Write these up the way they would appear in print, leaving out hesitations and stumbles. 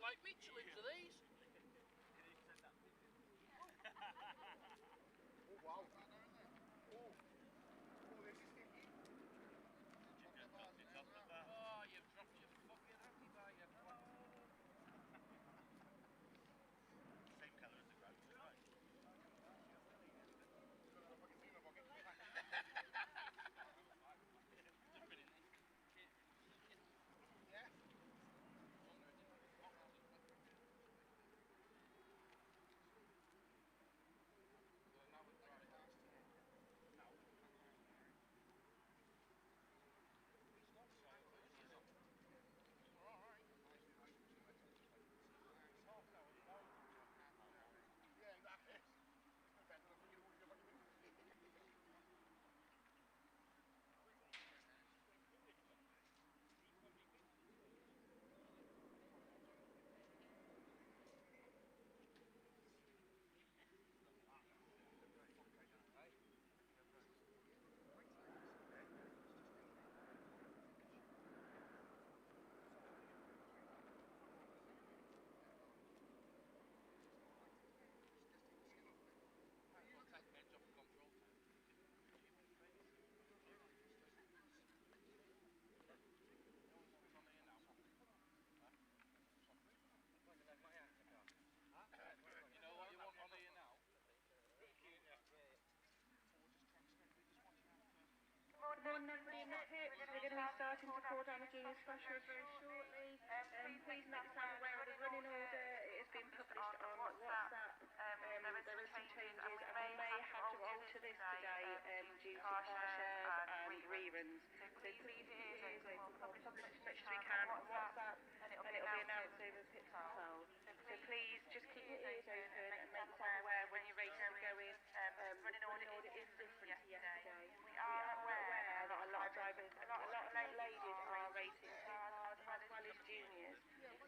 like Michelin's are these? Oh wow. Oh, this is sticky. Oh, you've dropped your fucking happy bar, you twat. Same colour as the ground, right? Yeah. Yeah, exactly. Better than fucking all your fucking You know what you want on here now? Good morning everybody in the pits. We're going to be starting to call down the junior specials very shortly. Please make yourself aware of the running order. It has been published on WhatsApp. There is some changes and we may have to alter this today due to car shares and reruns. So please liaise as much as we can on WhatsApp and it will be announced over the pits themselves. So please just keep your ears open and make yourself aware when your races are going. Running order is different to yesterday. We are aware that a lot of drivers, a lot of ladies are racing too hard as well as juniors.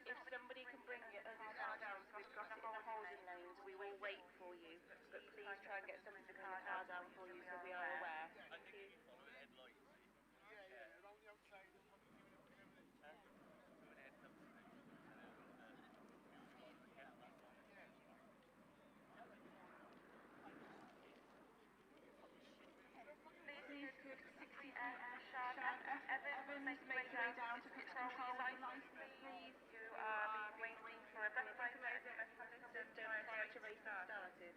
If somebody can bring your other car down so we've got it in the holding lanes, we will wait for you. But please try and get somebody to bring the car down for you so we are aware. Thank you. yeah, around the outside and fucking giving everything. Please could 60 Evans make your way down to pit control license, please. You are waiting for a breathalyzer done prior to race started.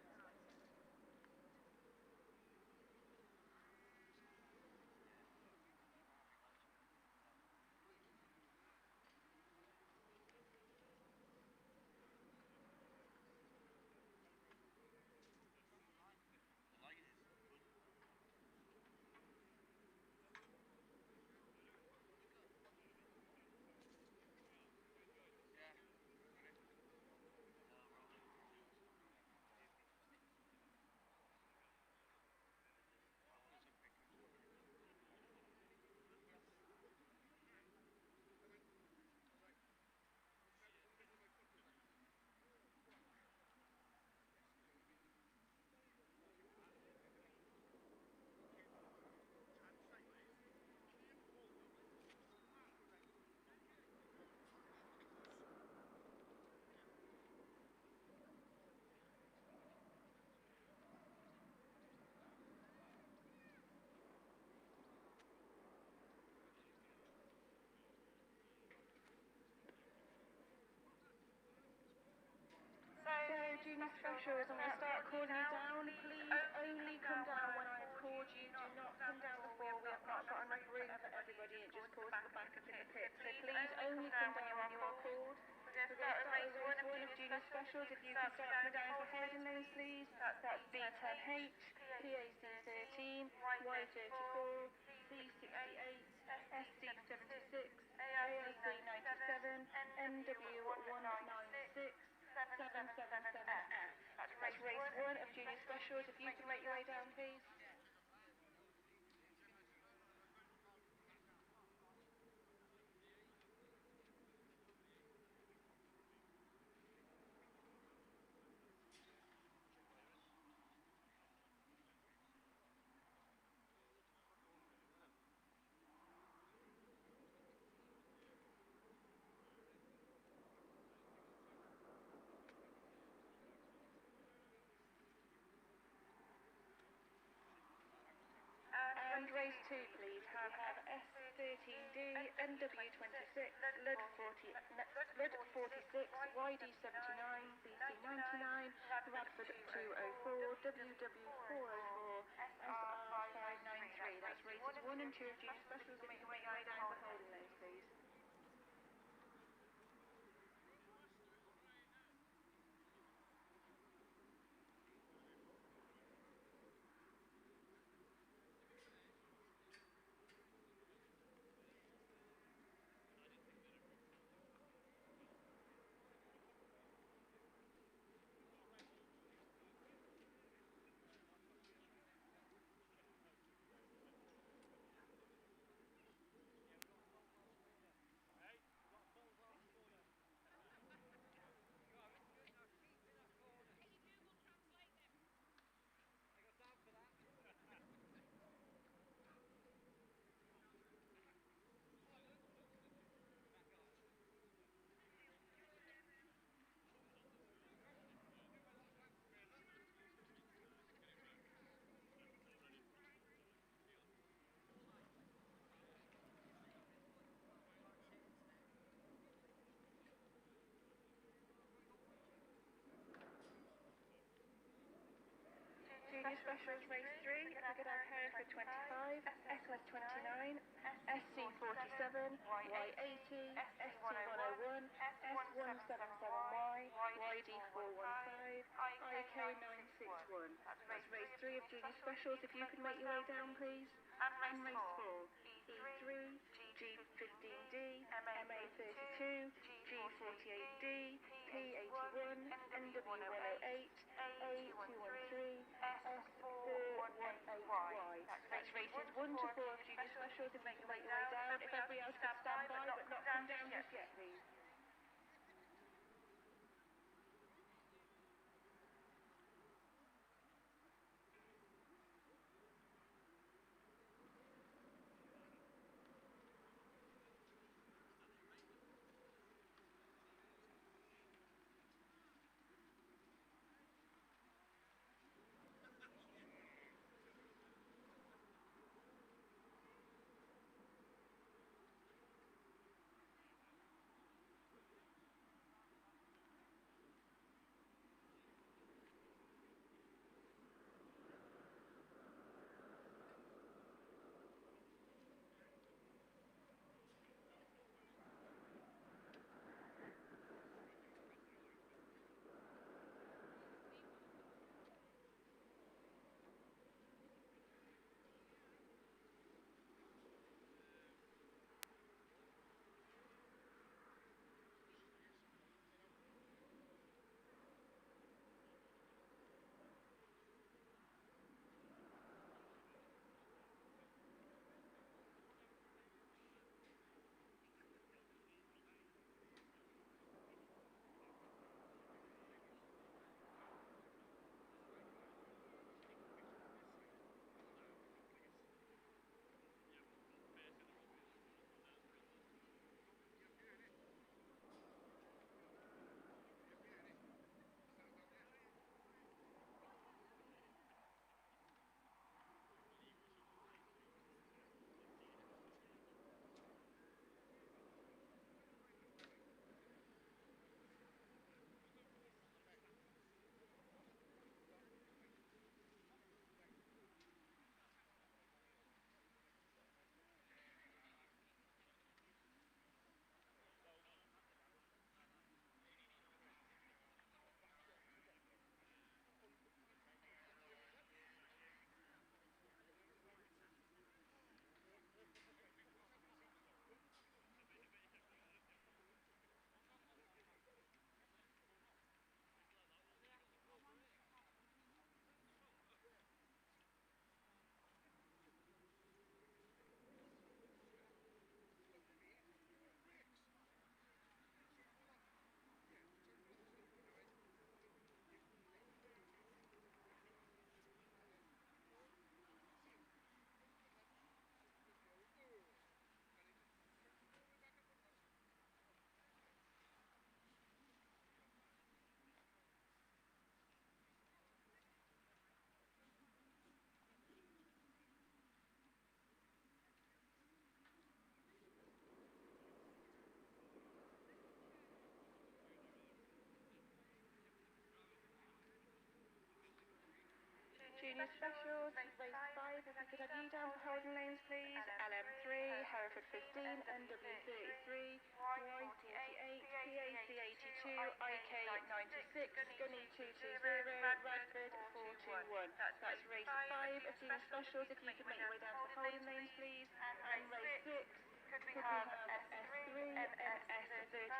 So, junior specials, I'm going to start calling you down. Please only come down when I have called you. Do not come down before. We have not got enough room for everybody. It just causes the backup in the pit. So please only come down when you are called. We're going to start race 1 of junior specials. If you can start coming down for holding lanes, please. That's B10H, PAC13, Y34, C68, SC76, AOC97, NW196. 777F. That's race 1 of junior specials. If you can make your way down, please. race 2, please. We have S13D, NW26, Lud 46, YD79, BC99, Radford 204, WW404, SR593. That's races 1 and 2 of junior specials. If you can make your way down for holding those, please. Junior Specials Race 3, we could have Hereford 25, SS 29, SC 47, Y80, ST 101, S177Y, YD 415, IK 961. That's race 3 of Junior Specials. If you could make your way down, please. And race 4, E3, G15D, MA32, G48D, P81, NW108, A213, S418Y. That's races 1 to 4 of Junior Specials. If you can make your way down. If everybody else can stand by but not come down just yet, please. Junior Specials, race 5, if we could have you down for holding lanes, please. LM3, Hereford 15, NW33, Y48, PAC 82, IK 96, Gunny 220, Radford 421. That's race 5 of Junior Specials, if you could make your way down to the holding lanes, please. And race 6, could we have S3, MS35,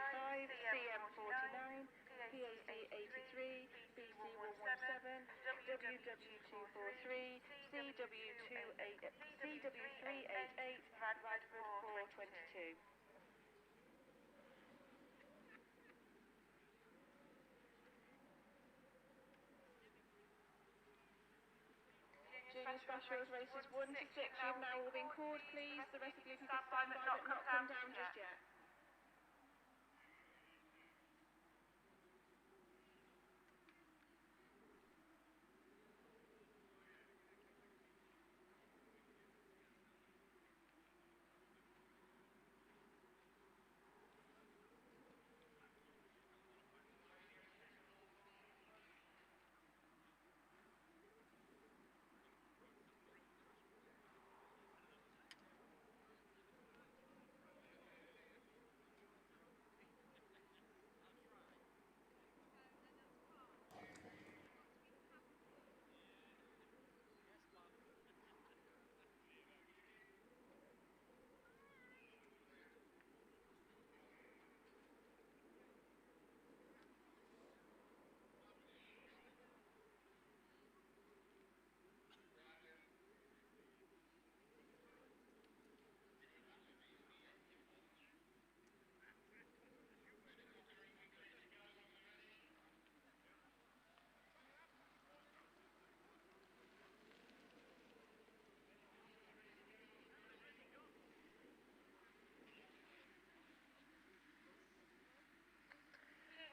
CM49, PAC 83, BC 117, WW243, CW388, Radford 422. Junior Specials races 1 to 6, you've now all been called, please. The rest of you can stand by but not come down just yet.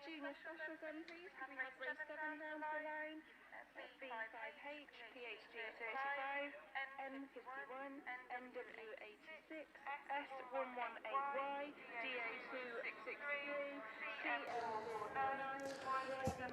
Junior Specials then, please. Can we have race 7 down the line? B5H, PHG 35, N51, NW86, S118Y, DA263, CM49.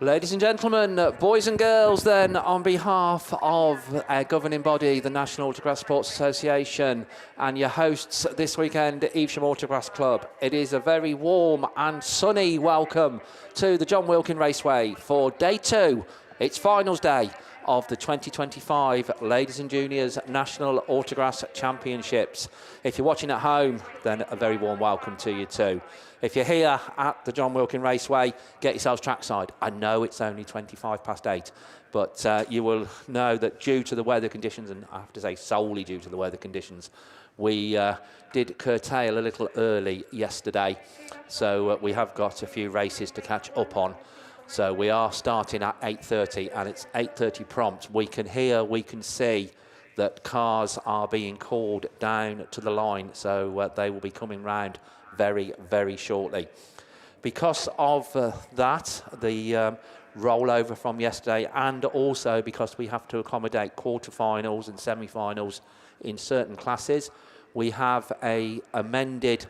Ladies and gentlemen, boys and girls, then, on behalf of our governing body, the National Autograss Sports Association, and your hosts this weekend, Evesham Autograss Club, it is a very warm and sunny welcome to the John Wilkin Raceway for day 2. It's finals day of the 2025 Ladies and Juniors National Autograss Championships. If you're watching at home, then a very warm welcome to you too. If you're here at the John Wilkin Raceway, get yourselves trackside. I know it's only 8:25, but you will know that due to the weather conditions, and I have to say solely due to the weather conditions, we did curtail a little early yesterday. So we have got a few races to catch up on. So we are starting at 8:30, and it's 8:30 prompt. We can hear, we can see that cars are being called down to the line, so they will be coming round very, very shortly. Because of that, the rollover from yesterday, and also because we have to accommodate quarterfinals and semifinals in certain classes, we have a amended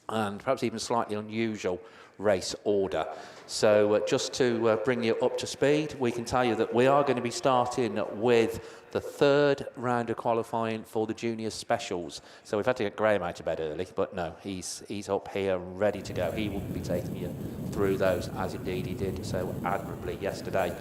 and perhaps even slightly unusual race order. So just to bring you up to speed, we can tell you that we are going to be starting with the 3rd round of qualifying for the junior specials. So we've had to get Graham out of bed early, but no, he's up here ready to go. He will be taking you through those, as indeed he did so admirably yesterday.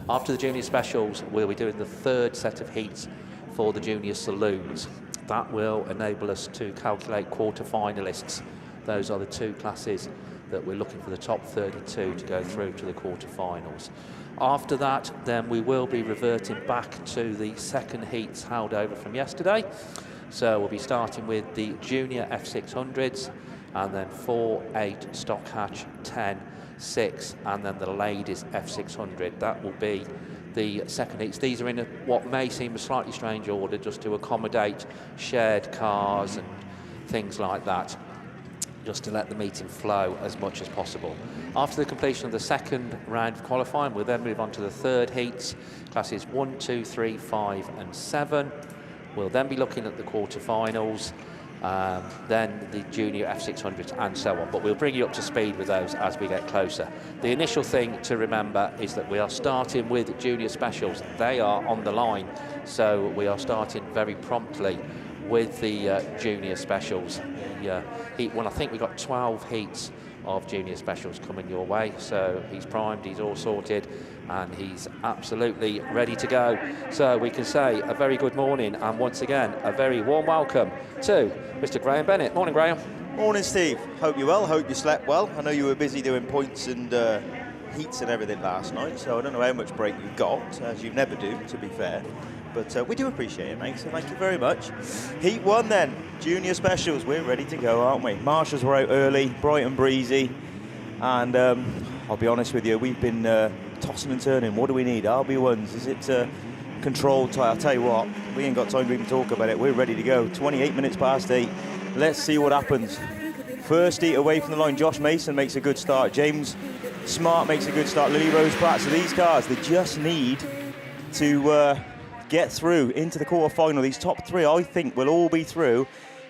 After the junior specials, we'll be doing the 3rd set of heats for the junior saloons. That will enable us to calculate quarter-finalists. Those are the 2 classes that we're looking for the top 32 to go through to the quarterfinals. After that, then we will be reverting back to the 2nd heats held over from yesterday. So we'll be starting with the junior F600s, and then 4, 8, stock hatch, 10, 6, and then the ladies F600. That will be the 2nd heats. These are in what may seem a slightly strange order, just to accommodate shared cars and things like that, just to let the meeting flow as much as possible. After the completion of the 2nd round of qualifying, we'll then move on to the 3rd heats, classes 1, 2, 3, 5 and 7. We'll then be looking at the quarterfinals, then the junior F600s and so on. But we'll bring you up to speed with those as we get closer. The initial thing to remember is that we are starting with junior specials. They are on the line, so we are starting very promptly with the junior specials. The heat one, I think we've got 12 heats of junior specials coming your way, so he's primed, he's all sorted, and he's absolutely ready to go. So we can say a very good morning, and once again a very warm welcome to Mr. Graham Bennett. Morning, Graham. Morning, Steve. Hope you're well. Hope you slept well. I know you were busy doing points and heats and everything last night, so I don't know how much break you got, as you never do, to be fair. But we do appreciate it, mate, so thank you very much. Heat one then, junior specials. We're ready to go, aren't we? Marshals were out early, bright and breezy. And I'll be honest with you, we've been tossing and turning. What do we need? RB1s. Is it controlled tyre? I'll tell you what, we ain't got time to even talk about it. We're ready to go. 28 minutes past 8. Let's see what happens. First heat away from the line. Josh Mason makes a good start. James Smart makes a good start. Lily Rose Pratt. So these cars, they just need to get through into the quarterfinal. These top three, I think, will all be through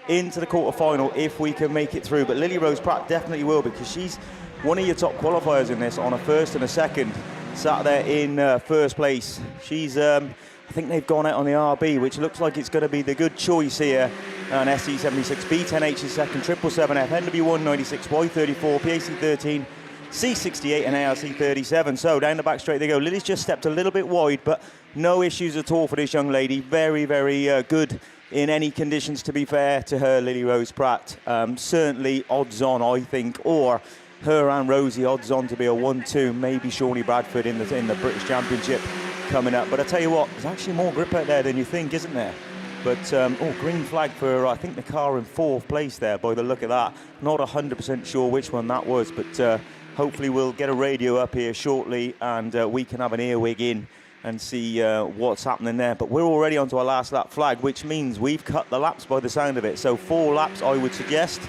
into the quarterfinal if we can make it through. But Lily Rose Pratt definitely will, because she's one of your top qualifiers in this, on a first and a second, sat there in first place. She's, I think they've gone out on the RB, which looks like it's going to be the good choice here. An SC76, B10H is second, 777F, NW196, Y34, PAC13, C68 and ARC37. So down the back straight they go. Lily's just stepped a little bit wide, but no issues at all for this young lady. Very, very good in any conditions, to be fair to her, Lily Rose Pratt. Certainly odds on, I think, or her and Rosie odds on to be a 1-2, maybe Shawnee Bradford in the British Championship coming up. But I tell you what, there's actually more grip out there than you think, isn't there? But, green flag for, I think, the car in fourth place there, by the look of that. Not 100% sure which one that was, but hopefully we'll get a radio up here shortly, and we can have an earwig in and see what's happening there. But we're already onto our last lap flag, which means we've cut the laps by the sound of it. So 4 laps, I would suggest.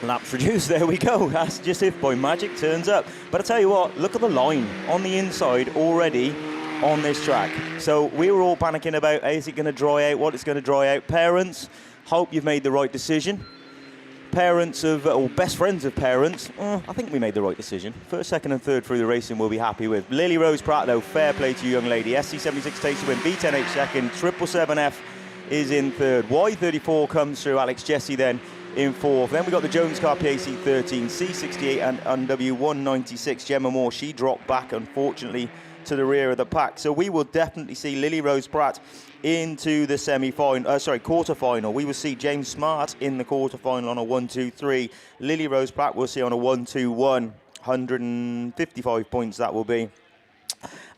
Laps reduced, there we go. That's just if by magic turns up. But I tell you what, look at the line on the inside already on this track. So we were all panicking about, is it going to dry out, what it's going to dry out. Parents, hope you've made the right decision. Parents of, or best friends of parents, I think we made the right decision. First, second and third through the racing we'll be happy with. Lily Rose Pratt, though, fair play to you, young lady. SC76 takes the win, B10H second, 777F is in third. Y34 comes through, Alex Jesse then in fourth. Then we got the Jones car, PAC13, C68 and NW196. Gemma Moore, she dropped back, unfortunately, to the rear of the pack. So we will definitely see Lily Rose Pratt into the quarterfinal. We will see James Smart in the quarterfinal on a 1-2-3. Lily Rose Pratt we'll see on a 1-2-1, 155 points that will be.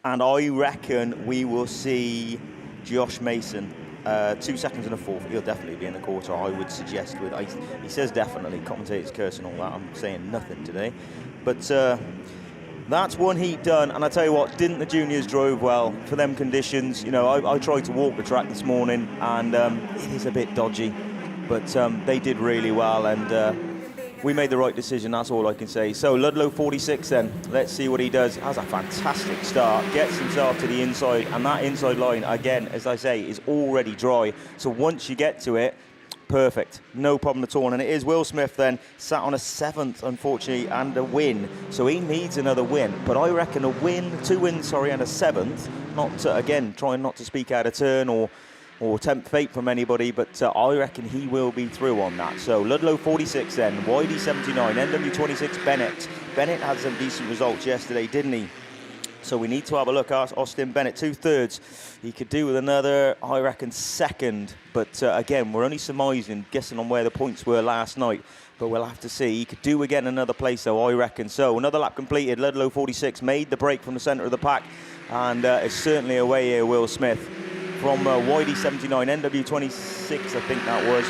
And I reckon we will see Josh Mason 2 seconds and a fourth. He'll definitely be in the quarter, I would suggest. He says definitely, commentators curse and all that. I'm saying nothing today. But that's one heat done, and I tell you what, didn't the juniors drove well for them conditions? You know, I tried to walk the track this morning, and it is a bit dodgy, but they did really well, and we made the right decision, that's all I can say. So Ludlow 46 then, let's see what he does. Has a fantastic start, gets himself to the inside, and that inside line, again, as I say, is already dry. So once you get to it, perfect, no problem at all. And it is Will Smith then, sat on a 7th, unfortunately, and a win. So he needs another win. But I reckon a win, 2 wins, sorry, and a 7th. Not to, again, trying not to speak out of turn or tempt fate from anybody, but I reckon he will be through on that. So Ludlow 46 then, YD79, NW26 Bennett. Bennett had some decent results yesterday, didn't he? So we need to have a look at Austin Bennett, 2/3. He could do with another, I reckon, second. But again, we're only surmising, guessing on where the points were last night. But we'll have to see. He could do again another place, though, I reckon. So another lap completed. Ludlow 46 made the break from the centre of the pack. And it's certainly away here, Will Smith. From YD79, NW26, I think that was.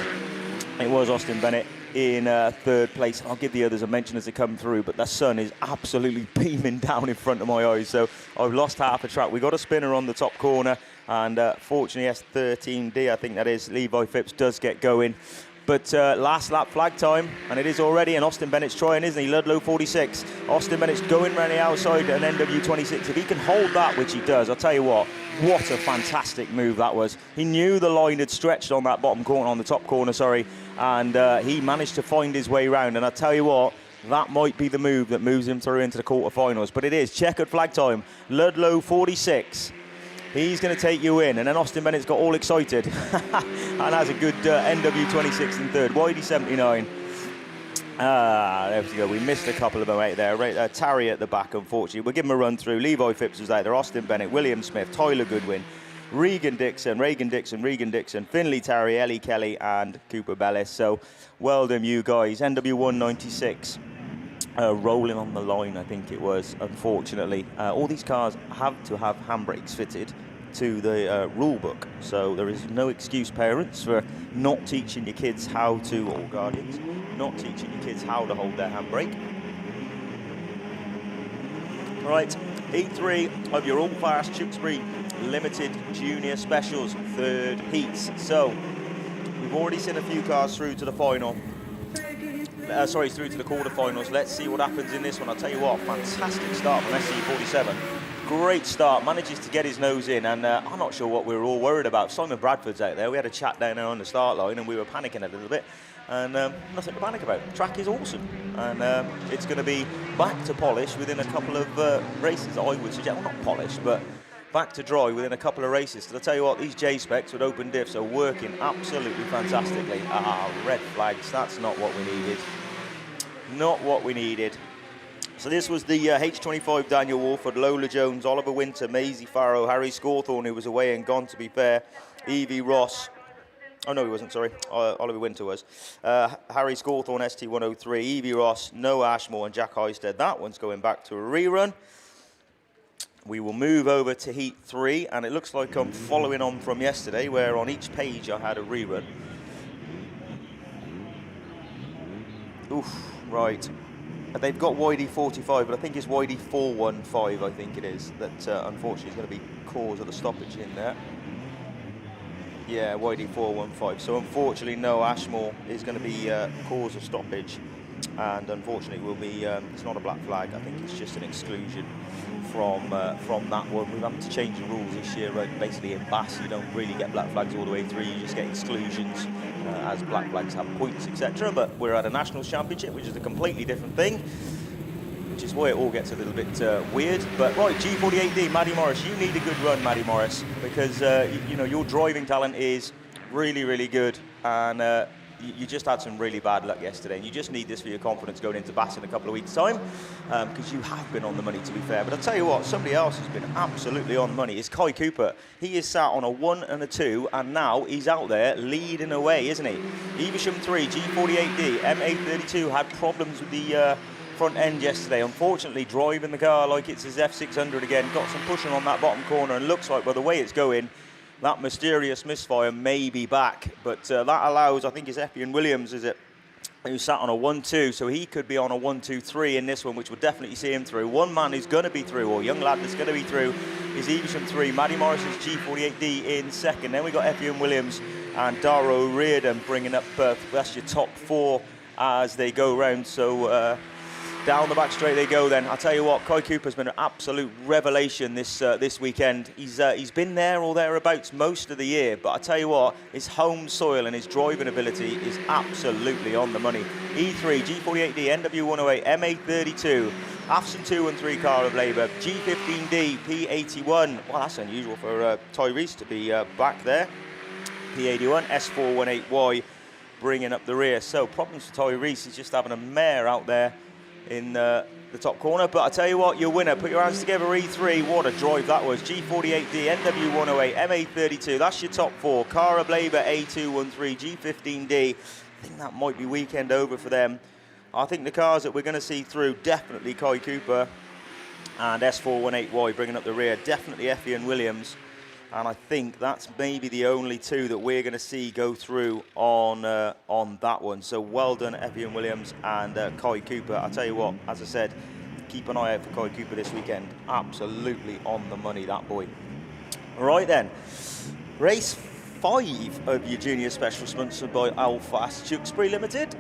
It was Austin Bennett in 3rd place. I'll give the others a mention as they come through, but the sun is absolutely beaming down in front of my eyes, so I've lost half a track. We got a spinner on the top corner, and fortunately S13D, I think that is, Levi Phipps does get going. But last lap flag time, and it is already, and Austin Bennett's trying, isn't he? Ludlow 46. Austin Bennett's going round the outside and NW 26. If he can hold that, which he does, I'll tell you what a fantastic move that was. He knew the line had stretched on that bottom corner, on the top corner, sorry, and he managed to find his way round. And I'll tell you what, that might be the move that moves him through into the quarterfinals. But it is checkered flag time. Ludlow 46. He's going to take you in, and then Austin Bennett's got all excited and has a good NW 26 in third. Whitey 79. There we go. We missed a couple of them out there. Right, Tyre at the back, unfortunately. We'll give him a run through. Levi Phipps was out there. Austin Bennett, William Smith, Tyler Goodwin, Regan Dixon, Finley Terry, Ellie Kelly, and Cooper Bellis. So well done, you guys. NW 196. Rolling on the line, I think it was, unfortunately. All these cars have to have handbrakes fitted to the rule book, so there is no excuse, parents, for not teaching your kids how to, or guardians, not teaching your kids how to hold their handbrake. Right, heat 3 of your all-fast Tewkesbury Limited Junior Specials, third heats. So, we've already seen a few cars through to the final. Through to the quarterfinals. Let's see what happens in this one. I'll tell you what, fantastic start from SC47. Great start, manages to get his nose in, and I'm not sure what we were all worried about. Simon Bradford's out there. We had a chat down there on the start line, and we were panicking a little bit, and nothing to panic about. The track is awesome, and it's going to be back to polish within a couple of races, I would suggest. Well, not polish, but back to dry within a couple of races. Because I'll tell you what, these J-specs with open diffs are working absolutely fantastically. Red flags, that's not what we needed. Not what we needed. So this was the H25 Daniel Wolford, Lola Jones, Oliver Winter, Maisie Farrow, Harry Scawthorne, who was away and gone, to be fair, Evie Ross. Oh, no, he wasn't, sorry. Oliver Winter was. Harry Scawthorne, ST103, Evie Ross, Noah Ashmore, and Jack Hysted. That one's going back to a rerun. We will move over to Heat 3, and it looks like I'm following on from yesterday, where on each page I had a rerun. Oof, right. They've got YD45, but I think it's YD415, I think it is, that unfortunately is going to be cause of the stoppage in there. Yeah, YD415. So unfortunately, no, Ashmore is going to be cause of stoppage, and unfortunately will be, it's not a black flag, I think it's just an exclusion from that one. We've had to change the rules this year, right? Basically in BAS you don't really get black flags all the way through, you just get exclusions, as black flags have points, etc. But we're at a Nationals Championship, which is a completely different thing, which is why it all gets a little bit weird. But right, G48D, Maddie Morris, you need a good run, Maddie Morris, because you know, your driving talent is really, really good, and you just had some really bad luck yesterday, and you just need this for your confidence going into BAS in a couple of weeks' time, because you have been on the money, to be fair. But I'll tell you what, somebody else has been absolutely on the money. It's Kai Cooper. He is sat on a 1 and a 2, and now he's out there leading away, isn't he? Evesham 3, G48D, MA32 had problems with the front end yesterday. Unfortunately, driving the car like it's his F600 again, got some pushing on that bottom corner, and looks like, by the way it's going, that mysterious misfire may be back, but that allows, I think it's Effian Williams, is it, who sat on a 1-2, so he could be on a 1-2-3 in this one, which would definitely see him through. One man who's going to be through, or young lad that's going to be through, is Evesham 3. Maddie Morrison's G48D in second. Then we got Effian Williams and Daro Reardon bringing up, that's your top 4 as they go round. So down the back straight they go then. I'll tell you what, Kai Cooper's been an absolute revelation this weekend. He's been there or thereabouts most of the year, but I tell you what, his home soil and his driving ability is absolutely on the money. E3, G48D, NW108, MA32, Afson 2 and 3 car of Labour, G15D, P81. Well, that's unusual for Tyrese to be back there. P81, S418Y bringing up the rear. So problems for Tyrese, he's just having a mare out there in the top corner. But I tell you what, your winner, put your hands together, E3, what a drive that was. G48D, NW108, MA32, that's your top 4. Car of Labour, A213, G15D, I think that might be weekend over for them. I think the cars that we're going to see through, definitely Kai Cooper and S418Y bringing up the rear, definitely Effian Williams, and I think that's maybe the only 2 that we're going to see go through on that one. So well done, Effian Williams and Kai Cooper. I tell you what, as I said, keep an eye out for Kai Cooper this weekend. Absolutely on the money, that boy. All right then, race 5 of your junior special sponsored by Alfast Tewkesbury Limited.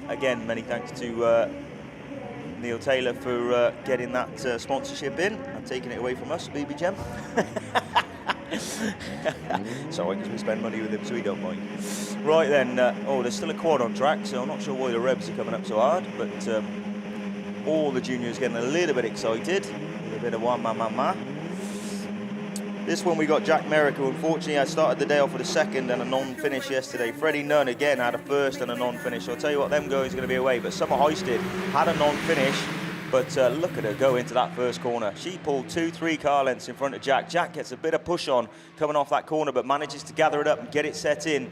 Again, many thanks to Neil Taylor for getting that sponsorship in and taking it away from us, BB Gem. Sorry, because we spend money with him, so we don't mind. Right then, oh, there's still a quad on track, so I'm not sure why the Rebs are coming up so hard, but all the juniors getting a little bit excited. A bit of one-ma-ma-ma. This one we got Jack Merrick, who unfortunately I started the day off with a second and a non-finish yesterday. Freddie Nunn again had a first and a non-finish. So I'll tell you what, them guys are going to be away. But Summer Heisted had a non-finish, but look at her go into that first corner. She pulled 2-3 car lengths in front of Jack. Jack gets a bit of push on coming off that corner, but manages to gather it up and get it set in.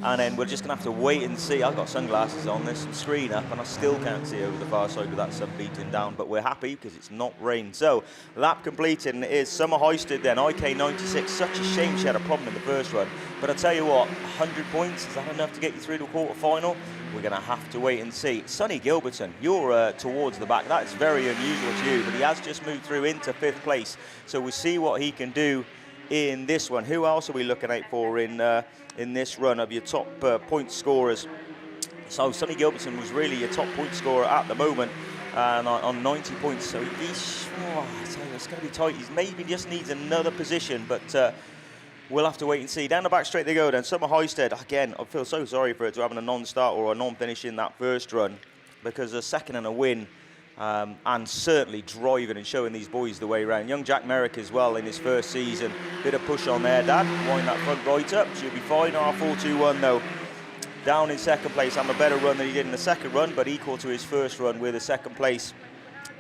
And then we're just going to have to wait and see. I've got sunglasses on, there's some screen up, and I still can't see over the far side with that sun beating down, but we're happy because it's not rained. So, lap completed, and it is Summer Heisted then, IK96. Such a shame she had a problem in the first run. But I tell you what, 100 points, is that enough to get you through to the quarter-final? We're going to have to wait and see. Sonny Gilbertson, you're towards the back. That's very unusual to you, but he has just moved through into 5th place. So we'll see what he can do in this one. Who else are we looking out for in this run of your top point scorers? So Sonny Gilbertson was really your top point scorer at the moment, and on 90 points. So he's, I tell you, it's going to be tight. He maybe just needs another position, but we'll have to wait and see. Down the back straight they go then. Summer Heisted, again, I feel so sorry for her to having a non-start or a non-finish in that first run, because a second and a win. And certainly driving and showing these boys the way around. Young Jack Merrick as well in his first season. Bit of push on there, Dad. Wind that front right up. She'll be fine. R421 though. Down in second place. Having a better run than he did in the second run, but equal to his first run with a second place.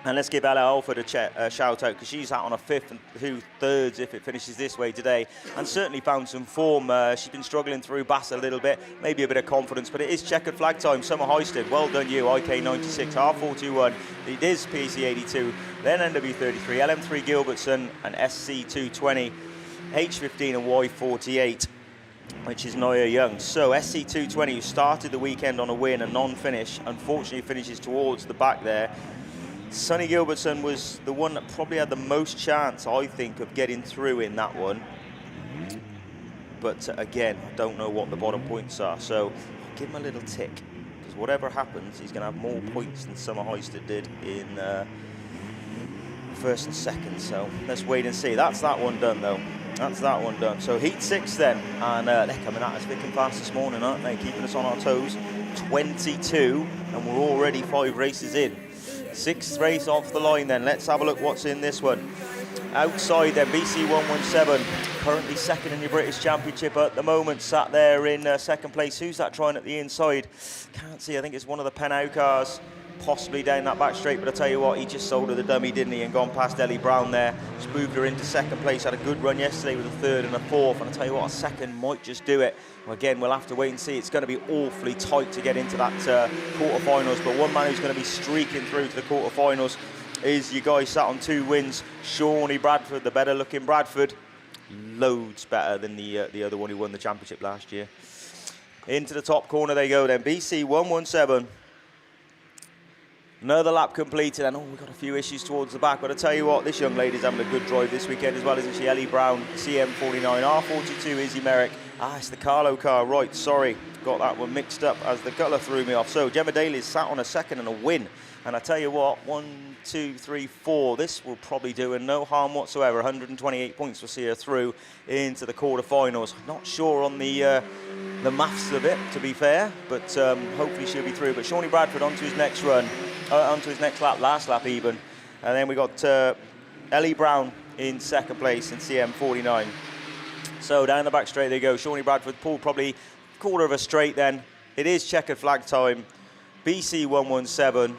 And let's give Ella Alford a shout out, because she's out on a 5th and 2 thirds if it finishes this way today, and certainly found some form. She's been struggling through Bass a little bit, maybe a bit of confidence, but it is checkered flag time. Summer Heisted, well done you, IK96, R421, it is PC82, then NW33, LM3 Gilbertson, and SC220, H15 and Y48, which is Noya Young. So SC220, who started the weekend on a win, a non-finish, unfortunately finishes towards the back there. Sonny Gilbertson was the one that probably had the most chance, I think, of getting through in that one. But again, I don't know what the bottom points are, so I'll give him a little tick, because whatever happens, he's going to have more points than Summer Heisted did in first and second. So let's wait and see. That's that one done, though. That's that one done. So heat 6 then, and they're coming at us thick and fast this morning, aren't they? Keeping us on our toes. 22, and we're already 5 races in. 6th race off the line then. Let's have a look what's in this one. Outside then, BC117, currently second in your British Championship at the moment, sat there in second place. Who's that trying at the inside? Can't see, I think it's one of the Penau cars, possibly down that back straight, but I tell you what, he just sold her the dummy, didn't he, and gone past Ellie Brown there. Just moved her into second place, had a good run yesterday with a 3rd and a 4th, and I tell you what, a second might just do it. Well, again, we'll have to wait and see. It's going to be awfully tight to get into that quarterfinals, but one man who's going to be streaking through to the quarterfinals is your guy sat on 2 wins, Shawnee Bradford, the better looking Bradford. Loads better than the other one who won the championship last year. Into the top corner they go then, BC117. Another lap completed, and we've got a few issues towards the back, but I tell you what, this young lady's having a good drive this weekend as well, isn't she? Ellie Brown, CM49, R42, Izzy Merrick. It's the Carlo car, right, sorry, got that one mixed up as the colour threw me off. So Gemma Daly's sat on a 2nd and a win, and I tell you what, 1, 2, 3, 4, this will probably do her no harm whatsoever. 128 points will see her through into the quarterfinals. Not sure on the maths of it, to be fair, but hopefully she'll be through. But Shawnee Bradford onto his next run. Onto his next lap, last lap even. And then we got Ellie Brown in second place in CM49. So down the back straight they go. Shawnee Bradford pulled probably quarter of a straight then. It is checkered flag time. BC117.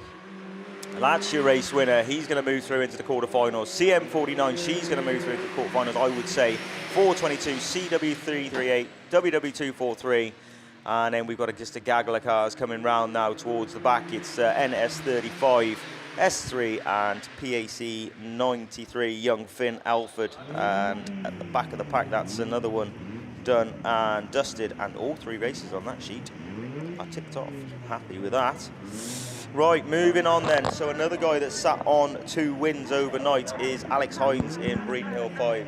That's your race winner. He's going to move through into the quarterfinals. CM49, she's going to move through into the quarterfinals, I would say. 422, CW338, WW243. And then we've got just a gaggle of cars coming round now towards the back. It's NS35, S3 and PAC 93, young Finn Alford. And at the back of the pack, that's another one done and dusted. And all 3 races on that sheet are ticked off. Happy with that. Right, moving on then. So another guy that sat on 2 wins overnight is Alex Hines in Breeden Hill 5.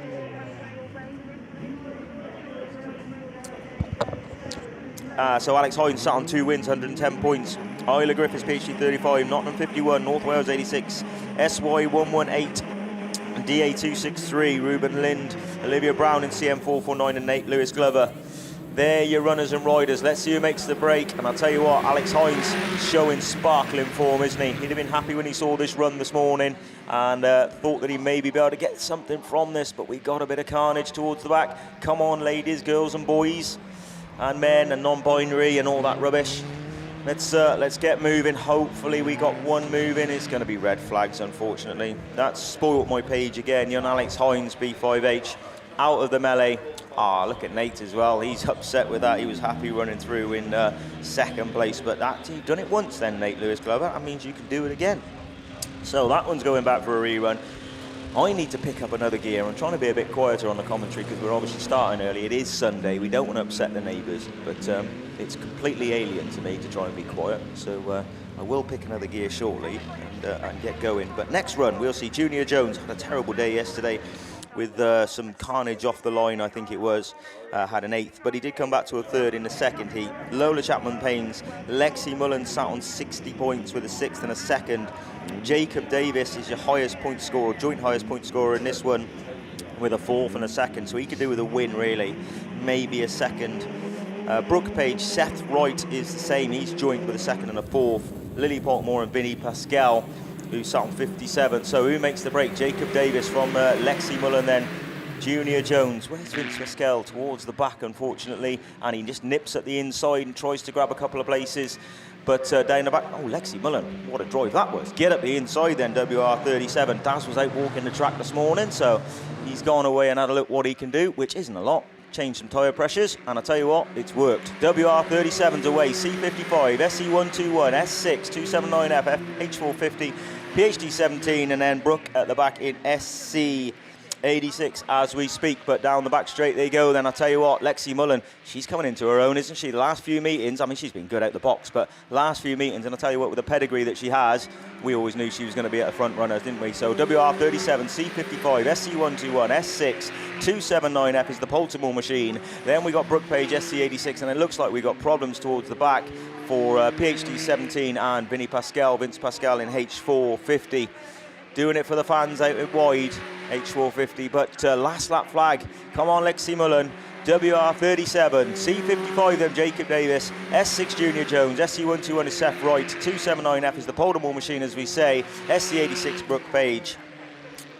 So Alex Hines sat on 2 wins, 110 points. Isla Griffiths, PhD 35, Nottingham 51, North Wales 86, SY 118, DA 263, Ruben Lind, Olivia Brown in CM 449, and Nate Lewis Glover. They're your runners and riders. Let's see who makes the break. And I'll tell you what, Alex Hines showing sparkling form, isn't he? He'd have been happy when he saw this run this morning and thought that he maybe be able to get something from this, but we got a bit of carnage towards the back. Come on, ladies, girls and boys, and men and non-binary and all that rubbish. Let's get moving. Hopefully we got one moving. It's going to be red flags, unfortunately. That's spoilt my page again. Young Alex Hines, B5H, out of the melee. Ah, look at Nate as well. He's upset with that. He was happy running through in second place, but you've done it once then, Nate Lewis Glover. That means you can do it again. So that one's going back for a rerun. I need to pick up another gear. I'm trying to be a bit quieter on the commentary because we're obviously starting early. It is Sunday. We don't want to upset the neighbours, but it's completely alien to me to try and be quiet. So I will pick another gear shortly and get going. But next run, we'll see Junior Jones. Had a terrible day yesterday with some carnage off the line, I think it was. Had an 8th, but he did come back to a 3rd in the second heat. Lola Chapman-Paynes, Lexi Mullen sat on 60 points with a 6th and a 2nd. Jacob Davis is your highest point scorer, joint highest point scorer in this one, with a 4th and a 2nd, so he could do with a win really, maybe a 2nd. Brooke Page, Seth Wright is the same, he's joint with a 2nd and a 4th. Lily Portmore and Vinnie Pascal, who sat on 57. So who makes the break? Jacob Davis from Lexi Mullen then. Junior Jones, where's Vince Pascal? Towards the back, unfortunately, and he just nips at the inside and tries to grab a couple of places. But down the back, oh, Lexi Mullen, what a drive that was. Get up the inside then, WR37. Daz was out walking the track this morning, so he's gone away and had a look what he can do, which isn't a lot. Changed some tyre pressures, and I tell you what, it's worked. WR37's away, C55, SC121, S6, 279F, H450, PhD 17, and then Brooke at the back in SC 86 as we speak, but down the back straight they go. Then I tell you what, Lexi Mullen, she's coming into her own, isn't she? The last few meetings, I mean, she's been good out the box, but last few meetings, and I tell you what, with the pedigree that she has, we always knew she was going to be at the front runners, didn't we? So WR37, C55, SC121, S6, 279F is the Baltimore machine. Then we got Brooke Page, SC86, and it looks like we got problems towards the back for PhD 17 and Vinnie Pascal, Vince Pascal in H450. Doing it for the fans out wide, H450, but last lap flag. Come on, Lexi Mullen. WR37, C55 then Jacob Davis, S6 Junior Jones, SC121 is Seth Wright, 279F is the Baltimore machine, as we say, SC86 Brooke Page.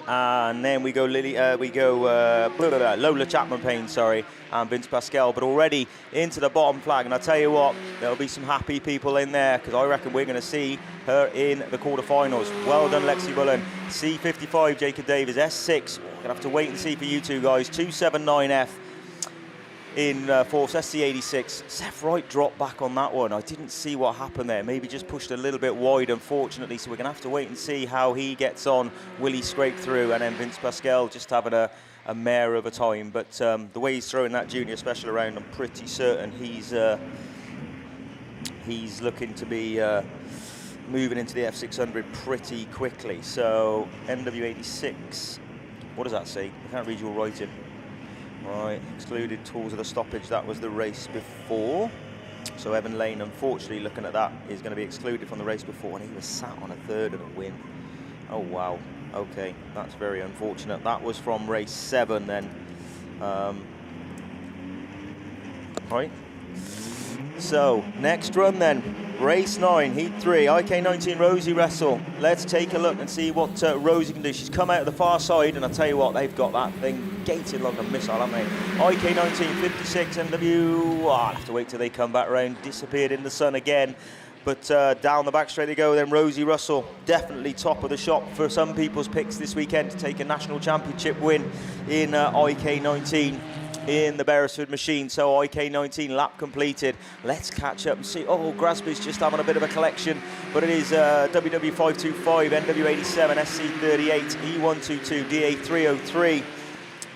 And then we go Lola Chapman-Payne, sorry, and Vince Pascal, but already into the bottom flag. And I tell you what, there'll be some happy people in there because I reckon we're going to see her in the quarterfinals. Well done, Lexi Mullen. C55, Jacob Davis, S6. We're going to have to wait and see for you two guys. 279F in fourth, SC86. Seth Wright dropped back on that one. I didn't see what happened there. Maybe just pushed a little bit wide, unfortunately. So we're going to have to wait and see how he gets on. Will he scrape through? And then Vince Pascal just having a mare of a time. But the way he's throwing that junior special around, I'm pretty certain he's looking to be moving into the F600 pretty quickly. So NW86, what does that say? I can't read your writing. Right, excluded tools of the stoppage. That was the race before. So Evan Lane, unfortunately, looking at that, is going to be excluded from the race before, and he was sat on a 3rd of the win. Oh, wow. Okay, that's very unfortunate. That was from race 7 then. Right. So, next run then. Race 9, Heat 3, IK19 Rosie Wrestle. Let's take a look and see what Rosie can do. She's come out of the far side, and I tell you what, they've got that thing gated like a missile, haven't they? IK19, 56 NW. Oh, I'll have to wait till they come back around. Disappeared in the sun again. But down the back straight they go. Then Rosie Russell, definitely top of the shop for some people's picks this weekend to take a national championship win in IK19. In the Beresford machine. So IK19 lap completed. Let's catch up and see. Oh, Grasby's just having a bit of a collection, but it is WW525, NW87, SC38, E122, DA303,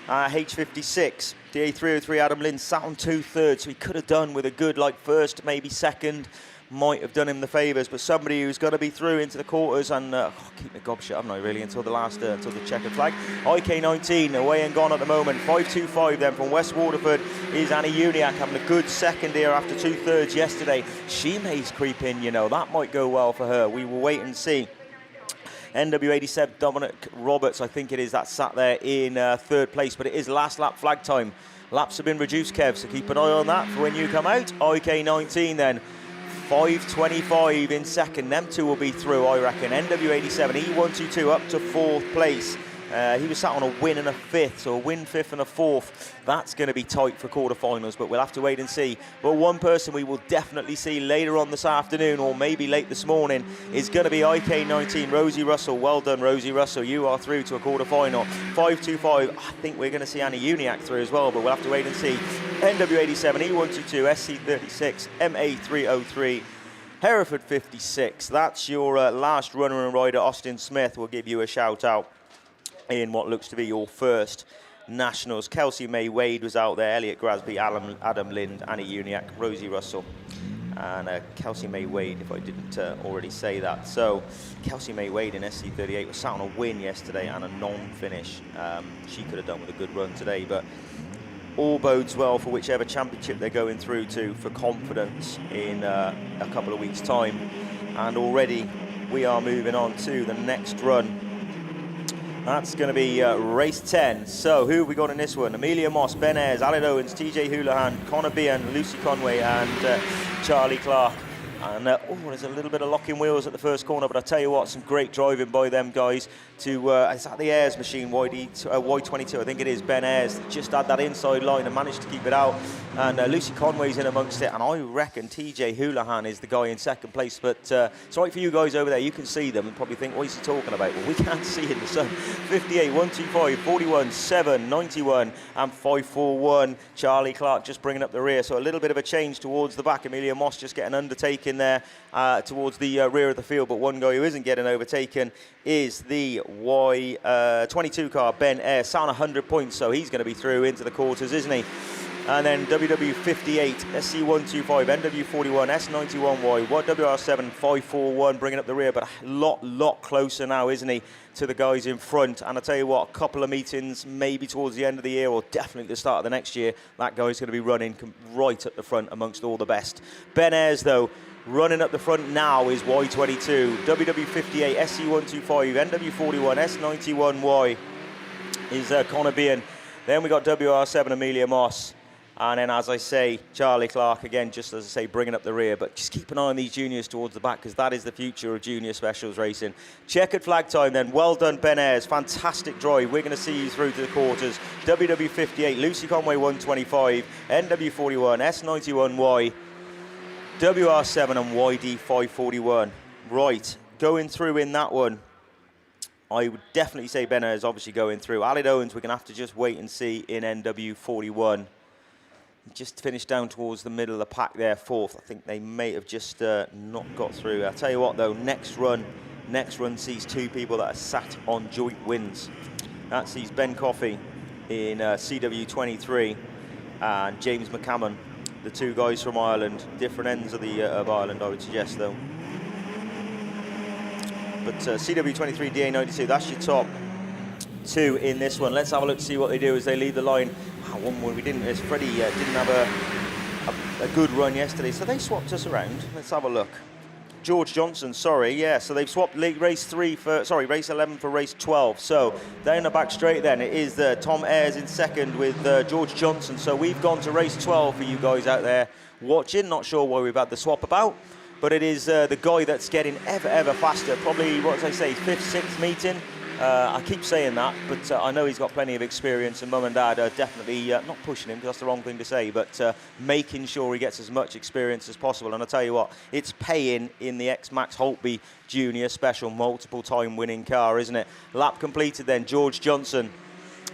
H56, DA303. Adam Lynn sat on 2/3, so he could have done with a good first, maybe second, might have done him the favours, but somebody who's got to be through into the quarters and keep the gob shut, haven't I, really, until the last, until the checkered flag. IK19 away and gone at the moment. 5.25 then from West Waterford is Annie Uniac, having a good second here after 2/3 yesterday. She may creep in, you know, that might go well for her. We will wait and see. NW87 Dominic Roberts, I think it is, that sat there in 3rd place, but it is last lap flag time. Laps have been reduced, Kev, so keep an eye on that for when you come out. IK19 then, 5.25 in second. Them two will be through, I reckon. NW87, E122 up to 4th place. He was sat on a win and a 5th, so a win, 5th and a 4th. That's going to be tight for quarterfinals, but we'll have to wait and see. But one person we will definitely see later on this afternoon, or maybe late this morning, is going to be IK19, Rosie Russell. Well done, Rosie Russell. You are through to a quarterfinal. 5.25. I think we're going to see Annie Uniac through as well, but we'll have to wait and see. NW87, E122, SC36, MA303. Hereford 56. That's your last runner and rider. Austin Smith will give you a shout out in what looks to be your first nationals. Kelsey May Wade was out there, Elliot Grasby, Adam Lind, Annie Uniac, Rosie Russell, and Kelsey May Wade, if I didn't already say that. So Kelsey May Wade in SC38 was sat on a win yesterday and a non-finish. She could have done with a good run today, but all bodes well for whichever championship they're going through to, for confidence in a couple of weeks' time. And already we are moving on to the next run. That's going to be race 10. So who have we got in this one? Amelia Moss, Ben Ayres, Aled Owens, TJ Houlihan, Connor Behan, Lucy Conway and Charlie Clark. And there's a little bit of locking wheels at the first corner, but I tell you what, some great driving by them guys to, is that the Ayres machine, Y22, I think it is, Ben Ayres, just had that inside line and managed to keep it out. And Lucy Conway's in amongst it, and I reckon TJ Houlihan is the guy in second place. But it's right for you guys over there, you can see them and probably think, what is he talking about? Well, we can't see in the sun. 58, 125, 41, 7, 91 and 541. Charlie Clark just bringing up the rear, so a little bit of a change towards the back. Amelia Moss just getting undertaken there towards the rear of the field, but one guy who isn't getting overtaken is the Y22 car, Ben Ayres, sat on 100 points, so he's going to be through into the quarters, isn't he? And then WW58, SC125, NW41, S91Y, WR7, 541, bringing up the rear, but a lot closer now, isn't he, to the guys in front. And I tell you what, a couple of meetings, maybe towards the end of the year, or definitely the start of the next year, that guy's going to be running right at the front amongst all the best. Ben Ayres, though, running up the front now is Y22, WW58, SC125, NW41, S91Y is Connor Behan. Then we got WR7, Amelia Moss. And then, as I say, Charlie Clark, again, just as I say, bringing up the rear. But just keep an eye on these juniors towards the back, because that is the future of junior specials racing. Checkered flag time then. Well done, Ben Ayres. Fantastic drive. We're going to see you through to the quarters. WW58, Lucy Conway 125, NW41, S91Y, WR7 and YD 541. Right, going through in that one. I would definitely say Ben Ayres obviously going through. Aled Owens, we're going to have to just wait and see in NW41. Just finished down towards the middle of the pack there, 4th. I think they may have just not got through. I'll tell you what though, next run sees two people that are sat on joint wins. That sees Ben Coffey in CW23 and James McCammon, the two guys from Ireland, different ends of Ireland, I would suggest though. But CW23, DA92, that's your top two in this one. Let's have a look to see what they do as they leave the line. One more we didn't, as Freddie didn't have a good run yesterday, so they swapped us around. Let's have a look. George Johnson, sorry, yeah, so they've swapped race 11 for race 12. So down the back straight then, it is Tom Ayres in second with George Johnson. So we've gone to race 12 for you guys out there watching. Not sure why we've had the swap about, but it is the guy that's getting ever faster. Probably, what did I say, 5th, 6th meeting? I keep saying that, but I know he's got plenty of experience, and Mum and Dad are definitely not pushing him, because that's the wrong thing to say, but making sure he gets as much experience as possible. And I'll tell you what, it's paying in the X-Max Holtby Junior Special multiple-time winning car, isn't it? Lap completed then, George Johnson.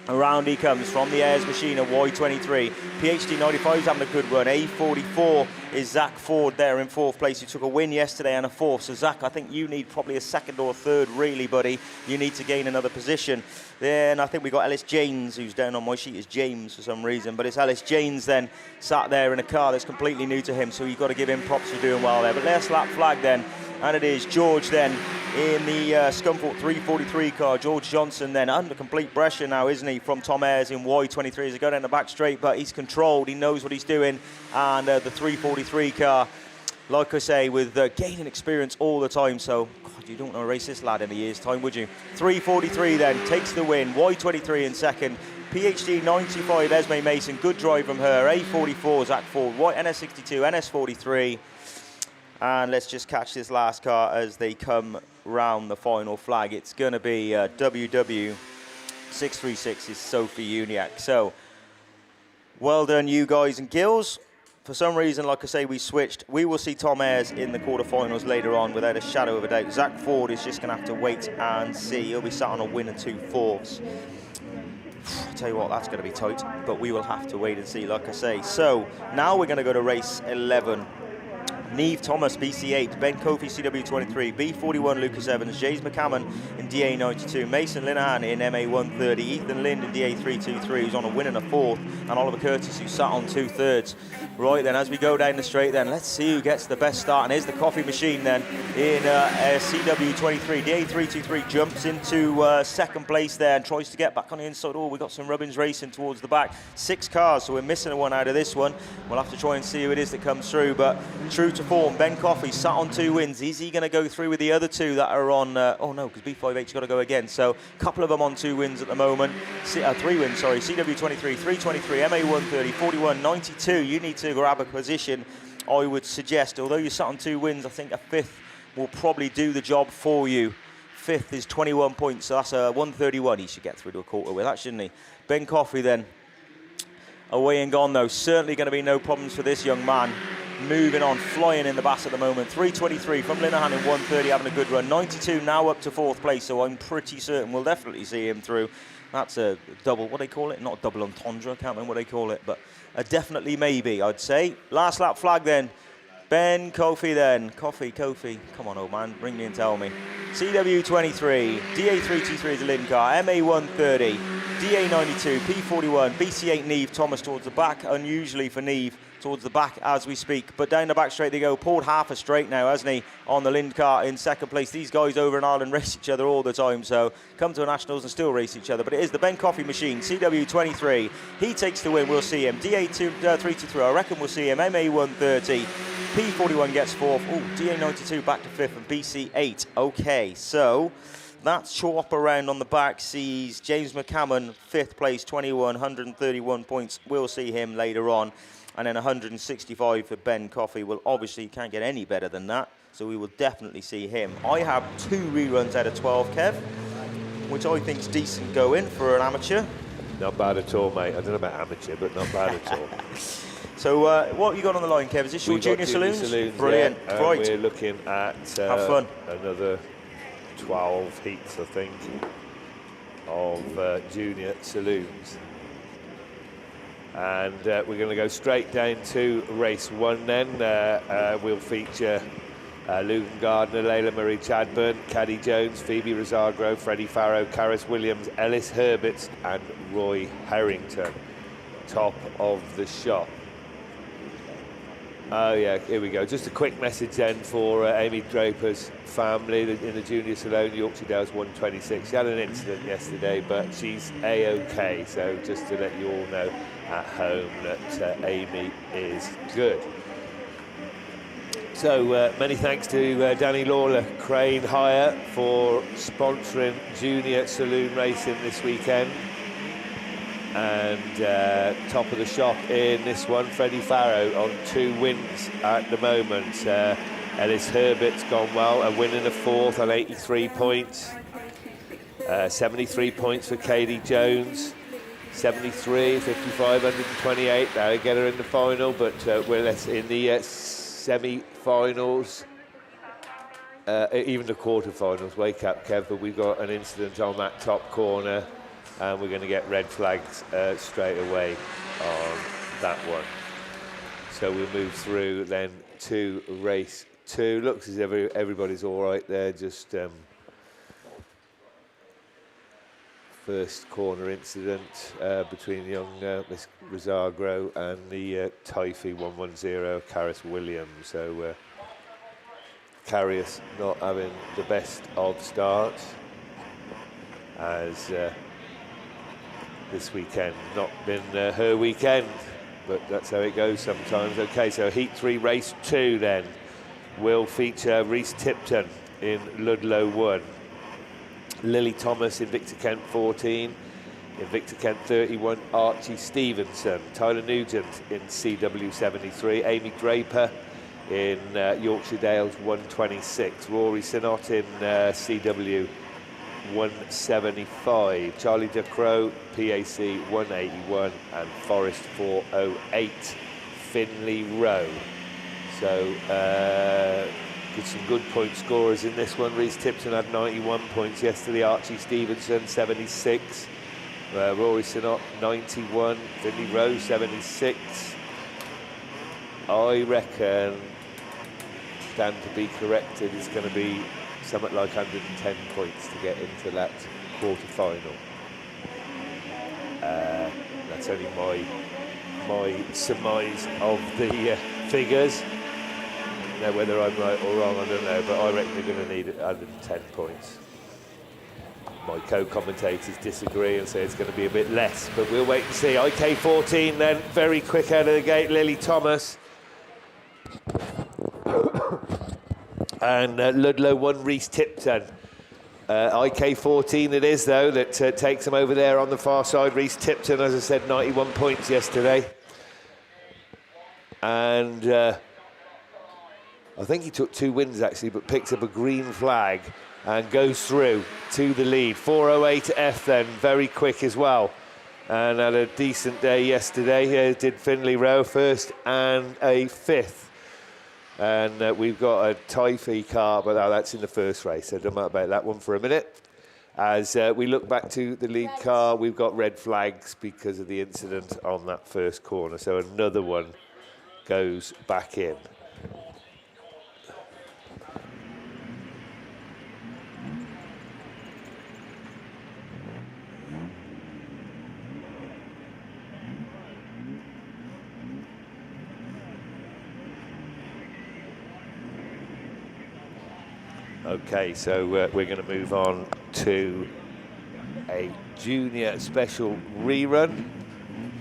Around he comes from the Ayres machine at Y23. PhD 95 is having a good run. A44 is Zach Ford there in 4th place, who took a win yesterday and a 4th. So Zach, I think you need probably a 2nd or a 3rd, really, buddy. You need to gain another position. Then I think we got Ellis James, who's down on my sheet as James for some reason, but it's Ellis James then sat there in a car that's completely new to him, so you've got to give him props for doing well there. But last lap flag then, and it is George then in the Scunthorpe 343 car. George Johnson then under complete pressure now, isn't he, from Tom Ayres in Y23 as he goes down the back straight, but he's controlled, he knows what he's doing, and the 343 car, like I say, with gaining experience all the time, so God, you don't want to race this lad in a year's time, would you? 343 then takes the win, Y23 in 2nd, PhD 95 Esme Mason, good drive from her, A44 Zach Ford, NS62, NS43. And let's just catch this last car as they come round the final flag. It's going to be WW636's Sophie Uniac. So, well done, you guys and girls. For some reason, like I say, we switched. We will see Tom Ayres in the quarterfinals later on without a shadow of a doubt. Zach Ford is just going to have to wait and see. He'll be sat on a win and 2 4ths. I'll tell you what, that's going to be tight, but we will have to wait and see, like I say. So, now we're going to go to race 11. Neve Thomas, BC8, Ben Kofi, CW23, B41, Lucas Evans, James McCammon in DA92, Mason Linehan in MA130, Ethan Lind in DA323, who's on a win and a 4th, and Oliver Curtis, who sat on 2/3. Right then, as we go down the straight then, let's see who gets the best start, and here's the coffee machine then in CW23, DA323 jumps into 2nd place there and tries to get back on the inside. Oh, we got some Rubbins racing towards the back. 6 cars, so we're missing one out of this one. We'll have to try and see who it is that comes through, but true to form, Ben Coffey sat on 2 wins. Is he going to go through with the other 2 that are on, oh no, because B58's got to go again. So a couple of them on 2 wins at the moment. 3 wins, sorry, CW23, 323, MA130, 41, 92. You need to grab a position, I would suggest. Although you sat on 2 wins, I think a 5th will probably do the job for you. 5th is 21 points, so that's a 131 he should get through to a quarter with, that shouldn't he? Ben Coffey then, away and gone though. Certainly going to be no problems for this young man. Moving on, flying in the Bass at the moment. 323 from Linehan in 130, having a good run. 92 now up to 4th place, so I'm pretty certain we'll definitely see him through. That's a double, what do they call it? Not a double entendre, I can't remember what they call it, but a definitely maybe, I'd say. Last lap flag then. Ben Kofi then. Kofi. Come on, old man, ring me and tell me. CW23, DA323 is a Lynn car, MA130, DA92, P41, BC8 Neve Thomas towards the back, unusually for Neve, towards the back as we speak, but down the back straight they go. Pulled half a straight now, hasn't he, on the Lind car in 2nd place. These guys over in Ireland race each other all the time, so come to a nationals and still race each other. But it is the Ben Coffey machine, CW23. He takes the win, we'll see him. DA323, I reckon we'll see him. MA130, P41 gets 4th. Oh, DA92 back to 5th, and BC8. Okay, so that chop around on the back sees James McCammon 5th place, 21, 131 points. We'll see him later on. And then 165 for Ben Coffey. Well, obviously, you can't get any better than that, so we will definitely see him. I have 2 reruns out of 12, Kev, which I think is decent going for an amateur. Not bad at all, mate. I don't know about amateur, but not bad at all. So, what have you got on the line, Kev? Is this your junior saloons? Brilliant. Yeah, right. We're looking at have fun. Another 12 heats, I think, of junior saloons. And we're going to go straight down to race 1 then. We'll feature Lugan Gardner, Layla Marie Chadburn, Caddy Jones, Phoebe Rosagrove, Freddie Farrow, Karis Williams, Ellis Herberts and Roy Harrington. Top of the shop. Oh yeah, here we go. Just a quick message then for Amy Draper's family in the junior saloon, Yorkshire Dales 126. She had an incident yesterday, but she's A-OK. So just to let you all know at home that Amy is good. So many thanks to Danny Lawler, Crane Hire, for sponsoring junior saloon racing this weekend. And top of the shop in this one, Freddie Farrow on 2 wins at the moment. Ellis Herbert's gone well, a win and a 4th on 83 points. 73 points for Katie Jones. 73, 55, 128. That'll get her in the final, but we're less in the semi-finals. Even the quarterfinals. Wake up, Kev, but we've got an incident on that top corner. And we're going to get red flags straight away on that one. So we'll move through then to race 2. Looks as if everybody's all right there. Just first corner incident between young Miss Rosagro and the Typhy 110 Caris Williams. So Carius not having the best of starts, as this weekend not been her weekend, but that's how it goes sometimes. Okay, so Heat 3, Race 2 then will feature Reese Tipton in Ludlow 1, Lily Thomas in Victor Kent 14, in Victor Kent 31, Archie Stevenson, Tyler Nugent in CW 73, Amy Draper in Yorkshire Dales 126, Rory Sinott in CW 175, Charlie De Croo PAC 181, and Forest 408 Finley Row. So get some good point scorers in this one. Reese Tipton had 91 points yesterday, Archie Stevenson 76, Rory Sinott 91, Finley Row 76. I reckon, stand to be corrected, it's going to be something like 110 points to get into that quarter-final. That's only my surmise of the figures. Now, whether I'm right or wrong, I don't know, but I reckon they're going to need 110 points. My co-commentators disagree and say it's going to be a bit less, but we'll wait and see. IK14 then, very quick out of the gate, Lily Thomas. And Ludlow 1, Reese Tipton. IK14 it is, though, that takes them over there on the far side. Reese Tipton, as I said, 91 points yesterday. And I think he took 2 wins, actually, but picks up a green flag and goes through to the lead. 408 F then, very quick as well. And had a decent day yesterday. Did Finley Row first and a 5th. And we've got a Typhy car, but that's in the first race, so don't matter about that one for a minute. As we look back to the lead car, we've got red flags because of the incident on that first corner, so another one goes back in. Okay, so we're going to move on to a junior special rerun,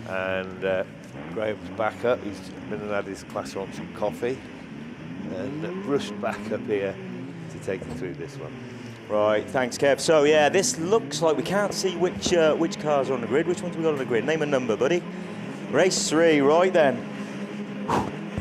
and Graham's back up. He's been and had his class on some coffee and rushed back up here to take you through this one. Right, thanks, Kev. So yeah, this looks like we can't see which cars are on the grid. Which ones we got on the grid? Name a number, buddy. Race 3, right then.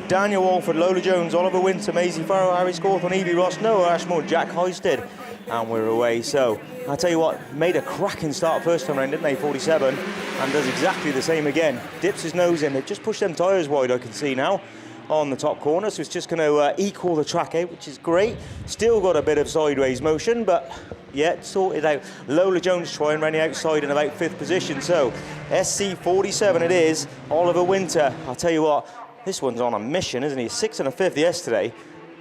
Daniel Walford, Lola Jones, Oliver Winter, Maisie Farrow, Harry Scawthorne, Evie Ross, Noah Ashmore, Jack Hoisted, and we're away. So I'll tell you what, made a cracking start first time round, didn't they? 47, and does exactly the same again. Dips his nose in. They've just pushed them tyres wide, I can see now, on the top corner. So it's just going to equal the track out, which is great. Still got a bit of sideways motion, but yeah, sorted out. Lola Jones trying around the outside in about 5th position. So SC47 it is. Oliver Winter, I'll tell you what, this one's on a mission, isn't he? 6th and a 5th yesterday,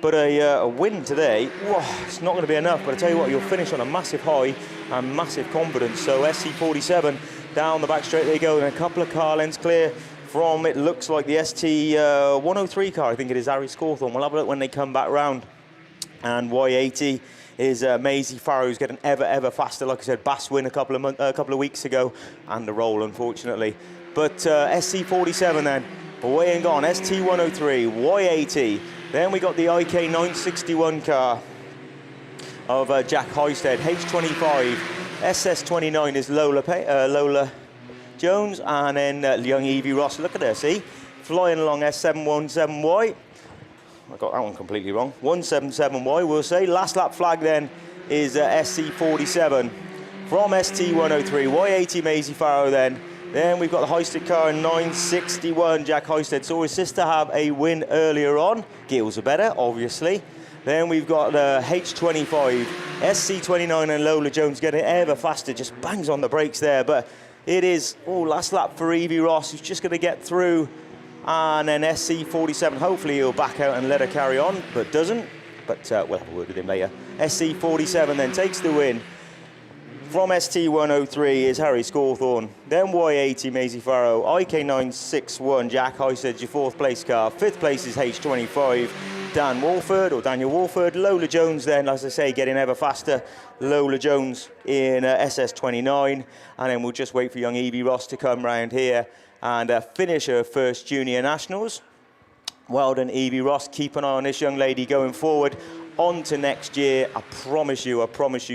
but a win today, whoa, it's not going to be enough. But I tell you what, you'll finish on a massive high and massive confidence. So SC47 down the back straight they go, and a couple of car lengths clear from, it looks like, the ST103 car. I think it is Harry Scawthorne. We'll have a look when they come back round. And Y80 is Maisie Farrow, who's getting ever faster. Like I said, Bass win a couple of weeks ago, and a roll, unfortunately. But SC47 then, away and gone. ST103, Y80. Then we got the IK 961 car of Jack Hoisted. H25, SS29 is Lola Jones, and then young Evie Ross. Look at her, see? Flying along S717Y. I got that one completely wrong. 177Y, we'll say. Last lap flag then is SC47 from ST103. Y80 Maisie Farrow then. Then we've got the hoisted car in 961, Jack Hoisted. Saw his sister have a win earlier on. Gills are better, obviously. Then we've got the H25, SC29 and Lola Jones getting ever faster. Just bangs on the brakes there. But it is, last lap for Evie Ross, who's just going to get through And then SC47, hopefully he'll back out and let her carry on, but doesn't. But we'll have a word with him later. SC47 then takes the win. From ST103 is Harry Scawthorne. Then Y80 Maisie Farrow. IK961 Jack Hysed, your 4th place car. 5th place is H25 Dan Walford, or Daniel Walford. Lola Jones then, as I say, getting ever faster. Lola Jones in SS29. And then we'll just wait for young Evie Ross to come round here and finish her first junior nationals. Well done, Evie Ross. Keep an eye on this young lady going forward. On to next year. I promise you,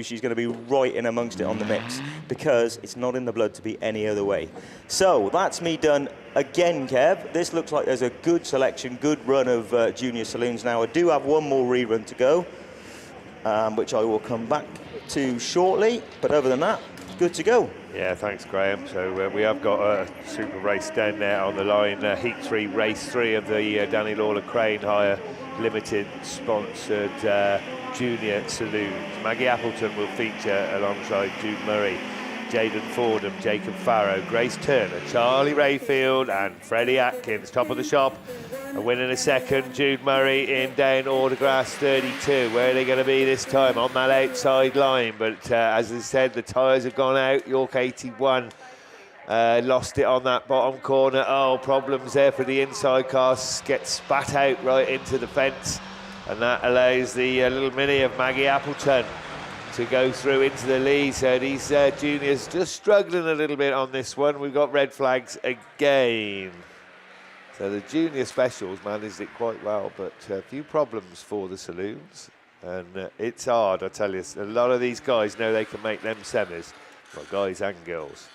she's going to be right in amongst it on the mix, because it's not in the blood to be any other way. So that's me done again, Kev. This looks like there's a good selection, good run of junior saloons now. I do have one more rerun to go, which I will come back to shortly. But other than that, good to go. Yeah, thanks, Graham. So we have got a super race down there on the line. Heat 3, race 3 of the Danny Lawler Crane Hire Limited sponsored junior saloons. Maggie Appleton will feature alongside Jude Murray, Jaden Fordham, Jacob Farrow, Grace Turner, Charlie Rayfield and Freddie Atkins. Top of the shop, a win in a second. Jude Murray in down Autograss 32. Where are they going to be this time? On that outside line. But as I said, the tyres have gone out. York 81 lost it on that bottom corner. Oh, problems there for the inside car. Gets spat out right into the fence. And that allows the little mini of Maggie Appleton to go through into the lead. So these juniors just struggling a little bit on this one. We've got red flags again. So the junior specials managed it quite well, but a few problems for the saloons. And it's hard, I tell you. A lot of these guys know they can make them semis, well, guys and girls.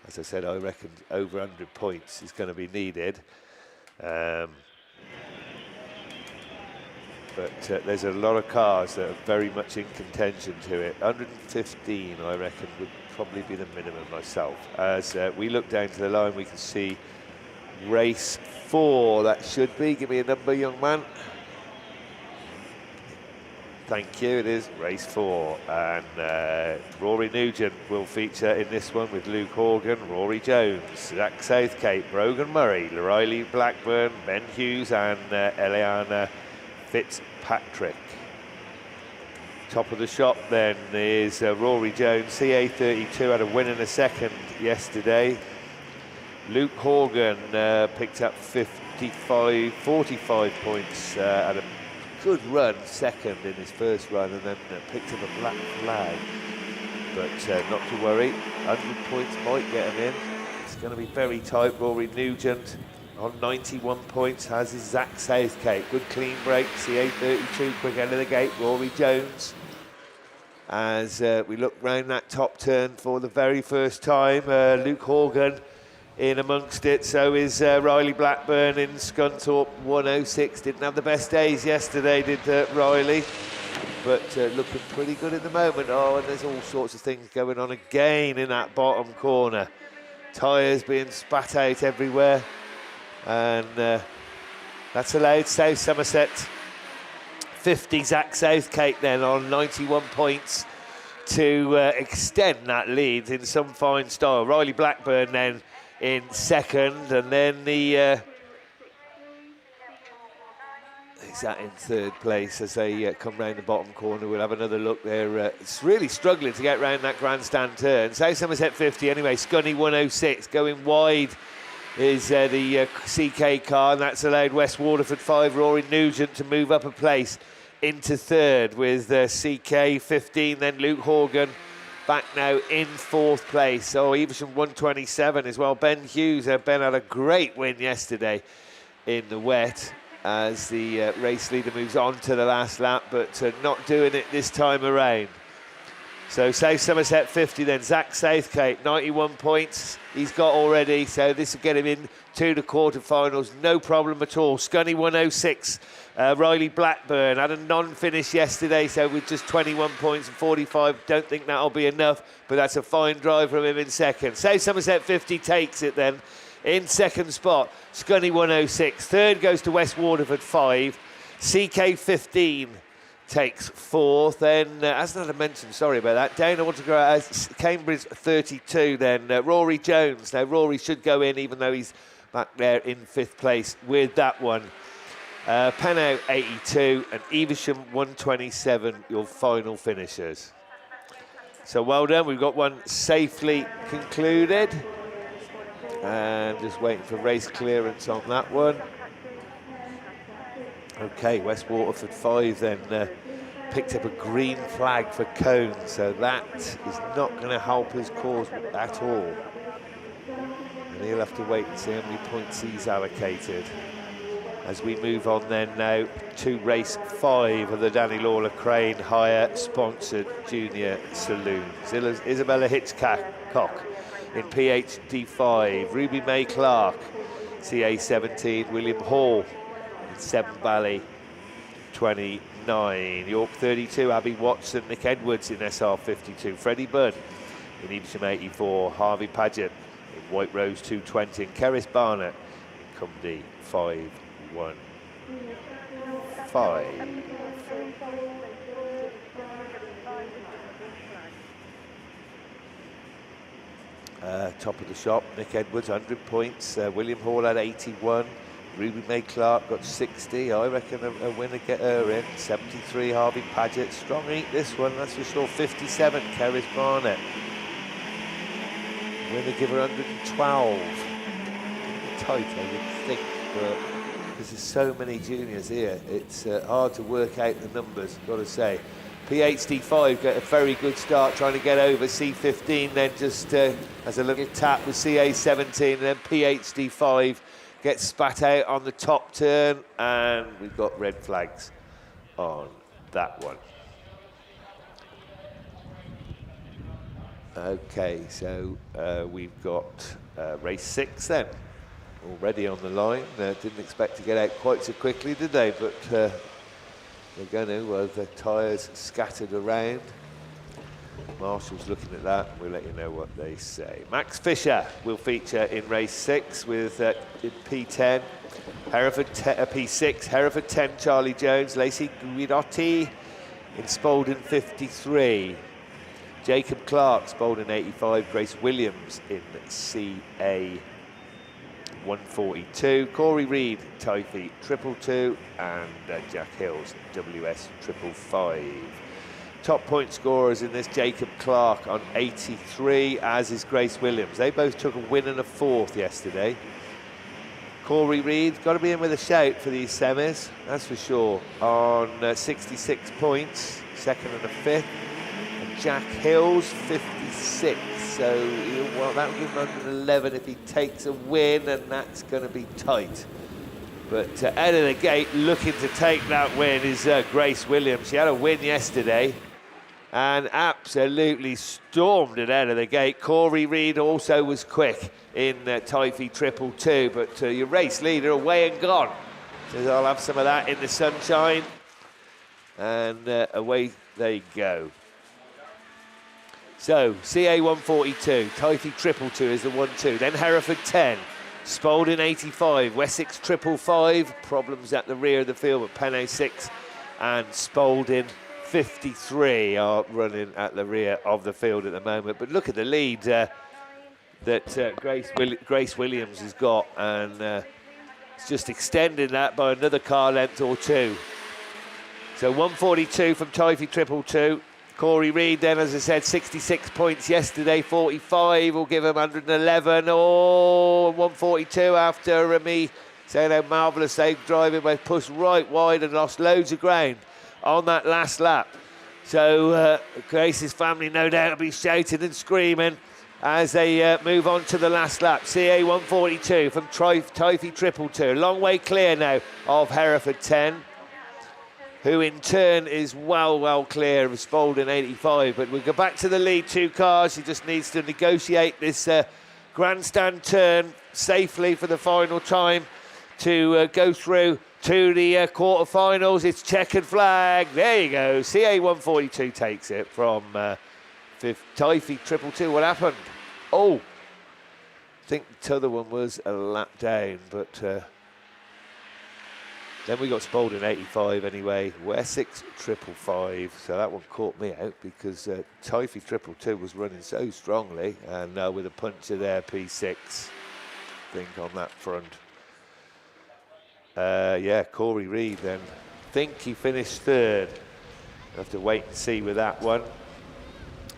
As I said, I reckon over 100 points is going to be needed. But there's a lot of cars that are very much in contention to it. 115, I reckon, would probably be the minimum myself. As we look down to the line, we can see race 4, that should be. Give me a number, young man. Thank you, it is race 4. And Rory Nugent will feature in this one with Luke Horgan, Rory Jones, Zach Southcape, Brogan Murray, Riley Blackburn, Ben Hughes and Eliana Fitzpatrick. Top of the shop then is Rory Jones, CA32, had a win in a second yesterday. Luke Horgan picked up 45 points, had a good run second in his first run, and then picked up a black flag. But not to worry, 100 points might get him in. It's going to be very tight. Rory Nugent on 91 points, has his Zach Southcape. Good clean break, CA32, quick end of the gate, Rory Jones. As we look round that top turn for the very first time, Luke Horgan in amongst it, so is Riley Blackburn in Scunthorpe 106. Didn't have the best days yesterday, did Riley, but looking pretty good at the moment. Oh, and there's all sorts of things going on again in that bottom corner. Tyres being spat out everywhere, and that's allowed South Somerset 50 Zach Southcape then on 91 points to extend that lead in some fine style. Riley Blackburn then in second, and then the is that in third place as they come round the bottom corner. We'll have another look there. It's really struggling to get round that grandstand turn. South Somerset 50 anyway. Scunny 106 going wide is the CK car, and that's allowed West Waterford 5 Rory Nugent to move up a place into third with CK 15, then Luke Horgan back now in fourth place. Oh, Evesham 127 as well. Ben Hughes, Ben had a great win yesterday in the wet as the race leader moves on to the last lap, but not doing it this time around. So South Somerset 50 then, Zach Southcape, 91 points he's got already, so this will get him in to the quarterfinals, no problem at all. Scunny 106, Riley Blackburn had a non-finish yesterday, so with just 21 points and 45, don't think that'll be enough, but that's a fine drive from him in second. South Somerset 50 takes it then, in second spot, Scunny 106. Third goes to West Waterford 5, CK 15 takes fourth, then as I mentioned, sorry about that, down Autograss, Cambridge 32 then, Rory Jones. Now Rory should go in even though he's back there in 5th place with that one. Pennow 82 and Evesham 127, your final finishers. So well done, we've got one safely concluded. And just waiting for race clearance on that one. Okay, West Waterford 5 then picked up a green flag for Cone, so that is not going to help his cause at all. And he'll have to wait and see how many points he's allocated. As we move on then now to race 5 of the Danny Lawler Crane Hire sponsored junior saloons. Isabella Hitchcock in PhD 5, Ruby May Clark, CA 17, William Hall in Severn Valley 29, York 32, Abby Watson, Nick Edwards in SR 52, Freddie Budd in Evesham 84, Harvey Paget in White Rose 220, and Keris Barnett in Cumdy 515. Top of the shop, Nick Edwards 100 points, William Hall had 81, Ruby May Clark got 60. I reckon a winner get her in. 73, Harvey Paget. Strong eat this one, that's for sure. 57, Keris Barnett. Winner give her 112. Tight, I would think, but because there's so many juniors here, it's hard to work out the numbers, got to say. PhD 5 got a very good start trying to get over. C15 then just has a little tap with CA 17, and then PhD 5 gets spat out on the top turn, and we've got red flags on that one. Okay, so we've got race 6 then, already on the line. Didn't expect to get out quite so quickly, did they? But they're going to, well, the tyres scattered around. Marshall's looking at that, and we'll let you know what they say. Max Fisher will feature in race 6 with in P10, Hereford P6, Hereford 10, Charlie Jones, Lacey Guidotti in Spalding 53, Jacob Clark, Spalding 85, Grace Williams in CA 142, Corey Reed, Typhy 222, and Jack Hills, WS 555. Top point scorers in this, Jacob Clark on 83, as is Grace Williams. They both took a win and a 4th yesterday. Corey Reed, got to be in with a shout for these semis, that's for sure, on 66 points, 2nd and a 5th. And Jack Hills, 56. So well, that will give him 111 if he takes a win, and that's going to be tight. But out of the gate, looking to take that win is Grace Williams. She had a win yesterday and absolutely stormed it out of the gate. Corey Reed also was quick in Typhy 222, but your race leader away and gone. So I'll have some of that in the sunshine, and away they go. So, CA 142, Typhy 222 is the 1-2. Then Hereford 10, Spalding 85, Wessex 555. Problems at the rear of the field, but Pennow 6 and Spalding 53 are running at the rear of the field at the moment. But look at the lead that Grace Williams has got, and it's just extending that by another car length or 2. So 142 from Typhy 222. Corey Reed then, as I said, 66 points yesterday, 45 will give him 111, or 142 after me saying how marvellous they driving, but pushed right wide and lost loads of ground on that last lap. So Grace's family no doubt will be shouting and screaming as they move on to the last lap. CA 142 from Typhy 222, long way clear now of Hereford 10. Who in turn is well clear of Spalding 85. But we'll go back to the lead 2 cars. He just needs to negotiate this grandstand turn safely for the final time to go through to the quarterfinals. It's checkered flag. There you go. CA 142 takes it from Typhy 222. What happened? Oh, I think the other one was a lap down, but then we got Spalding 85 anyway, Wessex 555, so that one caught me out because Typhy 222 was running so strongly, and with a puncher there, P6. think, on that front. Yeah, Corey Reed then. I think he finished third. We'll have to wait and see with that one.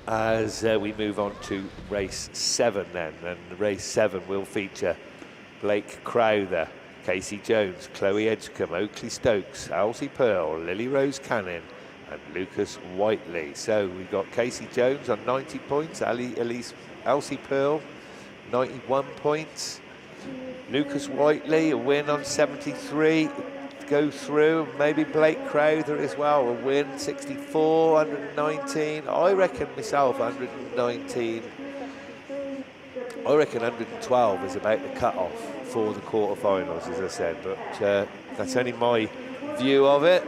As we move on to race 7 then. And race 7 will feature Blake Crowther, Casey Jones, Chloe Edgecombe, Oakley Stokes, Elsie Pearl, Lily Rose Cannon and Lucas Whiteley. So we've got Casey Jones on 90 points, Elsie Pearl 91 points, Lucas Whiteley a win on 73, go through, maybe Blake Crowther as well, a win 64, 119, I reckon myself 119, I reckon 112 is about the cut-off for the quarterfinals, as I said, but that's only my view of it.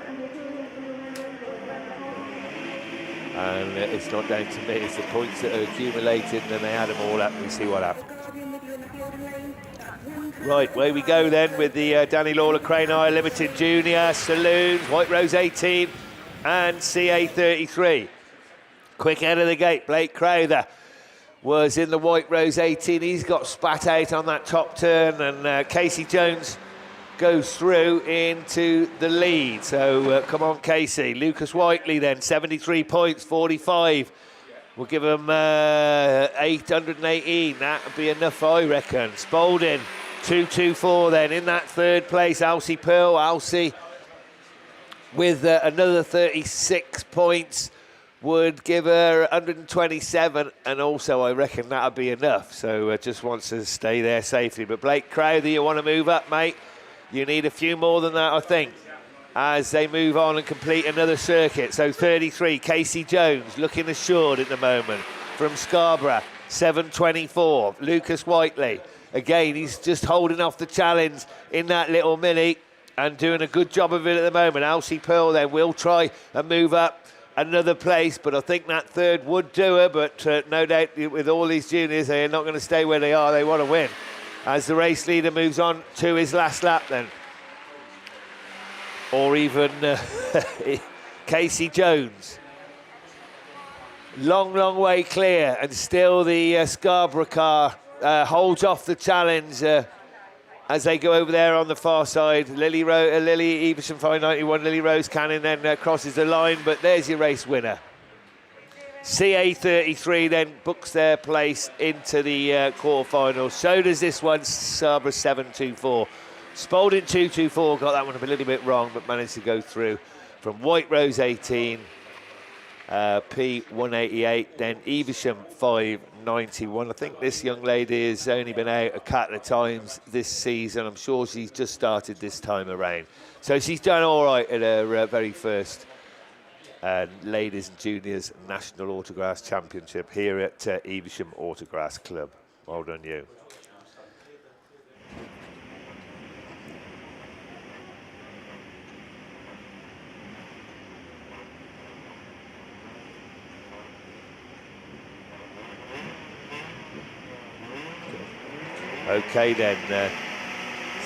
And it's not down to me, it's the points that are accumulated, and then they add them all up and we see what happens. Right, away we go then with the Danny Lawler Crane Eye Limited Junior, Saloons, White Rose 18 and CA 33. Quick out of the gate, Blake Crowther was in the White Rose 18. He's got spat out on that top turn, and Casey Jones goes through into the lead. So come on, Casey. Lucas Whiteley then, 73 points, 45. We'll give him 818. That would be enough, I reckon. Spalding, 224 then. In that third place, Elsie Pearl. Elsie with another 36 points would give her 127, and also I reckon that'll be enough. So just wants to stay there safely. But Blake Crowther, you want to move up, mate? You need a few more than that, I think, as they move on and complete another circuit. So 33, Casey Jones looking assured at the moment from Scarborough, 724. Lucas Whiteley, again, he's just holding off the challenge in that little mini and doing a good job of it at the moment. Elsie Pearl then will try and move up another place, but I think that third would do her, but no doubt with all these juniors, they're not going to stay where they are. They want to win. As the race leader moves on to his last lap then. Or even Casey Jones. Long, long way clear, and still the Scarborough car holds off the challenge as they go over there on the far side. Lily Evesham 591, Lily Rose Cannon then crosses the line, but there's your race winner. CA 33 then books their place into the quarterfinals. So does this one, Scarborough 724. Spalding 224, got that one a little bit wrong, but managed to go through from White Rose 18, P188, then Evesham 591. I think this young lady has only been out a couple of times this season. I'm sure she's just started this time around. So she's done all right at her very first Ladies and Juniors National Autograss Championship here at Evesham Autograss Club. Well done, you. Okay then,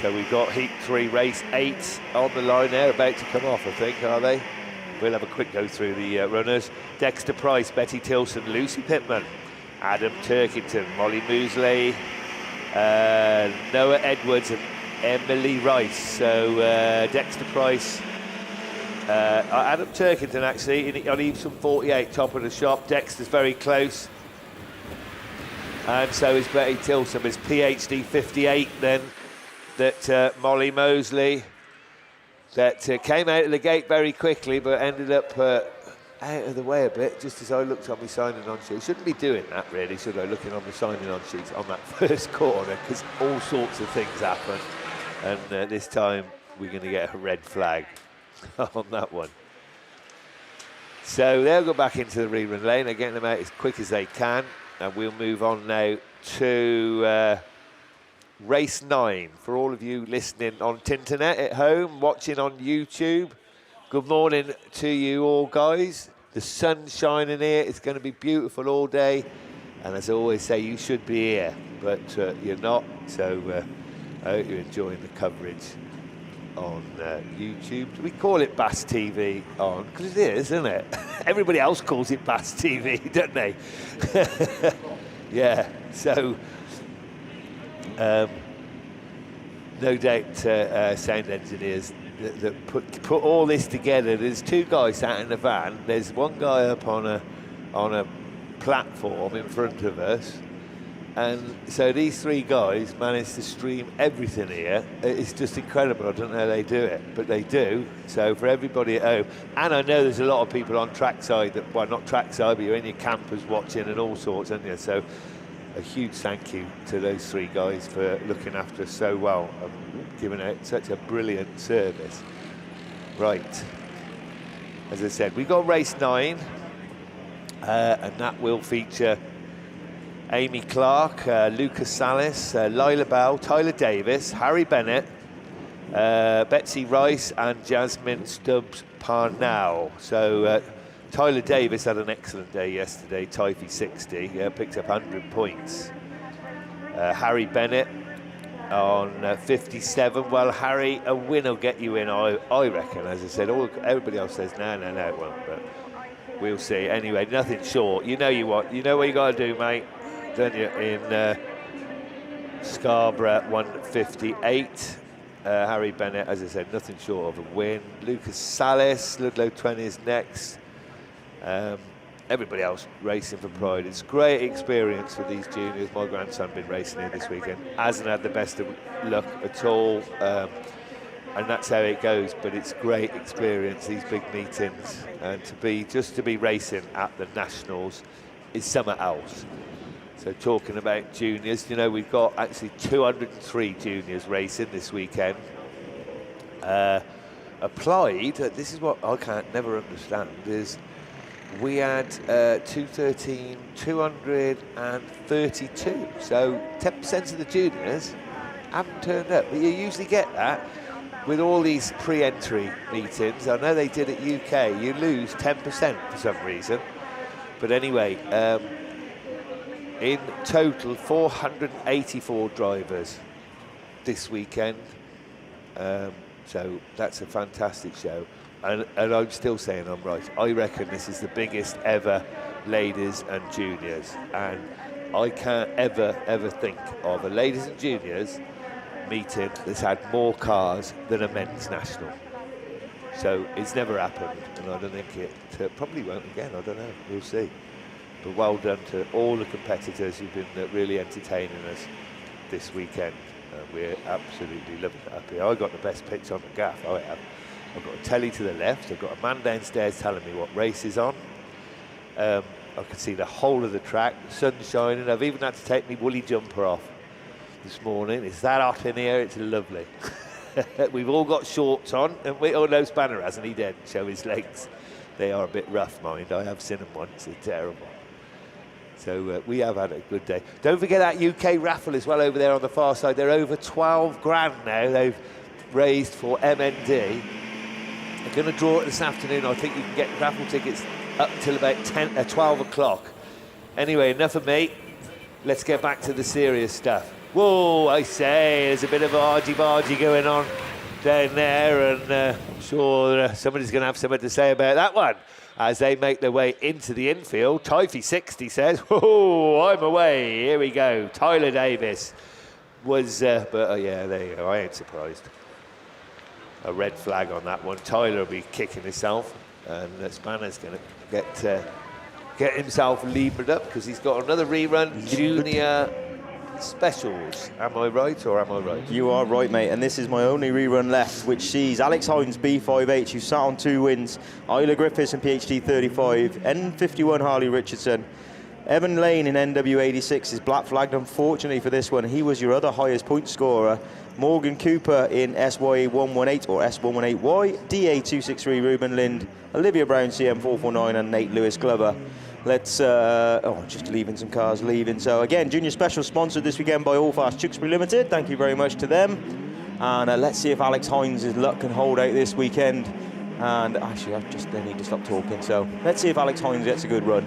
so we've got Heat 3, Race 8 on the line there, about to come off, I think, are they? We'll have a quick go through the runners. Dexter Price, Betty Tilson, Lucy Pittman, Adam Turkington, Molly Moosley, Noah Edwards and Emily Rice. So Dexter Price, Adam Turkington actually on Evesham 48, top of the shop. Dexter's very close. And so is Betty Tilson. It's PhD 58 then, that Molly Mosley, that came out of the gate very quickly, but ended up out of the way a bit, just as I looked on my signing on sheet. Shouldn't be doing that really, should I, looking on the signing on sheets on that first corner, because all sorts of things happen. And this time we're going to get a red flag on that one. So they'll go back into the rerun lane. They're getting them out as quick as they can. And we'll move on now to race 9. For all of you listening on Tinternet at home, watching on YouTube, good morning to you all, guys. The sun's shining here. It's going to be beautiful all day. And as I always say, you should be here, but you're not. So I hope you're enjoying the coverage on YouTube. Do we call it BAStv on? Because it is, isn't it? Everybody else calls it BAStv, don't they? Yeah, so no doubt sound engineers that put all this together. There's two guys sat in the van. There's one guy up on a platform in front of us, and so these three guys managed to stream everything here. It's just incredible. I don't know how they do it, but they do. So for everybody at home, and I know there's a lot of people on trackside that, well, not trackside, but you're in your campers watching and all sorts, aren't you? So a huge thank you to those three guys for looking after us so well and giving out such a brilliant service. Right, as I said, we got race 9, and that will feature Amy Clark, Lucas Salis, Lila Bell, Tyler Davis, Harry Bennett, Betsy Rice and Jasmine Stubbs Parnell. So Tyler Davis had an excellent day yesterday, Typhy 60, picked up 100 points. Harry Bennett on 57. Well, Harry, a win will get you in, I reckon. As I said, everybody else says, no, it won't, but we'll see. Anyway, nothing short. You know what you got to do, mate, don't you, in Scarborough 158. Harry Bennett, as I said, nothing short of a win. Lucas Salis, Ludlow 20 is next. Everybody else racing for pride. It's great experience for these juniors. My grandson been racing here this weekend, hasn't had the best of luck at all, and that's how it goes. But it's great experience, these big meetings, and to be racing at the Nationals is something else. So talking about juniors, you know, we've got actually 203 juniors racing this weekend. Applied, this is what I never understand, is we had 232, so 10% of the juniors haven't turned up. But you usually get that with all these pre-entry meetings. I know they did at UK, you lose 10% for some reason. But anyway, in total 484 drivers this weekend, so that's a fantastic show. And I'm still saying I'm right. I reckon this is the biggest ever ladies and juniors, and I can't ever think of a ladies and juniors meeting that's had more cars than a men's national. So it's never happened, and I don't think it probably won't again. I don't know, we'll see. But well done to all the competitors who've been really entertaining us this weekend. We're absolutely loving it up here. I got the best pitch on the gaff, I have. I've got a telly to the left, I've got a man downstairs telling me what race is on. I can see the whole of the track, the sun's shining. I've even had to take my woolly jumper off this morning. It's that hot in here, it's lovely. We've all got shorts on, and no, Spanner hasn't, he didn't show his legs. They are a bit rough, mind. I have seen them once, they're terrible. So we have had a good day. Don't forget that UK raffle as well over there on the far side. They're over 12 grand now. They've raised for MND. They're going to draw it this afternoon. I think you can get raffle tickets up till about 12 o'clock. Anyway, enough of me. Let's get back to the serious stuff. Whoa, I say, there's a bit of argy-bargy going on down there, and I'm sure somebody's going to have something to say about that one as they make their way into the infield. Typhy 60 says, "Oh, I'm away." Here we go. Tyler Davis was, yeah, there you go. I ain't surprised. A red flag on that one. Tyler will be kicking himself, and Spanner's going to get himself levered up because he's got another rerun junior specials. Am I right or am I right? You are right, mate, and this is my only rerun left, which sees Alex Hines B5H, who sat on 2 wins, Isla Griffiths in PhD 35, N51 Harley Richardson, Evan Lane in NW86 is black flagged, unfortunately, for this one. He was your other highest point scorer. Morgan Cooper in SY118 or S118Y, DA263 Ruben Lind, Olivia Brown CM449 and Nate Lewis Glover. Let's, just leaving some cars leaving. So again, Junior Special sponsored this weekend by All Fast Tewkesbury Limited. Thank you very much to them. And let's see if Alex Hines' luck can hold out this weekend. And actually, I need to stop talking. So let's see if Alex Hines gets a good run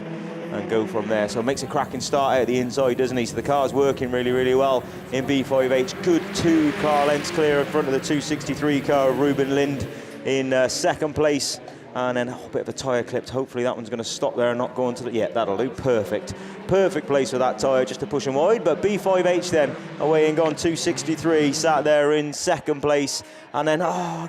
and go from there. So makes a cracking start out the inside, doesn't he? So the car's working really, really well in B5H. Good 2 car lengths clear in front of the 263 car of Ruben Lind in second place. And then a bit of a tyre clipped. Hopefully that one's going to stop there and not go into the... Yeah, that'll do. Perfect. perfect place for that tyre just to push him wide. But B5H then away and gone 263, sat there in second place, and then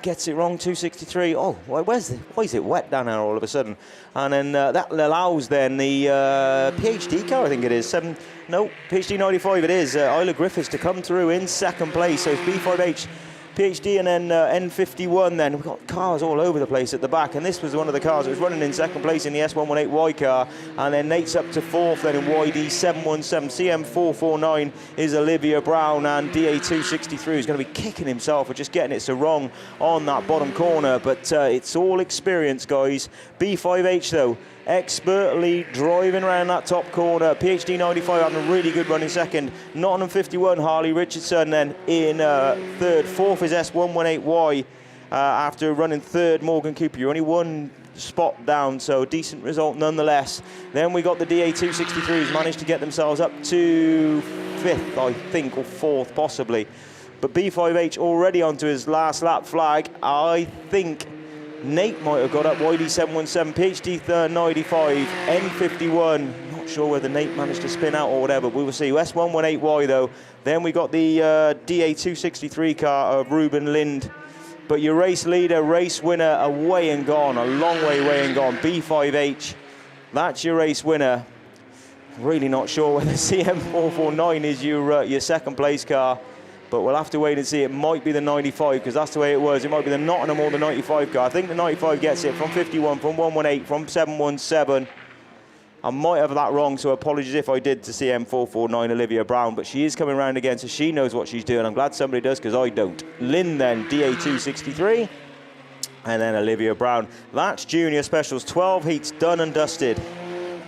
gets it wrong, 263. Oh, why is it wet down there all of a sudden? And then that allows then the PhD car, I think it is, PhD 95 it is, Isla Griffiths to come through in second place. So it's B5H, PhD, and then N51 then. We've got cars all over the place at the back, and this was one of the cars that was running in second place in the S118Y car, and then Nate's up to fourth then in YD 717. CM449 is Olivia Brown, and DA263 is going to be kicking himself for just getting it so wrong on that bottom corner, but it's all experience, guys. B5H though, expertly driving around that top corner. PhD 95 having a really good run in second. Nottingham 51, Harley Richardson then in third. Fourth is S118Y after running third, Morgan Cooper. You're only one spot down, so decent result nonetheless. Then we got the DA263 who's managed to get themselves up to fifth, I think, or fourth possibly. But B5H already onto his last lap flag. I think Nate might have got up. YD 717, PhD 95, N51. Not sure whether Nate managed to spin out or whatever, but we will see. S118Y though. Then we got the DA263 car of Ruben Lind. But your race leader, race winner, away and gone, a long way away and gone. B5H, that's your race winner. Really not sure whether CM449 is your second place car, but we'll have to wait and see. It might be the 95, because that's the way it was. It might be the Nottingham or the 95 car. I think the 95 gets it from 51, from 118, from 717. I might have that wrong, so apologies if I did to CM449 Olivia Brown, but she is coming around again, so she knows what she's doing. I'm glad somebody does, because I don't. Lynn then, DA263, and then Olivia Brown. That's Junior Specials, 12 heats done and dusted.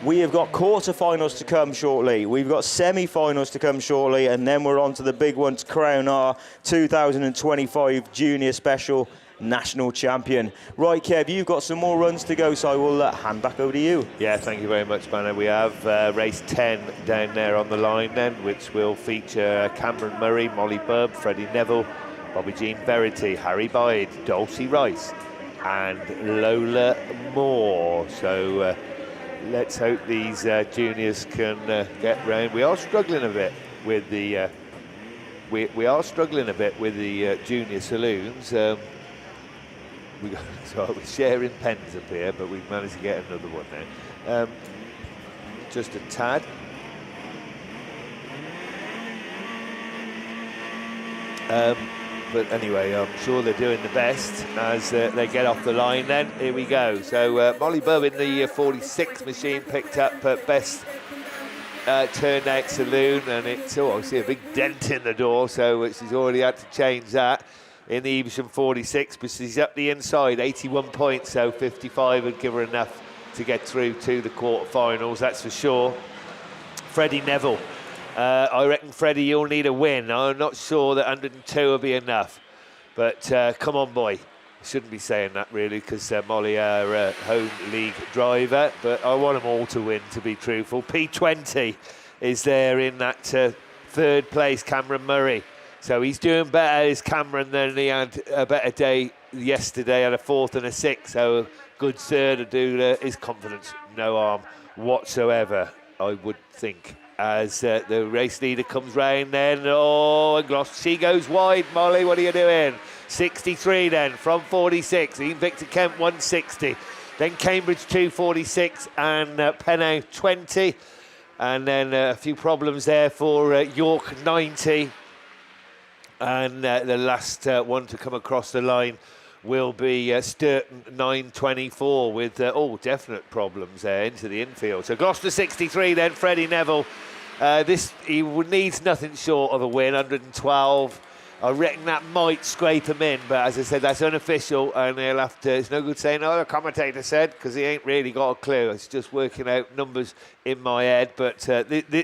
We have got quarterfinals to come shortly. We've got semi-finals to come shortly, and then we're on to the big one to crown our 2025 Junior Special National Champion. Right, Kev, you've got some more runs to go, so I will hand back over to you. Yeah, thank you very much, Banner. We have race 10 down there on the line then, which will feature Cameron Murray, Molly Bubb, Freddie Neville, Bobby Jean Verity, Harry Byde, Dulcie Rice, and Lola Moore. So let's hope these juniors can get round. We are struggling a bit with the junior saloons. We're sharing pens up here, but we've managed to get another one now. Just a tad. But anyway, I'm sure they're doing the best as they get off the line then. Here we go. So Molly Bubb in the 46 machine picked up best turnout saloon, and it's I see a big dent in the door, so she's already had to change that. In the Evesham 46, but she's up the inside, 81 points, so 55 would give her enough to get through to the quarterfinals, that's for sure. Freddie Neville, I reckon, Freddie, you'll need a win. I'm not sure that 102 will be enough, but come on, boy. Shouldn't be saying that, really, because Molly are home league driver, but I want them all to win, to be truthful. P20 is there in that third place, Cameron Murray. So he's doing better as Cameron than he had a better day yesterday, had a fourth and a sixth. So good third to do his confidence, no harm whatsoever, I would think. As the race leader comes round then, and Gloss, she goes wide. Molly, what are you doing? 63 then from 46. Victor Kent 160. Then Cambridge 246 and Pennow 20. And then a few problems there for York 90. And the last one to come across the line will be Sturton 924 with definite problems there into the infield. So Gloucester 63 then, Freddie Neville. He needs nothing short of a win, 112. I reckon that might scrape him in, but as I said, that's unofficial, and he'll have to. It's no good saying, the commentator said, because he ain't really got a clue. It's just working out numbers in my head, but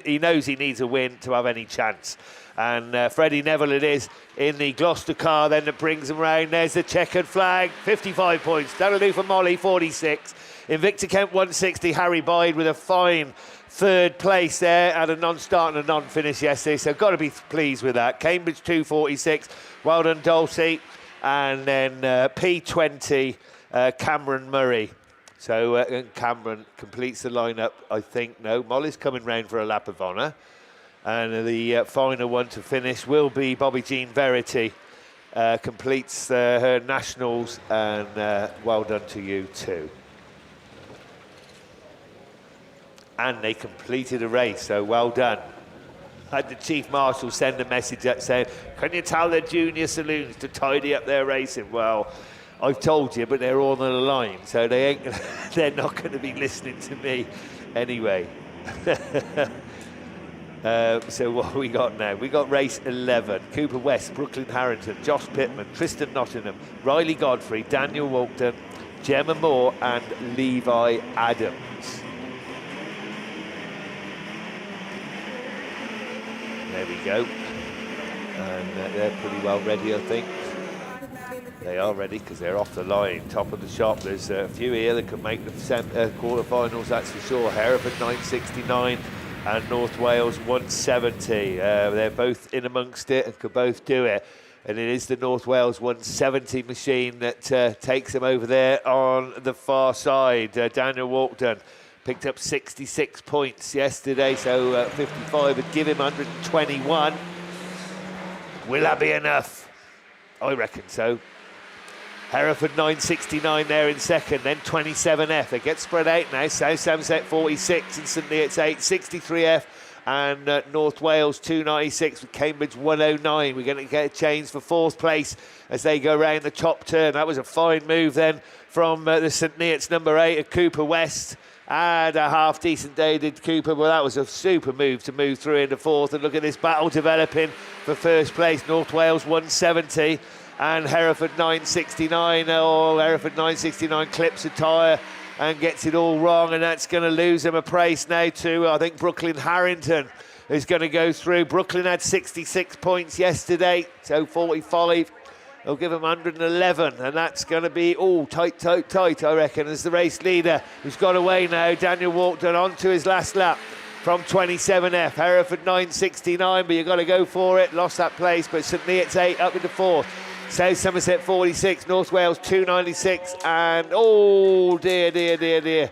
he knows he needs a win to have any chance. And Freddie Neville it is in the Gloucester car then that brings him round. There's the checkered flag, 55 points. That'll do for Molly, 46. Invicta Kent, 160. Harry Byde with a fine third place there. Had a non-start and a non-finish yesterday, so got to be pleased with that. Cambridge, 246. Well done, Dulcie. And then P20, Cameron Murray. So and Cameron completes the lineup, I think. No, Molly's coming round for a lap of honour. And the final one to finish will be Bobby Jean Verity. Completes her nationals, and well done to you too. And they completed a race, so well done. Had the Chief Marshal send a message out saying, can you tell the junior saloons to tidy up their racing? Well, I've told you, but they're all on the line, so they're not going to be listening to me anyway. So what have we got now? We got race 11. Cooper West, Brooklyn Harrington, Josh Pittman, Tristan Nottingham, Riley Godfrey, Daniel Walton, Gemma Moore and Levi Adams. There we go. And they're pretty well ready, I think. They are ready because they're off the line, top of the shop. There's a few here that can make the quarterfinals, that's for sure. Hereford 969 and North Wales 170. They're both in amongst it and could both do it. And it is the North Wales 170 machine that takes them over there on the far side. Daniel Walton picked up 66 points yesterday, so 55 would give him 121. Will that be enough? I reckon so. Hereford 969 there in second, then 27F. They get spread out now. South Somerset 46 and St Neots 8, 63F and North Wales 296 with Cambridge 109. We're going to get a change for fourth place as they go round the top turn. That was a fine move then from the St Neots number 8 at Cooper West. And a half decent day did Cooper. Well, that was a super move to move through into fourth. And look at this battle developing for first place. North Wales 170 and Hereford 969. Oh, Hereford 969 clips a tyre and gets it all wrong. And that's going to lose him a place now to, I think, Brooklyn Harrington is going to go through. Brooklyn had 66 points yesterday, so 45. They'll give him 111, and that's going to be all tight, I reckon, as the race leader who's got away now. Daniel Walton on to his last lap from 27F. Hereford 969, but you've got to go for it. Lost that place, but St Neots 8 up into fourth. South Somerset 46, North Wales 296, and oh dear.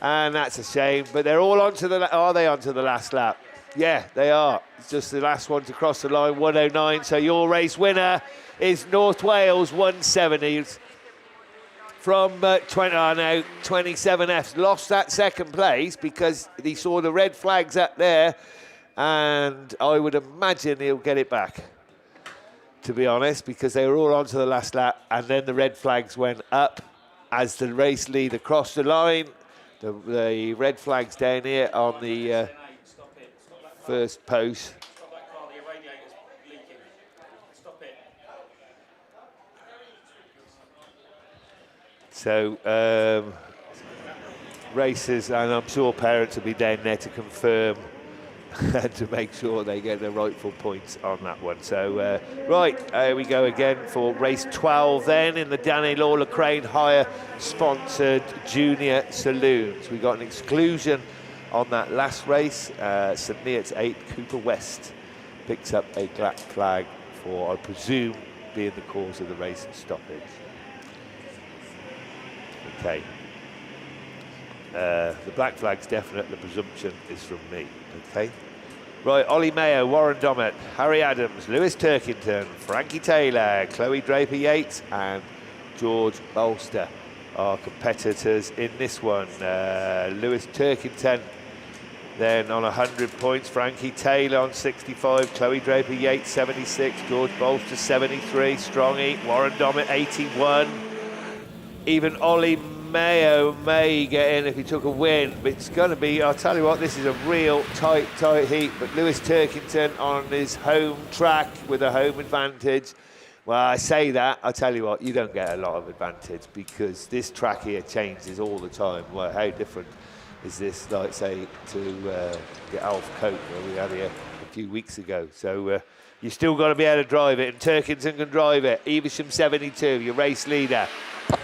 And that's a shame, but they're all onto the, are they onto the last lap? Yeah, they are. It's just the last one to cross the line, 109. So your race winner is North Wales 170 from 27F. Lost that second place because he saw the red flags up there, and I would imagine he'll get it back, to be honest, because they were all onto the last lap, and then the red flags went up as the race leader crossed the line. The red flags down here on the first post. So races, and I'm sure parents will be down there to confirm and to make sure they get the rightful points on that one. So right, here we go again for race 12 then in the Danny Lawler Crane Hire sponsored junior saloons. We got an exclusion on that last race. St Neots 8, Cooper West picks up a black flag for, I presume, being the cause of the race and stoppage. Okay. The black flag's definite, the presumption is from me, okay? Right, Ollie Mayo, Warren Dommett, Harry Adams, Lewis Turkington, Frankie Taylor, Chloe Draper-Yates and George Bolster are competitors in this one. Lewis Turkington then on 100 points, Frankie Taylor on 65, Chloe Draper-Yates 76, George Bolster 73, Strong Eat, Warren Dommett 81. Even Ollie Mayo may get in if he took a win, but it's going to be, I'll tell you what, this is a real tight heat, but Lewis Turkington on his home track with a home advantage. Well, I say that, I'll tell you what, you don't get a lot of advantage because this track here changes all the time. Well, how different is this, like, say, to the Alf Cope where we had here a few weeks ago? So you still got to be able to drive it, and Turkington can drive it. Evesham 72, your race leader.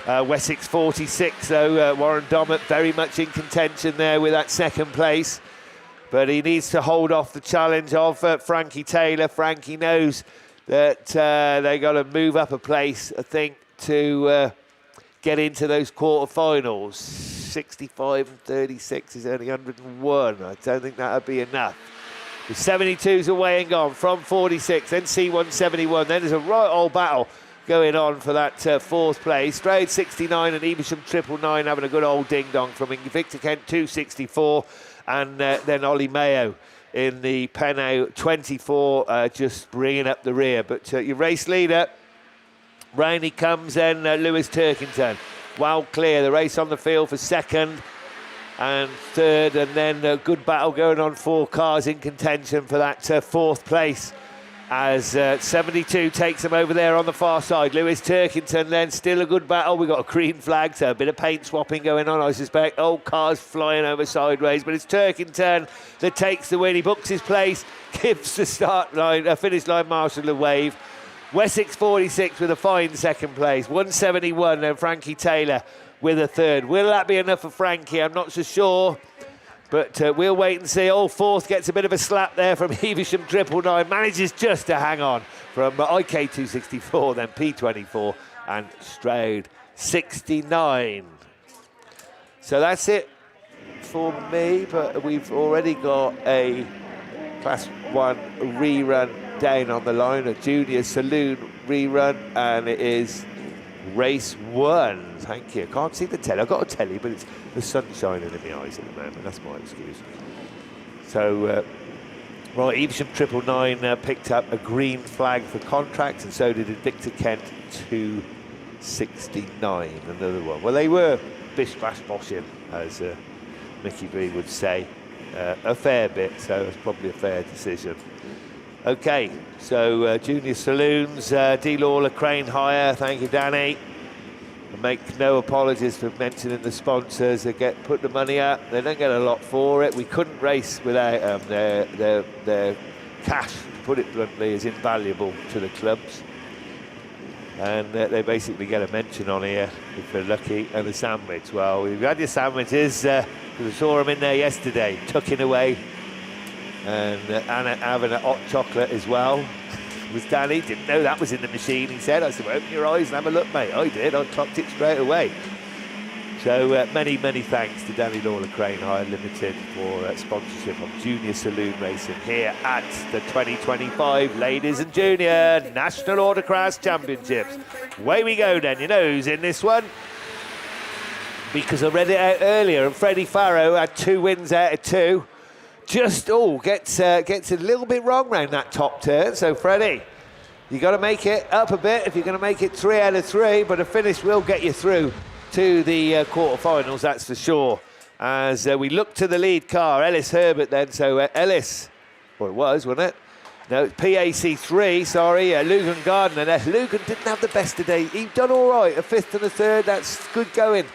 Wessex 46, though. Warren Dommett very much in contention there with that second place. But he needs to hold off the challenge of Frankie Taylor. Frankie knows that they got to move up a place, I think, to get into those quarterfinals. 65 and 36 is only 101. I don't think that would be enough. The 72's away and gone from 46, then C171. Then there's a right old battle going on for that fourth place. Strayed 69 and Evesham 999 having a good old ding-dong from Victor Kent 264. And then Ollie Mayo in the Penno 24 just bringing up the rear. But your race leader, round he comes then, Lewis Turkington. Well clear, the race on the field for second and third, and then a good battle going on, 4 cars in contention for that fourth place as 72 takes them over there on the far side. Lewis Turkington then, still a good battle. We've got a green flag, so a bit of paint swapping going on, I suspect. Old cars flying over sideways, but it's Turkington that takes the win. He books his place, gives the start line, finish line marshal a wave. Wessex 46 with a fine second place. 171 then Frankie Taylor with a third. Will that be enough for Frankie? I'm not so sure. But we'll wait and see. Old fourth gets a bit of a slap there from Evesham 999. Manages just to hang on from IK 264, then P24 and Stroud 69. So that's it for me. But we've already got a Class 1 rerun down on the line, a junior saloon rerun, and it is race 1. Thank you. Can't see the telly. I've got a telly, but it's the sun shining in my eyes at the moment. That's my excuse. So, right, Evesham 999 picked up a green flag for contract, and so did Victor Kent 269, another one. Well, they were bish bash boshing, as Mickey B would say, a fair bit, so it's probably a fair decision. Okay, so junior saloons, D. Lawler, Crane Hire, thank you, Danny. I make no apologies for mentioning the sponsors. They put the money up, they don't get a lot for it. We couldn't race without their cash, to put it bluntly, is invaluable to the clubs. And they basically get a mention on here if they're lucky, and a sandwich. Well, we've had your sandwiches, we saw them in there yesterday, tucking away. And Anna having a hot chocolate as well. Was Danny, didn't know that was in the machine, he said. I said, well, open your eyes and have a look, mate. I did, I clocked it straight away. So many thanks to Danny Lawler Crane Hire Limited for sponsorship of junior saloon racing here at the 2025 Ladies and Junior National Autograss Championships. Away we go then. You know who's in this one? Because I read it out earlier, and Freddie Farrow had 2 wins out of 2. Just gets a little bit wrong round that top turn. So Freddie, you got to make it up a bit if you're going to make it 3 out of 3. But a finish will get you through to the quarterfinals, that's for sure. As we look to the lead car, Ellis Herbert. Then so Ellis, or it was, wasn't it? No, it's PAC3. Sorry, Lugan Gardner. Lugan didn't have the best today. He done all right. A 5th and a 3rd. That's good going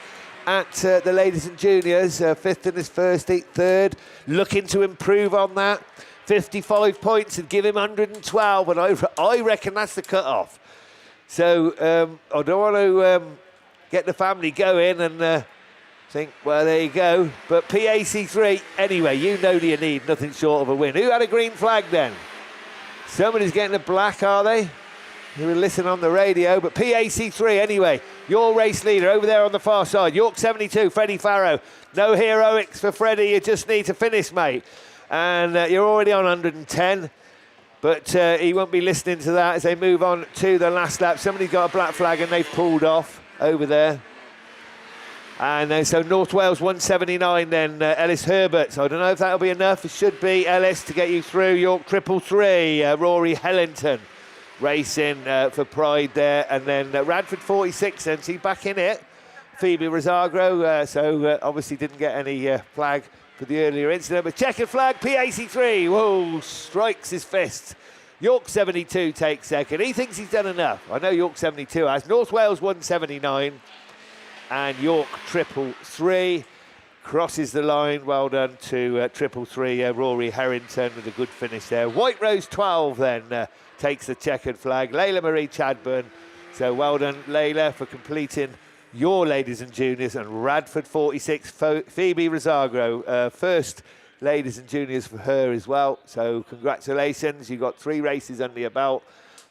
at the ladies and juniors. 5th in his first, 3rd, looking to improve on that. 55 points and give him 112, and I reckon that's the cut-off. So I don't want to get the family going and think, well, there you go. But PAC3, anyway, you know you need nothing short of a win. Who had a green flag then? Somebody's getting a black, are they? You were listening on the radio, but PAC3 anyway. Your race leader over there on the far side. York 72, Freddie Farrow. No heroics for Freddie, you just need to finish, mate. And you're already on 110. But he won't be listening to that as they move on to the last lap. Somebody's got a black flag and they've pulled off over there. And then so North Wales 179 then, Ellis Herbert. So I don't know if that'll be enough. It should be, Ellis, to get you through. York 333, Rory Hellington racing for Pride there. And then Radford 46, and she's back in it. Phoebe Rosagro, so obviously didn't get any flag for the earlier incident. But checkered flag, PAC3, whoa, strikes his fist. York 72 takes second. He thinks he's done enough. I know York 72 has. North Wales 179. And York 333 crosses the line. Well done to 333, Rory Harrington with a good finish there. White Rose 12 then takes the checkered flag. Layla Marie Chadburn. So well done, Layla, for completing your ladies and juniors. And Radford 46, Phoebe Rosagro, first ladies and juniors for her as well. So congratulations. You got 3 races under your belt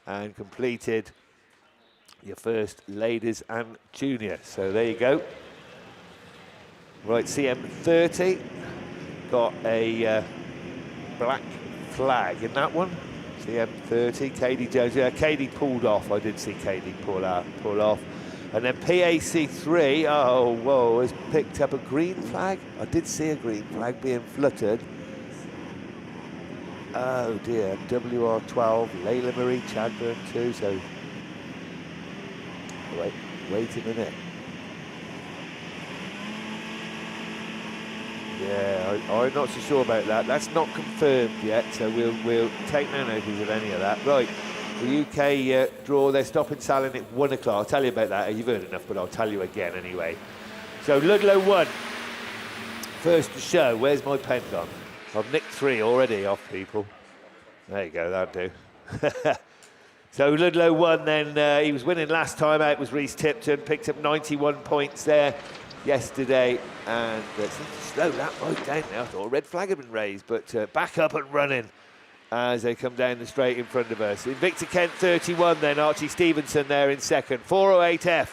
and completed your first ladies and junior. So there you go. Right, CM30 got a black flag in that one. CM30, Katie Jones. Yeah, Katie pulled off. I did see Katie pull off. And then PAC3, oh, whoa, has picked up a green flag. I did see a green flag being fluttered. Oh dear, WR12, Layla Marie Chadburn too, so wait a minute. Yeah, I'm not so sure about that. That's not confirmed yet, so we'll take no notice of any of that. Right, the UK draw, they're stopping Saloon at 1 o'clock. I'll tell you about that. You've heard enough, but I'll tell you again anyway. So Ludlow 1, first to show. Where's my pen gone? I've nicked 3 already off people. There you go, that'll do. So Ludlow 1 then, he was winning last time out, was Reece Tipton, picked up 91 points there yesterday, and slow that right down now. I thought a red flag had been raised, but back up and running as they come down the straight in front of us. Invicta Kent 31 then, Archie Stevenson there in second. 408F,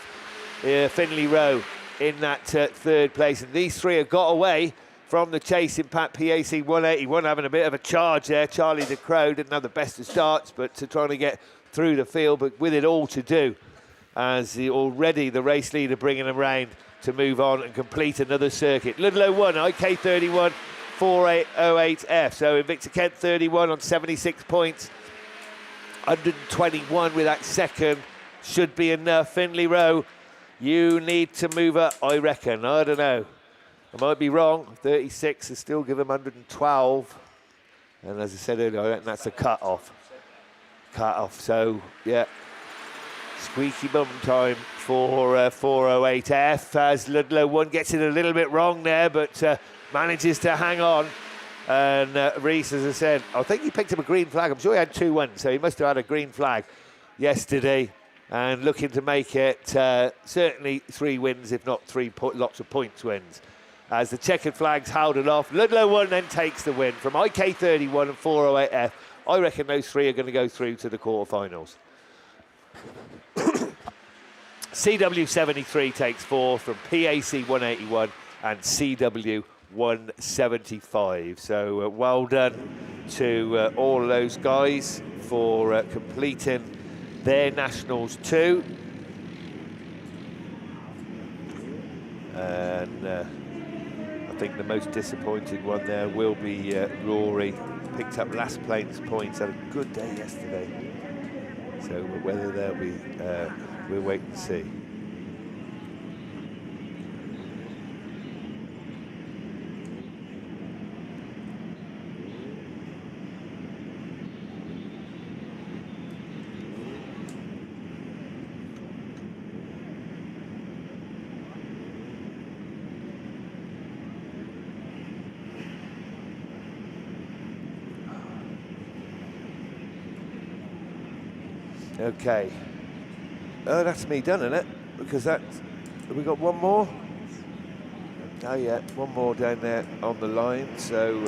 Finley Rowe in that third place, and these 3 have got away from the chase. In PAC 181 having a bit of a charge there. Charlie the Crow didn't have the best of starts, but trying to get through the field, but with it all to do, as already the race leader bringing them round to move on and complete another circuit. Ludlow 1, IK 31, 4808F. So Invicta Kent 31 on 76 points. 121 with that second. Should be enough. Finley Rowe, you need to move up, I reckon. I don't know. I might be wrong. 36 has still given him 112. And as I said earlier, I reckon that's a cut-off. So, yeah. Squeaky bum time for 408F as Ludlow 1 gets it a little bit wrong there, but manages to hang on. And Reece, as I said, I think he picked up a green flag. I'm sure he had 2-1, so he must have had a green flag yesterday. And looking to make it certainly 3 wins, if not 3 lots of points wins. As the checkered flags held it off. Ludlow 1 then takes the win from IK 31 and 408F. I reckon those 3 are going to go through to the quarterfinals. CW 73 takes 4 from PAC 181 and CW 175. So well done to all of those guys for completing their nationals too. And I think the most disappointed one there will be Rory. Picked up last place points, had a good day yesterday. So whether they'll be, we'll wait and see. Okay. Oh, that's me done, isn't it? Because that's... Have we got one more? Oh, yeah, one more down there on the line. So,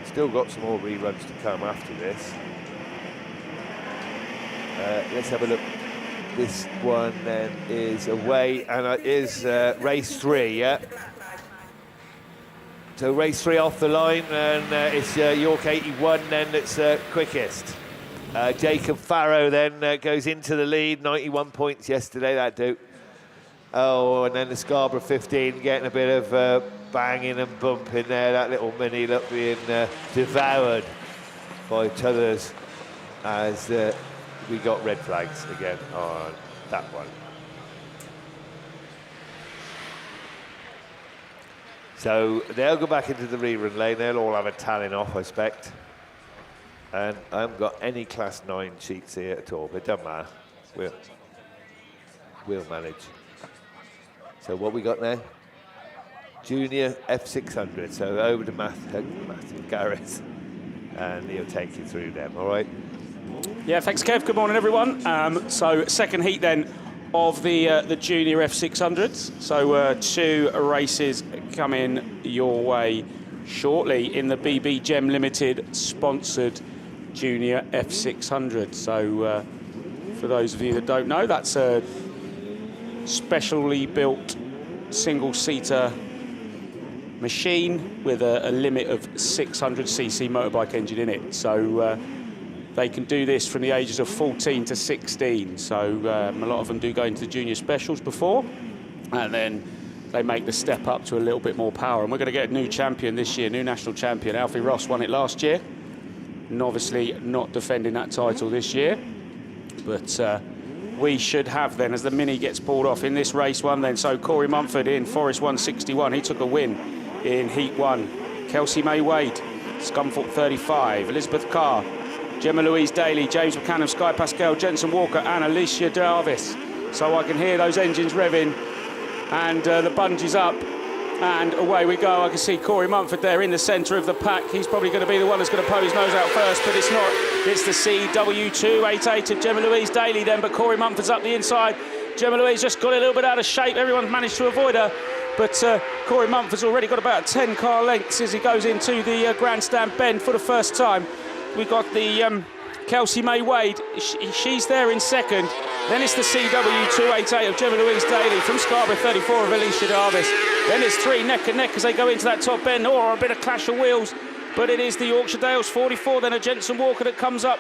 still got some more reruns to come after this. Let's have a look. This one then is away, and it is race 3, yeah? So race 3 off the line, and it's York 81 then that's quickest. Jacob Farrow then goes into the lead, 91 points yesterday, that do. Oh, and then the Scarborough 15 getting a bit of banging and bumping there. That little mini look being devoured by others as we got red flags again on that one. So they'll go back into the rerun lane. They'll all have a tallying off, I expect. And I haven't got any Class 9 sheets here at all, but it doesn't matter. We'll manage. So what we got now? Junior F600. So over to Matthew Garrett, and he'll take you through them, all right? Yeah, thanks, Kev. Good morning, everyone. So second heat then of the Junior F600s. So 2 races coming your way shortly in the BB Gem Limited sponsored Junior F600. So For those of you that don't know, that's a specially built single-seater machine with a limit of 600cc motorbike engine in it. So they can do this from the ages of 14 to 16. So a lot of them do go into the junior specials before, and then they make the step up to a little bit more power. And we're going to get a new champion this year, new national champion. Alfie Ross won it last year, and obviously not defending that title this year. But we should have then, as the Mini gets pulled off in this race one then. So Corey Mumford in Forest 161, he took a win in Heat 1. Kelsey May Wade, Scunthorpe 35, Elizabeth Carr, Gemma Louise Daly, James Buchanan, Sky Pascal, Jensen Walker and Alicia Jarvis. So I can hear those engines revving, and the bungee's up, and away we go. I can see Corey Mumford there in the centre of the pack. He's probably going to be the one that's going to pull his nose out first, but it's not. It's the CW288 of Gemma Louise Daly then, but Corey Mumford's up the inside. Gemma Louise just got a little bit out of shape. Everyone's managed to avoid her, but Corey Mumford's already got about 10 car lengths as he goes into the grandstand bend for the first time. We've got the Kelsey May Wade. She's there in second. Then it's the CW288 of Gemma Louise Daly, from Scarborough 34 of Alicia Jarvis. Then it's three neck and neck as they go into that top bend, or a bit of clash of wheels. But it is the Yorkshire Dales 44, then a Jensen Walker that comes up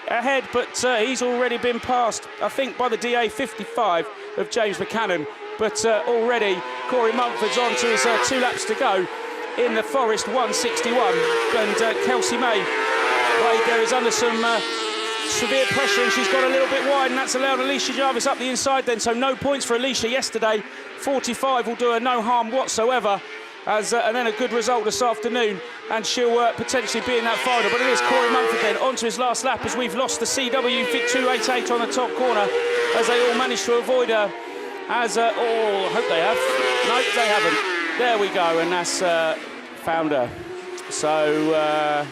ahead, but he's already been passed, I think, by the DA 55 of James Buchanan. But already Corey Mumford's on to his 2 laps to go in the Forest 161. And Kelsey May Wade there is under some severe pressure, and she's got a little bit wide, and that's allowed Alicia Jarvis up the inside then. So no points for Alicia yesterday. 45 will do her no harm whatsoever. And then a good result this afternoon, and she'll potentially be in that final. But it is Corey Mumford then onto his last lap, as we've lost the CW288 on the top corner, as they all managed to avoid her. As I hope they have. No, they haven't. There we go, and that's found her. So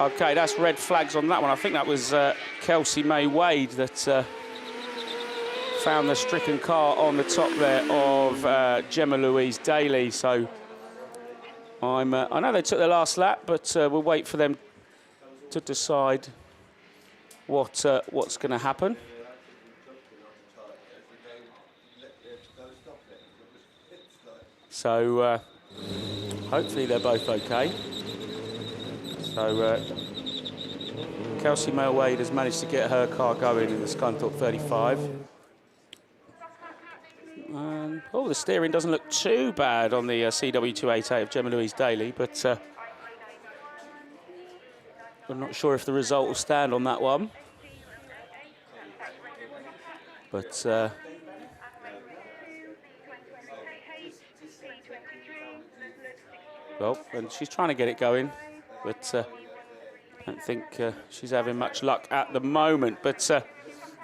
okay, that's red flags on that one. I think that was Kelsey May Wade that found the stricken car on the top there of Gemma Louise Daly. So I know they took their last lap, but we'll wait for them to decide what's going to happen. So hopefully they're both okay. So Kelsey May Wade has managed to get her car going in the Scunthorpe 35. The steering doesn't look too bad on the CW288 of Gemma Louise Daly, but I'm not sure if the result will stand on that one. But well, and she's trying to get it going, but I don't think she's having much luck at the moment. But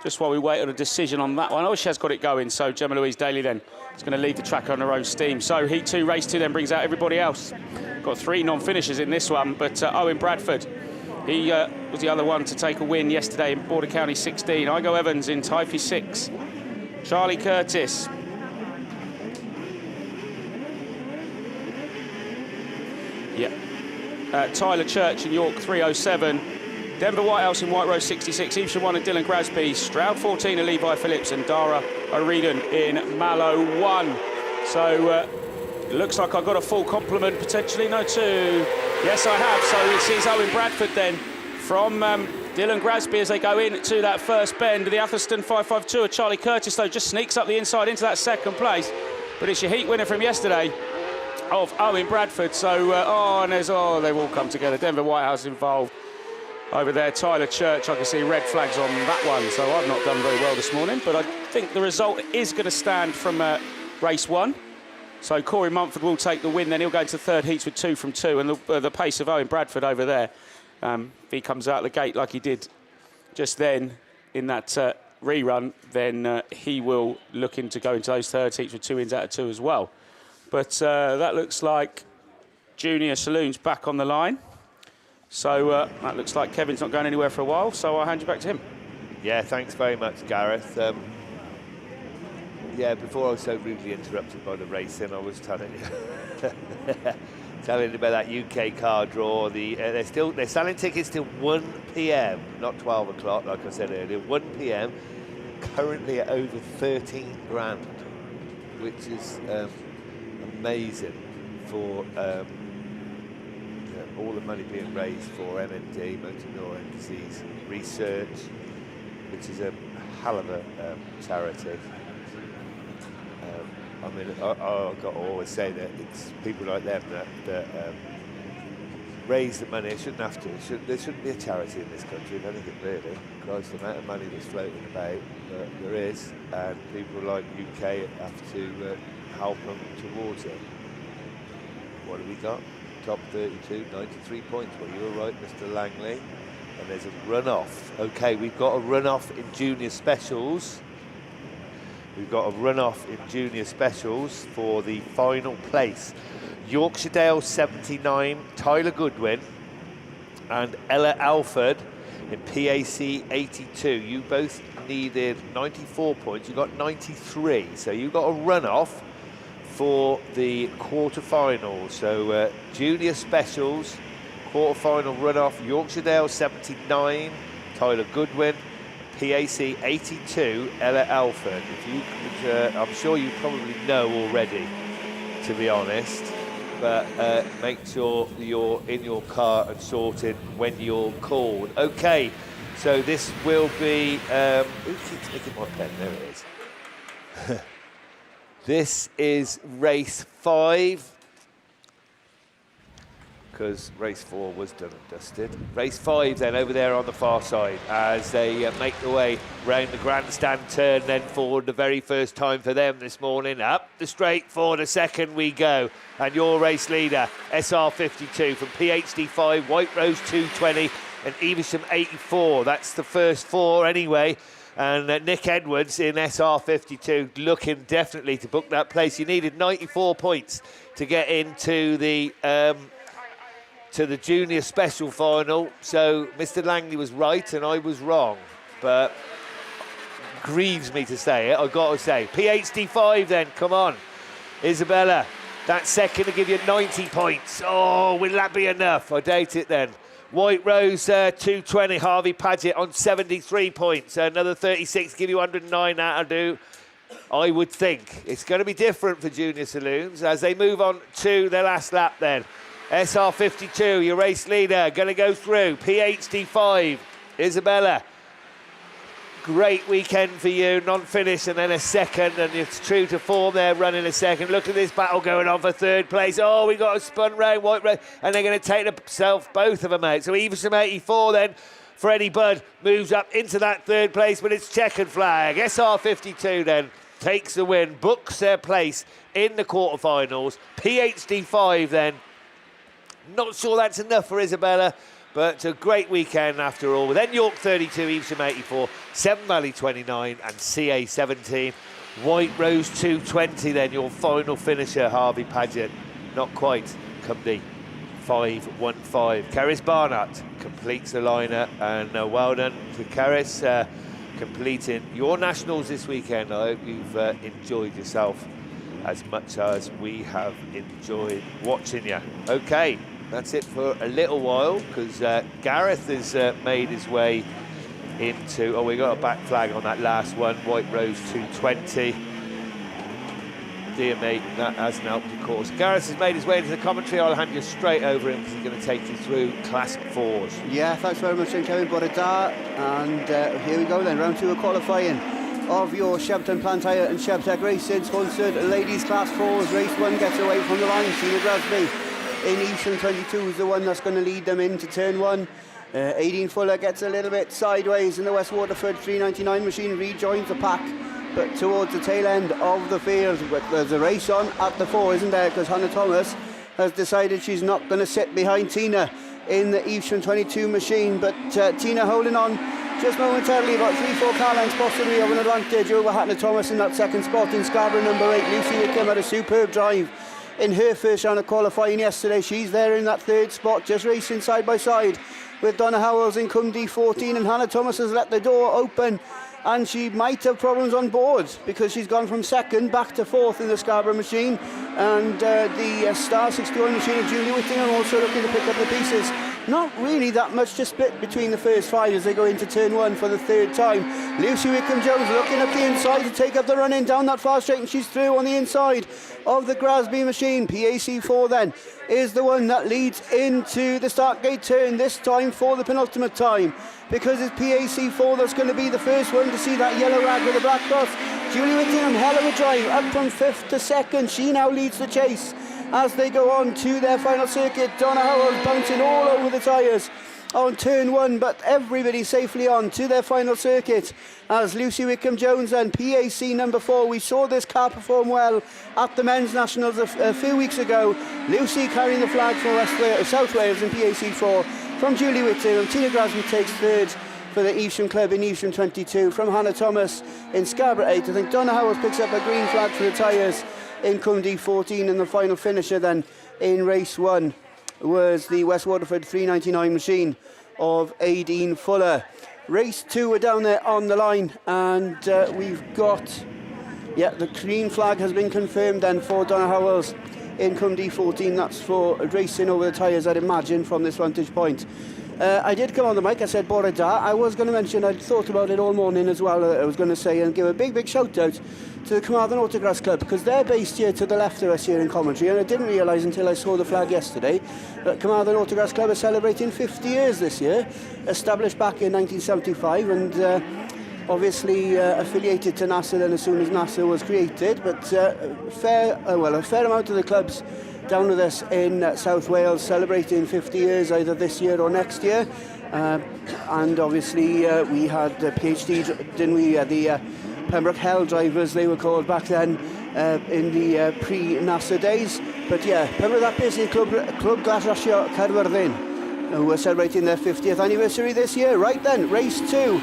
just while we wait on a decision on that one. Oh, she has got it going. So Gemma Louise Daly then is going to lead the track on her own steam. So Heat 2, Race 2 then brings out everybody else. Got 3 non-finishers in this one, but Owen Bradford, he was the other one to take a win yesterday in Border County 16. Igo Evans in Typhy 6. Charlie Curtis. Tyler Church in York 307. Denver Whitehouse in White Rose 66. Evesham 1 and Dylan Grasby. Stroud 14 and Levi Phillips, and Dara O'Regan in Mallow 1. So it looks like I've got a full complement potentially. No, 2. Yes, I have. So it is Owen Bradford then from Dylan Grasby as they go into that first bend. The Athelston 552 of Charlie Curtis, though, just sneaks up the inside into that second place. But it's your heat winner from yesterday of Owen Bradford. So, they've all come together. Denver Whitehouse involved over there. Tyler Church, I can see red flags on that one. So I've not done very well this morning, but I think the result is going to stand from race 1. So Corey Mumford will take the win, then he'll go into the third heats with 2 from 2, and the pace of Owen Bradford over there, if he comes out the gate like he did just then in that rerun, then he will look to go into those third heats with 2 wins out of 2 as well. But that looks like Junior Saloons back on the line. So that looks like Kevin's not going anywhere for a while, so I'll hand you back to him. Yeah, thanks very much, Gareth. Yeah, before I was so rudely interrupted by the racing, I was telling you telling you about that UK car draw. They're selling tickets till 1 p.m, not 12 o'clock, like I said earlier. 1 p.m. Currently at over 13 grand, which is amazing for all the money being raised for MND, motor neuron disease research, which is a hell of a charity. I mean, I've got to always say that it's people like them that raise the money. It shouldn't have to. There shouldn't be a charity in this country, if anything, really. Christ, the amount of money that's floating about, but there is, and people like UK have to help them towards it. What have we got? Top 32, 93 points. Well, you were right, Mr. Langley. And there's a runoff. Okay, we've got a runoff in junior specials. We've got a runoff in junior specials for the final place. Yorkshire 79, Tyler Goodwin and Ella Alford in PAC 82. You both needed 94 points. You got 93. So you got a runoff for the quarterfinals. So junior specials, quarterfinal runoff, Yorkshire 79, Tyler Goodwin, PAC 82, Ella Alford. If you could, I'm sure you probably know already, to be honest, but make sure you're in your car and sorted when you're called. Okay, so this will be, who keeps nicking my pen? There it is. This is race 5. Because race 4 was done and dusted. Race 5 then over there on the far side as they make their way round the grandstand turn, then forward the very first time for them this morning. Up the straight for the second we go. And your race leader, SR52 from PhD 5, White Rose 220 and Evesham 84. That's the first 4 anyway. And Nick Edwards in SR52 looking definitely to book that place. You needed 94 points to get into the junior special final. So Mr. Langley was right and I was wrong, but grieves me to say it, I've got to say. PhD 5 then, come on. Isabella, that second to give you 90 points. Oh, will that be enough? I doubt it then. White Rose 220, Harvey Paget on 73 points. Another 36, give you 109, that'll do. I would think. It's going to be different for junior saloons as they move on to their last lap then. SR52, your race leader, going to go through. PhD 5, Isabella. Great weekend for you, non-finish and then a second, and it's true to form there, running a second. Look at this battle going on for third place. Oh, we got a spun round, White Rose, and they're going to take themselves, both of them out. So Evesham 84 then, Freddie Budd moves up into that third place, but it's checkered flag. SR52 then takes the win, books their place in the quarterfinals. PhD 5 then, not sure that's enough for Isabella, but a great weekend after all. Then York 32, Evesham 84, Severn Valley 29 and CA 17. White Rose 220 then, your final finisher, Harvey Paget. Not quite, Cumby 515. Kerris Barnett completes the liner, and well done to Kerris completing your nationals this weekend. I hope you've enjoyed yourself as much as we have enjoyed watching you. Okay. That's it for a little while, because Gareth has made his way into... Oh, we got a back flag on that last one. White Rose 220. Dear mate, that hasn't helped, of course. Gareth has made his way into the commentary. I'll hand you straight over him, because he's going to take you through Class 4s. Yeah, thanks very much, Kevin Bodada. And here we go then, round 2 of qualifying of your Shepton Plant Tyre and Sheptech Racing sponsored ladies Class 4s. Race 1 gets away from the line. Tina Grasby in Evesham 22 is the one that's going to lead them into turn 1. 18 Fuller gets a little bit sideways in the West Waterford 399 machine, rejoins the pack, but towards the tail end of the field. But there's a race on at the 4, isn't there? Because Hannah Thomas has decided she's not going to sit behind Tina in the Evesham 22 machine. But Tina holding on just momentarily, about 3-4 car lengths possibly of an advantage over Hannah Thomas in that second spot. In Scarborough number 8, Lucy Wickham had a superb drive in her first round of qualifying yesterday. She's there in that third spot, just racing side by side with Donna Howells in Cumdy 14, and Hannah Thomas has let the door open and she might have problems on board because she's gone from second back to fourth in the Scarborough machine, and the Star 61 machine of Julie Whittingham also looking to pick up the pieces. Not really that much to split between the first 5 as they go into turn 1 for the 3rd time. Lucy Wickham-Jones looking up the inside to take up the run in down that far straight, and she's through on the inside of the Grasby machine. PAC4 then is the one that leads into the start gate turn, this time for the penultimate time, because it's PAC4 that's going to be the first one to see that yellow rag with the black cross. Julie Whittingham, hell of a drive, up from 5th to 2nd. She now leads the chase as they go on to their final circuit. Donna Howell bouncing all over the tyres on turn 1, but everybody safely on to their final circuit as Lucy Wickham-Jones and PAC number 4. We saw this car perform well at the Men's Nationals a few weeks ago. Lucy carrying the flag for South Wales in PAC4 from Julie Whittingham. Tina Grasby takes 3rd for the Evesham Club in Evesham 22 from Hannah Thomas in Scarborough 8. I think Donna Howells picks up a green flag for the tyres in Cumdee 14, and the final finisher then in race 1 was the West Waterford 399 machine of Aideen Fuller. Race 2 are down there on the line, and we've got, the green flag has been confirmed then for Donna Howells in Cumdee 14. That's for racing over the tyres, I'd imagine, from this vantage point. I did come on the mic, I said Bore Da. I was going to mention, I'd thought about it all morning as well, I was going to say, and give a big shout out to the Carmarthen Autograss Club, because they're based here to the left of us here in Coventry, and I didn't realise until I saw the flag yesterday that Carmarthen Autograss Club is celebrating 50 years this year, established back in 1975, and obviously affiliated to NASA then as soon as NASA was created, but a fair amount of the clubs down with us in South Wales celebrating 50 years either this year or next year, and obviously we had the PhD, didn't we, the Pembroke Hell drivers they were called back then in the pre-NASA days, but yeah, Pembroke that basically Club Glasrasio Caerfyrddin, who were celebrating their 50th anniversary this year. Right then, race 2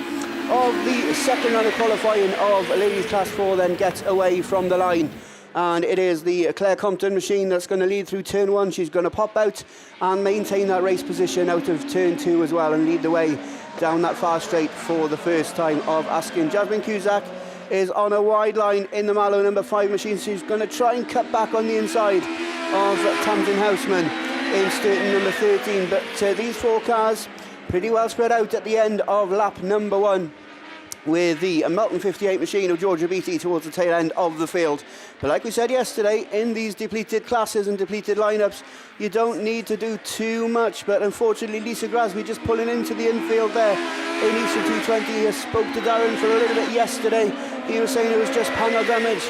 of the second round of qualifying of ladies class 4 then gets away from the line, and it is the Claire Compton machine that's going to lead through turn 1. She's going to pop out and maintain that race position out of turn 2 as well, and lead the way down that far straight for the first time of asking. Jasmine Cusack is on a wide line in the Mallow number 5 machine. She's going to try and cut back on the inside of Tamsin Houseman in Sturton number 13, but these 4 cars pretty well spread out at the end of lap number 1, with the Melton 58 machine of Georgia Beattie towards the tail end of the field. But like we said yesterday, in these depleted classes and depleted lineups, you don't need to do too much, but unfortunately Lisa Grasby just pulling into the infield there in Eastern 220. I spoke to Darren for a little bit yesterday. He was saying it was just panel damage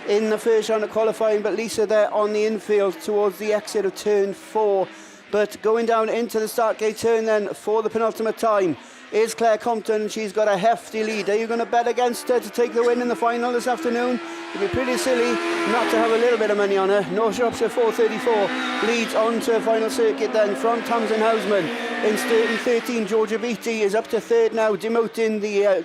in the first round of qualifying, but Lisa there on the infield towards the exit of turn 4. But going down into the start gate turn then for the penultimate time is Claire Compton. She's got a hefty lead. Are you going to bet against her to take the win in the final this afternoon? It'd be pretty silly not to have a little bit of money on her. North Shropshire 434 leads on to a final circuit then from Tamsin Houseman in Sturton 13. Georgia Beattie is up to 3rd now, demoting the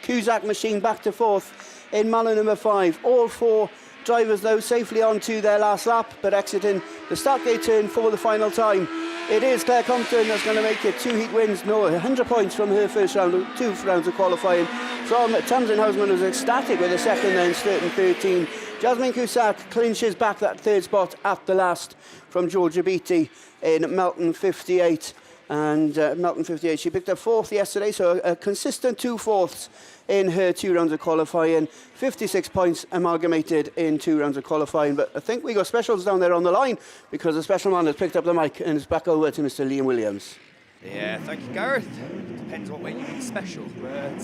Cusack machine back to 4th in Mallow number 5. All 4 drivers though safely on to their last lap, but exiting the start gate turn for the final time. It is Claire Compton that's going to make it 2 heat wins, 100 points from her first round, 2 rounds of qualifying. From Tamsin Houseman, was ecstatic with a second then, Sturton 13. Jasmine Cusack clinches back that 3rd spot at the last from Georgia Beattie in Melton 58. And Melton 58, she picked up 4th yesterday, so a consistent 2 4ths in her 2 rounds of qualifying. 56 points amalgamated in 2 rounds of qualifying. But I think we got specials down there on the line, because the special man has picked up the mic and it's back over to Mr. Liam Williams. Yeah, thank you, Gareth. Depends what way you mean special. But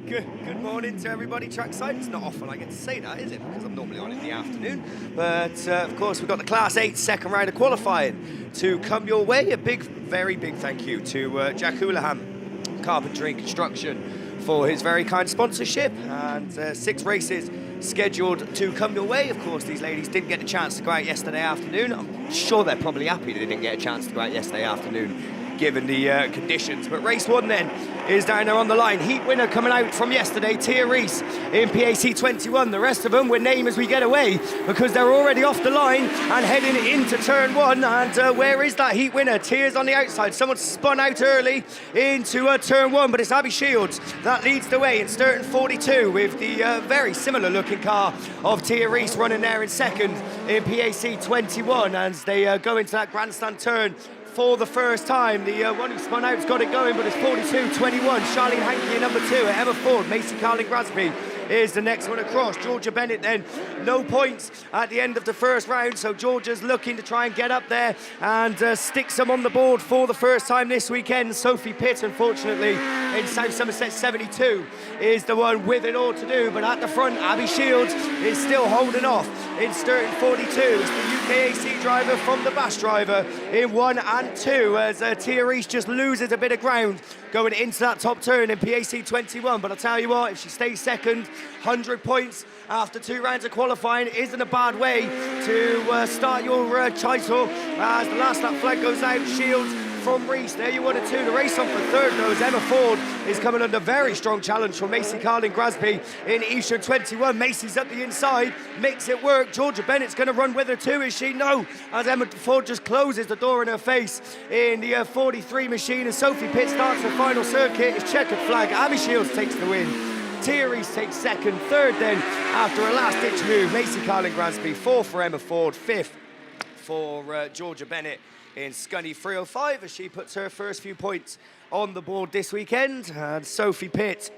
good morning to everybody trackside. It's not often I get to say that, is it? Because I'm normally on in the afternoon. But of course, we've got the Class 8 second round of qualifying to come your way. A big, very big thank you to Jack Houlihan, Carpentry and Construction, for his very kind sponsorship, and 6 races scheduled to come your way. Of course, these ladies didn't get a chance to go out yesterday afternoon. I'm sure they're probably happy they didn't get a chance to go out yesterday afternoon given the conditions. But race 1 then is down there on the line. Heat winner coming out from yesterday, Tyre in PAC 21. The rest of them will name as we get away because they're already off the line and heading into turn 1. And where is that heat winner? Tyre's on the outside. Someone spun out early into turn 1, but it's Abby Shields that leads the way in starting 42 with the very similar looking car of Tyre running there in second in PAC 21 as they go into that grandstand turn for the first time. The one who spun out's got it going, but it's 42-21. Charlene Hankey in number 2, Emma Ford, Macy Carling-Grasby is the next one across. Georgia Bennett then, no points at the end of the first round, so Georgia's looking to try and get up there and stick some on the board for the first time this weekend. Sophie Pitt, unfortunately, in South Somerset 72 is the one with it all to do, but at the front, Abby Shields is still holding off in starting 42. It's the UKAC driver from the BAStv driver in 1 and 2 as Tyre just loses a bit of ground going into that top turn in PAC 21. But I'll tell you what, if she stays second, 100 points after 2 rounds of qualifying isn't a bad way to start your title. As the last lap flag goes out, Shields from Reese, there you 1 and 2. The race on for third knows Emma Ford is coming under very strong challenge from Macy Carling-Grasby in Evesham 21. Macy's up the inside, makes it work. Georgia Bennett's going to run with her too, is she? No, as Emma Ford just closes the door in her face in the 43 machine, and Sophie Pitt starts her final circuit. It's checkered flag. Abby Shields takes the win. Tyre takes second. Third then, after a last-ditch move, Macy Carling-Grasby. 4th for Emma Ford. 5th for Georgia Bennett in Scunny 305 as she puts her first few points on the board this weekend. And Sophie Pitt,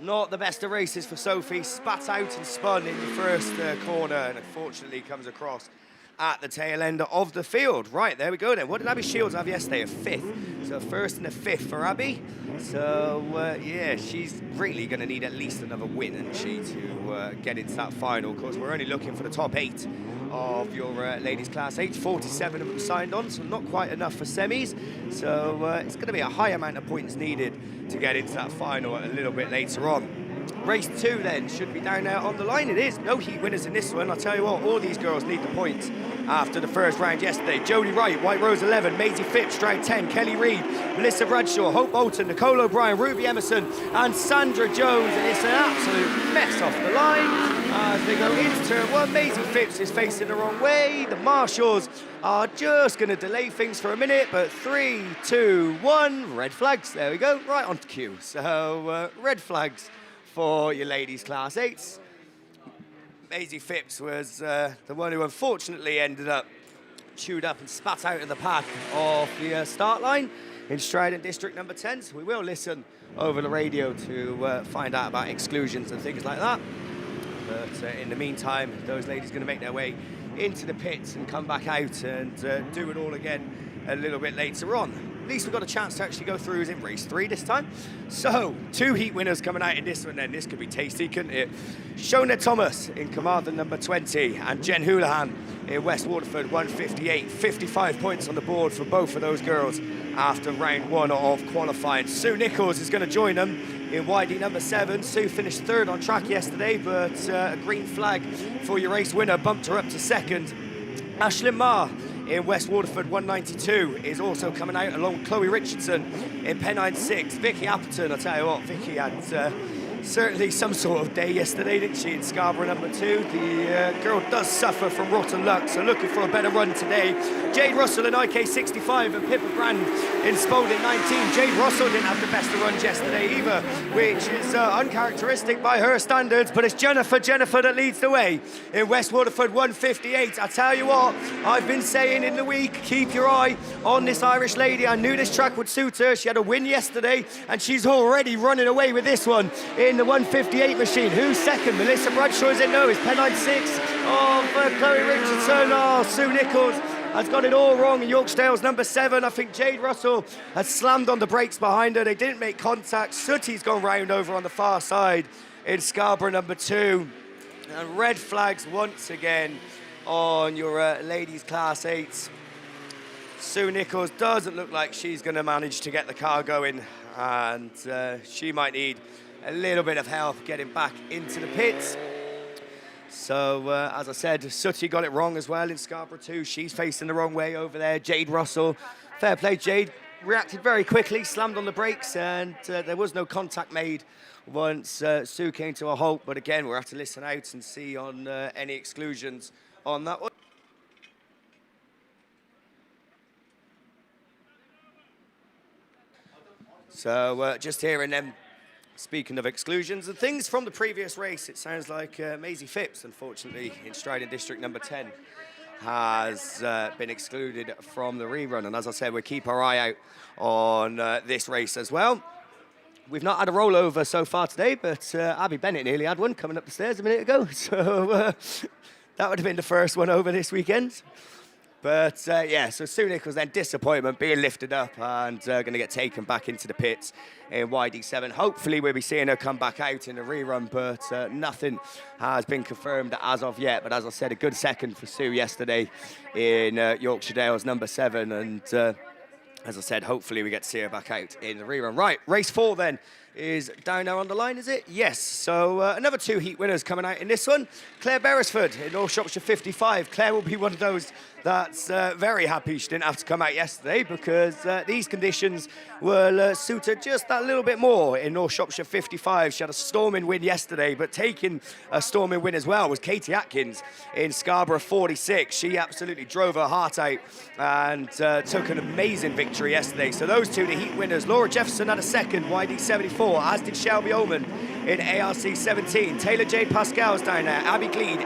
not the best of races for Sophie, spat out and spun in the first corner and unfortunately comes across at the tail end of the field. Right, there we go then. What did Abby Shields have yesterday? A 5th. So 1st and a 5th for Abby. So, yeah, she's really going to need at least another win, isn't she, to get into that final. Of course, we're only looking for the top 8 of your ladies class 8. 47 of them signed on, so not quite enough for semis. So it's going to be a high amount of points needed to get into that final a little bit later on. Race 2 then should be down there on the line. It is. No heat winners in this one. I'll tell you what, all these girls need the points after the first round yesterday. Jodie Wright, White Rose 11, Maisie Phipps, Stroud 10, Kelly Reid, Melissa Bradshaw, Hope Bolton, Nicole O'Brien, Ruby Emerson and Sandra Jones. And it's an absolute mess off the line as they go into turn 1. Maisie Phipps is facing the wrong way. The marshals are just going to delay things for a minute, but 3, 2, 1, red flags. There we go, right on cue. So red flags for your ladies class 8s. Maisie Phipps was the one who unfortunately ended up chewed up and spat out of the pack of the start line in Strident District number 10. So we will listen over the radio to find out about exclusions and things like that. But in the meantime, those ladies are going to make their way into the pits and come back out and do it all again a little bit later on. At least we've got a chance to actually go through who's in race 3 this time. So, 2 heat winners coming out in this one then. This could be tasty, couldn't it? Shona Thomas in Carmarthen number 20 and Jen Houlihan in West Waterford 158. 55 points on the board for both of those girls after round 1 of qualifying. Sue Nichols is going to join them in YD number 7. Sue finished 3rd on track yesterday, but a green flag for your race winner bumped her up to 2nd. Ashlyn Marr in West Waterford 192 is also coming out along with Chloe Richardson in Pennine 6. Vicky Appleton, I'll tell you what, Vicky had certainly some sort of day yesterday, didn't she, in Scarborough number 2. The girl does suffer from rotten luck, so looking for a better run today. Jade Russell in IK65 and Pippa Brand in Spalding 19. Jade Russell didn't have the best of runs yesterday either, which is uncharacteristic by her standards, but it's Jennifer that leads the way in West Waterford 158. I tell you what, I've been saying in the week, keep your eye on this Irish lady. I knew this track would suit her. She had a win yesterday, and she's already running away with this one in the 158 machine. Who's second? Melissa Bradshaw is in. No, it's Pennine 6 of Chloe Richardson. Oh, Sue Nichols has got it all wrong. Yorksdale's number 7. I think Jade Russell has slammed on the brakes behind her. They didn't make contact. Sooty's gone round over on the far side in Scarborough number 2. And red flags once again on your ladies class 8s. Sue Nichols doesn't look like she's going to manage to get the car going, and she might need a little bit of help getting back into the pits. So, as I said, Sooty got it wrong as well in Scarborough 2. She's facing the wrong way over there. Jade Russell, fair play, Jade. reacted very quickly, slammed on the brakes, and there was no contact made once Sue came to a halt. But again, we'll have to listen out and see on any exclusions on that one. So just hearing them, speaking of exclusions and things from the previous race, it sounds like Maisie Phipps, unfortunately, in Striding District number 10, has been excluded from the rerun. And as I said, we'll keep our eye out on this race as well. We've not had a rollover so far today, but Abby Bennett nearly had one coming up the stairs a minute ago. So that would have been the first one over this weekend. But yeah, so Sue Nichols then disappointment, being lifted up and going to get taken back into the pits in YD7. Hopefully we'll be seeing her come back out in the rerun, but nothing has been confirmed as of yet. But as I said, a good second for Sue yesterday in Yorkshire Dales number 7. And as I said, hopefully we get to see her back out in the rerun. Right, race 4 then is down there on the line, is it? Yes. So another 2 heat winners coming out in this one. Claire Beresford in North Shropshire 55. Claire will be one of those that's very happy she didn't have to come out yesterday, because these conditions will suit her just that little bit more in North Shropshire 55. She had a storming win yesterday, but taking a storming win as well was Katie Atkins in Scarborough 46. She absolutely drove her heart out and took an amazing victory yesterday. So those 2, the heat winners. Laura Jefferson had a second, YD 74, as did Shelby Ullman in ARC 17. Taylor Jade Pascal's down there, Abby Gleed,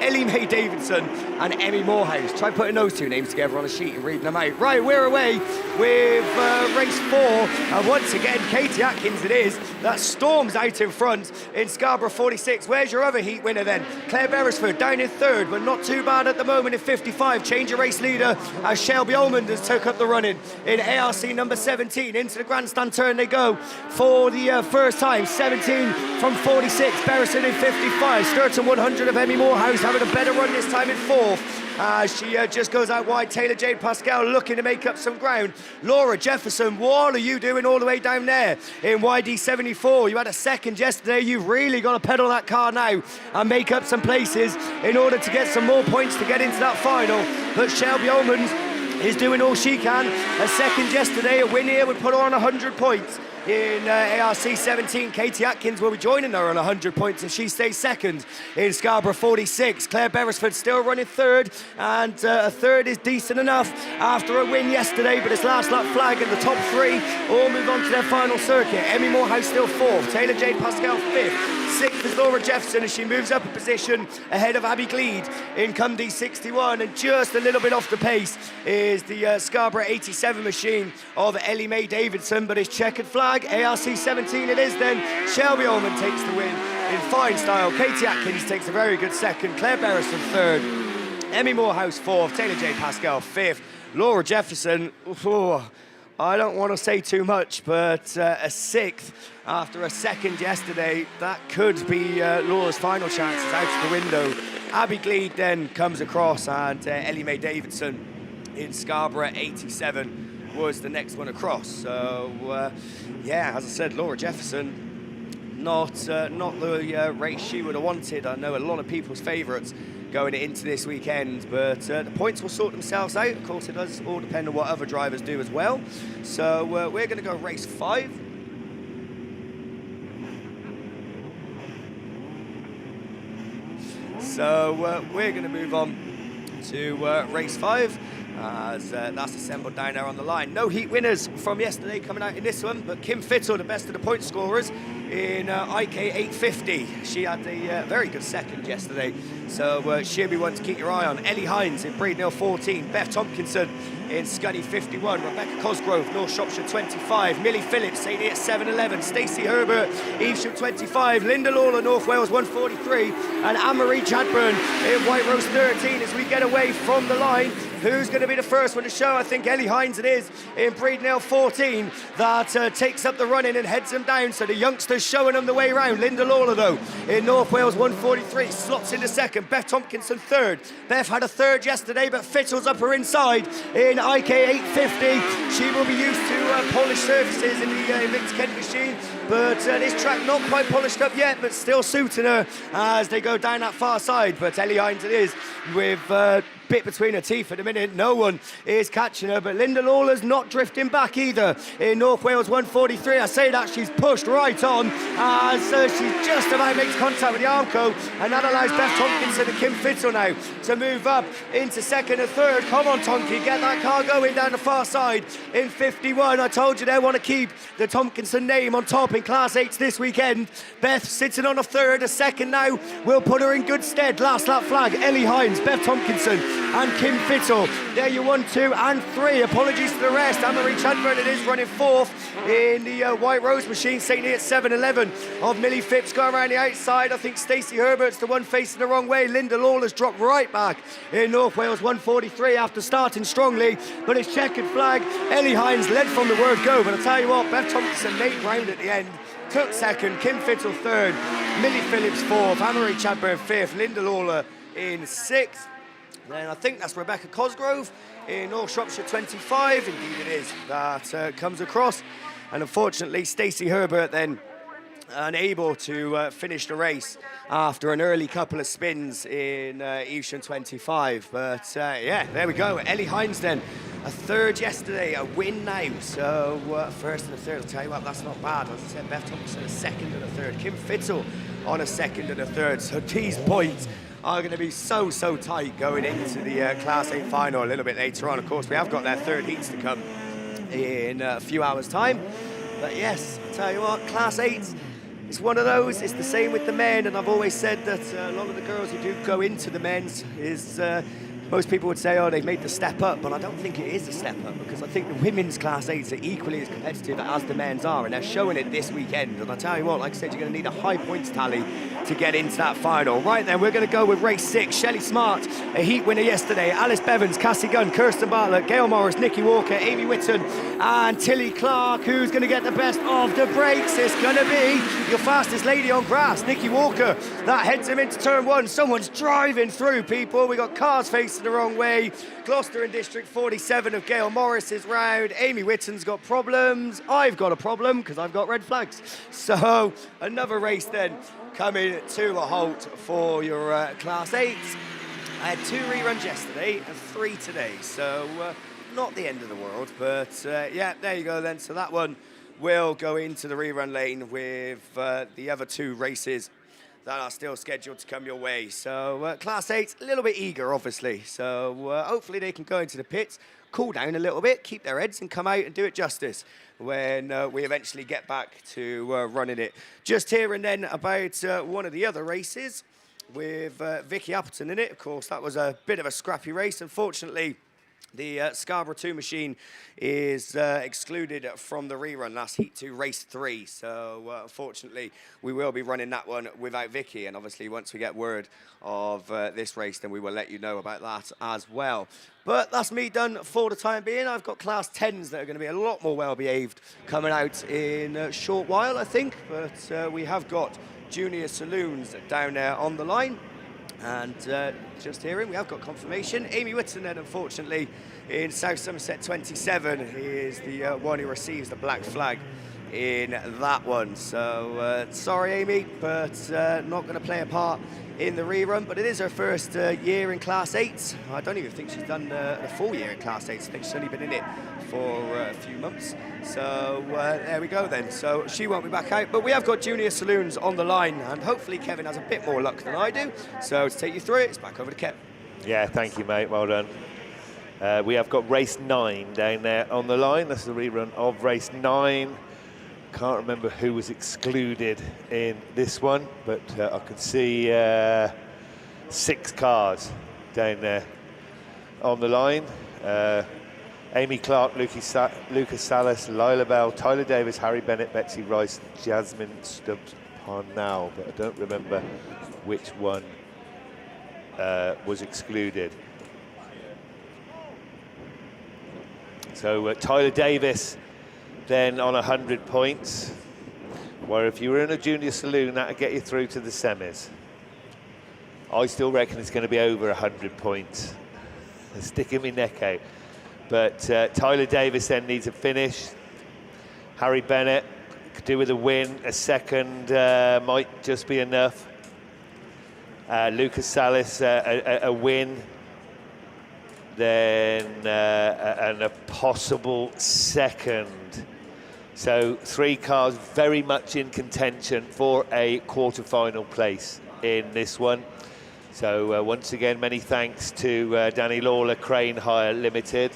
Ellie Mae Davidson and Emmy Morehouse. Try putting those 2 names together on a sheet and reading them out. Right, we're away with race 4. And once again, Katie Atkins it is that storms out in front in Scarborough 46. Where's your other heat winner then? Claire Beresford down in 3rd, but not too bad at the moment in 55. Change of race leader as Shelby Ullman has took up the running in ARC number 17. Into the grandstand turn they go for the first time. 17 from 46. Beresford in 55. Sturton 100 of Emmy Morehouse having a better run this time in 4th. She just goes out wide. Taylor Jade Pascal looking to make up some ground. Laura Jefferson, what are you doing all the way down there in YD 74? You had a second yesterday. You've really got to pedal that car now and make up some places in order to get some more points to get into that final. But Shelby Ullman is doing all she can. A second yesterday, a win here would put her on 100 points. In ARC 17, Katie Atkins will be joining her on 100 points if she stays second in Scarborough 46. Claire Beresford still running 3rd, and a 3rd is decent enough after a win yesterday, but it's last lap flag, and the top 3 all move on to their final circuit. Emmy Morehouse still 4th, Taylor Jade Pascal 5th. 6th is Laura Jefferson as she moves up a position ahead of Abby Gleed in Cumdy 61, and just a little bit off the pace is the Scarborough 87 machine of Ellie Mae Davidson, but it's checkered flag. ARC 17 it is then. Shelby Ullman takes the win in fine style. Katie Atkins takes a very good second. Claire Beresford 3rd. Emmy Morehouse 4th. Taylor J. Pascal 5th. Laura Jefferson, I don't want to say too much, but a 6th after a second yesterday. That could be Laura's final chances out of the window. Abby Gleed then comes across, and Ellie Mae Davidson in Scarborough 87 was the next one across. So yeah, as I said, Laura Jefferson not the race she would have wanted. I know a lot of people's favourites going into this weekend, but the points will sort themselves out. Of course, it does all depend on what other drivers do as well. So we're going to go race 5. So we're going to move on to race 5. As that's assembled down there on the line. No heat winners from yesterday coming out in this one, but Kim Fittle, the best of the point scorers in IK 850. She had a very good second yesterday, so she'll be one to keep your eye on. Ellie Hines in Breednell 14, Beth Tompkinson in Scunny 51, Rebecca Cosgrove, North Shropshire 25, Millie Phillips, St. at 711, Stacey Herbert, Evesham 25, Linda Lawler, North Wales 143, and Anne-Marie Chadburn in White Rose 13 as we get away from the line. Who's going to be the first one to show? I think Ellie Hines it is in Breednell 14 that takes up the running and heads them down. So the youngsters showing them the way round. Linda Lawler though in North Wales 143 slots into second. Beth Tompkinson 3rd. Beth had a 3rd yesterday, but Fittle's up her inside in IK 850. She will be used to polished surfaces in the Invictus Kent machine. but this track not quite polished up yet, but still suiting her as they go down that far side. But Ellie Hines it is with bit between her teeth at the minute. No one is catching her, but Linda Lawler's not drifting back either in North Wales 143. I say that she's pushed right on as she just about makes contact with the Armco, and that allows Beth Tompkinson and Kim Fitzel now to move up into second and third. Come on, Tonky, get that car going down the far side in 51. I told you they want to keep the Tompkinson name on top in Class 8s this weekend. Beth sitting on a third, a second now will put her in good stead. Last lap flag, Ellie Hines, Beth Tompkinson and Kim Fitzel. There you 1, 2 and 3. Apologies to the rest. Anne-Marie Chadburn it is running fourth in the White Rose machine, sitting at 7-11 of Millie Phipps going around the outside. I think Stacey Herbert's the one facing the wrong way. Linda Lawler's dropped right back in North Wales 143 after starting strongly, but it's checkered flag. Ellie Hines led from the word go, but I'll tell you what, Beth Tompkinson made ground at the end. Cook second, Kim Fitzel third, Millie Phillips fourth, Anne-Marie Chadburn fifth, Linda Lawler in sixth. Then I think that's Rebecca Cosgrove in North Shropshire 25. Indeed it is. That comes across. And unfortunately, Stacey Herbert then unable to finish the race after an early couple of spins in Evesham 25. But yeah, there we go. Ellie Hines then, a third yesterday, a win now. So first and a third, I'll tell you what, that's not bad. As I said, Beth Thompson a second and a third. Kim Fitzel on a second and a third. So these points are going to be so tight going into the Class 8 final a little bit later on. Of course, we have got their third heats to come in a few hours' time. But yes, I'll tell you what, Class 8, it's one of those. It's the same with the men, and I've always said that a lot of the girls who do go into the men's is... most people would say, oh, they've made the step up, but I don't think it is a step up, because I think the women's Class 8s are equally as competitive as the men's are, and they're showing it this weekend. And I tell you what, like I said, you're going to need a high points tally to get into that final. Right then, we're going to go with race 6. Shelley Smart, a heat winner yesterday. Alice Bevans, Cassie Gunn, Kirsten Bartlett, Gail Morris, Nikki Walker, Amy Whitton, and Tilly Clark. Who's going to get the best of the breaks? It's going to be your fastest lady on grass, Nikki Walker. That heads him into turn 1. Someone's driving through, people. We got cars facing the wrong way. Gloucester in District 47 of Gail Morris's round. Amy Whitton's got problems. I've got a problem because I've got red flags. So another race then coming to a halt for your Class 8s. I had 2 reruns yesterday and 3 today, so not the end of the world, but yeah, there you go then. So that one will go into the rerun lane with the other 2 races that are still scheduled to come your way. So Class 8, a little bit eager, obviously. So hopefully they can go into the pits, cool down a little bit, keep their heads, and come out and do it justice when we eventually get back to running it. Just hearing then about one of the other races with Vicky Appleton in it. Of course, that was a bit of a scrappy race. Unfortunately, the Scarborough 2 machine is excluded from the rerun. That's Heat 2, Race 3. So, unfortunately, we will be running that one without Vicky. And obviously, once we get word of this race, then we will let you know about that as well. But that's me done for the time being. I've got Class 10s that are going to be a lot more well-behaved coming out in a short while, I think. But we have got junior saloons down there on the line. And just hearing, we have got confirmation. Amy Whitson then, unfortunately, in South Somerset 27 is the one who receives the black flag in that one. So sorry, Amy, but not going to play a part in the rerun. But it is her first year in Class 8. I don't even think she's done a full year in Class 8. I think she's only been in it for a few months. So there we go then. So she won't be back out. But we have got junior saloons on the line, and hopefully Kevin has a bit more luck than I do. So to take you through it, it's back over to Kev. Yeah, thank you, mate. Well done. We have got race 9 down there on the line. That's the rerun of race 9. Can't remember who was excluded in this one, but I can see 6 cars down there on the line. Amy Clark, Lucas Salas, Lila Bell, Tyler Davis, Harry Bennett, Betsy Rice, Jasmine Stubbs Parnell, but I don't remember which one was excluded. So Tyler Davis then on 100 points, where if you were in a junior saloon, that would get you through to the semis. I still reckon it's going to be over 100 points. I'm sticking my neck out. But Tyler Davis then needs a finish. Harry Bennett could do with a win. A second might just be enough. Lucas Salis, a win. Then and a possible second. So 3 cars very much in contention for a quarter-final place in this one. So once again, many thanks to Danny Lawler Crane Hire Limited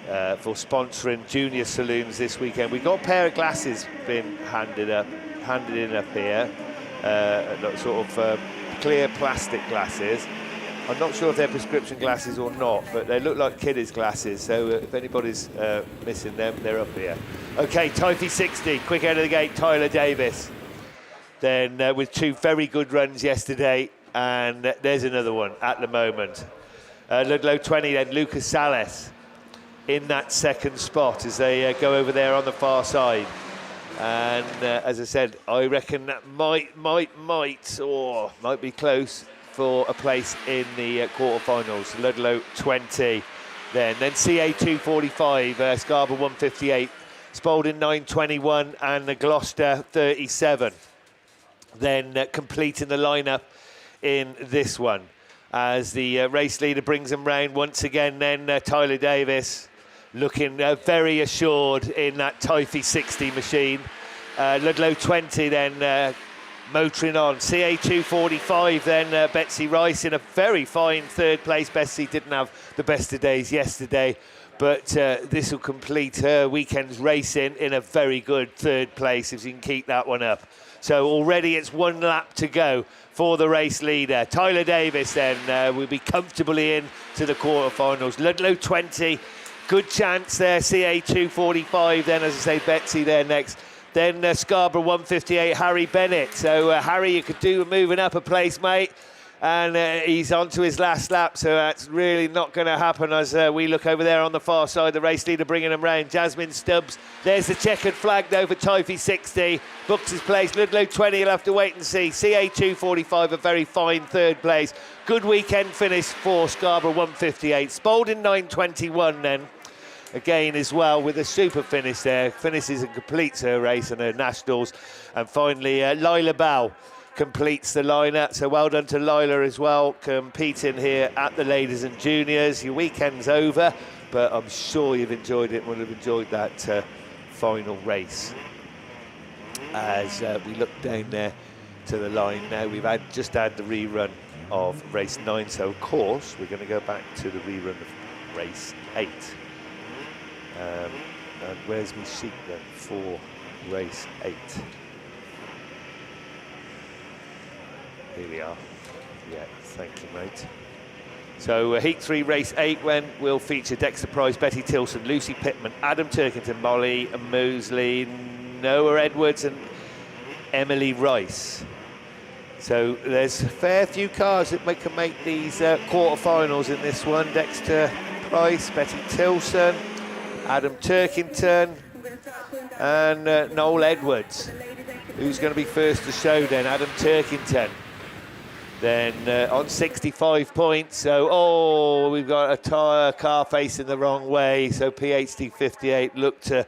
for sponsoring junior saloons this weekend. We've got a pair of glasses being handed in up here, sort of clear plastic glasses. I'm not sure if they're prescription glasses or not, but they look like kiddies glasses, so if anybody's missing them, they're up here. Okay, Tyre 60, quick out of the gate, Tyler Davis. Then with 2 very good runs yesterday, and there's another one at the moment. Ludlow 20, then Lucas Salis in that second spot as they go over there on the far side. And as I said, I reckon that might be close for a place in the quarterfinals. Ludlow 20, then CA 245, Scarborough 158, Spalding 921, and the Gloucester 37. Then completing the lineup in this one as the race leader brings them round once again. Then Tyler Davis looking very assured in that Tyre 60 machine. Ludlow 20 then motoring on. CA 245 then Betsy Rice in a very fine third place. Betsy didn't have the best of days yesterday, but this will complete her weekend's racing in a very good third place if she can keep that one up. So already it's 1 lap to go for the race leader. Tyler Davis then will be comfortably in to the quarterfinals. Ludlow 20, good chance there. CA 245 then, as I say, Betsy there next. Then Scarborough 158, Harry Bennett. So Harry, you could do moving up a place, mate. And he's on to his last lap, so that's really not going to happen as we look over there on the far side. The race leader bringing him round. Jasmine Stubbs. There's the checkered flag, though, for Tyre 60. Books his place. Ludlow 20, you'll have to wait and see. CA 245, a very fine third place. Good weekend finish for Scarborough 158. Spalding 921 then. Again as well with a super finish there. Finishes and completes her race and her nationals. And finally, Lila Bell completes the lineup. So well done to Lila as well, competing here at the ladies and juniors. Your weekend's over, but I'm sure you've enjoyed it and will have enjoyed that final race. As we look down there to the line now, we've just had the rerun of race 9, so of course we're going to go back to the rerun of race 8. And where's my sheet then for race 8? Here we are. Yeah, thank you, mate. So Heat 3, Race 8 will feature Dexter Price, Betty Tilson, Lucy Pittman, Adam Turkington, Molly Mosley, Noah Edwards and Emily Rice. So there's a fair few cars that can make these quarterfinals in this one. Dexter Price, Betty Tilson, Adam Turkington and Noel Edwards. Who's going to be first to show then? Adam Turkington. Then on 65 points, so we've got a tyre car facing the wrong way. So PhD 58 looked to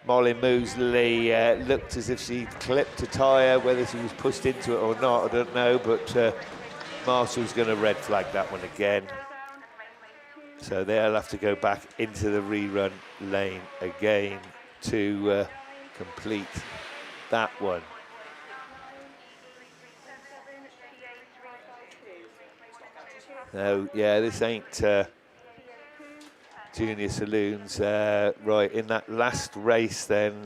Molly Mosley, looked as if she clipped a tyre. Whether she was pushed into it or not, I don't know. But Marshall's going to red flag that one again. So they'll have to go back into the rerun lane again to complete that one. No, yeah, this ain't junior saloons. Right, in that last race then,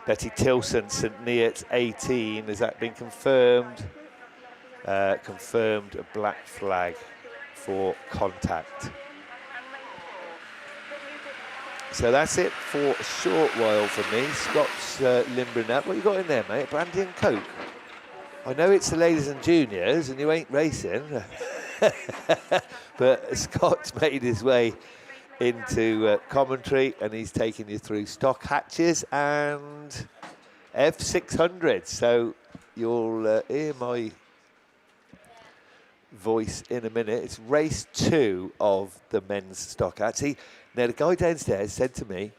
Betty Tilson, St Neots 18, has that been confirmed? Confirmed a black flag for contact. So that's it for a short while for me. Scott's limbering up. What you got in there, mate? Brandy and Coke? I know it's the ladies and juniors and you ain't racing. But Scott's made his way into commentary and he's taking you through stock hatches and F600. So you'll hear my voice in a minute. It's race 2 of the men's stock hatch. See, now the guy downstairs said to me,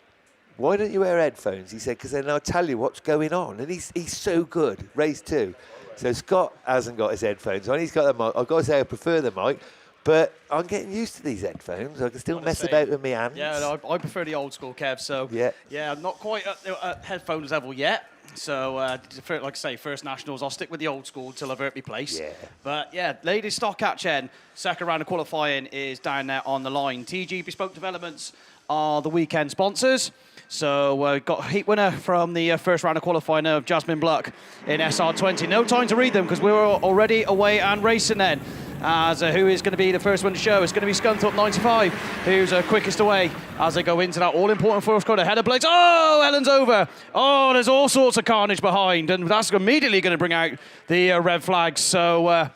why don't you wear headphones? He said, because then I'll tell you what's going on. And he's so good, race 2. So Scott hasn't got his headphones on. He's got the mic. I've got to say I prefer the mic, but I'm getting used to these headphones. I can still mess about with my hands. Yeah, no, I prefer the old school, Kev. So yeah, I'm not quite at headphones level yet. So like I say, first nationals, I'll stick with the old school till I've earned my place. Yeah. But yeah, ladies stock catch end, second round of qualifying is down there on the line. TG Bespoke Developments are the weekend sponsors. So we've got a heat winner from the first round of qualifying of Jasmine Bluck in SR20. No time to read them because we were already away and racing then. As who is going to be the first one to show? It's going to be Scunthorpe 95, who's quickest away as they go into that all-important fourth quarter. Header blades. Oh, Ellen's over. Oh, there's all sorts of carnage behind, and that's immediately going to bring out the red flags. So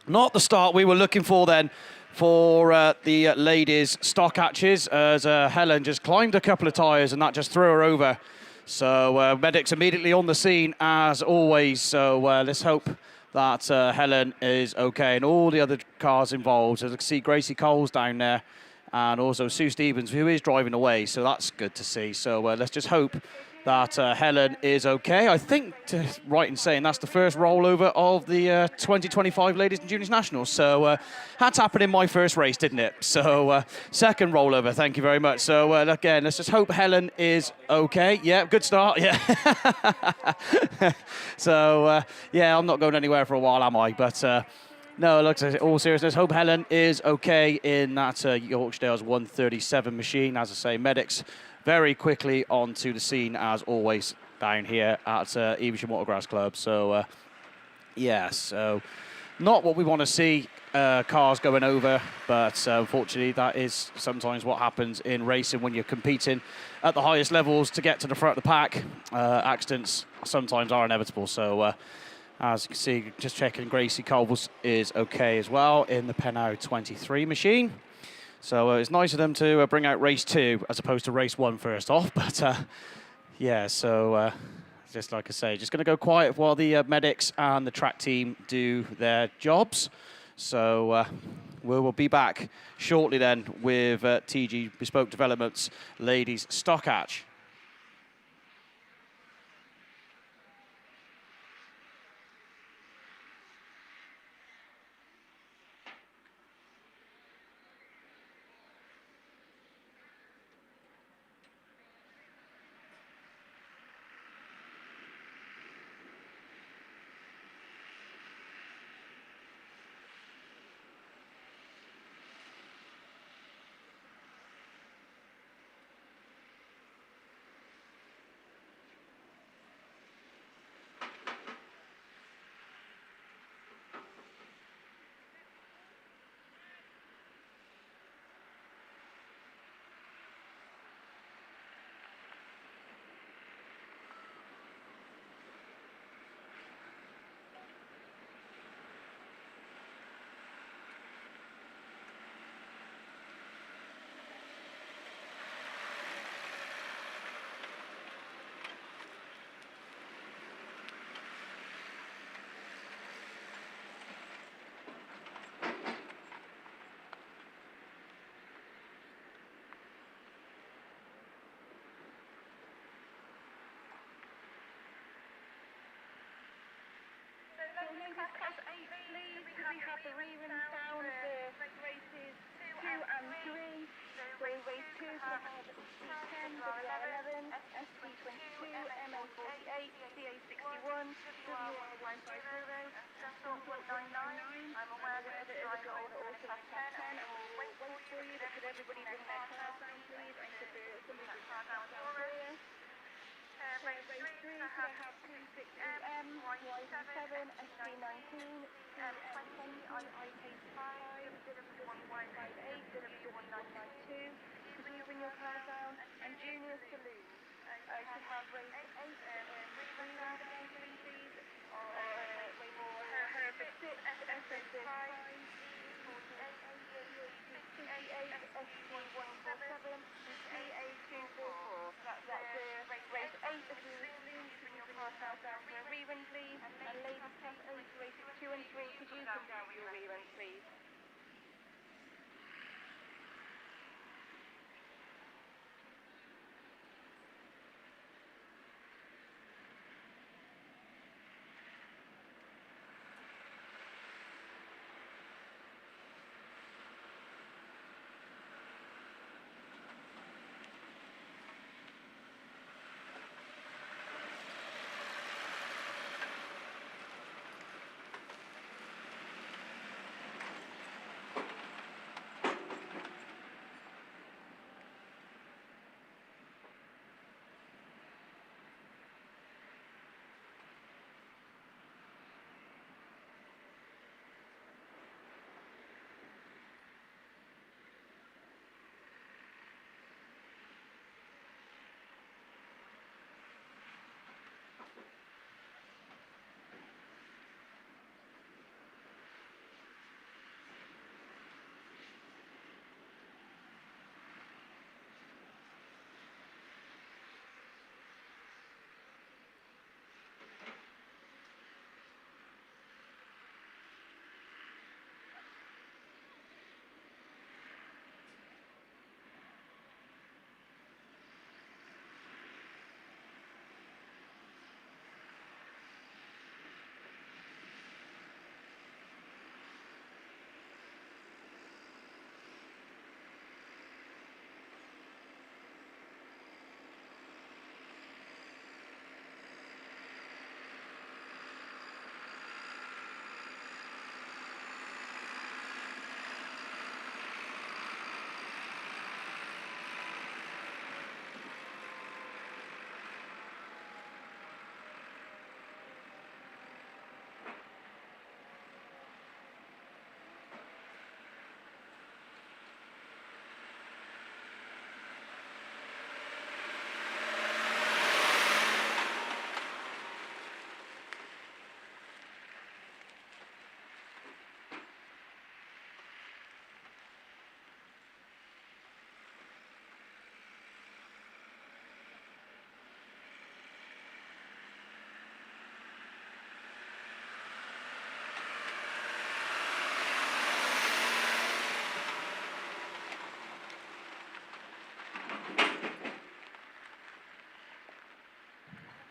not the start we were looking for then for the ladies' stock catches, as Helen just climbed a couple of tyres and that just threw her over. So medics immediately on the scene as always. So let's hope that Helen is okay, and all the other cars involved. As I can see, Gracie Cole's down there, and also Sue Stevens, who is driving away, so that's good to see. So let's just hope that Helen is okay. I think, right in saying, that's the first rollover of the 2025 Ladies and Juniors Nationals. So had to happen in my first race, didn't it? So second rollover, thank you very much. So again, let's just hope Helen is okay. Yeah, good start, yeah. So yeah, I'm not going anywhere for a while, am I? But no, look, all seriousness, hope Helen is okay in that Yorkshire's 137 machine. As I say, medics very quickly onto the scene, as always, down here at Evesham Autograss Club. So, yeah, so not what we want to see, cars going over, but unfortunately that is sometimes what happens in racing when you're competing at the highest levels to get to the front of the pack. Accidents sometimes are inevitable. So, as you can see, just checking, Gracie Colville is okay as well in the Penau 23 machine. So it's nice of them to bring out race 2 as opposed to race 1 first off. But yeah, so just like I say, just going to go quiet while the medics and the track team do their jobs. So we will be back shortly then with TG Bespoke Developments Ladies Stock Hatch. Class 8, please. We have the reruns down for races 2 and 3. So race 2 for the ST10, WR11, ST22, MA48, CA61, WR150, Scunthorpe 99. I'm aware that there is a goal that also has Class 10, and we'll wait for you. Could everybody bring their cars down, please? I should be somebody bring their cars down here. Race 3, so I have 26EM, Y7, ST19, CM20, IK5, W158, W192. Could you bring your cars down? And Junior Saloon. I should have race 8, reruns again, please. Or race 6, SS5, 58, ST147, CA244. That's race 8 of the saloon. Could you bring your cars down for a rerun, please? And ladies class 8, races 2 and 3. Could you come down for your rerun, please?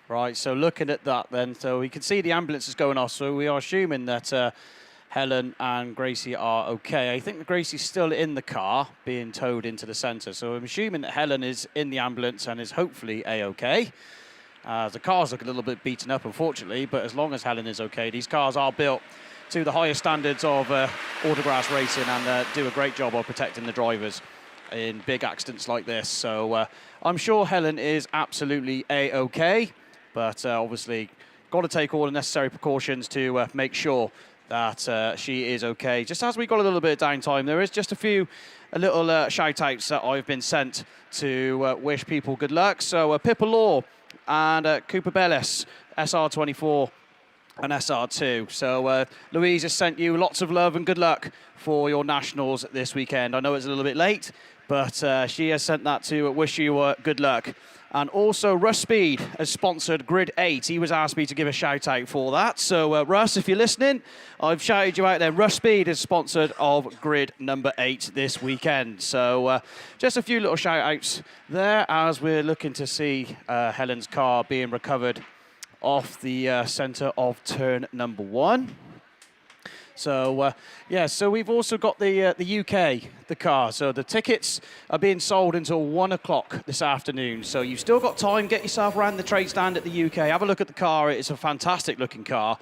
Right, so looking at that then, so we can see the ambulance is going off, so we are assuming that Helen and Gracie are okay. I think that Gracie's still in the car, being towed into the centre, so I'm assuming that Helen is in the ambulance and is hopefully A-okay. The cars look a little bit beaten up, unfortunately, but as long as Helen is okay, these cars are built to the highest standards of autograss racing and do a great job of protecting the drivers in big accidents like this. So I'm sure Helen is absolutely A-okay, but obviously got to take all the necessary precautions to make sure that she is okay. Just as we got a little bit of downtime, there is just a little shout-outs that I've been sent to wish people good luck. So Pippa Law and Cooper Bellis, SR24 and SR2. So Louise has sent you lots of love and good luck for your nationals this weekend. I know it's a little bit late, but she has sent that to wish you good luck. And also Russ Speed has sponsored Grid 8. He was asked me to give a shout out for that. So Russ, if you're listening, I've shouted you out there. Russ Speed is sponsored of Grid number 8 this weekend. So just a few little shout outs there as we're looking to see Helen's car being recovered off the centre of turn number 1. So, yeah, so we've also got the UK, the car. So the tickets are being sold until 1 o'clock this afternoon. So you've still got time. Get yourself around the trade stand at the UK. Have a look at the car. It's a fantastic looking car.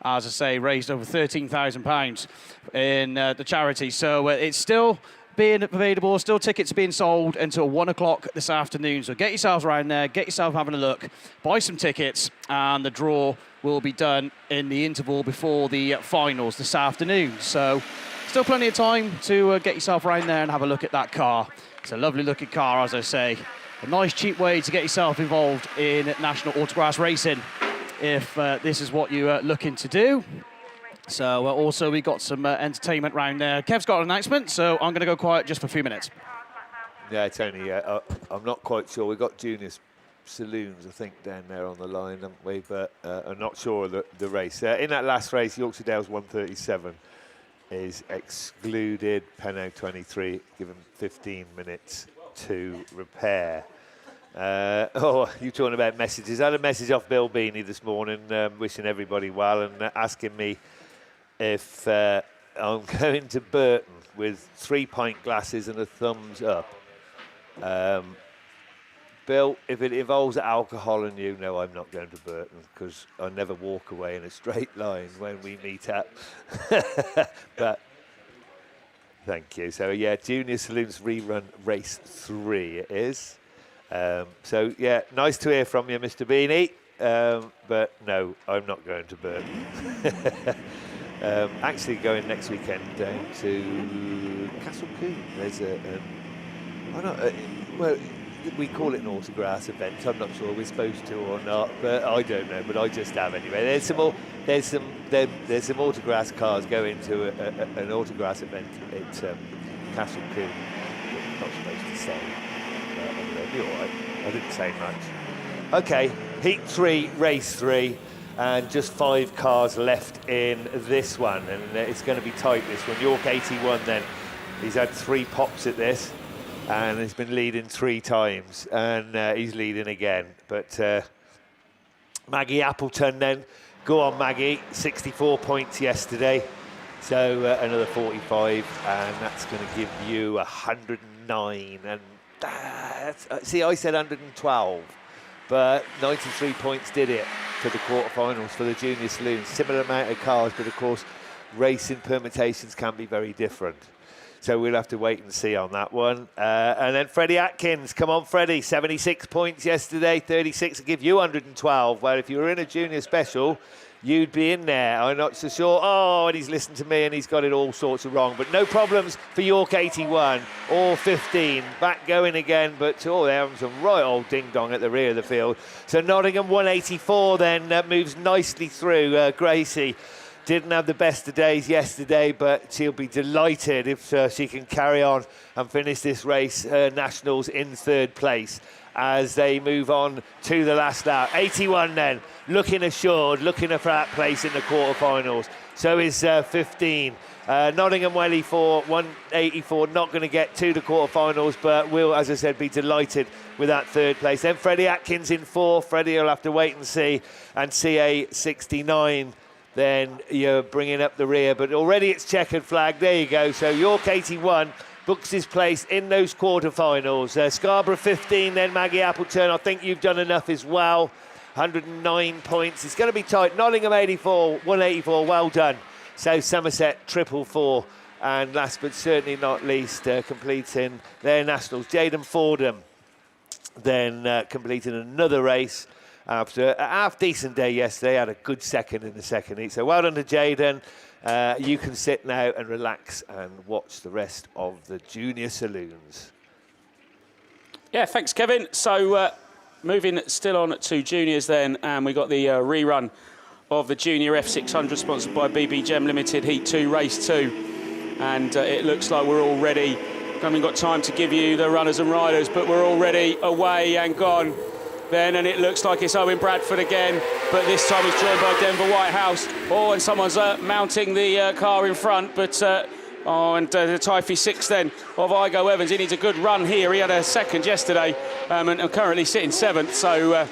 As I say, raised over £13,000 in the charity. So it's still being available, still tickets being sold until 1 o'clock this afternoon. So get yourselves around there, get yourself having a look, buy some tickets, and the draw will be done in the interval before the finals this afternoon. So still plenty of time to get yourself around there and have a look at that car. It's a lovely looking car, as I say. A nice cheap way to get yourself involved in national autograss racing if this is what you're looking to do. So also we got some entertainment round there. Kev's got an announcement, so I'm going to go quiet just for a few minutes. Yeah, Tony, I'm not quite sure. We've got junior saloons, I think, down there on the line, haven't we? But I'm not sure of the race. In that last race, Yorkshire Dales 137 is excluded. Penno 23, given 15 minutes to repair. You talking about messages. I had a message off Bill Beanie this morning wishing everybody well and asking me if I'm going to Burton with 3 pint glasses and a thumbs up. Bill, if it involves alcohol and you know I'm not going to Burton because I never walk away in a straight line when we meet up. But thank you. So yeah, Junior Saloons Rerun Race 3 it is. So yeah, nice to hear from you, Mr. Beanie. But no, I'm not going to Burton. Actually going next weekend down to Castle Coombe. There's well, we call it an autograss event. I'm not sure we're supposed to or not, but I don't know. But I just have anyway. There's some autograss cars going to an autograss event at Castle Coombe. I'm not supposed to say. You're all right. I didn't say much. Okay, Heat 3, Race 3. And just 5 cars left in this one, and it's going to be tight, this one. York 81 then, he's had 3 pops at this, and he's been leading 3 times, and he's leading again. But Maggie Appleton then, go on Maggie, 64 points yesterday, so another 45, and that's going to give you 109, and see, I said 112. But 93 points did it for the quarterfinals for the junior saloons. Similar amount of cars, but of course, racing permutations can be very different. So we'll have to wait and see on that one. And then Freddie Atkins, come on Freddie, 76 points yesterday, 36 to give you 112. Well, if you were in a junior special, you'd be in there. I'm not so sure. Oh, and he's listened to me and he's got it all sorts of wrong. But no problems for York 81 or 15. Back going again, but they're having some right old ding-dong at the rear of the field. So Nottingham 184 then moves nicely through. Gracie Didn't have the best of days yesterday, but she'll be delighted if she can carry on and finish this race, Nationals, in third place as they move on to the last lap. 81 then, looking assured, looking for that place in the quarterfinals. So is 15. Nottingham Welly for 184, not going to get to the quarterfinals, but will, as I said, be delighted with that third place. Then Freddie Atkins in fourth. Freddie will have to wait and see. And CA 69, then you're bringing up the rear. But already it's checkered flag. There you go. So York 81 books his place in those quarterfinals. Scarborough 15, then Maggie Appleton. I think you've done enough as well. 109 points. It's going to be tight. Nottingham 84, 184. Well done. So Somerset 444, and last but certainly not least, completing their nationals, Jaden Fordham, then completing another race after a half-decent day yesterday. Had a good second in the second heat. So well done to Jaden. You can sit now and relax and watch the rest of the junior saloons. Yeah, thanks, Kevin. So moving still on to juniors then, and we got the rerun of the Junior F600 sponsored by BB Gem Limited, Heat 2, Race 2. And it looks like we're already, haven't got time to give you the runners and riders, but we're already away and gone then, and it looks like it's Owen Bradford again, but this time he's joined by Denver Whitehouse. Oh, and someone's mounting the car in front, but the Typhy 6 then of Igo Evans. He needs a good run here. He had a second yesterday and currently sitting 7th, so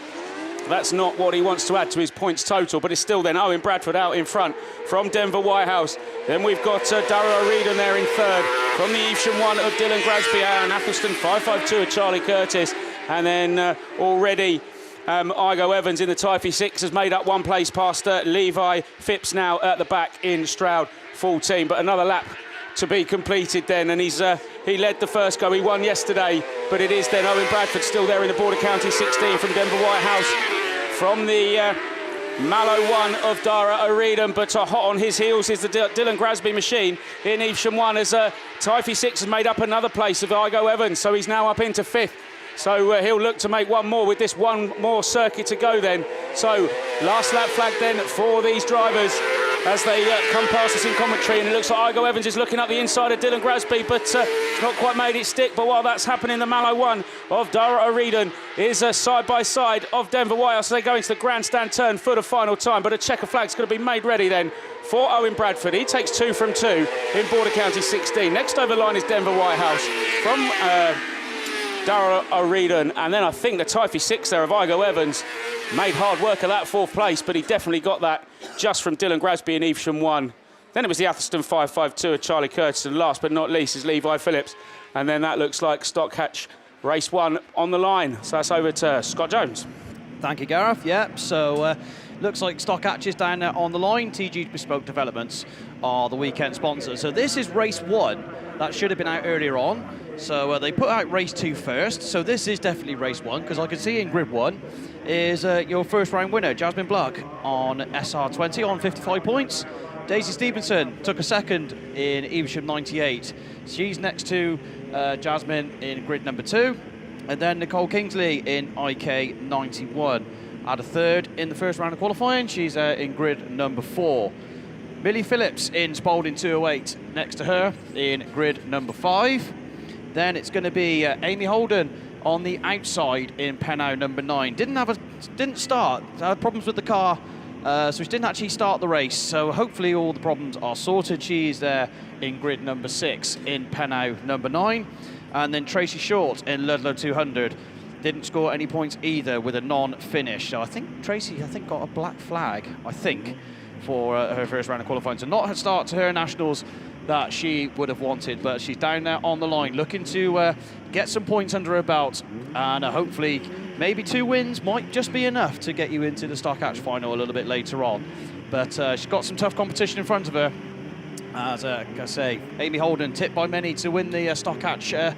that's not what he wants to add to his points total, but it's still then Owen Bradford out in front from Denver Whitehouse. Then we've got Darragh O'Regan there in third from the Evesham 1 of Dylan Grasby and Athelston 552 of Charlie Curtis. And then already Igo Evans in the Typhy 6 has made up one place past Levi Phipps now at the back in Stroud 14. But another lap to be completed then, and he led the first go. He won yesterday, but it is then Owen Bradford still there in the Border County 16 from Denver Whitehouse. From the Mallow 1 of Darragh O'Regan, but hot on his heels is the Dylan Grasby machine in Evesham 1 as Typhy 6 has made up another place of Igo Evans, so he's now up into 5th. So he'll look to make one more with this one more circuit to go then. So last lap flag then for these drivers as they come past us in commentary, and it looks like Igo Evans is looking up the inside of Dylan Grasby, but not quite made it stick. But while that's happening, the Mallow 1 of Darragh O'Regan is side by side of Denver Whitehouse. So they go into the grandstand turn for the final time, but a checker flag's going to be made ready then for Owen Bradford. He takes 2 from 2 in Border County 16. Next over the line is Denver Whitehouse from Darragh O'Regan, and then I think the Typhy 6 there of Igo Evans made hard work of that 4th place, but he definitely got that just from Dylan Grasby in Evesham 1. Then it was the Athelston 552 of Charlie Curtis, and last but not least is Levi Phillips. And then that looks like Stockhatch race 1 on the line. So that's over to Scott Jones. Thank you, Gareth. Yeah, so looks like Stockhatch is down there on the line. TG's Bespoke Developments are the weekend sponsors. So this is race 1. That should have been out earlier on. So they put out race 2 first. So this is definitely race 1, because I can see in grid 1 is your first round winner, Jasmine Block, on SR20 on 55 points. Daisy Stevenson took a second in Evesham 98. She's next to Jasmine in grid number 2. And then Nicole Kingsley in IK 91. Had a third in the first round of qualifying. She's in grid number 4. Millie Phillips in Spalding 208 next to her in grid number 5. Then it's going to be Amy Holden on the outside in Pennow number 9. Didn't start. Had problems with the car, so she didn't actually start the race. So hopefully all the problems are sorted. She's there in grid number 6 in Pennow number 9. And then Tracy Short in Ludlow 200 didn't score any points either with a non-finish. So I think Tracy got a black flag, for her first round of qualifying. So not a start to her nationals that she would have wanted, but she's down there on the line looking to get some points under her belt, and hopefully maybe 2 wins might just be enough to get you into the Stockhatch final a little bit later on. But she's got some tough competition in front of her. As I say, Amy Holden tipped by many to win the Stockhatch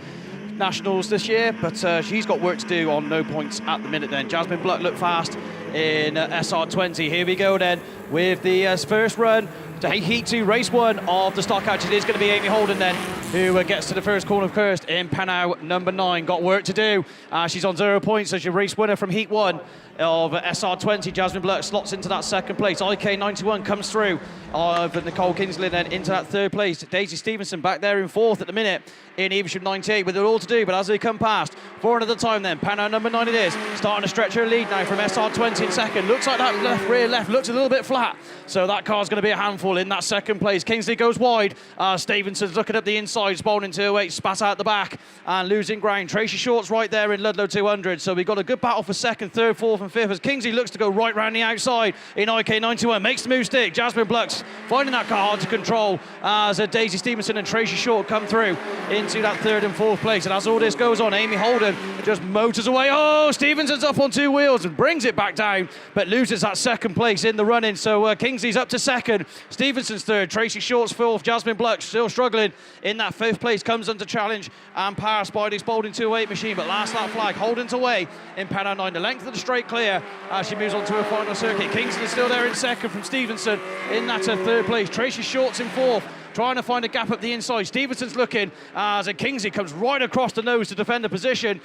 Nationals this year, but she's got work to do on no points at the minute then. Jasmine Blutt looked fast in SR20. Here we go then with the first run to Heat 2, Race 1 of the stock outs. It is going to be Amy Holden then, who gets to the first corner first in pen out number 9. Got work to do. She's on 0 points as your race winner from Heat 1 of SR20. Jasmine Bluck slots into that second place. IK91 comes through of Nicole Kingsley then into that third place. Daisy Stevenson back there in fourth at the minute in Evesham 98 with it all to do, but as they come past, 4 another time then, pen out number 9 it is, starting to stretch her lead now from SR20 in second. Looks like that rear left looks a little bit flat, so that car's going to be a handful in that second place. Kingsley goes wide, Stevenson's looking up the inside, Spalding 208, spat out the back and losing ground. Tracy Short's right there in Ludlow 200, so we've got a good battle for second, third, fourth and fifth as Kingsley looks to go right round the outside in IK91, makes the move stick. Jasmine Bluck's finding that car hard to control as Daisy Stevenson and Tracy Short come through into that third and fourth place. And as all this goes on, Amy Holden just motors away. Oh, Stevenson's up on 2 wheels and brings it back down, but loses that second place in the run-in. So Kingsley's up to second, Stevenson's third, Tracy Short's fourth, Jasmine Bluck still struggling in that fifth place, comes under challenge and passed by the Spalding 208 machine, but last lap flag, Holden's away in pen out 9, the length of the straight clear as she moves on to her final circuit. Kingsley's still there in second from Stevenson in that third place, Tracy Short's in fourth, trying to find a gap up the inside. Stevenson's looking as Kingsley comes right across the nose to defend the position.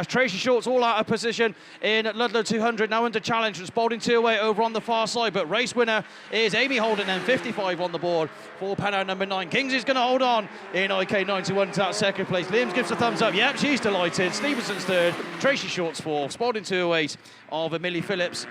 Tracy Short's all out of position in Ludlow 200, now under challenge from Spalding 208 over on the far side, but race winner is Amy Holden and 55 on the board for pen out number 9. Kingsley's going to hold on in IK91 to that second place. Liams gives a thumbs up. Yep, she's delighted. Stevenson's third, Tracy Short's fourth, Spalding 208 of Millie Phillips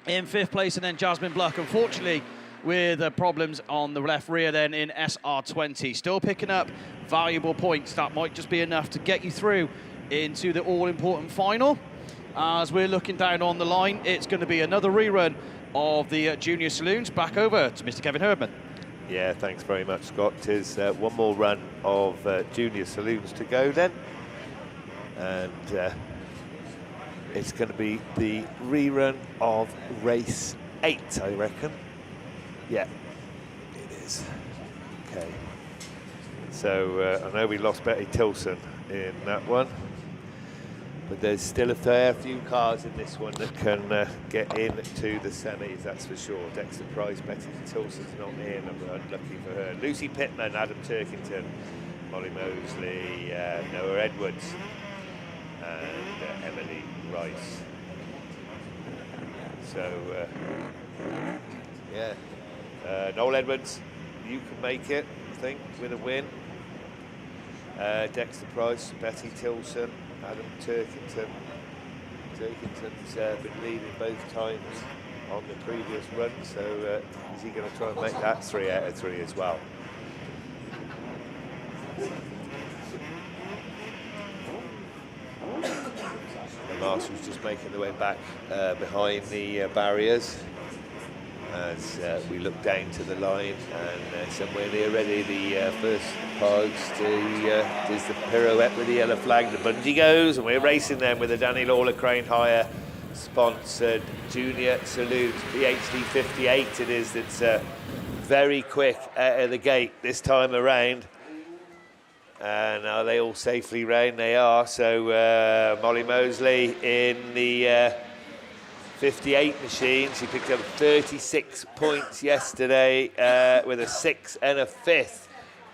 in fifth place, and then Jasmine Bluck, unfortunately, with problems on the left rear then in SR20. Still picking up valuable points. That might just be enough to get you through into the all-important final. As we're looking down on the line, it's going to be another rerun of the junior saloons. Back over to Mr. Kevin Herdman. Yeah, thanks very much, Scott. There's one more run of junior saloons to go then. And it's going to be the rerun of race 8, I reckon. Yeah, it is. Okay. So I know we lost Betty Tilson in that one, but there's still a fair few cars in this one that can get into the semis, that's for sure. Dexter Price, Betty Tilson's not in, I'm unlucky for her. Lucy Pittman, Adam Turkington, Molly Mosley, Noah Edwards, and Emily Rice. So, yeah. Noel Edwards, you can make it, I think, with a win. Dexter Price, Betty Tilson, Adam Turkington. Turkington's been leading both times on the previous run, so is he going to try and make that 3 out of 3 as well? The Marshall's just making their way back behind the barriers as we look down to the line, and somewhere near ready, the first post is the pirouette with the yellow flag. The bungee goes, and we're racing them with the Danny Lawler Crane Hire sponsored junior saloons. PhD 58 it is, that's very quick out of the gate this time around. And are they all safely round? They are. So Molly Mosley in the 58 machine. She picked up 36 points yesterday with a 6 and a 5th.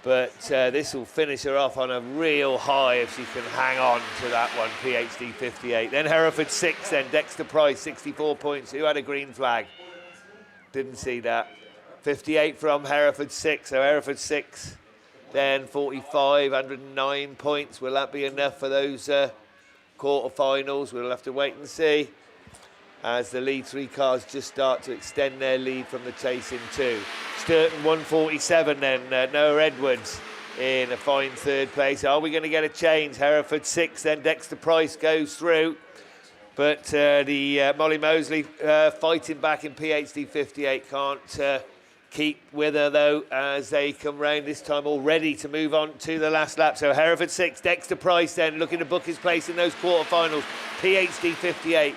But this will finish her off on a real high if she can hang on to that one, PhD 58. Then Hereford 6, then Dexter Price, 64 points. Who had a green flag? Didn't see that. 58 from Hereford 6, so Hereford 6, then 45, 109 points. Will that be enough for those quarterfinals? We'll have to wait and see, as the lead 3 cars just start to extend their lead from the chasing 2. Sturton 147 then, Noah Edwards in a fine 3rd place. Are we going to get a change? Hereford 6, then Dexter Price goes through. But the Molly Mosley fighting back in PhD 58 can't keep with her though, as they come round this time all ready to move on to the last lap. So Hereford 6, Dexter Price then looking to book his place in those quarterfinals. PhD 58.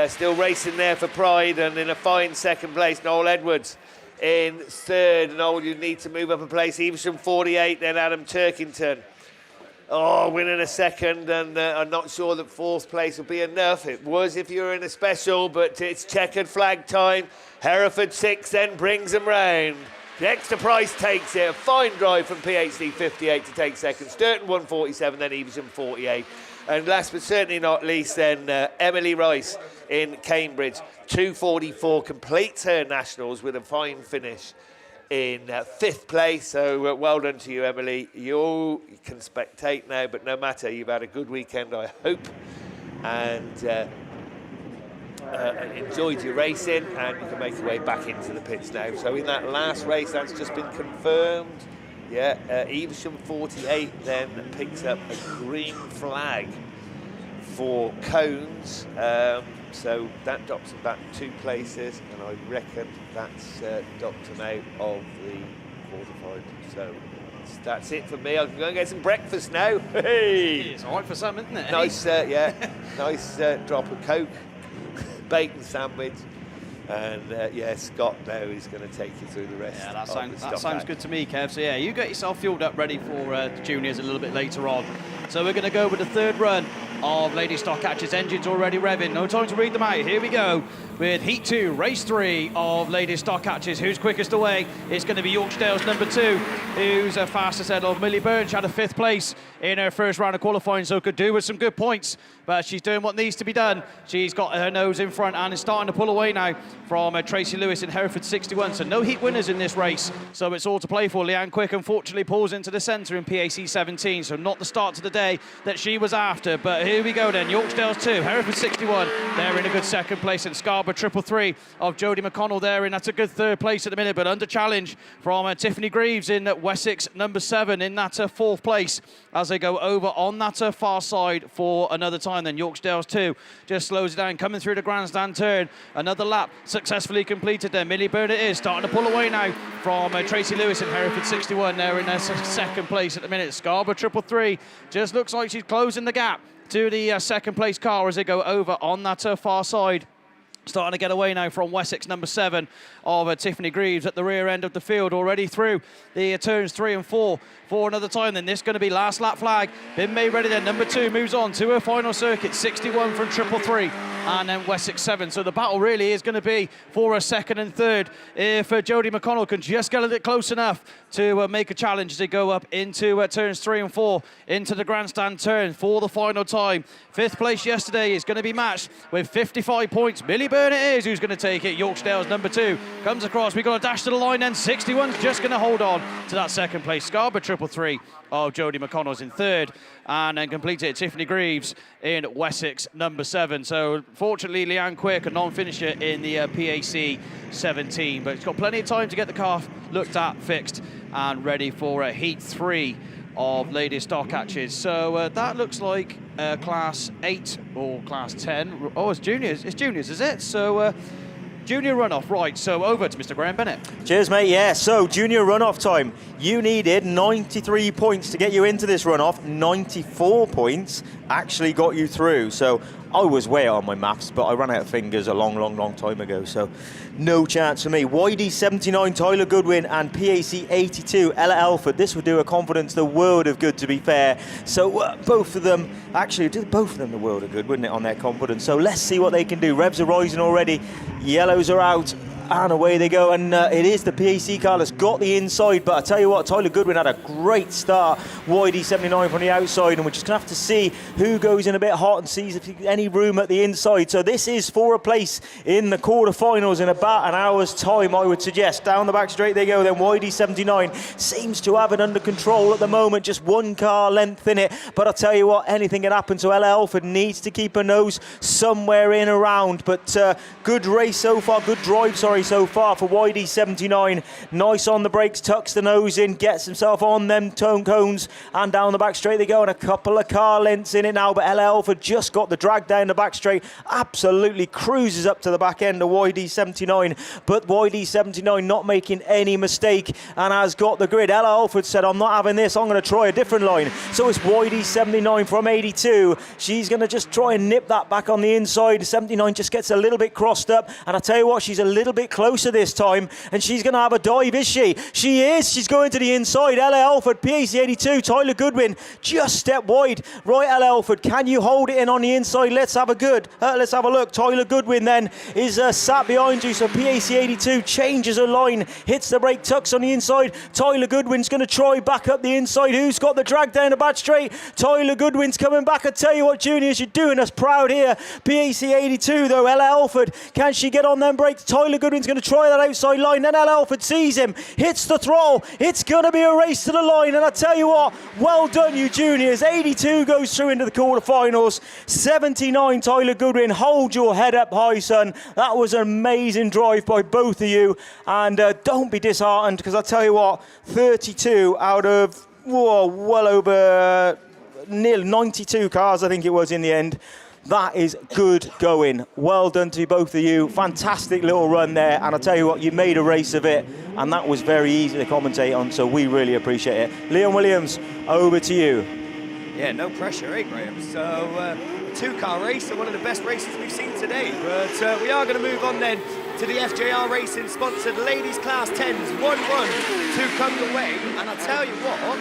Still racing there for pride, and in a fine 2nd place, Noel Edwards in 3rd. Noel, you need to move up a place. Evesham 48, then Adam Turkington. Oh, winning a 2nd, and I'm not sure that 4th place will be enough. It was if you were in a special, but it's checkered flag time. Hereford 6 then brings them round. The Extra Price takes it. A fine drive from PhD 58 to take second. Sturton 147, then Evesham 48. And last but certainly not least, then Emily Rice in Cambridge 244 completes her nationals with a fine finish in 5th place. So well done to you, Emily. You can spectate now, but no matter, you've had a good weekend, I hope, and enjoyed your racing, and you can make your way back into the pits now. So in that last race, that's just been confirmed. Yeah, Evesham 48 then picks up a green flag for cones. So that drops them back 2 places, and I reckon that's dropped them out of the quarterfinal. So that's it for me. I can go and get some breakfast now. Hey! It's all right for some, isn't it? Nice, yeah, nice drop of Coke, bacon sandwich. And Scott now is going to take you through the rest. Yeah, that sounds good to me, Kev. So yeah, you get yourself fueled up ready for the juniors a little bit later on. So we're going to go with the 3rd run of Lady Stock Catchers. Engines already revving. No time to read them out. Here we go with Heat 2, Race 3 of Lady Stock Catchers. Who's quickest away? It's going to be Yorkdale's number 2, who's fastest ahead of Millie Byrne. She had a 5th place in her first round of qualifying, so could do with some good points. But she's doing what needs to be done. She's got her nose in front and is starting to pull away now from Tracy Lewis in Hereford 61. So no heat winners in this race, so it's all to play for. Leanne Quick unfortunately pulls into the centre in PAC 17, so not the start to the day that she was after. But here we go then, Yorkdale's 2, Hereford 61, they're in a good 2nd place, and Scarborough 333 of Jodie McConnell there, and that's a good 3rd place at the minute, but under challenge from Tiffany Greaves in Wessex number 7 in that 4th place as they go over on that far side for another time. Then Yorkdale's 2 just slows it down, coming through the grandstand turn. Another lap successfully completed there. Millie Byrne is starting to pull away now from Tracy Lewis in Hereford 61 there in 2nd place at the minute. Scarborough 333 just looks like she's closing the gap to the 2nd place car as they go over on that far side. Starting to get away now from Wessex number 7 of Tiffany Greaves at the rear end of the field, already through the turns 3 and 4 for another time. Then this is going to be last lap flag. Been made ready then. Number 2 moves on to her final circuit. 61 from 333 and then Wessex 7. So the battle really is going to be for a 2nd and 3rd. If Jodie McConnell can just get a bit close enough to make a challenge as they go up into turns 3 and 4 into the grandstand turn for the final time. 5th place yesterday is going to be matched with 55 points. Millie Byrne it is who's going to take it. Yorkdale's number 2 comes across. We've got a dash to the line then. 61's just going to hold on to that 2nd place. Scarborough 333 of Jodie McConnell's in 3rd, and then completed Tiffany Greaves in Wessex number 7. So fortunately Leanne Quick, a non-finisher in the PAC 17, but it's got plenty of time to get the car looked at, fixed and ready for Heat 3 of Lady Stock Catchers. So that looks like class 8 or class 10. Oh, it's juniors. It's juniors, is it? So junior runoff, right. So over to Mr. Graham Bennett. Cheers, mate. Yeah, so junior runoff time. You needed 93 points to get you into this runoff. 94 points actually got you through. So I was way out on my maths, but I ran out of fingers a long time ago. So no chance for me. YD 79, Tyler Goodwin, and PAC 82, Ella Elford. This would do a confidence the world of good, to be fair. So both of them, actually, did both of them the world of good, wouldn't it, on their confidence? So let's see what they can do. Revs are rising already. Yellows are out. And away they go, and it is the PAC car that's got the inside. But I tell you what, Tyler Goodwin had a great start. YD 79 from the outside, and we're just going to have to see who goes in a bit hot and sees if there's any room at the inside. So this is for a place in the quarterfinals in about an hour's time, I would suggest. Down the back straight they go, then YD 79 seems to have it under control at the moment, just 1 car length in it. But I'll tell you what, anything can happen, so Ella Elford needs to keep her nose somewhere in around. But good race so far, good drive, so far for YD 79. Nice on the brakes, tucks the nose in, gets himself on them tone cones, and down the back straight they go, and a couple of car lengths in it now. But Ella Elford just got the drag down the back straight, absolutely cruises up to the back end of YD 79. But YD 79 not making any mistake and has got the grid. Ella Elford said, I'm not having this, I'm going to try a different line. So it's YD 79 from 82. She's going to just try and nip that back on the inside. 79 just gets a little bit crossed up, and I tell you what, she's a little bit bit closer this time, and she's going to have a dive, is she? She is. She's going to the inside. Ella Elford, PAC 82, Tyler Goodwin, just step wide. Right, Ella Elford, can you hold it in on the inside? Let's have a look. Tyler Goodwin then is sat behind you, so PAC 82 changes her line, hits the brake, tucks on the inside. Tyler Goodwin's going to try back up the inside. Who's got the drag down the back straight? Tyler Goodwin's coming back. I tell you what, juniors, you're doing us proud here. PAC 82 though, Ella Elford, can she get on them brakes? Tyler Goodwin's going to try that outside line, then Ella Elford sees him, hits the throttle. It's going to be a race to the line, and I tell you what, well done you juniors. 82 goes through into the quarterfinals. 79 Tyler Goodwin, hold your head up high, son. That was an amazing drive by both of you, and don't be disheartened, because I tell you what, 32 out of well over nearly 92 cars, I think it was in the end. That is good going. Well done to both of you. Fantastic little run there. And I tell you what, you made a race of it. And that was very easy to commentate on. So we really appreciate it. Leon Williams, over to you. Yeah, no pressure, eh, Graham? So, two-car race and one of the best races we've seen today. But we are going to move on then to the FJR Racing sponsored ladies class 10s, 1 run to come your way. And I tell you what,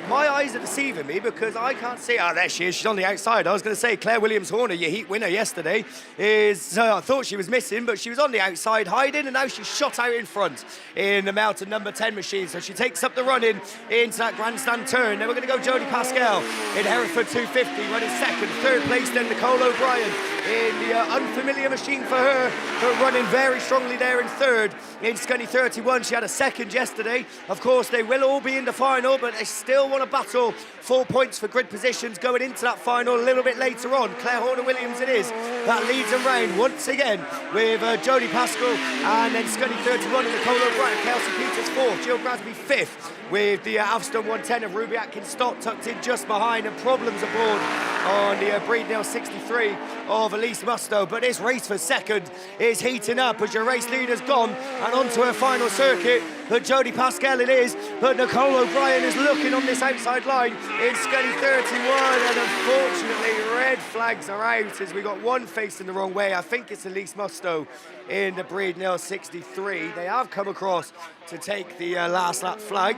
my eyes are deceiving me because I can't see. Oh, there she is. She's on the outside. I was going to say Claire Williams-Horner, your heat winner yesterday, is. I thought she was missing, but she was on the outside hiding, and now she's shot out in front in the mounted number 10 machine. So she takes up the running into that grandstand turn. Then we're going to go Jodie Pascal in Hereford 250, running second. Third place then Nicole O'Brien in the unfamiliar machine for her, but running very strongly there in third. In Scunny 31, she had a second yesterday. Of course, they will all be in the final, but they still want to battle 4 points for grid positions going into that final a little bit later on. Claire Horner-Williams it is that leads them round once again with Jodie Pascal, and then Scunny 31 and Nicole O'Brien. Kelsey Peters fourth, Jill Grasby fifth, with the Alston 110 of Ruby Atkins Stott tucked in just behind, and problems aboard on the Breednell 63 of Elise Musto. But this race for second is heating up as your race leader's gone and onto her final circuit. But Jodie Pascal it is, but Nicole O'Brien is looking on this outside line in Scunny 31, and unfortunately red flags are out as we got one facing the wrong way. I think it's Elise Musto in the Breednell 63. They have come across to take the last lap flag.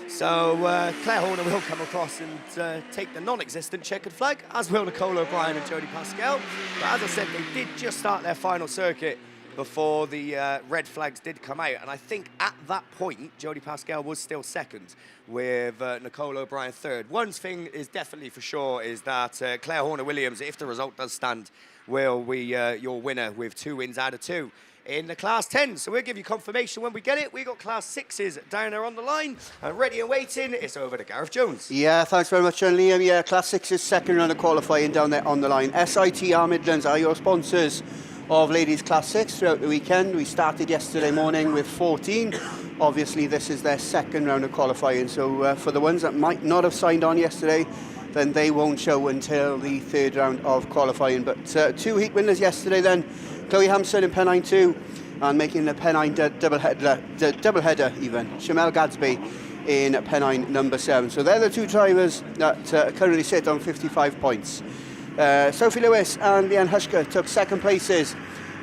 So Claire Horner will come across and take the non-existent checkered flag, as will Nicole O'Brien and Jodie Pascal. But as I said, they did just start their final circuit before the red flags did come out. And I think at that point, Jodie Pascal was still second, with Nicole O'Brien third. One thing is definitely for sure is that Claire Horner-Williams, if the result does stand, will be your winner with 2 wins out of 2 in the Class 10. So we'll give you confirmation when we get it. We got Class 6s down there on the line and ready and waiting. It's over to Gareth Jones. Yeah, thanks very much, John Liam. Yeah, Class 6's second round of qualifying down there on the line. SITR Midlands are your sponsors of ladies Class 6 throughout the weekend. We started yesterday morning with 14. Obviously, this is their second round of qualifying. So for the ones that might not have signed on yesterday, then they won't show until the third round of qualifying. But 2 heat winners yesterday then. Chloe Hampson in Pennine 2, and making the Pennine doubleheader even, Shamel Gadsby in Pennine number 7. So they're the 2 drivers that currently sit on 55 points. Sophie Lewis and Leanne Hushka took second places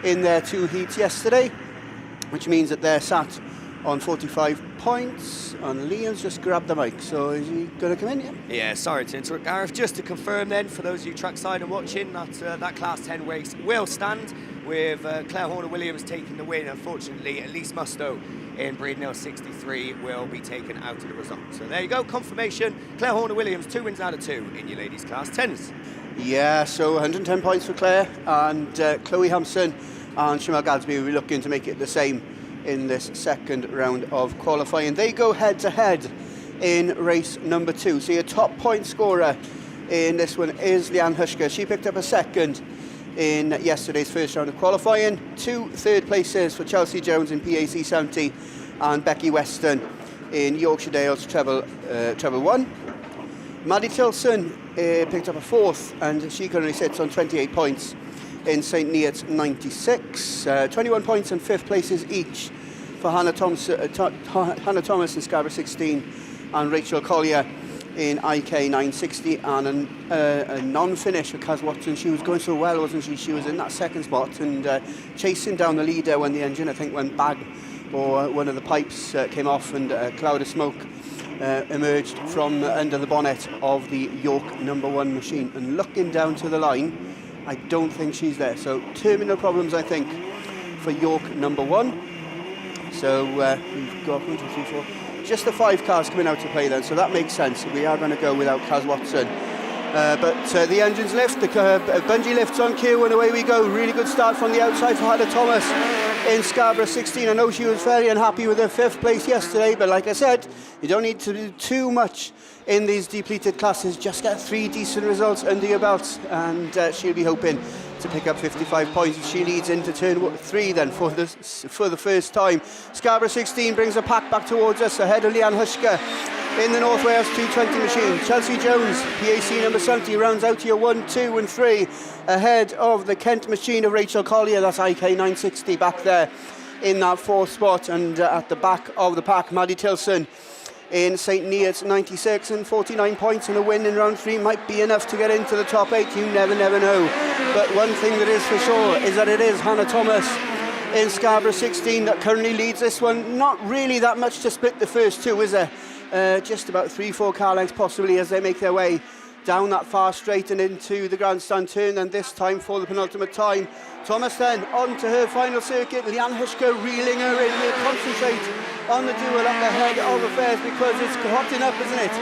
in their 2 heats yesterday, which means that they're sat on 45 points, and Liam's just grabbed the mic, so is he going to come in? Yeah, sorry to interrupt, Gareth. Just to confirm then, for those of you trackside and watching, that that Class 10 race will stand, with Claire Horner-Williams taking the win. Unfortunately, Elise Musto in Breednell 63 will be taken out of the result. So there you go, confirmation. Claire Horner-Williams, 2 wins out of 2 in your ladies Class 10s. Yeah, so 110 points for Claire, and Chloe Hampson and Shamel Gadsby will be looking to make it the same in this second round of qualifying. They go head-to-head in race number 2. So your top point scorer in this one is Leanne Hushka. She picked up a second in yesterday's first round of qualifying. 2 third places for Chelsea Jones in PAC 70 and Becky Weston in Yorkshire Dales treble 1. Maddie Tilson picked up a 4th, and she currently sits on 28 points in St Neots 96. 21 points and 5th places each for Hannah Thomas in Scarborough 16 and Rachel Collier in IK 960 and a non-finish for Kaz Watson. She was going so well, wasn't she? She was in that second spot and chasing down the leader when the engine, I think, went bag, or one of the pipes came off and a cloud of smoke emerged from under the bonnet of the York #1 machine. And looking down to the line, I don't think she's there. So terminal problems, I think, for York #1. So we've got 1, 2, 3, 4. Just the 5 cars coming out to play then, so that makes sense. We are going to go without Kaz Watson. But the engines lift, the bungee lifts on cue, and away we go. Really good start from the outside for Hannah Thomas in Scarborough 16. I know she was very unhappy with her 5th place yesterday, but like I said, you don't need to do too much in these depleted classes. Just get 3 decent results under your belt, and she'll be hoping to pick up 55 points. She leads into turn 3 then for the first time. Scarborough 16 brings the pack back towards us ahead of Leanne Hushka in the North Wales 220 machine. Chelsea Jones, PAC number 70, rounds out here 1, 2 and 3 ahead of the Kent machine of Rachel Collier. That's IK 960 back there in that 4th spot, and at the back of the pack, Maddie Tilson in St Neots 96 and 49 points, and a win in round 3 might be enough to get into the top 8. You never know. But one thing that is for sure is that it is Hannah Thomas in Scarborough 16 that currently leads this one. Not really that much to split the first 2, is there? Just about 3-4 car lengths possibly as they make their way down that far straight and into the grandstand turn, and this time for the penultimate time. Thomas then on to her final circuit. Leanne Hushka reeling her in. We'll concentrate on the duel up ahead of affairs because it's hotting up, isn't it?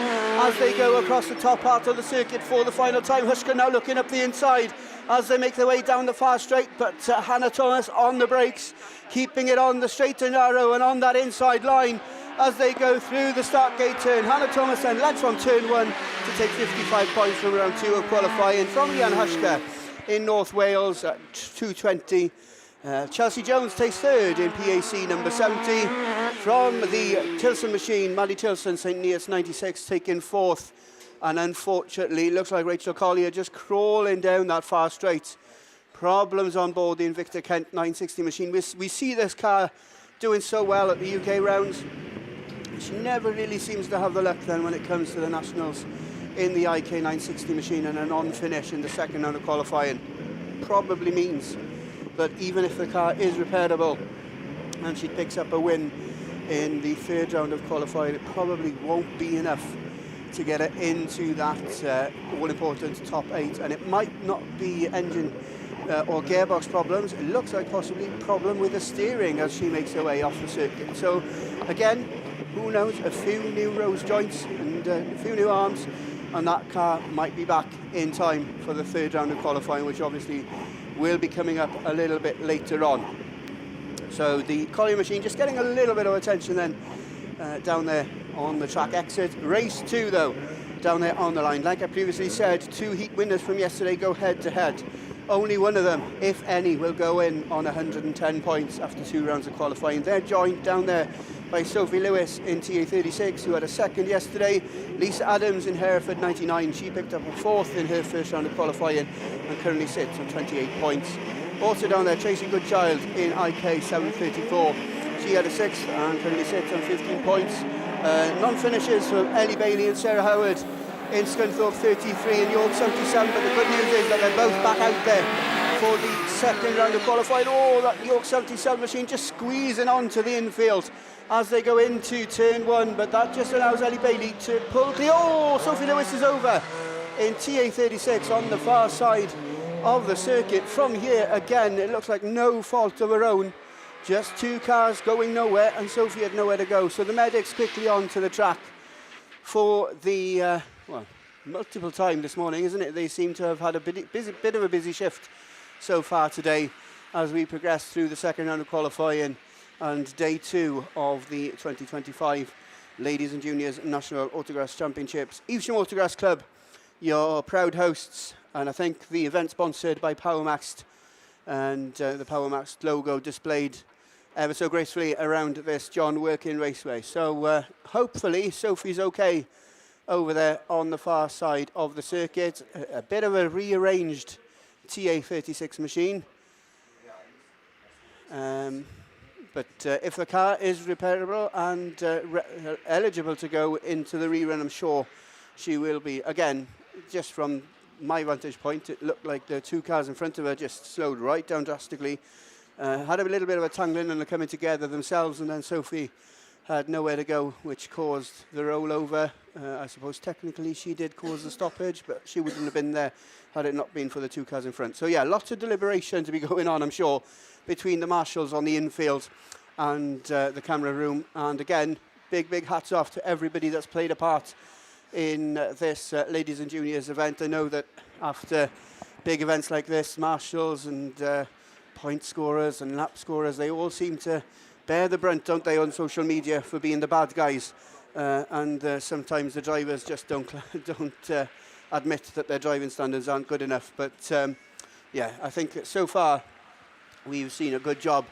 As they go across the top part of the circuit for the final time. Hushka now looking up the inside as they make their way down the far straight, but Hannah Thomas on the brakes, keeping it on the straight and narrow and on that inside line as they go through the start gate turn. Hannah Thomas then leads from turn 1 to take 55 points from round 2 of qualifying from Leanne Hushka in North Wales at 220. Chelsea Jones takes 3rd in PAC number 70 from the Tilson machine. Maddie Tilson, St Neots 96, taking 4th. And unfortunately, looks like Rachel Collier just crawling down that far straight. Problems on board the Invicta Kent 960 machine. We see this car doing so well at the UK rounds. She never really seems to have the luck then when it comes to the nationals in the IK 960 machine, and a non-finish in the second round of qualifying probably means that even if the car is repairable and she picks up a win in the 3rd round of qualifying, it probably won't be enough to get her into that all-important top 8, and it might not be engine or gearbox problems. It looks like possibly a problem with the steering as she makes her way off the circuit. So again, who knows, a few new rose joints and a few new arms, and that car might be back in time for the 3rd round of qualifying, which obviously will be coming up a little bit later on. So the Collier machine just getting a little bit of attention then down there on the track exit. Race 2 though, down there on the line. Like I previously said, 2 heat winners from yesterday go head to head. Only one of them, if any, will go in on 110 points after 2 rounds of qualifying. They're joined down there by Sophie Lewis in TA36, who had a 2nd yesterday. Lisa Adams in Hereford 99. She picked up a 4th in her 1st round of qualifying and currently sits on 28 points. Also down there, Tracy Goodchild in IK 734. She had a 6th and currently sits on 15 points. Non-finishers from Ellie Bailey and Sarah Howard in Scunthorpe 33 and York 77, but the good news is that they're both back out there for the 2nd round of qualifying. Oh, that York 77 machine just squeezing onto the infield as they go into turn 1, but that just allows Ellie Bailey to pull the... Oh, Sophie Lewis is over in TA36 on the far side of the circuit. From here, again, it looks like no fault of her own. Just 2 cars going nowhere, and Sophie had nowhere to go. So the medics quickly onto the track for the, well, multiple time this morning, isn't it? They seem to have had a bit of a busy shift so far today as we progress through the 2nd round of qualifying and day 2 of the 2025 Ladies and Juniors National Autograss Championships. Evesham Autograss Club, your proud hosts, and I think the event sponsored by PowerMaxed, and the PowerMaxed logo displayed ever so gracefully around this John Working Raceway. So hopefully Sophie's okay over there on the far side of the circuit. A bit of a rearranged TA36 machine. But if the car is repairable and eligible to go into the rerun, I'm sure she will be, again, just from my vantage point, it looked like the two cars in front of her just slowed right down drastically. Had a little bit of a tangling and a coming together themselves, and then Sophie had nowhere to go, which caused the rollover. I suppose technically she did cause the stoppage, but she wouldn't have been there had it not been for the two cars in front. So yeah, lots of deliberation to be going on, I'm sure, between the marshals on the infield and the camera room. And again, big hats off to everybody that's played a part in this ladies and juniors event. I know that after big events like this, marshals and point scorers and lap scorers, they all seem to bear the brunt, don't they, on social media for being the bad guys. And sometimes the drivers just don't admit that their driving standards aren't good enough. But yeah, I think so far we've seen a good job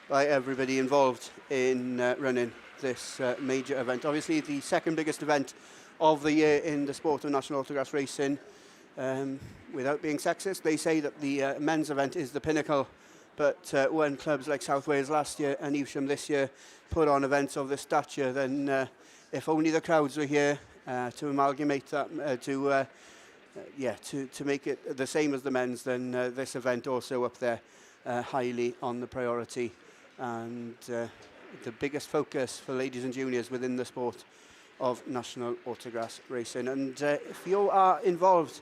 by everybody involved in running this major event. Obviously the second biggest event of the year in the sport of national autograss racing. Without being sexist, they say that the men's event is the pinnacle, but when clubs like South Wales last year and Evesham this year put on events of this stature, then if only the crowds were here to amalgamate that, to make it the same as the men's, then this event also up there highly on the priority and the biggest focus for ladies and juniors within the sport of national autograss racing. And if you are involved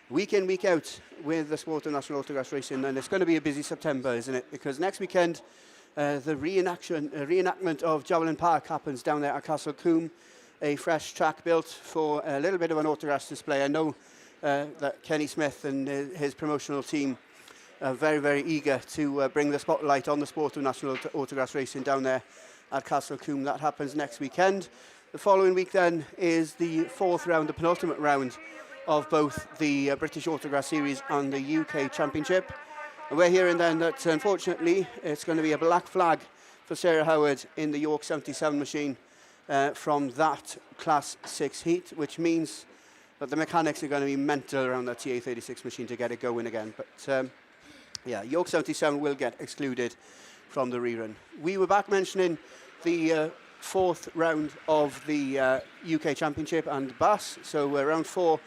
week in, week out with the sport of national autograss racing, then it's going to be a busy September, isn't it? Because next weekend, the reenactment of Javelin Park happens down there at Castle Coombe, a fresh track built for a little bit of an autograss display. I know that Kenny Smith and his promotional team are very eager to bring the spotlight on the sport of national autograss racing down there at Castle Coombe. That happens next weekend. The following week then is the fourth round, the penultimate round of both the British Autograss Series and the UK Championship. And we're hearing then that unfortunately it's going to be a black flag for Sarah Howard in the York 77 machine from that Class 6 heat, which means that the mechanics are going to be mental around that TA36 machine to get it going again. But yeah, York 77 will get excluded from the rerun. We were back mentioning the fourth round of the UK Championship and BAS. So round 4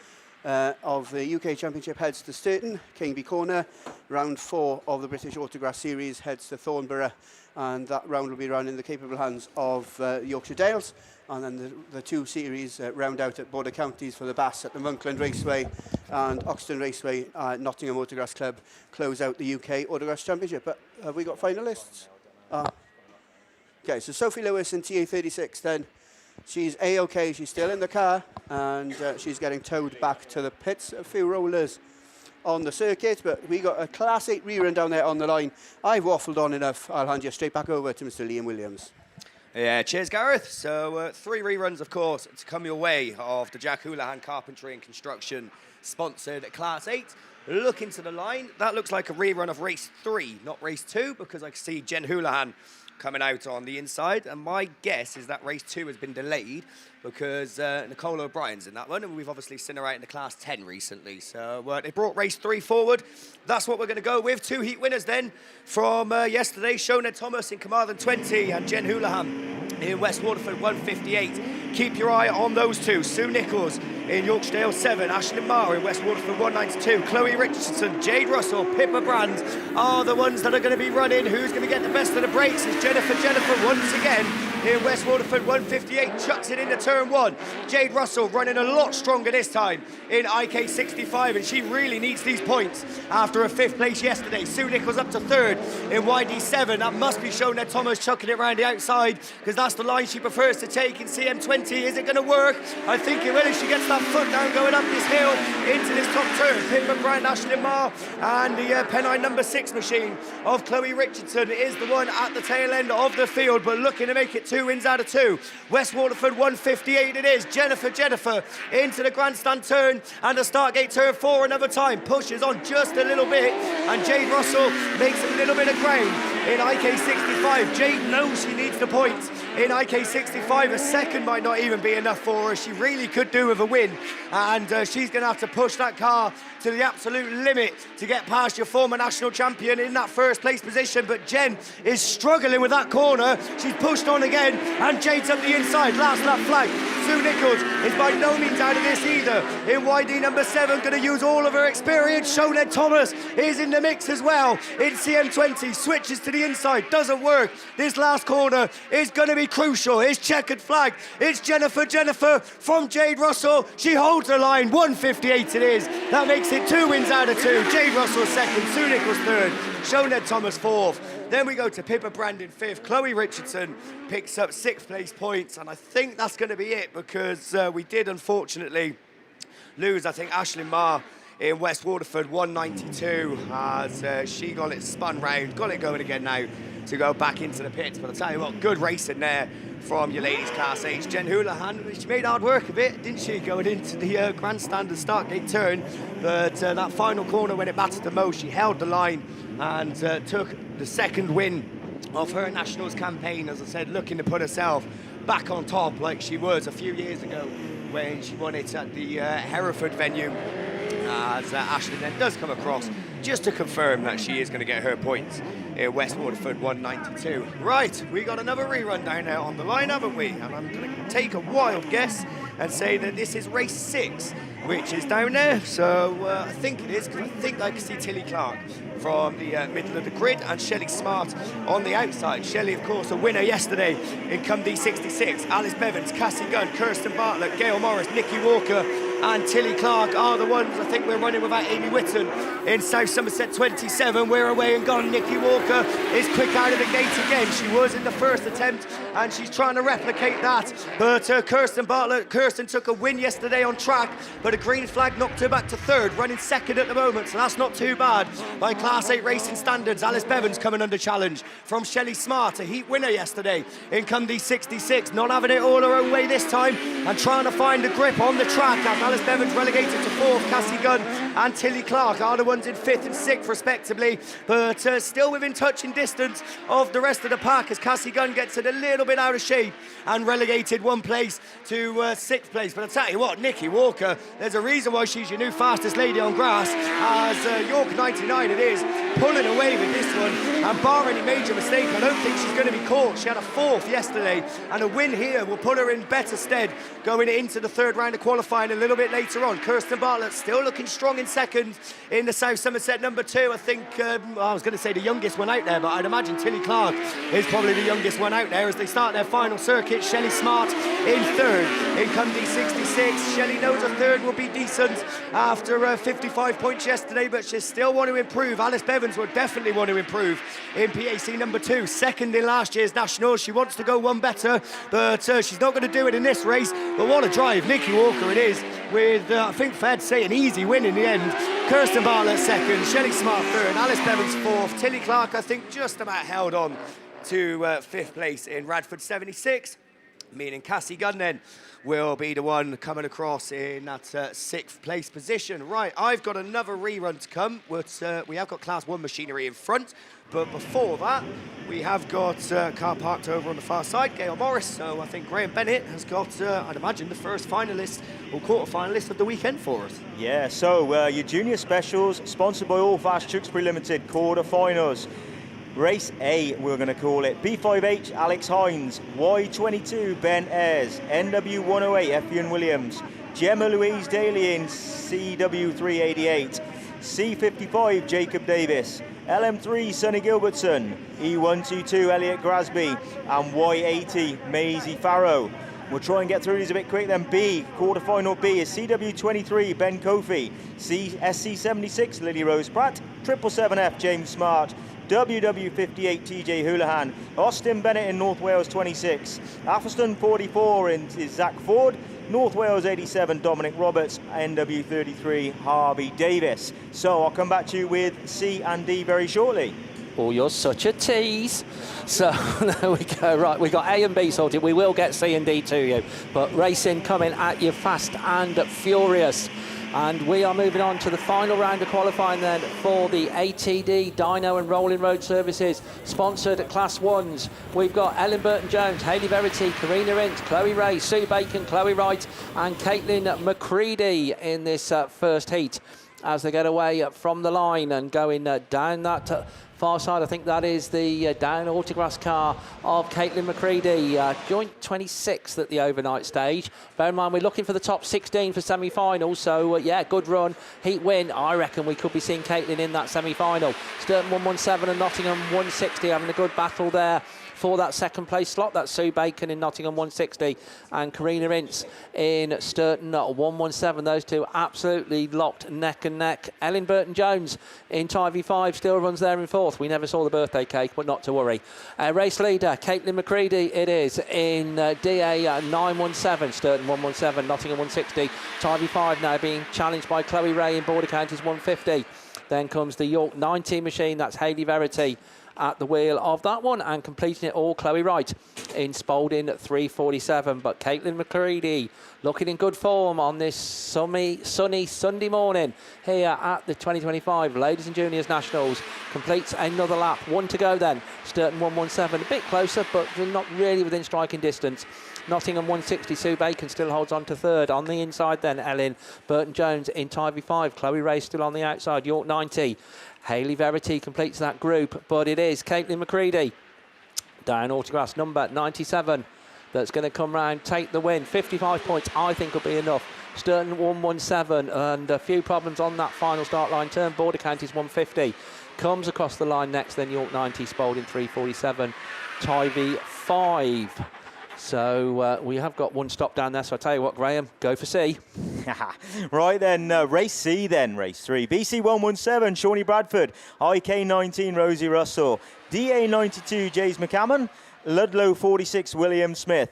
of the UK Championship heads to Sturton, Kingby Corner. Round 4 of the British Autograss Series heads to Thornborough, and that round will be run in the capable hands of Yorkshire Dales. And then the two series round out at Border Counties for the BAS at the Monkland Raceway and Oxton Raceway at Nottingham Autograss Club close out the UK Autograss Championship. But have we got finalists? Okay, so Sophie Lewis in TA36 then. She's A-OK, she's still in the car, and she's getting towed back to the pits. A few rollers on the circuit, but we got a Class 8 rerun down there on the line. I've waffled on enough. I'll hand you straight back over to Mr. Liam Williams. Yeah, cheers, Gareth. So 3 reruns, of course, to come your way of the Jack Houlihan Carpentry and Construction sponsored Class 8. Look into the line. That looks like a rerun of race 3, not race 2, because I can see Jen Houlihan coming out on the inside, and my guess is that race 2 has been delayed because Nicole O'Brien's in that one, and we've obviously seen her out in the Class 10 recently. So they brought race 3 forward. That's what we're going to go with. 2 heat winners then from yesterday. Shona Thomas in Carmarthen 20 and Jen Houlihan in West Waterford 158. Keep your eye on those two. Sue Nichols in Yorkshire 7, Ashlyn Marr in West Waterford 192, Chloe Richardson, Jade Russell, Pippa Brand are the ones that are going to be running. Who's going to get the best of the breaks is Jennifer once again in West Waterford 158, chucks it into turn 1. Jade Russell running a lot stronger this time in IK 65, and she really needs these points after a 5th place yesterday. Sue Nichols up to 3rd in YD7. That must be Shona Thomas chucking it around the outside, because that's the line she prefers to take in CM20. Is it going to work? I think it will if she gets that foot down going up this hill into this top turn. Pippa Brand, Ashlyn Marr, and the Pennine number 6 machine of Chloe Richardson is the one at the tail end of the field, but looking to make it 2 wins out of 2. West Waterford 158 it is. Jennifer into the grandstand turn and the start gate turn 4 another time. Pushes on just a little bit, and Jade Russell makes a little bit of ground in IK65. Jade knows she needs the points in IK65. A second might not even be enough for her. She really could do with a win, and she's going to have to push that car to the absolute limit to get past your former national champion in that first place position. But Jen is struggling with that corner. She's pushed on again, and Jade's up the inside. Last lap flag. Sue Nichols is by no means out of this either. In YD number 7, going to use all of her experience. Shoned Thomas is in the mix as well. In CM20, switches to the inside, doesn't work. This last corner is going to be crucial. It's checkered flag. It's Jennifer from Jade Russell. She holds the line. 158 it is. That makes it 2 wins out of 2. Jade Russell 2nd, Sue Nichols 3rd, Shoned Thomas 4th. Then we go to Pippa Brandon 5th. Chloe Richardson picks up 6th place points, and I think that's going to be it, because we did unfortunately lose, I think, Ashlyn Marr in West Waterford 192 as she got it spun round, got it going again now to go back into the pits. But I'll tell you what, good racing there from your ladies Class H. Jen Houlihan, she made hard work of it, didn't she, going into the grandstand and start gate turn. But that final corner when it battered the most, she held the line and took the 2nd win of her Nationals campaign, as I said, looking to put herself back on top like she was a few years ago when she won it at the Hereford venue. As Ashley then does come across just to confirm that she is going to get her points in West Waterford 192. Right, we got another rerun down there on the line, haven't we? And I'm going to take a wild guess and say that this is race 6, which is down there. So I think it is, because I think I can see Tilly Clark from the middle of the grid and Shelley Smart on the outside. Shelley, of course, a winner yesterday in Come D66. Alice Bevans, Cassie Gunn, Kirsten Bartlett, Gail Morris, Nikki Walker and Tilly Clark are the ones. I think we're running without Amy Whitton in South Somerset 27. We're away and gone. Nikki Walker is quick out of the gate again. She was in the first attempt and she's trying to replicate that. But Kirsten Bartlett, Kirsten took a win yesterday on track, but a green flag knocked her back to 3rd, running 2nd at the moment, so that's not too bad by Class 8 racing standards. Alice Bevans coming under challenge from Shelley Smart, a heat winner yesterday in Come D66, not having it all her own way this time and trying to find a grip on the track. Alice Bevans relegated to 4th, Cassie Gunn and Tilly Clark are the ones in 5th and 6th respectively, but still within touching distance of the rest of the pack as Cassie Gunn gets it a little bit out of shape and relegated 1 place to 6th place. But I'll tell you what, Nikki Walker, there's a reason why she's your new fastest lady on grass, as York 99 it is, pulling away with this one, and bar any major mistake, I don't think she's going to be caught. She had a 4th yesterday, and a win here will put her in better stead going into the 3rd round of qualifying a little bit later on. Kirsten Bartlett still looking strong in 2nd in the South Somerset number 2. I think, I was going to say the youngest one out there, but I'd imagine Tilly Clark is probably the youngest one out there as they start their final circuit. Shelley Smart in 3rd in Come D66. Shelley knows a 3rd will be decent after 55 points yesterday, but she still want to improve. Alice Bevans will definitely want to improve in PAC number 2. 2nd in last year's Nationals. She wants to go one better, but she's not going to do it in this race. But what a drive. Nikki Walker it is, with, I think fair to say, an easy win in the end. Kirsten Bartlett 2nd, Shelley Smart 3rd, Alice Bevans 4th. Tilly Clark, I think, just about held on to 5th place in Radford 76, meaning Cassie Gunn then will be the one coming across in that 6th place position. Right, I've got another rerun to come, but we have got Class 1 machinery in front. But before that, we have got a car parked over on the far side, Gail Morris. So I think Graham Bennett has got, I'd imagine, the first finalist or quarter-finalist of the weekend for us. Yeah, so your junior specials, sponsored by All Fast Tewkesbury Limited, quarter-finals. Race A, we're going to call it. B5H, Alex Hines. Y22, Ben Ayres. NW108, Effion Williams. Gemma Louise Daly in CW388. C55, Jacob Davis. LM3, Sonny Gilbertson. E122, Elliot Grasby. And Y80, Maisie Farrow. We'll try and get through these a bit quick then. B, quarterfinal B is CW23, Ben Kofi. SC76, Lily Rose Pratt. 777F, James Smart. WW58, TJ Houlihan. Austin Bennett in North Wales 26. Atherstone 44 is Zach Ford. North Wales 87, Dominic Roberts. NW33, Harvey Davis. So I'll come back to you with C and D very shortly. Oh, you're such a tease. So there we go. Right, we got A and B sorted. We will get C and D to you. But racing coming at you fast and furious. And we are moving on to the final round of qualifying then for the ATD Dyno and Rolling Road Services sponsored Class 1s. We've got Ellen Burton-Jones, Hayley Verity, Karina Ince, Chloe Ray, Sue Bacon, Chloe Wright and Caitlin McCready in this first heat as they get away from the line and going down that far side. I think that is the down Autograss car of Caitlin McCready, joint 26th at the overnight stage. Bear in mind, we're looking for the top 16 for semi-final, so yeah, good run, heat win. I reckon we could be seeing Caitlin in that semi-final. Sturton 117 and Nottingham 160 having a good battle there for that second place slot. That's Sue Bacon in Nottingham 160 and Karina Ince in Sturton 117. Those two absolutely locked neck and neck. Ellen Burton-Jones in Tyre V5 still runs there in fourth. We never saw the birthday cake, but not to worry. Race leader Caitlin McCready it is in DA 917, Sturton 117, Nottingham 160. Tyre V5 now being challenged by Chloe Ray in Border Counties 150. Then comes the York 19 machine, that's Hayley Verity at the wheel of that one, and completing it all Chloe Wright in Spalding 347. But Caitlin McCready looking in good form on this sunny Sunday morning here at the 2025 Ladies and Juniors Nationals. Completes another lap, one to go then. Sturton 117 a bit closer but not really within striking distance. Nottingham 160, Sue Bacon still holds on to third. On the inside then, Ellen Burton-Jones in Tyre V5. Chloe Ray still on the outside, York 90. Hayley Verity completes that group, but it is Caitlin McCready, down Autograss number 97, that's going to come round, take the win. 55 points, I think, will be enough. Sturton 117, and a few problems on that final start line turn. Border Counties 150. Comes across the line next, then York 90, Spalding 347, Tyre V5. So we have got one stop down there, so I tell you what, Graham, go for C. Right then, race C then, race 3. BC 117, Shawnee Bradford. IK 19, Rosie Russell. DA 92, Jays McCammon. Ludlow 46, William Smith.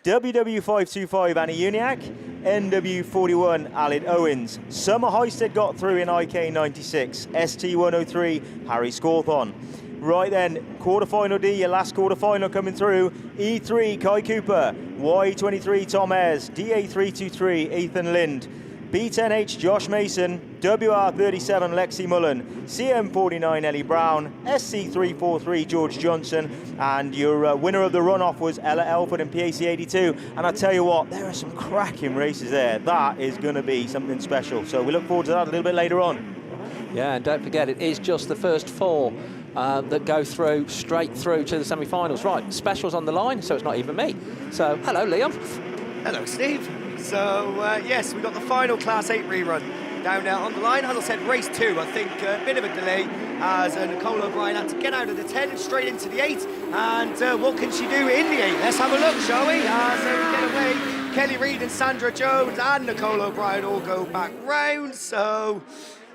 WW 525, Annie Uniac. NW 41, Alid Owens. Summer Heisted got through in IK 96. ST 103, Harry Scorthon. Right then, quarterfinal D, your last quarterfinal coming through. E3, Kai Cooper. Y23, Tom Ayres. DA323, Ethan Lind. B10H, Josh Mason. WR37, Lexi Mullen. CM49, Ellie Brown. SC343, George Johnson. And your winner of the runoff was Ella Elford in PAC 82. And I tell you what, there are some cracking races there. That is going to be something special. So we look forward to that a little bit later on. Yeah, and don't forget, it is just the first four that go through straight through to the semi-finals. Right, specials on the line, so it's not even me. So, hello, Liam. Hello, Steve. So, yes, we've got the final Class 8 rerun down there on the line. As I said, race 2, I think a bit of a delay as Nicole O'Brien had to get out of the 10 and straight into the 8. And what can she do in the 8? Let's have a look, shall we? As we get away, Kelly Reid and Sandra Jones and Nicole O'Brien all go back round. So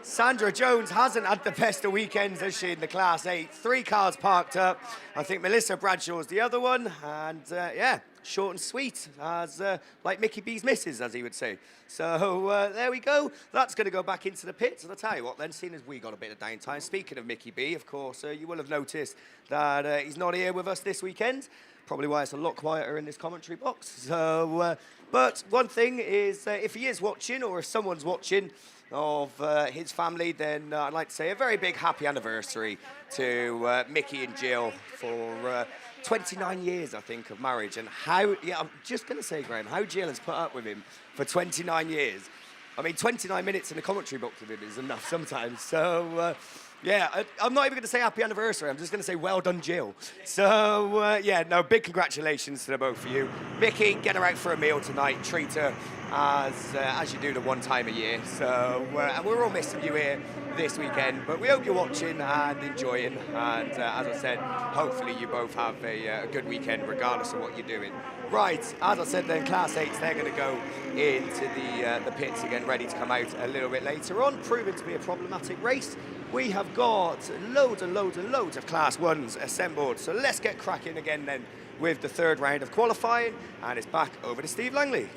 Sandra Jones hasn't had the best of weekends, has she, in the Class 8? 3 cars parked up. I think Melissa Bradshaw's the other one. And, yeah, short and sweet, as like Mickey B's missus, as he would say. So, there we go. That's going to go back into the pits. And I'll tell you what, then, seeing as we got a bit of downtime, speaking of Mickey B, of course, you will have noticed that he's not here with us this weekend. Probably why it's a lot quieter in this commentary box. So, but one thing is, if he is watching, or if someone's watching, of his family, then I'd like to say a very big happy anniversary to Mickey and Jill for 29 years, I think, of marriage. And how, yeah, I'm just going to say, Graham, how Jill has put up with him for 29 years. I mean, 29 minutes in a commentary box with him is enough sometimes. So, yeah, I'm not even going to say happy anniversary. I'm just going to say well done, Jill. So, yeah, no, big congratulations to the both of you. Mickey, get her out for a meal tonight. Treat her as you do the one time a year. So, and we're all missing you here this weekend, but we hope you're watching and enjoying. And as I said, hopefully you both have a good weekend regardless of what you're doing. Right, as I said then, Class 8s, they're going to go into the pits again, ready to come out a little bit later on, proving to be a problematic race. We have got loads and loads and loads of Class 1s assembled, so let's get cracking again then with the third round of qualifying, and it's back over to Steve Langley.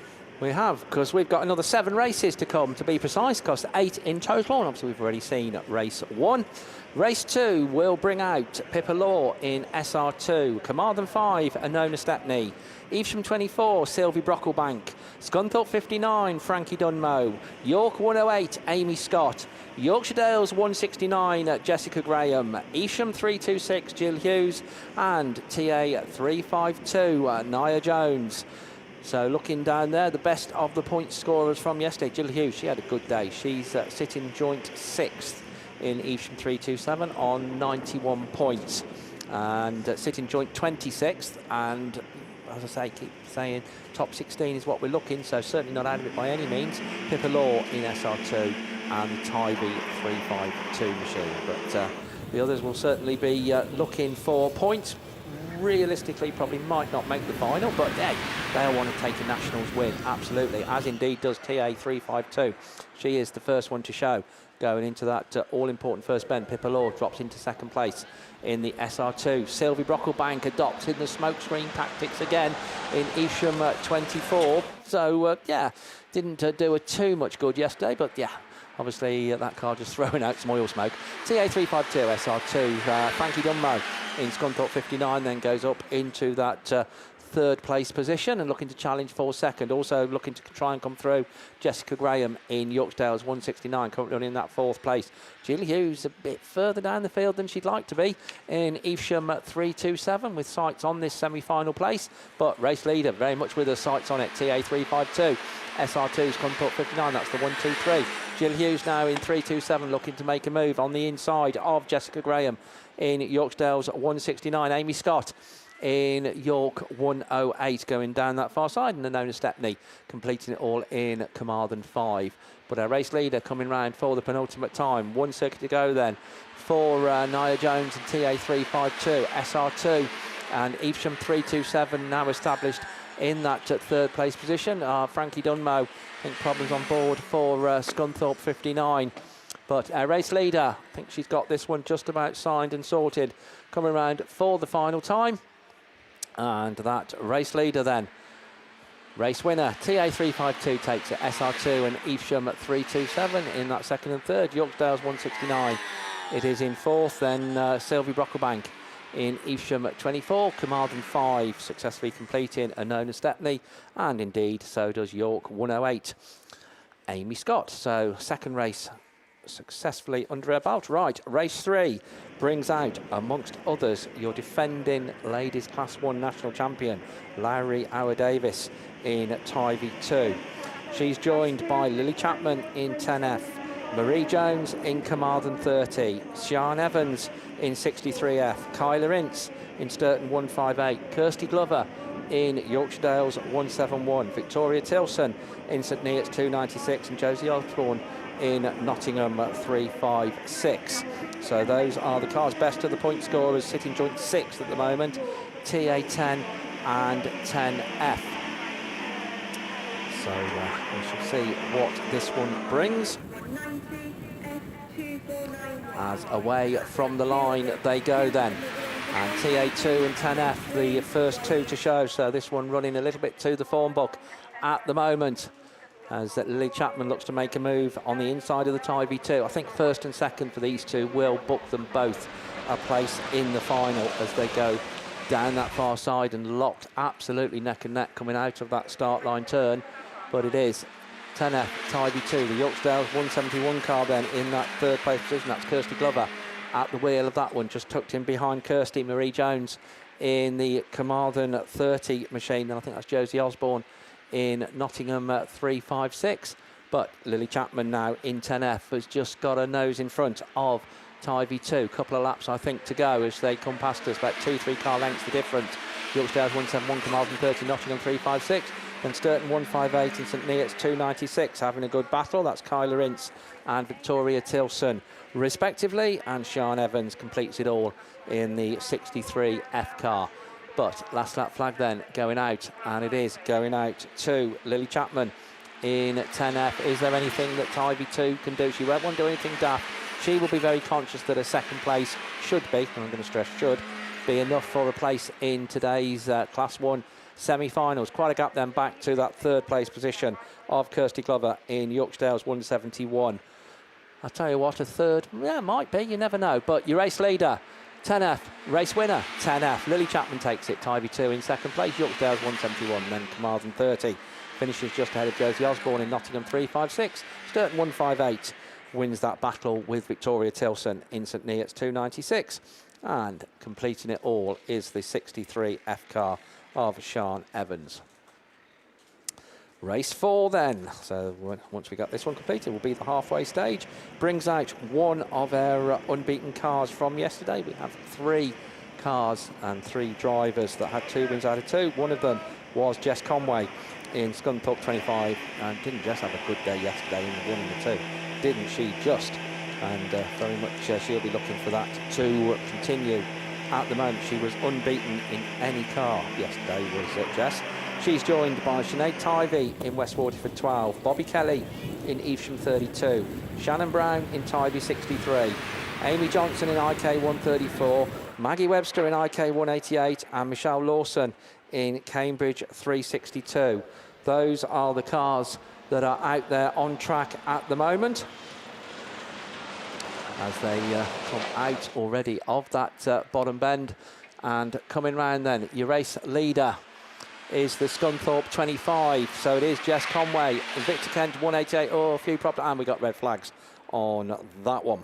We have, because we've got another 7 races to come, to be precise, because 8 in total. And obviously, we've already seen race 1. Race 2 will bring out Pippa Law in SR2, Carmarthen 5, Anona Stepney, Evesham 24, Sylvie Brocklebank, Scunthorpe 59, Frankie Dunmo, York 108, Amy Scott, Yorkshire Dales 169, Jessica Graham, Evesham 326, Jill Hughes, and TA 352, Nia Jones. So looking down there, the best of the point scorers from yesterday. Jill Hughes, she had a good day. She's sitting joint 6th in Evesham 327 on 91 points. And sitting joint 26th. And as I say, keep saying top 16 is what we're looking. So certainly not out of it by any means. Pippa Law in SR2 and the Tyre 352 machine. But the others will certainly be looking for points. Realistically probably might not make the final, but hey, they'll want to take a Nationals win, absolutely, as indeed does TA 352. She is the first one to show going into that all-important first bend. Pippa Law drops into 2nd place in the SR2. Sylvie Brocklebank adopted the smokescreen tactics again in Evesham 24. So, yeah, didn't do too much good yesterday, but yeah, obviously that car just throwing out some oil smoke. TA 352, SR2, Frankie Dunmo in Scunthorpe 59, then goes up into that 3rd place position and looking to challenge for 2nd. Also looking to try and come through, Jessica Graham in Yorkdale's 169, currently in that 4th place. Jill Hughes a bit further down the field than she'd like to be in Evesham 327 with sights on this semi-final place, but race leader very much with her sights on it, TA 352. SR2's Scunthorpe 59, that's the 1-2-3. Jill Hughes now in 327 looking to make a move on the inside of Jessica Graham in Yorkdale's 169. Amy Scott in York 108 going down that far side, and Anona Stepney completing it all in Carmarthen 5. But our race leader coming round for the penultimate time. 1 circuit to go then for Nia Jones and TA 352, SR2 and Evesham 327 now established in that 3rd place position. Frankie Dunmo, I think problems on board for Scunthorpe 59. But our race leader, I think she's got this one just about signed and sorted, coming around for the final time. And that race leader then, race winner, TA 352 takes it, SR2 and Evesham 327 in that 2nd and 3rd, Yorkdale's 169. It is in 4th, then Sylvie Brocklebank in Evesham 24, Carmarthen 5, successfully completing Anona Stepney, and indeed so does York 108, Amy Scott. So 2nd race successfully under her belt. Right, race 3 brings out, amongst others, your defending ladies Class 1 national champion, Lowry Hour Davis in Tyre 2. She's joined by Lily Chapman in 10F, Marie Jones in Carmarthen 30, Sian Evans in 63F, Kyla Ince in Sturton 158, Kirsty Glover in Yorkshire Dales 171, Victoria Tilson in St Neots 296, and Josie Osborne in Nottingham 356. So those are the cars. Best of the point scorers sitting joint 6th at the moment, TA 10 and 10F. So we shall see what this one brings. As away from the line they go then. And TA2 and 10F, the first 2 to show. So this one running a little bit to the form book at the moment, as Lily Chapman looks to make a move on the inside of the Tyre 2. I think 1st and 2nd for these 2 will book them both a place in the final as they go down that far side and locked absolutely neck and neck coming out of that start line turn. But it is 10F, Tyre 2, the Yorkdale's 171 car then in that 3rd place position. That's Kirsty Glover at the wheel of that one, just tucked in behind Kirsty. Marie Jones in the Carmarthen 30 machine, and I think that's Josie Osborne in Nottingham 356. But Lily Chapman now in 10F has just got her nose in front of Tyre 2. Couple of laps I think to go as they come past us, about 2-3 car lengths the difference. Yorkdale's 171, Carmarthen 30, Nottingham 356. Then Sturton 158 and St Neots 296 having a good battle. That's Kyla Ince and Victoria Tilson respectively, and Sian Evans completes it all in the 63F car. But last lap flag then going out, and it is going out to Lily Chapman in 10F. Is there anything that Tyre 2 can do? She won't want to do anything daft. She will be very conscious that her 2nd place should be, and I'm going to stress should, be enough for a place in today's Class 1 semi-finals. Quite a gap then back to that third place position of Kirsty Glover in Yorksdale's 171. I'll tell you what, a third, yeah, might be, you never know. But your race leader, 10F, race winner, 10F. Lily Chapman takes it, Tivy 2 in second place, Yorksdale's 171, then Carmarthen 30. Finishes just ahead of Josie Osborne in Nottingham 356. Sturton 158 wins that battle with Victoria Tilson in St Neots 296. And completing it all is the 63 F car of Sean Evans. Race 4 then. So once we got this one completed, will be the halfway stage. Brings out one of our unbeaten cars from yesterday. We have 3 cars and 3 drivers that had 2 wins out of 2. One of them was Jess Conway in Scunthorpe 25, and didn't Jess have a good day yesterday in the 1 and the 2? Didn't she just? And very much she'll be looking for that to continue. At the moment, she was unbeaten in any car yesterday, was Jess. She's joined by Sinead Tivy in West Waterford 12, Bobby Kelly in Evesham 32, Shannon Brown in Tivy 63, Amy Johnson in IK 134, Maggie Webster in IK 188, and Michelle Lawson in Cambridge 362. Those are the cars that are out there on track at the moment, as they come out already of that bottom bend. And coming round then, your race leader is the Scunthorpe 25. So it is Jess Conway, Victor Kent 188. Oh, a few problems, and we got red flags on that one.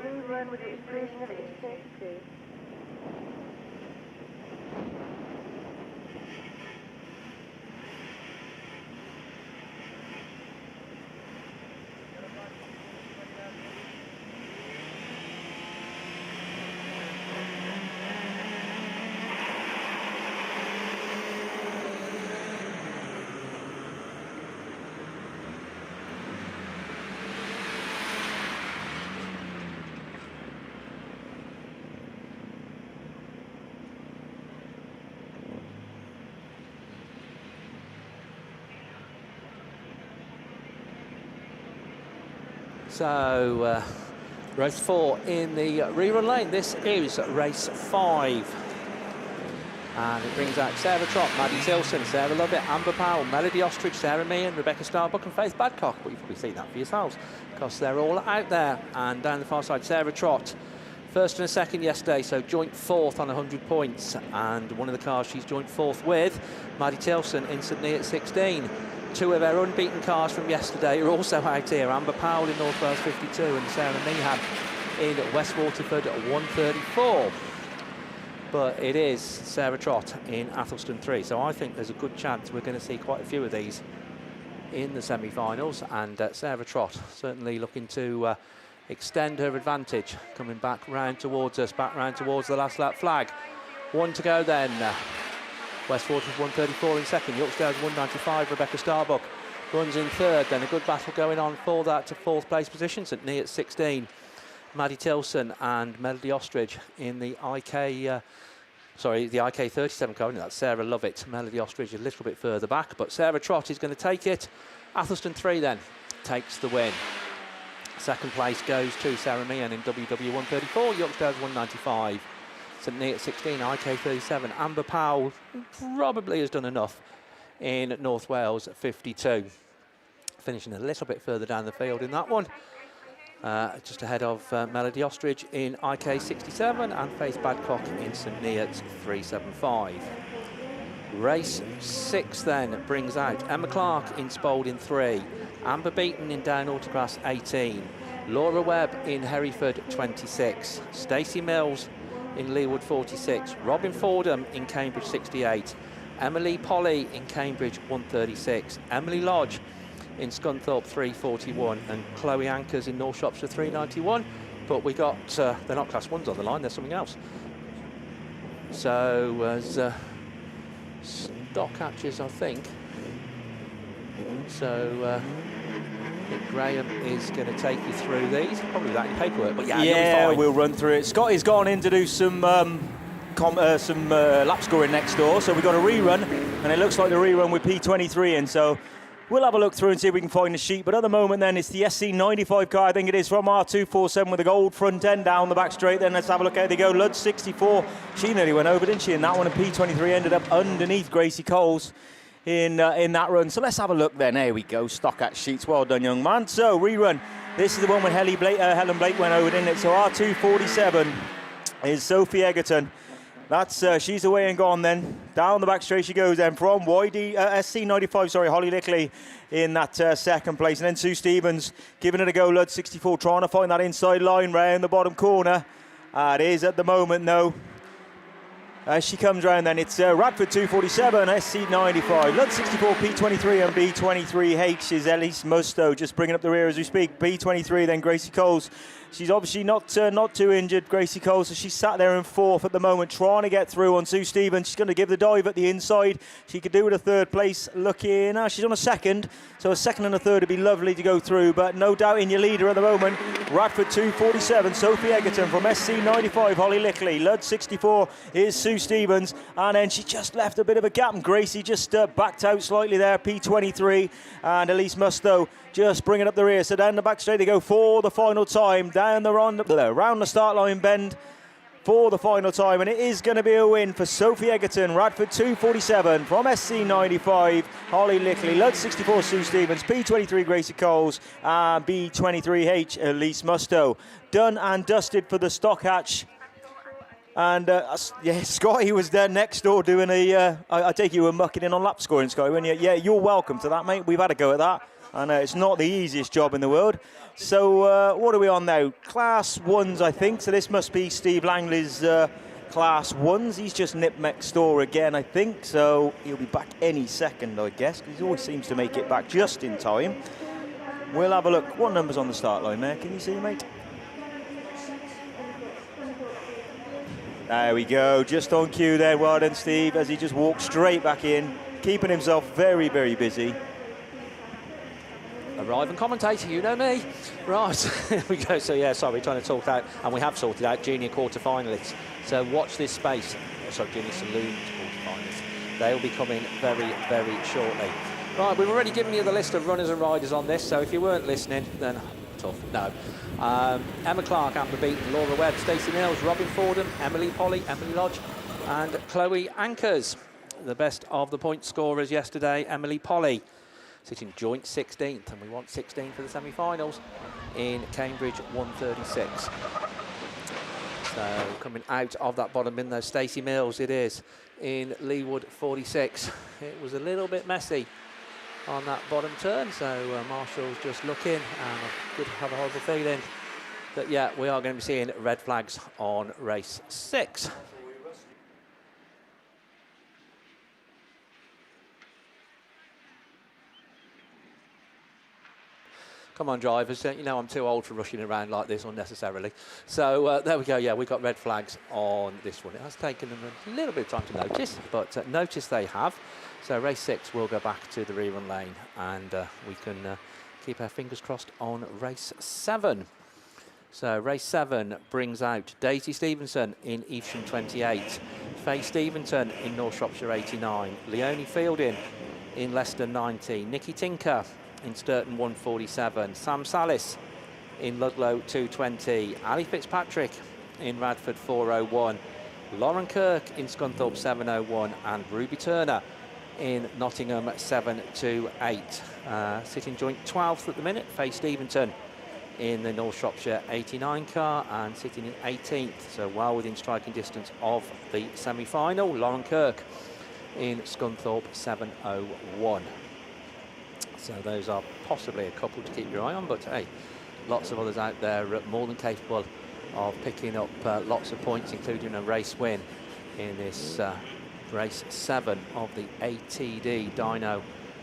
Rerun with the inclusion of intersections. So, race 4 in the rerun lane. This is race 5. And it brings out Sarah Trott, Maddie Tilson, Sarah Lovett, Amber Powell, Melody Ostrich, Sarah Meehan, Rebecca Starbuck and Faith Badcock. Well, you've probably seen that for yourselves, because they're all out there. And down the far side, Sarah Trott, first and a second yesterday, so joint 4th on 100 points. And one of the cars she's joint 4th with, Maddie Tilson in St Neots 16. 2 of our unbeaten cars from yesterday are also out here. Amber Powell in North Wales 52 and Sarah Meehan in West Waterford 134. But it is Sarah Trott in Athelston 3. So I think there's a good chance we're going to see quite a few of these in the semi-finals. And Sarah Trott certainly looking to extend her advantage, coming back round towards us, back round towards the last lap flag. 1 to go then. West Waterford 134 in second, Yorksdale's 195, Rebecca Starbuck runs in third. Then a good battle going on for that to 4th place position. St Neots 16, Maddie Tilson and Melody Ostrich in the IK 37 car. That's Sarah Lovett. Melody Ostrich a little bit further back, but Sarah Trott is going to take it. Athelston 3 then takes the win. Second place goes to Sarah Meehan in WW 134, Yorksdale's 195. St Neots 16, IK 37. Amber Powell probably has done enough in North Wales 52. Finishing a little bit further down the field in that one. Just ahead of Melody Ostrich in IK 67 and Faith Badcock in St Neots 375. Race 6 then brings out Emma Clark in Spalding 3, Amber Beaton in Down Autograss 18, Laura Webb in Hereford 26, Stacey Mills in Leewood 46, Robin Fordham in Cambridge 68, Emily Polly in Cambridge 136, Emily Lodge in Scunthorpe 341 and Chloe Ankers in North Shropshire 391. But we got, they're not class 1s on the line, there's something else. So as stock catches, I think. So I think Graham is going to take you through these. Probably without any paperwork, but yeah, you'll be fine. We'll run through it. Scotty's gone in to do some lap scoring next door, so we've got a rerun, and it looks like the rerun with P23 in, so we'll have a look through and see if we can find the sheet. But at the moment then, it's the SC95 car, I think it is, from R247 with a gold front end down the back straight. Then let's have a look how they go. Lud 64, she nearly went over, didn't she, in that one, and P23 ended up underneath Gracie Coles in that run. So let's have a look then. There we go, stock at sheets. Well done, young man. So rerun, this is the one when Helen Blake went over, didn't it? So R247 is Sophie Egerton. That's she's away and gone then. Down the back straight she goes then from SC95, sorry, Holly Lickley in that second place. And then Sue Stevens giving it a go. Lud 64 trying to find that inside line round the bottom corner. It is at the moment though. As she comes round then, it's Radford 247, SC95, Lud 64, P23 and B23H is Elise Musto just bringing up the rear as we speak. B23 then Gracie Coles. She's obviously not too injured, Gracie Coles, so she's sat there in fourth at the moment, trying to get through on Sue Stevens. She's going to give the dive at the inside. She could do with a third place. Looking, she's on a second, so a second and a third would be lovely to go through, but no doubt in your leader at the moment. Radford 247, Sophie Egerton from SC95, Holly Lickley. Lud 64 is Sue Stevens, and then she just left a bit of a gap, and Gracie just backed out slightly there, P23, and Elise Musto just bringing up the rear. So down the back straight they go for the final time, down the round the start line bend for the final time, and it is going to be a win for Sophie Egerton. Radford 247 from SC95, Holly Lickley, Lud 64 Sue Stevens, P23 Gracie Coles, and B23H Elise Musto. Done and dusted for the stock hatch. And Scotty was there next door doing I take you were mucking in on lap scoring, Scotty, weren't you? Yeah, you're welcome to that, mate. We've had a go at that. And it's not the easiest job in the world. So what are we on now? Class 1s, I think. So this must be Steve Langley's Class 1s. He's just nipped next door again, I think. So he'll be back any second, I guess, because he always seems to make it back just in time. We'll have a look. What number's on the start line there? Can you see, mate? There we go. Just on cue there. Well done, Steve, as he just walks straight back in, keeping himself very, very busy. Arrive and commentator, you know me. Right, here we go. So yeah, sorry, we're trying to talk out, and we have sorted out junior quarter-finalists. So watch this space. Sorry, junior saloon quarter-finalists. They'll be coming very, very shortly. Right, we've already given you the list of runners and riders on this, so if you weren't listening, then tough, no. Emma Clark, Amber Beaton, Laura Webb, Stacey Mills, Robin Fordham, Emily Polly, Emily Lodge, and Chloe Ankers. The best of the point scorers yesterday, Emily Polly, sitting joint 16th, and we want 16 for the semi-finals in Cambridge 136. So coming out of that bottom bin though, Stacey Mills it is in Leewood 46. It was a little bit messy on that bottom turn, so Marshall's just looking, and I could have a horrible feeling that yeah, we are going to be seeing red flags on race 6. Come on, drivers, you know I'm too old for rushing around like this unnecessarily. So there we go, yeah, we've got red flags on this one. It has taken them a little bit of time to notice, but notice they have. So race 6 will go back to the rerun lane, and we can keep our fingers crossed on race 7. So race 7 brings out Daisy Stevenson in Evesham 28, Faye Stevenson in North Shropshire 89, Leonie Fielding in Leicester 90, Nikki Tinker in Sturton 147, Sam Salis in Ludlow 220, Ali Fitzpatrick in Radford 401, Lauren Kirk in Scunthorpe 701, and Ruby Turner in Nottingham 7-8. Sitting joint 12th at the minute, Faye Steventon in the North Shropshire 89 car, and sitting in 18th, so well within striking distance of the semi-final, Lauren Kirk in Scunthorpe 701. So those are possibly a couple to keep your eye on, but hey, lots of others out there more than capable of picking up lots of points, including a race win in this race 7 of the ATD Dyno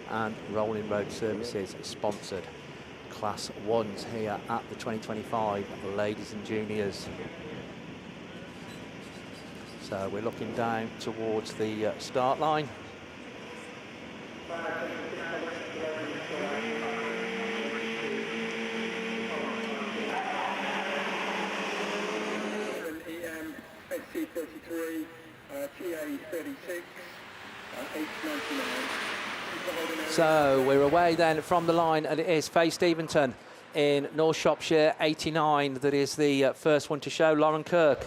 and Rolling Road Services sponsored Class 1s here at the 2025 Ladies and Juniors. So we're looking down towards the start line. SC33, TA36, 899. So we're away then from the line, and it is Faye Steventon in North Shropshire 89 that is the first one to show. Lauren Kirk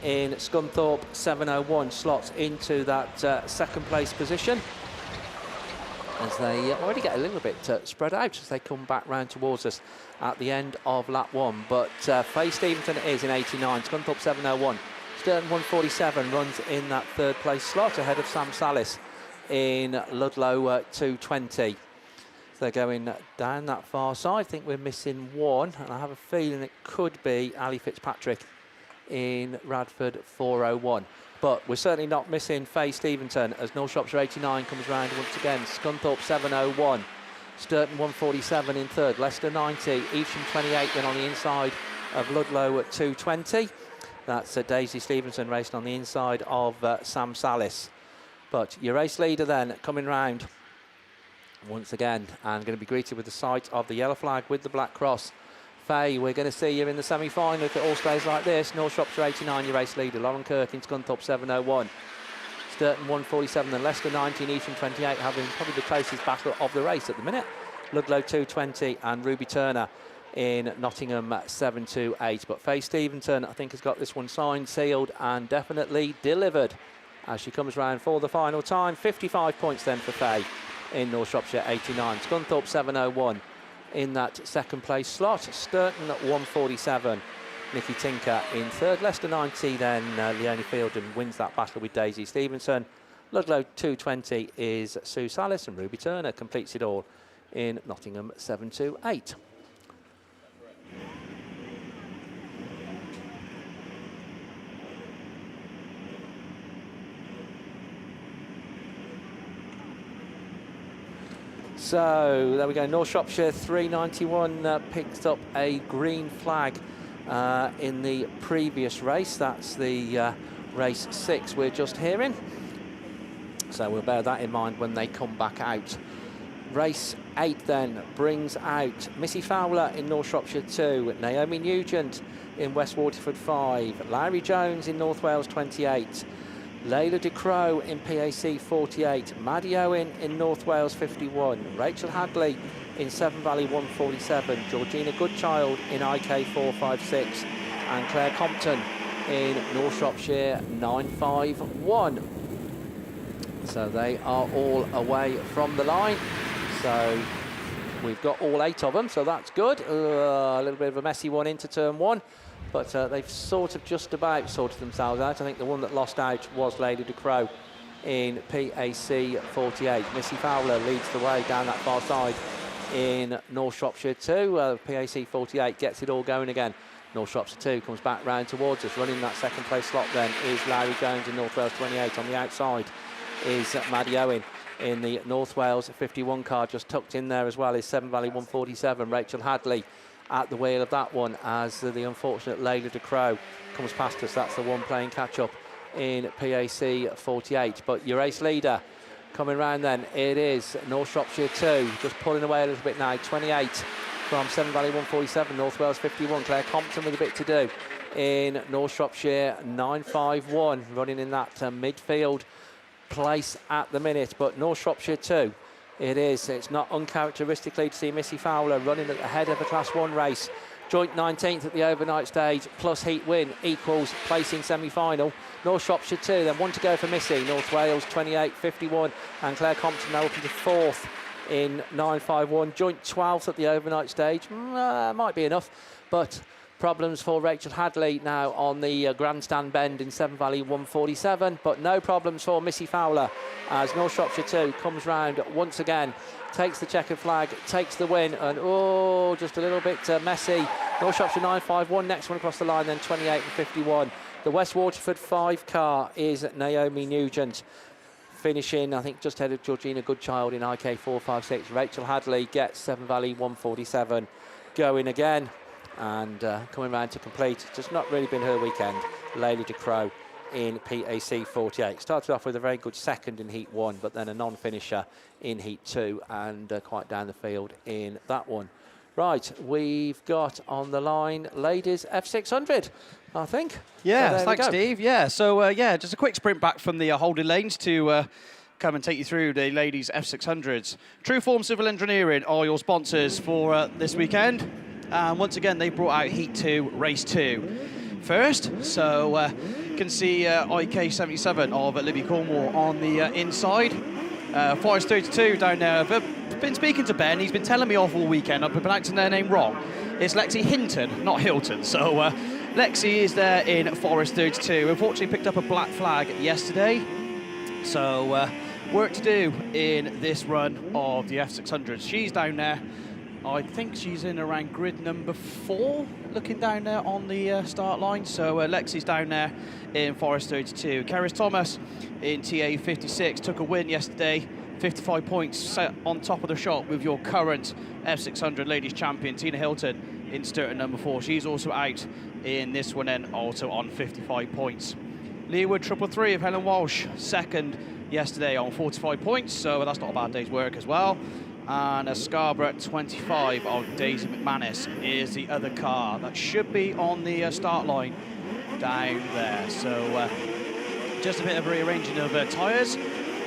in Scunthorpe 701 slots into that second place position, as they already get a little bit spread out as they come back round towards us at the end of lap 1. But Faye Steventon is in 89, Scunthorpe 701. Sturton 147 runs in that third place slot ahead of Sam Salis in Ludlow 220. So they're going down that far side. I think we're missing one, and I have a feeling it could be Ali Fitzpatrick in Radford 401. But we're certainly not missing Faye Steventon as North Shropshire 89 comes round once again. Scunthorpe 701, Sturton 147 in third, Leicester 90, Evesham 28 then on the inside of Ludlow at 220. That's Daisy Stevenson racing on the inside of Sam Salis. But your race leader then coming round once again and going to be greeted with the sight of the yellow flag with the black cross. Faye, we're going to see you in the semi-final if it all stays like this. North Shropshire 89, your race leader. Lauren Kirk in Scunthorpe 701. Sturton 147 and Leicester 19, Evesham 28 having probably the closest battle of the race at the minute. Ludlow 220 and Ruby Turner in Nottingham 728. But Faye Stevenson, I think, has got this one signed, sealed and definitely delivered as she comes round for the final time. 55 points then for Faye in North Shropshire 89. Scunthorpe 701 in that second place slot. Sturton 147. Nikki Tinker in third. Leicester 90 then Leonie Fielden wins that battle with Daisy Stevenson. Ludlow 220 is Sue Salis, and Ruby Turner completes it all in Nottingham 728. So there we go, North Shropshire 391 picked up a green flag in the previous race. That's the race 6 we're just hearing. So we'll bear that in mind when they come back out. Race 8 then brings out Missy Fowler in North Shropshire 2, Naomi Nugent in West Waterford 5, Larry Jones in North Wales 28, Layla De Croo in PAC 48, Maddie Owen in North Wales 51, Rachel Hadley in Severn Valley 147, Georgina Goodchild in IK 456, and Claire Compton in North Shropshire 951. So they are all away from the line. So we've got all 8 of them, so that's good. A little bit of a messy one into turn 1. But they've sort of just about sorted themselves out. I think the one that lost out was Lady De Croo in PAC 48. Missy Fowler leads the way down that far side in North Shropshire 2. PAC 48 gets it all going again. North Shropshire 2 comes back round towards us. Running that second place slot then is Larry Jones in North Wales 28. On the outside is Maddie Owen in the North Wales 51 car. Just tucked in there as well is Severn Valley 147. Rachel Hadley at the wheel of that one as the unfortunate Layla De Croo comes past us. That's the one playing catch-up in PAC 48. But your race leader coming round then, it is North Shropshire 2, just pulling away a little bit now. 28 from Severn Valley 147, North Wales 51. Claire Compton with a bit to do in North Shropshire 951, running in that midfield place at the minute. But North Shropshire 2, it is. It's not uncharacteristically to see Missy Fowler running at the head of a Class 1 race Joint 19th at the overnight stage, plus heat win equals place in semi-final. North Shropshire 2, then 1 to go for Missy. North Wales 28.51, and Claire Compton now up into 4th in 9.51. Joint 12th at the overnight stage, might be enough, but problems for Rachel Hadley now on the grandstand bend in Severn Valley 1.47, but no problems for Missy Fowler as North Shropshire 2 comes round once again, takes the checkered flag, takes the win, and just a little bit messy. North Shropshire 9.51, next one across the line, then 28.51. The West Waterford 5 car is Naomi Nugent, finishing, I think, just ahead of Georgina Goodchild in IK 4.56. Rachel Hadley gets Severn Valley 1.47 going again. And coming round to complete, just not really been her weekend, Ladie de Crow in PAC 48. Started off with a very good second in Heat 1, but then a non-finisher in Heat 2 and quite down the field in that one. Right, we've got on the line ladies F600, I think. Yeah, so thanks, Steve. Yeah, so just a quick sprint back from the holding lanes to come and take you through the ladies F600s. True Form Civil Engineering are your sponsors for this weekend. And once again, they brought out Heat 2, Race 2 first. So you can see IK 77 of Libby Cornwall on the inside. Forest 32 down there. I've been speaking to Ben. He's been telling me off all weekend. I've been pronouncing their name wrong. It's Lexi Hinton, not Hilton. So Lexi is there in Forest 32. Unfortunately, picked up a black flag yesterday. So work to do in this run of the F600s. She's down there. I think she's in around grid number 4, looking down there on the start line. So Lexi's down there in Forest 32. Keris Thomas in TA 56 took a win yesterday. 55 points set on top of the shot with your current F600 ladies champion, Tina Hilton, in Sturton number 4. She's also out in this one then, also on 55 points. Leawood 333 of Helen Walsh, second yesterday on 45 points. So that's not a bad day's work as well. And a Scarborough 25 of Daisy McManus is the other car that should be on the start line down there. So just a bit of rearranging of tyres.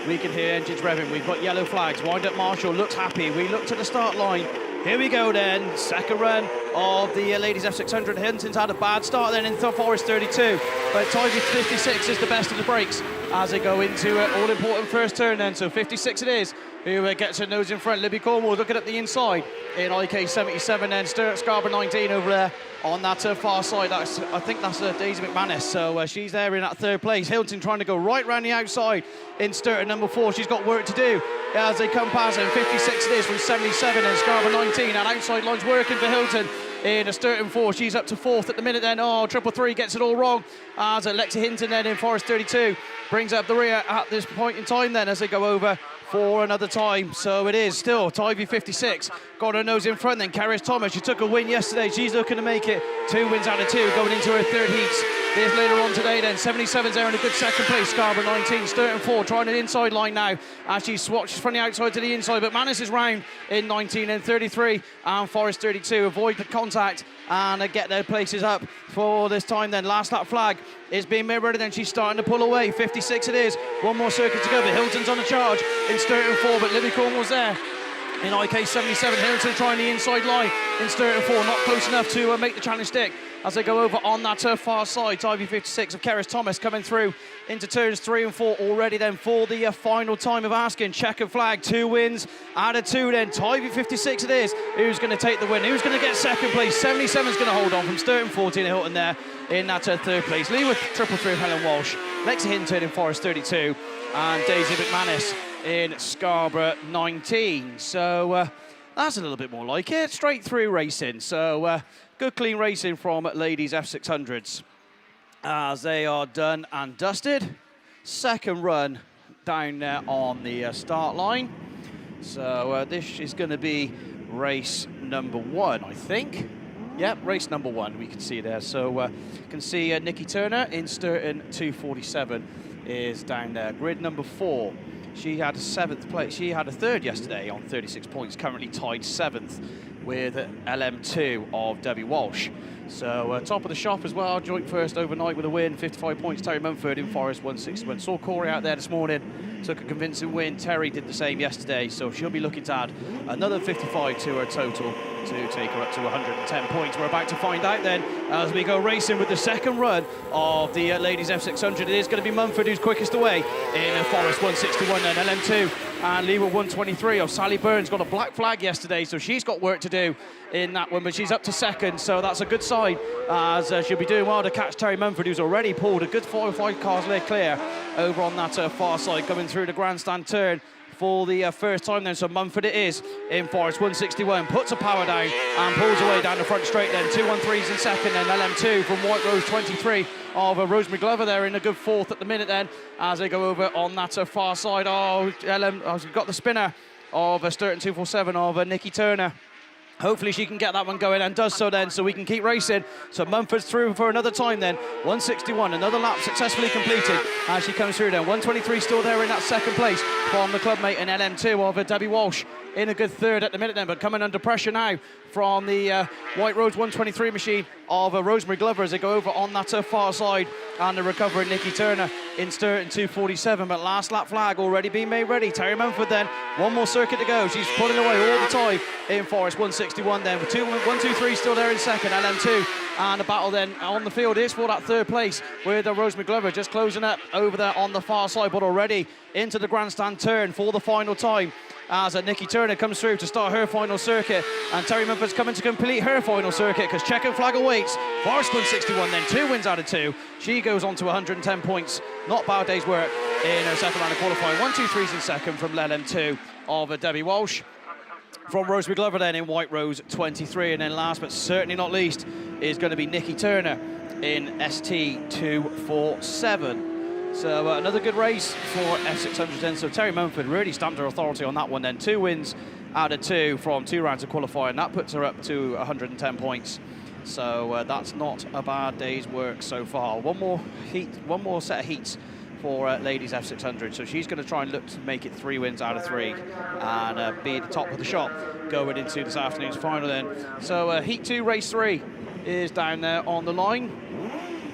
We can hear engines revving. We've got yellow flags. Wind Up Marshall looks happy. We look to the start line. Here we go then. Second run of the ladies F600. Hinton's had a bad start then in Forest 32. But Tyre 56 is the best of the breaks as they go into all-important first turn then. So 56 it is. Who gets her nose in front. Libby Cornwall looking at the inside in IK 77 then. Scarborough 19 over there on that far side. I think that's Daisy McManus. So she's there in that third place. Hilton trying to go right round the outside in Sturton number 4. She's got work to do as they come past her. 56 it is from 77 and Scarborough 19. And outside line's working for Hilton in a Sturton 4. She's up to 4th at the minute then. 333 gets it all wrong as Lexi Hinton then in Forest 32 brings up the rear at this point in time then as they go over for another time. So it is still Tyre 56 got her nose in front then. Keris Thomas, she took a win yesterday. She's looking to make it 2 wins out of 2 going into her third heats. Here's later on today then. 77's there in a good second place. Scarborough 19, Sturton 4 trying an inside line now as she swatches from the outside to the inside, but Manus is round in 19 and 33 and Forest 32 avoid the contact and get their places up for this time then. Last lap flag is being mirrored and then she's starting to pull away. 56 it is. One more circuit to go, but Hilton's on the charge in Sturton 4, but Libby Cornwall's there in IK 77. Hilton trying the inside line in Sturton 4, not close enough to make the challenge stick as they go over on that far side. Tyre 56 of Keris Thomas coming through into turns 3 and 4 already then for the final time of asking. Checkered flag, 2 wins out of 2 then. Tyre 56 it is. Who's going to take the win? Who's going to get second place? 77's going to hold on from Sturton 14 Hilton there in that third place. Leawood 333 of Helen Walsh. Lexi Hinton in Forest 32 and Daisy McManus in Scarborough 19. So that's a little bit more like it. Straight through racing. So good clean racing from ladies F600s as they are done and dusted. Second run down there on the start line. So this is going to be race number 1, I think. Yep, race number 1, we can see there. So you can see Nikki Turner in Sturton 247 is down there. Grid number 4. She had a 7th place. She had a 3rd yesterday on 36 points, currently tied 7th with LM2 of Debbie Walsh. So top of the shop as well, joint first overnight with a win, 55 points. Terry Mumford in Forest 161. Saw Corey out there this morning, took a convincing win. Terry did the same yesterday, so she'll be looking to add another 55 to her total to take her up to 110 points. We're about to find out then as we go racing with the second run of the ladies F600. It is going to be Mumford who's quickest away in Forest 161 and LM2. And Leeward 123 of Sally Burns got a black flag yesterday, so she's got work to do in that one, but she's up to second, so that's a good sign as she'll be doing well to catch Terry Mumford, who's already pulled a good 4 or 5 cars lay clear over on that far side, coming through the grandstand turn for the first time then. So Mumford it is in Forest 161, puts a power down and pulls away down the front straight then. 213's in second, then LM2 from White Rose 23 of Rosemary Glover there in a good fourth at the minute then as they go over on that far side. We've got the spinner of Sturton 247 of Nikki Turner. Hopefully she can get that one going and does so then, so we can keep racing. So Mumford's through for another time then. 161, another lap successfully completed as she comes through then. 123 still there in that second place from the clubmate in LM2 of Debbie Walsh in a good third at the minute then, but coming under pressure now from the White Rose 123 machine of Rosemary Glover as they go over on that far side, and the recovering Nikki Turner in Sturton 247, but last lap flag already being made ready. Terry Mumford then, one more circuit to go. She's pulling away all the time in Forest 161 then, with 123 still there in second, LM2, and the battle then on the field is for that third place with Rosemary Glover just closing up over there on the far side, but already into the grandstand turn for the final time as Nikki Turner comes through to start her final circuit, and Terry Mumford's coming to complete her final circuit because checkered flag awaits. Forest 161 then, 2 wins out of 2. She goes on to 110 points. Not bad day's work in her second round of qualifying. 123's in second from LM2 of Debbie Walsh. From Rosemary Glover then in White Rose 23, and then last but certainly not least is going to be Nikki Turner in ST 247. So another good race for F600 then. So Terry Mumford really stamped her authority on that one then. 2 wins out of 2 from 2 rounds of qualifying. That puts her up to 110 points. So that's not a bad day's work so far. One more set of heats for ladies F600. So she's going to try and look to make it 3 wins out of 3 and be at the top of the shop going into this afternoon's final then. So heat 2, race 3 is down there on the line.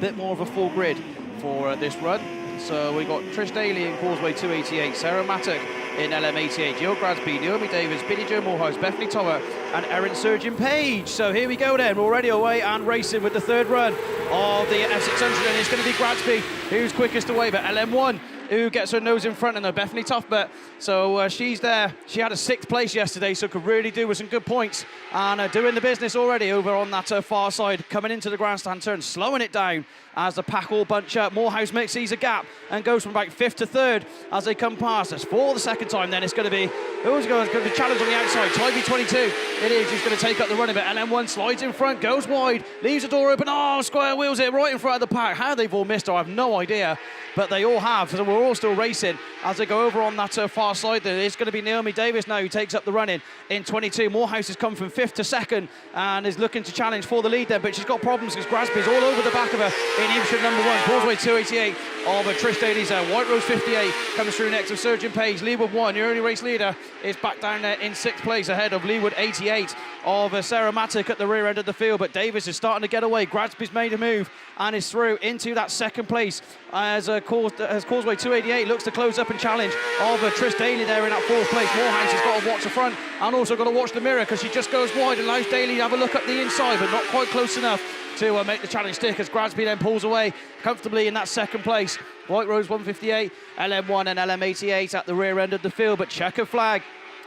Bit more of a full grid for this run. So we got Trish Daly in Causeway 288, Sarah Mattock in LM88, Jill Gradsby, Naomi Davis, Billy Jo Morehouse, Bethany Tower and Erin Surgeon Page. So here we go then, we're already away and racing with the third run of the F600, and it's going to be Gradsby who's quickest away, but LM1 who gets her nose in front, and Bethany Toughbert. So she's there. She had a 6th place yesterday, so could really do with some good points. And doing the business already over on that far side, coming into the grandstand turn, slowing it down as the pack all bunch up. Morehouse sees a gap and goes from about 5th to 3rd as they come past us. For the second time then, it's going to be, who's going to be challenged on the outside? Tybe 22, it is, who's going to take up the running bit. LM1 slides in front, goes wide, leaves the door open, square wheels it right in front of the pack. How they've all missed her, I have no idea, but they all have, so we're all still racing as they go over on that far side. There is going to be Naomi Davis now who takes up the running in 22. Morehouse has come from 5th to 2nd and is looking to challenge for the lead there, but she's got problems because Gradsby's all over the back of her in Evesham number 1. Causeway 288 of Trish Daly's White Rose 58 comes through next of Surgeon Page. Leeward 1, your early race leader, is back down there in 6th place ahead of Leeward 88 of Sarah Mattock at the rear end of the field, but Davis is starting to get away. Gradsby's made a move and is through into that 2nd place as Causeway 288 looks to close up and challenge of Trish Daly there in that 4th place. Morehouse has got to watch the front and also got to watch the mirror because she just goes wide and allows Daly to have a look up the inside, but not quite close enough to make the challenge stick as Gradsby then pulls away comfortably in that 2nd place. White Rose 158, LM1 and LM88 at the rear end of the field, but checkered flag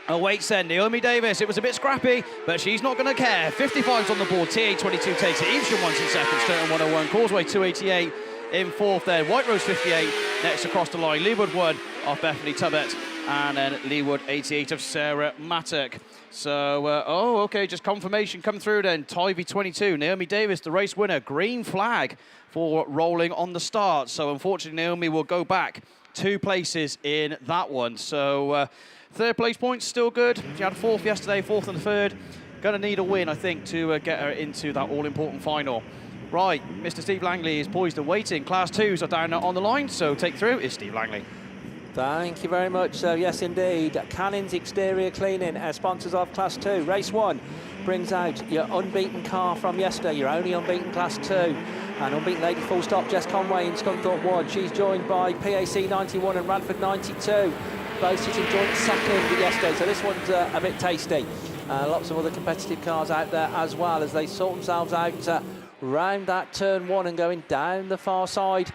awaits then. Naomi Davis, it was a bit scrappy, but she's not going to care. 55's on the board, TA22 takes it. Evesham 1's in 2nd, Sturton 101, Causeway 288 in 4th there. White Rose 58 next across the line. Leeward 1 of Bethany Tubbett, and then Leeward 88 of Sarah Mattock. So, okay, just confirmation come through then. Tyve 22, Naomi Davis, the race winner. Green flag for rolling on the start. So, unfortunately, Naomi will go back 2 places in that one. So, 3rd place points still good. She had 4th yesterday, 4th and 3rd. Going to need a win, I think, to get her into that all-important final. Right, Mr. Steve Langley is poised and waiting. Class 2s are down on the line, so take through is Steve Langley. Thank you very much. So yes, indeed, Cannon's Exterior Cleaning, sponsors of Class 2. Race 1 brings out your unbeaten car from yesterday, your only unbeaten Class 2. And unbeaten lady full stop, Jess Conway in Scunthorpe 1. She's joined by PAC 91 and Radford 92. Both sitting joint second yesterday, so this one's a bit tasty. Lots of other competitive cars out there as well as they sort themselves out round that turn 1 and going down the far side.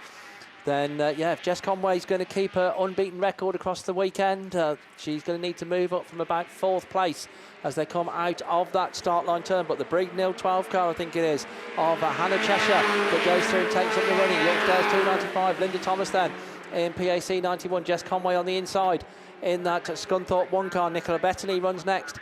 Then, yeah, if Jess Conway's going to keep her unbeaten record across the weekend, she's going to need to move up from about 4th place as they come out of that start line turn. But the Breednil 12 car, I think it is, of Hannah Cheshire that goes through and takes up the running. Yorkdale's 295, Linda Thomas then in PAC 91, Jess Conway on the inside in that Scunthorpe 1 car. Nicola Bettany runs next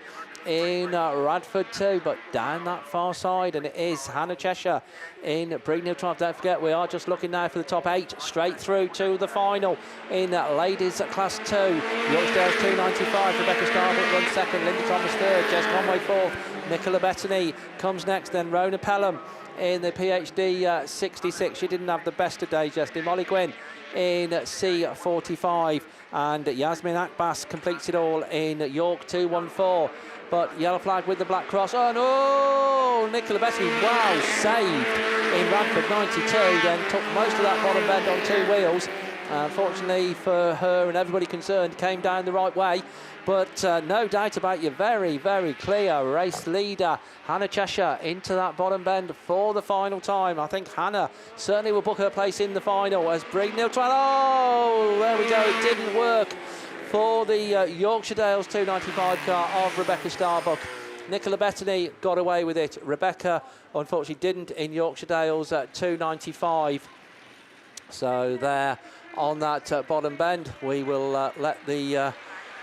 in Radford 2, but down that far side, and it is Hannah Cheshire in Breednil 12. Don't forget, we are just looking now for the top 8 straight through to the final in ladies Class 2. Yorkdale's 295, Rebecca Starbuck runs second, Linda Thomas third, Jess Conway fourth, Nicola Bettany comes next, then Rona Pelham in the PhD 66. She didn't have the best of days yesterday. Molly Gwynn in C45, and Yasmin Akbas completes it all in York 214. But yellow flag with the black cross. Oh no! Nicola Bettany, wow, saved in Radford 92. Then took most of that bottom bend on 2 wheels. Unfortunately for her and everybody concerned, came down the right way. But no doubt about your very, very clear race leader, Hannah Cheshire, into that bottom bend for the final time. I think Hannah certainly will book her place in the final as Breednil 12. Oh, there we go, it didn't work for the Yorkshire Dales 295 car of Rebecca Starbuck. Nicola Bettany got away with it. Rebecca, unfortunately, didn't in Yorkshire Dales 295. So there on that bottom bend, we will let the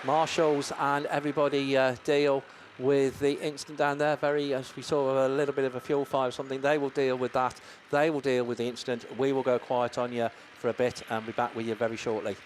marshals and everybody deal with the incident down there. As we saw, a little bit of a fuel fire or something. They will deal with that. They will deal with the incident. We will go quiet on you for a bit and be back with you very shortly.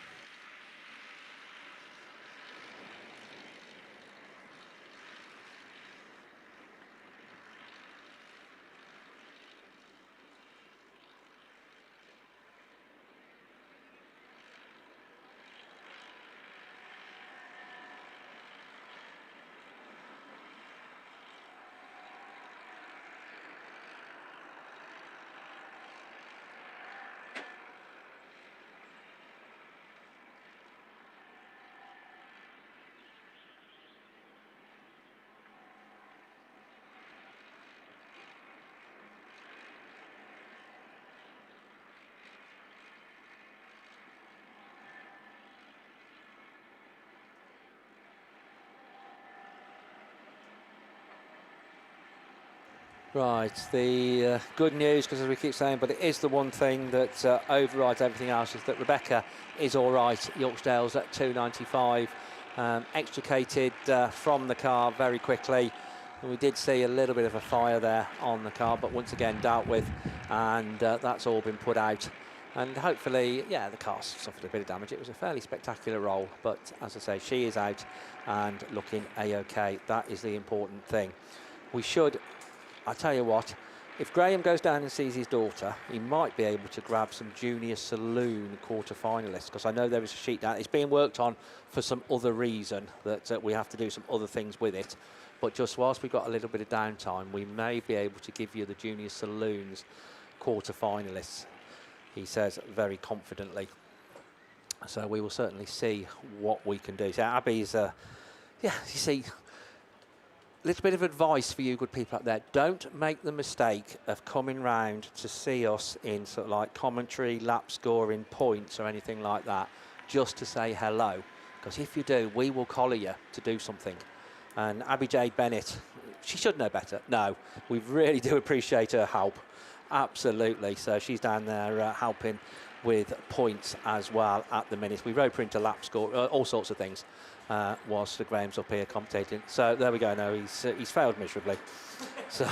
Right, the good news, because as we keep saying, but it is the one thing that overrides everything else, is that Rebecca is all right. Yorkdale's at 295, extricated from the car very quickly. And we did see a little bit of a fire there on the car, but once again dealt with, and that's all been put out. And hopefully, yeah, the car suffered a bit of damage. It was a fairly spectacular roll, but as I say, she is out and looking A-OK. That is the important thing. We should... I tell you what, if Graham goes down and sees his daughter, he might be able to grab some junior saloon quarter-finalists, because I know there is a sheet down. It's being worked on for some other reason, that we have to do some other things with it. But just whilst we've got a little bit of downtime, we may be able to give you the junior saloons quarter-finalists, he says very confidently. So we will certainly see what we can do. So Abby's, yeah, you see... Little bit of advice for you good people out there. Don't make the mistake of coming round to see us in sort of like commentary, lap scoring, points or anything like that, just to say hello. Because if you do, we will collar you to do something. And Abby Jade Bennett, she should know better. No, we really do appreciate her help. Absolutely. So she's down there helping with points as well at the minute. We rope her into lap score, all sorts of things. Whilst the Graham's up here commentating. So there we go. No, he's failed miserably. So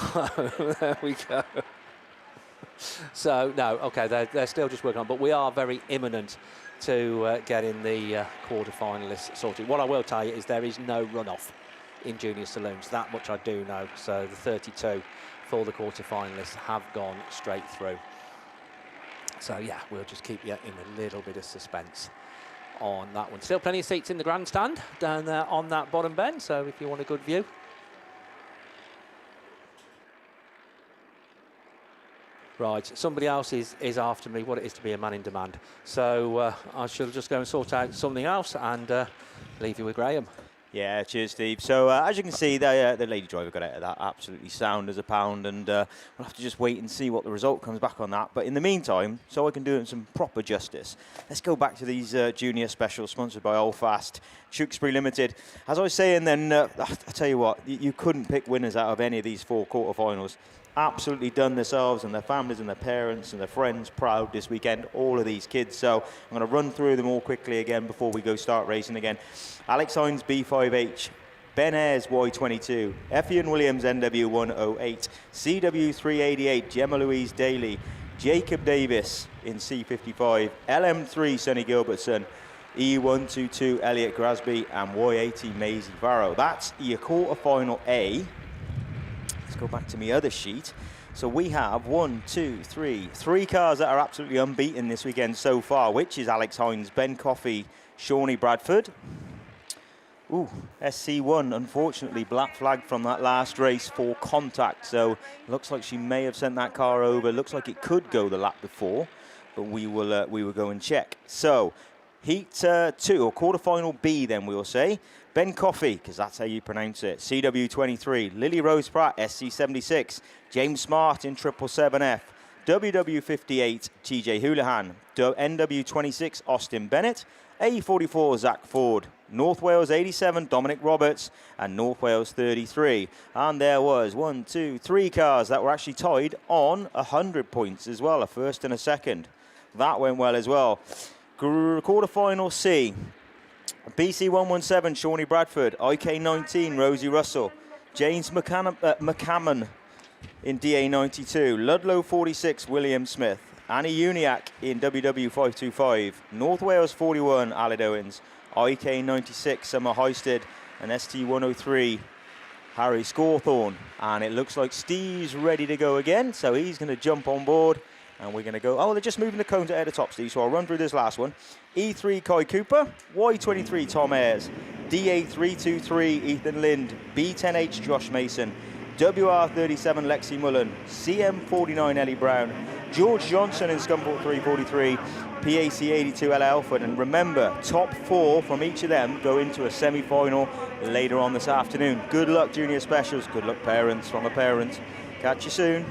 there we go. So no, okay, they're still just working on, but we are very imminent to getting the quarter-finalists sorted. What I will tell you is there is no runoff in junior saloons. That much I do know. So the 32 for the quarter-finalists have gone straight through. So yeah, we'll just keep you in a little bit of suspense on that one. Still plenty of seats in the grandstand down there on that bottom bend, so if you want a good view. Right, somebody else is after me what it is to be a man in demand. So I shall just go and sort out something else and leave you with Graham. Yeah, cheers, Steve. So as you can see, the lady driver got out of that absolutely sound as a pound, and we'll have to just wait and see what the result comes back on that. But in the meantime, so I can do it in some proper justice, let's go back to these junior specials sponsored by Allfast, Tewkesbury Limited. As I was saying then, I tell you what, you couldn't pick winners out of any of these 4 quarterfinals. Absolutely done themselves and their families and their parents and their friends proud this weekend, all of these kids. So I'm going to run through them all quickly again before we go start racing again. Alex Hines B5H, Ben Ayres Y22, Effian Williams NW108, CW388 Gemma Louise Daly, Jacob Davis in C55, LM3 Sonny Gilbertson, E122 Elliot Grasby and Y80 Maisie Farrow. That's your quarterfinal A. Let's go back to my other sheet. So we have 3 cars that are absolutely unbeaten this weekend so far, which is Alex Hines, Ben Coffey, Shawnee Bradford. Ooh, SC1, unfortunately, black flagged from that last race for contact. So looks like she may have sent that car over. Looks like it could go the lap before, but we will go and check. So heat 2, or quarterfinal B then we'll say. Ben Coffey, because that's how you pronounce it, CW23, Lily Rose Pratt, SC76, James Smart in 777F, WW58, TJ Houlihan, NW26, Austin Bennett, A44, Zach Ford, North Wales 87, Dominic Roberts, and North Wales 33. And there was 3 cars that were actually tied on 100 points as well, a first and a second. That went well as well. Quarterfinal C. BC117, Shawnee Bradford, IK19, Rosie Russell, James McCammon in DA92, Ludlow 46, William Smith, Annie Uniac in WW525, North Wales 41, Aled Owens, IK96, Summer Heisted, and ST103, Harry Scorthorne. And it looks like Steve's ready to go again, so he's going to jump on board. And we're going to go, oh, they're just moving the cone to air the top, Steve, so I'll run through this last one. E3, Kai Cooper, Y23, Tom Ayres, DA323, Ethan Lind, B10H, Josh Mason, WR37, Lexi Mullen, CM49, Ellie Brown, George Johnson in Scunthorpe 343, PAC82, Ella Elford. And remember, top 4 from each of them go into a semi-final later on this afternoon. Good luck, junior specials. Good luck, parents, from a parent. Catch you soon.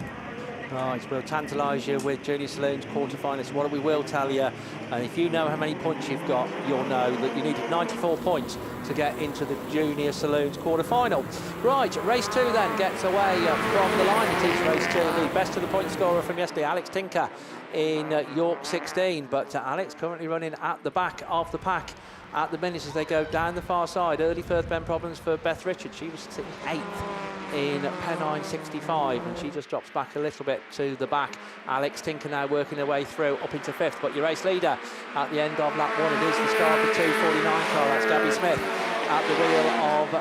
Right, we'll tantalise you with Junior Saloons quarterfinals. What we will tell you, and if you know how many points you've got, you'll know that you needed 94 points to get into the Junior Saloons quarterfinal. Right, race 2 then gets away from the line. It is race 2. The best of the point scorer from yesterday, Alex Tinker in York 16, but Alex currently running at the back of the pack at the minute as they go down the far side. Early first bend problems for Beth Richards. She was sitting 8th in Pennine 65, and she just drops back a little bit to the back. Alex Tinker now working her way through up into 5th, but your race leader at the end of lap 1, it is the Scarpa 249 car. That's Gabby Smith at the wheel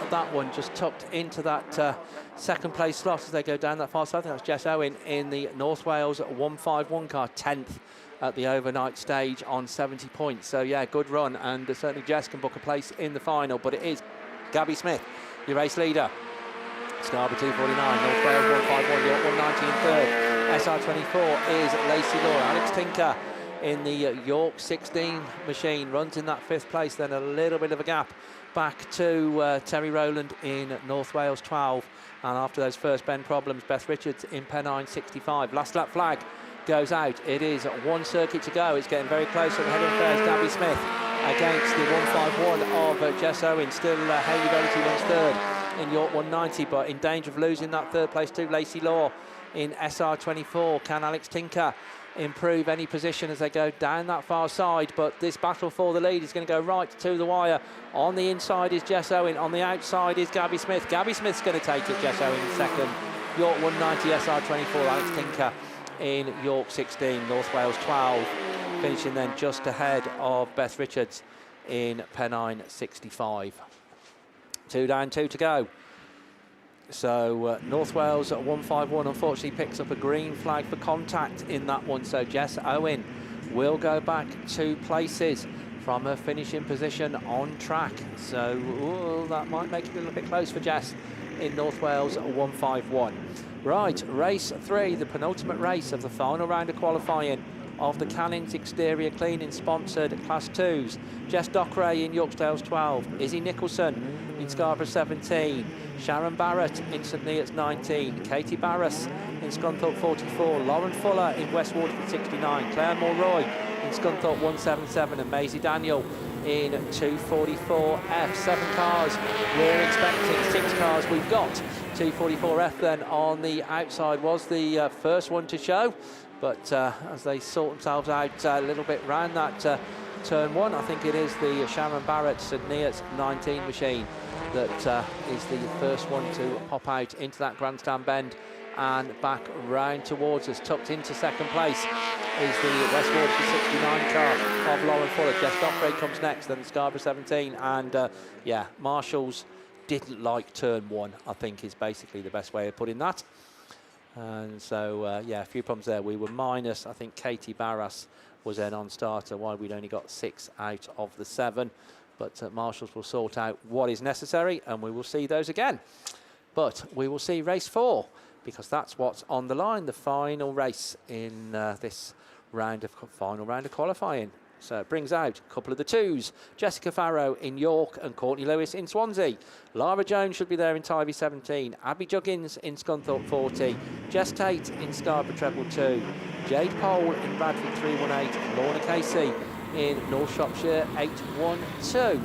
of that one, just tucked into that second place slot as they go down that far side. I think that's Jess Owen in the North Wales 151 car, 10th at the overnight stage on 70 points. So yeah, good run, and certainly Jess can book a place in the final, but it is Gabby Smith, your race leader. Scarpa 249, North Wales 151, York 190 in 3rd. SR24 is Lacey Law. Alex Tinker in the York 16 machine runs in that 5th place, then a little bit of a gap back to Terry Rowland in North Wales 12. And after those first bend problems, Beth Richards in Pennine 65. Last lap flag goes out. It is 1 circuit to go. It's getting very close at the head of affairs. Gabby Smith against the 151 of Jess Owen. Still Hayley Doherty runs 3rd in York 190, but in danger of losing that 3rd place to Lacey Law in SR24. Can Alex Tinker improve any position as they go down that far side? But this battle for the lead is going to go right to the wire. On the inside is Jess Owen, on the outside is Gabby Smith. Gabby Smith's going to take it. Jess Owen in 2nd, York 190, SR24, Alex Tinker in York 16, North Wales 12, finishing then just ahead of Beth Richards in Pennine 65. 2 down, 2 to go. So North Wales at 151 unfortunately picks up a green flag for contact in that one. So Jess Owen will go back 2 places. from her finishing position on track. So that might make it a little bit close for Jess in North Wales 151. Right, race 3, the penultimate race of the final round of qualifying of the Cannings Exterior Cleaning sponsored Class 2s. Jess Dockeray in Yorkdale's 12, Izzy Nicholson in Scarborough 17, Sharon Barrett in St Neots 19, Katie Barras in Scunthorpe 44, Lauren Fuller in West Waterford 69, Claire Mulroy in Scunthorpe 177, and Maisie Daniel in 244F. 7 cars we're expecting, 6 cars we've got. 244F then on the outside was the first one to show, but as they sort themselves out a little bit round that turn 1, I think it is the Sharon Barrett St Neots 19 machine that is the first one to pop out into that grandstand bend and back round towards us. Tucked into second place is the West Waterford 69 car of Lauren Fuller. Jess Dockeray comes next, then Scarborough 17, and yeah, Marshall's didn't like turn 1, I think is basically the best way of putting that. And so yeah, a few problems there. We were minus, I think Katie Barras was a non-starter, why we'd only got 6 out of the 7. But Marshalls will sort out what is necessary, and we will see those again. But we will see race 4, because that's what's on the line, the final race in this final round of qualifying. So it brings out a couple of the 2s. Jessica Farrow in York and Courtney Lewis in Swansea. Lara Jones should be there in Tyre 17. Abby Juggins in Scunthorpe 40. Jess Tate in Scarborough Treble 2. Jade Pole in Bradford 318. Lorna Casey in North Shropshire 812.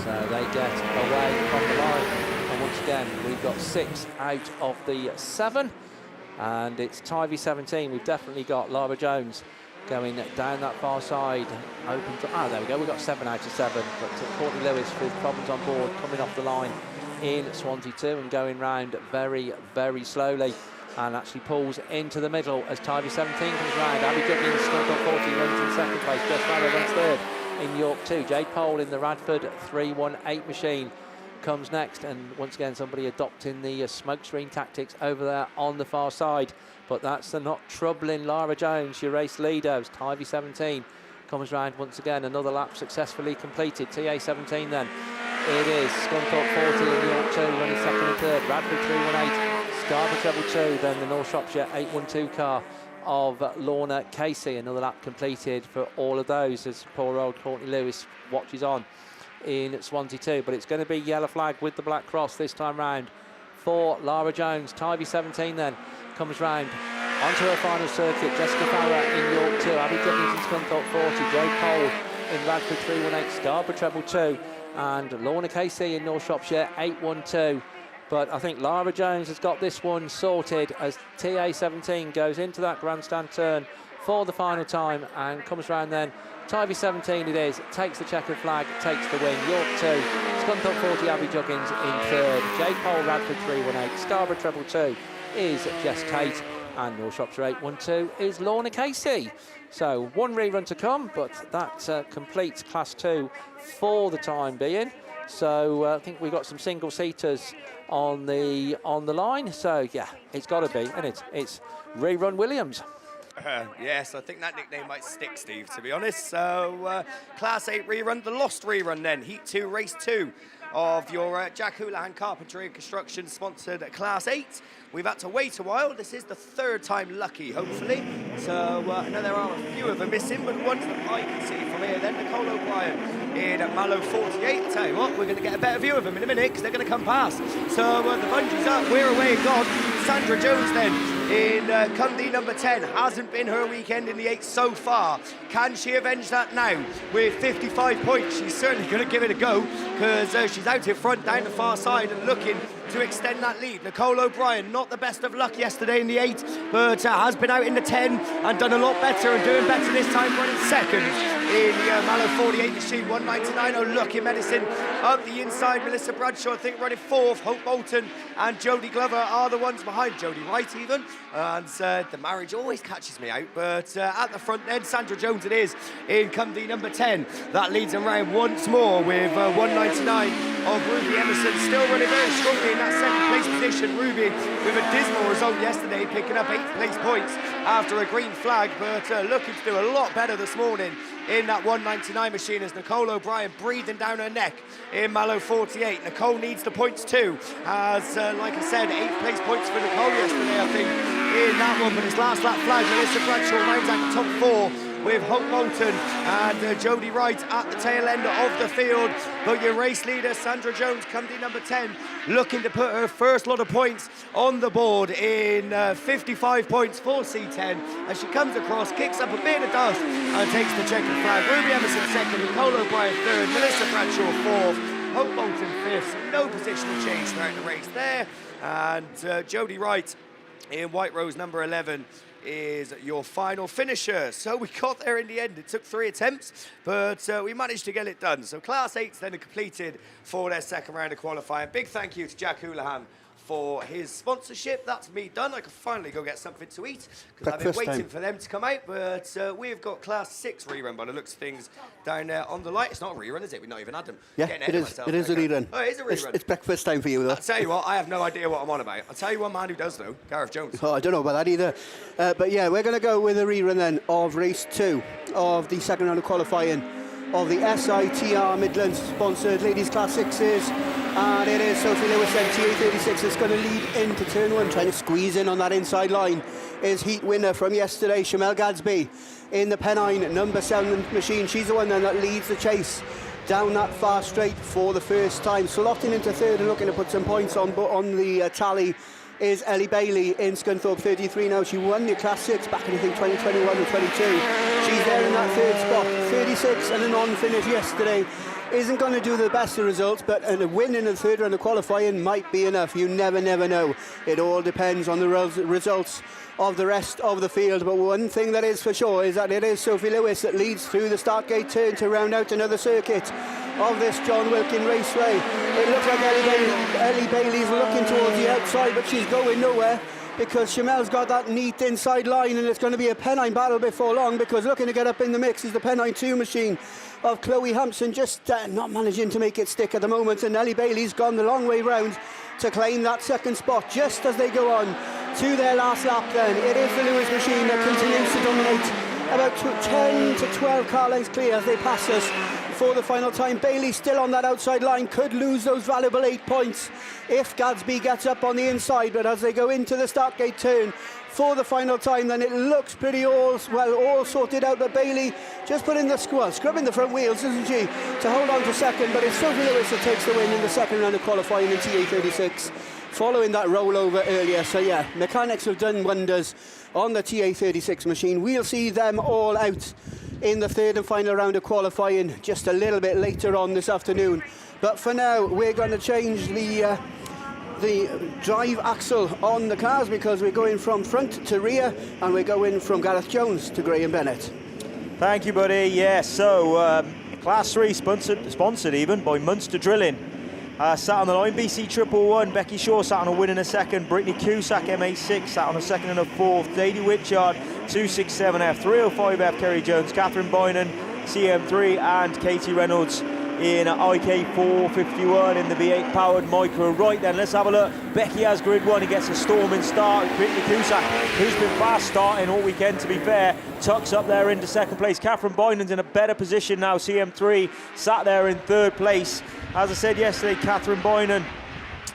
So they get away from the line. And once again, we've got 6 out of the 7. And it's Tyre 17. We've definitely got Lara Jones going down that far side, open to, there we go, we've got 7 out of 7, but Courtney Lewis with problems on board coming off the line in Swansea 2 and going round very, very slowly, and actually pulls into the middle as Tyre 17 comes round. Abby Juggins, Scunthorpe 40, runs in second place, Jess Farrow runs third in York 2. Jade Pole in the Radford 318 machine comes next, and once again somebody adopting the smokescreen tactics over there on the far side, but that's not troubling Lara Jones, your race leader, as Tyre 17 comes round once again. Another lap successfully completed. TA 17 then it is. Scunthorpe 40 in York 2 running second and third. Radford 318, Scarborough Treble 2, then the North Shropshire 812 car of Lorna Casey. Another lap completed for all of those as poor old Courtney Lewis watches on in Swansea 2, but it's going to be yellow flag with the black cross this time round for Lara Jones. Tyre 17 then comes round onto her final circuit. Jessica Farrow in York 2, Abby Juggins in Scunthorpe 40, Jade Pole in Radford 318, Scarborough Treble 2, and Lorna Casey in North Shropshire 812. But I think Lara Jones has got this one sorted as TA 17 goes into that grandstand turn for the final time and comes round then. Tyre 17 it is, takes the checkered flag, takes the win. York 2, Scunthorpe 40, Abby Juggins in third. Jade Pole, Radford 318, Scarborough Treble 2 is Jess Tate, and North Shropshire 812 is Lorna Casey. So 1 rerun to come, but that completes Class 2 for the time being. So I think we've got some single-seaters on the line. So yeah, it's got to be, isn't it? It's Rerun Williams. Yes, I think that nickname might stick, Steve, to be honest. So, Class 8 rerun, the lost rerun then, Heat 2, Race 2 of your Jack Houlihan Carpentry and Construction sponsored Class 8. We've had to wait a while. This is the 3rd time lucky, hopefully. So, I know there are a few of them missing, but the ones that I can see from here then, Nicole O'Brien in Mallow 48. I'll tell you what, we're going to get a better view of them in a minute because they're going to come past. So, the bungee's up, we're away, God. Sandra Jones then in Cundy number 10. Hasn't been her weekend in the 8 so far. Can she avenge that now with 55 points? She's certainly going to give it a go because she's out in front down the far side and looking to extend that lead. Nicole O'Brien, not the best of luck yesterday in the 8, but has been out in the 10 and done a lot better and doing better this time, running second in the Mallow 48 machine. 199, oh lucky medicine up the inside. Melissa Bradshaw, I think, running 4th. Hope Bolton and Jodie Glover are the ones behind. Jodie Wright even, and the marriage always catches me out, but at the front then, Sandra Jones it is in Cundy number 10. That leads them round once more with 199 of Ruby Emerson, still running very strongly in that 2nd place position. Ruby with a dismal result yesterday, picking up 8th place points after a green flag, but looking to do a lot better this morning in that 199 machine as Nicole O'Brien breathing down her neck in Mallow 48. Nicole needs the points too, as like I said, 8th place points for Nicole yesterday, I think, in that one, but his last lap flag, Melissa Bradshaw rounds out the top 4 with Hope Moulton and Jodie Wright at the tail end of the field. But your race leader, Sandra Jones, comes in number 10, looking to put her first lot of points on the board in 55 points for C10. As she comes across, kicks up a bit of dust and takes the checkered flag. Ruby Emerson second, Nicole O'Brien third, Melissa Bradshaw fourth, Hope Moulton fifth. So no positional change throughout the race there. And Jodie Wright in White Rose number 11 is your final finisher. So we got there in the end. It took 3 attempts, but we managed to get it done. So Class 8's then completed for their second round of qualifying. Big thank you to Jack Houlihan for his sponsorship. That's me done. I can finally go get something to eat because I've been waiting for them to come out. But we've got Class 6 rerun by the looks of things down there on the light. It's not a rerun, is it? We've not even had them. Yeah, it is. It is a rerun. Oh, it is a rerun. It's breakfast time for you, though. I'll tell you what, I have no idea what I'm on about. I'll tell you one man who does, though, Gareth Jones. Oh, I don't know about that either. But yeah, we're going to go with a rerun then of race 2 of the second round of qualifying of the SITR Midlands sponsored ladies class 6s, and it is Sophie Lewis and TA36 that's going to lead into turn 1, trying to squeeze in on that inside line is heat winner from yesterday, Shamel Gadsby in the Pennine number 7 machine. She's the one then that leads the chase down that far straight for the first time, slotting into third and looking to put some points on the tally is Ellie Bailey in Scunthorpe 33 now. She won the Class 6 back in, I think, 2021 and 22. She's there in that third spot. 36 and a non-finish yesterday. Isn't going to do the best of results, but a win in the third round of qualifying might be enough. You never know. It all depends on the results of the rest of the field. But one thing that is for sure is that it is Sophie Lewis that leads through the start gate turn to round out another circuit of this John Wilkin Raceway. It looks like Ellie Bailey's looking towards the outside, but she's going nowhere because Shamel's got that neat inside line, and it's going to be a Pennine battle before long, because looking to get up in the mix is the Pennine 2 machine of Chloe Hampson, just not managing to make it stick at the moment, and Ellie Bailey's gone the long way round to claim that second spot just as they go on to their last lap. Then it is the Lewis machine that continues to dominate, about 10 to 12 car lengths clear as they pass us for the final time. Bailey still on that outside line, could lose those valuable 8 points if Gadsby gets up on the inside, but as they go into the start gate turn for the final time, then it looks pretty all sorted out. But Bailey just put in the scrubbing the front wheels, isn't she, to hold on to second. But it's Sophie Lewis that takes the win in the second round of qualifying in TA36, following that rollover earlier. So yeah, mechanics have done wonders on the TA36 machine. We'll see them all out in the third and final round of qualifying just a little bit later on this afternoon. But for now, we're going to change the drive axle on the cars, because we're going from front to rear, and we're going from Gareth Jones to Graham Bennett. Thank you, buddy. Yeah, so Class 3 sponsored even by Munster Drilling. Sat on the line, BC 111, Becky Shaw sat on a win in a second, Brittany Cusack MA6 sat on a second and a fourth, Ladie Witchard 267F, 305F Kerry Jones, Catherine Boynan CM3 and Katie Reynolds in IK 451 in the V8 powered micro. Right then, let's have a look. Becky has grid 1, he gets a storming start. Brittany Cusack, who's been fast starting all weekend to be fair, tucks up there into second place. Catherine Boynan's in a better position now, CM3 sat there in third place. As I said yesterday, Catherine Boynan,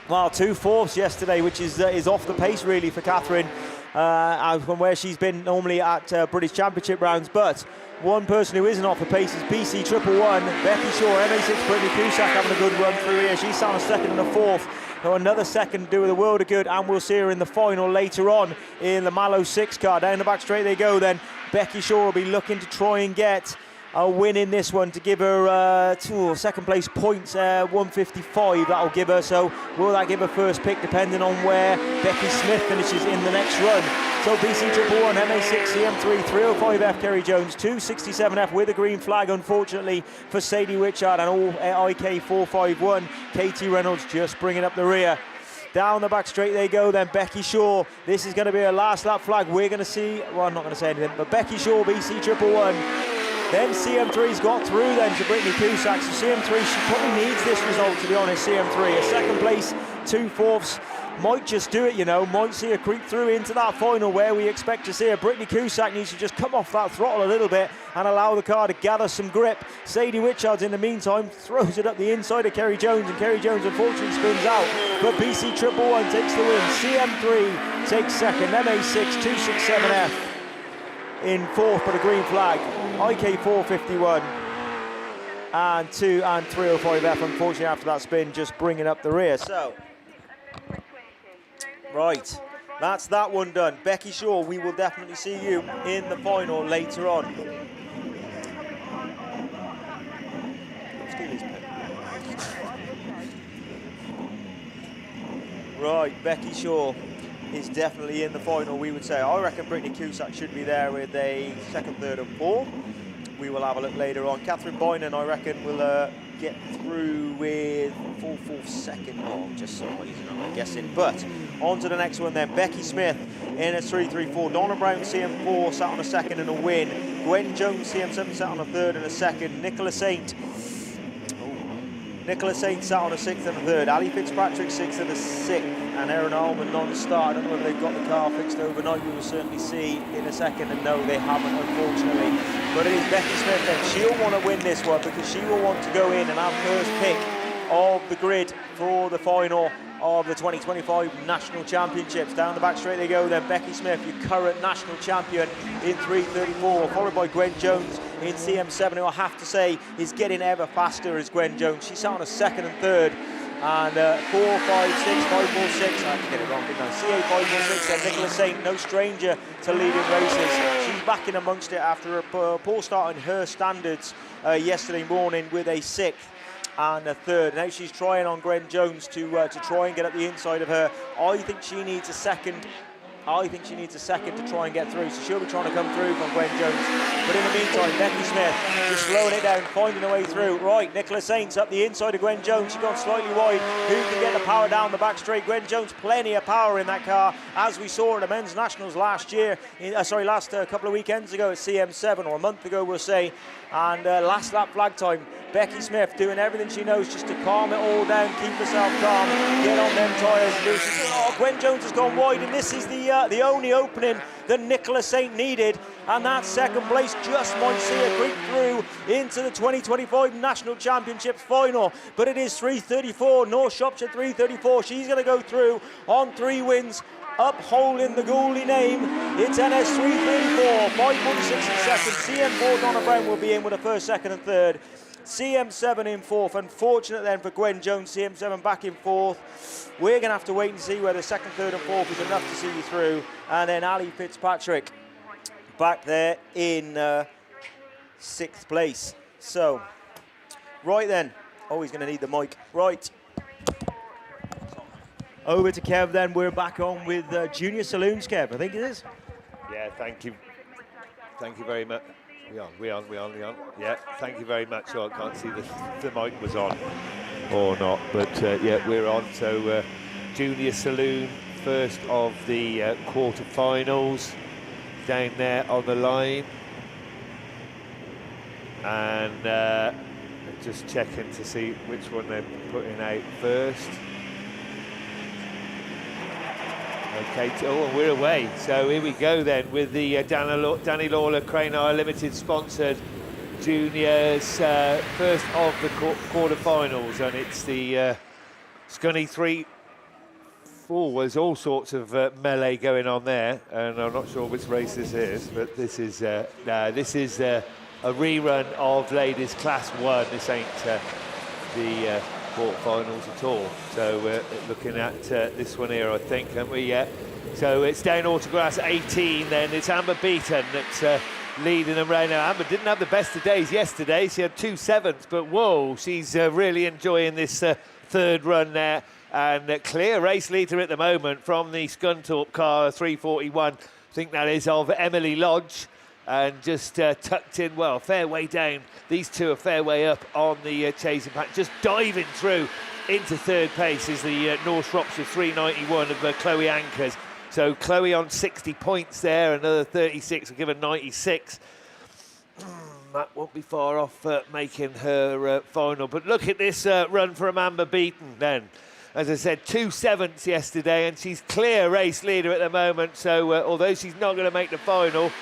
well, 2 fourths yesterday, which is off the pace really for Catherine from where she's been normally at British Championship rounds. But one person who isn't off the pace is BC 111, Becky Shaw, MA6, Brittany Cusack having a good run through here. She's on a second and a fourth. So another second do her the world of good, and we'll see her in the final later on in the Mallow 6 car. Down the back straight they go then. Becky Shaw will be looking to try and get a win in this one to give her second place points, 155 that'll give her. So will that give her first pick depending on where Becky Smith finishes in the next run. So BC 111, MA6, CM3, 305F Kerry Jones, 267F with a green flag unfortunately for Sadie Witchard, and all IK 451. Katie Reynolds just bringing up the rear. Down the back straight they go then. Becky Shaw, this is going to be her last lap flag. We're going to see, well, I'm not going to say anything, but Becky Shaw, BC 111. Then CM3's got through then to Brittany Cusack. So CM3, she probably needs this result, to be honest, CM3. A second place, 2 fourths. might just do it, you know, might see her creep through into that final where we expect to see her. Brittany Cusack needs to just come off that throttle a little bit and allow the car to gather some grip. Sadie Wichards in the meantime throws it up the inside of Kerry Jones, and Kerry Jones unfortunately spins out, but BC 111 takes the win. CM3 takes second, MA6 267F in fourth for the green flag, IK 451 and 2 and 305F, unfortunately after that spin just bringing up the rear. So right, that's that one done. Becky Shaw, we will definitely see you in the final later on. Right, Becky Shaw is definitely in the final, we would say. I reckon Brittany Cusack should be there with a second, third and fourth. We will have a look later on. Catherine Boynan, I reckon, will get through with fourth, second. Oh, just some reason I'm guessing. But on to the next one then. Becky Smith in a 3-3-4. Donna Brown, CM4, sat on a second and a win. Gwen Jones, CM7, sat on a third and a second. Nicola Saint sat on a sixth and a third. Ali Fitzpatrick, sixth and a sixth. And Erin Allman non-start. I don't know whether they've got the car fixed overnight. We will certainly see in a second. And no, they haven't, unfortunately. But it is Becky Smith then. She'll want to win this one because she will want to go in and have first pick of the grid for the final of the 2025 National Championships. Down the back straight they go then. Becky Smith, your current national champion in 3:34, followed by Gwen Jones in CM7, who I have to say is getting ever faster as Gwen Jones. She sat on a second and third. And 4, 5, 6, 5, 4, 6. I had to get it wrong, didn't I? CA 5, 4, 6. Then Nicola Saint, no stranger to leading races. She's back in amongst it after a poor start in her standards yesterday morning with a sixth and a third. Now she's trying on Gwen Jones to try and get up the inside of her. I think she needs a second. To try and get through. So she'll be trying to come through from Gwen Jones. But in the meantime, Becky Smith just slowing it down, finding her way through. Right, Nicola Saints up the inside of Gwen Jones. She's gone slightly wide. Who can get the power down the back straight? Gwen Jones, plenty of power in that car, as we saw at the men's nationals last year. Last couple of weekends ago at CM7, or a month ago, we'll say. And last lap flag time, Becky Smith doing everything she knows just to calm it all down, keep herself calm, get on them tyres. Oh, Gwen Jones has gone wide, and this is the only opening that Nicola Saint needed, and that second place just might see her creep through into the 2025 National Championships final. But it is 3:34, North Shropshire 3:34. She's going to go through on 3 wins, upholding the Gouldy name. It's NS 3:34, 5:46 in second. CM4 Donna Brown will be in with a first, second and third. CM7 in fourth. Unfortunate then for Gwen Jones, CM7 back in fourth. We're going to have to wait and see whether second, third and fourth is enough to see you through. And then Ali Fitzpatrick back there in sixth place. So, right then. Oh, he's going to need the mic. Right. Over to Kev then. We're back on with Junior Saloons, Kev, I think it is. Yeah, thank you. Thank you very much. We on. Yeah, thank you very much. So I can't see if the mic was on or not, but yeah, we're on. So Junior Saloon, first of the quarterfinals, down there on the line. And just checking to see which one they're putting out first. Okay, and we're away. So here we go then with the Danny Lawler Crane Hire Limited sponsored juniors first of the quarterfinals, and it's the Scunny 3-4. There's all sorts of melee going on there, and I'm not sure which race this is, but this is a rerun of ladies Class 1. This ain't the quarterfinals at all. So looking at this one here, I think, aren't we? Yeah. So it's down Autograss 18, then it's Amber Beaton that's leading them right now. Amber didn't have the best of days yesterday. She had 2 7s, but whoa, she's really enjoying this third run there. And clear race leader at the moment from the Scunthorpe car, 341. I think that is of Emily Lodge. And just tucked in, well, fair way down. These two are fair way up on the chasing pack. Just diving through into third place is the North Shropshire 391 of Chloe Anchors. So Chloe on 60 points there, another 36 will give her 96. That won't be far off making her final. But look at this run from Amber Beaton then. as I said, 2/7 yesterday, and she's clear race leader at the moment. So although she's not going to make the final,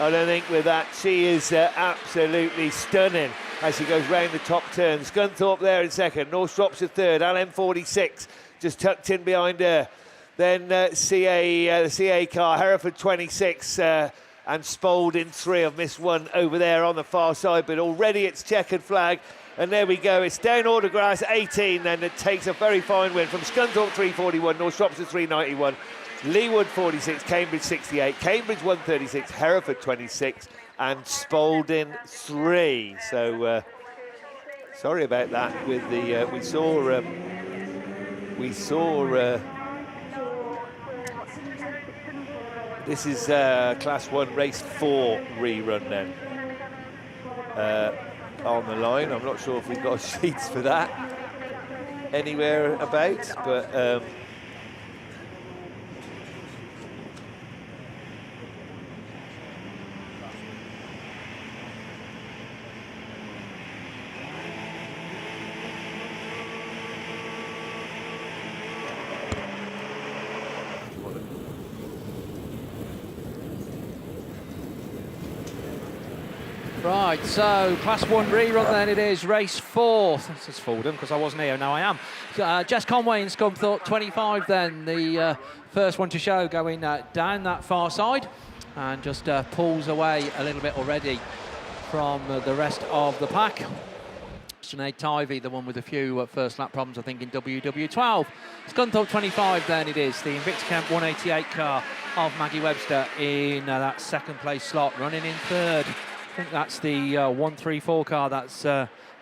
I don't think with that, she is absolutely stunning as she goes round the top turn. Scunthorpe there in second, North Shropshire third, LM46 just tucked in behind her. Then the CA car, Hereford 26 and Spalding 3. I've missed one over there on the far side, but already it's checkered flag. And there we go, it's down Autograss 18 then, that takes a very fine win from Scunthorpe 341, North Shropshire 391, Leewood 46, Cambridge 68, Cambridge 136, Hereford 26 and Spalding 3. So sorry about that with the, we saw this is Class 1 Race 4 rerun then. On the line, I'm not sure if we've got sheets for that anywhere about, but Right, so Class 1 rerun then it is, race 4. This is Fordham because I wasn't here, now I am. Jess Conway in Scunthorpe 25 then, the first one to show, going down that far side and just pulls away a little bit already from the rest of the pack. Sinead Tyre, the one with a few first lap problems, I think, in WW12. Scunthorpe 25 then it is, the Invicticamp 188 car of Maggie Webster in that second place slot, running in third. I think that's the 134 car, that's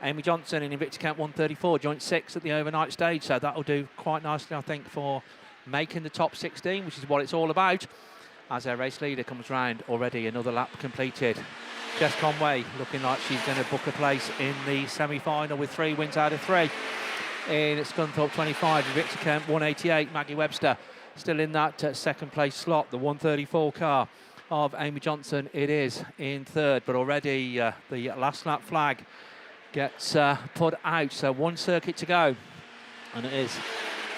Amy Johnson in Invicticamp 134, joint 6 at the overnight stage, so that'll do quite nicely, I think, for making the top 16, which is what it's all about. As our race leader comes round, already another lap completed. Jess Conway looking like she's going to book a place in the semi-final with 3 wins out of 3. In Scunthorpe 25, Invicticamp 188, Maggie Webster still in that second place slot, the 134 car of Amy Johnson it is in third, but already the last lap flag gets put out, so one circuit to go, and it is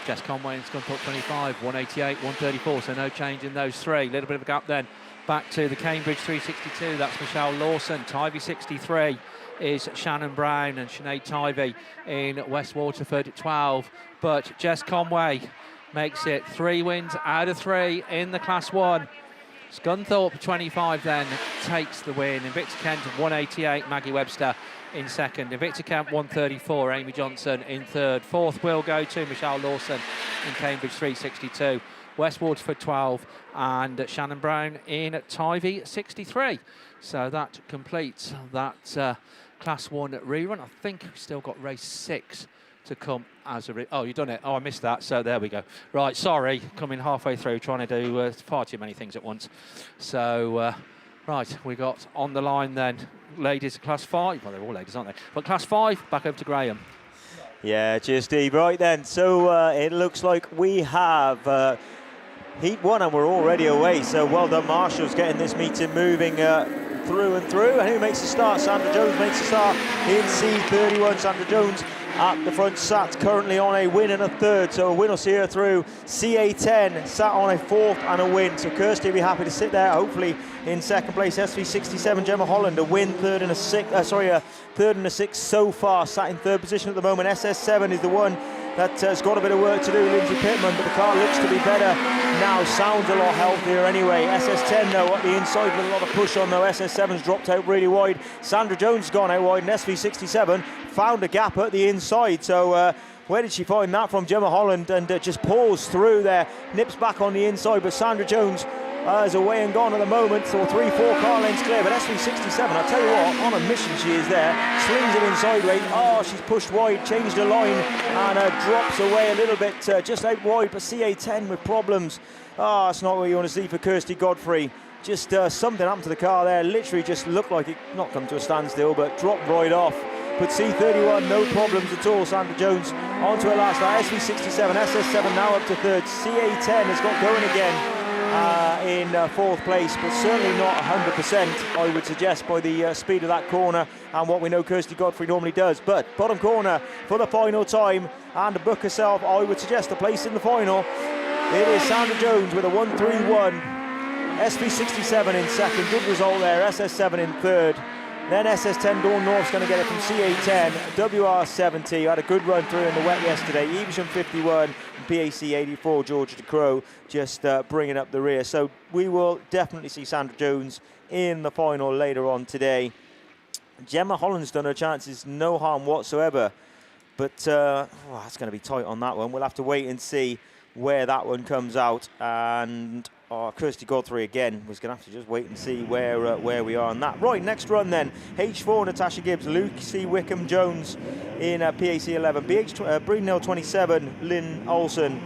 Jess Conway in Scunthorpe 25, 188, 134, so no change in those 3. Little bit of a gap then back to the Cambridge 362, that's Michelle Lawson. Tyvie 63 is Shannon Brown, and Sinead Tyvie in West Waterford 12, but Jess Conway makes it 3 wins out of 3 in the Class 1. Scunthorpe 25 then takes the win. Invicticamp 188, Maggie Webster in second. Invicticamp 134, Amy Johnson in third. Fourth will go to Michelle Lawson in Cambridge 362. West Waterford 12 and Shannon Brown in Tyvie 63. So that completes that Class 1 rerun. I think we've still got race 6 to come as a... Oh, you've done it. Oh, I missed that. So there we go. Right, sorry. Coming halfway through, trying to do far too many things at once. So, right, we got on the line then, ladies Class 5. Well, they're all ladies, aren't they? But Class 5, back over to Graham. Yeah, cheers, Steve. Right then, so it looks like we have Heat 1 and we're already away. So well done, Marshall's getting this meeting moving through and through. And who makes the start? Sandra Jones makes the start in C31. Sandra Jones at the front, sat currently on a win and a third, so a win will see her through. CA10 sat on a fourth and a win, so Kirsty will be happy to sit there, hopefully in second place. SV67 Gemma Holland, a win, third and a sixth so far, sat in third position at the moment. SS7 is the one that has got a bit of work to do, Lindsay Pittman, but the car looks to be better now, sounds a lot healthier anyway. SS10 though at the inside with a lot of push on though. SS7's dropped out really wide. Sandra Jones has gone out wide, and SV67 found a gap at the inside. So where did she find that from? Gemma Holland, and just pulls through there, nips back on the inside, but Sandra Jones is away and gone at the moment, so 3-4 car lanes clear, but SV67, I'll tell you what, on a mission she is there, slings it in sideways, oh, she's pushed wide, changed the line, and drops away a little bit, just out wide, but CA10 with problems. Oh, it's not what you want to see for Kirsty Godfrey. Just something happened to the car there, literally just looked like it not come to a standstill, but dropped right off. But C31, no problems at all. Sandra Jones onto her last lap. SV67, SS7 now up to third. CA10 has got going again. in 4th place, but certainly not 100%, I would suggest, by the speed of that corner and what we know Kirsty Godfrey normally does. But bottom corner for the final time, and to book herself, I would suggest, a place in the final. It is Sandra Jones with a 1-3-1. SV67 in second, good result there. SS7 in third. Then SS10 Dawn North's going to get it from CA10. WR70 had a good run through in the wet yesterday. Evesham 51 and PAC 84, Georgia de Crow just bringing up the rear. So we will definitely see Sandra Jones in the final later on today. Gemma Holland's done her chances, no harm whatsoever. But it's going to be tight on that one. We'll have to wait and see where that one comes out. And Kirsty Godfrey again was going to have to just wait and see where we are on that. Right, next run then. H4 Natasha Gibbs, Lucy Wickham Jones in PAC 11, Breenhill 27, Lynn Olsen,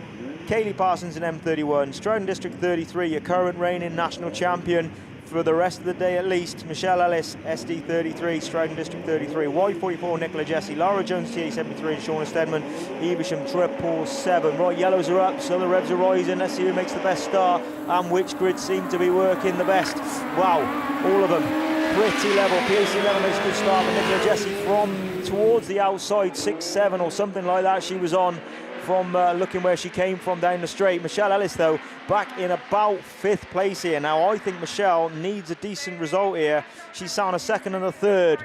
Kaylee Parsons in M31, Stroudon District 33, your current reigning national champion for the rest of the day at least, Michelle Ellis, SD 33, Stroudon District 33, Y44, Nicola Jesse, Laura Jones, TA 73, and Shauna Stedman, Evesham 777. Right, yellows are up, so the revs are rising. Let's see who makes the best start and which grids seem to be working the best. Wow, all of them pretty level. PAC 11 makes a good start, but Nicola Jesse from towards the outside, 6-7 or something like that she was on, from looking where she came from down the straight. Michelle Ellis, though, back in about 5th place here. Now, I think Michelle needs a decent result here. She's sat on a 2nd and a 3rd.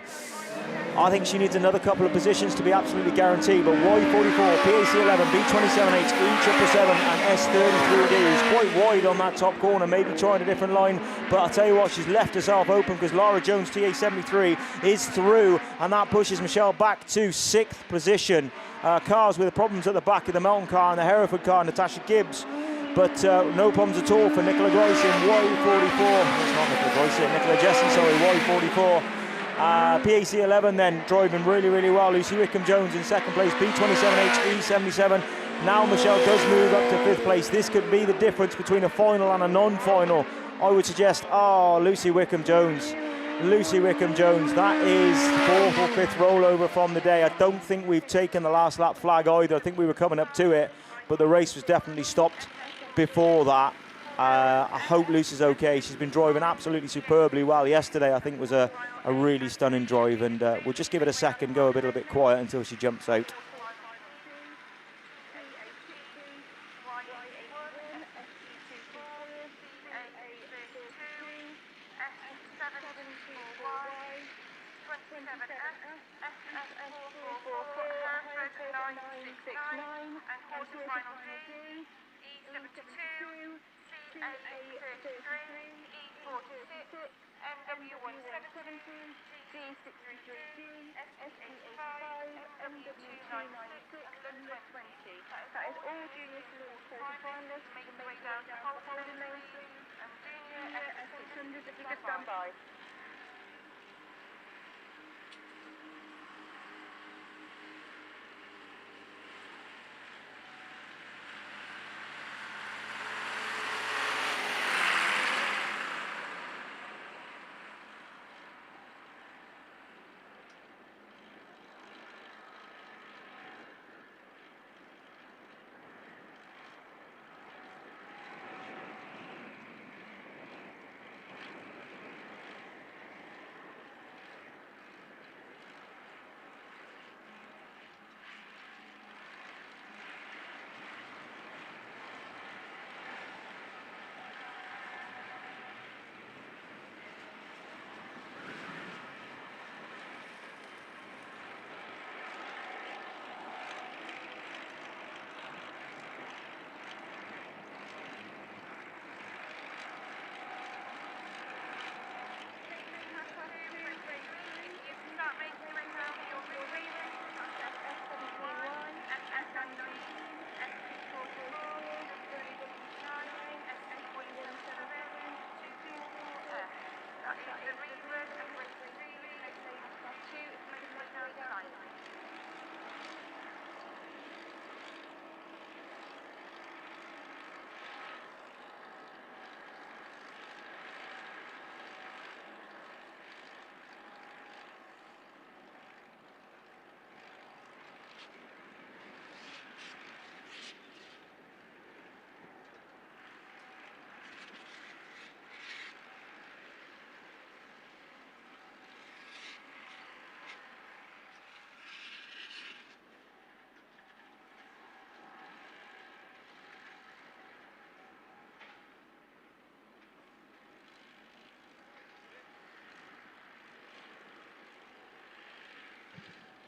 I think she needs another couple of positions to be absolutely guaranteed. But Y44, PAC 11, B27H, E777 and S33D is quite wide on that top corner, maybe trying a different line. But I'll tell you what, she's left herself open because Laura Jones, TA73, is through, and that pushes Michelle back to 6th position. Cars with problems at the back of the Melton car and the Hereford car, Natasha Gibbs. But no problems at all for Nicola Grayson, Y44. It's not Nicola Grayson, Nicola Jesse, sorry, Y44. PAC 11 then driving really well. Lucy Wickham Jones in 2nd place, B27H, E77. Now Michelle does move up to 5th place. This could be the difference between a final and a non-final. I would suggest, Lucy Wickham Jones. Lucy Wickham Jones, that is 4th or 5th rollover from the day. I don't think we've taken the last lap flag either. I think we were coming up to it, but the race was definitely stopped before that. I hope Lucy's okay. She's been driving absolutely superbly well. Yesterday, I think, was a really stunning drive, and we'll just give it a second, go a little bit quiet until she jumps out. That is all junior saloon quarterfinalists making their way down to holding lanes and junior S600 if you could stand by.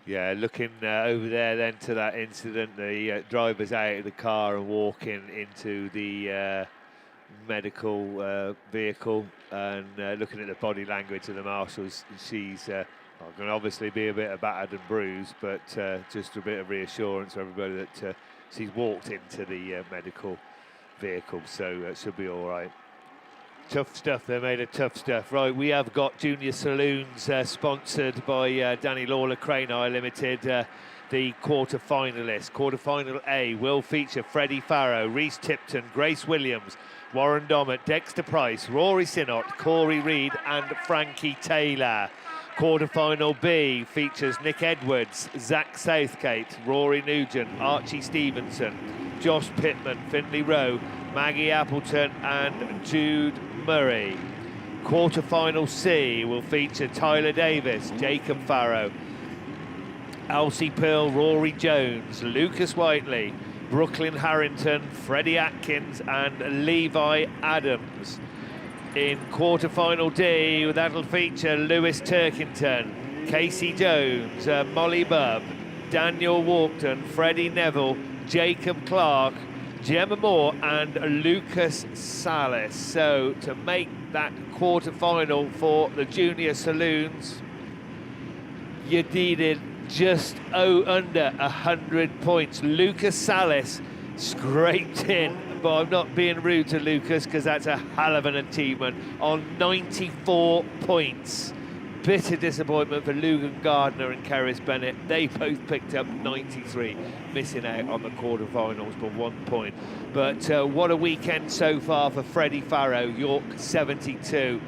Yeah, looking over there then to that incident, the driver's out of the car and walking into the medical vehicle, and looking at the body language of the marshals, she's going to obviously be a bit battered and bruised, but just a bit of reassurance for everybody that she's walked into the medical vehicle, so it should be all right. Tough stuff, they made it tough stuff. Right, we have got Junior Saloons sponsored by Danny Lawler Crane Eye Limited. The quarter-finalists. Quarter-final A will feature Freddie Farrow, Reese Tipton, Grace Williams, Warren Dommett, Dexter Price, Rory Sinnott, Corey Reed and Frankie Taylor. Quarter-final B features Nick Edwards, Zach Southgate, Rory Nugent, Archie Stevenson, Josh Pittman, Finley Rowe, Maggie Appleton and Jude Murray. Quarter-final C will feature Tyler Davis, Jacob Farrow, Elsie Pearl, Rory Jones, Lucas Whiteley, Brooklyn Harrington, Freddie Atkins and Levi Adams. In quarter-final D, that'll feature Lewis Turkington, Casey Jones, Molly Bubb, Daniel Walkton, Freddie Neville, Jacob Clark, Gemma Moore and Lucas Salas. So to make that quarter-final for the Junior Saloons, you needed just under 100 points. Lucas Salas scraped in, but I'm not being rude to Lucas because that's a hell of an achievement, on 94 points. Bitter disappointment for Lugan Gardner and Keris Bennett. They both picked up 93, missing out on the quarterfinals by 1 point. But what a weekend so far for Freddie Farrow, York 72.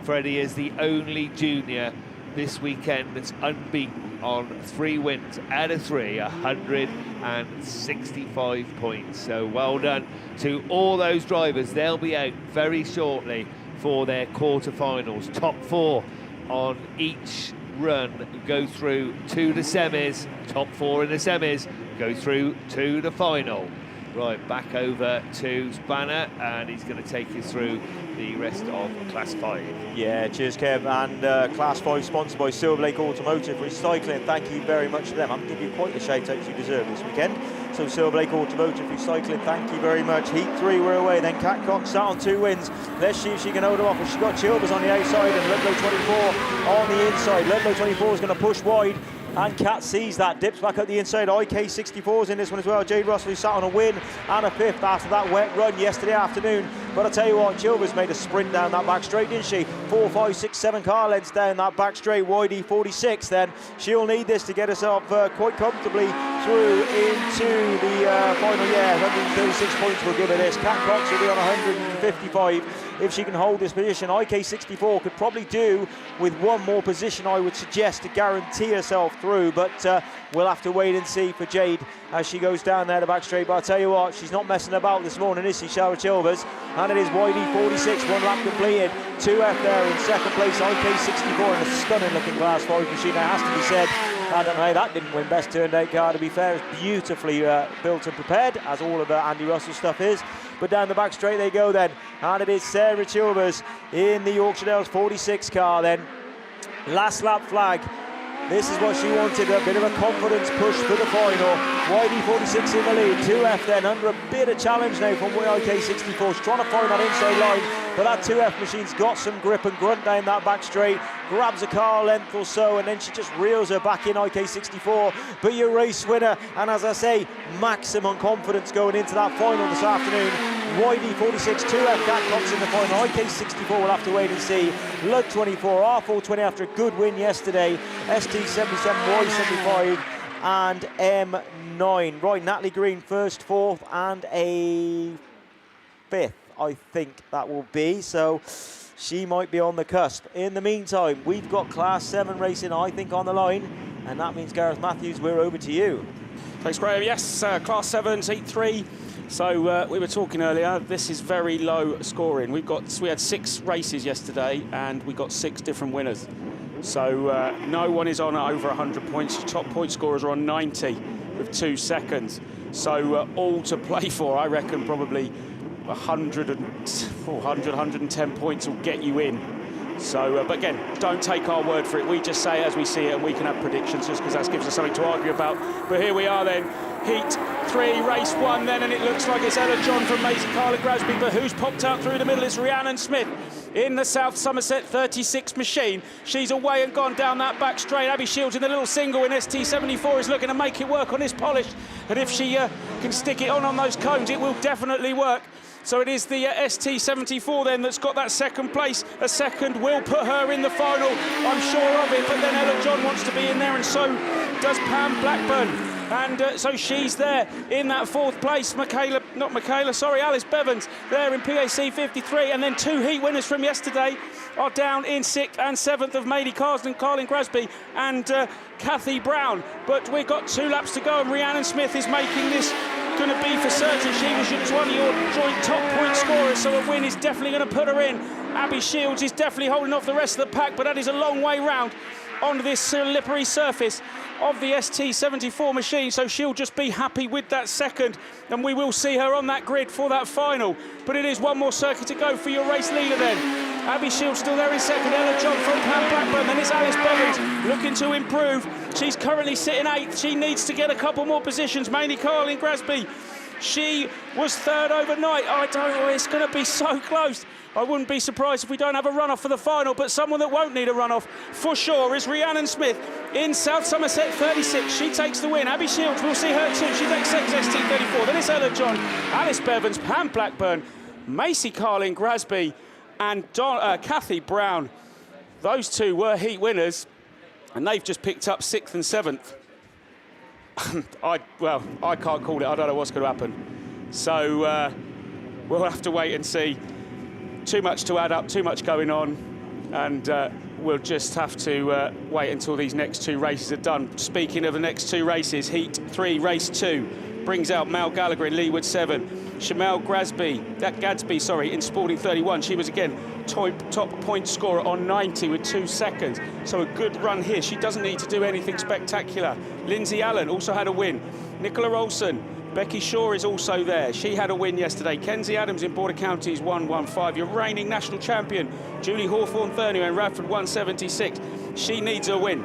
Freddie is the only junior this weekend that's unbeaten on 3 wins out of 3, 165 points. So well done to all those drivers. They'll be out very shortly for their quarterfinals. Top 4 on each run go through to the semis. Top 4 in the semis go through to the final. Right, back over to Spanner, and he's going to take you through the rest of Class 5. Yeah, cheers, Kev. And Class 5 sponsored by Silver Lake Automotive Recycling. Thank you very much to them. I'm going to give you quite the shout-out you deserve this weekend. So Silver Lake Automotive Recycling, thank you very much. Heat 3, we're away. Then Cat Cox sat on 2 wins. Let's see if she can hold them off. She's got Chilvers on the outside and Ludlow 24 on the inside. Ludlow 24 is going to push wide. And Cat sees that, dips back up the inside. IK64's in this one as well. Jade Russell, who sat on a win and a 5th after that wet run yesterday afternoon. But I tell you what, Chilvers made a sprint down that back straight, didn't she? 4, 5, 6, 7 car lengths down that back straight. YD 46 then. She'll need this to get herself quite comfortably through into the final. Yeah, 136 points will give her this. Cat Cox will be on 155. If she can hold this position. IK64 could probably do with 1 more position, I would suggest, to guarantee herself through, but we'll have to wait and see for Jade as she goes down there the back straight. But I'll tell you what, she's not messing about this morning, is she, Shara Chilvers? And it is YD46, 1 lap completed, 2F there in 2nd place. IK64 in a stunning looking Class 5 machine, now has to be said. I don't know, that didn't win best turned out car, to be fair. It's beautifully built and prepared, as all of Andy Russell stuff is. But down the back straight they go then, and it is Sarah Chilvers in the Yorkshire Dales 46 car then. Last lap flag. This is what she wanted, a bit of a confidence push for the final. YD46 in the lead, 2F then under a bit of challenge now from IK64. She's trying to find that inside line, but that 2F machine's got some grip and grunt down that back straight, grabs a car length or so, and then she just reels her back in IK64. But your race winner, and as I say, maximum confidence going into that final this afternoon. YD46, 2F Cat Cox in the final. IK64 will have to wait and see. Lug 24, R420 after a good win yesterday. ST77, Y75 and M9. Right, Natalie Green first, 4th and a 5th, I think that will be. So she might be on the cusp. In the meantime, we've got Class 7 racing, I think, on the line. And that means, Gareth Matthews, we're over to you. Thanks, Graham. Yes, Class 7, Heat 3. So we were talking earlier, this is very low scoring. We had 6 races yesterday and we got 6 different winners. So no one is on over 100 points. Top point scorers are on 90 with 2 seconds. So all to play for, I reckon probably 110 points will get you in. So, but again, don't take our word for it. We just say it as we see it, and we can have predictions just because that gives us something to argue about. But here we are then, heat 3, race 1 then, and it looks like it's Ella John from Maisie Carlin-Grasby, but who's popped out through the middle is Rhiannon Smith in the South Somerset 36 machine. She's away and gone down that back straight. Abby Shields in the little single in ST74 is looking to make it work on this polish, and if she can stick it on those cones, it will definitely work. So it is the ST74 then that's got that second place. A second will put her in the final, I'm sure of it, but then Ella John wants to be in there, and so does Pam Blackburn. And so she's there in that 4th place. Alice Bevans there in PAC 53, and then 2 heat winners from yesterday are down in 6th and 7th of Maisie Carlin-Grasby and Kathy Brown. But we've got 2 laps to go, and Rhiannon Smith is making this going to be for certain. She was one of your joint top point scorers, so a win is definitely going to put her in. Abby Shields is definitely holding off the rest of the pack, but that is a long way round on this slippery surface of the ST74 machine, so she'll just be happy with that second, and we will see her on that grid for that final. But it is one more circuit to go for your race leader then. Abby Shields still there in second, Ella John from Pam Blackburn, then it's Alice Bevans looking to improve. She's currently sitting 8th, she needs to get a couple more positions. Maisie Carlin-Grasby, she was 3rd overnight. I don't know, it's going to be so close. I wouldn't be surprised if we don't have a runoff for the final, but someone that won't need a runoff for sure is Rhiannon Smith in South Somerset 36. She takes the win. Abby Shields, we'll see her too. She takes ST34. Then it's Ella John, Alice Bevans, Pam Blackburn, Maisie Carlin-Grasby and Kathy Brown. Those 2 were heat winners, and they've just picked up 6th and 7th. I can't call it. I don't know what's going to happen. So we'll have to wait and see. Too much to add up, too much going on, and we'll just have to wait until these next 2 races are done. Speaking of the next 2 races, Heat 3, Race 2 brings out Mel Gallagher in Leeward 7. Shamel Gadsby, in Sporting 31. She was again top point scorer on 90 with 2 seconds. So a good run here. She doesn't need to do anything spectacular. Lindsay Allen also had a win. Nicola Olsen. Becky Shaw is also there. She had a win yesterday. Kenzie Adams in Border Counties 115. Your reigning national champion, Julie Hawthorne-Thurnew in Radford 176. She needs a win.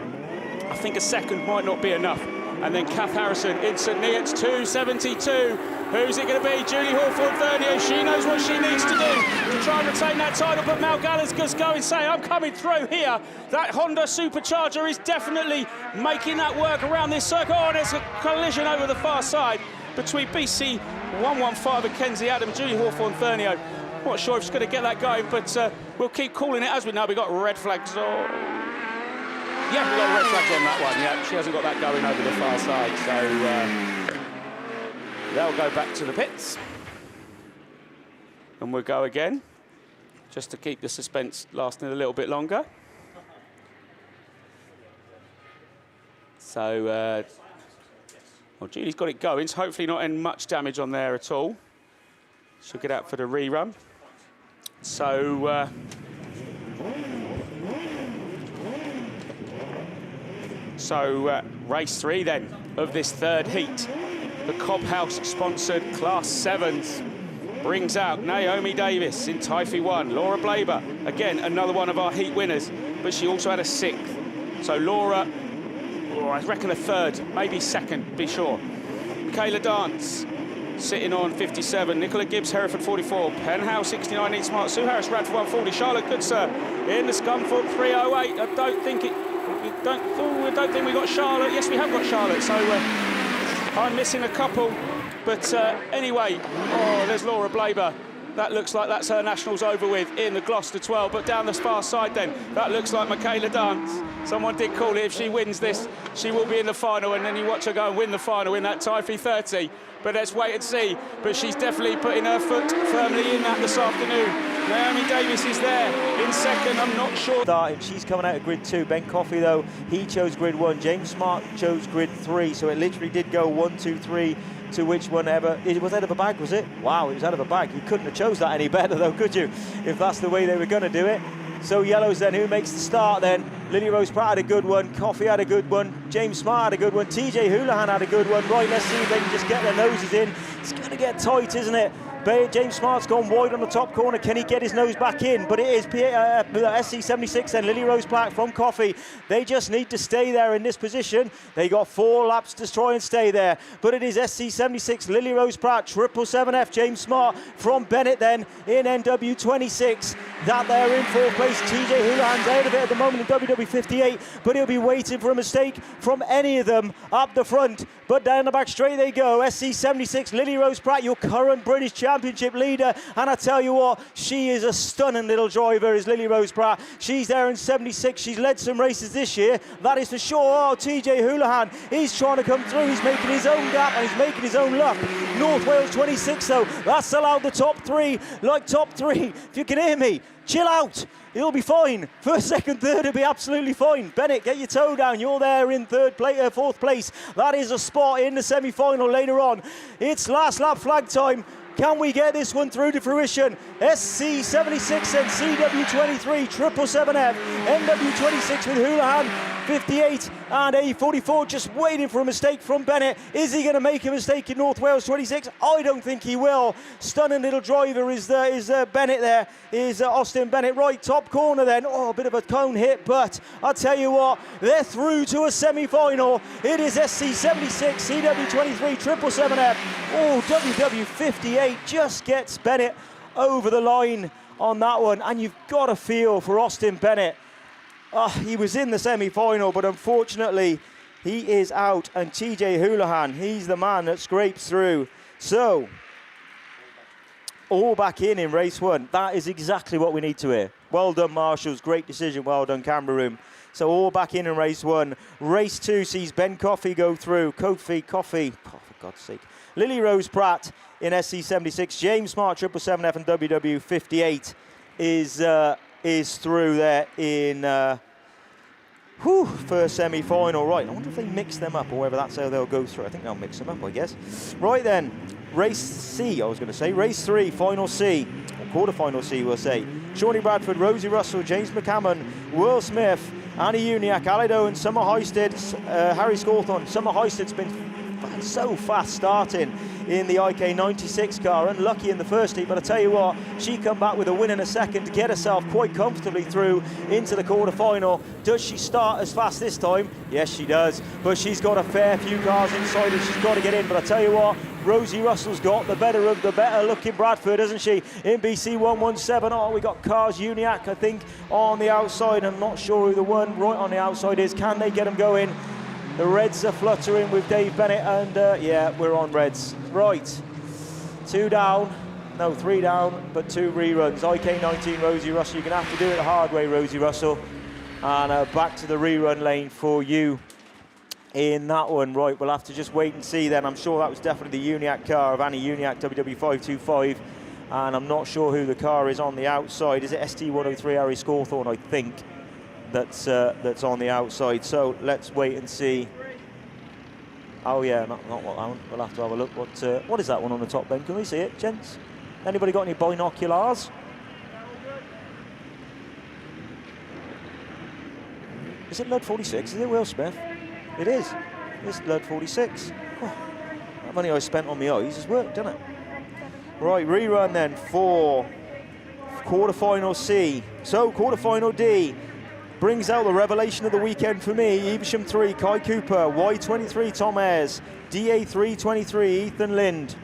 I think a second might not be enough. And then Kath Harrison in St Neots 272. Who's it going to be? Julie Hawthorne-Thurnew. She knows what she needs to do to try and retain that title, but Mel Gallagher's going to say, I'm coming through here. That Honda Supercharger is definitely making that work around this circle. Oh, there's a collision over the far side between BC 115 and Kenzie Adams, Julie Hawthorne-Thurnew. Not sure if she's going to get that going, but we'll keep calling it as we know. We've got red flags on. Yeah, we've got red flags on that one. Yeah, she hasn't got that going over the far side, so they'll go back to the pits. And we'll go again, just to keep the suspense lasting a little bit longer. So, well, Julie's got it going, so hopefully not any much damage on there at all. She'll get out for the rerun. So, race 3 then of this 3rd heat. The Cobb House-sponsored Class 7s brings out Naomi Davis in Typhy 1. Laura Blaber, again, another one of our heat winners, but she also had a 6th. So Laura, I reckon a 3rd, maybe 2nd, be sure. Michaela Dance sitting on 57. Nicola Gibbs, Hereford 44. Penhouse 69, Neat Smart. Sue Harris, Radford 140. Charlotte Goodsir in the Scunthorpe 308. I don't think we got Charlotte. Yes, we have got Charlotte. So I'm missing a couple. But anyway, there's Laura Blaber. That looks like that's her nationals over with in the Gloucester 12. But down the far side then, that looks like Michaela Dance. Someone did call it. If she wins this, she will be in the final. And then you watch her go and win the final in that Typhy 30. But let's wait and see. But she's definitely putting her foot firmly in that this afternoon. Naomi Davis is there in 2nd. I'm not sure. She's coming out of grid 2. Ben Coffey, though, he chose grid 1. James Smart chose grid 3. So it literally did go 1, 2, 3 to which one ever. It was out of a bag, was it? Wow, it was out of a bag. You couldn't have chose that any better, though, could you? If that's the way they were going to do it. So yellows then, who makes the start then? Lily Rose Pratt had a good one, Coffey had a good one, James Smart had a good one, TJ Houlihan had a good one. Right, let's see if they can just get their noses in. It's going to get tight, isn't it? James Smart's gone wide on the top corner. Can he get his nose back in? But it is SC76 and Lily Rose Platt from Coffey. They just need to stay there in this position. They got 4 laps to try and stay there. But it is SC76, Lily Rose Platt, 777F, James Smart from Bennett then in NW26. That they're in 4th place. TJ Houlihan's out of it at the moment in WW58, but he'll be waiting for a mistake from any of them up the front. But down the back straight they go. SC76, Lily Rose Pratt, your current British Championship leader. And I tell you what, she is a stunning little driver, is Lily Rose Pratt. She's there in 76. She's led some races this year, that is for sure. Oh, TJ Houlihan, he's trying to come through. He's making his own gap and he's making his own luck. North Wales 26 though, that's allowed the top 3. Like top 3, if you can hear me, chill out. He'll be fine. First, second, third, he'll be absolutely fine. Bennett, get your toe down. You're there in 4th place. That is a spot in the semi-final later on. It's last lap flag time. Can we get this one through to fruition? SC76 and CW23, 777F, NW26 with Houlihan, 58 and A44 just waiting for a mistake from Bennett. Is he going to make a mistake in North Wales 26? I don't think he will. Stunning little driver is Bennett there, is Austin Bennett. Right, top corner then. Oh, a bit of a cone hit, but I'll tell you what, they're through to a semi-final. It is SC76, CW23, 777F. Oh, WW58 just gets Bennett over the line on that one, and you've got a feel for Austin Bennett. He was in the semi-final, but unfortunately he is out, and TJ Houlihan, he's the man that scrapes through. So, all back in race 1. That is exactly what we need to hear. Well done, Marshals. Great decision. Well done, camera room. So all back in race 1. Race 2 sees Ben Coffey go through. Coffey, oh, for God's sake. Lily Rose Pratt in SC76. James Smart, 777F and WW58 is through there in first semi-final. Right, I wonder if they mix them up or whether that's how they'll go through. I think they'll mix them up, I guess. Right then, race C, I was going to say. Race 3, final C, or quarter-final C, we'll say. Shawnee Bradford, Rosie Russell, James McCammon, Will Smith, Annie Uniac, Aled Owen, Summer Heisted, Harry Scawthorne. Summer Heisted's been so fast starting in the IK96 car, unlucky in the first heat, but I tell you what, she come back with a win in a second to get herself quite comfortably through into the quarter-final. Does she start as fast this time? Yes, she does, but she's got a fair few cars inside her. She's got to get in, but I tell you what, Rosie Russell's got the better of the better-looking Bradford, hasn't she? In BC 117, we got Cars Uniac, I think, on the outside. I'm not sure who the one right on the outside is. Can they get them going? The Reds are fluttering with Dave Bennett, and yeah, we're on Reds. Right, 2 down, no, 3 down, but 2 reruns. IK19, Rosie Russell, you're going to have to do it the hard way, Rosie Russell. And back to the rerun lane for you in that one. Right, we'll have to just wait and see then. I'm sure that was definitely the Uniac car of Annie Uniac, WW525. And I'm not sure who the car is on the outside. Is it ST103 Harry Scawthorne, I think? That's on the outside. So let's wait and see. Oh yeah, not what that one. We'll have to have a look. What is that one on the top then? Can we see it, gents? Anybody got any binoculars? Is it Lud 46? Is it Will Smith? It is. It's Lud 46. Oh, that money I spent on my eyes has worked, doesn't it? Right, rerun then for quarter-final C. So quarter-final D brings out the revelation of the weekend for me. Evesham 3, Kai Cooper. Y23, Tom Ayres. DA3, 23, Ethan Lind.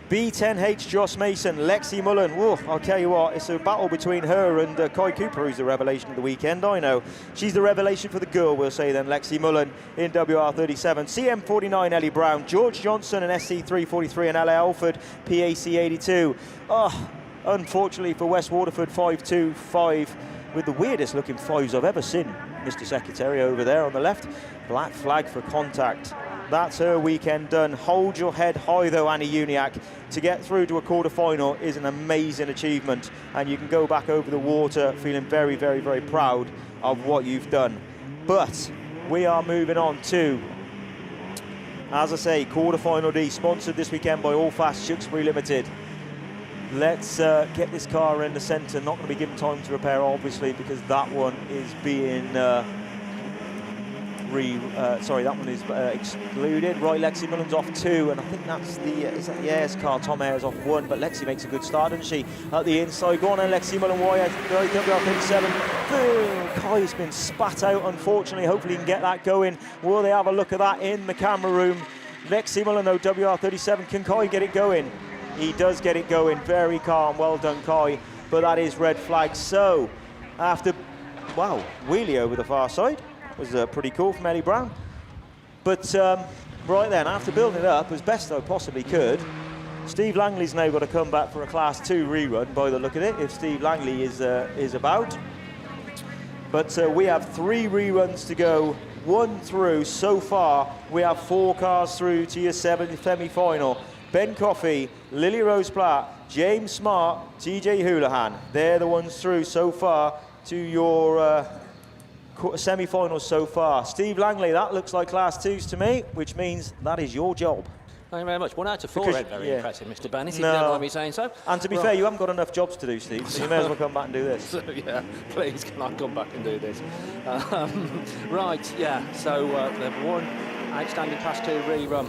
B10H, Joss Mason. Lexi Mullen. Whoa, I'll tell you what, it's a battle between her and Kai Cooper, who's the revelation of the weekend. I know. She's the revelation for the girl, we'll say then. Lexi Mullen in WR37. CM49, Ellie Brown. George Johnson and SC343 and Ella Alford, PAC82. Oh, unfortunately for West Waterford, 525. With the weirdest looking 5s I've ever seen. Mr. Secretary over there on the left. Black flag for contact. That's her weekend done. Hold your head high though, Annie Uniac. To get through to a quarter-final is an amazing achievement, and you can go back over the water feeling very, very, very proud of what you've done. But we are moving on to, as I say, quarter-final D, sponsored this weekend by All Fast Tewkesbury Limited. Let's get this car in the centre. Not going to be given time to repair, obviously, because that one is being that one is excluded. Right, Lexi Mullen's off 2, and I think that's is that the Ayres car? Tom Ayres off 1, but Lexi makes a good start, doesn't she? At the inside, go on then, Lexi Mullen, WR37. Boom! Kai's been spat out, unfortunately. Hopefully he can get that going. Will they have a look at that in the camera room? Lexi Mullen, though, WR37. Can Kai get it going? He does get it going. Very calm. Well done, Kai. But that is red flag. So, after, wow, wheelie over the far side. Was pretty cool from Eddie Brown. But right then, after building it up as best I possibly could, Steve Langley's now got to come back for a Class 2 rerun by the look of it, if Steve Langley is about. But we have 3 reruns to go, 1 through. So far, we have 4 cars through to your semi-final. Ben Coffey, Lily Rose Platt, James Smart, TJ Houlihan. They're the ones through so far to your semi-finals so far. Steve Langley, that looks like Class 2s to me, which means that is your job. Thank you very much. 1 out of 4, Because, very impressive, Mr. Bennett, if you No. don't mind me saying so. And to be fair, you haven't got enough jobs to do, Steve, so you may as well come back and do this. So, yeah, please, can I come back and do this? Right, yeah, so the 1 outstanding Class 2 rerun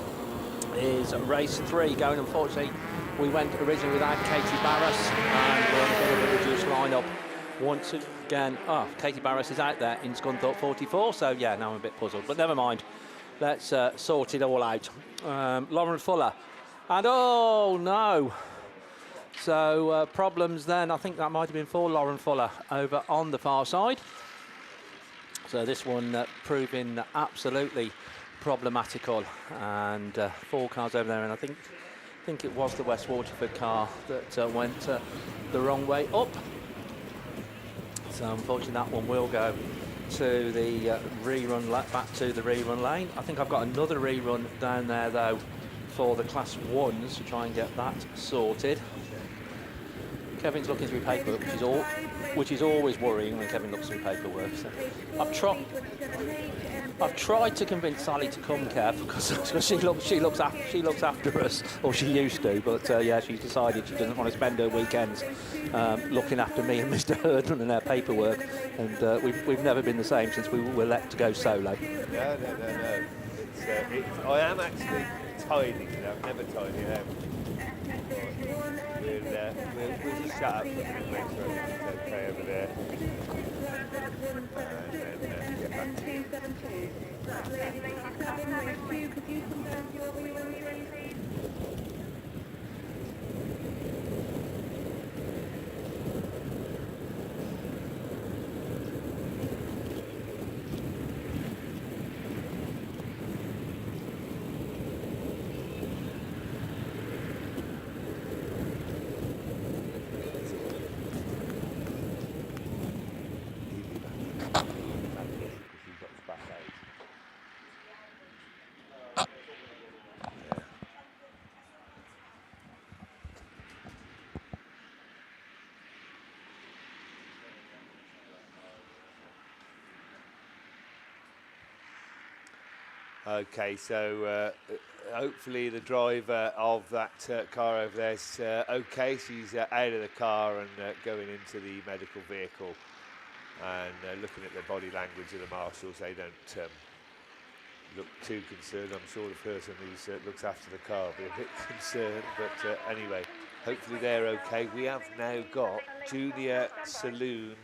is race 3 going. Unfortunately, we went originally without Katie Barras, and we're on a bit of a reduced lineup. Once again, Katie Barras is out there in Scunthorpe 44, so yeah, now I'm a bit puzzled, but never mind. Let's sort it all out. Lauren Fuller, and oh no! So problems then, I think that might have been for Lauren Fuller over on the far side. So this one proving absolutely problematical, and 4 cars over there, and I think it was the West Waterford car that went the wrong way up. So unfortunately that one will go to the rerun, back to the rerun lane. I think I've got another rerun down there though for the Class 1s to try and get that sorted. Kevin's looking through paperwork, which is always worrying when Kevin looks through paperwork. So I've tried to convince Sally to come, Kev, because she looks after us, or she used to. But yeah, she's decided she doesn't want to spend her weekends looking after me and Mr. Herdman and our paperwork. And we've never been the same since we were let to go solo. No. I am actually tidying it up. Never tidy it out. We'll just shut up and make sure everything's okay over there. And then get back to you. Okay, so hopefully the driver of that car over there is okay. She's out of the car and going into the medical vehicle. And looking at the body language of the marshals, they don't look too concerned. I'm sure the person who looks after the car will be a bit concerned. But anyway, hopefully they're okay. We have now got junior saloon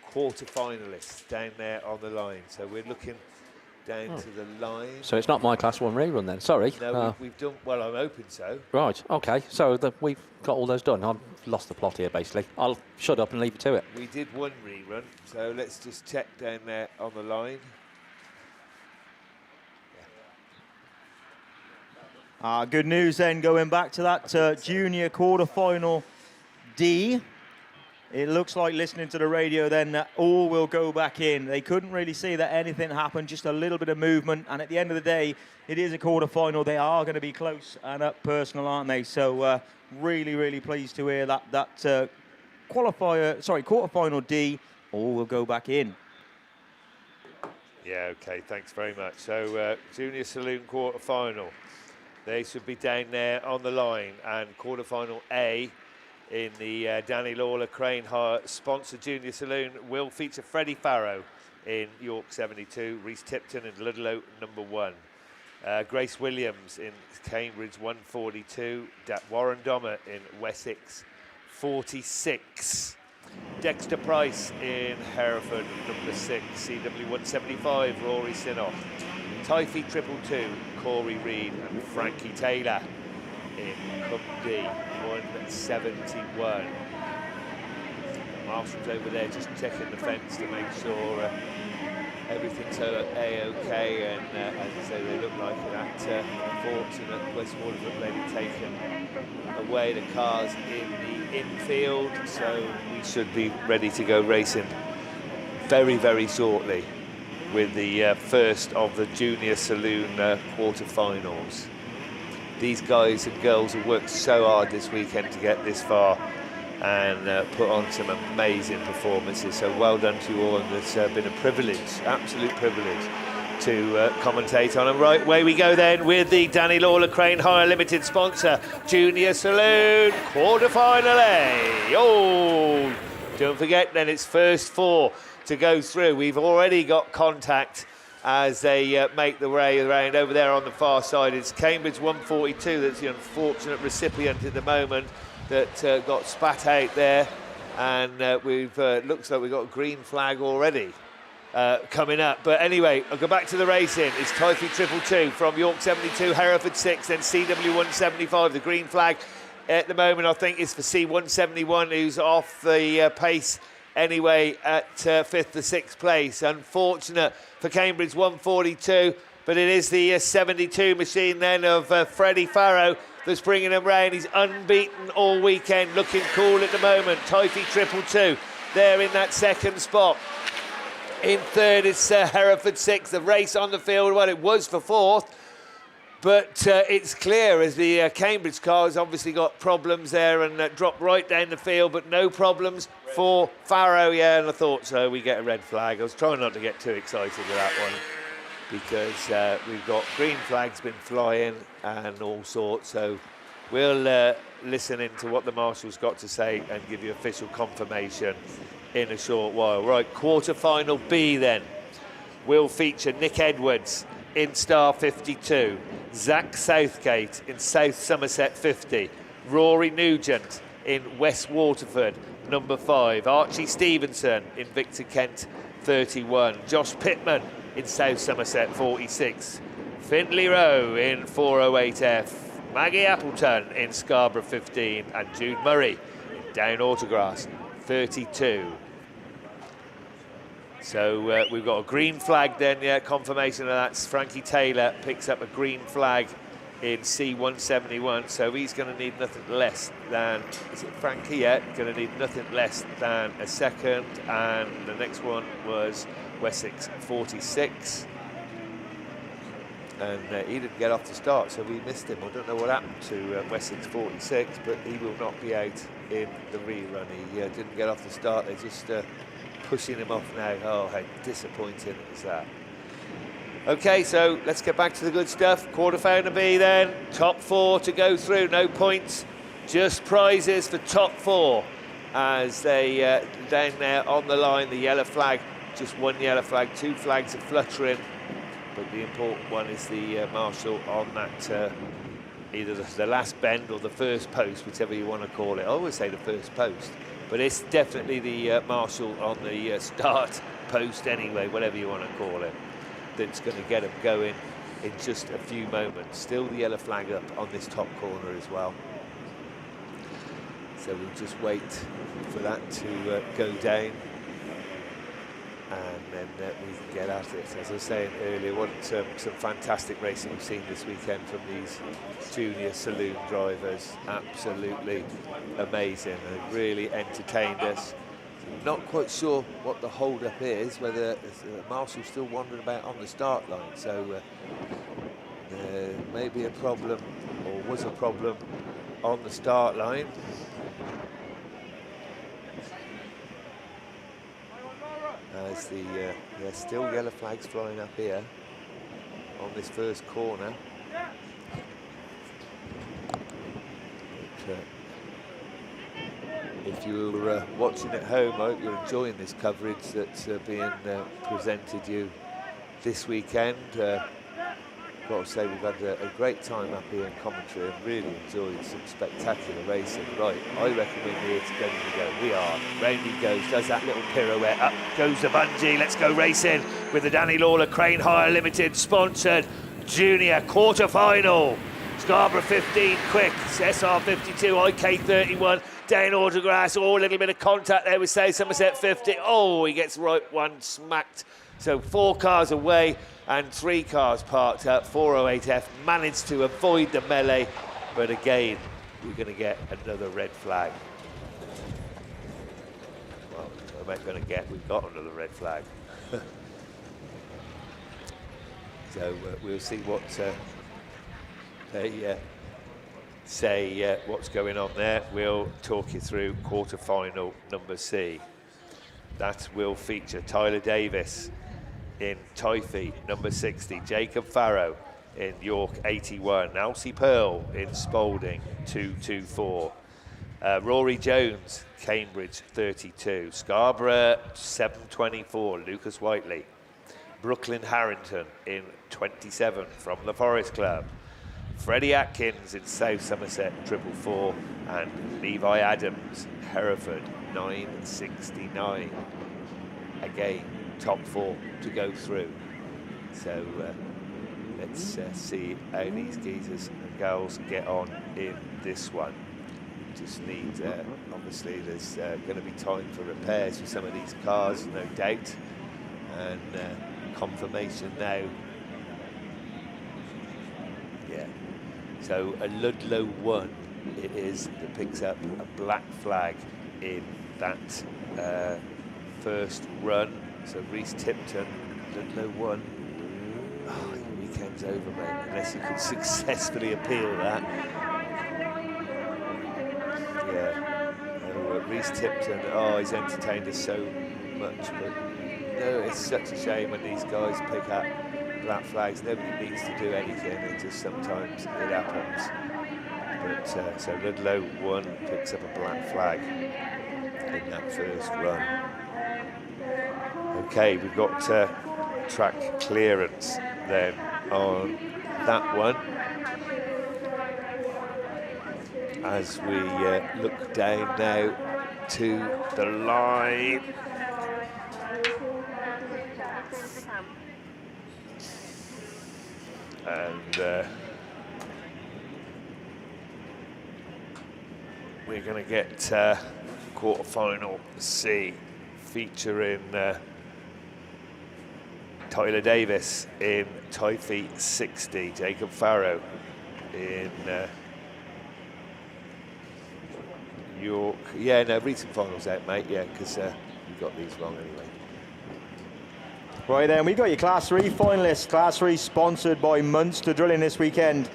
quarter-finalists down there on the line. So we're looking down to the line. So it's not my Class 1 rerun then, sorry. No, we've done, well, I'm hoping so. Right, okay, so we've got all those done. I've lost the plot here, basically. I'll shut up and leave it to it. We did 1 rerun, so let's just check down there on the line. Good news then, going back to that junior quarter-final D. It looks like, listening to the radio then, that all will go back in. They couldn't really see that anything happened, just a little bit of movement. And at the end of the day, it is a quarter-final. They are going to be close and up personal, aren't they? So really, really pleased to hear that quarter-final D, all will go back in. Yeah, okay, thanks very much. So junior saloon quarter-final. They should be down there on the line. And quarter-final A, in the Danny Lawler Crane Hire sponsored junior saloon, will feature Freddie Farrow, in York 72, Reese Tipton in Ludlow number 1. Grace Williams in Cambridge 142, Warren Dommer in Wessex 46. Dexter Price in Hereford number 6, CW 175, Rory Sinoff. Typhy 222, Corey Reed and Frankie Taylor in Cumdy 171. Marshall's over there just checking the fence to make sure everything's A-OK, and as I say, they look like that fortunate West Waterford lady taken away the cars in the infield, so we should be ready to go racing very, very shortly with the first of the Junior Saloon quarterfinals. These guys and girls have worked so hard this weekend to get this far and put on some amazing performances, so well done to you all, and it's been a privilege, absolute privilege to commentate on. And right, away we go then with the Danny Lawler Crane Hire Limited sponsor, Junior Saloon quarterfinal A. Oh, don't forget then, it's first 4 to go through. We've already got contact as they make the way around over there on the far side. It's Cambridge 142 that's the unfortunate recipient at the moment that got spat out there, and we've looks like we've got a green flag already coming up. But anyway, I'll go back to the racing. It's Typhy 222 from York 72, Hereford 6, then CW 175. The green flag at the moment, I think, is for C171, who's off the pace anyway at 5th to 6th place. Unfortunate for Cambridge 142, but it is the 72 machine then of Freddie Farrow that's bringing him round. He's unbeaten all weekend, looking cool at the moment. Typhy 222 there in that second spot. In third is Hereford 6. The race on the field, well, it was for 4th, but it's clear as the Cambridge car has obviously got problems there and dropped right down the field, but no problems for Farrow. Yeah, and I thought so. We get a red flag. I was trying not to get too excited with that one, because we've got green flags been flying and all sorts, so we'll listen into what the marshal's got to say and give you official confirmation in a short while. Right, quarter-final B then will feature Nick Edwards in Star 52, Zach Southgate in South Somerset 50, Rory Nugent in West Waterford number 5, Archie Stevenson in Victor Kent 31, Josh Pittman in South Somerset 46, Findlay Rowe in 408F, Maggie Appleton in Scarborough 15, and Jude Murray in Down Autograss 32. So we've got a green flag then, yeah, confirmation of that. Frankie Taylor picks up a green flag in C171, so he's going to need nothing less than, is it Frankie? Yeah, going to need nothing less than a second, and the next one was Wessex 46. And he didn't get off the start, so we missed him. I don't know what happened to Wessex 46, but he will not be out in the rerun. He didn't get off the start. They're just pushing him off now. Oh, how disappointing is that. Okay, so let's get back to the good stuff. Quarterfinal B then, top 4 to go through. No points, just prizes for top 4 as they down there on the line. The yellow flag, just one yellow flag, 2 flags are fluttering. But the important one is the marshal on that, either the last bend or the first post, whichever you want to call it. I always say the first post, but it's definitely the marshal on the start post anyway, whatever you want to call it, that's going to get them going in just a few moments. Still the yellow flag up on this top corner as well. So we'll just wait for that to go down, and then we can get at it. As I was saying earlier, what some fantastic racing we've seen this weekend from these junior saloon drivers. Absolutely amazing, and really entertained us. Not quite sure what the hold-up is, whether Marshall's still wandering about on the start line, so there may be a problem, or was a problem, on the start line. As the there's still yellow flags flying up here on this first corner. But, if you're watching at home, I hope you're enjoying this coverage that's being presented you this weekend. Got to say we've had a great time up here in commentary and really enjoyed some spectacular racing. Right, I reckon we're here to go. We are. Round he goes, does that little pirouette. Up goes the bungee. Let's go racing with the Danny Lawler Crane Hire Limited sponsored junior quarter-final. Scarborough 15 quick, SR 52, IK 31, Dane Autograss, a little bit of contact there with say Somerset 50. Oh, he gets right one smacked. So 4 cars away and 3 cars parked up. 408F managed to avoid the melee, but again, we're going to get another red flag. Well, we're not going to get, we've got another red flag. So we'll see what they say what's going on there. We'll talk you through quarter-final number C. That will feature Tyler Davis in Typhy, number 60, Jacob Farrow in York 81, Elsie Pearl in Spalding 224, Rory Jones, Cambridge 32, Scarborough 724, Lucas Whiteley, Brooklyn Harrington in 27 from the Forest Club, Freddie Atkins in South Somerset 444, and Levi Adams, Hereford 969. Again, top 4 to go through. So let's see how these geezers and girls get on in this one. Just need, obviously there's going to be time for repairs for some of these cars, no doubt. And confirmation now. Yeah. So a Ludlow 1 it is that picks up a black flag in that first run. So Reese Tipton, Ludlow 1. Oh, the weekend's over, mate, unless you can successfully appeal that. Yeah. No, Reese Tipton, oh, he's entertained us so much, but no, it's such a shame when these guys pick up black flags. Nobody needs to do anything, it just sometimes it happens. But so Ludlow 1 picks up a black flag in that first run. Okay, we've got track clearance then on that one. As we look down now to the line. And we're going to get quarter-final C featuring Tyler Davis in Typhy 60, Jacob Farrow in York. Yeah, no, read some finals out, mate. Yeah, because we got these wrong anyway. Right then, we got your Class 3 finalists. Class 3 sponsored by Munster Drilling this weekend.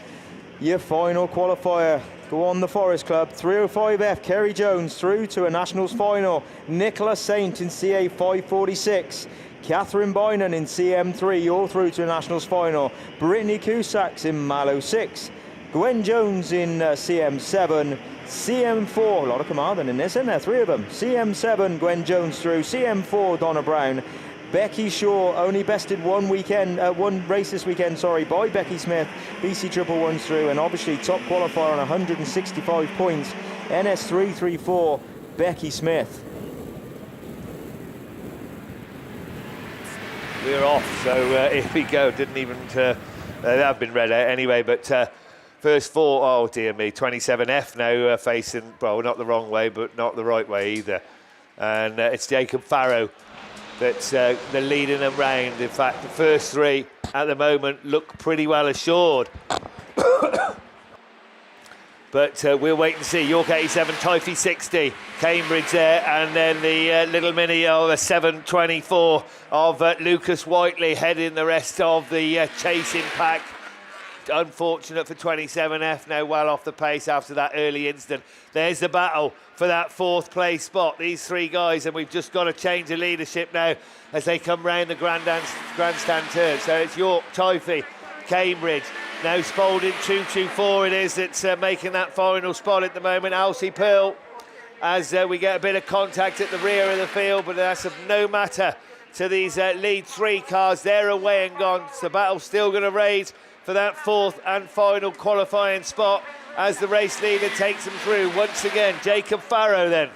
Your final qualifier. Go on the Forest Club, 305F, Kerry Jones through to a Nationals final. Nicola Saint in CA 546. Catherine Bynon in CM3, all through to a Nationals final. Brittany Cusacks in Mallow 6. Gwen Jones in CM7. CM4, a lot of commanding in this, isn't there? 3 of them. CM7, Gwen Jones through. CM4, Donna Brown. Becky Shaw only bested one race this weekend, by Becky Smith. BC 111's through, and obviously top qualifier on 165 points. NS334, Becky Smith. We're off, so here we go. Didn't even, that have been read out anyway, but first 4, oh dear me, 27F now facing, well, not the wrong way, but not the right way either. And it's Jacob Farrow that's the leading them round. In fact, the first 3 at the moment look pretty well assured. But we'll wait and see. York 87, Typhy 60, Cambridge there, and then the little mini of the 724 of Lucas Whiteley heading the rest of the chasing pack. Unfortunate for 27F, now well off the pace after that early incident. There's the battle for that 4th place spot. These 3 guys, and we've just got to change the leadership now as they come round the grandstand turn. So it's York, Typhy, Cambridge. Now Spalding 224 it is that's making that final spot at the moment. Elsie Pearl as we get a bit of contact at the rear of the field, but that's of no matter to these lead 3 cars. They're away and gone. So the battle's still going to rage for that 4th and final qualifying spot as the race leader takes them through. Once again, Jacob Farrow then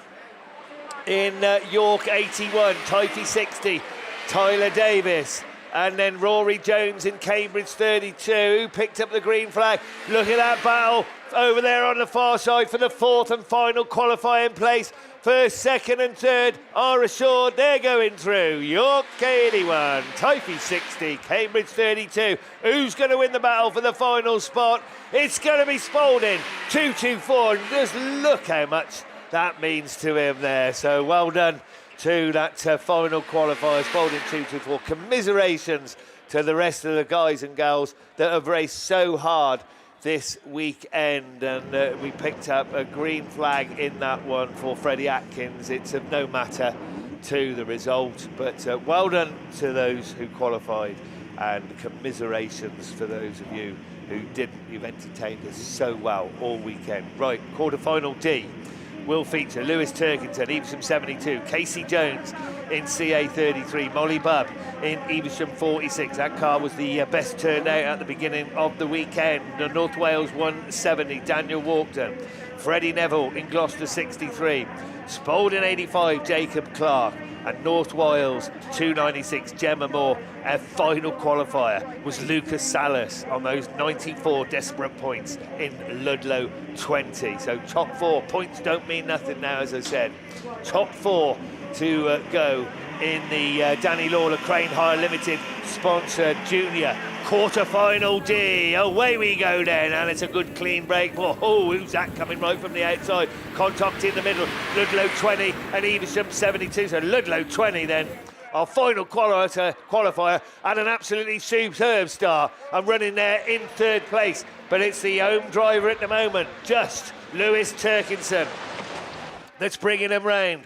in York 81, Type 60, Tyler Davis, and then Rory Jones in Cambridge 32, who picked up the green flag. Look at that battle over there on the far side for the 4th and final qualifying place. First, second and third are assured. They're going through. York K81, Type 60, Cambridge 32. Who's going to win the battle for the final spot? It's going to be Spalding, 224. And just look how much that means to him there. So well done to that final qualifier, Spalding 224. Commiserations to the rest of the guys and gals that have raced so hard this weekend, and we picked up a green flag in that one for Freddie Atkins. It's of no matter to the result, but well done to those who qualified, and commiserations for those of you who didn't. You've entertained us so well all weekend. Right, quarter-final D will feature Lewis Turkington, Evesham 72, Casey Jones in CA 33, Molly Bubb in Evesham 46. That car was the best turned out at the beginning of the weekend. The North Wales 170, Daniel Walkden, Freddie Neville in Gloucester 63, Spalding 85, Jacob Clark, and North Wales 296, Gemma Moore. Our final qualifier was Lucas Salas on those 94 desperate points in Ludlow 20. So top 4 points don't mean nothing now, as I said. Top 4 to go in the Danny Lawler Crane Hire Limited sponsored junior quarter-final D. Away we go then, and it's a good clean break. Oh, who's that coming right from the outside? Contact in the middle, Ludlow 20 and Evesham 72. So Ludlow 20 then, our final qualifier, and an absolutely superb start. I'm running there in 3rd place, but it's the home driver at the moment, just Lewis Turkington, that's bringing them round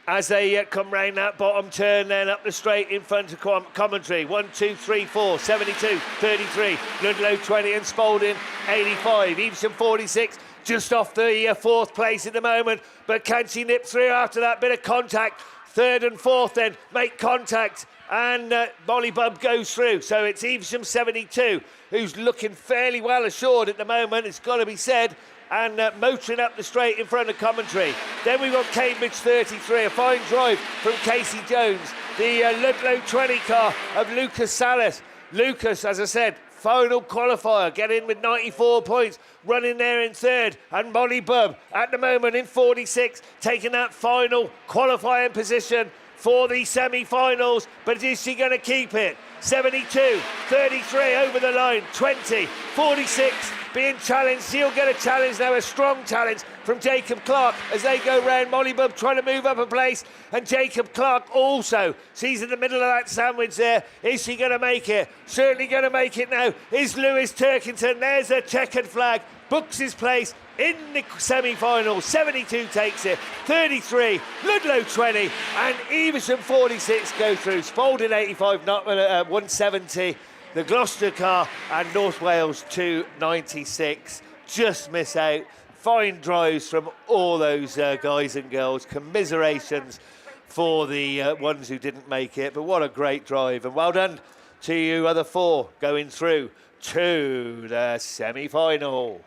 as they come round that bottom turn then up the straight in front of commentary. 1, 2, 3, 4, 72, 33, Ludlow 20 and Spalding 85, Evesham 46 just off the 4th place at the moment, but can she nip through after that bit of contact? 3rd and 4th then make contact, and Molly Bubb goes through. So it's Evesham 72 who's looking fairly well assured at the moment, it's got to be said, and motoring up the straight in front of commentary. Then we've got Cambridge 33, a fine drive from Casey Jones, the Ludlow 20 car of Lucas Salas. Lucas, as I said, final qualifier, get in with 94 points, running there in 3rd, and Molly Bubb at the moment in 46, taking that final qualifying position for the semi-finals, but is she going to keep it? 72, 33 over the line, 20, 46 being challenged. She'll get a challenge now, a strong challenge from Jacob Clark as they go round. Molly Bubb trying to move up a place, and Jacob Clark also. She's in the middle of that sandwich there. Is she going to make it? Certainly going to make it now. Is Lewis Turkington. There's a checkered flag. Books his place in the semi-final. 72 takes it. 33, Ludlow 20, and Evesham 46 go through. Spalding 85, not 170. The Gloucester car and North Wales 296 just miss out. Fine drives from all those guys and girls. Commiserations for the ones who didn't make it, but what a great drive, and well done to you other 4 going through to the semi-final.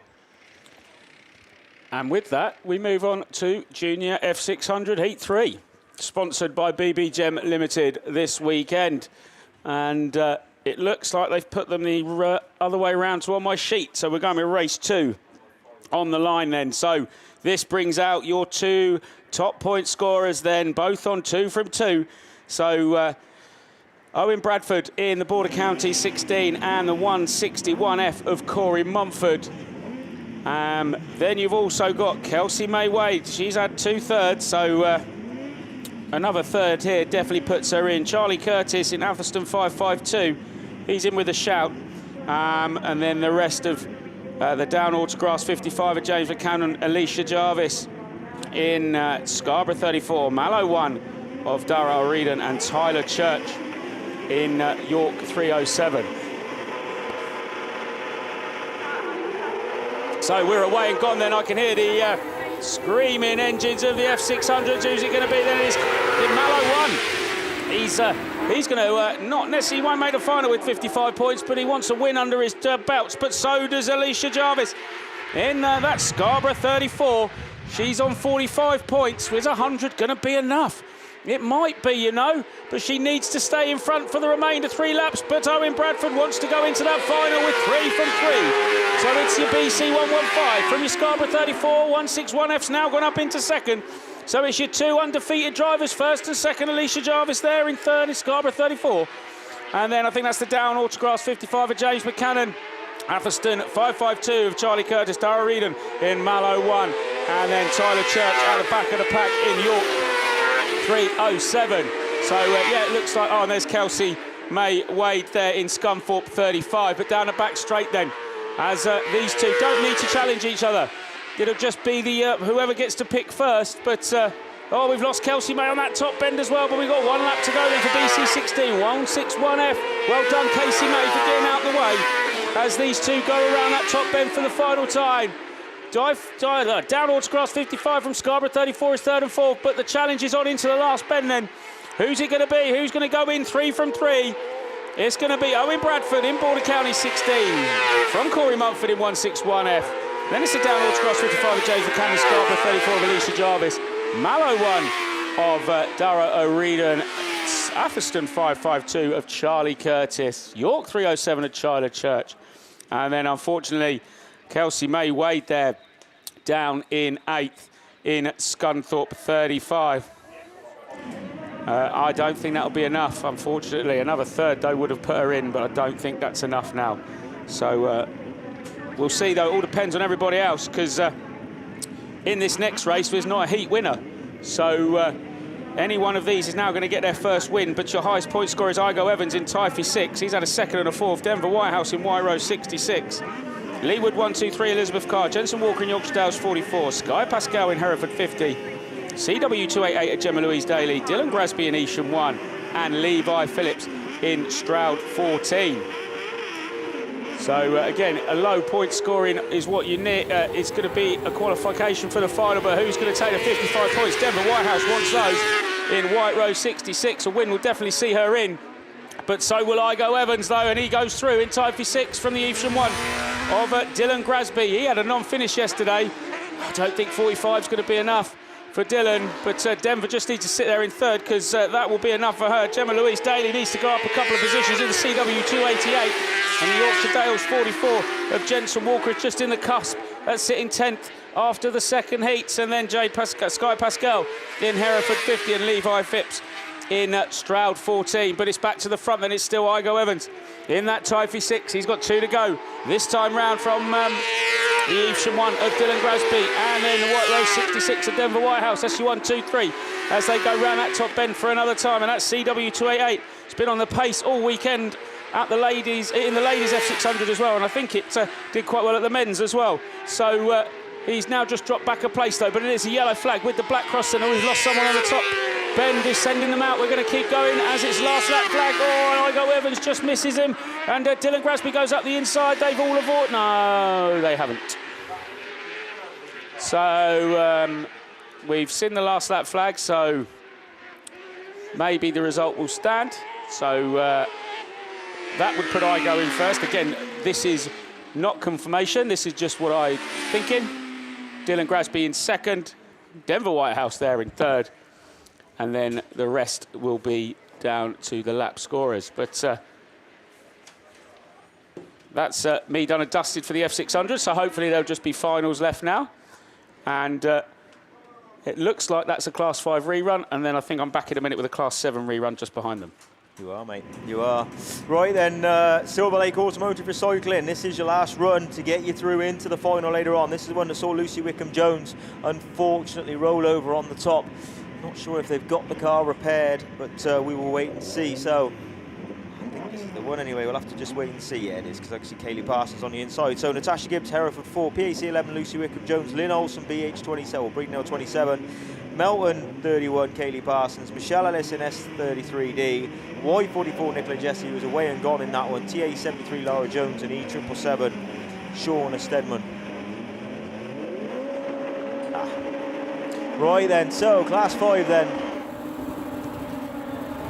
And with that, we move on to Junior F600 Heat 3, sponsored by BB Gem Limited this weekend. And it looks like they've put them the other way around to on my sheet. So we're going with race 2 on the line then. So this brings out your 2 top point scorers then, both on 2 from 2. So Owen Bradford in the Border County 16 and the 161F of Corey Mumford. Then you've also got Kelsey May Wade. She's had 2 thirds, so another 3rd here definitely puts her in. Charlie Curtis in Atherstone 552. He's in with a shout. And then the rest of the Down Autograss 55 of James McCannon, Alicia Jarvis in Scarborough 34. Mallow 1 of Darrell Reedon, and Tyler Church in York 307. So we're away and gone then. I can hear the screaming engines of the F600s. Who's it going to be then? It's Mallow 1. He's going to not necessarily, he won't make the final with 55 points, but he wants a win under his belts. But so does Alicia Jarvis. In that Scarborough 34, she's on 45 points. Is 100 going to be enough? It might be, you know, but she needs to stay in front for the remainder 3 laps. But Owen Bradford wants to go into that final with 3 from 3. So it's your BC 115 from your Scarborough 34. 161F's now gone up into second. So it's your 2 undefeated drivers, first and second. Alicia Jarvis there in third in Scarborough 34. And then I think that's the down Autograss 55 of James Buchanan. Atherstone 552 of Charlie Curtis. Dara Reedon in Mallow 1. And then Tyler Church out the back of the pack in York 307. So yeah, it looks like, oh, and there's Kelsey May Wade there in Scunthorpe 35. But down the back straight then, as these two don't need to challenge each other. It'll just be the whoever gets to pick first. But oh, we've lost Kelsey May on that top bend as well. But we've got 1 lap to go then for BC 16. 161F. Well done, Casey May, for getting out the way as these two go around that top bend for the final time. Down Autograss 55 from Scarborough 34 is third and fourth, but the challenge is on into the last bend then. Who's it going to be? Who's going to go in 3 from 3? It's going to be Owen Bradford in Border County 16 from Corey Mumford in 161F. Then it's a down Autograss 55 of James Buchanan, Scarborough 34 of Alicia Jarvis, Mallow 1 of Dara O'Regan, Atherstone 552 of Charlie Curtis, York 307 of Tyler Church, and then unfortunately Kelsey May Wade there down in 8th in Scunthorpe 35. I don't think that'll be enough, unfortunately. Another third though would have put her in, but I don't think that's enough now. So we'll see though. It all depends on everybody else, because in this next race there's not a heat winner. So any one of these is now going to get their first win, but your highest point scorer is Igo Evans in Typhy 6. He's had a second and a fourth. Denver Whitehouse in Wyro 66. Leewood 123, Elizabeth Carr. Jensen Walker in Yorkshire Dales 44. Sky Pascal in Hereford 50. CW 288 at Gemma Louise Daly. Dylan Grasby in Evesham 1. And Levi Phillips in Stroud 14. So again, a low point scoring is what you need. It's going to be a qualification for the final, but who's going to take the 55 points? Denver Whitehouse wants those in White Rose 66. A win will definitely see her in. But so will Igo Evans, though, and he goes through in Typhy 6 from the Evesham 1 of Dylan Grasby. He had a non-finish yesterday. I don't think 45 is going to be enough for Dylan, but Denver just needs to sit there in third, because that will be enough for her. Gemma Louise Daly needs to go up a couple of positions in the CW 288, and the Yorkshire Dales 44 of Jensen Walker is just in the cusp at sitting 10th after the second heats, and then Sky Pascal in Hereford 50 and Levi Phipps in Stroud 14. But it's back to the front, then it's still Igo Evans in that Typhy 6. He's got 2 to go this time round from the Evesham 1 of Dylan Grasby, and then the White Rose 66 of Denver Whitehouse. That's your 1, 2, 3 as they go round that top bend for another time, and that's CW 288. It's been on the pace all weekend at the ladies, in the ladies F600 as well, and I think it did quite well at the men's as well. So he's now just dropped back a place though, but it is a yellow flag with the black cross, and we've lost someone on the top bend is sending them out. We're going to keep going as it's last lap flag. Oh, Igo Evans just misses him, and Dylan Grasby goes up the inside. They've all avoided. No, they haven't. So we've seen the last lap flag, so maybe the result will stand. So that would put Igo in first. Again, this is not confirmation. This is just what I'm thinking. Dylan Grasby in second. Denver Whitehouse there in third. And then the rest will be down to the lap scorers. But that's me done and dusted for the F600. So hopefully there'll just be finals left now. And it looks like that's a Class 5 rerun. And then I think I'm back in a minute with a Class 7 rerun just behind them. You are, mate. You are. Right then, Silver Lake Automotive Recycling. This is your last run to get you through into the final later on. This is the one that saw Lucy Wickham-Jones unfortunately roll over on the top. Not sure if they've got the car repaired, but we will wait and see. So I think this is the one anyway. We'll have to just wait and see. Yeah, it is, because I can see Kaylee Parsons on the inside. So Natasha Gibbs, Hereford 4, PAC 11, Lucy Wickham-Jones, Lynn Olsen, BH 27, Brignell 27, Melton 31, Kaylee Parsons, Michelle Ellis in S33D, Y44 Nicola Jesse, who was away and gone in that one, TA 73 Laura Jones, and E777 Shauna Stedman. Right then, so Class 5 then.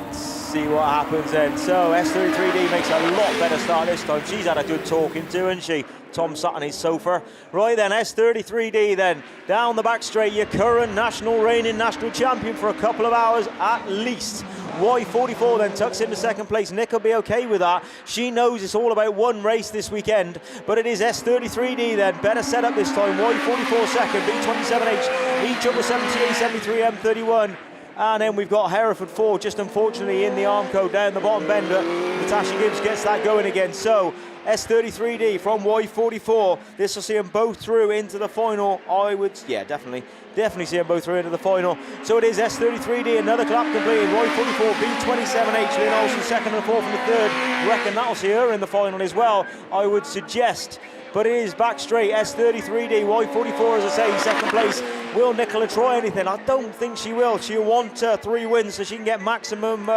Let's see what happens then. So S33D makes a lot better start this time. She's had a good talking to, hasn't she? Tom sat on his sofa. Right then, S33D then. Down the back straight, your current reigning national champion for a couple of hours at least. Y44 then tucks into second place. Nick will be okay with that. She knows it's all about one race this weekend, but it is S33D then. Better setup this time. Y44 second, B27H, E777, TA73, M31. And then we've got Hereford 4, just unfortunately in the arm code down the bottom bender. Natasha Gibbs gets that going again. So S33D from Y44. This will see them both through into the final. I would, yeah, definitely see them both through into the final. So it is S33D, another clap completed. Y44, B27H, Lynn Olsen second and fourth from the third. Reckon that'll see her in the final as well, I would suggest. But it is back straight, S33D, Y44 as I say, second place. Will Nicola try anything? I don't think she will. She'll want 3 wins so she can get maximum,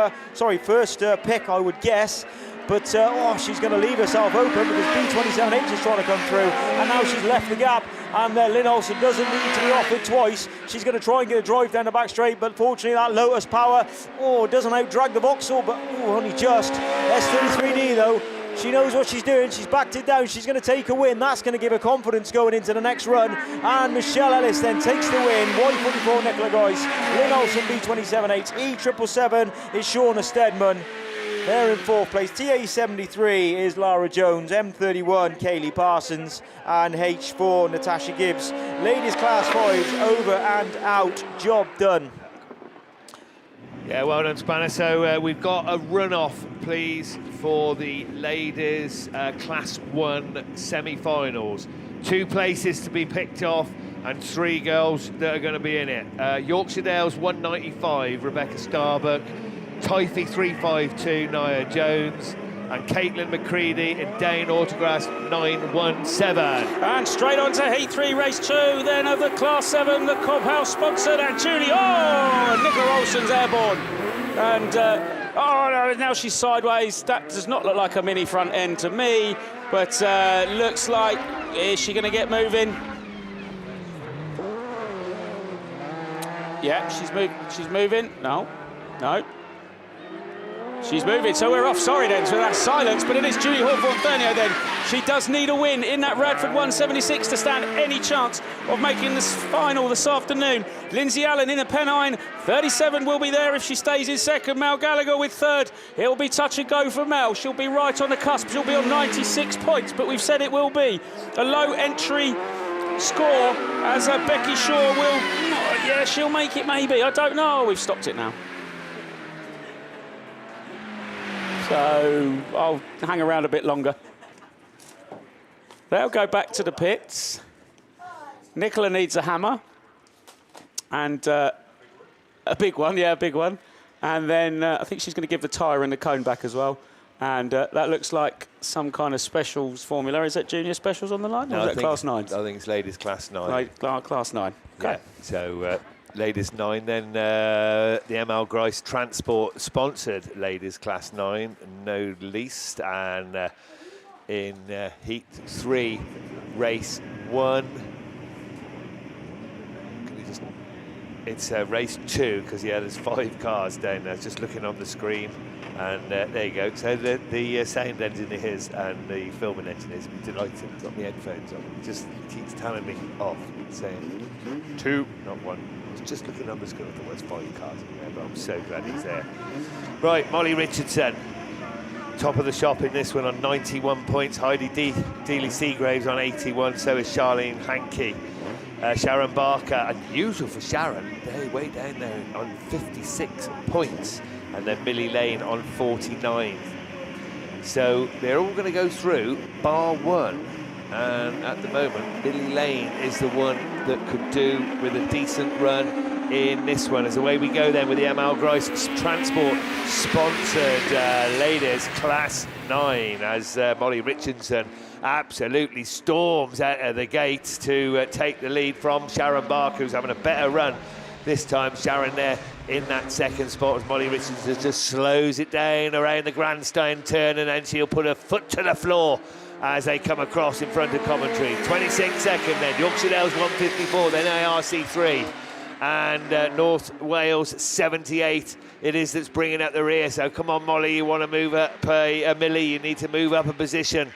first pick, I would guess. But she's going to leave herself open because B27H is trying to come through, and now she's left the gap, and Lynn Olsen doesn't need to be offered twice. She's going to try and get a drive down the back straight, but fortunately that Lotus Power doesn't out-drag the Vauxhall, but only just. S33D though, she knows what she's doing. She's backed it down. She's going to take a win. That's going to give her confidence going into the next run. And Michelle Ellis then takes the win. Y44 Nicola Grice, Lynn Olsen B27H, E777 is Shauna Steadman. They're in fourth place. TA73 is Lara Jones, M31 Kaylee Parsons, and H4 Natasha Gibbs. Ladies class 5's over and out. Job done. Yeah, well done, Spanner. So we've got a run-off, please, for the ladies' Class 1 semi-finals. 2 places to be picked off and 3 girls that are going to be in it. Yorkshire Dales 195, Rebecca Starbuck. Typhy 352, Nia Jones. And Caitlin McCready and Dane Autograss 917. And straight on to Heat 3, race 2, then of the Class 7, the Cobb House sponsored, and Julie, Nicola Olsen's airborne. And, no, now she's sideways. That does not look like a mini front end to me, but looks like, is she going to get moving? Yeah, she's moving. No. She's moving, so we're off. Sorry then for that silence, but it is Julie Hawthorne-Thurnio then. She does need a win in that Radford 176 to stand any chance of making this final this afternoon. Lindsay Allen in a Pennine, 37 will be there if she stays in second. Mel Gallagher with third. It'll be touch and go for Mel. She'll be right on the cusp. She'll be on 96 points, but we've said it will be a low entry score as Becky Shaw will, she'll make it maybe. I don't know. We've stopped it now. So I'll hang around a bit longer. They'll go back to the pits. Nicola needs a hammer. And a big one, a big one. And then I think she's going to give the tyre and the cone back as well. And that looks like some kind of specials formula. Is that junior specials on the line? No, or is that class 9? I think it's ladies class 9. Right, class 9. Okay. Yeah. So ladies 9, then the ML Grice Transport sponsored ladies class 9, no least, and in heat 3, race 1. It's race 2 because there's 5 cars down there. Just looking on the screen, and there you go. So the sound engineers and the filming engineers will be delighted. Got my headphones on. Just keeps telling me off, saying 2, not 1. Just looking on the screen, I thought there's 5 cars in there, but I'm so glad he's there. Right, Molly Richardson, top of the shop in this one on 91 points. Heidi Dealey Seagraves on 81, so is Charlene Hankey. Sharon Barker, unusual for Sharon, they're way down there on 56 points. And then Millie Lane on 49. So they're all going to go through, bar 1. And at the moment, Millie Lane is the one that could do with a decent run in this one. As away we go then with the ML Grice Transport sponsored ladies class 9, as Molly Richardson absolutely storms out of the gates to take the lead from Sharon Barker, who's having a better run this time. Sharon there in that second spot as Molly Richardson just slows it down around the grandstand turn, and then she'll put her foot to the floor as they come across in front of commentary. 26 second then, Yorkshire Dales 154, then ARC 3. and North Wales 78 it is that's bringing up the rear. So come on, Molly, you want to move up, Millie, you need to move up a position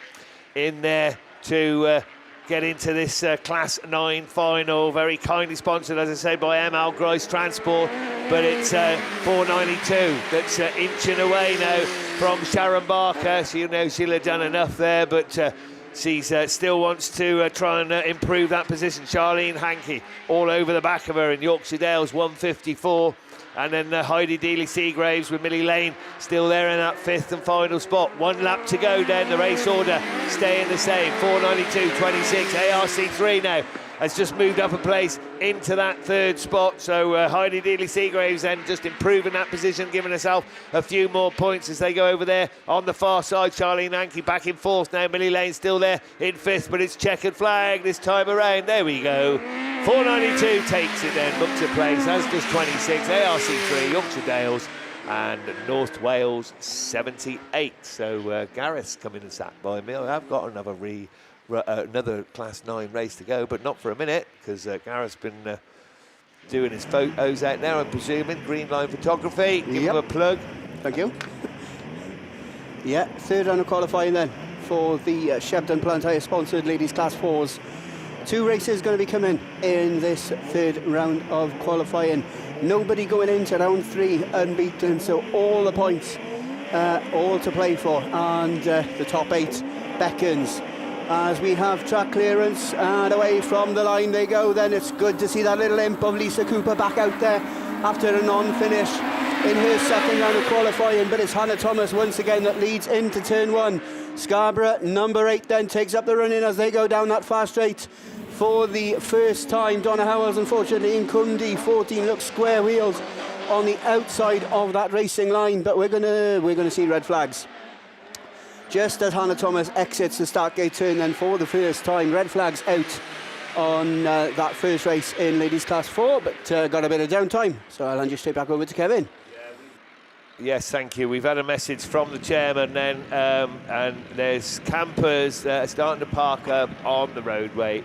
in there to get into this Class 9 final. Very kindly sponsored, as I say, by Autograss Transport, but it's 492 that's inching away now from Sharon Barker. She'll have done enough there, but she still wants to try and improve that position. Charlene Hankey all over the back of her in Yorkshire Dales 154. And then Heidi Dealey-Seagraves with Millie Lane still there in that 5th and final spot. 1 lap to go then, the race order staying the same. 492.26, ARC3 now has just moved up a place into that 3rd spot. So Heidi Dealey-Seagraves then just improving that position, giving herself a few more points as they go over there on the far side. Charlene Hankey back in 4th now. Millie Lane still there in 5th, but it's checkered flag this time around. There we go. 492 takes it then, books a place, as does 26, ARC3, Yorkshire Dales, and North Wales 78. So Gareth's coming and sat by me. I've got another Class 9 race to go, but not for a minute, because Gareth's been doing his photos out now, I'm presuming. Green Line Photography, give him a plug. Thank you. Yeah, 3rd round of qualifying then for the Shepton Blantyre sponsored ladies Class 4s. 2 races going to be coming in this 3rd round of qualifying. Nobody going into round 3 unbeaten, so all the points all to play for, and the top 8 beckons as we have track clearance, and away from the line they go. Then it's good to see that little imp of Lisa Cooper back out there after a non-finish in her 2nd round of qualifying, but it's Hannah Thomas once again that leads into turn 1. Scarborough, number 8, then takes up the running as they go down that far straight for the first time. Donna Howells, unfortunately, in Cundy 14 looks square wheels on the outside of that racing line, but we're gonna see red flags just as Hannah Thomas exits the start gate turn. Then for the first time, red flags out on that first race in ladies Class 4, but got a bit of downtime, so I'll hand you straight back over to Kevin. Yes, thank you. We've had a message from the chairman then, and there's campers starting to park up on the roadway.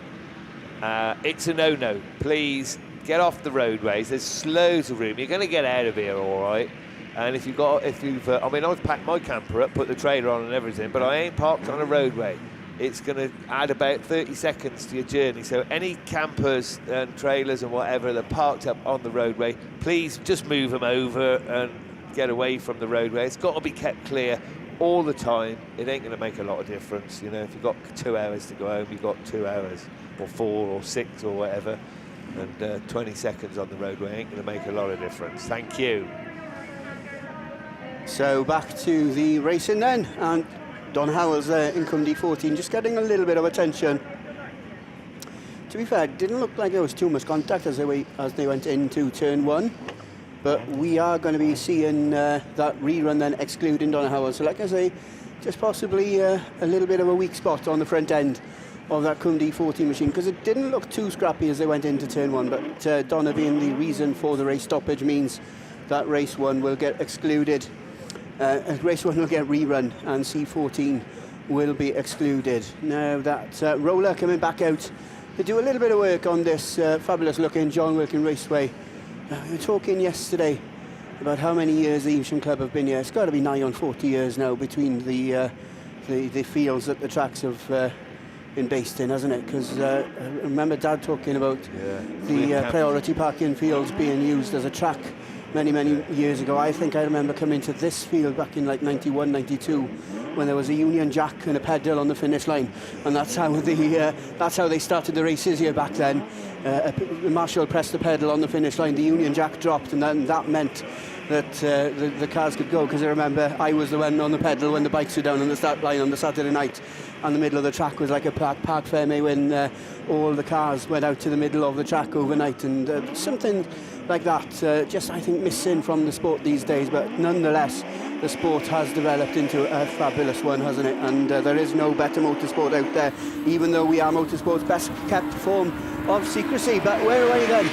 It's a no-no. Please get off the roadways. There's loads of room. You're going to get out of here, all right. And I mean, I've packed my camper up, put the trailer on and everything, but I ain't parked on a roadway. It's going to add about 30 seconds to your journey. So any campers and trailers and whatever that are parked up on the roadway, please just move them over and get away from the roadway. It's got to be kept clear all the time. It ain't going to make a lot of difference. You know, if you've got 2 hours to go home, you've got 2 hours, or 4 or 6 or whatever, and 20 seconds on the roadway ain't going to make a lot of difference. Thank you. So back to the racing then, and Don Howells there in Cundy 14 just getting a little bit of attention. To be fair, it didn't look like there was too much contact as they went into turn 1, but we are going to be seeing that rerun then excluding Donna Howells. So like I say, just possibly a little bit of a weak spot on the front end of that Cundy 14 machine, because it didn't look too scrappy as they went into turn 1, but Donna being the reason for the race stoppage means that race 1 will get excluded. Race 1 will get rerun, and C14 will be excluded. Now that roller coming back out to do a little bit of work on this fabulous looking John Wilkin Raceway. We were talking yesterday about how many years the Evesham Club have been here. It's got to be nigh on 40 years now between the fields that the tracks have been based in, hasn't it? Because I remember Dad talking about the priority parking fields being used as a track many years ago. I think I remember coming to this field back in like 91, 92, when there was a Union Jack and a pedal on the finish line, and that's how they started the races here back then. Marshall pressed the pedal on the finish line, the Union Jack dropped, and then that meant that the cars could go, because I remember I was the one on the pedal when the bikes were down on the start line on the Saturday night, and the middle of the track was like a park ferme when all the cars went out to the middle of the track overnight, and something like that, just I think missing from the sport these days. But nonetheless, the sport has developed into a fabulous one, hasn't it? And there is no better motorsport out there, even though we are motorsport's best kept form of secrecy. But where are we then?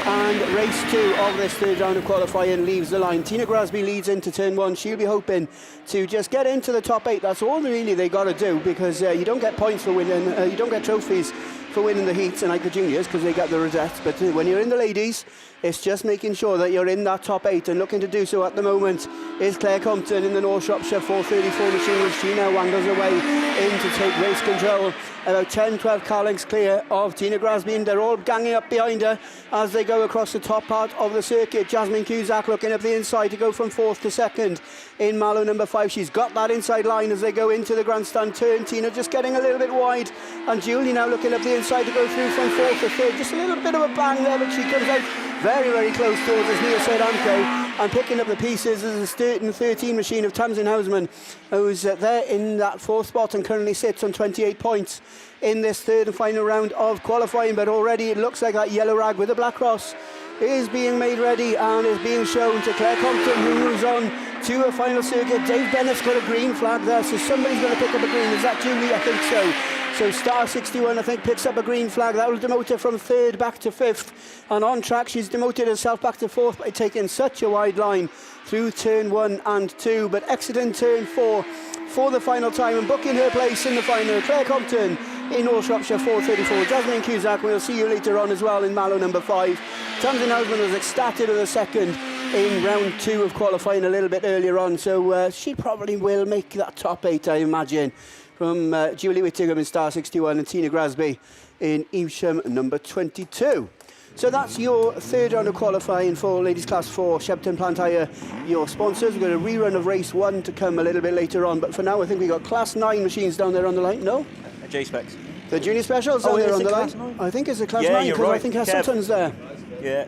And race 2 of this 3rd round of qualifying leaves the line. Tina Grasby leads into turn 1. She'll be hoping to just get into the top 8. That's all really they got to do, because you don't get points for winning, you don't get trophies for winning the heats and like the juniors because they get the rosettes, but when you're in the ladies, it's just making sure that you're in that top 8, and looking to do so at the moment is Claire Compton in the North Shropshire 434 machine, which she now wanders away in to take race control. About 10-12 car lengths clear of Tina Grasby, and they're all ganging up behind her as they go across the top part of the circuit. Jasmine Cusack looking up the inside to go from 4th to 2nd in Mallow number 5. She's got that inside line as they go into the grandstand turn. Tina just getting a little bit wide, and Julie now looking up the inside to go through from 4th to 3rd. Just a little bit of a bang there, but she comes out very, very close towards us, Nia Sedanko. And picking up the pieces is a Sturton 13 machine of Tamsin Houseman, who's there in that 4th spot and currently sits on 28 points in this 3rd and final round of qualifying. But already it looks like that yellow rag with a black cross is being made ready and is being shown to Claire Compton, who moves on to a final circuit. Dave Bennett's got a green flag there, so somebody's going to pick up a green. Is that Julie? I think so. So Star 61, I think, picks up a green flag. That will demote her from 3rd back to 5th. And on track, she's demoted herself back to 4th by taking such a wide line through turn 1 and 2. But exiting turn 4 for the final time and booking her place in the final, Claire Compton in North Shropshire 434. Jasmine Cusack, we'll see you later on as well in Mallow number 5. Tamsin Houseman was ecstatic with a 2nd in round 2 of qualifying a little bit earlier on. So she probably will make that top 8, I imagine, from Julie Whittingham in Star 61 and Tina Grasby in Evesham number 22. So that's your 3rd round of qualifying for Ladies Class 4, Shepton Plant Tyre, your sponsors. We've got a rerun of race 1 to come a little bit later on, but for now I think we've got Class 9 machines down there on the line. No? J-Specs. The junior specials down there on the line. I think it's a Class 9 because right. I think Heselton's there. Yeah.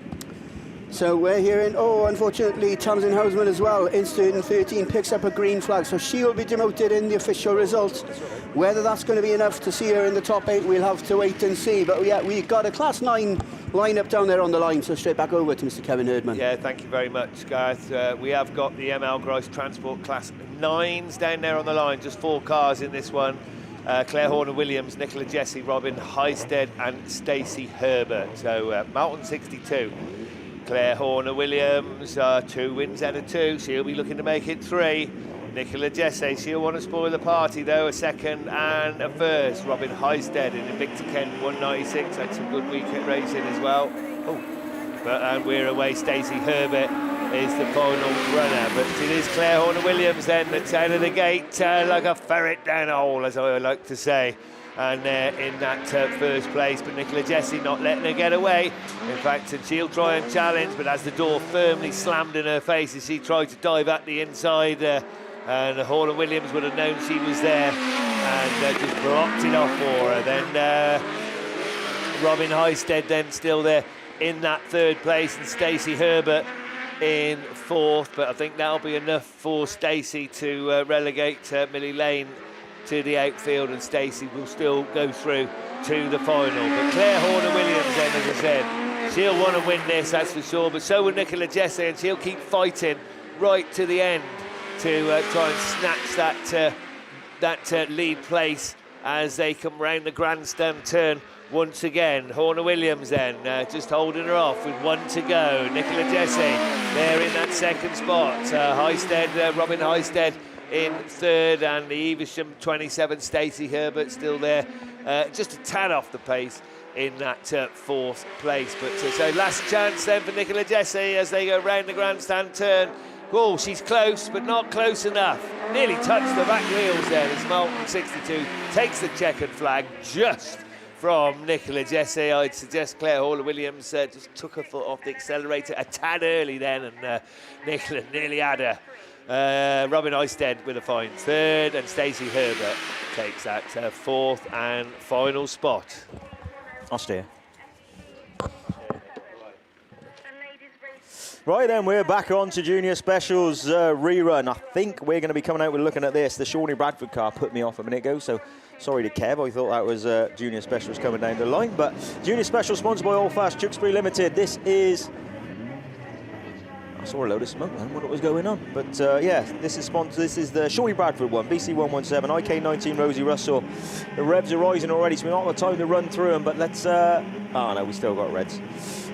So we're hearing, unfortunately, Tamsin Houseman as well, in Sturton 13, picks up a green flag, so she will be demoted in the official result. Whether that's going to be enough to see her in the top 8, we'll have to wait and see. But yeah, we've got a Class 9 lineup down there on the line, so straight back over to Mr. Kevin Herdman. Yeah, thank you very much, Gareth. We have got the ML Grice Transport Class 9s down there on the line, just 4 cars in this one. Claire Horner-Williams, Nicola Jesse, Robin Heisted and Stacey Herbert. So Mountain 62. Claire Horner-Williams, 2 wins out of 2. She'll be looking to make it 3. Nicola Jesse, she'll want to spoil the party though, a 2nd and a 1st. Robin Heisted in Invicta Kent 196, had some good weekend racing as well. And we're away, Stacey Herbert is the final runner. But it is Claire Horner-Williams then that's out of the gate like a ferret down a hole, as I like to say. And in that 1st place, but Nicola Jesse not letting her get away. In fact, she'll try and challenge, but as the door firmly slammed in her face as she tried to dive at the inside, and Horner-Williams would have known she was there and just blocked it off for her. Then Robin Heisted then still there in that 3rd place, and Stacey Herbert in 4th, but I think that'll be enough for Stacey to relegate Millie Lane to the outfield, and Stacey will still go through to the final. But Claire Horner-Williams then, as I said, she'll want to win this, that's for sure, but so will Nicola Jesse, and she'll keep fighting right to the end to try and snatch that lead place as they come round the grandstand turn once again. Horner-Williams then just holding her off with 1 to go. Nicola Jesse there in that 2nd spot. Robin Heisted in 3rd, and the Evesham 27 Stacey Herbert still there, just a tad off the pace in that 4th place. But so last chance then for Nicola Jesse as they go round the grandstand turn. Oh, she's close, but not close enough. Nearly touched the back wheels there as Moulton 62 takes the checkered flag just from Nicola Jesse. I'd suggest Claire Horner-Williams just took her foot off the accelerator a tad early then, and Nicola nearly had her. Robin Heisted with a fine 3rd, and Stacey Herbert takes that 4th and final spot. I'll steer. Right then, we're back on to Junior Specials rerun. I think we're going to be coming out with looking at this. The Shawnee Bradford car put me off a minute ago, so sorry to Kev. I thought that was Junior Specials coming down the line. But Junior Specials sponsored by All Fast Tewkesbury Limited. This is... I saw a load of smoke then, what was going on. But yeah, this is sponsored. This is the Shawnee Bradford one, BC117, IK19 Rosie Russell. The revs are rising already, so we've not got time to run through them, but let's... oh no, we still got reds.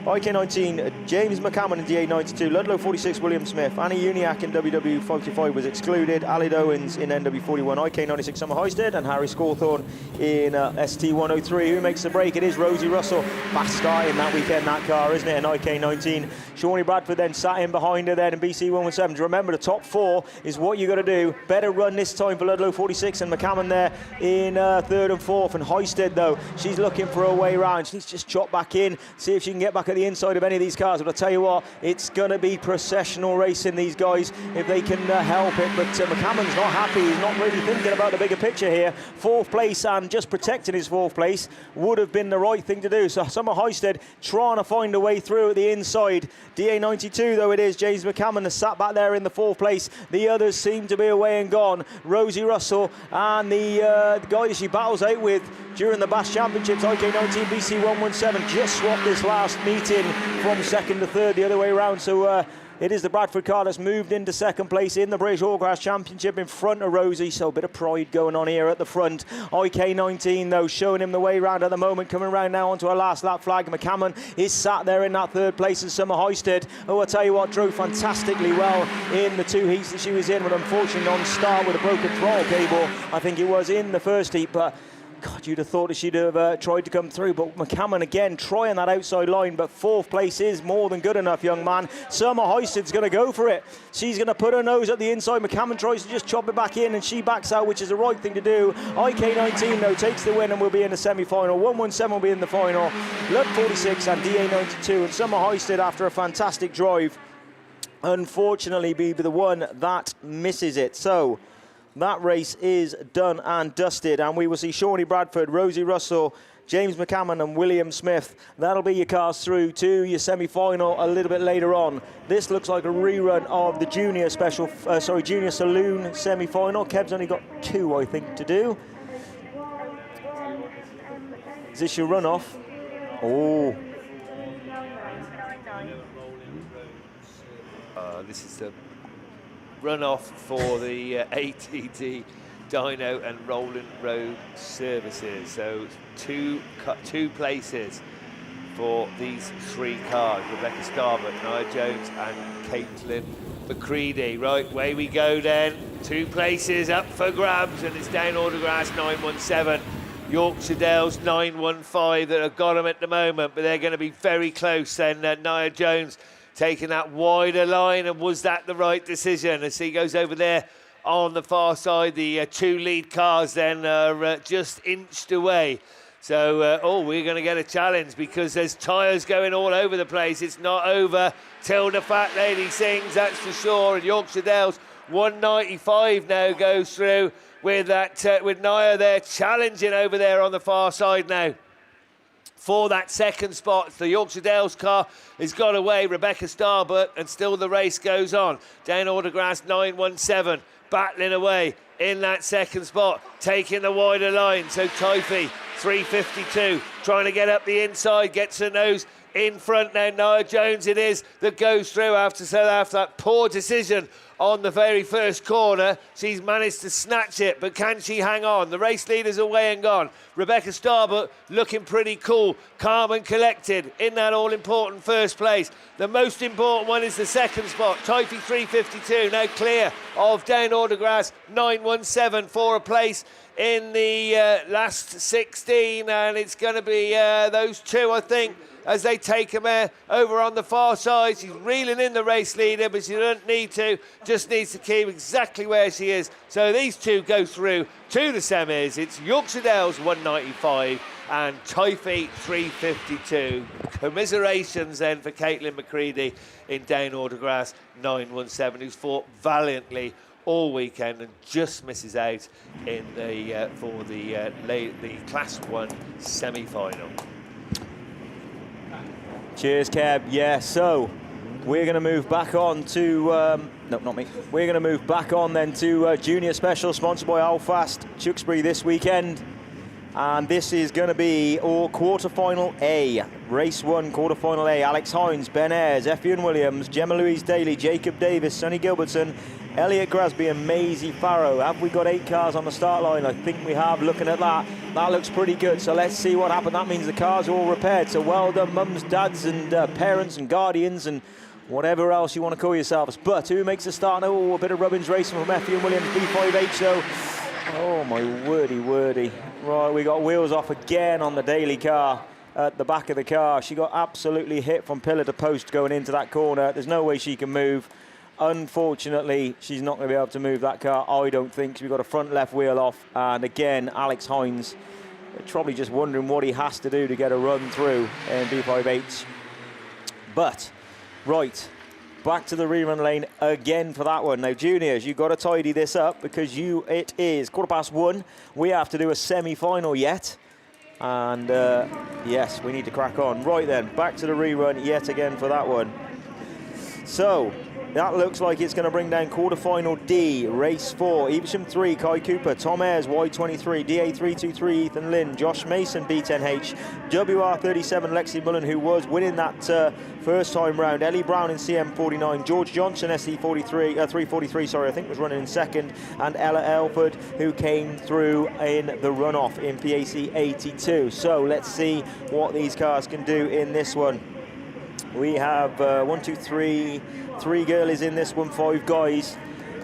IK19, James McCammon in DA92, Ludlow 46, William Smith, Annie Uniacke in WW45 was excluded, Alid Owens in NW41, IK96, Summer Hoisted, and Harry Scawthorne in ST103. Who makes the break? It is Rosie Russell. Fast starting that weekend, that car, isn't it? In IK19. Shawnee Bradford then sat in behind her then in BC117. Remember, the top 4 is what you got to do. Better run this time for Ludlow 46 and McCammon there in 3rd and 4th. And Hoisted, though, she's looking for a way round. She needs to just chop back in, see if she can get back at the inside of any of these cars. But I'll tell you what, it's going to be processional racing, these guys, if they can help it. But McCammon's not happy. He's not really thinking about the bigger picture here. 4th place and just protecting his 4th place would have been the right thing to do. So Summer Hoisted trying to find a way through at the inside. DA92, though, it is James McCammon has sat back there in the 4th place. The others seem to be away and gone. Rosie Russell and the guy that she battles out with during the BASt Championships, IK19 BC117, just swapped this last meeting from 2nd to 3rd the other way around. So it is the Bradford car that's moved into 2nd place in the British Autograss Championship in front of Rosie, so a bit of pride going on here at the front. IK19, though, showing him the way round at the moment, coming round now onto a last lap flag. McCammon is sat there in that 3rd place, and Summer Hoisted, oh, I tell you what, drove fantastically well in the 2 heats that she was in, but unfortunately non-start with a broken throttle cable, I think it was, in the 1st heat. But God, you'd have thought that she'd have tried to come through, but McCammon again trying that outside line, but 4th place is more than good enough, young man. Summer Hoisted's going to go for it. She's going to put her nose at the inside. McCammon tries to just chop it back in, and she backs out, which is the right thing to do. IK19, though, takes the win and will be in the semi-final. 117 will be in the final. Lud 46 and DA92, and Summer Hoisted, after a fantastic drive, unfortunately be the one that misses it. So that race is done and dusted, and we will see Shawnee Bradford, Rosie Russell, James McCammon and William Smith. That'll be your cars through to your semi-final a little bit later on. This looks like a rerun of the junior junior saloon semi-final. Kev's only got 2, I think, to do. Is this your runoff? Oh. This is the runoff for the ATD Dyno and Roland Road services. So two places for these 3 cars: Rebecca Starbuck, Nia Jones and Caitlin McCready. Right, away we go then. 2 places up for grabs, and it's down Autograss 917. Yorkshire Dales 915 that have got them at the moment, but they're going to be very close. Then Nia Jones taking that wider line, and was that the right decision? As he goes over there on the far side, the 2 lead cars then are just inched away. So, we're going to get a challenge, because there's tyres going all over the place. It's not over till the fat lady sings, that's for sure. And Yorkshire Dales 195 now goes through with that with Nia there challenging over there on the far side now for that 2nd spot. The Yorkshire Dales car has got away, Rebecca Starbuck, and still the race goes on. Down Autograss 917, battling away in that 2nd spot, taking the wider line. So Typhy 352, trying to get up the inside, gets her nose in front now. Nia Jones it is that goes through after that poor decision on the very first corner. She's managed to snatch it, but can she hang on? The race leader's away and gone. Rebecca Starbuck looking pretty cool, calm and collected in that all-important 1st place. The most important one is the 2nd spot. Typhy 352 now clear of down Autograss 917 for a place in the last 16, and it's going to be those 2, I think, as they take him over on the far side. She's reeling in the race leader, but she doesn't need to, just needs to keep exactly where she is. So these 2 go through to the semis. It's Yorkshire Dales 195 and Typhy 352. Commiserations then for Caitlin McCready in down Autograss 917, who's fought valiantly all weekend and just misses out in the for the Class 1 semi-final. Cheers, Kev. Yeah, so we're going to move back on to... no, not me. We're going to move back on then to Junior Special, sponsored by Alfast Tewkesbury this weekend. And this is going to be all quarterfinal A. Race 1, quarterfinal A. Alex Hines, Ben Ayres, Effion Williams, Gemma Louise Daly, Jacob Davis, Sonny Gilbertson, Elliot Grasby and Maisie Farrow. Have we got 8 cars on the start line? I think we have. Looking at that, that looks pretty good. So let's see what happened. That means the cars are all repaired. So well done, mums, dads, and parents and guardians and whatever else you want to call yourselves. But who makes the start? Oh, a bit of Rubbins racing from Effie and Williams, B5H though. Oh my wordy. Right, we got wheels off again on the Daly car. At the back of the car, she got absolutely hit from pillar to post going into that corner. There's no way she can move. Unfortunately, she's not going to be able to move that car, I don't think. We've got a front left wheel off, and again, Alex Hines probably just wondering what he has to do to get a run through in B5H. But, right, back to the rerun lane again for that one. Now, juniors, you've got to tidy this up because it is 1:15. We have to do a semi-final yet. And, yes, we need to crack on. Right then, back to the rerun yet again for that one. So, that looks like it's going to bring down quarterfinal D, race 4, Evesham 3, Kai Cooper, Tom Ayres, Y23, DA323, Ethan Lynn, Josh Mason, B10H, WR37, Lexi Mullen, who was winning that first time round, Ellie Brown in CM49, George Johnson, SE43, sorry, I think was running in second, and Ella Elford, who came through in the runoff in PAC 82. So let's see what these cars can do in this one. We have 3 girlies in this one, 5 guys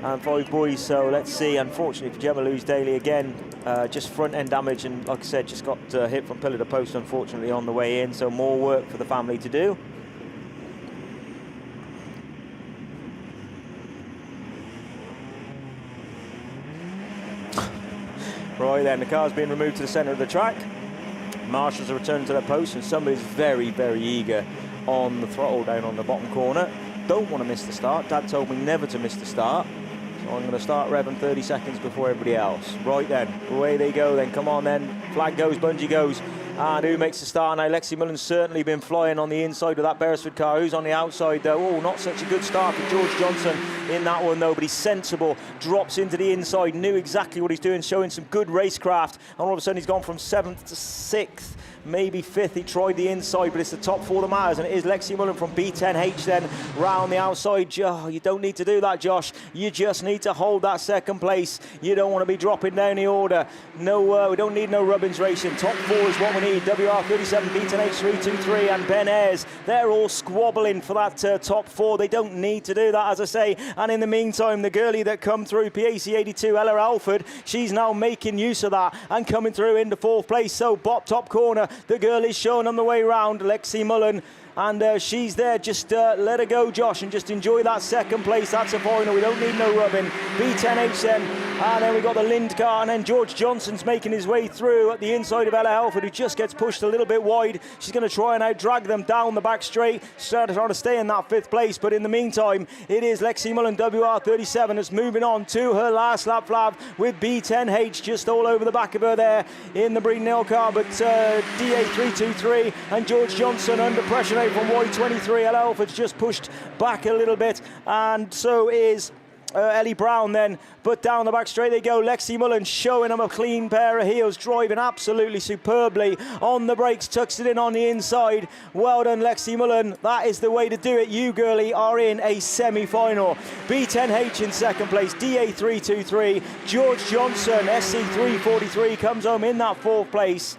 and 5 boys. So let's see. Unfortunately for Gemma Louise Daly again, just front end damage, and like I said, just got hit from pillar to post unfortunately on the way in. So more work for the family to do. Right then, the car's being removed to the centre of the track. Marshals are returning to their post, and somebody's very, very eager on the throttle down on the bottom corner. Don't want to miss the start. Dad told me never to miss the start. So I'm going to start revving 30 seconds before everybody else. Right then, away they go then. Come on then. Flag goes, bungee goes. And who makes the start now? Lexi Mullen's certainly been flying on the inside of that Beresford car. Who's on the outside though? Oh, not such a good start for George Johnson in that one though, but he's sensible. Drops into the inside, knew exactly what he's doing, showing some good racecraft. And all of a sudden he's gone from 7th to 6th. Maybe 5th, he tried the inside, but it's the top 4 that matters, and it is Lexi Mullen from B10H then round the outside. Oh, you don't need to do that, Josh. You just need to hold that second place. You don't want to be dropping down the order. No, we don't need no Rubbins racing. Top 4 is what we need. WR37, B10H 323, and Ben Ayres. They're all squabbling for that top 4. They don't need to do that, as I say. And in the meantime, the girlie that come through, PAC 82, Ella Alford, she's now making use of that and coming through into 4th place. So, bop top corner. The girl is shown on the way round, Lexi Mullen, and she's there. Just let her go, Josh, and just enjoy that second place. That's a final. We don't need no rubbing. B10H then, and then we got the Lind car, and then George Johnson's making his way through at the inside of Ella Helford, who just gets pushed a little bit wide. She's going to try and out-drag them down the back straight, trying to stay in that 5th place, but in the meantime, it is Lexi Mullen, WR37, that's moving on to her last lap, Flav, with B10H just all over the back of her there in the Breedon car, but DA323 and George Johnson under pressure now from Y23. Ella Elford's just pushed back a little bit, and so is Ellie Brown then, but down the back straight they go. Lexi Mullen showing them a clean pair of heels, driving absolutely superbly on the brakes, tucks it in on the inside. Well done, Lexi Mullen. That is the way to do it. You, girlie, are in a semi-final. B10H in 2nd place, DA323. George Johnson, SC343, comes home in that 4th place.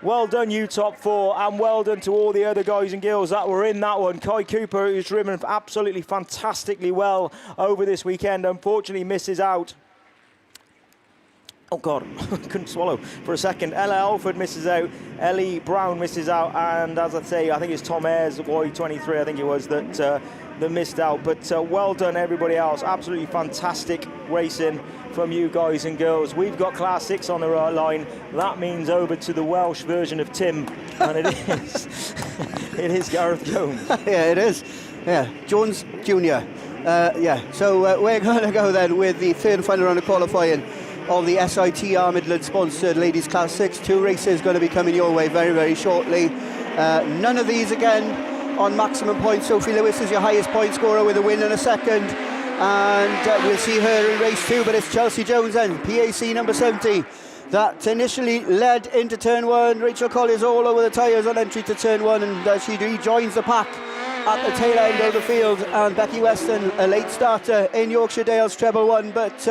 Well done, you top 4, and well done to all the other guys and girls that were in that one. Kai Cooper, who's driven absolutely fantastically well over this weekend, unfortunately misses out. Oh God, couldn't swallow for a second. Ella Alford misses out, Ellie Brown misses out, and as I say, I think it's Tom Ayres, Y23, I think it was, that missed out. But well done everybody else, absolutely fantastic racing from you guys and girls. We've got Class 6 on the right line. That means over to the Welsh version of Tim, and it is Gareth Jones. Yeah, it is. Yeah, Jones Jr. So we're going to go then with the 3rd and final round of qualifying of the SITR Midlands sponsored Ladies Class 6. 2 races going to be coming your way very, very shortly. None of these again on maximum points. Sophie Lewis is your highest point scorer with a win and a second. And we'll see her in race 2, but it's Chelsea Jones then, PAC number 70, that initially led into turn 1. Rachel Collins all over the tyres on entry to turn 1, and she rejoins the pack at the tail end of the field, and Becky Weston, a late starter in Yorkshire Dales treble 1, but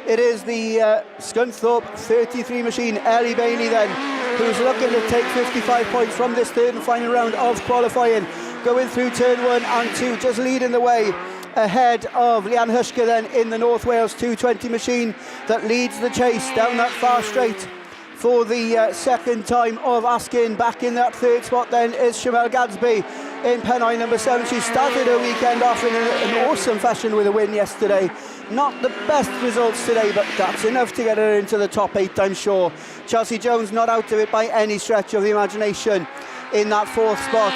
it is the Scunthorpe 33 machine, Ellie Bailey then, who's looking to take 55 points from this third and final round of qualifying, going through turn 1 and 2, just leading the way ahead of Leanne Hushka then in the North Wales 220 machine that leads the chase down that far straight. For the second time of asking, back in that third spot then is Shamel Gadsby in Pennine number 7. She started her weekend off in an awesome fashion with a win yesterday. Not the best results today, but that's enough to get her into the top 8, I'm sure. Chelsea Jones not out of it by any stretch of the imagination in that 4th spot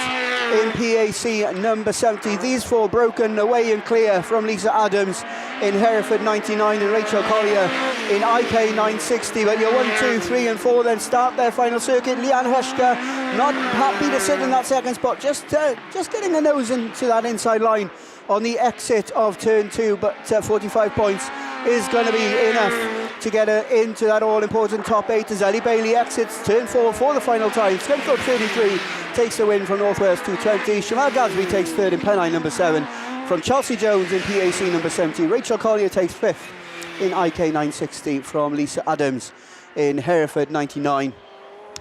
in PAC number 70. These 4 broken away and clear from Lisa Adams in Hereford 99 and Rachel Collier in IK 960. But your 1, 2, 3 and 4 then start their final circuit. Leanne Hushka not happy to sit in that 2nd spot, just getting a nose into that inside line on the exit of turn 2, but 45 points is going to be enough to get her into that all-important top 8 as Ellie Bailey exits turn 4 for the final time. Scunthorpe 33 takes the win from North Wales 220. Shamel Gadsby takes 3rd in Pennine number 7 from Chelsea Jones in PAC number 70. Rachel Collier takes 5th in IK 960 from Lisa Adams in Hereford 99.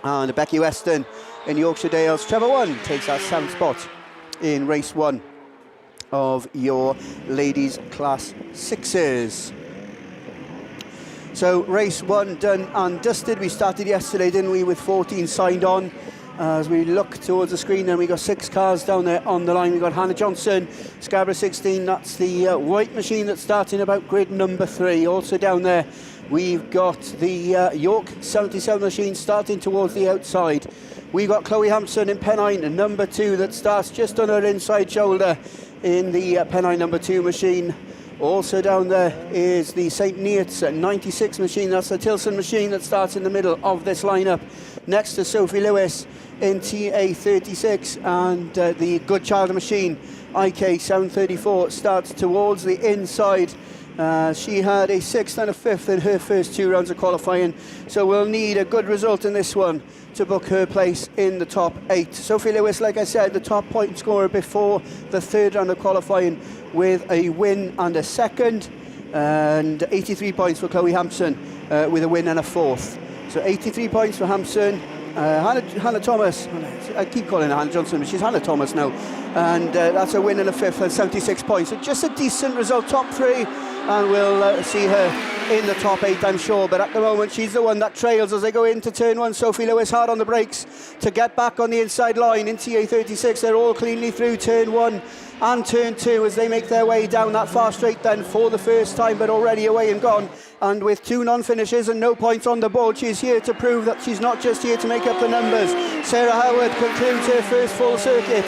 And Becky Weston in Yorkshire Dales treble 1 takes that 7th spot in race 1 of your ladies class 6s. So race 1 done and dusted. We started yesterday, didn't we, with 14 signed on. As we look towards the screen, then we got 6 cars down there on the line. We got Hannah Johnson, Scarborough 16. That's the white machine that's starting about grid number 3. Also down there, we've got the York 77 machine starting towards the outside. We've got Chloe Hampson in Pennine number 2 that starts just on her inside shoulder in the Pennine number 2 machine. Also down there is the St. Neots 96 machine. That's the Tilson machine that starts in the middle of this lineup. Next to Sophie Lewis in TA 36, and the Good Child machine, IK 734, starts towards the inside. She had a 6th and a 5th in her first 2 rounds of qualifying, so we'll need a good result in this one to book her place in the top 8. Sophie Lewis, like I said, the top point scorer before the 3rd round of qualifying with a win and a 2nd, and 83 points for Chloe Hampson with a win and a 4th. So 83 points for Hampson. Hannah Thomas, I keep calling her Hannah Johnson, but she's Hannah Thomas now, and that's a win and a 5th and 76 points. So just a decent result, top 3, and we'll see her in the top 8, I'm sure. But at the moment, she's the one that trails as they go into turn 1. Sophie Lewis hard on the brakes to get back on the inside line in TA 36. They're all cleanly through turn 1 and turn 2 as they make their way down that far straight then for the first time, but already away and gone. And with 2 non-finishes and no points on the board, she's here to prove that she's not just here to make up the numbers. Sarah Howard concludes her first full circuit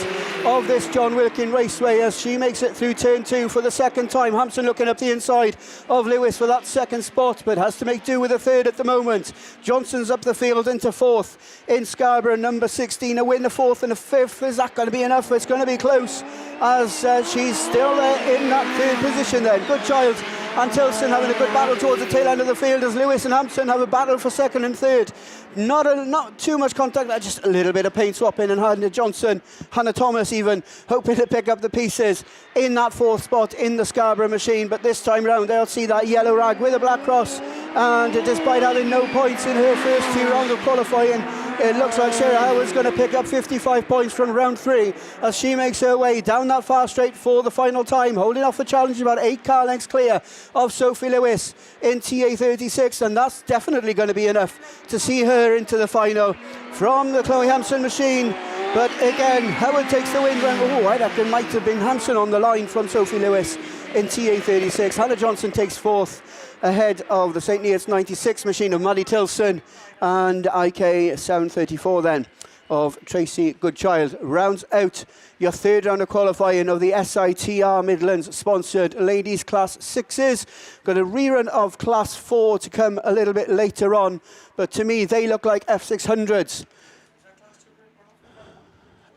of this John Wilkin Raceway as she makes it through turn 2 for the 2nd time. Hampson looking up the inside of Lewis for that 2nd spot, but has to make do with a 3rd at the moment. Johnson's up the field into 4th in Scarborough number 16. A win, a 4th and a 5th. Is that going to be enough? It's going to be close as she's still there in that 3rd position then. Good Child and Tilson having a good battle towards the tail end of the field as Lewis and Hampson have a battle for 2nd and 3rd. Not too much contact, just a little bit of paint swapping, and Hannah Johnson, Hannah Thomas even, hoping to pick up the pieces in that 4th spot in the Scarborough machine. But this time round, they'll see that yellow rag with a black cross, and despite having no points in her first 2 rounds of qualifying, it looks like Sarah Howard's going to pick up 55 points from round 3 as she makes her way down that far straight for the final time, holding off the challenge about 8 car lengths clear of Sophie Lewis in TA 36, and that's definitely going to be enough to see her into the final from the Chloe Hampson machine. But again, Howard takes the win. I reckon might have been Hampson on the line from Sophie Lewis in TA 36. Hannah Johnson takes 4th ahead of the St. Neots 96 machine of Maddie Tilson, and IK 734 then of Tracy Goodchild rounds out your 3rd round of qualifying of the SITR Midlands sponsored ladies class 6s. Got a rerun of class 4 to come a little bit later on, but to me they look like F600s.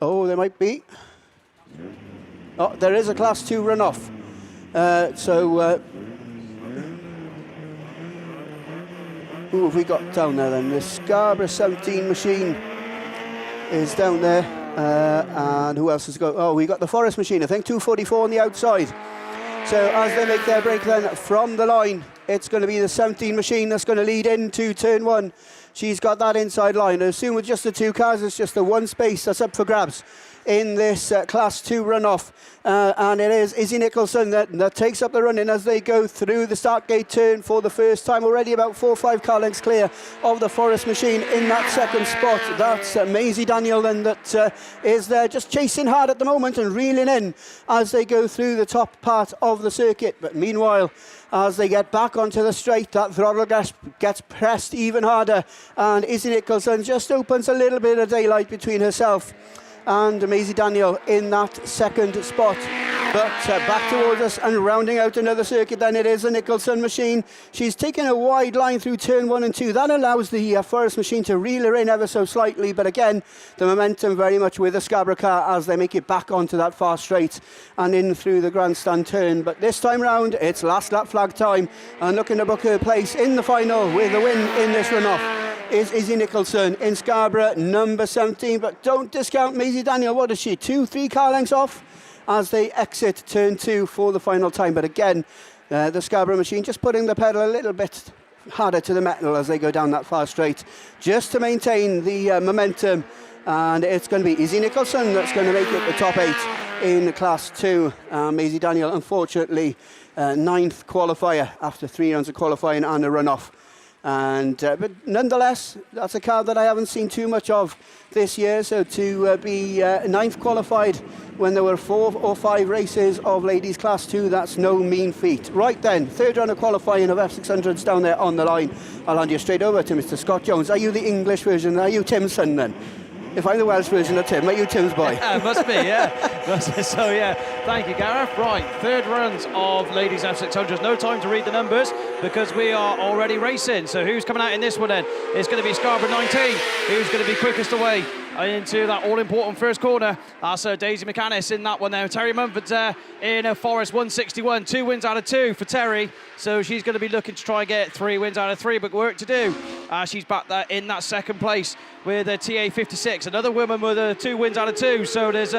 Oh, there might be. Oh, there is a class 2 runoff. Who have we got down there then? The Scarborough 17 machine is down there. And who else has got? Oh, we got the Forest Machine, I think, 2:44 on the outside. So as they make their break then from the line, it's going to be the 17 Machine that's going to lead into turn 1. She's got that inside line. I assume with just the 2 cars, it's just the 1 space that's up for grabs in this Class 2 runoff. And it is Izzy Nicholson that takes up the running as they go through the start gate turn for the first time. Already about 4 or 5 car lengths clear of the Forest Machine in that second spot. That's Maisie Daniel then that is there just chasing hard at the moment and reeling in as they go through the top part of the circuit. But meanwhile, as they get back onto the straight, that throttle gets pressed even harder, and Izzy Nicholson just opens a little bit of daylight between herself and Maisie Daniel in that second spot. But back towards us and rounding out another circuit, then it is the Nicholson Machine. She's taking a wide line through turn 1 and 2. That allows the Forest Machine to reel her in ever so slightly, but again, the momentum very much with the Scarborough car as they make it back onto that far straight and in through the grandstand turn. But this time round, it's last lap flag time, and looking to book her place in the final with a win in this runoff is Izzy Nicholson in Scarborough, number 17. But don't discount Maisie Daniel. What is she? 2-3 car lengths off as they exit turn 2 for the final time. But again, the Scarborough Machine just putting the pedal a little bit harder to the metal as they go down that far straight, just to maintain the momentum. And it's going to be Izzy Nicholson that's going to make it the top 8 in Class 2. Maisie Daniel, unfortunately, 9th qualifier after 3 rounds of qualifying and a runoff. And but nonetheless, that's a car that I haven't seen too much of this year. So to be 9th qualified when there were 4 or 5 races of ladies Class 2, that's no mean feat. Right then, 3rd round of qualifying of F600s down there on the line. I'll hand you straight over to Mr. Scott Jones. Are you the English version? Are you Tim's son then? If I'm the Welsh version of Tim, are you Tim's boy? Must be, yeah. So, yeah, thank you, Gareth. Right, 3rd rounds of ladies F600s. No time to read the numbers because we are already racing. So who's coming out in this one then? It's going to be Scarborough 19, who's going to be quickest away into that all-important first corner. That's Daisy McAnnis in that one there. Terry Mumford's in a Forest 161. 2 wins out of 2 for Terry. So she's going to be looking to try and get 3 wins out of 3, but work to do. She's back there in that second place with a TA 56. Another woman with 2 wins out of 2. So there's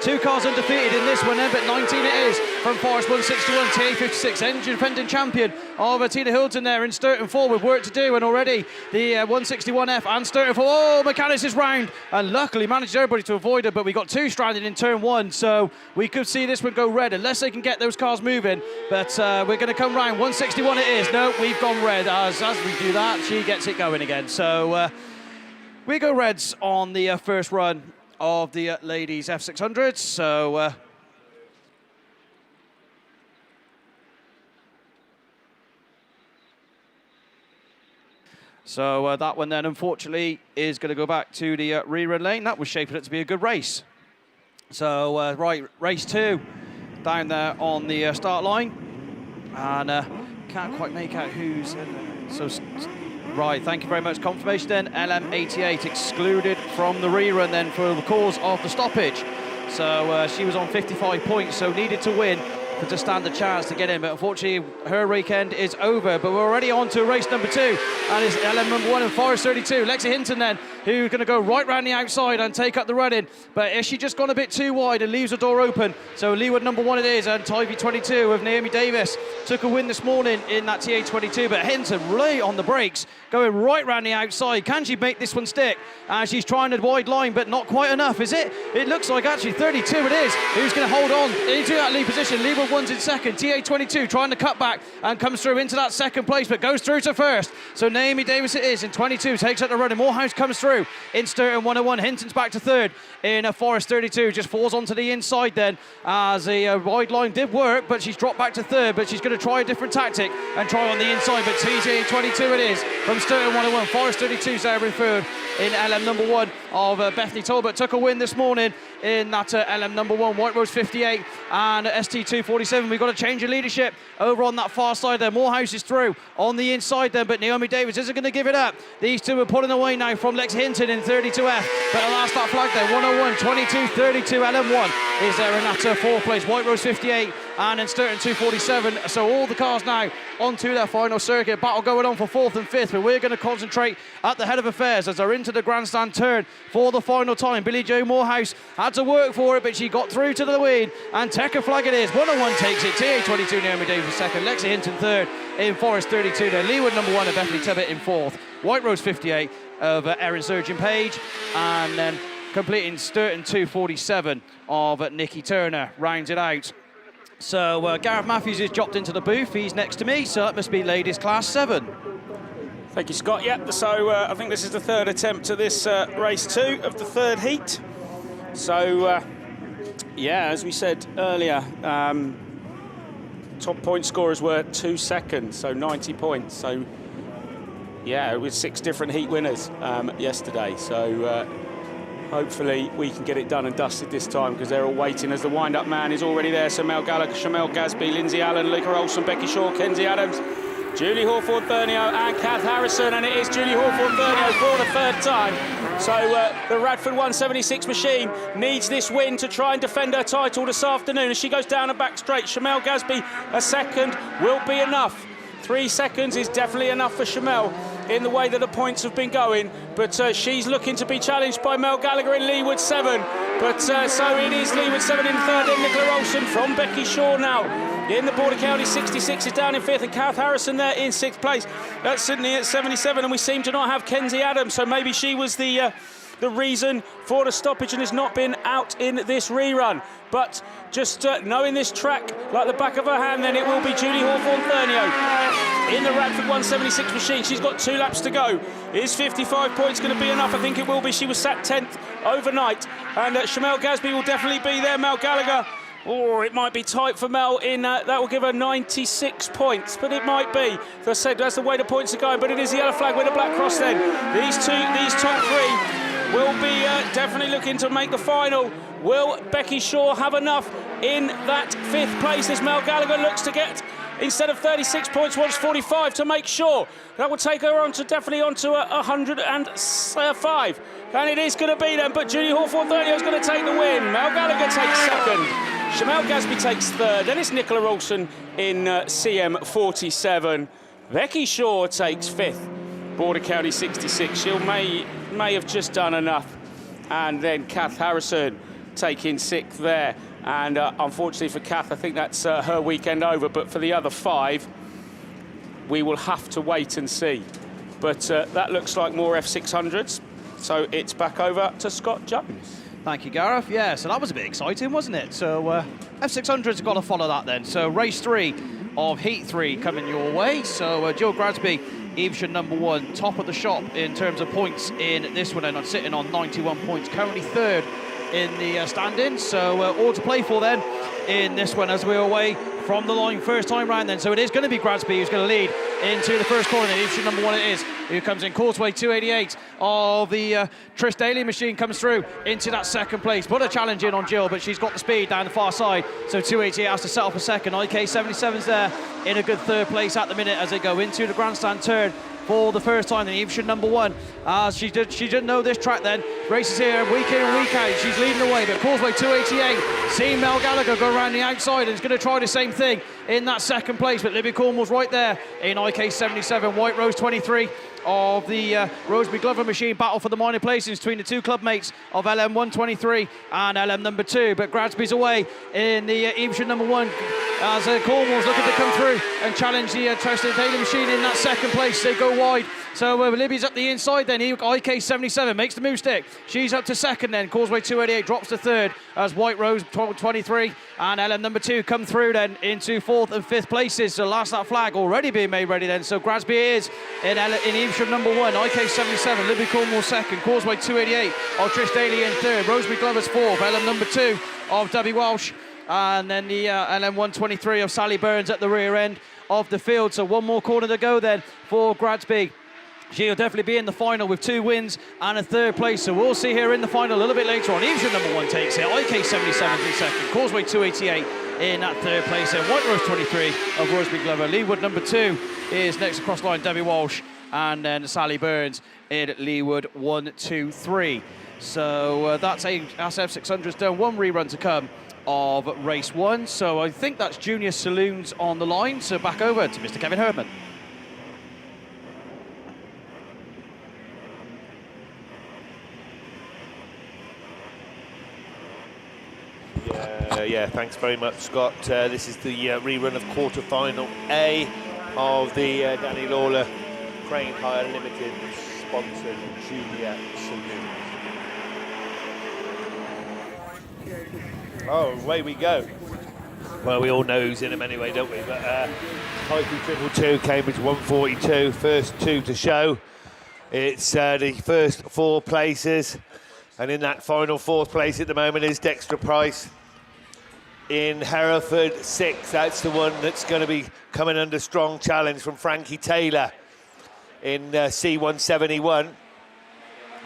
2 cars undefeated in this one then, but 19 it is from Forest 161. TA 56, engine defending champion of Tina Hilton there in Sturton 4 with work to do. And already the 161F and Sturton 4. Oh, McAnnis is round. And luckily managed everybody to avoid it, but we got 2 stranded in turn 1, so we could see this one go red unless they can get those cars moving. But we're going to come round. 161 it is. No, we've gone red. As we do that, she gets it going again. So we go reds on the first run of the ladies F600s. So that one then, unfortunately, is going to go back to the rerun lane. That was shaping it to be a good race. So, right, race 2 down there on the start line. And can't quite make out who's in there. So, right, thank you very much. Confirmation then, LM88 excluded from the rerun then for the cause of the stoppage. So, she was on 55 points, so needed to win to stand a chance to get in, but unfortunately her weekend is over. But we're already on to race number 2, and it's LM number 1 and Forest 32. Lexi Hinton then, who's going to go right round the outside and take up the run-in, but has she just gone a bit too wide and leaves the door open? So Leeward number 1 it is, and Tyvey 22 of Naomi Davis took a win this morning in that TA 22, but Hinton really on the brakes, going right round the outside. Can she make this one stick? She's trying a wide line, but not quite enough, is it? It looks like actually 32 it is, who's going to hold on into that lead position. Leeward 1's in second, TA 22 trying to cut back and comes through into that second place, but goes through to first. So Naomi Davis it is in 22, takes out the run, and Morehouse comes through in Sturton 101. Hinton's back to third in a Forest 32, just falls onto the inside then, as a wide line did work, but she's dropped back to third, but she's going to try a different tactic and try on the inside. But TA 22 it is from Sturton 101. Forest 32 there in third in LM number 1 of Bethany Talbot. Took a win this morning in that LM number 1, White Rose 58 and ST2 47. We've got a change of leadership over on that far side there. Morehouse is through on the inside there, but Naomi Davis isn't going to give it up. These two are pulling away now from Lexi Hinton in 32F. But the last lap flag there, 101, 22.32, LM1 is there in that fourth place. White Rose 58 and then Sturton 247. So all the cars now onto their final circuit. Battle going on for fourth and fifth, but we're going to concentrate at the head of affairs as they're into the grandstand turn for the final time. Billy Joe Morehouse had to work for it, but she got through to the win, and Tekka flag it is. 101 takes it. TA22 Naomi Davis second, Lexi Hinton third, in Forest 32 there. Leewood number one and Bethany Tibbett in fourth. White Rose 58 of Erin Surgeon Page, and then completing Sturton 247 of Nikki Turner rounds it out. So Gareth Matthews has dropped into the booth. He's next to me, so that must be ladies class 7. Thank you, Scott. Yep, so I think this is the third attempt at this race 2 of the third heat. So, yeah, as we said earlier, top point scorers were 2 seconds, so 90 points. So, yeah, with 6 different heat winners yesterday. So, hopefully we can get it done and dusted this time, because they're all waiting as the wind-up man is already there. So Mel Gallagher, Shamel Gasby, Lindsay Allen, Luca Olsen, Becky Shaw, Kenzie Adams, Julie Hawthorne-Thurnio and Kath Harrison, and it is Julie Hawthorne-Thurnio for the third time. So the Radford 176 machine needs this win to try and defend her title this afternoon as she goes down a back straight. Shamel Gasby, a second will be enough. 3 seconds is definitely enough for Shamel in the way that the points have been going, but she's looking to be challenged by Mel Gallagher in Leewood 7. But so it is Leewood 7 in third, and Nicola Olsen from Becky Shaw now in the Border County 66 is down in fifth, and Kath Harrison there in sixth place. That's Sydney at 77, and we seem to not have Kenzie Adams, so maybe she was the reason for the stoppage and has not been out in this rerun. But just knowing this track like the back of her hand, then it will be Julie Hawthorne-Thurnio in the Radford 176 machine. She's got 2 laps to go. Is 55 points going to be enough? I think it will be. She was sat 10th overnight, and Shamel Gasby will definitely be there. Mel Gallagher, oh, it might be tight for Mel in that will give her 96 points, but it might be. As I said, that's the way the points are going, but it is the yellow flag with a black cross then. These top 3 will be definitely looking to make the final. Will Becky Shaw have enough in that 5th place as Mel Gallagher looks to get, instead of 36 points, wants 45 to make sure? That will take her on to definitely onto 105. And it is going to be them, but Julie Hawthorne-Thurnio is going to take the win. Mel Gallagher takes second. Shamel Gasby takes third. Then it's Nicola Olsen in CM 47. Becky Shaw takes 5th. Border County 66. She may have just done enough. And then Kath Harrison taking 6th there. And unfortunately for Kath, I think that's her weekend over. But for the other 5, we will have to wait and see. But that looks like more F600s. So it's back over to Scott Jones. Thank you, Gareth. Yeah, so that was a bit exciting, wasn't it? So F600's got to follow that then. So race 3 of Heat 3 coming your way. So Jill Gradsby, Evesham number 1, top of the shop in terms of points in this one, and sitting on 91 points, currently 3rd in the standings. So all to play for then in this one as we're away from the line first time round then. So it is going to be Gradsby who's going to lead into the first corner. Evesham number 1 it is, who comes in. Causeway 288 of the Trish Daly machine comes through into that 2nd place. Put a challenge in on Jill, but she's got the speed down the far side. So 288 has to set up a second. IK77's there in a good 3rd place at the minute as they go into the grandstand turn for the first time. Then Evesham number 1, she didn't know this track then. Races here week in and week out. She's leading the way, but Causeway 288, seeing Mel Gallagher go around the outside and is going to try the same thing in that 2nd place, but Libby Cornwall's right there in IK77. White Rose 23 of the Rosemary Glover machine battle for the minor places between the 2 club mates of LM 123 and LM number 2, but Gradsby's away in the Evesham number 1 as Cornwall's looking to come through and challenge the Trish Daly machine in that 2nd place. They go wide. So Libby's up the inside then. IK77 makes the move stick. She's up to 2nd then. Causeway 288 drops to 3rd as White Rose 23 and LM number 2 come through then into 4th and 5th places. So last that flag already being made ready then. So Gradsby is in Evesham number 1. IK77, Libby Cornwall 2nd. Causeway 288 of Trish Daly in 3rd. Rosemary Glover's 4th. LM number 2 of Debbie Walsh. And then the LM 123 of Sally Burns at the rear end of the field. So one more corner to go then for Gradsby. She'll definitely be in the final with 2 wins and a 3rd place. So we'll see her in the final a little bit later on. Evesham number 1 takes it. IK77 in 2nd. Causeway 288 in that 3rd place. And White Rose 23 of Rosemary Glover. Leewood number 2 is next across line, Debbie Walsh. And then Sally Burns in Leewood 1, 2, 3. So that's ASF 600's done. 1 rerun to come of race 1. So I think that's Junior Saloons on the line. So back over to Mr. Kevin Herdman. Yeah, thanks very much, Scott. This is the rerun of quarterfinal A of the Danny Lawler Crane Hire Limited sponsored Junior Saloon. Oh, away we go. Well, we all know who's in them anyway, don't we? But Type 222, Cambridge 142, first 2 to show. It's the first 4 places, and in that final 4th place at the moment is Dexter Price. In Hereford 6, that's the one that's going to be coming under strong challenge from Frankie Taylor in C171.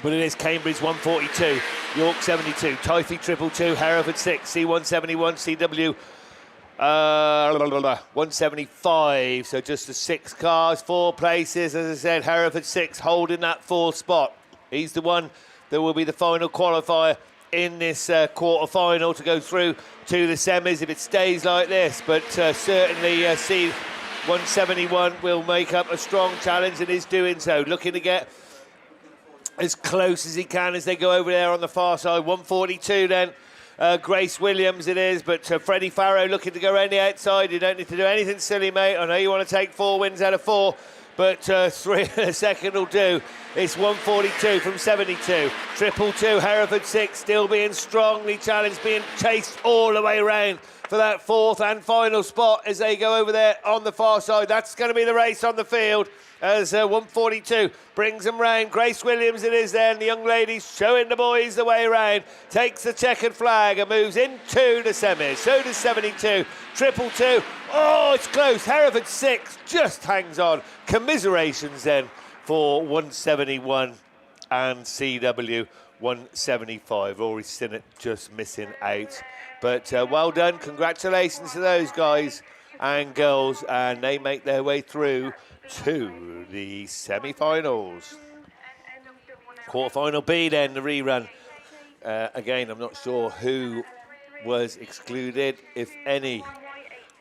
But it is Cambridge 142, York 72, Typhy 222, Hereford 6, C171, CW 175. So just the 6 cars, 4 places. As I said, Hereford 6 holding that 4th spot. He's the one that will be the final qualifier in this quarter-final to go through to the semis if it stays like this. But certainly C171 will make up a strong challenge and is doing so. Looking to get as close as he can as they go over there on the far side. 142 then. Grace Williams it is, but Freddie Farrow looking to go around the outside. You don't need to do anything silly, mate. I know you want to take 4 wins out of 4, but 3 in a second will do. It's 142 from 72. 222, Hereford 6 still being strongly challenged, being chased all the way around for that 4th and final spot as they go over there on the far side. That's going to be the race on the field as 142 brings them round. Grace Williams it is there, and the young lady showing the boys the way around. Takes the checkered flag and moves into the semis. So does 72. 222. Oh, it's close. Hereford 6 just hangs on. Commiserations then for 171 and CW 175. Rory Sinnott just missing out. But well done. Congratulations to those guys and girls. And they make their way through to the semi-finals. Quarterfinal B then, the rerun. Again, I'm not sure who was excluded, if any.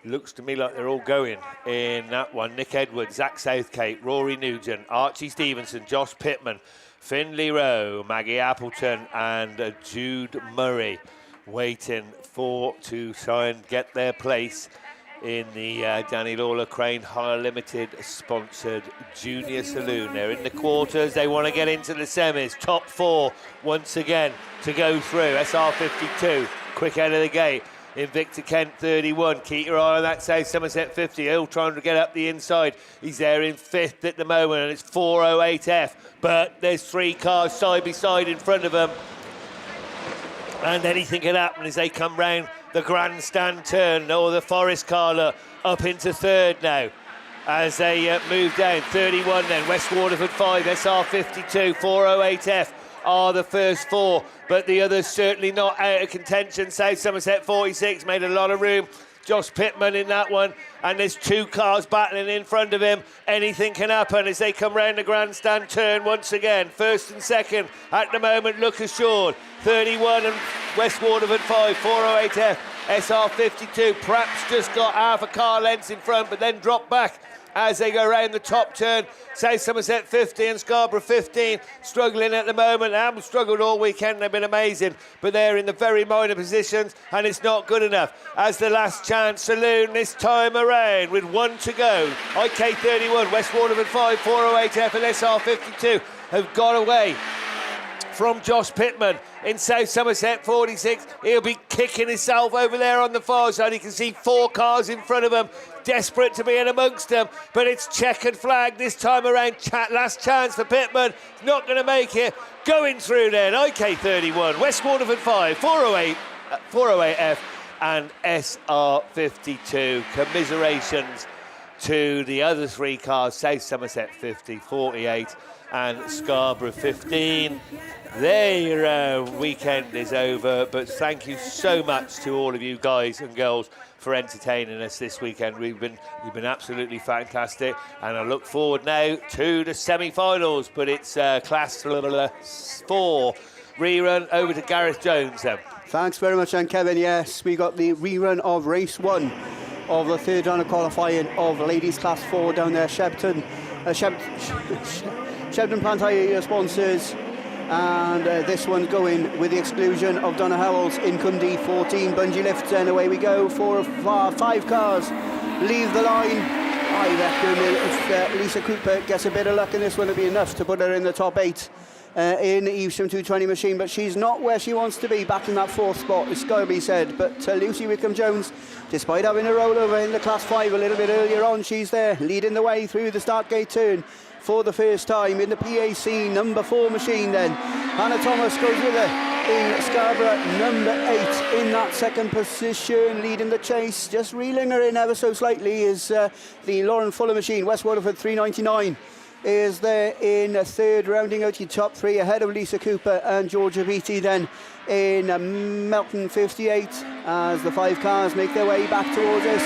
Looks to me like they're all going in that one. Nick Edwards, Zach Southgate, Rory Nugent, Archie Stevenson, Josh Pittman, Finley Rowe, Maggie Appleton and Jude Murray waiting to try and get their place in the Danny Lawler Crane Hire Limited sponsored Junior Saloon. They're in the quarters, they want to get into the semis. Top 4 once again to go through. SR 52, quick out of the gate. Invicta Kent 31, keep your eye on that South Somerset 50, he'll trying to get up the inside. He's there in 5th at the moment and it's 408F, but there's 3 cars side by side in front of them. And anything can happen as they come round the grandstand turn, or the Forest car up into 3rd now. As they move down, 31 then, West Waterford 5, SR 52, 408F. Are the first 4, but the others certainly not out of contention. South Somerset 46 made a lot of room. Josh Pittman in that one, and there's 2 cars battling in front of him. Anything can happen as they come round the grandstand turn once again. 1st and 2nd at the moment look assured. 31 and West Waterford 5, 408F, SR 52 perhaps just got half a car length in front, but then dropped back as they go around the top turn. South Somerset 50 and Scarborough 15 struggling at the moment. They haven't struggled all weekend, they've been amazing, but they're in the very minor positions and it's not good enough. As the last chance saloon this time around with 1 to go. IK 31, West Waterford 5, 408F and SR 52 have got away from Josh Pittman in South Somerset 46. He'll be kicking himself over there on the far side. You can see 4 cars in front of him, desperate to be in amongst them, but it's checkered flag this time around. Last chance for Pittman, not going to make it. Going through then, IK 31, West Waterford 5, 408F and SR 52. Commiserations to the other 3 cars, South Somerset 50, 48 and Scarborough 15. Their weekend is over, but thank you so much to all of you guys and girls for entertaining us this weekend. You've been absolutely fantastic, and I look forward now to the semi-finals, but it's class 4 rerun. Over to Gareth Jones then. Thanks very much, then, Kevin. Yes, we got the rerun of race 1 of the third round of qualifying of ladies class 4 down there, Shepton Plantire sponsors, and this one's going with the exclusion of Donna Howells in Cundy 14 bungee lifts, and away we go. 5 cars leave the line. I reckon if Lisa Cooper gets a bit of luck in this one, it'll be enough to put her in the top 8 in Evesham 220 machine, but she's not where she wants to be, back in that 4th spot, it's got to be said. But Lucy Wickham-Jones, despite having a rollover in the class 5 a little bit earlier on, she's there leading the way through the start gate turn for the first time in the PAC number 4 machine. Then Hannah Thomas goes with her in Scarborough number 8 in that 2nd position, leading the chase. Just reeling her in ever so slightly is the Lauren Fuller machine. West Waterford 399 is there in 3rd, rounding out your top 3 ahead of Lisa Cooper and Georgia Beattie then in Melton 58 as the 5 cars make their way back towards us.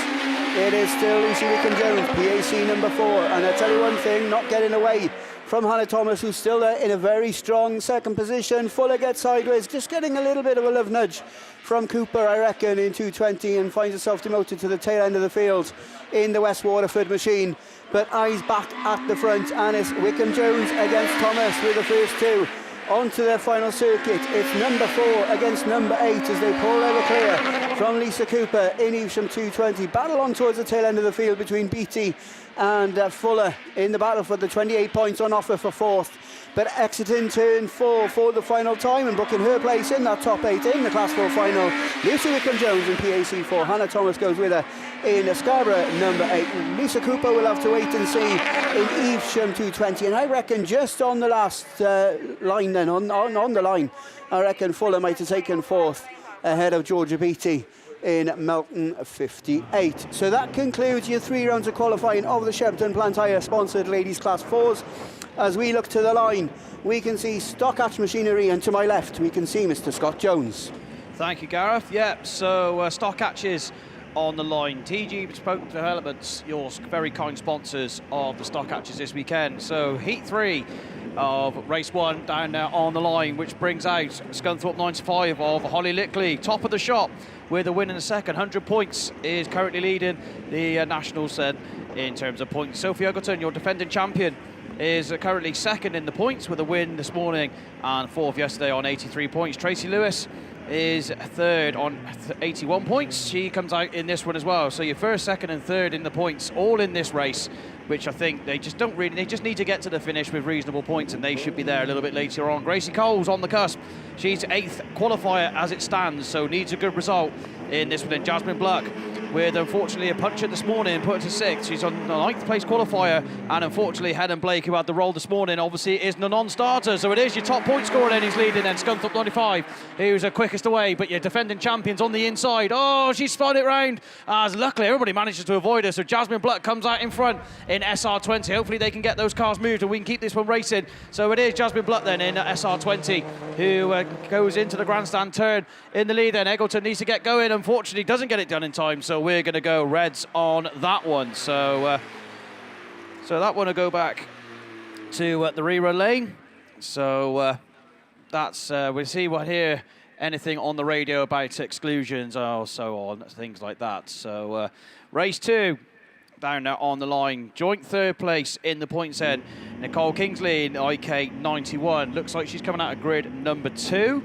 It is still Lucy Wickham-Jones, PAC number 4, and I tell you one thing, not getting away from Hannah Thomas, who's still there in a very strong 2nd position. Fuller gets sideways, just getting a little bit of a love nudge from Cooper, I reckon, in 220, and finds herself demoted to the tail end of the field in the West Waterford machine. But eyes back at the front, and it's Wickham-Jones against Thomas with the first 2 onto their final circuit. It's number 4 against number 8 as they pull over clear from Lisa Cooper in Evesham 220. Battle on towards the tail end of the field between Beattie and Fuller in the battle for the 28 points on offer for 4th. But exiting turn 4 for the final time and booking her place in that top 8 in the Class 4 final, Lucy Wickham-Jones in PAC 4. Hannah Thomas goes with her in Scarborough number 8. Lisa Cooper will have to wait and see in Evesham 220. And I reckon just on the last line then, on the line, I reckon Fuller might have taken 4th ahead of Georgia Beattie in Melton 58. So that concludes your 3 rounds of qualifying of the Shepton Plantire sponsored ladies class 4s. As we look to the line, we can see Stockhatch Machinery, and to my left we can see Mr. Scott Jones. Thank you, Gareth. Yep, so Stockhatch is on the line. TG Bespoke Developments, your very kind sponsors of the Stockhatches this weekend. So Heat 3 of race 1 down there on the line, which brings out Scunthorpe 95 of Holly Lickley, top of the shop with a win in the 2nd. 100 points, is currently leading the Nationals then in terms of points. Sophie Eggleton, your defending champion, is currently 2nd in the points with a win this morning and 4th yesterday on 83 points. Tracy Lewis is 3rd on 81 points. She comes out in this one as well. So your 1st, 2nd and 3rd in the points, all in this race, which I think they just need to get to the finish with reasonable points, and they should be there a little bit later on. Gracie Cole's on the cusp. She's 8th qualifier as it stands, so needs a good result in this one. Then Jasmine Bluck with unfortunately a puncher this morning, put her to 6th. She's on the 9th place qualifier, and unfortunately Helen Blake, who had the role this morning, obviously is a non-starter. So it is your top point scorer then who's leading then, Scunthorpe 95, who's the quickest away, but your defending champions on the inside. Oh, she spun it round, as luckily everybody manages to avoid her. So Jasmine Bluck comes out in front in SR20. Hopefully they can get those cars moved and we can keep this one racing. So it is Jasmine Bluck then in SR20 who goes into the grandstand turn in the lead then. Eggleton needs to get going, unfortunately doesn't get it done in time, so we're going to go Reds on that one. So that one will go back to the rerun lane. So that's we'll see what here, anything on the radio about exclusions or so on, things like that. So race 2 down there on the line, joint 3rd place in the points end, Nicole Kingsley in IK 91. Looks like she's coming out of grid number 2.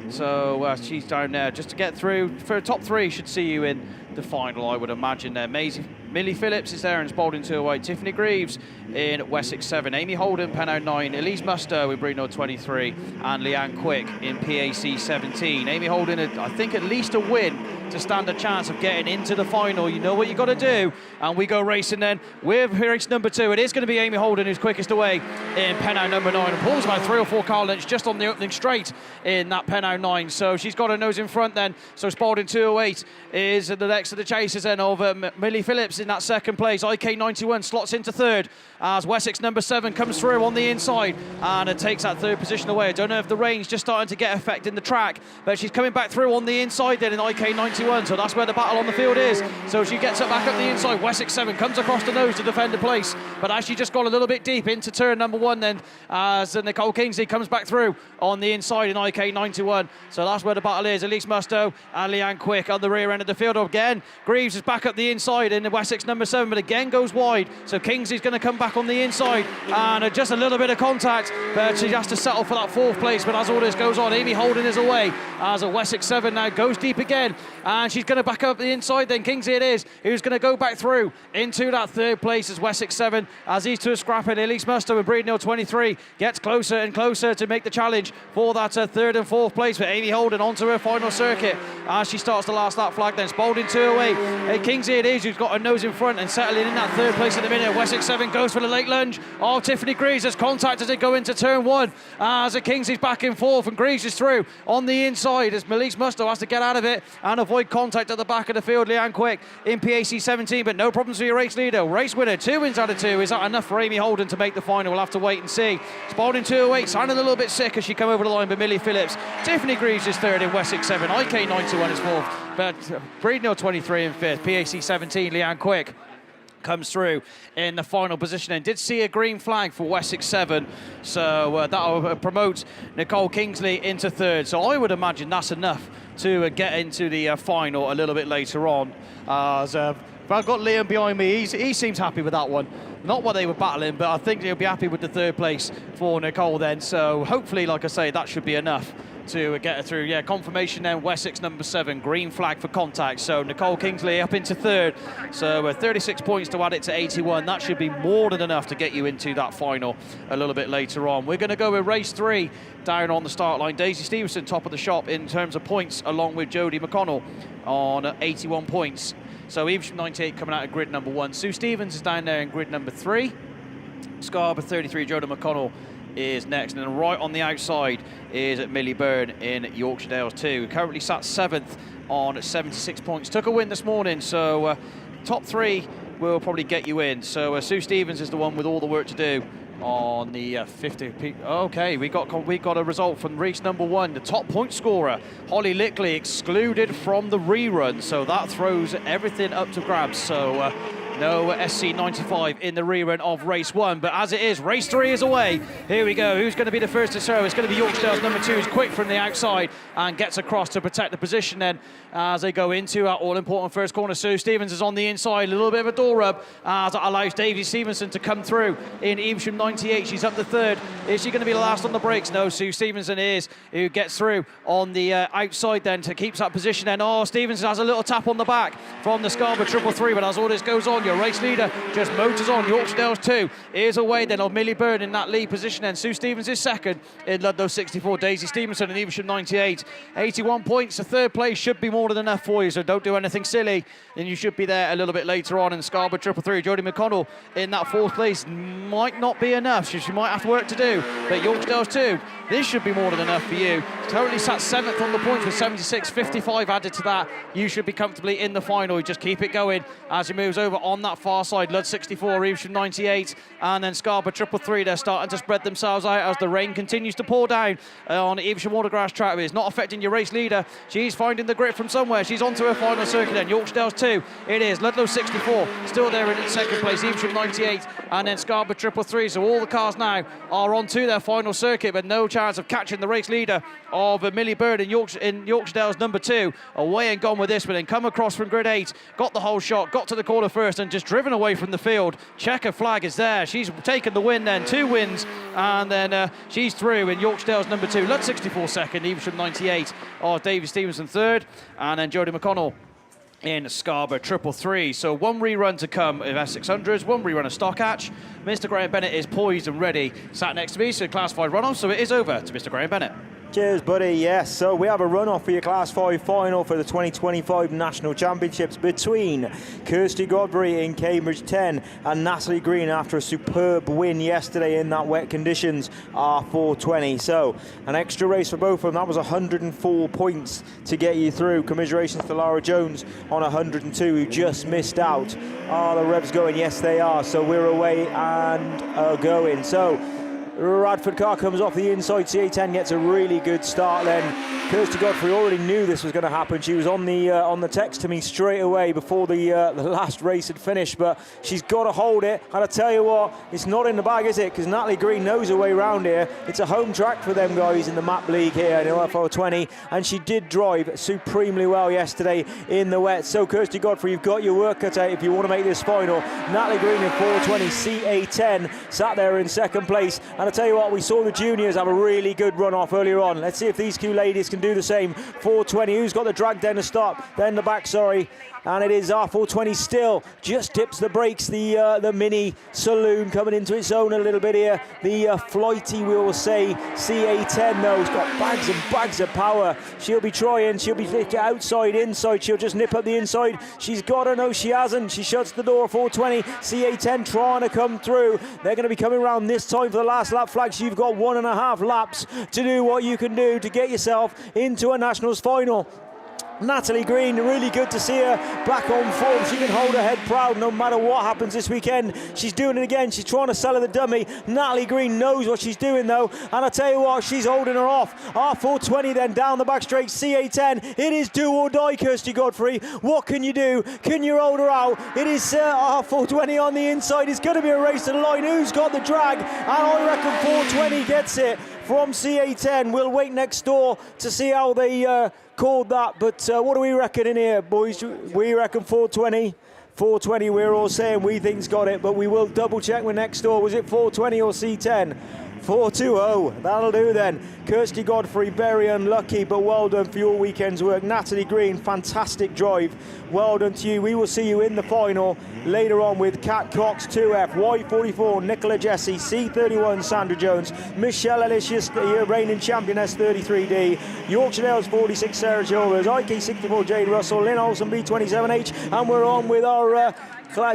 So she's down there just to get through. For top 3 should see you in the final, I would imagine there. Millie Phillips is there in Spalding 208. Tiffany Greaves in Wessex 7. Amy Holden, Pennow 9. Elise Muster with Brino 23. And Leanne Quick in PAC 17. Amy Holden, I think at least a win to stand a chance of getting into the final. You know what you got to do. And we go racing then with race number 2. It is going to be Amy Holden who's quickest away in Pennow number 9. And pulls about 3 or 4 car lengths just on the opening straight in that Pennow 9. So she's got her nose in front then. So Spalding 208 is the next next to the chasers then over Millie Phillips in that second place. IK91 slots into third as Wessex number 7 comes through on the inside and it takes that third position away. I don't know if the rain's just starting to get effect in the track, but she's coming back through on the inside then in IK91, so that's where the battle on the field is. So she gets it back up the inside. Wessex 7 comes across the nose to defend the place, but actually just got a little bit deep into turn number 1 then as Nicole Kingsley comes back through on the inside in IK91. So that's where the battle is. Elise Musto and Leanne Quick on the rear end of the field again. Greaves is back up the inside in the Wessex number 7, but again goes wide. So Kingsley's going to come back on the inside and just a little bit of contact, but she has to settle for that 4th place. But as all this goes on, Amy Holden is away as a Wessex 7 now goes deep again, and she's going to back up the inside then. Kingsley it is who's going to go back through into that 3rd place as Wessex 7 as these two are scrapping. Elise Musto and Breednell 23 gets closer and closer to make the challenge for that 3rd and 4th place. But Amy Holden onto her final circuit as she starts the last lap flag then. Spalding 2 away. Kingsley it is who's got her nose in front and settling in that 3rd place at the minute. Wessex 7 goes for the late lunge. Oh, Tiffany Greaves has contact as they go into turn 1 as Kingsley's back and forth and Greaves is through on the inside as Melise Musto has to get out of it and avoid contact at the back of the field. Leanne Quick in PAC 17, but no problems for your race leader. Race winner, 2 wins out of 2. Is that enough for Amy Holden to make the final? We'll have to wait and see. Spalding 208, sounding a little bit sick as she come over the line, but Millie Phillips. Tiffany Greaves is 3rd in Wessex 7. IK91 is 4th, but Breednell 23 in 5th. PAC 17, Leanne Quick comes through in the final position and did see a green flag for Wessex 7, so that'll promote Nicole Kingsley into 3rd. So I would imagine that's enough to get into the final a little bit later on. I've got Liam behind me. He seems happy with that one. Not what they were battling, but I think he'll be happy with the 3rd place for Nicole then. So hopefully, like I say, that should be enough to get her through. Yeah, confirmation then, Wessex number 7, green flag for contact. So Nicole Kingsley up into 3rd. So 36 points to add it to 81. That should be more than enough to get you into that final a little bit later on. We're going to go with race 3 down on the start line. Daisy Stevenson, top of the shop in terms of points, along with Jodie McConnell on 81 points. So Evesham 98 coming out of grid number 1. Sue Stevens is down there in grid number 3. Scarborough 33, Jodie McConnell is next, and then right on the outside is Millie Byrne in Yorkshire Dales 2. Currently sat 7th on 76 points. Took a win this morning, so top 3 will probably get you in. So Sue Stevens is the one with all the work to do on the 50. Okay, we got a result from race number 1. The top point scorer, Holly Lickley, excluded from the rerun, so that throws everything up to grabs. So no SC95 in the rerun of race 1, but as it is, race 3 is away. Here we go. Who's going to be the first to show? It's going to be Yorkshire Dales number 2, who's quick from the outside and gets across to protect the position then as they go into our all-important first corner. Sue Stevens is on the inside, a little bit of a door rub as that allows Daisy Stevenson to come through in Evesham 98. She's up to 3rd. Is she going to be the last on the brakes? No, Sue Stevenson is, who gets through on the outside then to keep that position then. Oh, Stevenson has a little tap on the back from the Scarborough 333, but as all this goes on, your race leader just motors on. Yorkshire Dales 2 is away then of Millie Byrne in that lead position, and Sue Stevens is 2nd in Ludlow 64. Daisy Stevenson in Evesham 98. 81 points. The 3rd place should be more than enough for you, so don't do anything silly, and you should be there a little bit later on. In Scarborough 333, Jodie McConnell in that 4th place might not be enough. She might have work to do, but Yorkshire Dales 2, this should be more than enough for you. Currently sat 7th on the points with 76, 55 added to that. You should be comfortably in the final. You just keep it going as he moves over on that far side. Lud 64, Evesham 98, and then Scarborough 333. They're starting to spread themselves out as the rain continues to pour down on Evesham Autograss track. It's not affecting your race leader. She's finding the grip from somewhere. She's onto her final circuit then. Yorkshire Dales 2, it is. Ludlow 64, still there in 2nd place. Evesham 98, and then Scarborough 333. So all the cars now are onto their final circuit, but no chance of catching the race leader of Millie Byrne in Yorkshire Dales number 2. Away and gone with this, but then come across from grid 8, got the whole shot, got to the corner first, and just driven away from the field. Checker flag is there. She's taken the win then, 2 wins, and then she's through in Yorkshire Dales number 2. Lud 64 2nd, Evesham 98, David Stevenson 3rd, and then Jodie McConnell in Scarborough 333. So 1 rerun to come of S600s, 1 rerun of Stockhatch. Mr. Graham Bennett is poised and ready, sat next to me, so classified runoff, so it is over to Mr. Graham Bennett. Cheers, buddy. Yes, so we have a run-off for your Class 5 final for the 2025 National Championships between Kirsty Godfrey in Cambridge 10 and Natalie Green after a superb win yesterday in that wet conditions, R420. So an extra race for both of them. That was 104 points to get you through. Commiserations to Lara Jones on 102, who just missed out. Are the revs going? Yes, they are. So we're away and going. So Radford car comes off the inside. CA10 gets a really good start then. Kirsty Godfrey already knew this was going to happen. She was on the text to me straight away before the last race had finished, but she's got to hold it. And I tell you what, it's not in the bag, is it? Because Natalie Green knows her way around here. It's a home track for them guys in the map league here in R420, and she did drive supremely well yesterday in the wet. So Kirsty Godfrey, you've got your work cut out if you want to make this final. Natalie Green in 420, CA10 sat there in second place. And I tell you what, we saw the juniors have a really good run off earlier on. Let's see if these two ladies can do the same. 420, who's got the drag down the stop, then the back, sorry. And it is R420 still, just dips the brakes, the mini saloon coming into its own a little bit here. The flighty, we will say, CA10 though, has got bags and bags of power. She'll be trying, she'll be outside, inside, she'll just nip up the inside. She's got her, no she hasn't. She shuts the door, 420, CA10 trying to come through. They're going to be coming around this time for the last lap flags. You've got 1.5 laps to do what you can do to get yourself into a Nationals final. Natalie Green, really good to see her back on form. She can hold her head proud no matter what happens this weekend. She's doing it again. She's trying to sell her the dummy. Natalie Green knows what she's doing though, and I tell you what, she's holding her off. R420 then down the back straight, CA10. It is do or die, Kirsty Godfrey. What can you do? Can you hold her out? It is R420 on the inside. It's going to be a race to the line. Who's got the drag? And I reckon 420 gets it from CA10. We'll wait next door to see how they called that, but what do we reckon in here, boys? We reckon 420. 420, we're all saying we think's got it, but we will double check with next door. Was it 420 or C10? 420, that'll do then. Kirsty Godfrey, very unlucky, but well done for your weekend's work. Natalie Green, fantastic drive. Well done to you. We will see you in the final later on with Kat Cox, 2F, Y44, Nicola Jesse, C31, Sandra Jones, Michelle Ellis, the reigning championess, 33D, Yorkshire Dales 46, Sarah Chilvers, IK64, Jade Russell, Lynn Olsen, B27H, and we're on with our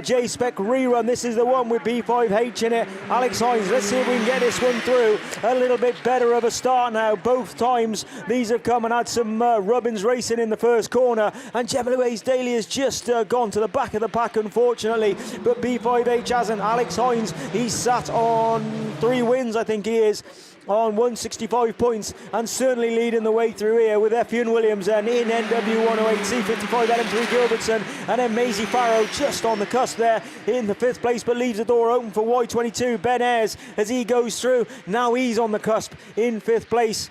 J-Spec rerun. This is the one with B5H in it. Alex Hines, let's see if we can get this one through. A little bit better of a start now. Both times these have come and had some rubbins racing in the first corner. And Gemma Louise Daly has just gone to the back of the pack, unfortunately. But B5H hasn't. Alex Hines, he's sat on 3 wins, I think he is, on 165 points, and certainly leading the way through here with Effion Williams and in NW108, C55 LM3 Gilbertson, and then Maisie Farrow just on the cusp there in the 5th place, but leaves the door open for Y22 Ben Ayres as he goes through. Now he's on the cusp in 5th place.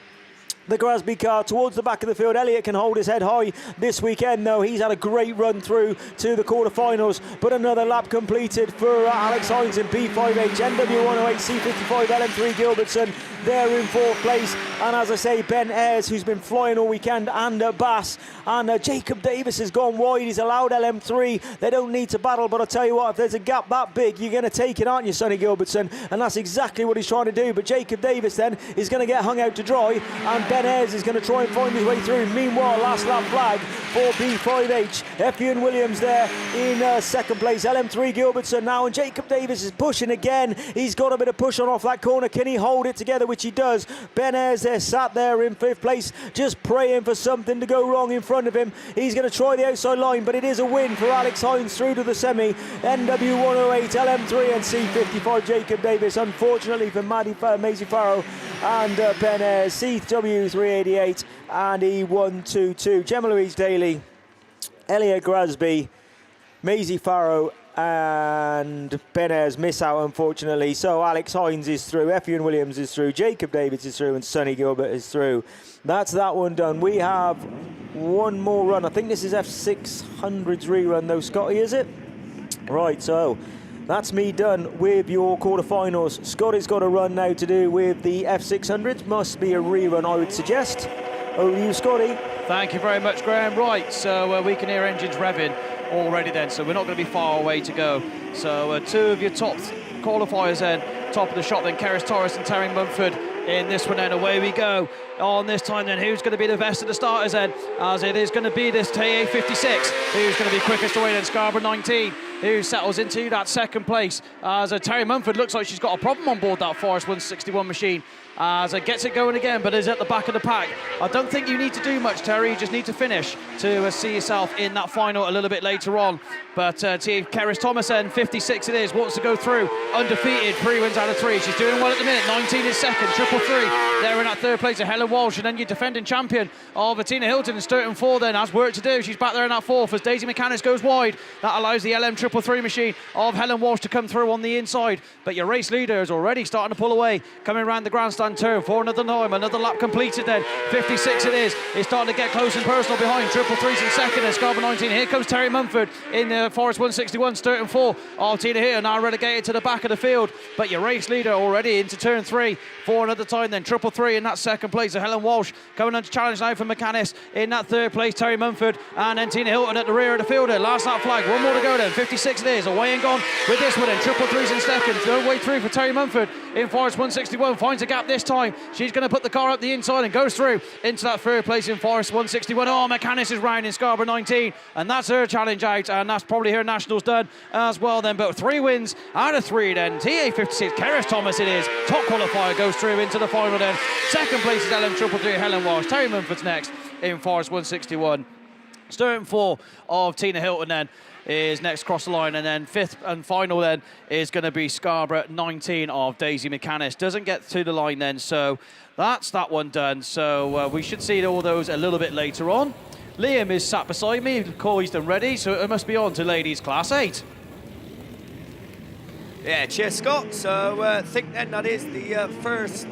The Grasby car towards the back of the field. Elliott can hold his head high this weekend though. He's had a great run through to the quarterfinals, but another lap completed for Alex Hines in P5H, NW108, C55 LM3 Gilbertson. They're in 4th place, and as I say, Ben Ayres, who's been flying all weekend, and Bass, and Jacob Davis has gone wide. He's allowed LM3. They don't need to battle, but I'll tell you what, if there's a gap that big, you're going to take it, aren't you, Sonny Gilbertson? And that's exactly what he's trying to do. But Jacob Davis then is going to get hung out to dry, and Ben Ayres is going to try and find his way through. Meanwhile, last lap flag for B5H. Effion Williams there in 2nd place. LM3 Gilbertson now, and Jacob Davis is pushing again. He's got a bit of push on off that corner. Can he hold it together, which he does? Ben Ayres there, sat there in 5th place, just praying for something to go wrong in front of him. He's going to try the outside line, but it is a win for Alex Hines through to the semi. NW108, LM3 and C55 Jacob Davis. Unfortunately for Maisie Farrow and Ben Ayres, CW388 and E122. Gemma Louise Daly, Elliot Grasby, Maisie Farrow and Ben Ayres miss out, unfortunately. So Alex Hines is through, Effion Williams is through, Jacob Davis is through, and Sonny Gilbert is through. That's that one done. We have one more run. I think this is F600's rerun though, Scotty, is it? Right, so that's me done with your quarterfinals. Scotty's got a run now to do with the F600s. Must be a rerun, I would suggest. Over to you, Scotty. Thank you very much, Graham. Right, so we can hear engines revving already then, so we're not going to be far away to go. So 2 of your top qualifiers then, top of the shot then, Keris Torres and Taryn Mumford in this one, and away we go. On this time then, who's going to be the best of the starters then? As it is going to be this TA 56, who's going to be quickest away then, Scarborough 19, who settles into that second place. As Terry Mumford looks like she's got a problem on board that Forest 161 machine. As it gets it going again, but is at the back of the pack. I don't think you need to do much, Terry. You just need to finish to see yourself in that final a little bit later on. But Keris Thomas then, 56 it is, wants to go through. Undefeated, 3 wins out of 3. She's doing well at the minute. 19 is second, triple 3. There in that third place of Helen Walsh, and then your defending champion of Tina Hilton in Sturton 4 then has work to do. She's back there in that fourth as Daisy McCannis goes wide. That allows the LM triple 3 machine of Helen Walsh to come through on the inside. But your race leader is already starting to pull away, coming around the grandstand turn for another time. Another lap completed then. 56 it is. It's starting to get close and personal behind. Triple 3's in second and Scarborough 19. Here comes Terry Mumford in the Forest 161, Sturton 4. Tina here now relegated to the back of the field. But your race leader already into turn 3 for another time then. Triple 3 in that second place of Helen Walsh. Coming under challenge now from McCannis in that third place, Terry Mumford. And then Tina Hilton at the rear of the field there. Last lap flag. One more to go then. 56 it is. Away and gone with this one then. Triple 3's in second. Third way through for Terry Mumford in Forest 161. Finds a gap this time. She's going to put the car up the inside and goes through into that third place in Forest 161. Oh, McCannis is round in Scarborough 19. And that's her challenge out. And that's probably her nationals done as well then. But 3 wins out of 3 then. TA 56, Keris Thomas it is. Top qualifier goes through into the final then. Second place is LM triple 3, Helen Walsh. Terry Mumford's next in Forest 161. Sturton 4 of Tina Hilton then is next across the line, and then fifth and final then is going to be Scarborough 19 of Daisy McCannis. Doesn't get to the line then, so that's that one done. So we should see all those a little bit later on. Liam is sat beside me, Corey's done ready, so it must be on to ladies class 8. Yeah, cheers, Scott. So I think then that is the first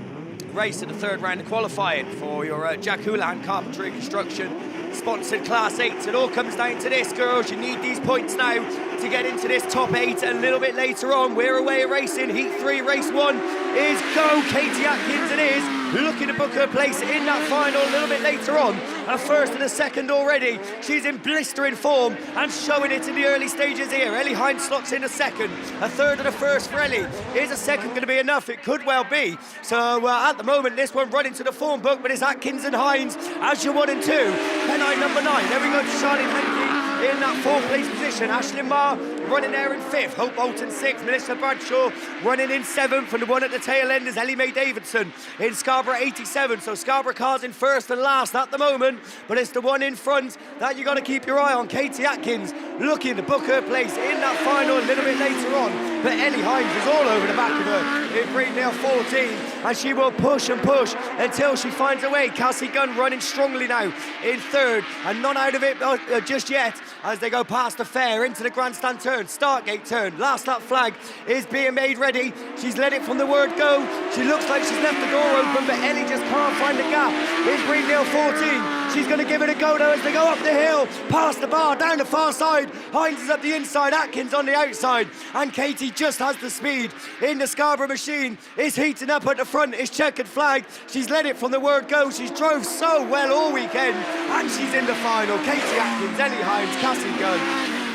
race in the third round of qualifying for your Jack Houlihan Carpentry Construction sponsored Class 8. It all comes down to this, girls. You need these points now to get into this top 8 a little bit later on. We're away racing. Heat 3, race 1 is go. Katie Atkins it is, looking to book her place in that final a little bit later on. A first and a second already. She's in blistering form and showing it in the early stages here. Ellie Hines slots in a second. A third and a first for Ellie. Is a second going to be enough? It could well be. So at the moment, this one running to the form book, but it's Atkins and Hines as your 1 and 2. Penine number 9. There we go to Charlene Henke in that 4th place position. Ashlyn Marr running there in 5th. Hope Bolton 6th. Melissa Bradshaw running in 7th. And the one at the tail end is Ellie Mae Davidson in Scarborough 87. So Scarborough cars in first and last at the moment, but it's the one in front that you got to keep your eye on. Katie Atkins looking to book her place in that final a little bit later on. But Ellie Hines is all over the back of her in Breedale 14, and she will push and push until she finds a way. Cassie Gunn running strongly now in 3rd, and not out of it just yet as they go past the fair into the grandstand turn, start gate turn. Last lap flag is being made ready. She's led it from the word go. She looks like she's left the door open, but Ellie just can't find the gap in Breedale 14. She's going to give it a go now as they go up the hill, past the bar, down the far side. Hines is up the inside, Atkins on the outside, and Katie just has the speed in the Scarborough machine. Is heating up at the front, is checkered flag. She's led it from the word go. She's drove so well all weekend, and she's in the final. Katie Atkins, Ellie Hines, Cassie Gunn,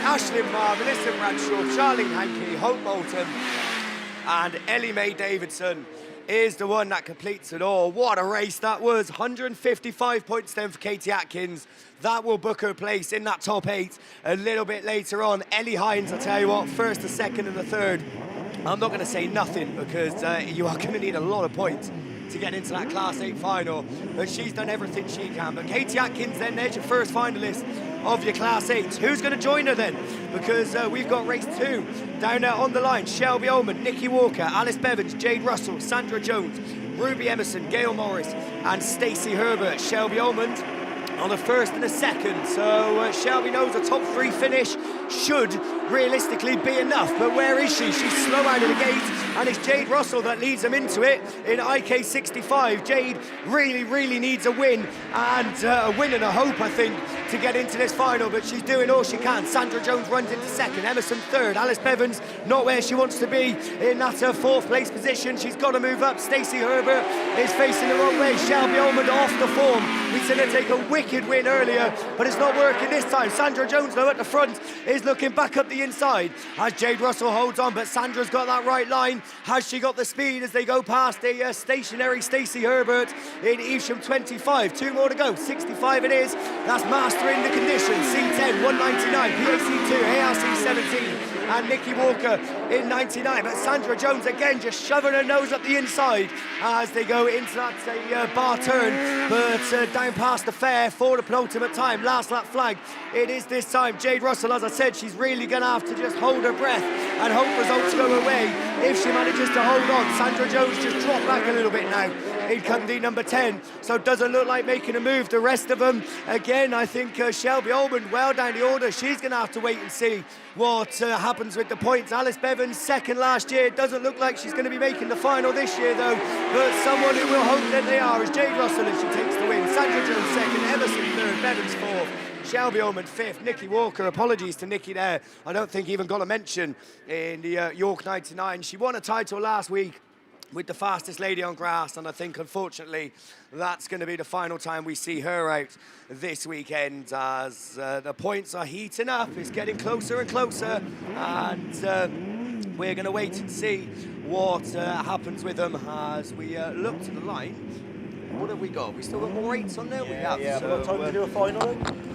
Ashlyn Marr, Melissa Bradshaw, Charlene Hankey, Hope Bolton, and Ellie Mae Davidson is the one that completes it all. What a race that was. 155 points then for Katie Atkins. That will book her place in that top 8 a little bit later on. Ellie Hines, I'll tell you what, first, a second and a third. I'm not going to say nothing because you are going to need a lot of points to get into that Class 8 final, but she's done everything she can. But Katie Atkins then, there's your first finalist of your Class 8. Who's going to join her then? Because we've got race 2 down there on the line. Shelby Ullman, Nikki Walker, Alice Bevins, Jade Russell, Sandra Jones, Ruby Emerson, Gail Morris and Stacey Herbert. Shelby Ullman on a first and a second, so Shelby knows a top 3 finish should realistically be enough, but where is she? She's slow out of the gate, and it's Jade Russell that leads them into it in IK 65. Jade really needs a win, and a win and a hope, I think, to get into this final, but she's doing all she can. Sandra Jones runs into second, Emerson third, Alice Bevins not where she wants to be in that 4th place position. She's got to move up. Stacey Herbert is facing the wrong way. Shelby Ullman off the form. We said her take a wicked win earlier, but it's not working this time. Sandra Jones, though, at the front is looking back up the the inside as Jade Russell holds on, but Sandra's got that right line. Has she got the speed as they go past a stationary Stacey Herbert in Evesham 25? 2 more to go, 65 it is. That's mastering the conditions. C10, 199, PAC2, ARC 17. And Nikki Walker in 99. But Sandra Jones again just shoving her nose up the inside as they go into that bar turn. But down past the fair for the penultimate time. Last lap flag. It is this time. Jade Russell, as I said, she's really going to have to just hold her breath and hope results go her way if she manages to hold on. Sandra Jones just dropped back a little bit now. In come the number 10, so it doesn't look like making a move. The rest of them, again, I think Shelby Almond well down the order. She's going to have to wait and see what happens with the points. Alice Bevan, second last year. It doesn't look like she's going to be making the final this year, though. But someone who will hope that they are is Jade Russell if she takes the win. Sandra Jones second, Emerson third, Bevan's fourth. Shelby Almond fifth, Nikki Walker, apologies to Nikki there. I don't think even got a mention in the York 99. She won a title last week with the fastest lady on grass, and I think unfortunately that's going to be the final time we see her out this weekend as the points are heating up. It's getting closer and closer, and we're going to wait and see what happens with them as we look to the line. What have we got? We still got more 8s on there? We have. Yeah, so, we've got time to do a final.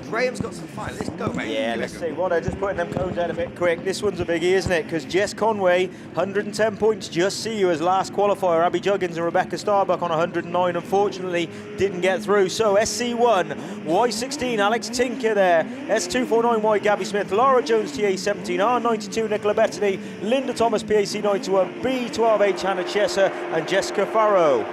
Graham's got some final. Let's go, mate. Yeah, let's see. What, just putting them codes out a bit quick. This one's a biggie, isn't it? Because Jess Conway, 110 points, just see you as last qualifier. Abby Juggins and Rebecca Starbuck on 109, unfortunately, didn't get through. So SC1, Y16, Alex Tinker there. S249Y, Gabby Smith, Laura Jones, TA17, R92, Nicola Bettany, Linda Thomas, PAC91, B12H, Hannah Chesser, and Jessica Farrow.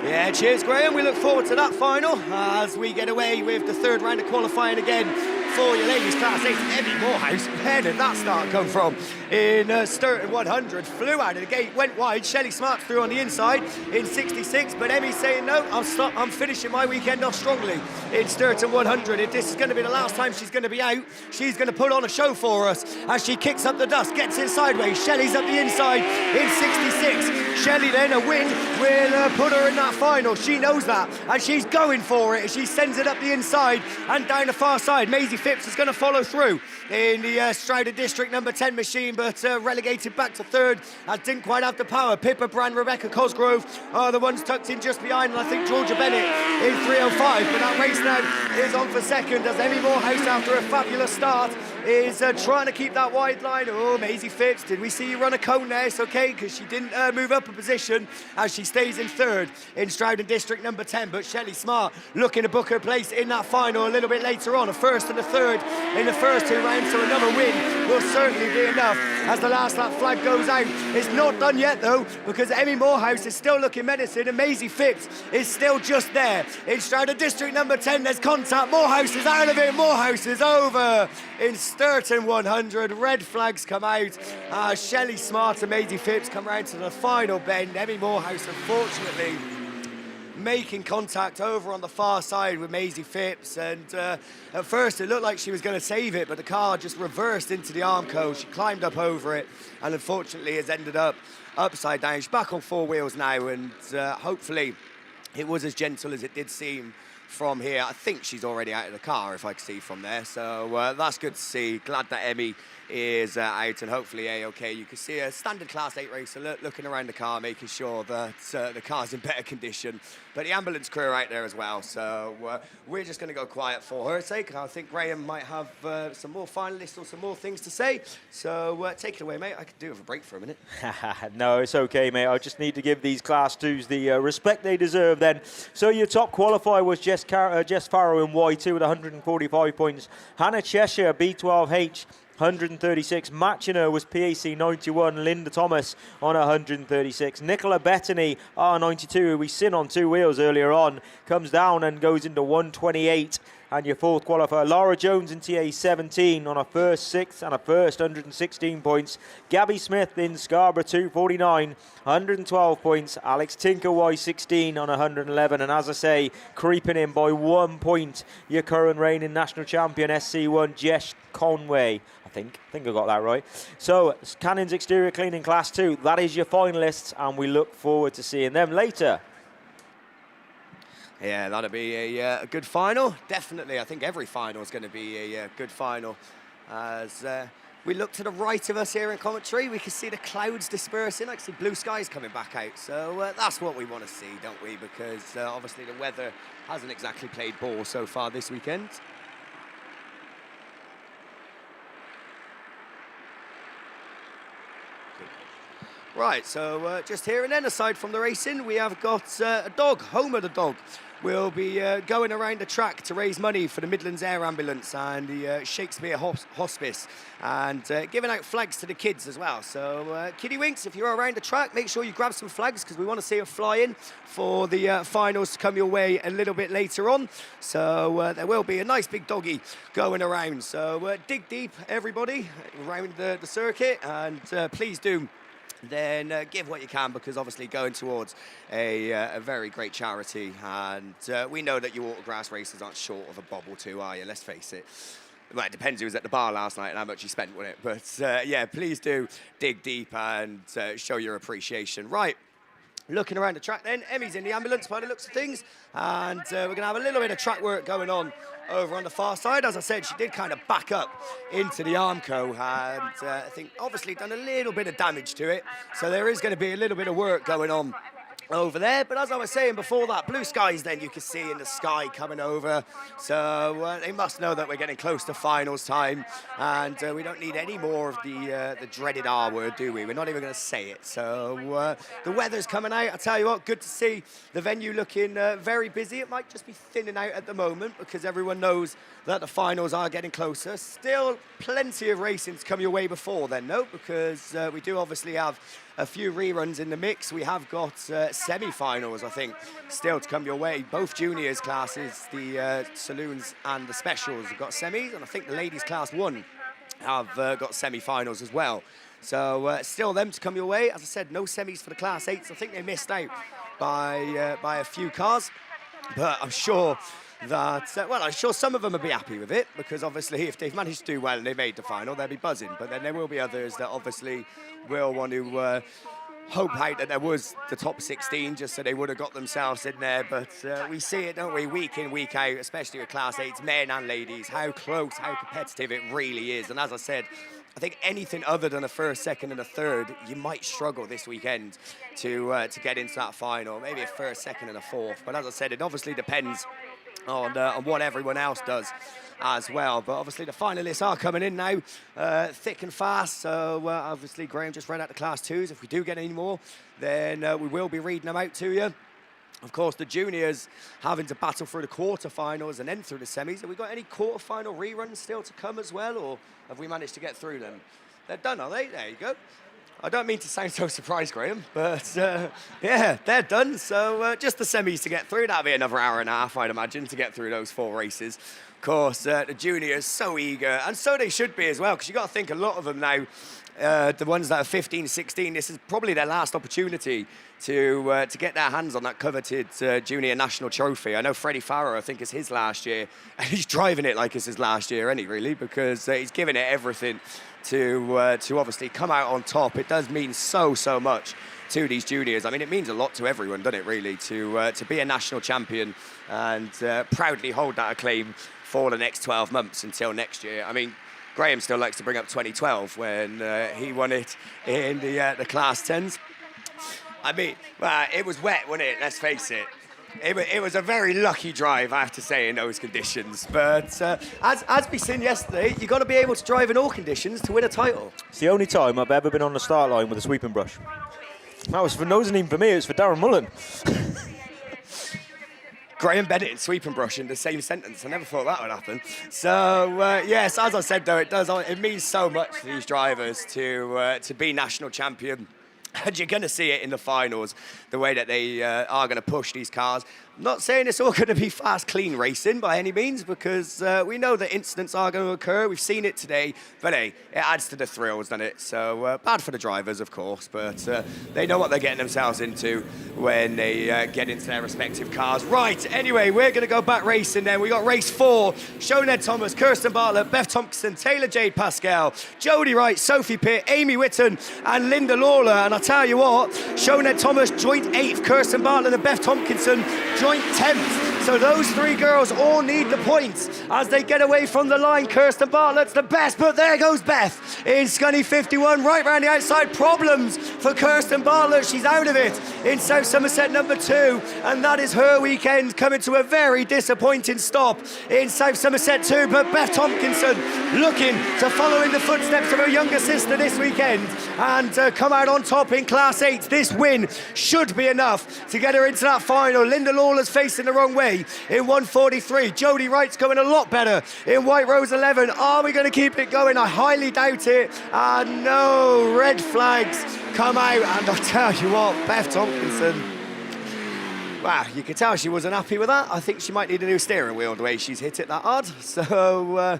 Yeah, cheers, Graham. We look forward to that final as we get away with the third round of qualifying again for your ladies class 8. Emmy Morehouse, where did that start come from? In Sturton 100, flew out of the gate, went wide. Shelley Smart through on the inside in 66, but Emmy's saying no, I'm finishing my weekend off strongly in Sturton 100. If this is going to be the last time she's going to be out, she's going to put on a show for us as she kicks up the dust, gets in sideways. Shelley's up the inside in 66. Shelley then, a win will put her in that final. She knows that, and she's going for it. She sends it up the inside and down the far side. Maisie Phipps is going to follow through in the Strouder District number 10 machine, but relegated back to third as didn't quite have the power. Pippa Brand, Rebecca Cosgrove are the ones tucked in just behind, and I think Georgia Bennett in 305. But that race now is on for second as Emmy Morehouse, after a fabulous start, is trying to keep that wide line. Oh, Maisie Phipps, did we see you run a cone there? It's okay, because she didn't move up a position as she stays in third in Strouder District number 10. But Shelley Smart looking to book her place in that final a little bit later on. A first and a third in the first 2 rounds, so another win will certainly be enough as the last lap flag goes out. It's not done yet, though, because Emmy Morehouse is still looking menacing and Maisie Phipps is still just there. In Strouder District number 10, there's contact. Morehouse is out of it. Morehouse is over. In Sturton 100, red flags come out. Shelley Smart and Maisie Phipps come round to the final bend. Emmy Morehouse, unfortunately, making contact over on the far side with Maisie Phipps, and at first it looked like she was going to save it, but the car just reversed into the Armco. She climbed up over it and unfortunately has ended up upside down. She's back on 4 wheels now, and hopefully it was as gentle as it did seem from here. I think she's already out of the car, if I can see from there, so that's good to see. Glad that Emmy is out and hopefully A-OK. You can see a standard Class 8 racer looking around the car, making sure that the car's in better condition. But the ambulance crew are out there as well, so we're just going to go quiet for her sake. I think Graham might have some more finalists or some more things to say, so take it away, mate. I could do with a break for a minute. No, it's okay, mate. I just need to give these Class 2s the respect they deserve then. So your top qualifier was Jess Farrow in Y2 with 145 points. Hannah Cheshire, B12H, 136. Matching her was PAC 91, Linda Thomas on 136. Nicola Bettany, R92, who we seen on 2 wheels earlier on, comes down and goes into 128. And your fourth qualifier, Laura Jones in TA 17 on a first, sixth, and a first, 116 points. Gabby Smith in Scarborough 249, 112 points. Alex Tinker Y16 on 111. And as I say, creeping in by 1 point, your current reigning national champion, SC1, Jess Conway. I think I got that right. So, Cannon's Exterior Cleaning Class 2, that is your finalists, and we look forward to seeing them later. Yeah, that'll be a good final. Definitely, I think every final is going to be a good final as we look to the right of us here in commentary, we can see the clouds dispersing. I can see blue skies coming back out. So that's what we want to see, don't we? Because obviously the weather hasn't exactly played ball so far this weekend. Right, so just here and then, aside from the racing, we have got a dog, Homer the dog. We'll be going around the track to raise money for the Midlands Air Ambulance and the Shakespeare Hospice, and giving out flags to the kids as well. So, Kiddie Winks, if you're around the track, make sure you grab some flags because we want to see a fly-in for the finals to come your way a little bit later on. So, there will be a nice big doggy going around. So, dig deep, everybody, around the circuit, and please do then give what you can, because obviously going towards a very great charity, and we know that you autograss racers aren't short of a bob or two, are you? Let's face it. Well, it depends who was at the bar last night and how much you spent with it, but yeah, please do dig deep and show your appreciation. Right. Looking around the track then, Emmy's in the ambulance by the looks of things, and we're going to have a little bit of track work going on over on the far side. As I said, she did kind of back up into the Armco, and I think obviously done a little bit of damage to it, so there is going to be a little bit of work going on over there. But as I was saying before that, blue skies then you can see in the sky coming over, so they must know that we're getting close to finals time, and we don't need any more of the dreaded R word, do we? We're not even going to say it. So the weather's coming out. I tell you what, good to see the venue looking very busy. It might just be thinning out at the moment because everyone knows that the finals are getting closer. Still plenty of racing to come your way before then, no? Because we do obviously have a few reruns in the mix. We have got semi-finals, I think, still to come your way. Both juniors classes, the saloons and the specials, have got semis, and I think the ladies class 1 have got semi-finals as well. So still them to come your way. As I said, no semis for the class 8s. I think they missed out by a few cars, but I'm sure that, well, I'm sure some of them will be happy with it, because obviously if they've managed to do well and they made the final, they'll be buzzing. But then there will be others that obviously will want to hope out that there was the top 16 just so they would have got themselves in there. But we see it, don't we, week in, week out, especially with Class 8s, men and ladies, how close, how competitive it really is. And as I said, I think anything other than a first, second and a third, you might struggle this weekend to get into that final. Maybe a first, second and a fourth. But as I said, it obviously depends on what everyone else does as well. But obviously the finalists are coming in now, thick and fast. So obviously Graham just read out the Class 2s. If we do get any more, then we will be reading them out to you. Of course, the juniors having to battle through the quarterfinals and then through the semis. Have we got any quarterfinal reruns still to come as well, or have we managed to get through them? They're done, are they? There you go. I don't mean to sound so surprised, Graham, but yeah, they're done. So just the semis to get through. That'll be another hour and a half, I'd imagine, to get through those 4 races. Of course, the juniors so eager, and so they should be as well, because you've got to think a lot of them now, the ones that are 15, 16, this is probably their last opportunity to get their hands on that coveted junior national trophy. I know Freddie Farrow, I think, is his last year, and he's driving it like it's his last year, isn't he, really? Because he's giving it everything to obviously come out on top. It does mean so much to these juniors. I mean, it means a lot to everyone, doesn't it, really, to be a national champion and proudly hold that acclaim for the next 12 months until next year. I mean, Graham still likes to bring up 2012 when he won it in the Class 10s. I mean, it was wet, wasn't it? Let's face it. It was a very lucky drive, I have to say, in those conditions. But as we seen yesterday, you've got to be able to drive in all conditions to win a title. It's the only time I've ever been on the start line with a sweeping brush. That wasn't even for me, it was for Darren Mullen. Graham Bennett and sweeping brush in the same sentence. I never thought that would happen. So, yes, as I said, though, it means so much to these drivers to be national champion. And you're going to see it in the finals, the way that they are going to push these cars. I'm not saying it's all going to be fast, clean racing by any means, because we know that incidents are going to occur. We've seen it today, but hey, it adds to the thrills, doesn't it? So bad for the drivers, of course, but they know what they're getting themselves into when they get into their respective cars. Right, anyway, we're going to go back racing then. We got race 4, Shoned Thomas, Kirsten Bartlett, Beth Tompkinson, Taylor Jade Pascal, Jodie Wright, Sophie Pitt, Amy Whitton, and Linda Lawler. And I tell you what, Shoned Thomas, joint 8th, Kirsten Bartlett and Beth Tompkinson, joint 10th. So those three girls all need the points as they get away from the line. Kirsten Bartlett's the best, but there goes Beth in Scunny 51, right round the outside. Problems for Kirsten Bartlett. She's out of it in South Somerset number 2, and that is her weekend coming to a very disappointing stop in South Somerset 2. But Beth Tompkinson looking to follow in the footsteps of her younger sister this weekend and come out on top in Class 8. This win should be enough to get her into that final. Linda Lawler's facing the wrong way in 1:43. Jodie Wright's going a lot better in White Rose 11. Are we going to keep it going? I highly doubt it. No, red flags come out, and I'll tell you what, Beth Tompkinson, wow, you could tell she wasn't happy with that. I think she might need a new steering wheel the way she's hit it that hard. So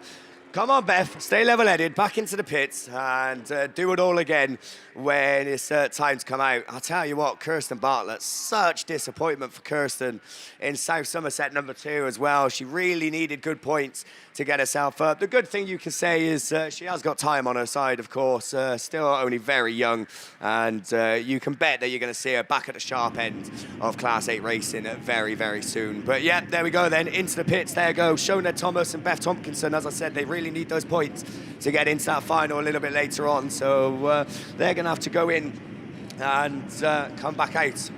come on, Beth, stay level-headed, back into the pits and do it all again when it's time to come out. I'll tell you what, Kirsten Bartlett, such disappointment for Kirsten in South Somerset number 2 as well. She really needed good points to get herself up. The good thing you can say is she has got time on her side, of course, still only very young, and you can bet that you're going to see her back at the sharp end of Class 8 racing very, very soon. But yeah, there we go then, into the pits. There go Shona Thomas and Beth Tompkinson. As I said, they really need those points to get into that final a little bit later on, so they're going to have to go in and come back out.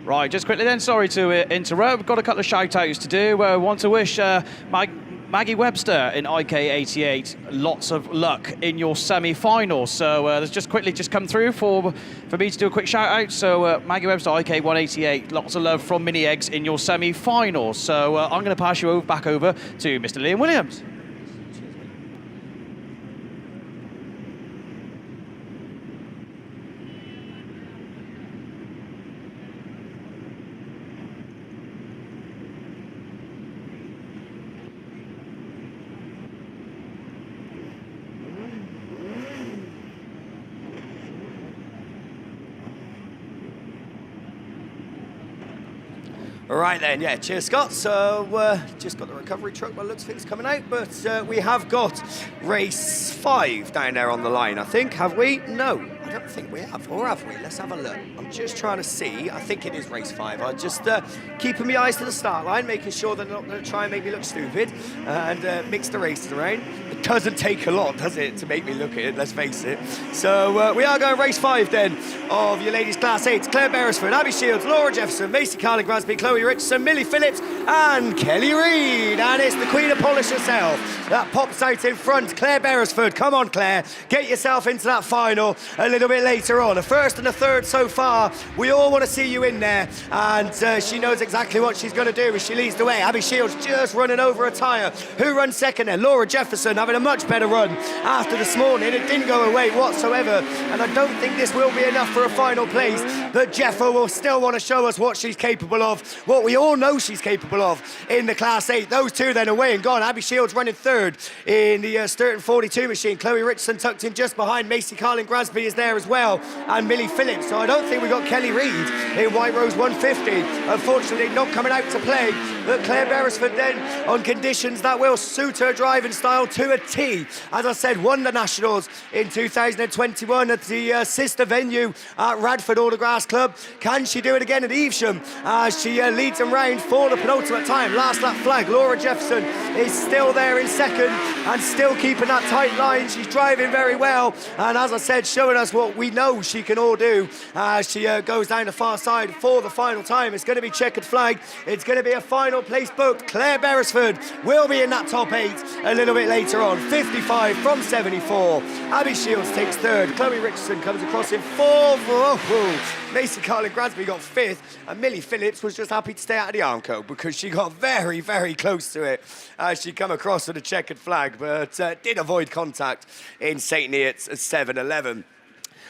Right, just quickly then, sorry to interrupt. We've got a couple of shout-outs to do. Want to wish Maggie Webster in IK88 lots of luck in your semi-final. So let's just quickly come through for me to do a quick shout-out. So Maggie Webster, IK188, lots of love from Mini Eggs in your semi-final. So I'm going to pass you back over to Mr. Liam Williams. All right then, yeah, cheers Scott. So just got the recovery truck by the looks of things coming out, but we have got race 5 down there on the line, I think, have we? No, I don't think we have, or have we? Let's have a look. I'm just trying to see. I think it is race 5. I'm just keeping my eyes to the start line, making sure they're not going to try and make me look stupid and mix the races around. It doesn't take a lot, does it, to make me look at it, let's face it. So we are going race 5 then of your ladies Class 8. Claire Beresford, Abby Shields, Laura Jefferson, Macy Carlin-Grasby, Chloe Richardson, Millie Phillips and Kelly Reid. And it's the Queen of Polish herself that pops out in front. Claire Beresford, come on Claire, get yourself into that final a little bit later on. A first and a third so far. We all want to see you in there, and she knows exactly what she's going to do as she leads the way. Abby Shields just running over a tyre. Who runs second there? Laura Jefferson having a much better run after this morning. It didn't go away whatsoever, and I don't think this will be enough for a final place, but Jeffa will still want to show us what she's capable of, what we all know she's capable of in the Class 8. Those two then away and gone. Abby Shields running third in the Sturton 42 machine. Chloe Richardson tucked in just behind. Macy Carlin-Grasby is there as well, and Millie Phillips. So I don't think we got Kelly Reid in White Rose 150. Unfortunately, not coming out to play. But Claire Beresford then on conditions that will suit her driving style to a T. As I said, won the Nationals in 2021 at the sister venue at Radford Autograss Club. Can she do it again at Evesham as she leads them round for the penultimate time? Last lap flag. Laura Jefferson is still there in second and still keeping that tight line. She's driving very well, and as I said, showing us what we know she can all do as she goes down the far side for the final time. It's going to be checkered flag. It's going to be a final place booked. Claire Beresford will be in that top 8 a little bit later on. 55 from 74. Abby Shields takes third. Chloe Richardson comes across in fourth. Macy Carlin-Grasby got 5th, and Millie Phillips was just happy to stay out of the Armco because she got very, very close to it as she come across with a checkered flag, but did avoid contact in St. Neots at 7:11.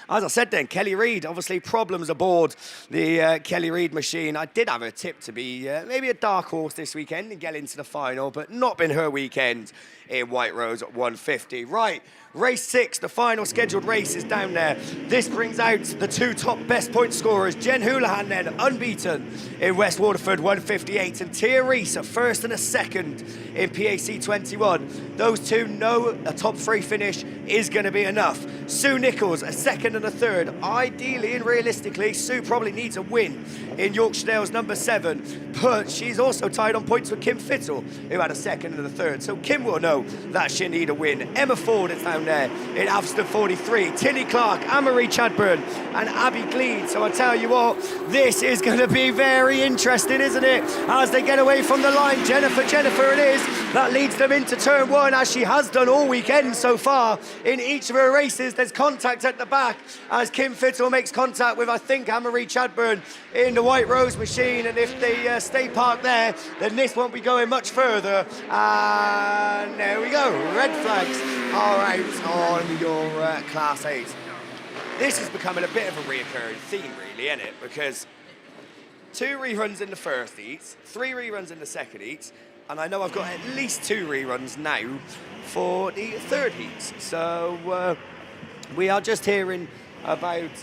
As I said then, Kelly Reid, obviously problems aboard the Kelly Reid machine. I did have a tip to be maybe a dark horse this weekend and get into the final, but not been her weekend in White Rose at 150. Right, race 6, the final scheduled race is down there. This brings out the 2 top best point scorers. Jen Houlihan then, unbeaten in West Waterford 158, and Tia Reese at first and a second in PAC 21. Those two know a top 3 finish is going to be enough. Sue Nichols, a second second and a third. Ideally and realistically, Sue probably needs a win in Yorkshire number 7, but she's also tied on points with Kim Fittle, who had a second and a third. So Kim will know that she'll need a win. Emma Ford is down there in Aveston 43. Tilly Clark, Anne-Marie Chadburn, and Abby Gleed. So I tell you what, this is going to be very interesting, isn't it? As they get away from the line, Jennifer it is. That leads them into turn 1, as she has done all weekend so far. In each of her races, there's contact at the back as Kim Fittle makes contact with, I think, Anne-Marie Chadburn in the White Rose machine. And if they stay parked there, then this won't be going much further. And there we go. Red flags are out on your Class 8. This is becoming a bit of a reoccurring theme, really, isn't it? Because 2 reruns in the first heat, 3 reruns in the second heat, and I know I've got at least 2 reruns now for the third heat. So we are just hearing about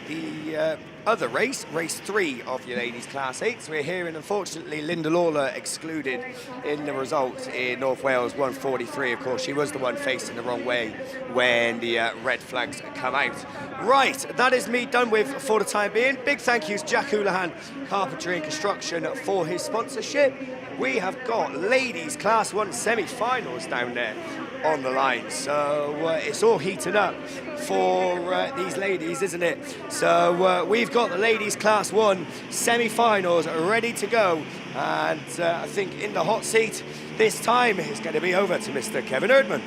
the other race 3 of your ladies' Class 8s. We're hearing, unfortunately, Linda Lawler excluded in the result in North Wales 143. Of course, she was the one facing the wrong way when the red flags come out. Right, that is me done with for the time being. Big thank yous, Jack Houlihan, Carpentry and Construction, for his sponsorship. We have got ladies' Class 1 semi-finals down there on the line. So it's all heating up for these ladies, isn't it? So we've got the ladies' Class 1 semi-finals ready to go. And I think in the hot seat this time is going to be over to Mr. Kevin Erdman.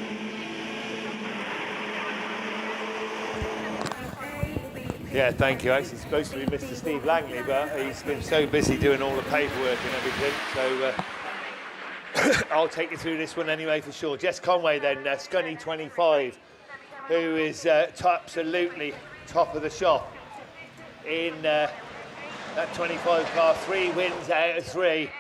Yeah, thank you. Actually, it's supposed to be Mr. Steve Langley, but he's been so busy doing all the paperwork and everything. So I'll take you through this one anyway for sure. Jess Conway then, Scunny 25, who is absolutely top of the shop in that 25 car. 3 wins out of 3,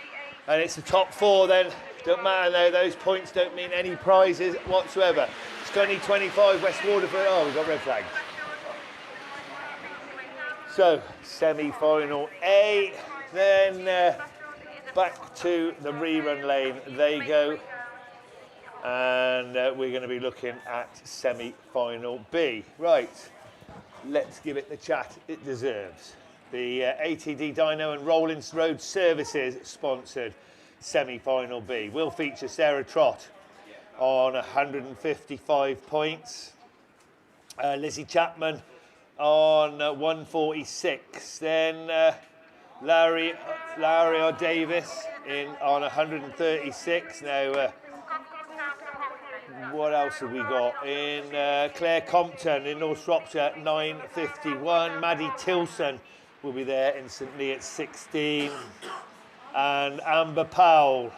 and it's the top 4 then. Don't matter though, those points don't mean any prizes whatsoever. Scunny 25, West Waterford. Oh, we've got red flags. So, semi-final A, then back to the rerun lane they go, and we're going to be looking at semi-final B. Right, let's give it the chat it deserves. The ATD Dyno and Rollins Road Services sponsored semi-final B will feature Sarah Trott on 155 points, Lizzie Chapman on 146, then Larry or Davis on 136. Now, what else have we got? In Claire Compton in North Shropshire, 951. Maddie Tilson will be there instantly at 16, and Amber Powell.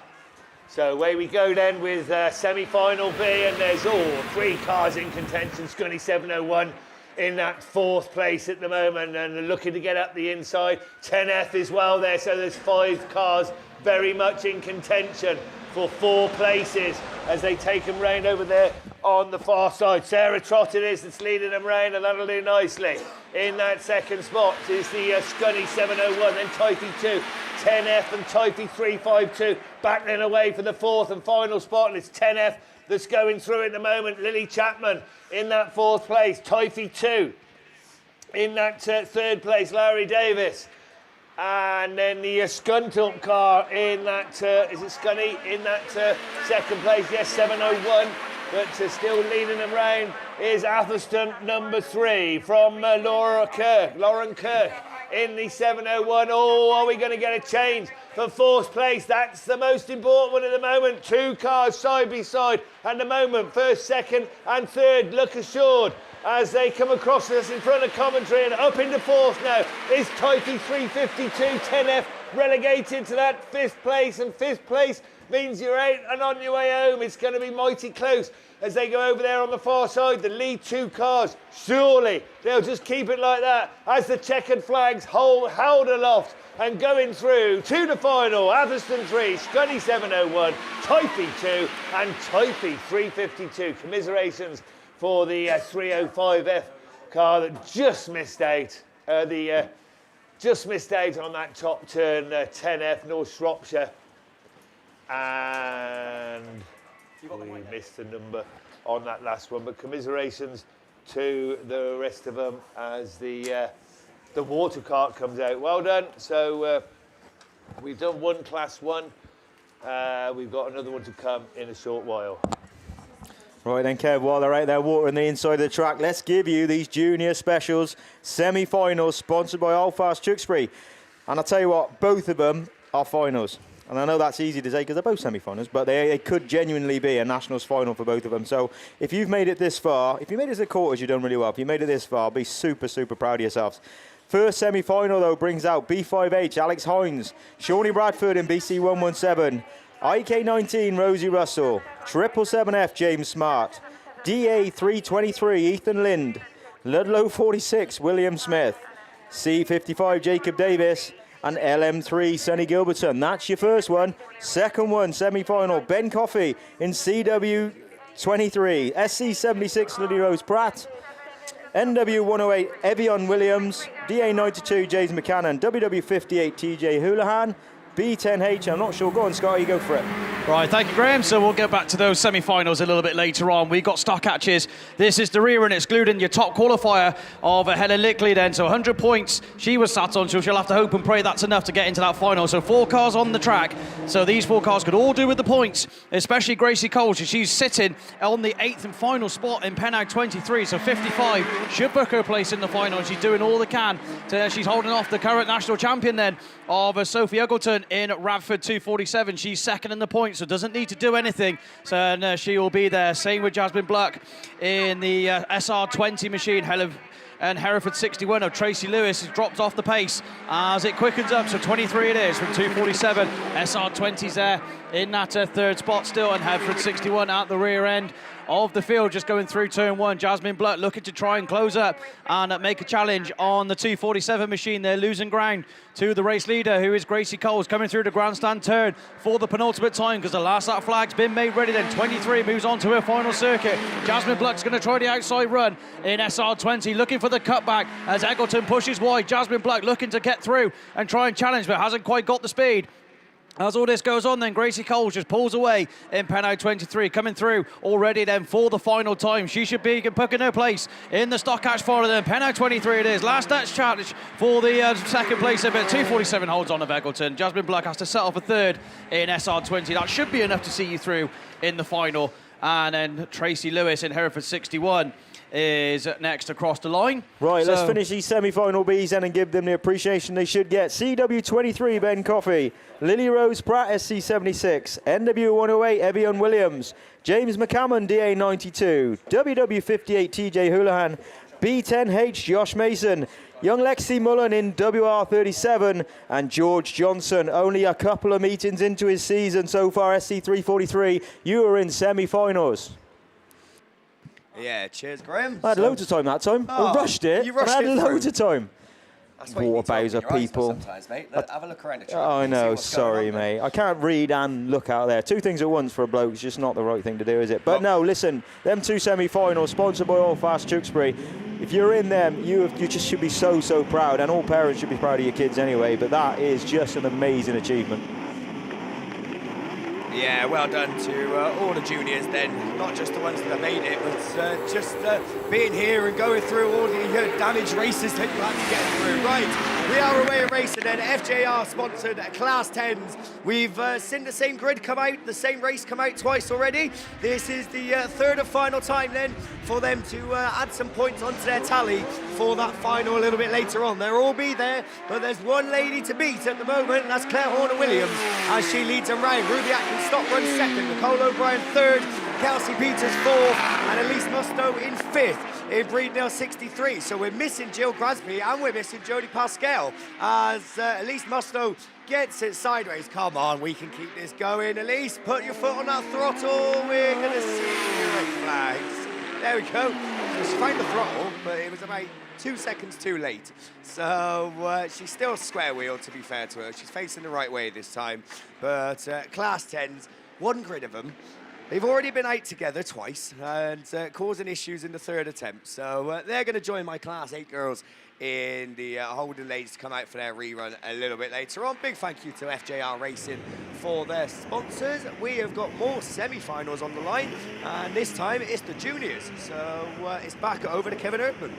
So away we go then with semi-final B, and there's all 3 cars in contention. Scunny 701 in that 4th place at the moment, and looking to get up the inside. 10F as well there, so there's 5 cars very much in contention for 4 places as they take them round over there on the far side. Sarah Trott it is that's leading them round, and that'll do nicely. In that 2nd spot is the Scunny 701, then Typhy 2, 10F and Typhy 352 battling away for the 4th and final spot, and it's 10F that's going through at the moment. Lily Chapman in that 4th place. Typhy 2 in that 3rd place. Larry Davis. And then the Scunthorpe car in that, is it Scunny? In that 2nd place. Yes, 701. But still leading them round is Athelston number 3 from Lauren Kirk in the 701. Oh, are we going to get a change for 4th place? That's the most important one at the moment. 2 cars side by side at the moment. 1st, 2nd and 3rd look assured as they come across us in front of commentary, and up into 4th now is Typhy 352. 10F relegated to that 5th place, and 5th place means you're out and on your way home. It's going to be mighty close as they go over there on the far side. The lead 2 cars, surely they'll just keep it like that as the checkered flags held aloft and going through to the final. Atherstone 3, Scunny 701, Typhy 2 and Typhy 352. Commiserations for the 305F car that just missed out. Just missed out on that top turn, 10F North Shropshire. And we missed the number on that last one, but commiserations to the rest of them as the water cart comes out. Well done. So we've done one class 1. We've got another one to come in a short while. Right then, Kev, while they're out there watering the inside of the track, let's give you these junior specials semi-finals sponsored by Allfast Tewkesbury. And I'll tell you what, both of them are finals. And I know that's easy to say because they're both semi-finals, but they could genuinely be a nationals final for both of them. So if you've made it this far, if you made it to the quarters, you've done really well. If you made it this far, be super, super proud of yourselves. First semi-final, though, brings out B5H, Alex Hines, Shawnee Bradford in BC 117, IK19, Rosie Russell, 777F, James Smart, DA 323, Ethan Lind, Ludlow 46, William Smith, C55, Jacob Davis, and LM3, Sonny Gilberton. That's your first one. Second one, semi-final, Ben Coffey in CW 23, SC76, Lily Rose Pratt, NW 108, Evian Williams, DA 92, James McCannon, WW 58, TJ Houlihan, B10H, I'm not sure. Go on, Scott, you go for it. Right, thank you, Graham. So we'll get back to those semi-finals a little bit later on. We've got stock catches. This is the rerun, excluding your top qualifier of Helen Lickley then. So 100 points she was sat on, so she'll have to hope and pray that's enough to get into that final. So 4 cars on the track. So these 4 cars could all do with the points, especially Gracie Cole. She's sitting on the 8th and final spot in Pennow 23. So 55 should book her place in the final. She's doing all they can. She's holding off the current national champion then of Sophie Uggleton in Radford 247. She's second in the points, so doesn't need to do anything. So and, she will be there. Same with Jasmine Bluck in the SR20 machine. And Hereford 61 of Tracy Lewis has dropped off the pace as it quickens up. So 23 it is from 247. SR20's there in that third spot still, and Hereford 61 at the rear end of the field, just going through turn 1. Jasmine Blutt looking to try and close up and make a challenge on the 247 machine. They're losing ground to the race leader, who is Gracie Coles, coming through the grandstand turn for the penultimate time because the last lap flag's been made ready. Then 23 moves on to her final circuit. Jasmine Blutt's going to try the outside run in SR20, looking for the cutback as Eggleton pushes wide. Jasmine Blutt looking to get through and try and challenge, but hasn't quite got the speed. As all this goes on, then Gracie Cole just pulls away in Pennow 23, coming through already then for the final time. She should be booking her place in the stock catch final then. Pennow 23 it is. Last touch challenge for the second place. But 247 holds on of Eggleton. Jasmine Bluck has to set off a third in SR20. That should be enough to see you through in the final. And then Tracy Lewis in Hereford 61 is next across the line. Right, let's finish these semi-final Bs then and give them the appreciation they should get. CW23, Ben Coffey. Lily Rose Pratt, SC76. NW 108, Evian Williams. James McCammon, DA 92. WW 58, TJ Houlihan. B10H, Josh Mason. Young Lexi Mullen in WR37, and George Johnson, only a couple of meetings into his season so far, SC343. You are in semi-finals. Yeah, cheers, Graham. I had loads of time that time. I rushed it. You rushed I had it loads of time. That's what you need to open Bowser your eyes for people. sometimes, mate. Have a look around the track. Oh, I and see know. what's going Sorry, on there. mate. I can't read and look out there. 2 things at once for a bloke is just not the right thing to do, is it? But no, listen. Them 2 semi-finals, sponsored by Allfast Tewkesbury. If you're in them, you just should be so, so proud. And all parents should be proud of your kids anyway. But that is just an amazing achievement. Yeah, well done to all the juniors then, not just the ones that have made it, but just being here and going through all the damaged races that you had to get through. Right, we are away at racing then, FJR sponsored Class 10s. We've seen the same grid come out, the same race come out twice already. This is the third and final time then for them to add some points onto their tally for that final a little bit later on. They'll all be there, but there's one lady to beat at the moment, and that's Claire Horner-Williams as she leads them round. Ruby Atkins Stock runs second, Nicole O'Brien third, Kelsey Peters fourth, and Elise Musto in fifth in Breednell 63. So we're missing Jill Grasby and we're missing Jodie Pascal as Elise Musto gets it sideways. Come on, we can keep this going. Elise, put your foot on that throttle. We're going to see red flags. There we go. She found the throttle, but it was about 2 seconds too late. So she's still square wheel, to be fair to her. She's facing the right way this time. But Class 10s, one grid of them. They've already been out together twice and causing issues in the third attempt. So they're going to join my Class 8 girls in the holding ladies to come out for their rerun a little bit later on. Big thank you to FJR Racing for their sponsors. We have got more semi-finals on the line, and this time it's the juniors. So it's back over to Kevin Erdman.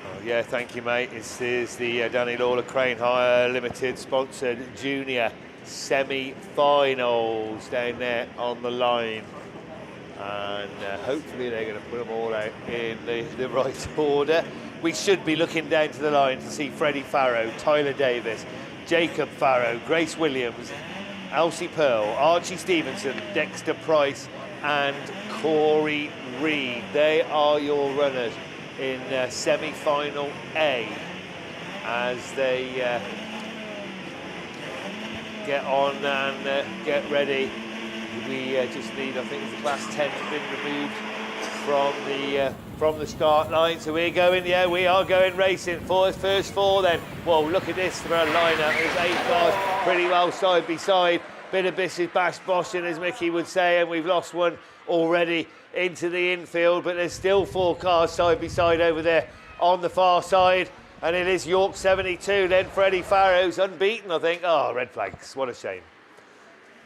Oh, yeah, thank you, mate. This is the Danny Lawler Crane Hire Limited sponsored junior semi-finals down there on the line, and hopefully they're going to put them all out in the right order. We should be looking down to the line to see Freddie Farrow, Tyler Davis, Jacob Farrow, Grace Williams, Elsie Pearl, Archie Stevenson, Dexter Price and Corey Reed. They are your runners in semi-final A as they get on and get ready. We just need, I think the class 10 has been removed from the start line, so we're going, yeah, we are going racing for the first four then. Whoa, look at this for a lineup. There's 8 cars pretty well side by side. Bit of business bash boshing, as Mickey would say, and we've lost one already into the infield, but there's still 4 cars side by side over there on the far side. And it is York 72, then Freddie Farrow's unbeaten, I think. Oh, red flags, what a shame.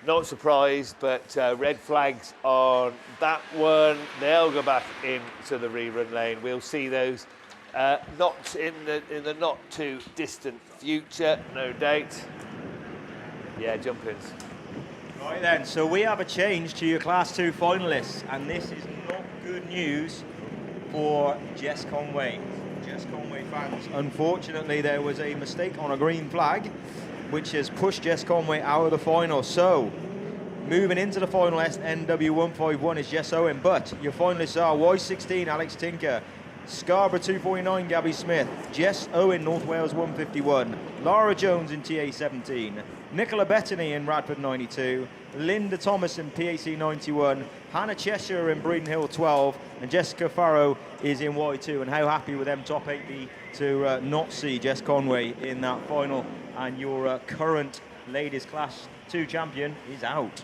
Not surprised, but red flags on that one. They'll go back into the rerun lane. We'll see those not in the not too distant future, no doubt. Yeah, jump ins. Right then, so we have a change to your Class 2 finalists, and this is not good news for Jess Conway. Jess Conway fans, unfortunately there was a mistake on a green flag which has pushed Jess Conway out of the final. So moving into the final, NW 151 is Jess Owen, but your finalists are Y16 Alex Tinker, Scarborough 249 Gabby Smith, Jess Owen North Wales 151, Lara Jones in TA 17, Nicola Bettany in Radford 92, Linda Thomas in PAC 91, Hannah Cheshire in Breeden Hill 12, and Jessica Farrow is in Y2. And how happy with them top 8 be to not see Jess Conway in that final, and your current ladies Class 2 champion is out.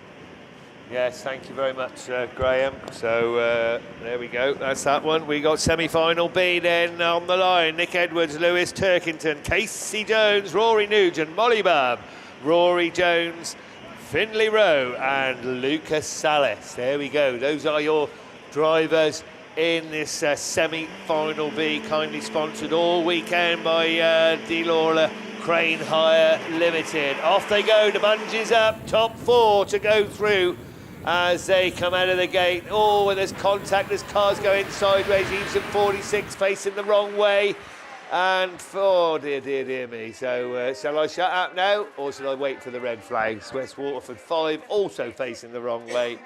Yes, thank you very much, Graham. So there we go, that's that one. We got semi-final B then on the line. Nick Edwards, Lewis Turkington, Casey Jones, Rory Nugent, Molly Babb, Rory Jones, Finley Rowe and Lucas Salas. There we go, those are your drivers in this semi-final B, kindly sponsored all weekend by D. Lawler Crane Hire Limited. Off they go, the bungees up, top 4 to go through as they come out of the gate. Oh, and there's contact, there's cars going sideways. Evesham 46 facing the wrong way. And, oh dear me. So shall I shut up now or shall I wait for the red flags? West Waterford 5 also facing the wrong way.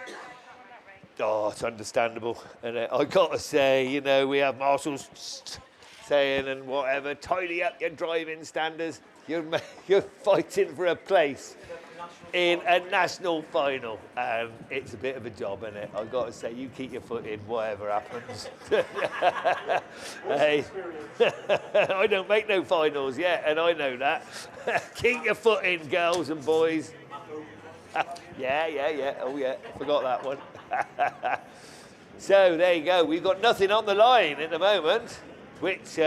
Oh, it's understandable. And I got to say, you know, we have marshals saying and whatever, tidy up your driving standards. You're fighting for a place in a national final, and it's a bit of a job, isn't it? I've got to say, you keep your foot in, whatever happens. Hey, I don't make no finals yet, and I know that. Keep your foot in, girls and boys. Yeah. Oh yeah, forgot that one. So there you go. We've got nothing on the line at the moment, which.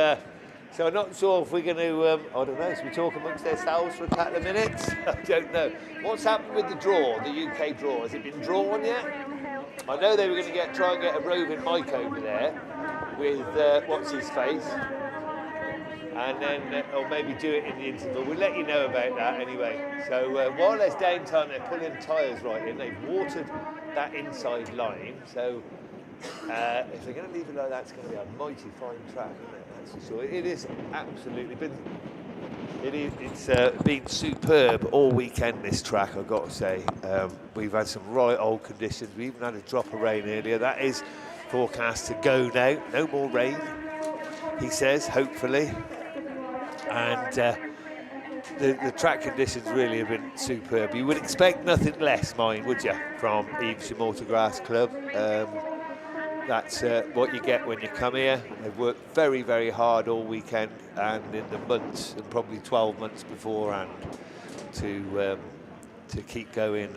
So I'm not sure if we're going to, I don't know, should we talk amongst ourselves for a couple of minutes? I don't know. What's happened with the draw, the UK draw? Has it been drawn yet? I know they were going to try and get a roving mic over there with, what's his face? And then, or maybe do it in the interval. We'll let you know about that anyway. So while there's downtime, they're pulling tyres right in. They've watered that inside line. So if they're going to leave it like that, it's going to be a mighty fine track, isn't it? That's for sure. It is absolutely been. It's been superb all weekend, this track, I've got to say. We've had some right old conditions. We even had a drop of rain earlier. That is forecast to go now. No more rain, he says, hopefully. And the track conditions really have been superb. You would expect nothing less, mind, would you, from Evesham Autograss Club? That's what you get when you come here. They've worked very, very hard all weekend and in the months, and probably 12 months beforehand, to keep going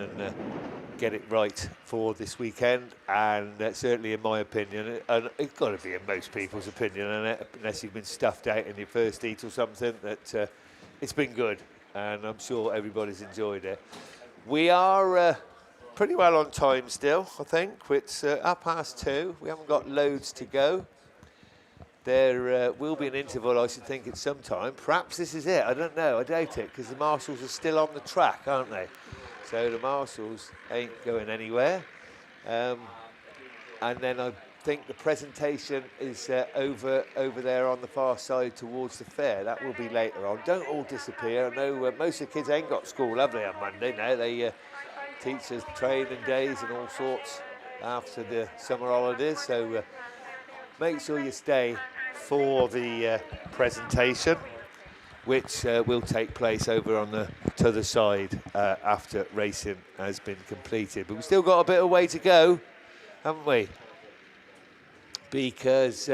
get it right for this weekend, and certainly in my opinion, and it's got to be in most people's opinion, unless you've been stuffed out in your first heat or something, that it's been good, and I'm sure everybody's enjoyed it. We are pretty well on time still, I think. It's 2:30. We haven't got loads to go. There will be an interval, I should think, at some time. Perhaps this is it. I don't know. I doubt it, because the marshals are still on the track, aren't they? So the marshals ain't going anywhere. And then I think the presentation is over there on the far side towards the fair. That will be later on. Don't all disappear. I know most of the kids ain't got school, have they, on Monday? No, they teachers training days and all sorts after the summer holidays. So make sure you stay for the presentation, which will take place over on the t'other side after racing has been completed. But we've still got a bit of way to go, haven't we? Because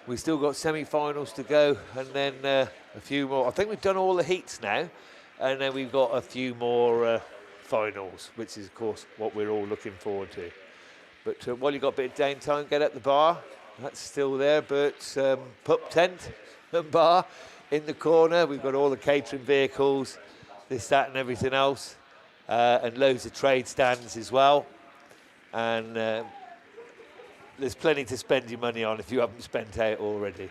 we've still got semi-finals to go, and then a few more. I think we've done all the heats now, and then we've got a few more finals, which is, of course, what we're all looking forward to. But while you've got a bit of downtime, get at the bar. That's still there, Bert's pup tent and bar in the corner. We've got all the catering vehicles, this, that, and everything else, and loads of trade stands as well. And there's plenty to spend your money on if you haven't spent out already.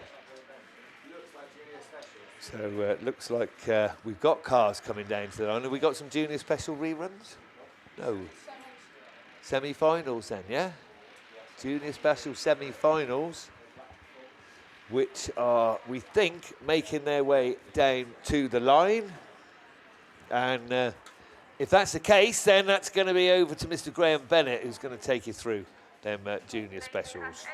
So it looks like we've got cars coming down to the line. Have we got some junior special reruns? No. Semi-finals then, yeah? Junior special semi-finals, which are, we think, making their way down to the line. And if that's the case, then that's going to be over to Mr. Graham Bennett, who's going to take you through them junior specials.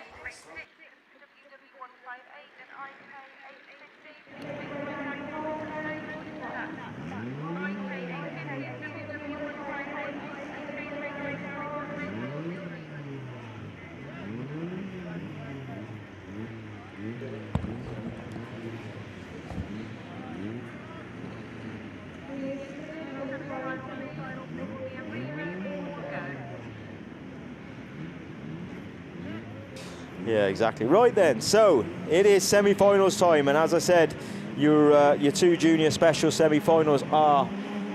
Yeah, exactly. Right then, so it is semi-finals time, and as I said, your two junior special semi-finals are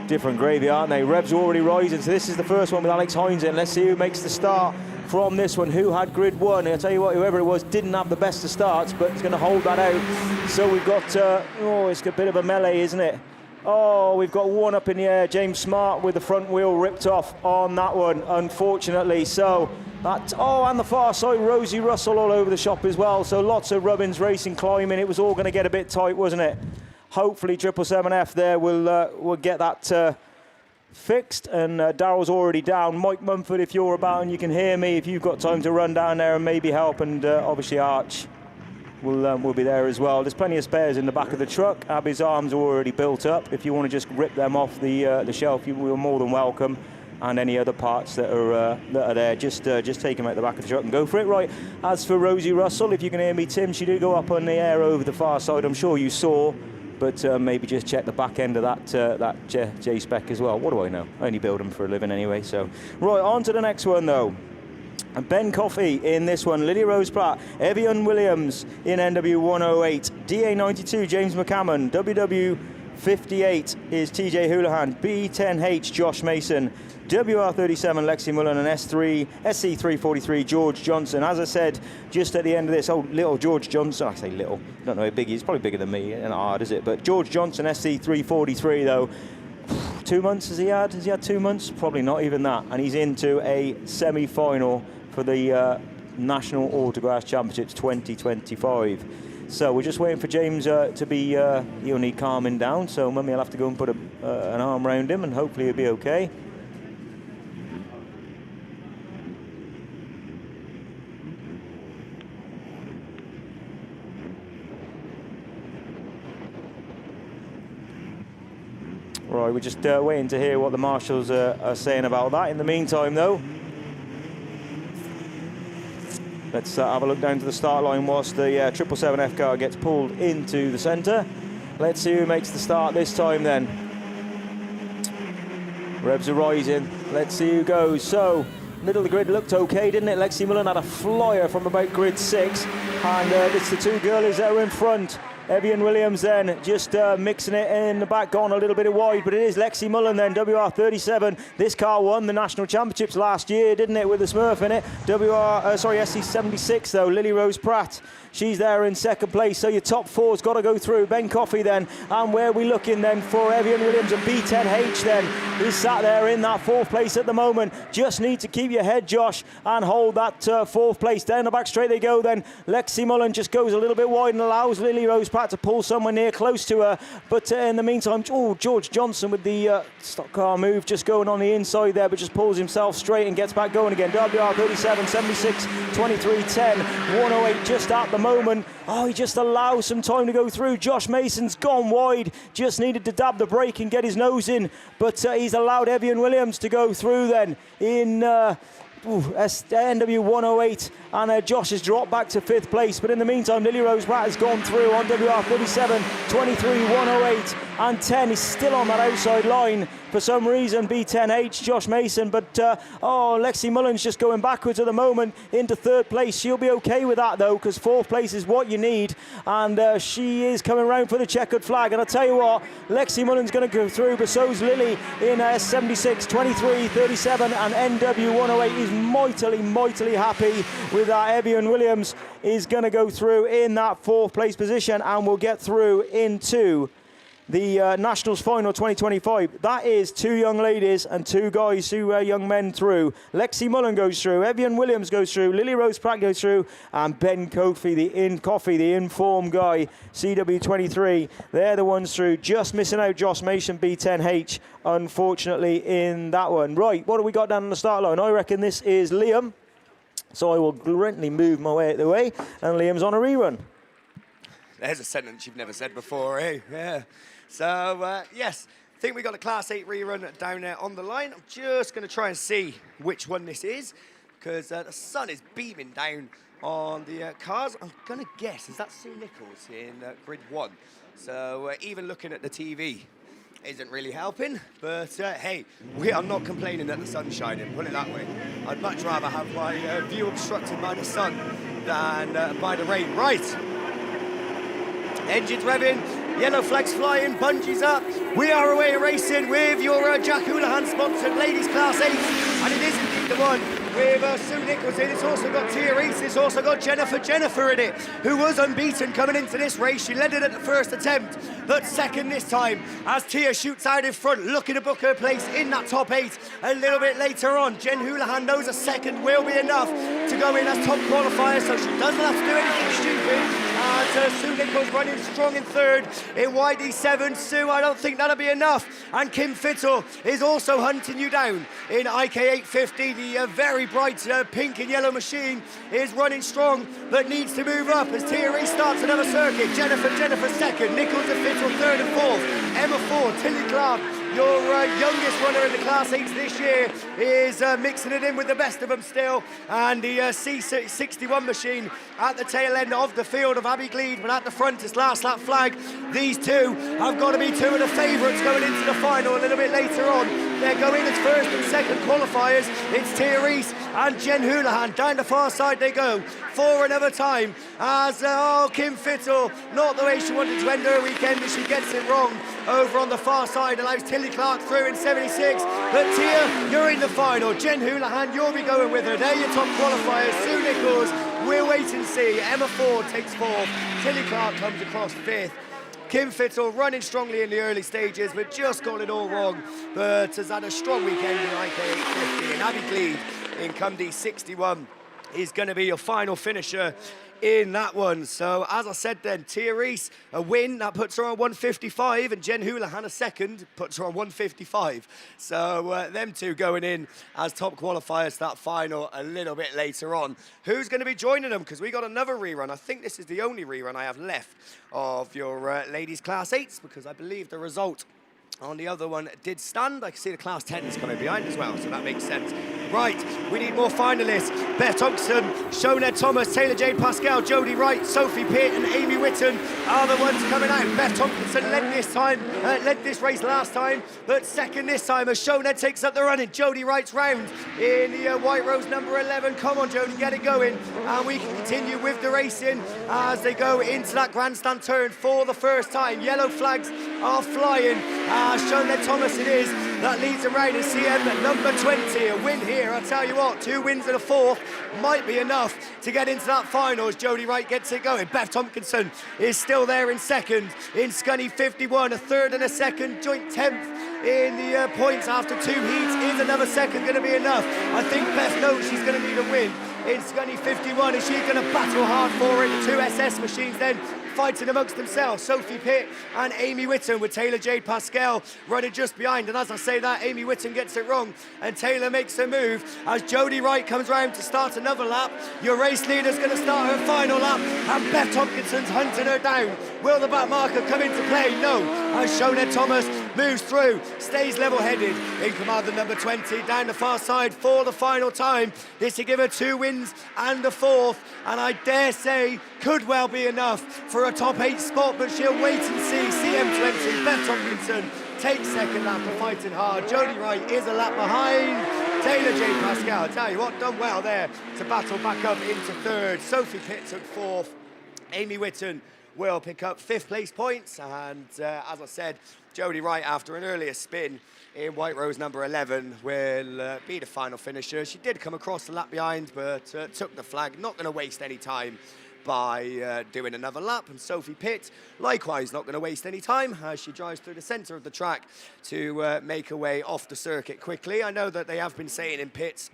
different gravy, aren't they? Revs are already rising, so this is the first one with Alex Hines in. Let's see who makes the start from this one. Who had grid one? I'll tell you what, whoever it was didn't have the best of starts, but it's going to hold that out. So we've got, it's a bit of a melee, isn't it? Oh, we've got one up in the air. James Smart with the front wheel ripped off on that one, unfortunately. So that, and the far side, Rosie Russell all over the shop as well. So lots of Rubbins racing, climbing. It was all going to get a bit tight, wasn't it? Hopefully 777F there will get that fixed. And Daryl's already down. Mike Mumford, if you're about and you can hear me, if you've got time to run down there and maybe help, and obviously Arch will be there as well. There's plenty of spares in the back of the truck. Abby's arms are already built up. If you want to just rip them off the shelf, you're more than welcome. And any other parts that are there, just take them out the back of the truck and go for it. Right, as for Rosie Russell, if you can hear me, Tim, she did go up on the air over the far side. I'm sure you saw, but maybe just check the back end of that J-Spec as well. What do I know? I only build them for a living anyway. So, right, on to the next one, though. And Ben Coffey in this one, Lily Rose Pratt, Evian Williams in NW 108, DA92 James McCammon, WW 58 is TJ Houlihan, B10H Josh Mason, WR37 Lexi Mullen, and SC343 George Johnson. As I said just at the end of this, little George Johnson, I say little, I don't know how big he is, probably bigger than me, and hard is it, but George Johnson, SC343 though, 2 months has he had? Has he had 2 months? Probably not even that. And he's into a semi-final for the National Autograss Championships 2025. So we're just waiting for James to be, he'll need calming down, so Mummy will have to go and put an arm around him and hopefully he'll be okay. Right, we're just waiting to hear what the marshals are saying about that. In the meantime, though, let's have a look down to the start line whilst the 777F car gets pulled into the centre. Let's see who makes the start this time then. Revs are rising. Let's see who goes. So, middle of the grid looked okay, didn't it? Lexi Mullen had a flyer from about grid 6. And it's the two girlies that are in front. Evian Williams then just mixing it in the back, gone a little bit wide, but it is Lexi Mullen then, WR37. This car won the national championships last year, didn't it, with the Smurf in it. SC76 though, Lily Rose Pratt. She's there in second place, so your top four's got to go through. Ben Coffey then, and where are we looking then for Evian Williams and B10H then? He's sat there in that fourth place at the moment. Just need to keep your head, Josh, and hold that fourth place. Down the back straight they go then. Lexi Mullen just goes a little bit wide and allows Lily Rose Pratt to pull somewhere near close to her. But in the meantime, George Johnson with the stock car move just going on the inside there, but just pulls himself straight and gets back going again. WR37, 76, 23, 10, 108 just at the moment. Oh, he just allows some time to go through. Josh Mason's gone wide, just needed to dab the brake and get his nose in, but he's allowed Evian Williams to go through then in NW 108, and Josh has dropped back to 5th place. But in the meantime, Lily Rose Pratt has gone through on WR37, 23, 108, and 10 is still on that outside line for some reason. B10H, Josh Mason, but Lexi Mullen's just going backwards at the moment into 3rd place. She'll be okay with that though, because 4th place is what you need, and she is coming round for the checkered flag. And I tell you what, Lexi Mullen's going to go through, but so's Lily in S76, 23, 37, and NW 108 is mightily happy with that. Evian Williams is going to go through in that 4th place position and will get through into the Nationals Final 2025. That is 2 young ladies and 2 guys, 2 young men through. Lexi Mullen goes through, Evian Williams goes through, Lily Rose Pratt goes through, and Ben Coffey, the informed guy, CW23. They're the ones through. Just missing out Josh Mason, B10H, unfortunately, in that one. Right, what do we got down on the start line? I reckon this is Liam. So I will gently move my way out of the way, and Liam's on a rerun. There's a sentence you've never said before, eh? Yeah. So, yes, I think we got a Class 8 rerun down there on the line. I'm just going to try and see which one this is, because the sun is beaming down on the cars. I'm going to guess, is that Sue Nichols in grid 1? So, even looking at the TV isn't really helping, but hey, we are not complaining that the sun's shining, put it that way. I'd much rather have my view obstructed by the sun than by the rain. Right, engines revving, yellow flags flying, bungees up. We are away racing with your Jack Houlihan sponsored ladies class 8, and it is indeed the one with Sue Nichols in. It's also got Tia Reese, it's also got Jennifer in it, who was unbeaten coming into this race. She led it at the first attempt, but second this time as Tia shoots out in front, looking to book her place in that top 8 a little bit later on. Jen Houlihan knows a second will be enough to go in as top qualifier, so she doesn't have to do anything stupid. And Sue Nichols running strong in 3rd in YD7. Sue, I don't think that'll be enough. And Kim Fittle is also hunting you down in IK850. The very bright pink and yellow machine is running strong, but needs to move up as Tia restarts another circuit. Jennifer 2nd, Nichols and Fittle 3rd and 4th. Emma 4, Tilly Clark, your youngest runner in the Class 8s this year, is mixing it in with the best of them still. And the C61 machine at the tail end of the field of Abby Gleed, but at the front is last lap flag. These two have got to be 2 of the favourites going into the final a little bit later on. They're going as 1st and 2nd qualifiers. It's Tia Reese and Jen Houlihan. Down the far side they go for another time as Kim Fittle, not the way she wanted to end her weekend, but she gets it wrong over on the far side, allows Tilly Clark through in 76. But Tia, you're in the final. Jen Houlihan, you'll be going with her. They're your top qualifiers. Sue Nichols, we'll wait and see. Emma Ford takes 4th. Tilly Clark comes across 5th. Kim Fittle running strongly in the early stages, but just got it all wrong. But has had a strong weekend in IK850. And Abby Gleed in Cumdy 61 is going to be your final finisher in that one. So as I said then, Tia Reese, a win, that puts her on 155, and Jen Houlihan a second, puts her on 155. So them two going in as top qualifiers to that final a little bit later on. Who's going to be joining them? Because we got another rerun. I think this is the only rerun I have left of your ladies class 8s, because I believe the result on the other one did stand. I can see the Class 10s coming behind as well, so that makes sense. Right, we need more finalists. Beth Thompson, Shoned Thomas, Taylor Jade Pascal, Jodie Wright, Sophie Pitt and Amy Whitton are the ones coming out. Beth Thompson led this race last time, but second this time as Shoned takes up the running. Jodie Wright's round in the White Rose number 11. Come on, Jodie, get it going. And we can continue with the racing as they go into that grandstand turn for the first time. Yellow flags are flying. Shoned Thomas it is that leads the round in CM number 20. A win here, I'll tell you what, 2 wins and a 4th might be enough to get into that final as Jodie Wright gets it going. Beth Tompkinson is still there in second in Scunny 51, a 3rd and a 2nd, joint 10th in the points after 2 heats. Is another 2nd going to be enough? I think Beth knows she's going to need a win in Scunny 51, and she's going to battle hard for it. The 2 SS machines then fighting amongst themselves. Sophie Pitt and Amy Whitton with Taylor Jade Pascal running just behind. And as I say that, Amy Whitton gets it wrong and Taylor makes a move as Jodie Wright comes round to start another lap. Your race leader's going to start her final lap and Beth Tompkinson's hunting her down. Will the back marker come into play? No. As Shoned Thomas moves through, stays level-headed in command of number 20 down the far side for the final time. This will give her 2 wins and a 4th, and I dare say could well be enough for a top 8 spot, but she'll wait and see. CM20, Beth Tompkinson takes second lap and fighting hard. Jodie Wright is a lap behind. Taylor Jade Pascal, I tell you what, done well there to battle back up into 3rd. Sophie Pitt took 4th. Amy Whitton will pick up 5th place points, and as I said, Jodie Wright, after an earlier spin in White Rose number 11, will be the final finisher. She did come across the lap behind, but took the flag, not going to waste any time by doing another lap. And Sophie Pitt, likewise, not going to waste any time as she drives through the centre of the track to make her way off the circuit quickly. I know that they have been saying in pits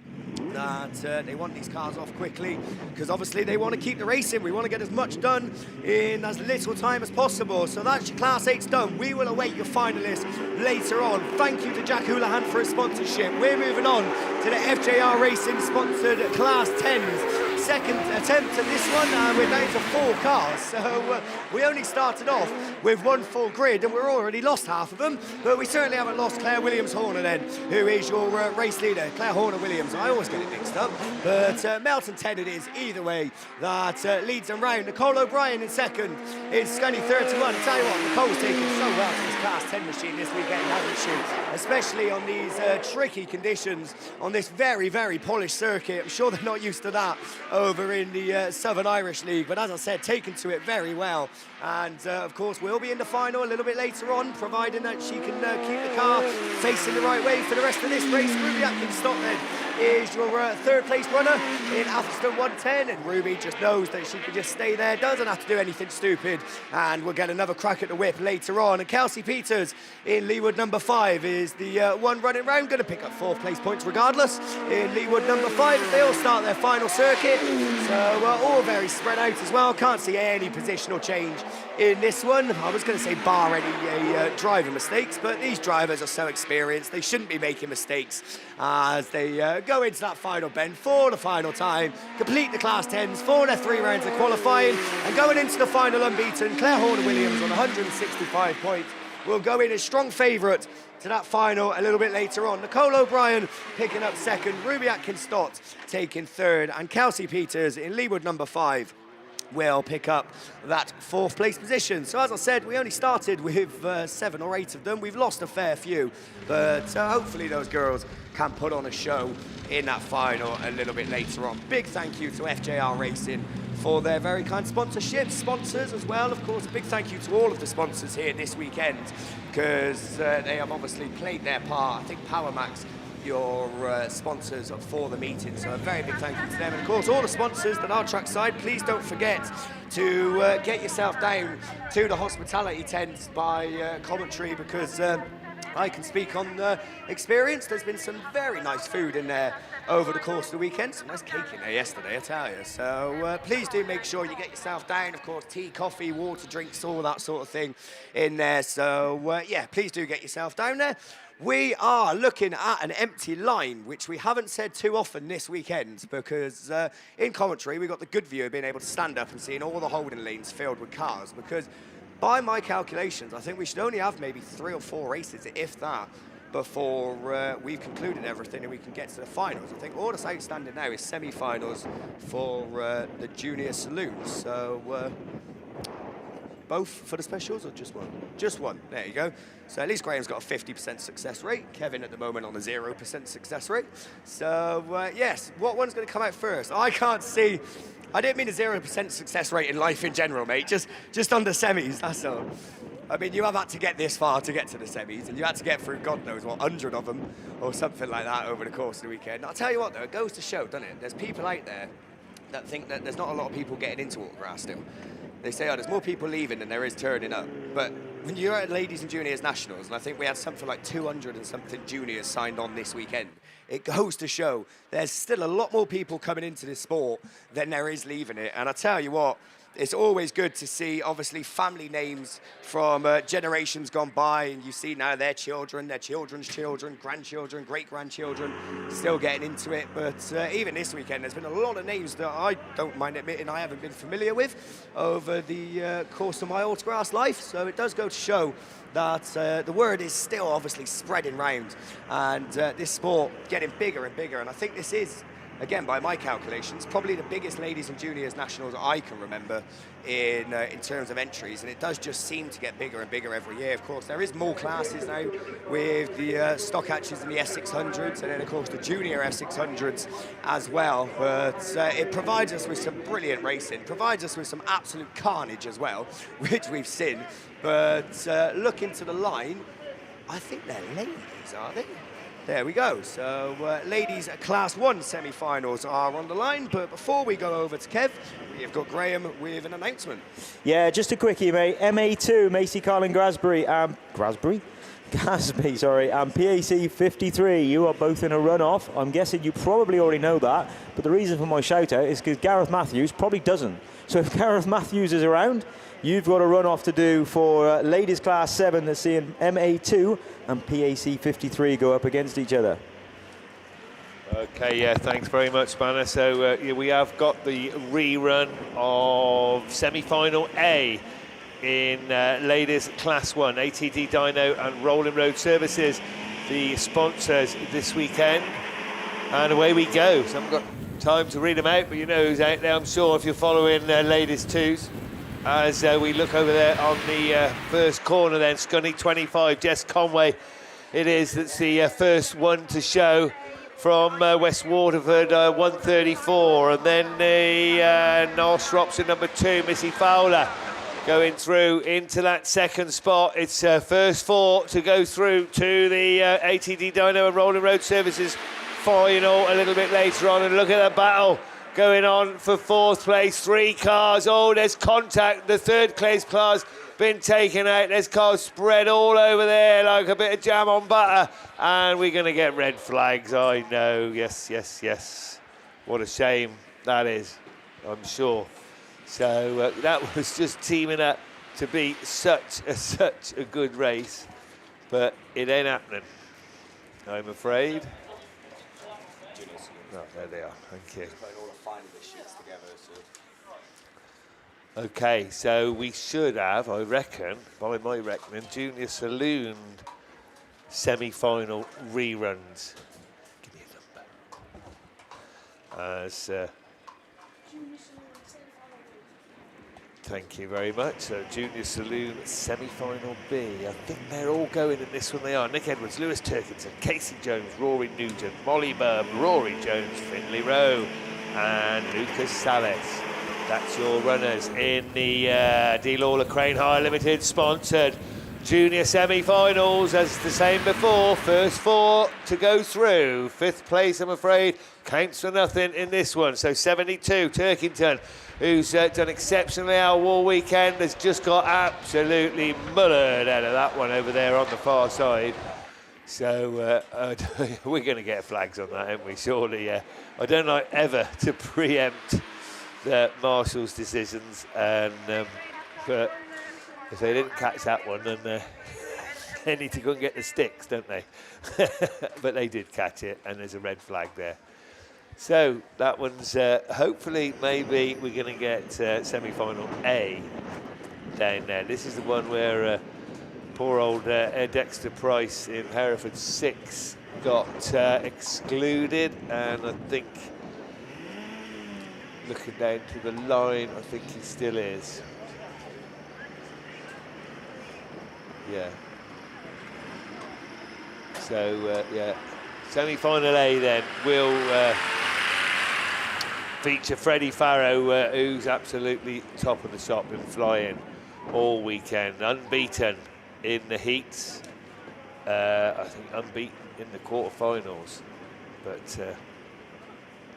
that they want these cars off quickly because obviously they want to keep the racing. We want to get as much done in as little time as possible. So that's your Class 8's done. We will await your finalists later on. Thank you to Jack Houlihan for his sponsorship. We're moving on to the FJR Racing sponsored Class 10s. Second attempt at this one, we're down to 4 cars, so we only started off with 1 full grid and we're already lost half of them, but we certainly haven't lost Claire Williams-Horner then, who is your race leader. Claire Horner-Williams, I always get it mixed up, but Melton 10 it is either way that leads them round. Nicole O'Brien in second in Scunny 31. I tell you what, Nicole's taken so well to this Class 10 machine this weekend, hasn't she? Especially on these tricky conditions on this very, very polished circuit. I'm sure they're not used to that over in the Southern Irish League, but as I said, taken to it very well. And of course, we'll be in the final a little bit later on, providing that she can keep the car facing the right way for the rest of this race. Ruby Atkins-Stockton is your 3rd place runner in Atherstone 110, and Ruby just knows that she can just stay there, doesn't have to do anything stupid, and we'll get another crack at the whip later on. And Kelsey Peters in Leewood number 5 is the one running round, going to pick up 4th place points regardless in Leewood number 5. They all start their final circuit, so all very spread out as well. Can't see any positional change in this one. I was going to say bar any driver mistakes, but these drivers are so experienced, they shouldn't be making mistakes as they go into that final bend for the final time, complete the Class 10s for their 3 rounds of qualifying, and going into the final unbeaten, Claire Horner-Williams on 165 points will go in as strong favourite to that final a little bit later on. Nicole O'Brien picking up 2nd, Ruby Atkins-Stott taking 3rd, and Kelsey Peters in Leewood number 5 will pick up that 4th place position. So as I said, we only started with 7 or 8 of them. We've lost a fair few, but hopefully those girls can put on a show in that final a little bit later on. Big thank you to FJR Racing for their very kind sponsorship, sponsors as well. Of course, a big thank you to all of the sponsors here this weekend because they have obviously played their part. I think PowerMax, your sponsors for the meeting, so a very big thank you to them. And of course, all the sponsors that are trackside, please don't forget to get yourself down to the hospitality tent by commentary because I can speak on experience. There's been some very nice food in there over the course of the weekend. Some nice cake in there yesterday, I tell you. So please do make sure you get yourself down. Of course, tea, coffee, water, drinks, all that sort of thing in there. So yeah, please do get yourself down there. We are looking at an empty line, which we haven't said too often this weekend because in commentary we got the good view of being able to stand up and seeing all the holding lanes filled with cars because by my calculations, I think we should only have maybe 3 or 4 races, if that, before we've concluded everything and we can get to the finals. I think all that's outstanding now is semi-finals for the junior saloons. So both for the specials or just one? Just one, there you go. So at least Graham's got a 50% success rate. Kevin at the moment on a 0% success rate. So yes, what one's going to come out first? I can't see. I didn't mean a 0% success rate in life in general, mate. Just on the semis, that's all. I mean, you have had to get this far to get to the semis, and you had to get through God knows what, 100 of them, or something like that over the course of the weekend. I'll tell you what, though, it goes to show, doesn't it? There's people out there that think that there's not a lot of people getting into Autograss still. They say, oh, there's more people leaving than there is turning up. But when you're at Ladies and Juniors Nationals, and I think we had something like 200 and something juniors signed on this weekend, it goes to show there's still a lot more people coming into this sport than there is leaving it. And I tell you what, it's always good to see, obviously, family names from generations gone by, and you see now their children, their children's children, grandchildren, great-grandchildren still getting into it. But even this weekend, there's been a lot of names that I don't mind admitting I haven't been familiar with over the course of my Autograss life. So it does go to show that the word is still obviously spreading round, and this sport getting bigger and bigger. And I think this is, again, by my calculations, probably the biggest Ladies and Juniors Nationals I can remember in terms of entries, and it does just seem to get bigger and bigger every year. Of course, there is more classes now with the stock hatches and the S600s, and then, of course, the junior S600s as well. But it provides us with some brilliant racing, provides us with some absolute carnage as well, which we've seen. But looking to the line, I think they're ladies, are they? There we go. So ladies Class 1 semi-finals are on the line. But before we go over to Kev, we've got Graham with an announcement. Yeah, just a quickie, mate. MA2, Macy Carlin Gasby, and PAC 53, you are both in a runoff. I'm guessing you probably already know that, but the reason for my shout out is because Gareth Matthews probably doesn't. So if Gareth Matthews is around, you've got a runoff to do for ladies class 7 that's seeing MA2 and PAC 53 go up against each other. Okay, yeah, thanks very much, Spanner. So yeah, we have got the rerun of semi-final A in ladies class 1, ATD Dyno and Rolling Road Services, the sponsors this weekend. And away we go. So I haven't got time to read them out, but you know who's out there, I'm sure, if you're following ladies twos. As we look over there on the first corner then, Scunny 25, Jess Conway. It is, that's the first one to show from West Waterford, 134. And then the Northrops at number 2, Missy Fowler, going through into that second spot. It's first 4 to go through to the ATD Dyno and Rolling Road Services final a little bit later on. And look at the battle going on for 4th place. 3 cars. Oh, there's contact. The 3rd place car's been taken out. There's cars spread all over there like a bit of jam on butter. And we're going to get red flags. I know. Yes, yes, yes. What a shame that is, I'm sure. So that was just teaming up to be such a good race. But it ain't happening, I'm afraid. Oh, there they are. Thank you. Okay, so we should have, I reckon, by my reckoning, Junior Saloon semi-final reruns. Give me a number. As thank you very much. So Junior Saloon semi-final B. I think they're all going in this one. They are Nick Edwards, Lewis Turkington, Casey Jones, Rory Nugent, Molly Burb, Rory Jones, Finley Rowe, and Lucas Salas. That's your runners in the D. Lawler Crane Hire Limited sponsored junior semi-finals. As the same before, first 4 to go through. 5th place, I'm afraid, counts for nothing in this one. So 72, Turkington, who's done exceptionally well all weekend, has just got absolutely mullered out of that one over there on the far side. So we're going to get flags on that, aren't we? Surely, yeah. I don't like ever to preempt the Marshall's decisions, and but if they didn't catch that one, then they need to go and get the sticks, don't they? But they did catch it, and there's a red flag there. So that one's hopefully, maybe we're going to get semi-final A down there. This is the one where poor old Dexter Price in Hereford 6 got excluded, and I think, looking down to the line, I think he still is. Yeah. So, yeah, semi-final A then will feature Freddie Farrow, who's absolutely top of the shop, been flying all weekend, unbeaten in the heats, I think unbeaten in the quarterfinals, but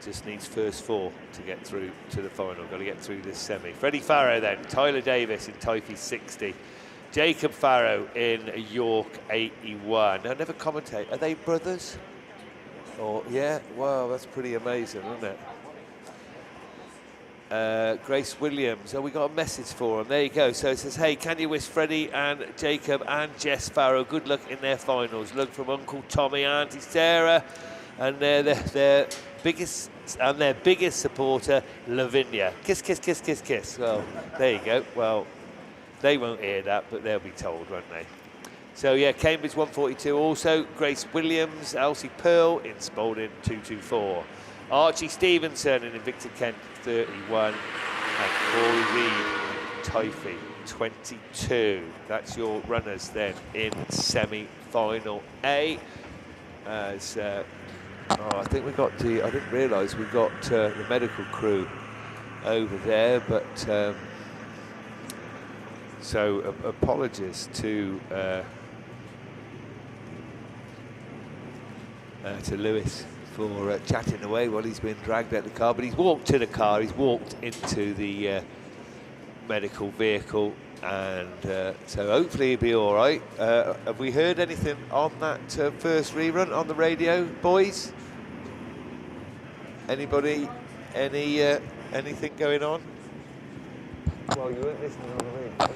just needs first 4 to get through to the final. Got to get through this semi. Freddie Farrow then, Tyler Davis in Typhy 60, Jacob Farrow in York 81. I never commentate. Are they brothers? Or yeah, wow, that's pretty amazing, isn't it? Grace Williams. Oh, we got a message for him. There you go. So it says, hey, can you wish Freddie and Jacob and Jess Farrow good luck in their finals? Look from Uncle Tommy, Auntie Sarah, and their biggest supporter, Lavinia. Kiss, kiss, kiss, kiss, kiss. Well, there you go. Well, they won't hear that, but they'll be told, won't they? So yeah, Cambridge 142. Also, Grace Williams, Elsie Pearl in Spalding 224. Archie Stevenson in Invicta Kent 31, and Corey Reed in Typhy 22. That's your runners then in semi-final A. As I think we got I didn't realise we got the medical crew over there, but so apologies to Lewis for chatting away while he's been dragged out the car, but he's walked to the car, he's walked into the medical vehicle, and so hopefully he'll be all right. Have we heard anything on that first rerun on the radio, boys? Anybody? Anything going on? Well, you weren't listening on the radio.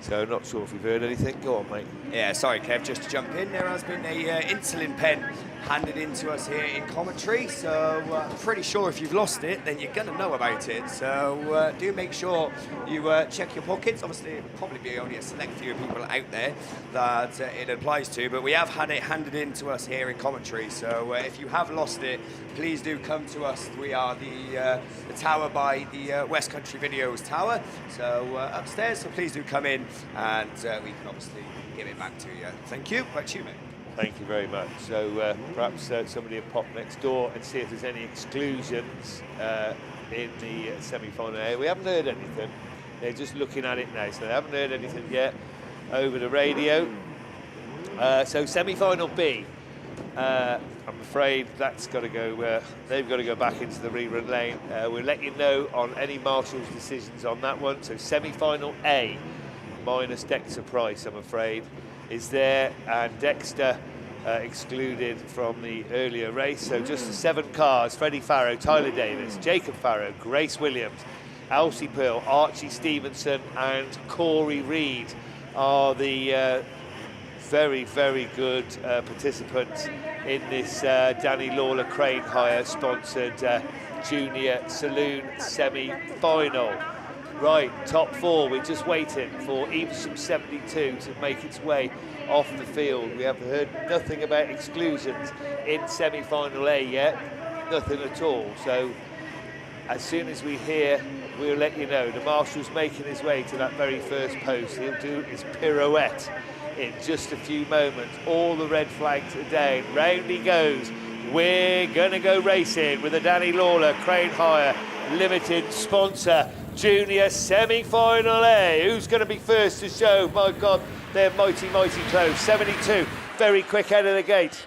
So not sure if you've heard anything. Go on, mate. Yeah, sorry, Kev, just to jump in. There has been a insulin pen handed in to us here in commentary, so I'm pretty sure if you've lost it, then you're going to know about it. So do make sure you check your pockets. Obviously, it'll probably be only a select few people out there that it applies to, but we have had it handed in to us here in commentary. So if you have lost it, please do come to us. We are the tower by the West Country Videos tower, so upstairs, so please do come in, and we can obviously give it back to you. Thank you. Back to you, mate. Thank you very much. So perhaps somebody will pop next door and see if there's any exclusions in the semi-final A. We haven't heard anything. They're just looking at it now, so they haven't heard anything yet over the radio. So semi-final B, I'm afraid that's got to go. They've got to go back into the rerun lane. We'll let you know on any marshals' decisions on that one. So semi-final A, minus Dexter Price, I'm afraid, is there, and Dexter excluded from the earlier race. So just the 7 cars: Freddie Farrow, Tyler Davis, Jacob Farrow, Grace Williams, Elsie Pearl, Archie Stevenson and Corey Reed are the very, very good participants in this Danny Lawler Crane Hire sponsored junior saloon semi-final. Right, top 4, we're just waiting for Evesham 72 to make its way off the field. We have heard nothing about exclusions in semi-final A yet, nothing at all. So as soon as we hear, we'll let you know. The marshal's making his way to that very first post. He'll do his pirouette in just a few moments. All the red flags are down, round he goes. We're gonna go racing with the Danny Lawler Crane Hire Limited sponsor junior semi-final A. Who's going to be first to show? My God, they're mighty, mighty close. 72, very quick out of the gate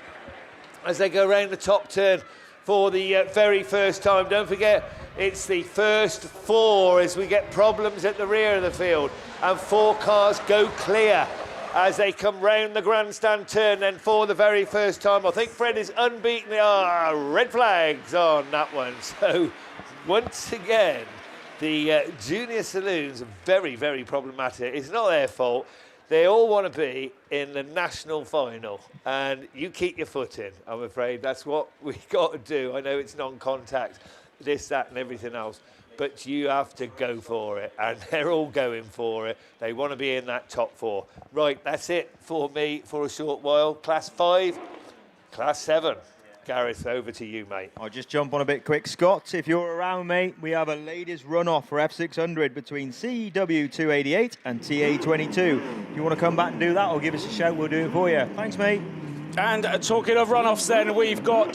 as they go around the top turn for the very first time. Don't forget, it's the first 4 as we get problems at the rear of the field, and 4 cars go clear as they come round the grandstand turn then for the very first time. I think Fred is unbeaten. Red flags on that one. So once again, the junior saloons are very, very problematic. It's not their fault. They all want to be in the national final, and you keep your foot in, I'm afraid. That's what we've got to do. I know it's non-contact, this, that, and everything else, but you have to go for it, and they're all going for it. They want to be in that top 4. Right, that's it for me for a short while. Class 5, Class 7. Gareth, over to you, mate. I'll just jump on a bit quick. Scott, if you're around, mate, we have a ladies runoff for F600 between CW288 and TA22. If you want to come back and do that, or give us a shout, we'll do it for you. Thanks, mate. And talking of runoffs then, we've got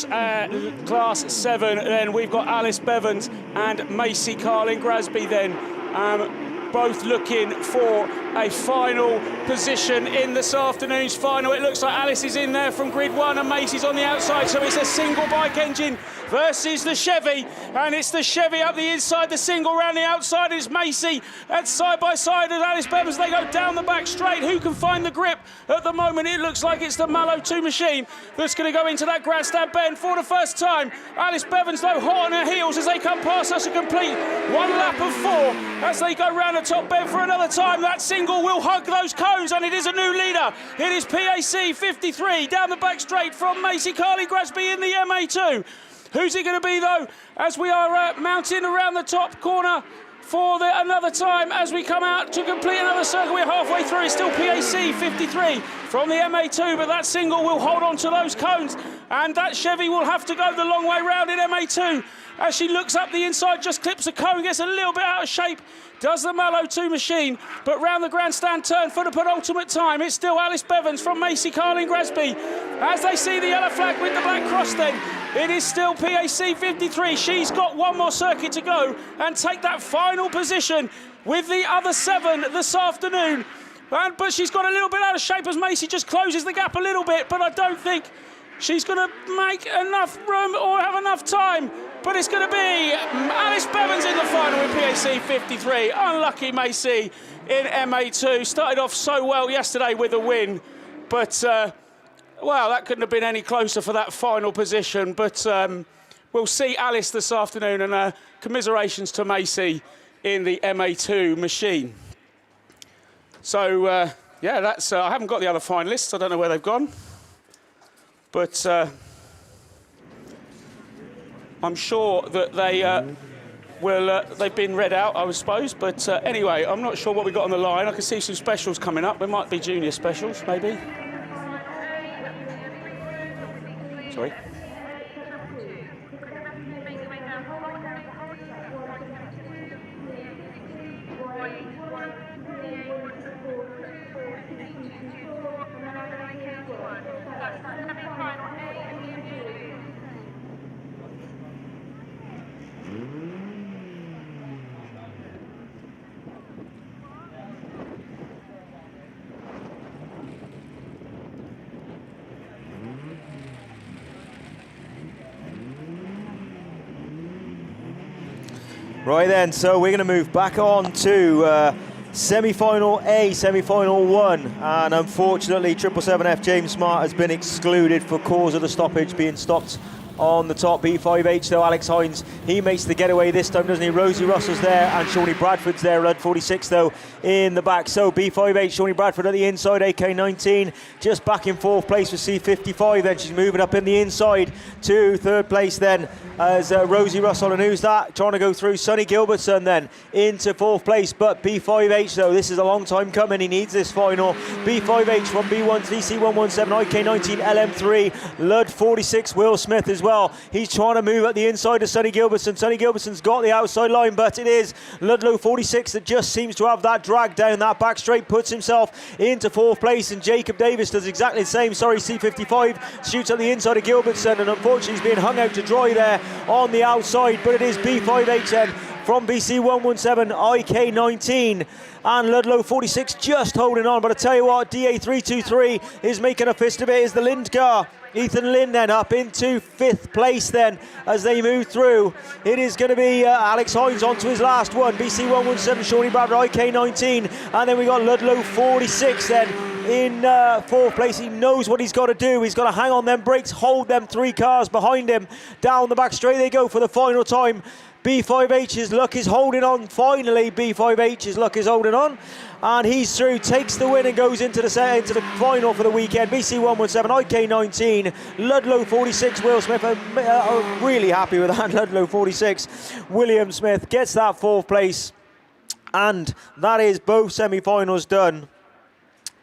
Class 7, then we've got Alice Bevans and Macy Carlin-Grasby then. Both looking for a final position in this afternoon's final. It looks like Alice is in there from grid 1 and Macy's on the outside, so it's a single bike engine versus the Chevy, and it's the Chevy up the inside, the single round the outside is Macy, and side by side with Alice Bevans. They go down the back straight. Who can find the grip? At the moment it looks like it's the Mallow 2 machine that's going to go into that grandstand bend for the first time. Alice Bevans though hot on her heels as they come past us, a complete 1 lap of 4 as they go round the top bend for another time. That single will hug those cones, and it is a new leader. It is PAC 53 down the back straight from Macy Carlin-Grasby in the MA2. Who's it going to be, though, as we are mounting around the top corner for another time as we come out to complete another circle? We're halfway through. It's still PAC 53 from the MA2, but that single will hold on to those cones, and that Chevy will have to go the long way round in MA2. As she looks up the inside, just clips a cone, gets a little bit out of shape, does the Mallow 2 machine, but round the grandstand turn for the penultimate time, it's still Alice Bevans from Macy Carlin-Grasby. As they see the yellow flag with the black cross then, it is still PAC 53. She's got 1 more circuit to go and take that final position with the other 7 this afternoon. But she's got a little bit out of shape as Macy just closes the gap a little bit, but I don't think she's going to make enough room or have enough time. But it's going to be Alice Bevans in the final with PAC 53. Unlucky Macy in MA2. Started off so well yesterday with a win, but well, that couldn't have been any closer for that final position. But we'll see Alice this afternoon, and commiserations to Macy in the MA2 machine. So yeah, that's. I haven't got the other finalists. I don't know where they've gone, but I'm sure that they will. They've been read out, I suppose. But anyway, I'm not sure what we got on the line. I can see some specials coming up. There might be junior specials, maybe. Sorry. Right then, so we're going to move back on to semi-final A, semi-final 1, and unfortunately 777F James Smart has been excluded for cause of the stoppage, being stopped on the top. B5H though, Alex Hines, he makes the getaway this time, doesn't he? Rosie Russell's there and Shawnee Bradford's there. Lud 46 though in the back. So B5H, Shawnee Bradford at the inside, AK19 just back in 4th place with C55. Then she's moving up in the inside to 3rd place then as Rosie Russell, and who's that? Trying to go through Sonny Gilbertson then into 4th place. But B5H though, this is a long time coming. He needs this final. B5H from B1, VC117, IK19, LM3, Lud 46, Will Smith as well. He's trying to move at the inside of Sonny Gilbertson. Sonny Gilbertson's got the outside line, but it is Ludlow 46 that just seems to have that drag down that back straight, puts himself into 4th place, and Jacob Davis does exactly the same. Sorry, C55 shoots at the inside of Gilbertson, and unfortunately he's being hung out to dry there on the outside, but it is B5HN from BC117, IK19, and Ludlow 46 just holding on. But I tell you what, DA323 is making a fist of it, is the Lind car. Ethan Lynn then up into 5th place then as they move through. It is going to be Alex Hines onto his last one. BC117, Shawnee Bradford, IK19, and then we got Ludlow 46 then in 4th place. He knows what he's got to do. He's got to hang on them brakes, hold them 3 cars behind him. Down the back straight they go for the final time. B5H's luck is holding on. Finally, B5H's luck is holding on. And he's through, takes the win and goes into the final for the weekend. BC 117, IK 19, Ludlow 46, Will Smith. Really happy with that, Ludlow 46. William Smith gets that 4th place. And that is both semi-finals done.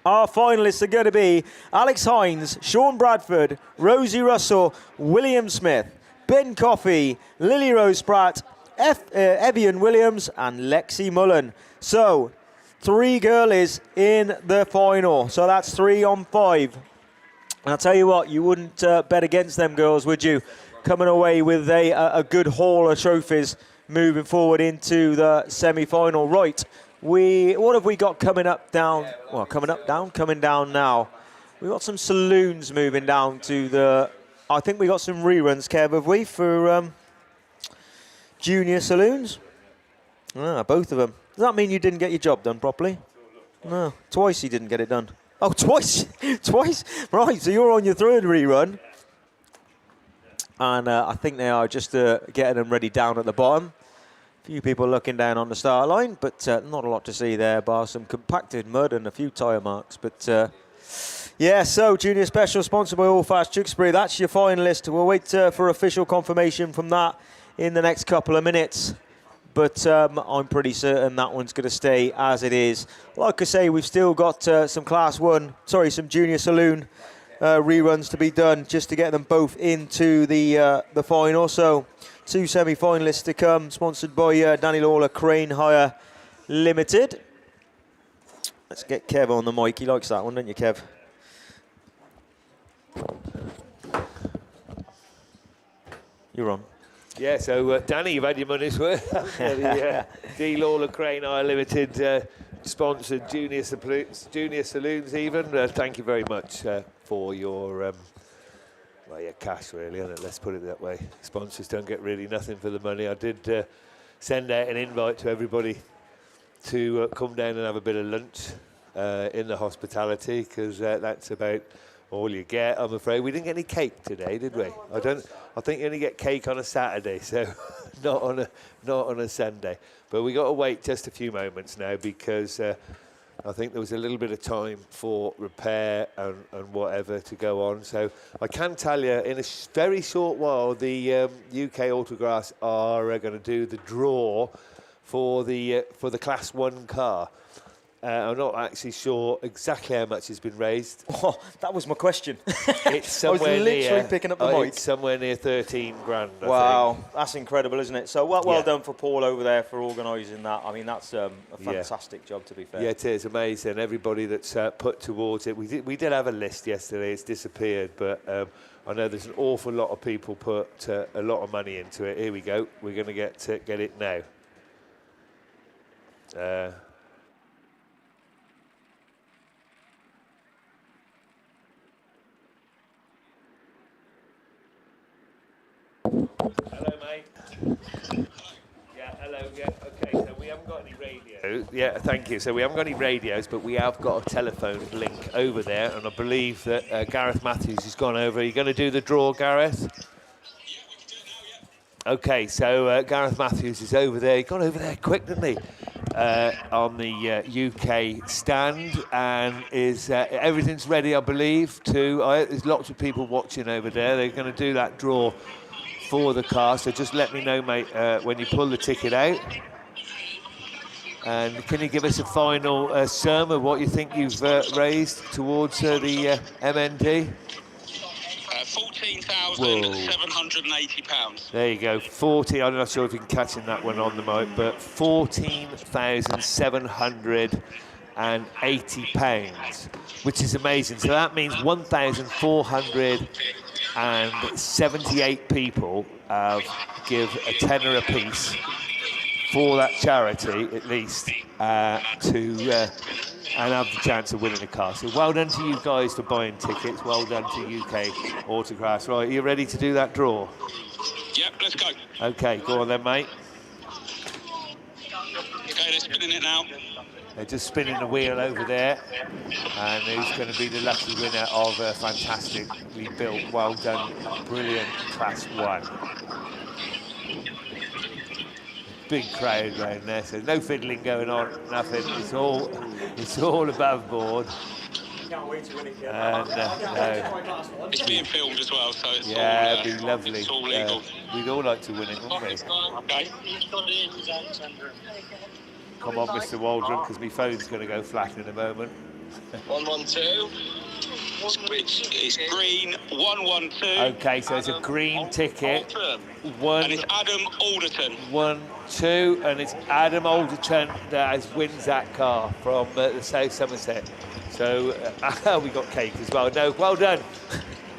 Our finalists are going to be Alex Hines, Sean Bradford, Rosie Russell, William Smith, Ben Coffey, Lily Rose Pratt, Evian Williams and Lexi Mullen. So 3 girlies in the final. So that's 3 on 5. And I'll tell you what, you wouldn't bet against them girls, would you? Coming away with a good haul of trophies moving forward into the semi-final. Right, what have we got coming up, down? Well, coming down now. We've got some saloons moving down to the... I think we got some reruns, Kev, have we, for junior saloons? Both of them. Does that mean you didn't get your job done properly? No, twice you didn't get it done. Oh, twice? Twice? Right, so you're on your 3rd rerun. And I think they are just getting them ready down at the bottom. A few people looking down on the start line, but not a lot to see there, bar some compacted mud and a few tyre marks. But yeah, so Junior Special, sponsored by All Fast Tewkesbury. That's your finalist. We'll wait for official confirmation from that in the next couple of minutes. But I'm pretty certain that one's going to stay as it is. Like I say, we've still got some Junior Saloon reruns to be done just to get them both into the final. So 2 semi-finalists to come, sponsored by Danny Lawler Crane Hire Limited. Let's get Kev on the mic. He likes that one, don't you, Kev? You're on. Yeah, so Danny, you've had your money's worth. D. Lawler Crane Hire Limited sponsored junior saloons even. Thank you very much for your cash, really, isn't it? Let's put it that way. Sponsors don't get really nothing for the money. I did send out an invite to everybody to come down and have a bit of lunch in the hospitality, because that's about all you get, I'm afraid. We didn't get any cake today, did we? I think you only get cake on a Saturday, so not on a Sunday. But we got to wait just a few moments now, because I think there was a little bit of time for repair and whatever to go on. So I can tell you, in a very short while, the UK Autograss are going to do the draw for the Class 1 car. I'm not actually sure exactly how much has been raised. Oh, that was my question. It's somewhere I was literally picking up the mic. It's somewhere near 13 grand, I wow, think. That's incredible, isn't it? So well done for Paul over there for organising that. I mean, that's a fantastic job, to be fair. Yeah, it is amazing. Everybody that's put towards it. We did have a list yesterday. It's disappeared, but I know there's an awful lot of people put a lot of money into it. Here we go. We're going to get it now. Hello, mate. Yeah, hello. Yeah, okay. So we haven't got any radios. Yeah, thank you. So we haven't got any radios, but we have got a telephone link over there, and I believe that Gareth Matthews has gone over. Are you going to do the draw, Gareth? Yeah, we can do it now. Yeah. Okay, so Gareth Matthews is over there. He got over there quick, didn't he? On the UK stand, and is everything's ready, I believe. There's lots of people watching over there. They're going to do that draw for the car, so just let me know, mate, when you pull the ticket out. And can you give us a final sum of what you think you've raised towards the MND? £14,780. There you go, I'm not sure if you can catch in that one on the mic, but £14,780, which is amazing. So that means 1,478 people give a tenner a piece for that charity, at least, and have the chance of winning a car. So well done to you guys for buying tickets. Well done to UK Autograss. Right, are you ready to do that draw? Yep, let's go. Okay, go on then, mate. Okay, they're spinning it now. They're just spinning the wheel over there. And who's going to be the lucky winner of a fantastically built, well done, brilliant Class 1. big crowd around there, so no fiddling going on, nothing. It's all above board. And no. It's being filmed as well, so it's Yeah, all, it'd be lovely. It's all legal. We'd all like to win it, wouldn't we? Okay. Come on, Mr. Waldron, because my phone's going to go flat in a moment. 112. It's green 112. Okay, so it's a green ticket. And it's Adam Alderton. 1-2, and it's Adam Alderton that wins that car from the South Somerset. So we got cake as well. No, well done.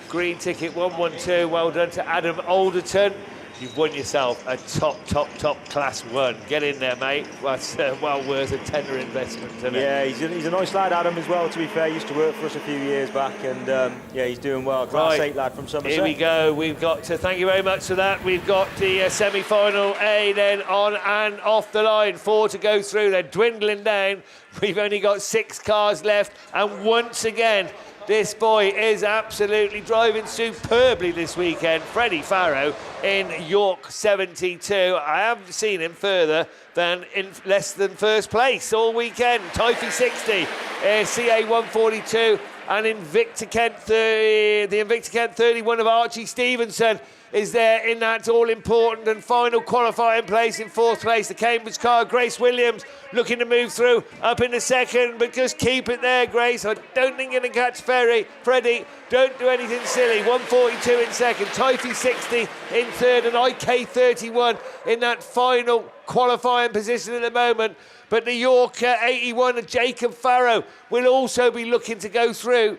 Green ticket 1-1-2. Well done to Adam Alderton. You've won yourself a top class one. Get in there, mate. That's well worth a tender investment, isn't it? Yeah, he's a nice lad, Adam, as well, to be fair. He used to work for us a few years back, and yeah, he's doing well. Class 8 lad from Somerset. Here we go. We've got to thank you very much for that. We've got the semi-final A then on and off the line. 4 to go through. They're dwindling down. We've only got 6 cars left, and once again, this boy is absolutely driving superbly this weekend. Freddie Farrow in York 72. I haven't seen him further than in less than first place all weekend. Typhy 60, CA 142, and Invicta Kent 30, the Invicta Kent 31 of Archie Stevenson is there in that all-important and final qualifying place in 4th place. The Cambridge car, Grace Williams, looking to move through up in the 2nd, but just keep it there, Grace. I don't think you're going to catch Freddie. Don't do anything silly. 142 in 2nd, Typhy 60 in 3rd, and IK 31 in that final qualifying position at the moment. But the York 81 and Jacob Farrow will also be looking to go through,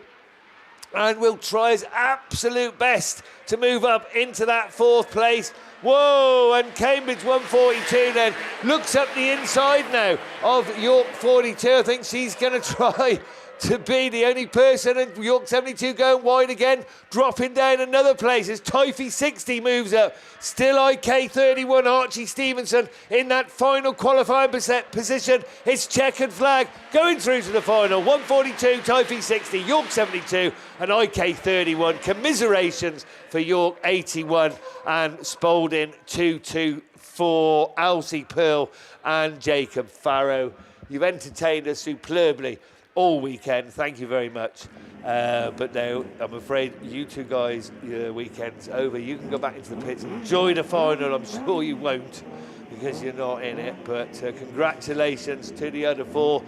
and will try his absolute best to move up into that 4th place. Whoa, and Cambridge 142 then looks up the inside now of York 42. I think she's going to try to be the only person, and York 72 going wide again, dropping down another place as Typhy 60 moves up. Still IK 31, Archie Stevenson in that final qualifying position. It's checkered flag going through to the final. 142, Typhy 60, York 72 and IK 31. Commiserations for York 81 and Spalding 224, Elsie Pearl and Jacob Farrow. You've entertained us superbly all weekend. Thank you very much. But now, I'm afraid you two guys, your weekend's over. You can go back into the pits and enjoy the final. I'm sure you won't because you're not in it. But congratulations to the other 4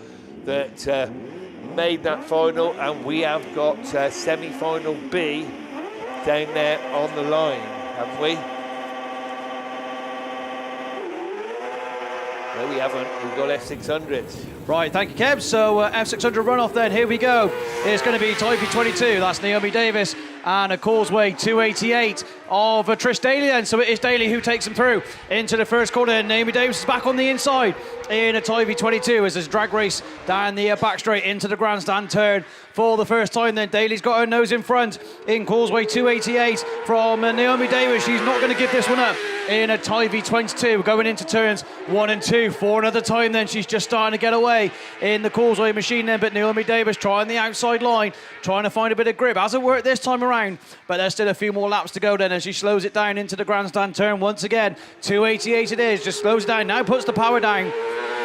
that made that final. And we have got semi-final B down there on the line, haven't we? No, we haven't. We've got F600s. Right, thank you, Kev. So F600 runoff then, here we go. It's going to be Typhy 22, that's Naomi Davis, and a Causeway 288 of Trish Daly then. So it is Daly who takes him through into the first corner, and Naomi Davis is back on the inside in a Typhy 22 as there's drag race down the back straight into the grandstand turn for the first time. Then Daly's got her nose in front in Causeway 288 from Naomi Davis. She's not going to give this one up in a Typhy 22 going into turns 1 and 2 for another time. Then she's just starting to get away in the Causeway machine then, but Naomi Davis trying the outside line, trying to find a bit of grip. Hasn't worked this time around, but there's still a few more laps to go then as she slows it down into the grandstand turn once again. 288 it is, just slows down, now puts the power down.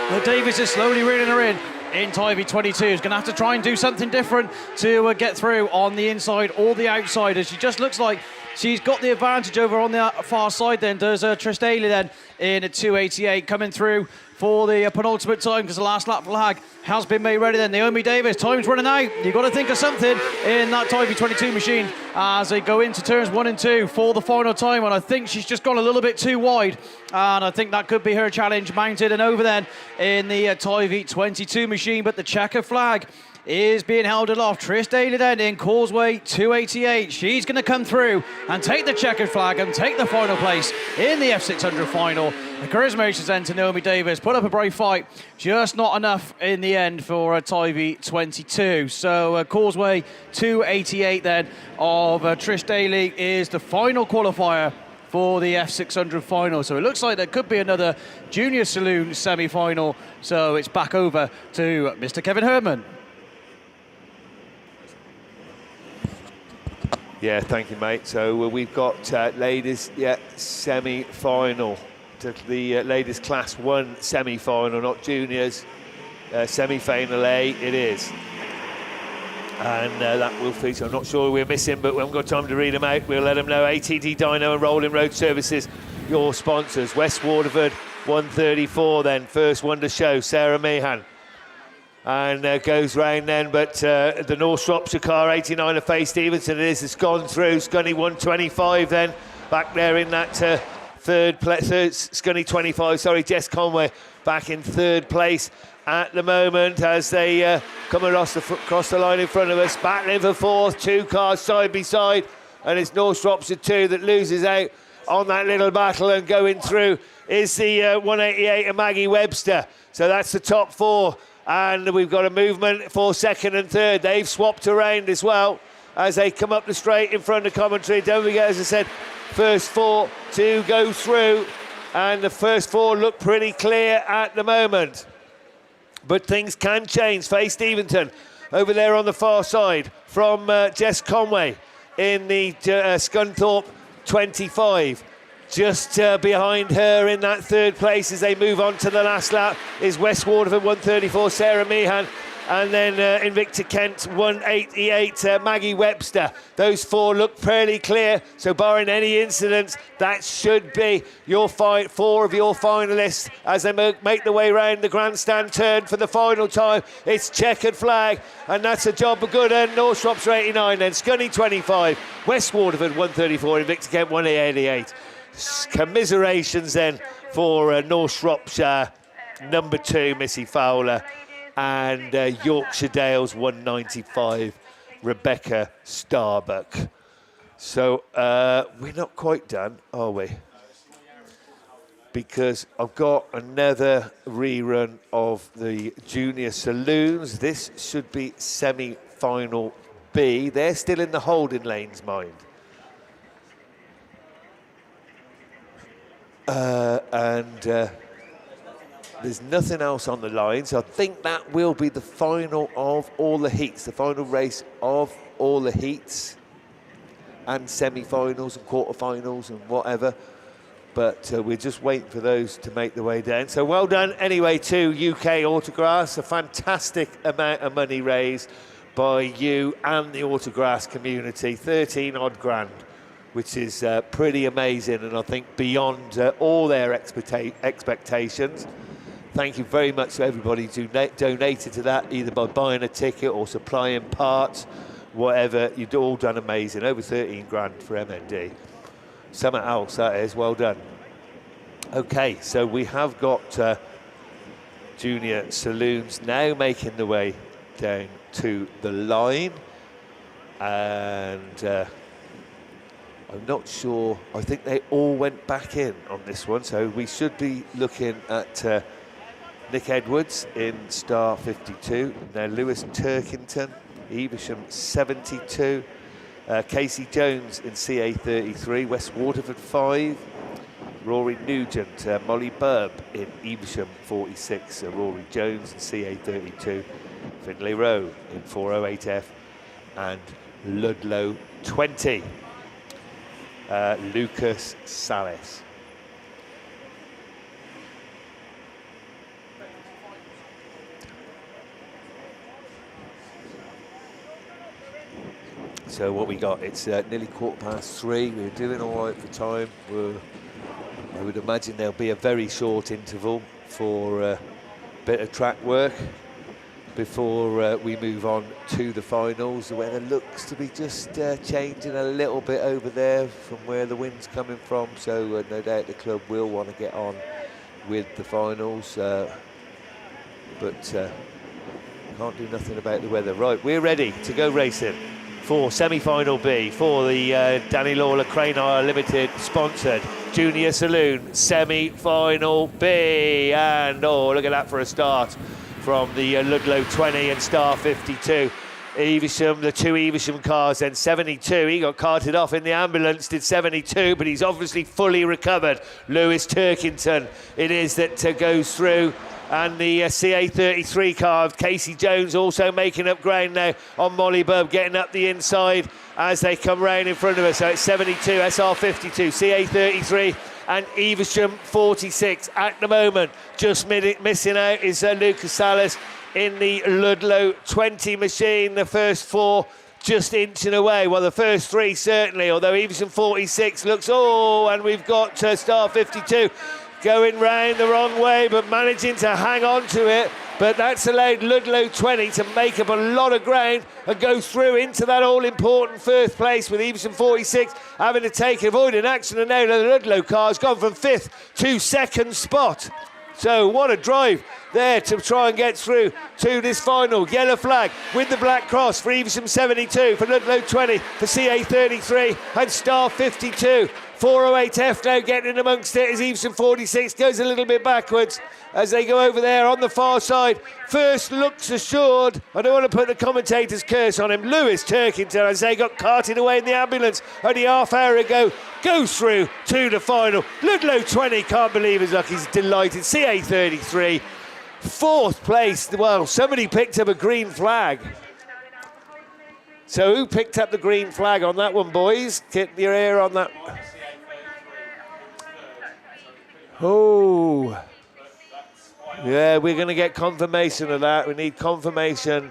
But Davis is slowly reeling her in Typhy 22. Is going to have to try and do something different to get through on the inside or the outside, as she just looks like she's got the advantage over on the far side then. Does Trish Daly then in a 288 coming through for the penultimate time because the last lap flag has been made ready then. Naomi Davis, time's running out. You've got to think of something in that Typhy 22 machine as they go into turns 1 and 2 for the final time, and I think she's just gone a little bit too wide, and I think that could be her challenge mounted and over then in the Typhy 22 machine. But the checker flag is being held aloft. Trish Daly then in Causeway 288. She's going to come through and take the checkered flag and take the final place in the F600 final. The charismations then to Naomi Davis. Put up a brave fight. Just not enough in the end for Typhy 22. So Causeway 288 then of Trish Daly is the final qualifier for the F600 final. So it looks like there could be another junior saloon semi-final. So it's back over to Mr. Kevin Herman. Yeah, thank you, mate. So we've got ladies, semi-final. the ladies Class 1 semi-final, not juniors. Semi-final A it is. And that will feature, I'm not sure we're missing, but we haven't got time to read them out. We'll let them know. ATD Dyno and Rolling Road Services, your sponsors. West Waterford, 134 then. First one to show, Sarah Meehan. And goes round then, but the North Shropshire car, 89 of Faye Stevenson it is, it's gone through. Scunny 125 then, back there in that third place. Scunny 25, sorry, Jess Conway back in third place at the moment as they come across the line in front of us, battling for fourth, two cars side by side, and it's North Shropshire 2 that loses out on that little battle, and going through is the 188 of Maggie Webster. So that's the top four, and we've got a movement for second and third. They've swapped around as well as they come up the straight in front of commentary. Don't forget, as I said, first four to go through, and the first four look pretty clear at the moment. But things can change. Faye Stevenson over there on the far side from Jess Conway in the Scunthorpe 25. Just behind her in that third place as they move on to the last lap is West Waterford 134, Sarah Meehan. And then Invicta Kent 188, Maggie Webster. Those four look fairly clear, so barring any incidents, that should be your four of your finalists as they make their way round the grandstand turn for the final time. It's checkered flag, and that's a job of good. And North Shropshire 89, then Scunny 25, West Waterford 134, Invicta Kent 188. Commiserations then for North Shropshire number 2, Missy Fowler. And Yorkshire Dales 195, Rebecca Starbuck. So we're not quite done, are we? Because I've got another rerun of the junior saloons. This should be semi-final B. They're still in the holding lanes, mind. There's nothing else on the line, so I think that will be the final of all the heats, the final race of all the heats and semi-finals and quarterfinals and whatever. But we're just waiting for those to make their way down. So well done anyway to UK Autograss, a fantastic amount of money raised by you and the Autograss community, 13 odd grand, which is pretty amazing, and I think beyond all their expectations. Thank you very much to everybody who donated to that, either by buying a ticket or supplying parts, whatever. You've all done amazing. Over 13 grand for MND. Something else, that is. Well done. Okay, so we have got junior saloons now making their way down to the line. And I'm not sure. I think they all went back in on this one. So we should be looking at Nick Edwards in star 52. Now Lewis Turkington, Evesham 72. Casey Jones in CA 33. West Waterford 5. Rory Nugent, Molly Burb in Evesham 46. Rory Jones in CA 32. Finlay Rowe in 408F. And Ludlow 20. Lucas Salis. So what we got, it's nearly 3:15. We're doing all right for time. I would imagine there'll be a very short interval for a bit of track work before we move on to the finals. The weather looks to be just changing a little bit over there from where the wind's coming from, so no doubt the club will want to get on with the finals, but can't do nothing about the weather. Right, we're ready to go racing for semi-final B for the Danny Lawler Crane Hire Limited sponsored Junior Saloon semi-final B. And oh, look at that for a start from the Ludlow 20 and star 52. Evesham, the two Evesham cars, then 72. He got carted off in the ambulance, did 72, but he's obviously fully recovered. Lewis Turkington, it is that goes through. And the CA33 car of Casey Jones also making up ground now on Molly Burb, getting up the inside as they come round in front of us. So it's 72, SR52, CA33 and Evesham 46 at the moment. Just missing out is Lucas Salas in the Ludlow 20 machine. The first 4 just inching away. Well, the first 3 certainly, although Evesham 46 looks, and we've got Star 52 going round the wrong way, but managing to hang on to it. But that's allowed Ludlow 20 to make up a lot of ground and go through into that all-important first place, with Evesham 46 having to take avoiding action. And now the Ludlow car's gone from 5th to 2nd spot. So what a drive there to try and get through to this final. Yellow flag with the black cross for Evesham 72, for Ludlow 20, for CA 33 and Star 52. 408F now getting in amongst it as Evesham 46 goes a little bit backwards as they go over there on the far side. First looks assured. I don't want to put the commentator's curse on him. Lewis Turkington, as they got carted away in the ambulance only half hour ago, goes through to the final. Ludlow 20 can't believe his luck. He's delighted. CA 33, 4th place. Well, somebody picked up a green flag. So who picked up the green flag on that one, boys? Get your ear on that. Oh, yeah, we're going to get confirmation of that. We need confirmation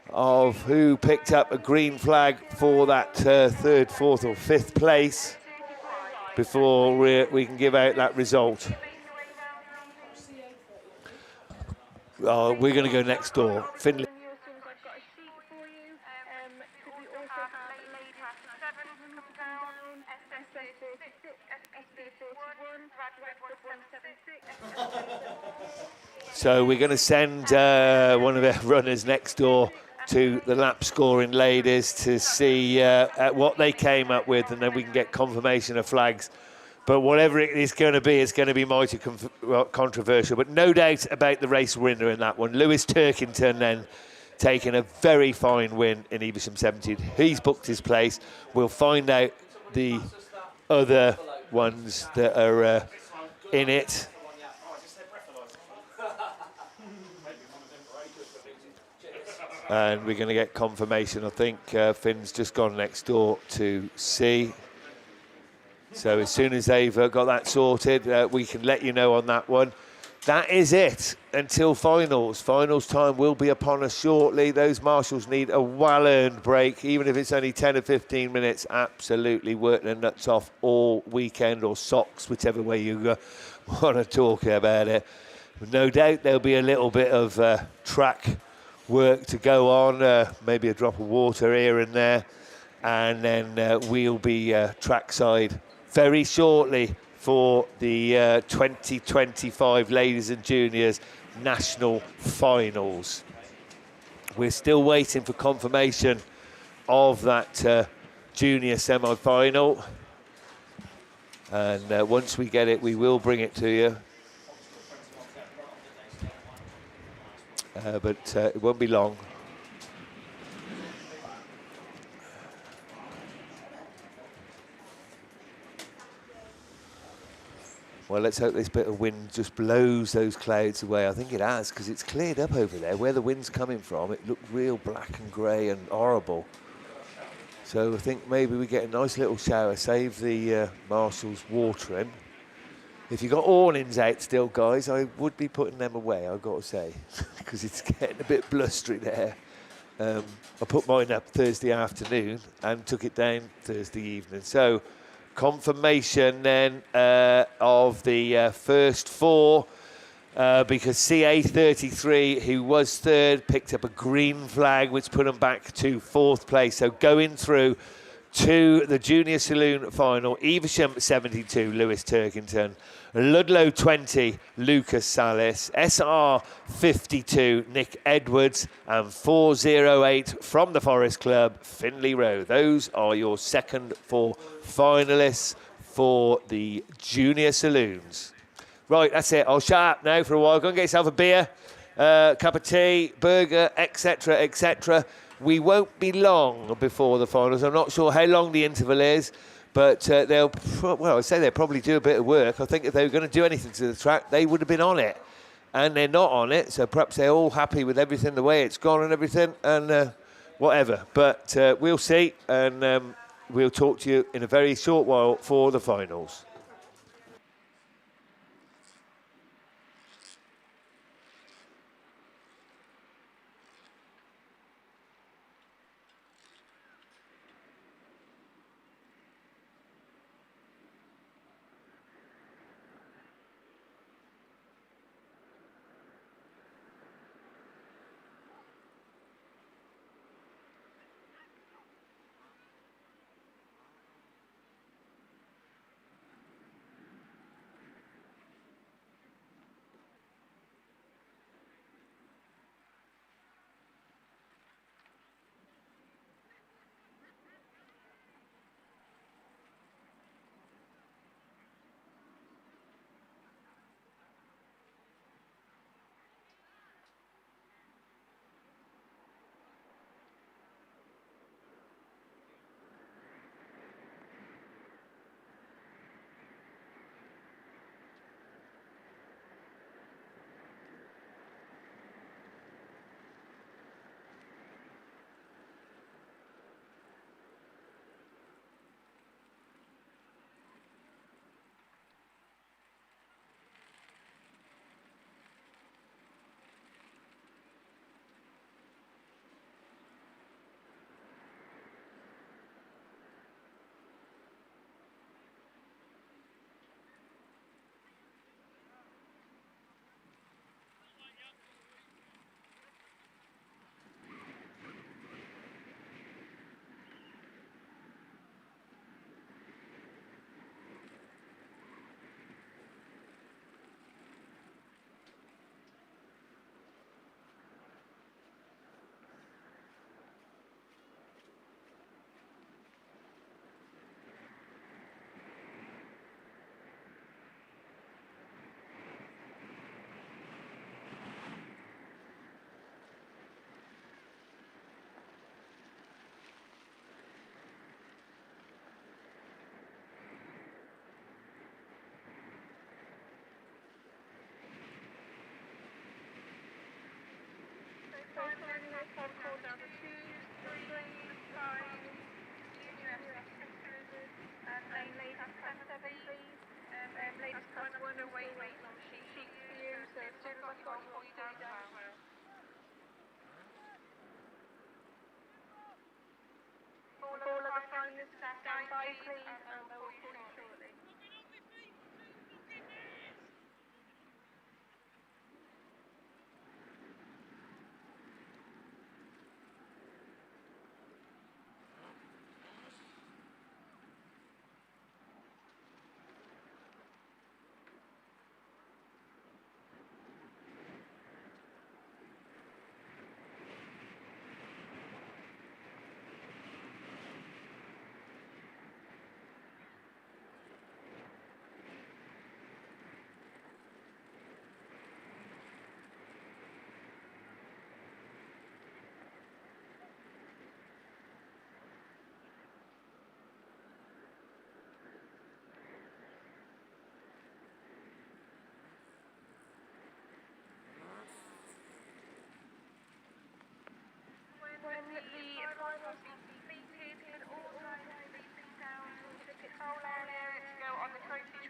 of who picked up a green flag for that 3rd, 4th or 5th place before we can give out that result. Oh, we're going to go next door. Finley. So we're going to send one of our runners next door to the lap scoring ladies to see what they came up with, and then we can get confirmation of flags. But whatever it is going to be, it's going to be mighty controversial. But no doubt about the race winner in that one. Lewis Turkington then taking a very fine win in Evesham 17. He's booked his place. We'll find out the other ones that are in it. And we're going to get confirmation. I think Finn's just gone next door to see. So as soon as they've got that sorted, we can let you know on that one. That is it until finals. Finals time will be upon us shortly. Those marshals need a well-earned break, even if it's only 10 or 15 minutes. Absolutely work their nuts off all weekend, or socks, whichever way you want to talk about it. No doubt there'll be a little bit of track work to go on, maybe a drop of water here and there, and then we'll be trackside very shortly for the 2025 Ladies and Juniors National Finals. We're still waiting for confirmation of that junior semi-final, and once we get it, we will bring it to you. But it won't be long. Well, let's hope this bit of wind just blows those clouds away. I think it has, because it's cleared up over there. Where the wind's coming from, it looked real black and grey and horrible. So I think maybe we get a nice little shower, save the marshals watering. If you've got awnings out still, guys, I would be putting them away, I've got to say, because it's getting a bit blustery there. I put mine up Thursday afternoon and took it down Thursday evening. So confirmation then of the first 4, because CA 33, who was 3rd, picked up a green flag, which put them back to 4th place. So going through to the Junior Saloon final, Evesham 72, Lewis Turkington, Ludlow 20, Lucas Salas, SR 52, Nick Edwards, and 408 from the Forest Club, Finley Rowe. Those are your second 4 finalists for the Junior Saloons. Right, that's it. I'll shut up now for a while. Go and get yourself a beer, cup of tea, burger, etc., etc. We won't be long before the finals. I'm not sure how long the interval is, but I'd say they'll probably do a bit of work. I think if they were going to do anything to the track, they would have been on it. And they're not on it, so perhaps they're all happy with everything, the way it's gone and everything, and whatever. But we'll see, and we'll talk to you in a very short while for the finals.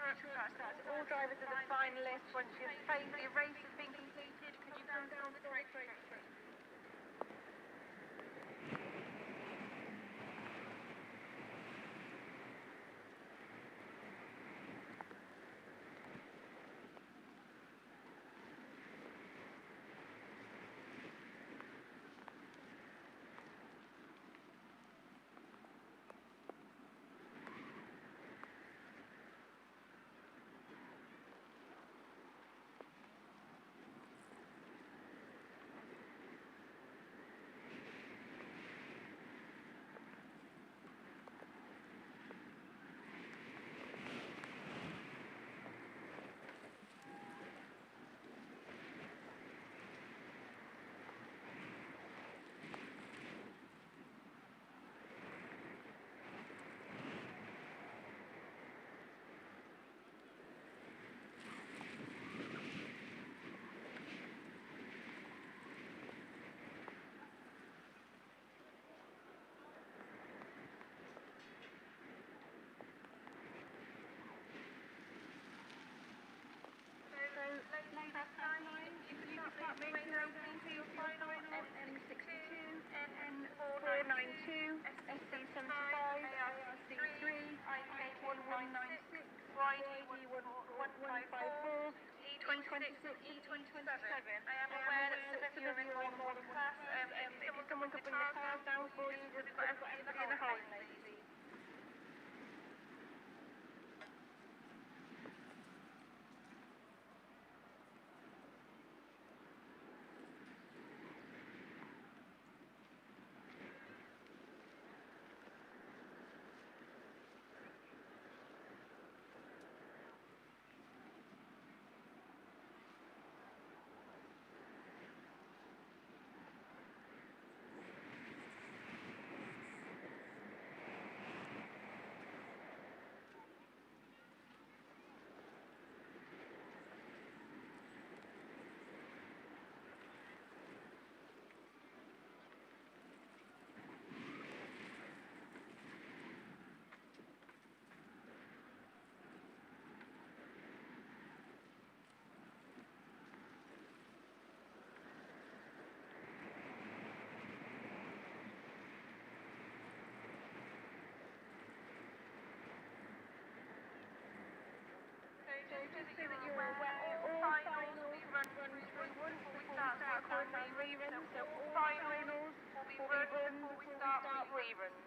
That's all drivers are the finalists. Once your race has been completed, could you come down the track? M62, SC75, ARC3, IK1196, YD1154, E26, E27. I am aware that some of you are in one class. If someone could bring the cars down for you, just put everybody in the hole, please. Just so that you're aware, all finals will be run before we start reruns. So all finals will be run before we start reruns.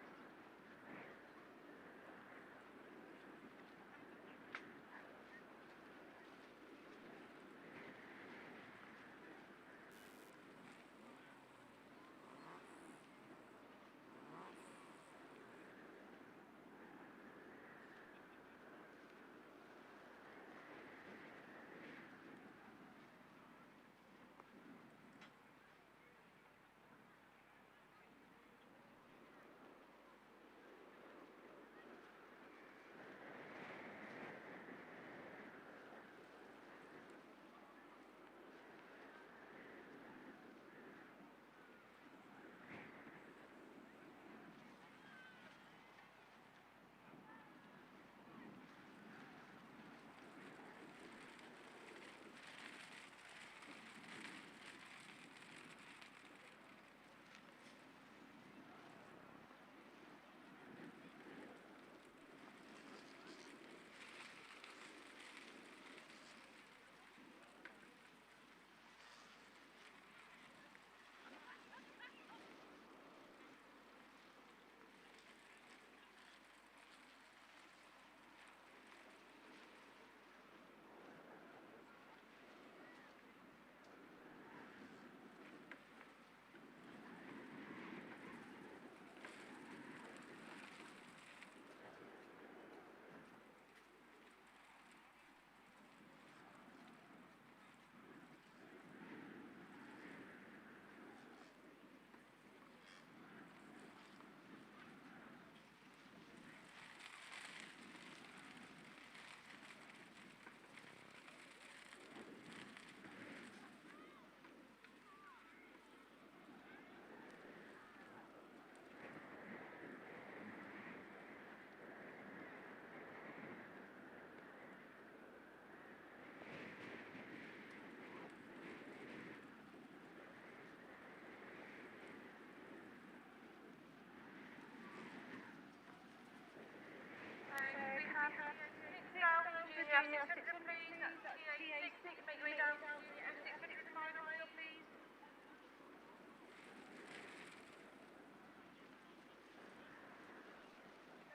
600 please, that's TA6, make your way down to F600 final, please.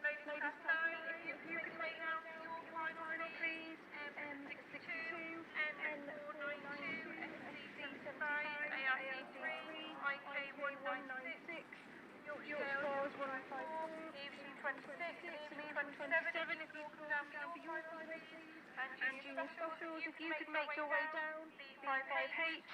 Ladies class 9, if you could make down to your final please, 662, N492, SCC75, ARC3, IK196, your scores 154, Evesham 26, Evesham 27, if you could down for your final please, and junior specials, if you could make your way down, B55H,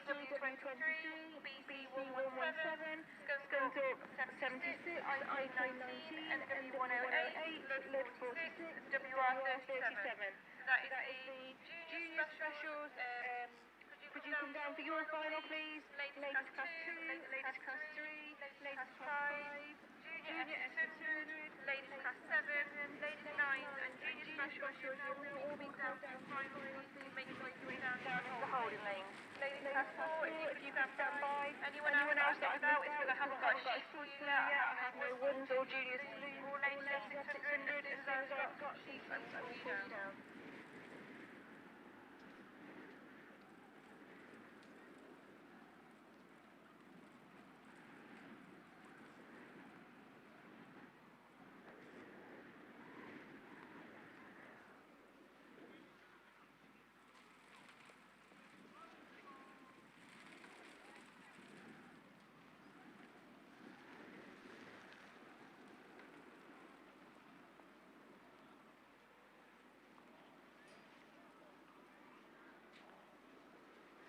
CW23, BB117, Scones up 76, IK19, and W108, Lid 46, WR37. That is the junior specials. Could you come down for your final, please? Ladies class 2, ladies class 3, ladies class 5, junior S600, ladies class 7, ladies 9, and junior specials. You'll now all be down for your final. Please make your way down to the holding lane. Ladies class 4, if you can stand by. Anyone else that is out is because I haven't got a sheet for you yet. I have no ones or junior saloon. All ladies S600 is those that have got sheets and pull you down.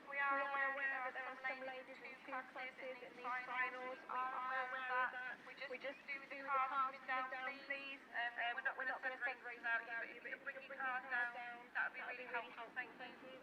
We are aware that there are some ladies in two classes in these finals. We are aware of that. We just do the cars down, please. We're not going to send races out here, but if you bring your cars down, that would be really helpful. Thank you.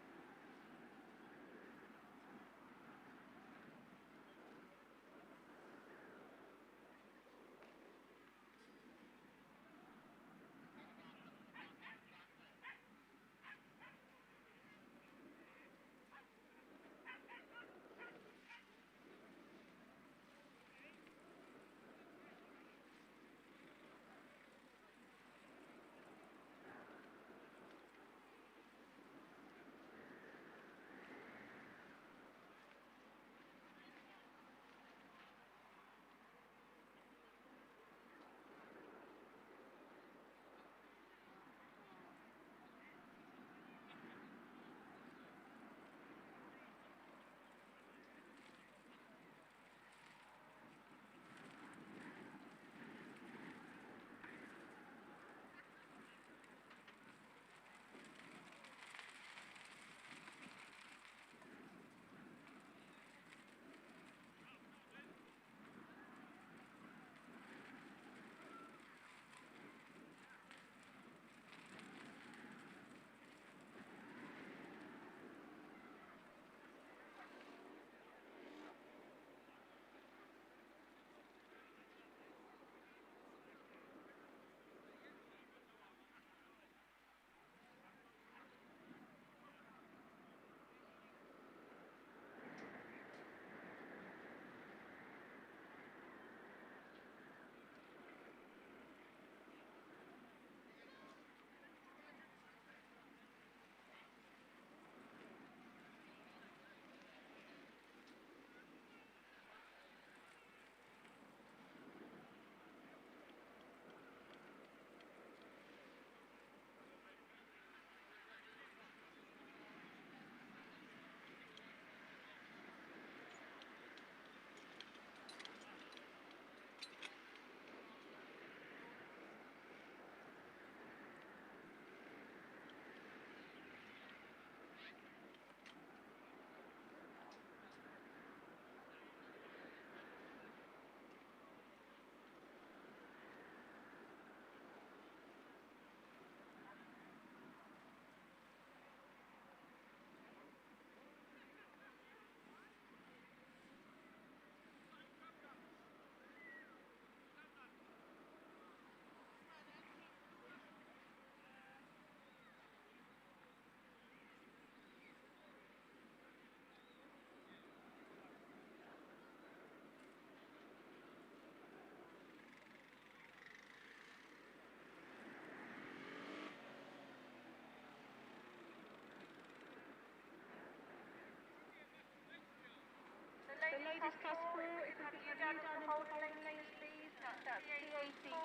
ladies class 4, if we could go down to the hold lane, please. That's PAC4,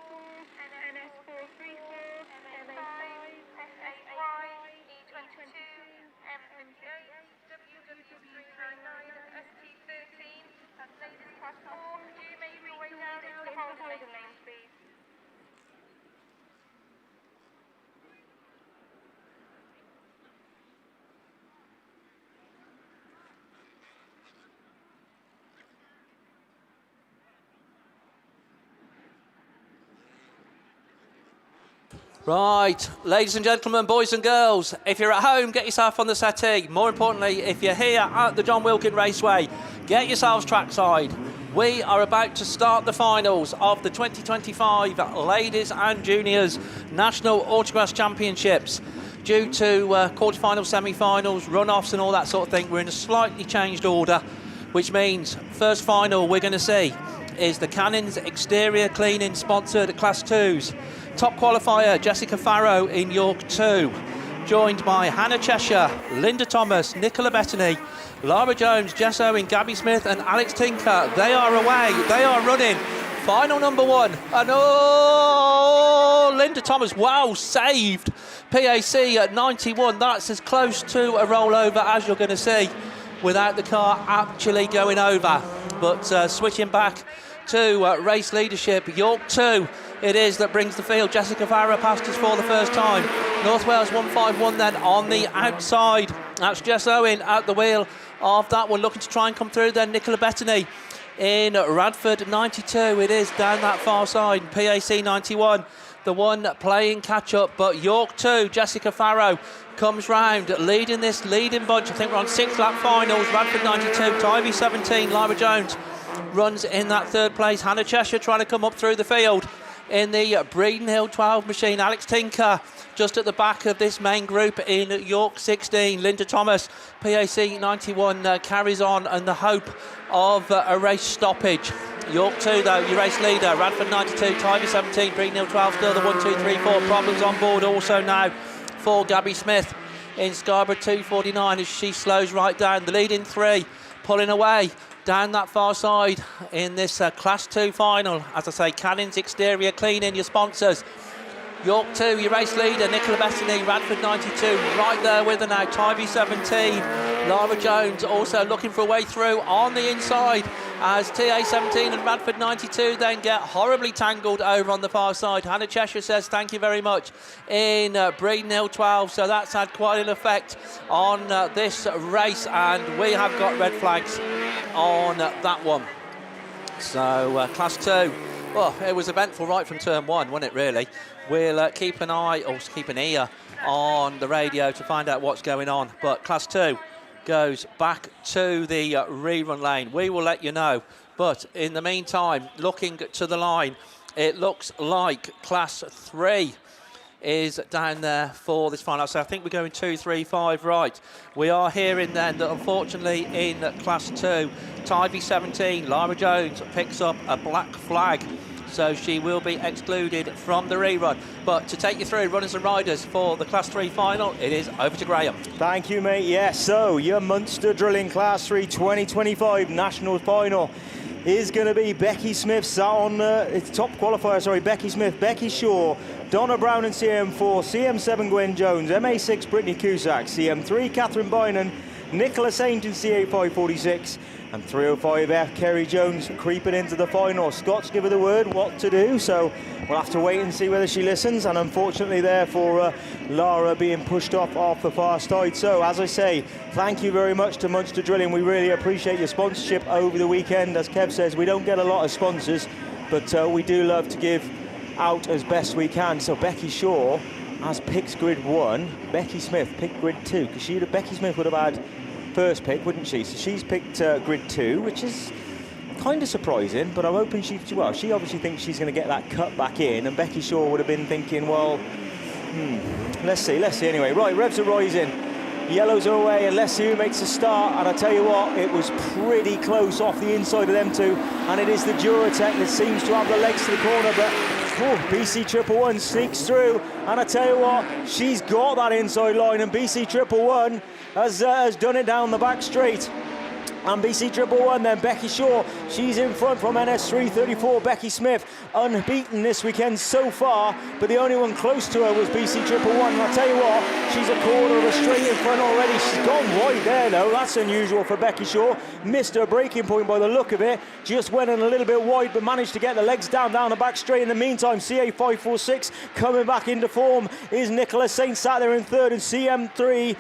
NS434, MA5, FAY, E22, M58, WW39, ST13. That's ladies class 4. Do you make your way down into the hold lane, please? Right, ladies and gentlemen, boys and girls, if you're at home, get yourself on the settee. More importantly, if you're here at the John Wilkin Raceway, get yourselves trackside. We are about to start the finals of the 2025 Ladies and Juniors National Autograss Championships. Due to quarterfinals, semi-finals, runoffs and all that sort of thing, we're in a slightly changed order, which means first final we're going to see is the Cannons Exterior Cleaning sponsored Class 2s. Top qualifier, Jessica Farrow in York 2, joined by Hannah Cheshire, Linda Thomas, Nicola Bettany, Lara Jones, Jess Owen, Gabby Smith and Alex Tinker. They are away, they are running. Final number 1, and oh, Linda Thomas, wow, saved. PAC at 91, that's as close to a rollover as you're going to see without the car actually going over. But switching back to race leadership, York 2, it is that brings the field. Jessica Farrow passed us for the first time. North Wales 151 then on the outside. That's Jess Owen at the wheel of that one, looking to try and come through then. Nicola Bettany in Radford 92. It is down that far side. PAC 91, the one playing catch up. But York 2, Jessica Farrow comes round, leading this leading bunch. I think we're on 6 lap finals. Radford 92, Tyre 17, Lara Jones runs in that third place. Hannah Cheshire trying to come up through the field in the Breeden Hill 12 machine. Alex Tinker just at the back of this main group in York 16. Linda Thomas, PAC 91 carries on and the hope of a race stoppage. York 2 though, your race leader. Radford 92, Tyre 17, Breeden Hill 12 still the 1, 2, 3, 4. Problems on board also now for Gabby Smith in Scarborough 249 as she slows right down. The leading 3 pulling away down that far side in this Class 2 final. As I say, Cannons Exterior Cleaning, your sponsors. York 2, your race leader, Nicola Bettany, Radford 92, right there with her now, Tyre 17. Lara Jones also looking for a way through on the inside as TA 17 and Radford 92 then get horribly tangled over on the far side. Hannah Cheshire says thank you very much in Breeden Hill 12, so that's had quite an effect on this race, and we have got red flags on that one. So Class 2, well, it was eventful right from turn 1, wasn't it really? We'll keep an eye, or keep an ear on the radio to find out what's going on. But Class 2 goes back to the rerun lane. We will let you know. But in the meantime, looking to the line, it looks like Class 3 is down there for this final. So I think we're going 2, 3, 5 right. We are hearing then that unfortunately in Class 2, Tyre 17, Lara Jones picks up a black flag. So she will be excluded from the rerun. But to take you through runners and riders for the Class 3 final, it is over to Graham. Thank you, mate. Yes, so your Munster Drilling Class 3 2025 National Final is going to be Becky Smith sat on it's top qualifier, sorry, Becky Smith, Becky Shaw, Donna Brown in CM4, CM7 Gwen Jones, MA6 Brittany Cusack, CM3 Catherine Bynan, Nicola Saint in CA 546, and 305F Kerry Jones creeping into the final. Scott's given the word what to do, so we'll have to wait and see whether she listens, and unfortunately therefore Lara being pushed off the far side. So as I say, thank you very much to Munster Drilling. We really appreciate your sponsorship over the weekend. As Kev says, we don't get a lot of sponsors, but we do love to give out as best we can. So Becky Shaw has picked grid 1, Becky Smith picked grid 2, because Becky Smith would have had first pick, wouldn't she? So she's picked grid 2, which is kind of surprising, but I'm hoping she obviously thinks she's going to get that cut back in, and Becky Shaw would have been thinking, well, let's see. Anyway, right, revs are rising, yellows are away, and let's see who makes a start. And I tell you what, it was pretty close off the inside of them two, and it is the Duratec that seems to have the legs to the corner, but BC 111 sneaks through, and I tell you what, she's got that inside line, and BC 111 has done it down the back straight. And BC Triple One then, Becky Shaw, she's in front from NS 334. Becky Smith, unbeaten this weekend so far, but the only one close to her was BC Triple One. And I'll tell you what, she's a quarter of a straight in front already. She's gone wide there though, that's unusual for Becky Shaw. Missed her breaking point by the look of it. Just went in a little bit wide, but managed to get the legs down the back straight. In the meantime, CA546 coming back into form is Nicola Saint, sat there in third, and CM3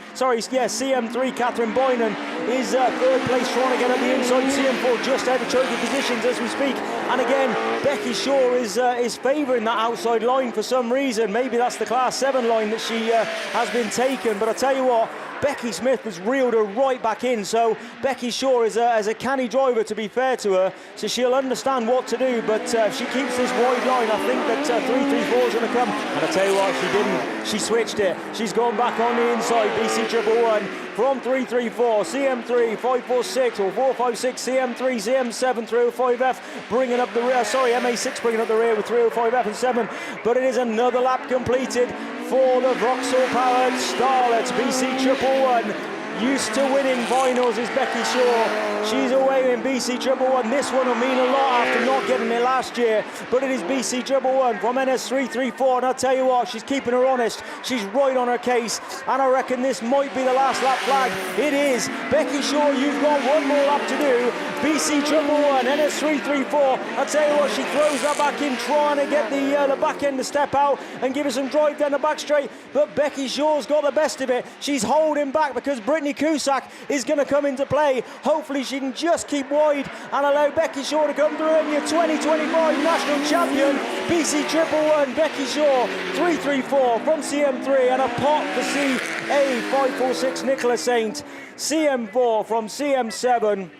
Catherine Boynan is third place, trying to get up the inside. CM4 just out of choking positions as we speak. And again, Becky Shaw is favouring that outside line for some reason. Maybe that's the Class 7 line that she has been taken. But I tell you what, Becky Smith has reeled her right back in. So Becky Shaw is a canny driver, to be fair to her. So she'll understand what to do. But if she keeps this wide line, I think that 334 is going to come. And I tell you what, she didn't. She switched it. She's gone back on the inside. BC Triple One from 334, CM3, 546 or 456, CM3, CM7, 305F bringing up the rear. Sorry, MA6 bringing up the rear with 305F and 7. But it is another lap completed for the Vauxhall-powered Starlets. BC Triple One, used to winning finals, is Becky Shaw. She's away in BC Triple One. This one will mean a lot after not getting it last year. But it is BC Triple One from NS 334, and I'll tell you what, she's keeping her honest. She's right on her case, and I reckon this might be the last lap flag. It is. Becky Shaw, you've got one more lap to do. BC Triple One, NS 334. I'll tell you what, she throws that back in, trying to get the back end to step out and give her some drive down the back straight. But Becky Shaw's got the best of it. She's holding back because Brittany Cusack is going to come into play. Hopefully she can just keep wide and allow Becky Shaw to come through, and your 2025 national champion, BC Triple One, Becky Shaw, 334 from CM3, and a pot for CA546, Nicola Saint, CM4 from CM7.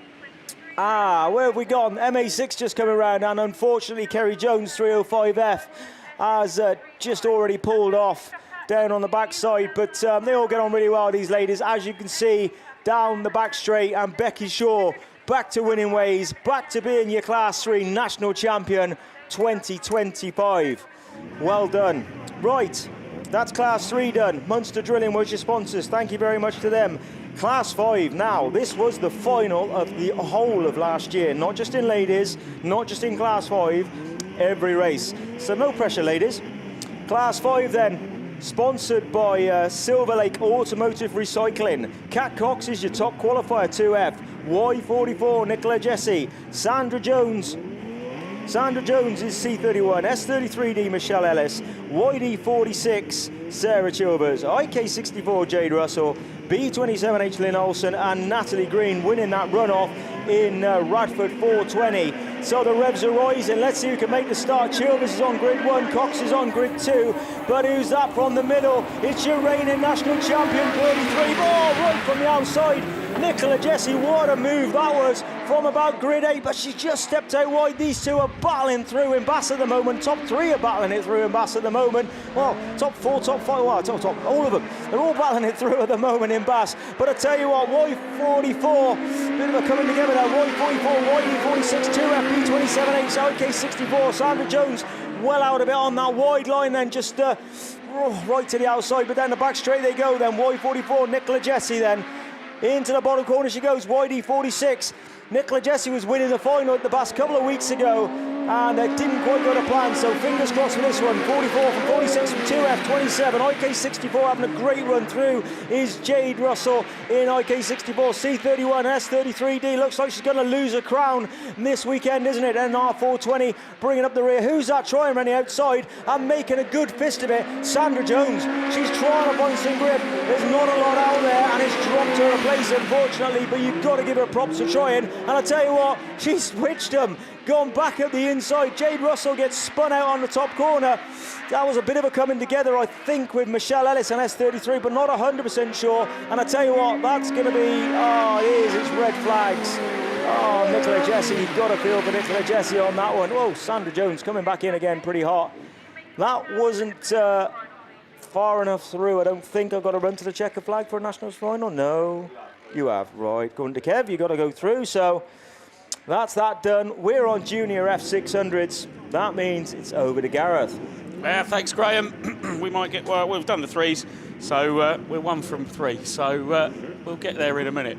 Where have we gone? MA6 just coming around, and unfortunately Kerry Jones, 305F, has just already pulled off down on the backside, but they all get on really well, these ladies, as you can see, down the back straight. And Becky Shaw back to winning ways, back to being your Class 3 national champion 2025. Well done. Right, that's Class 3 done. Munster Drilling was your sponsors. Thank you very much to them. Class 5 now. This was the final of the whole of last year, not just in ladies, not just in Class 5, every race. So no pressure, ladies. Class 5 then. Sponsored by Silver Lake Automotive Recycling. Kat Cox is your top qualifier, 2F. Y44, Nicola Jesse. Sandra Jones is C31. S33D, Michelle Ellis. YD46, Sarah Chilvers. IK64, Jade Russell. B27H, Lynn Olsen, and Natalie Green winning that runoff in Radford 420. So the revs are rising. Let's see who can make the start. Chilvers is on grid 1, Cox is on grid 2. But who's that from the middle? It's your reigning national champion, 33. Oh, right from the outside. Nicola Jesse, what a move that was from about grid 8, but she just stepped out wide. These two are battling through in Bass at the moment. Top 3 are battling it through in Bass at the moment. Well, top 4, top 5, well, top, all of them. They're all battling it through at the moment in Bass. But I tell you what, Y44, bit of a coming together there. Y44, YD46, 2FB, 27H, OK64, Sandra Jones, well out of it on that wide line then, just right to the outside, but down the back straight they go then. Y44, Nicola Jesse then. Into the bottom corner she goes, YD46. Nicola Jesse was winning the final at the Bass a couple of weeks ago, and it didn't quite go to plan, so fingers crossed for this one. 44 from 46 from 2F, 27. IK64 having a great run through is Jade Russell in IK64. C31, S33D, looks like she's going to lose a crown this weekend, isn't it? NR420 bringing up the rear. Who's that trying around the outside and making a good fist of it? Sandra Jones. She's trying to find some grip. There's not a lot out there, and it's dropped her a place, unfortunately, but you've got to give her props for trying. And I tell you what, she switched them, gone back at the inside. Jade Russell gets spun out on the top corner. That was a bit of a coming together, I think, with Michelle Ellis and S33, but not 100% sure. And I tell you what, that's going to be, it's red flags. Oh, Nicola Jesse, you've got to feel for Nicola Jesse on that one. Oh, Sandra Jones coming back in again pretty hot. That wasn't far enough through. I don't think I've got to run to the checker flag for a Nationals final. No. You have, right. Going to Kev, you've got to go through, so that's that done. We're on Junior F600s. That means it's over to Gareth. Yeah, thanks, Graham. We might get, well, we've done the 3s, so we're 1 from 3, so we'll get there in a minute.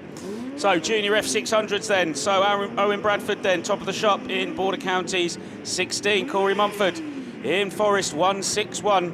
So junior F600s then. So Owen Bradford then, top of the shop in Border Counties, 16. Corey Mumford in Forest, 161.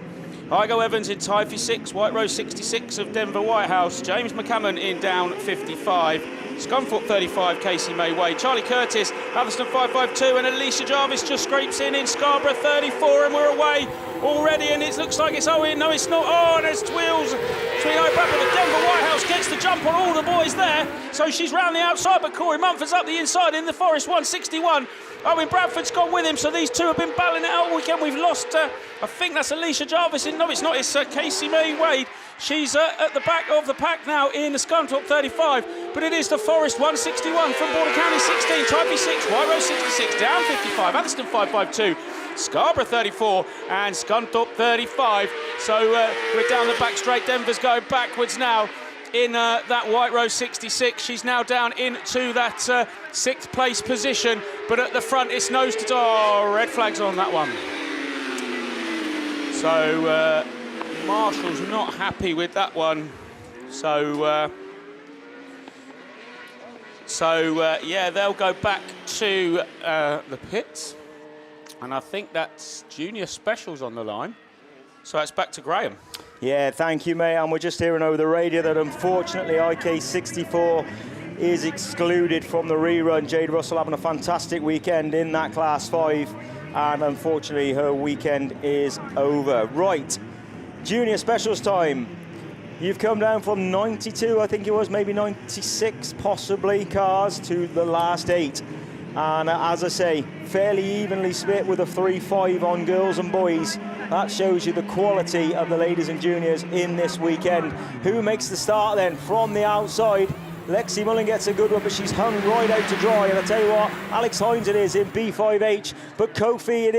Igo Evans in Tyre 6, White Rose 66 of Denver Whitehouse. James McCammon in Down 55. Scunthorpe 35, Casey May Wade. Charlie Curtis, Atherstone 552, and Alicia Jarvis just scrapes in Scarborough 34, and we're away already, and it looks like it's Owen. No, it's not. Oh, and there's Twills. Owen Bradford, but Denver Whitehouse gets the jump on all the boys there. So she's round the outside, but Corey Mumford's up the inside in the Forest, 161. Owen Bradford's gone with him, so these two have been battling it out all weekend. We've lost, I think that's Alicia Jarvis. No, it's not. It's Casey May Wade. She's at the back of the pack now in the Scunthorpe 35, but it is the Forest 161 from Border County 16, Type 6, White Rose 66, Down 55, Atherstone 552, Scarborough 34 and Scunthorpe 35. So we're down the back straight. Denver's going backwards now in that White Rose 66. She's now down into that 6th place position, but at the front it's nose to door. Red flags on that one. So Marshall's not happy with that one. So yeah, they'll go back to the pits. And I think that's Junior Specials on the line. So it's back to Graham. Yeah, thank you, mate. And we're just hearing over the radio that unfortunately IK64 is excluded from the rerun. Jade Russell having a fantastic weekend in that Class 5. And unfortunately, her weekend is over. Right, Junior Specials time. You've come down from 92, I think it was, maybe 96 possibly, cars to the last 8. And as I say, fairly evenly split with a 3-5 on girls and boys. That shows you the quality of the ladies and juniors in this weekend. Who makes the start then from the outside? Lexi Mullen gets a good one, but she's hung right out to dry. And I tell you what, Alex Hines it is in B5H, but Coffey,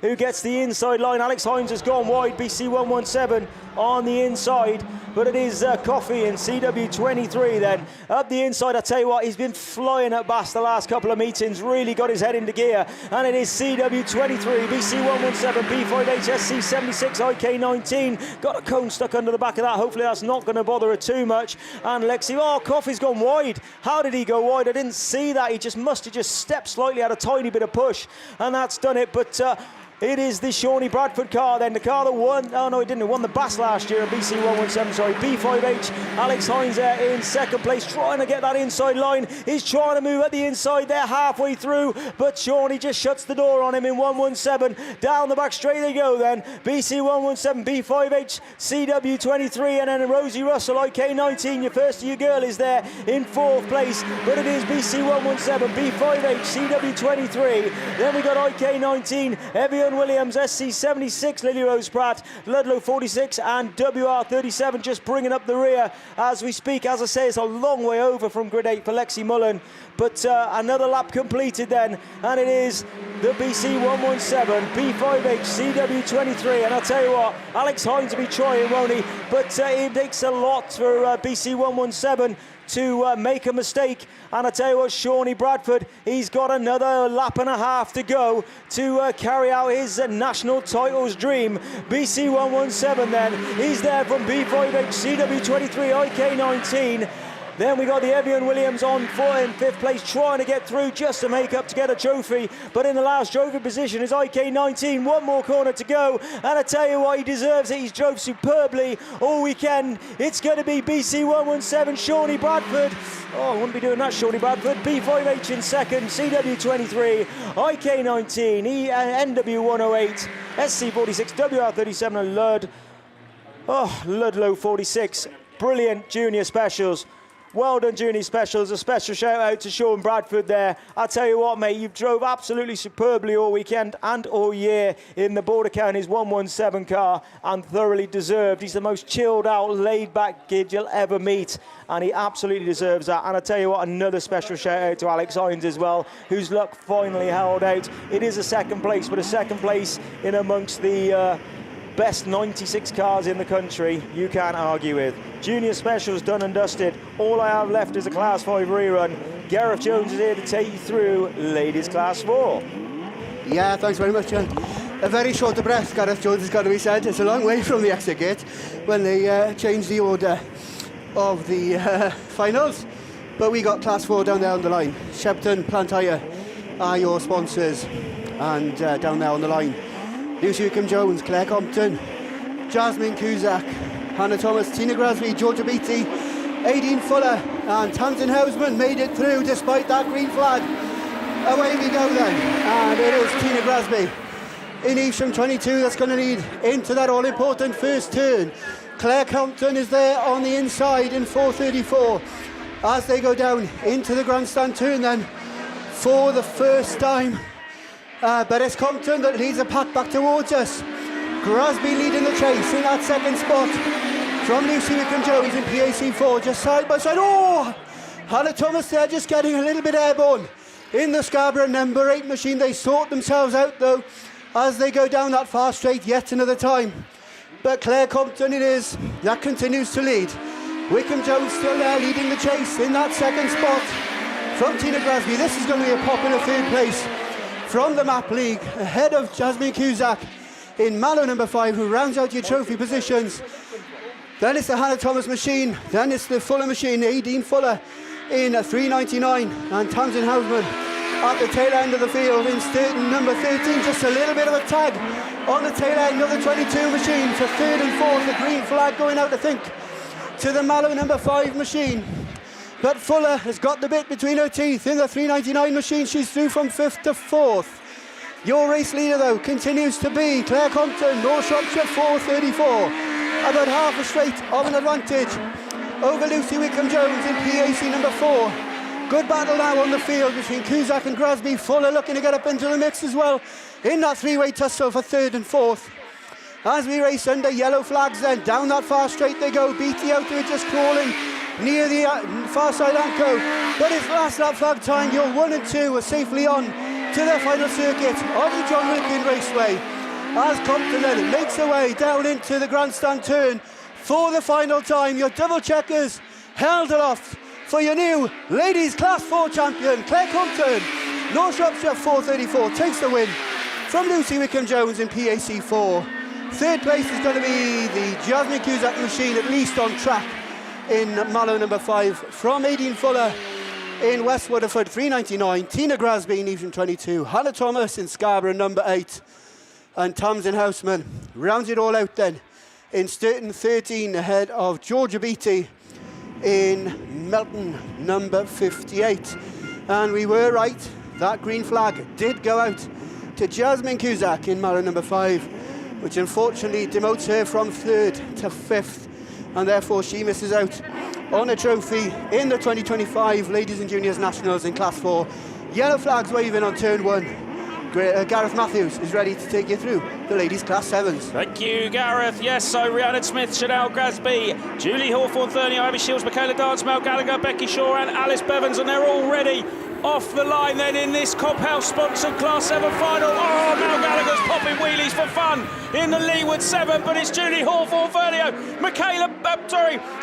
who gets the inside line. Alex Hines has gone wide, BC 117 on the inside, but it is Coffey in CW23 then. Up the inside, I tell you what, he's been flying at BAStv the last couple of meetings, really got his head into gear, and it is CW23, BC 117, B5H, SC76, IK19. Got a cone stuck under the back of that, hopefully that's not going to bother her too much. And Lexi, Coffey's gone wide. How did he go wide? I didn't see that. He must have just stepped slightly, had a tiny bit of push, and that's done it. But it is the Shawnee Bradford car then, the car that won, oh no it didn't, it won the BAStv last year, BC 117, sorry, B5H, Alex Hines there in 2nd place, trying to get that inside line, he's trying to move at the inside there, halfway through, but Shawnee just shuts the door on him in 117, down the back straight they go then, BC 117, B5H, CW23, and then Rosie Russell, IK19, your first of your girl is there in 4th place, but it is BC 117, B5H, CW23, then we got IK19, Evian Williams, SC76, Lily Rose Pratt, Ludlow 46 and WR37 just bringing up the rear as we speak. As I say, it's a long way over from grid 8 for Lexi Mullen, but another lap completed then, and it is the BC 117, B5H, CW23, and I'll tell you what, Alex Hines will be trying, won't he? But it takes a lot for BC 117 to make a mistake, and I tell you what, Shawnee Bradford, he's got another lap and a half to go to carry out his national titles dream. BC 117 then, he's there from B5H, CW23, IK19. Then we got the Evian Williams on foot in 5th place, trying to get through just to make up to get a trophy. But in the last trophy position is IK19. One more corner to go. And I tell you what, he deserves it. He's drove superbly all weekend. It's going to be BC 117, Shawnee Bradford. Oh, I wouldn't be doing that, Shawnee Bradford. B5H in 2nd, CW23, IK19, NW108, SC46, WR37, and Ludlow 46. Brilliant junior specials. Well done, Junior Specials. A special shout out to Sean Bradford there. I tell you what, mate, you've drove absolutely superbly all weekend and all year in the Border Counties 117 car, and thoroughly deserved. He's the most chilled out, laid back kid you'll ever meet, and he absolutely deserves that. And I tell you what, another special shout out to Alex Hines as well, whose luck finally held out. It is a 2nd place, but a 2nd place in amongst the best 96 cars in the country, you can't argue with. Junior Specials done and dusted. All I have left is a Class 5 rerun. Gareth Jones is here to take you through Ladies Class 4. Yeah, thanks very much, John. A very short of breath, Gareth Jones has got to be said. It's a long way from the exit gate when they changed the order of the finals. But we got Class 4 down there on the line. Shepton, Tyre are your sponsors. And down there on the line, Lucy Wickham-Jones, Claire Compton, Jasmine Cusack, Hannah Thomas, Tina Grasby, Georgia Beattie, Aideen Fuller and Tamsin Houseman made it through despite that green flag. Away we go then, and it is Tina Grasby in Evesham 22 that's going to lead into that all-important first turn. Claire Compton is there on the inside in 4:34 as they go down into the grandstand turn then for the first time. But it's Compton that leads the pack back towards us. Grasby leading the chase in that second spot from Lucy Wickham-Jones in PAC4, just side by side. Oh! Hannah Thomas there just getting a little bit airborne in the Scarborough number 8 machine. They sort themselves out though as they go down that far straight yet another time. But Claire Compton it is that continues to lead. Wickham-Jones still there leading the chase in that second spot from Tina Grasby. This is going to be a popular third place from the Map League ahead of Jasmine Cusack in Mallow number 5 who rounds out your trophy positions. Then it's the Hannah Thomas machine, then it's the Fuller machine, Aideen Fuller in 399 and Tamsin Houseman at the tail end of the field in Sturton number 13. Just a little bit of a tag on the tail end of the 22 machine for third and fourth. The green flag going out, I think, to the Mallow number 5 machine. But Fuller has got the bit between her teeth in the 399 machine. She's through from 5th to 4th. Your race leader, though, continues to be Claire Compton, North Shropshire 4:34. About half a straight of an advantage over Lucy Wickham-Jones in PAC number 4. Good battle now on the field between Cusack and Grasby. Fuller looking to get up into the mix as well in that three-way tussle for third and fourth. As we race under yellow flags then, down that far straight they go. Beattie out to it, just crawling near the far side Anco. But it's last lap flag time. Your 1 and 2 are safely on to the final circuit of the John Wilkin Raceway. As Compton then makes her way down into the grandstand turn for the final time. Your double checkers held aloft for your new ladies Class 4 champion, Claire Compton. North Shropshire 4:34 takes the win from Lucy Wickham-Jones in PAC4. Third place is going to be the Jasmine Cusack machine, at least on track in Mallow number 5 from Aideen Fuller in West Waterford 399, Tina Grasby in Evesham 22, Hannah Thomas in Scarborough number 8, and Tamsin Houseman rounds it all out then in Sturton 13 ahead of Georgia Beattie in Melton number 58. And we were right, that green flag did go out to Jasmine Cusack in Mallow number 5, which unfortunately demotes her from 3rd to 5th, and therefore she misses out on a trophy in the 2025 Ladies and Juniors Nationals in Class 4. Yellow flags waving on turn 1. Gareth Matthews is ready to take you through the ladies' Class 7s. Thank you, Gareth. Yes, so Rhiannon Smith, Chanel Grasby, Julie Hawthorne, Thurney, Ivy Shields, Michaela Dance, Mel Gallagher, Becky Shaw and Alice Bevans, and they're all ready off the line then in this Cobb House sponsored Class 7 final. Oh, Mel Gallagher's popping wheelies for fun in the leeward 7, but it's Julie Hawthorne,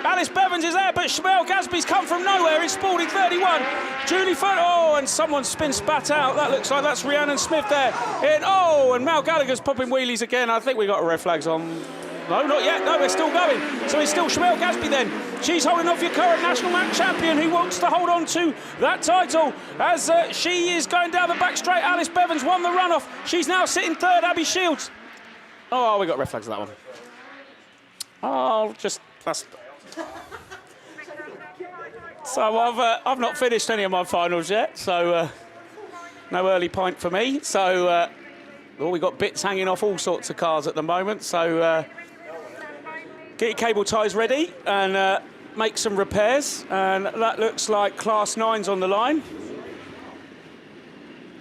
Alice Bevans is there, but Mel Gadsby's come from nowhere in Spalding 31. Julie Fern, and someone spin spat out. That looks like that's Rhiannon Smith there. And Mel Gallagher's popping wheelies again. I think we got red flags on. No, not yet. No, we're still going. So it's still Shamel Gadsby then. She's holding off your current national map champion who wants to hold on to that title as she is going down the back straight. Alice Bevans won the runoff. She's now sitting 3rd, Abby Shields. Oh, we got red flags on that one. Oh, that's... So I've not finished any of my finals yet, so no early point for me. So we got bits hanging off all sorts of cars at the moment, so get your cable ties ready and make some repairs. And that looks like Class 9's on the line.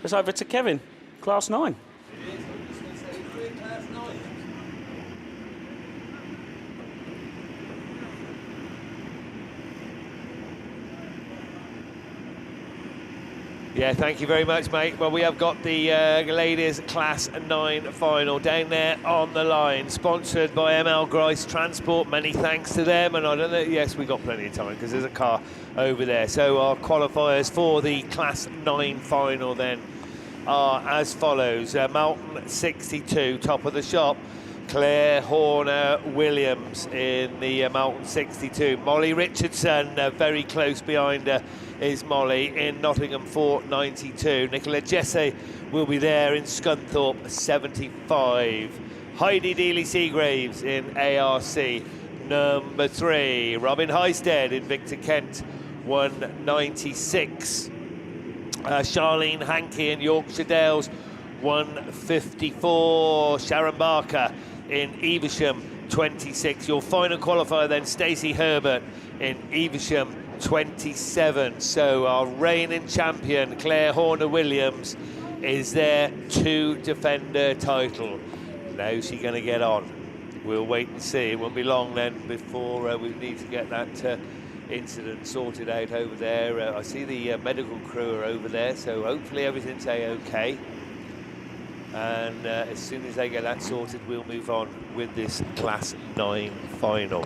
It's over to Kevin, Class 9. Yeah, thank you very much, mate. Well, we have got the ladies' Class 9 final down there on the line, sponsored by ML Grice Transport. Many thanks to them. And I don't know, yes, we've got plenty of time because there's a car over there. So our qualifiers for the Class 9 final then are as follows. Melton 62, top of the shop. Claire Horner-Williams in the Moulton 62. Molly Richardson, very close behind her, is Molly in Nottingham Fort 92. Nicola Jesse will be there in Scunthorpe 75. Heidi Dealey-Seagraves in ARC number 3. Robin Highstead in Victor Kent 196. Charlene Hankey in Yorkshire Dales 154. Sharon Barker in Evesham 26. Your final qualifier then, Stacey Herbert in Evesham 27. So our reigning champion Claire Horner-Williams is there to defend her title. How's she going to get on? We'll wait and see. It won't be long then before we need to get that incident sorted out over there. I see the medical crew are over there, so hopefully everything's okay. And as soon as they get that sorted, we'll move on with this Class 9 final.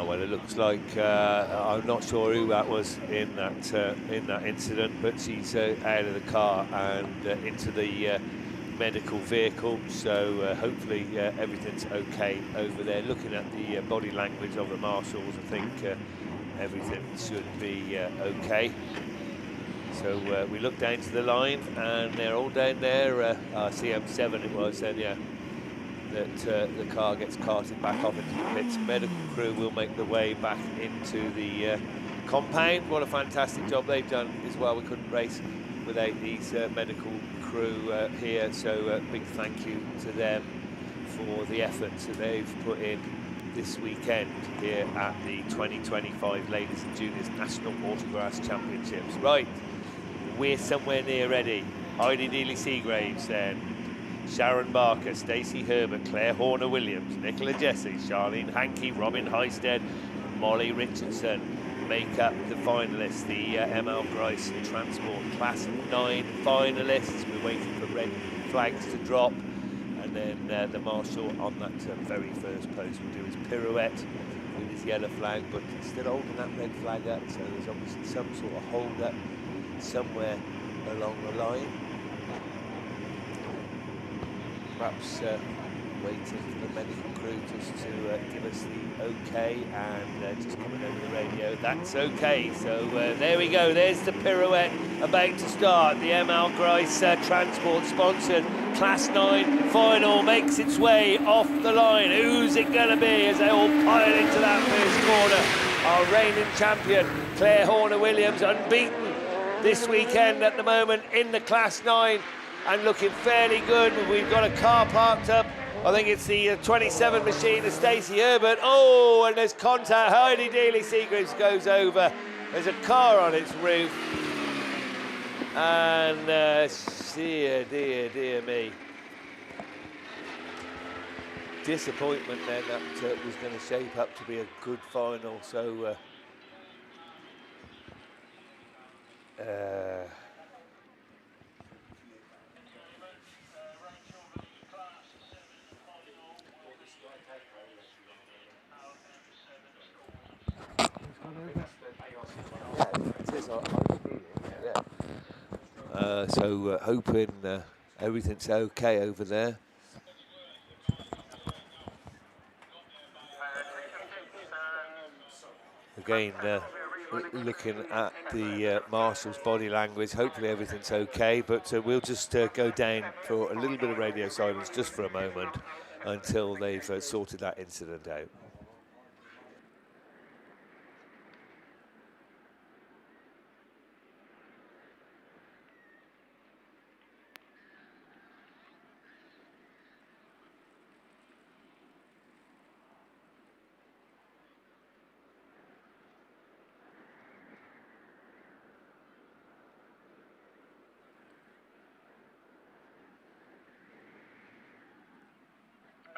Well, it looks like I'm not sure who that was in that incident, but she's out of the car and into the medical vehicle. So hopefully everything's okay over there. Looking at the body language of the marshals, I think everything should be okay. So we look down to the line, and they're all down there. CM7 it was then, yeah. That the car gets carted back off into the pits. Medical crew will make the way back into the compound. What a fantastic job they've done as well. We couldn't race without these medical crew here, so big thank you to them for the efforts that they've put in this weekend here at the 2025 Ladies and Juniors National Autograss Championships. Right, we're somewhere near ready. Heidi Dealey-Seagraves then. Sharon Barker, Stacey Herbert, Claire Horner-Williams, Nicola Jesse, Charlene Hankey, Robin Highstead, Molly Richardson make up the finalists, the ML Grice Transport Class 9 finalists. We're waiting for red flags to drop, and then the marshal on that very first post will do his pirouette with his yellow flag, but still holding that red flag up, so there's obviously some sort of hold up somewhere along the line. Perhaps waiting for the medical crew just to give us the okay, and just coming over the radio, that's okay. So there we go, there's the pirouette about to start. The ML Grice Transport sponsored Class 9 final makes its way off the line. Who's it going to be as they all pile into that first corner? Our reigning champion, Claire Horner-Williams, unbeaten this weekend at the moment in the Class 9. And looking fairly good. We've got a car parked up. I think it's the 27 machine of Stacey Herbert. Oh, and there's contact. Heidi Dealey-Seagraves goes over. There's a car on its roof. And dear me. Disappointment then. That was going to shape up to be a good final. So hoping everything's okay over there. Again, looking at the marshal's body language, hopefully everything's okay, but we'll just go down for a little bit of radio silence just for a moment until they've sorted that incident out.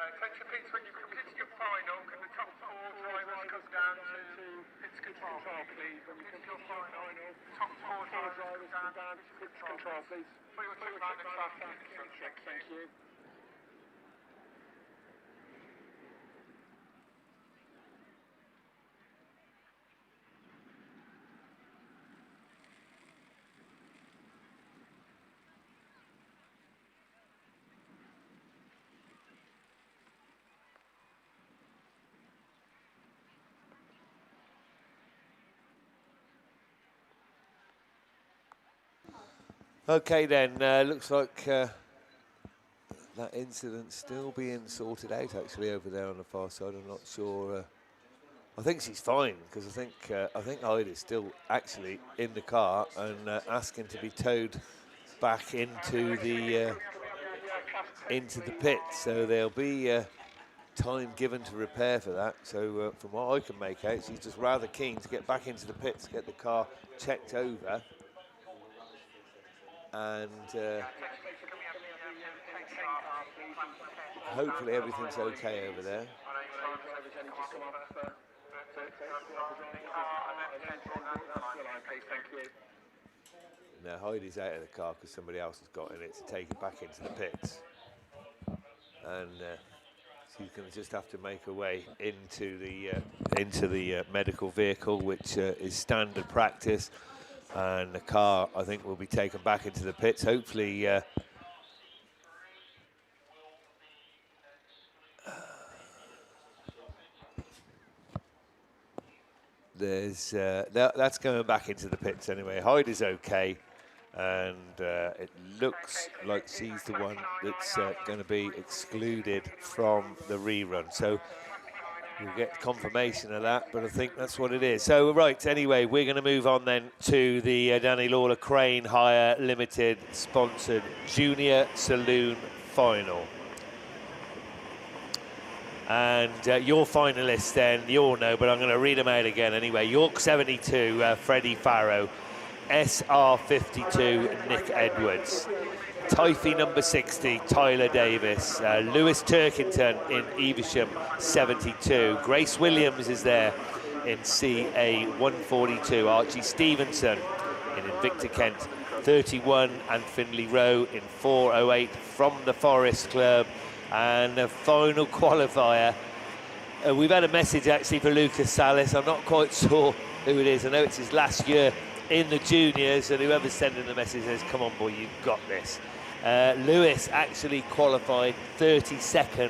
Take your pits when you've completed your final. Can the top 4 drivers come down to pits control, please? When you complete your final, top 4 drivers come down to pits control, please. For your trip round the track, thank you. Okay then, looks like that incident's still being sorted out actually over there on the far side. I'm not sure. I think she's fine because I think Heidi's still actually in the car and asking to be towed back into the pit. So there'll be time given to repair for that. So from what I can make out, she's just rather keen to get back into the pits, get the car checked over. And hopefully everything's okay over there. Now Heidi's out of the car because somebody else has got in it to take it back into the pits. And she's going to just have to make her way into the medical vehicle, which is standard practice. And the car, I think, will be taken back into the pits. Hopefully, that's going back into the pits anyway. Heidi's okay, and it looks like she's the one that's going to be excluded from the rerun. So we'll get confirmation of that, but I think that's what it is. So, right, anyway, we're going to move on then to the Danny Lawler Crane Hire Limited sponsored Junior Saloon Final. And your finalists then, you all know, but I'm going to read them out again anyway. York 72, Freddie Farrow. SR 52, Nick Edwards. Typhy number 60, Tyler Davis. Lewis Turkington in Evesham 72. Grace Williams is there in CA 142. Archie Stevenson in Invicta Kent 31. And Finley Rowe in 408 from the Forest Club. And a final qualifier. We've had a message actually for Lucas Salis. I'm not quite sure who it is. I know it's his last year in the juniors, and whoever's sending the message says, come on boy, you've got this. Lewis actually qualified 32nd,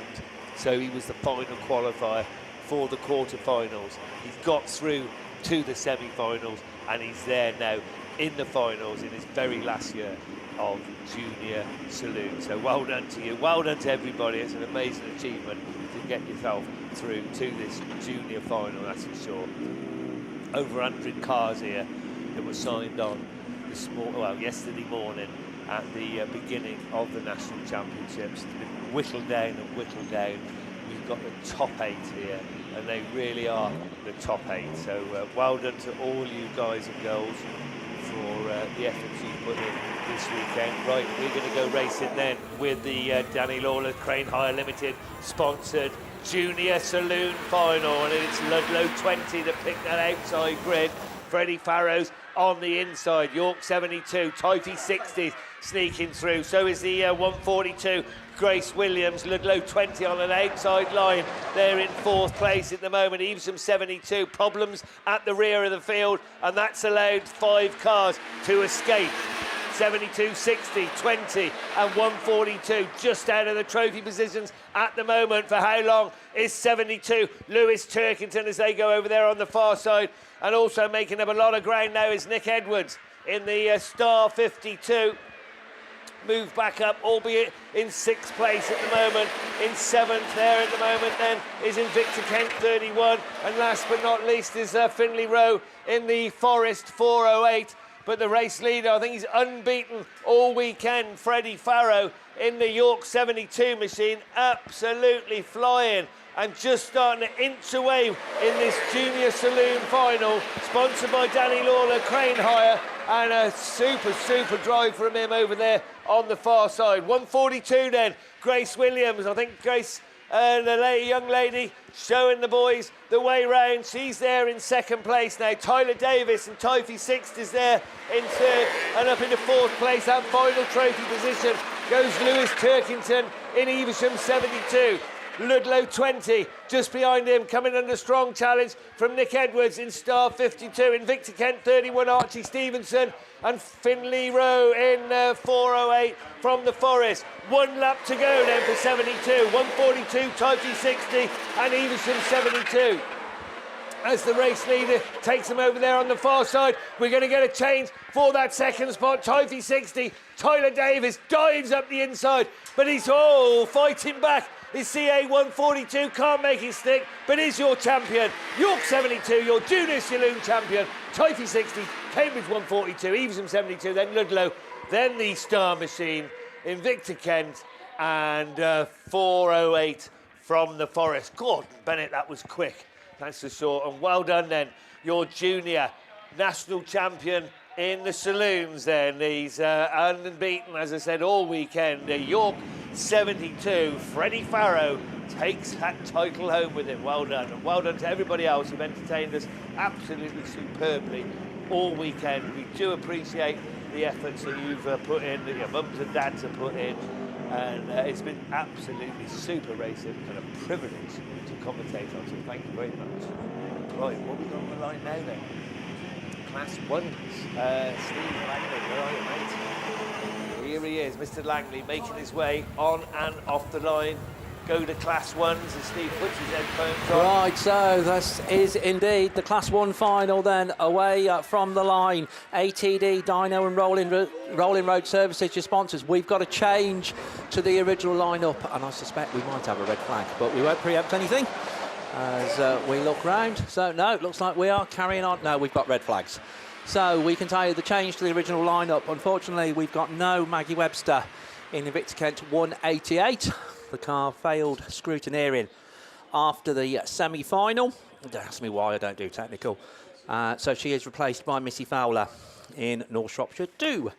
so he was the final qualifier for the quarterfinals. He's got through to the semi-finals, and he's there now in the finals in his very last year of Junior Saloon. So well done to you, well done to everybody. It's an amazing achievement to get yourself through to this junior final, that's for sure. Over 100 cars here that were signed on yesterday morning at the beginning of the national championships. It's been whittled down and whittled down. We've got the top 8 here, and they really are the top 8. So well done to all you guys and girls for the efforts you put in this weekend. Right, we're going to go racing then with the Danny Lawler Crane Hire Limited sponsored Junior Saloon Final, and it's Ludlow 20 that picked that outside grid. Freddie Farrow's on the inside. York 72, Typhy 60 sneaking through. So is the 142 Grace Williams. Ludlow 20 on an outside line. They're in 4th place at the moment. Evesham 72, problems at the rear of the field, and that's allowed 5 cars to escape. 72, 60, 20 and 142 just out of the trophy positions at the moment. For how long is 72? Lewis Turkington as they go over there on the far side, and also making up a lot of ground now is Nick Edwards in the Star 52. Moved back up, albeit in 6th place at the moment. In 7th there at the moment then is Invicta Kent 31. And last but not least is Finley Rowe in the Forest 408. But the race leader, I think he's unbeaten all weekend, Freddie Farrow in the York 72 machine, absolutely flying and just starting to inch away in this Junior Saloon Final, sponsored by Danny Lawler Crane Hire, and a super drive from him over there on the far side. 142 then, Grace Williams. I think Grace And the young lady showing the boys the way round. She's there in second place now. Tyler Davis and Typhy Sixth is there in third. And up into fourth place, that final trophy position, goes Lewis Turkington in Evesham 72. Ludlow 20, just behind him, coming under strong challenge from Nick Edwards in star 52. Invicta Kent 31, Archie Stevenson, and Finley Rowe in 408 from the Forest. 1 lap to go then for 72. 142, Typhy 60, and Evesham 72. As the race leader takes him over there on the far side, we're going to get a change for that second spot. Typhy 60, Tyler Davis dives up the inside, but he's all fighting back. His CA 142 can't make it stick, but is your champion. York 72, your junior saloon champion. Typhy 60, Cambridge 142, Evesham 72, then Ludlow, then the Star Machine, Invicta Kent, and 408 from the Forest. Gordon Bennett, that was quick. Thanks to short, and well done then, your junior national champion in the saloons then. He's unbeaten, as I said, all weekend. York 72, Freddie Farrow takes that title home with him. Well done, and well done to everybody else who've entertained us absolutely superbly all weekend. We do appreciate the efforts that you've put in, that your mums and dads have put in, and it's been absolutely super racing and a privilege to commentate on, so thank you very much. Right, what have we got on the line now then? Class 1s. Steve Langley, where are you, mate? Here he is, Mr. Langley, making his way on and off the line. Go to Class 1s, and Steve puts his headphones on. Right, so this is indeed the Class 1 final then, away from the line. ATD, Dyno and Rolling Road Services, your sponsors. We've got a change to the original lineup, and I suspect we might have a red flag, but we won't preempt anything as we look round. So, no, it looks like we are carrying on. No, we've got red flags. So we can tell you the change to the original lineup. Unfortunately, we've got no Maggie Webster in Invicta Kent 188. The car failed scrutineering after the semi-final. Don't ask me why I don't do technical. So she is replaced by Missy Fowler in North Shropshire 2.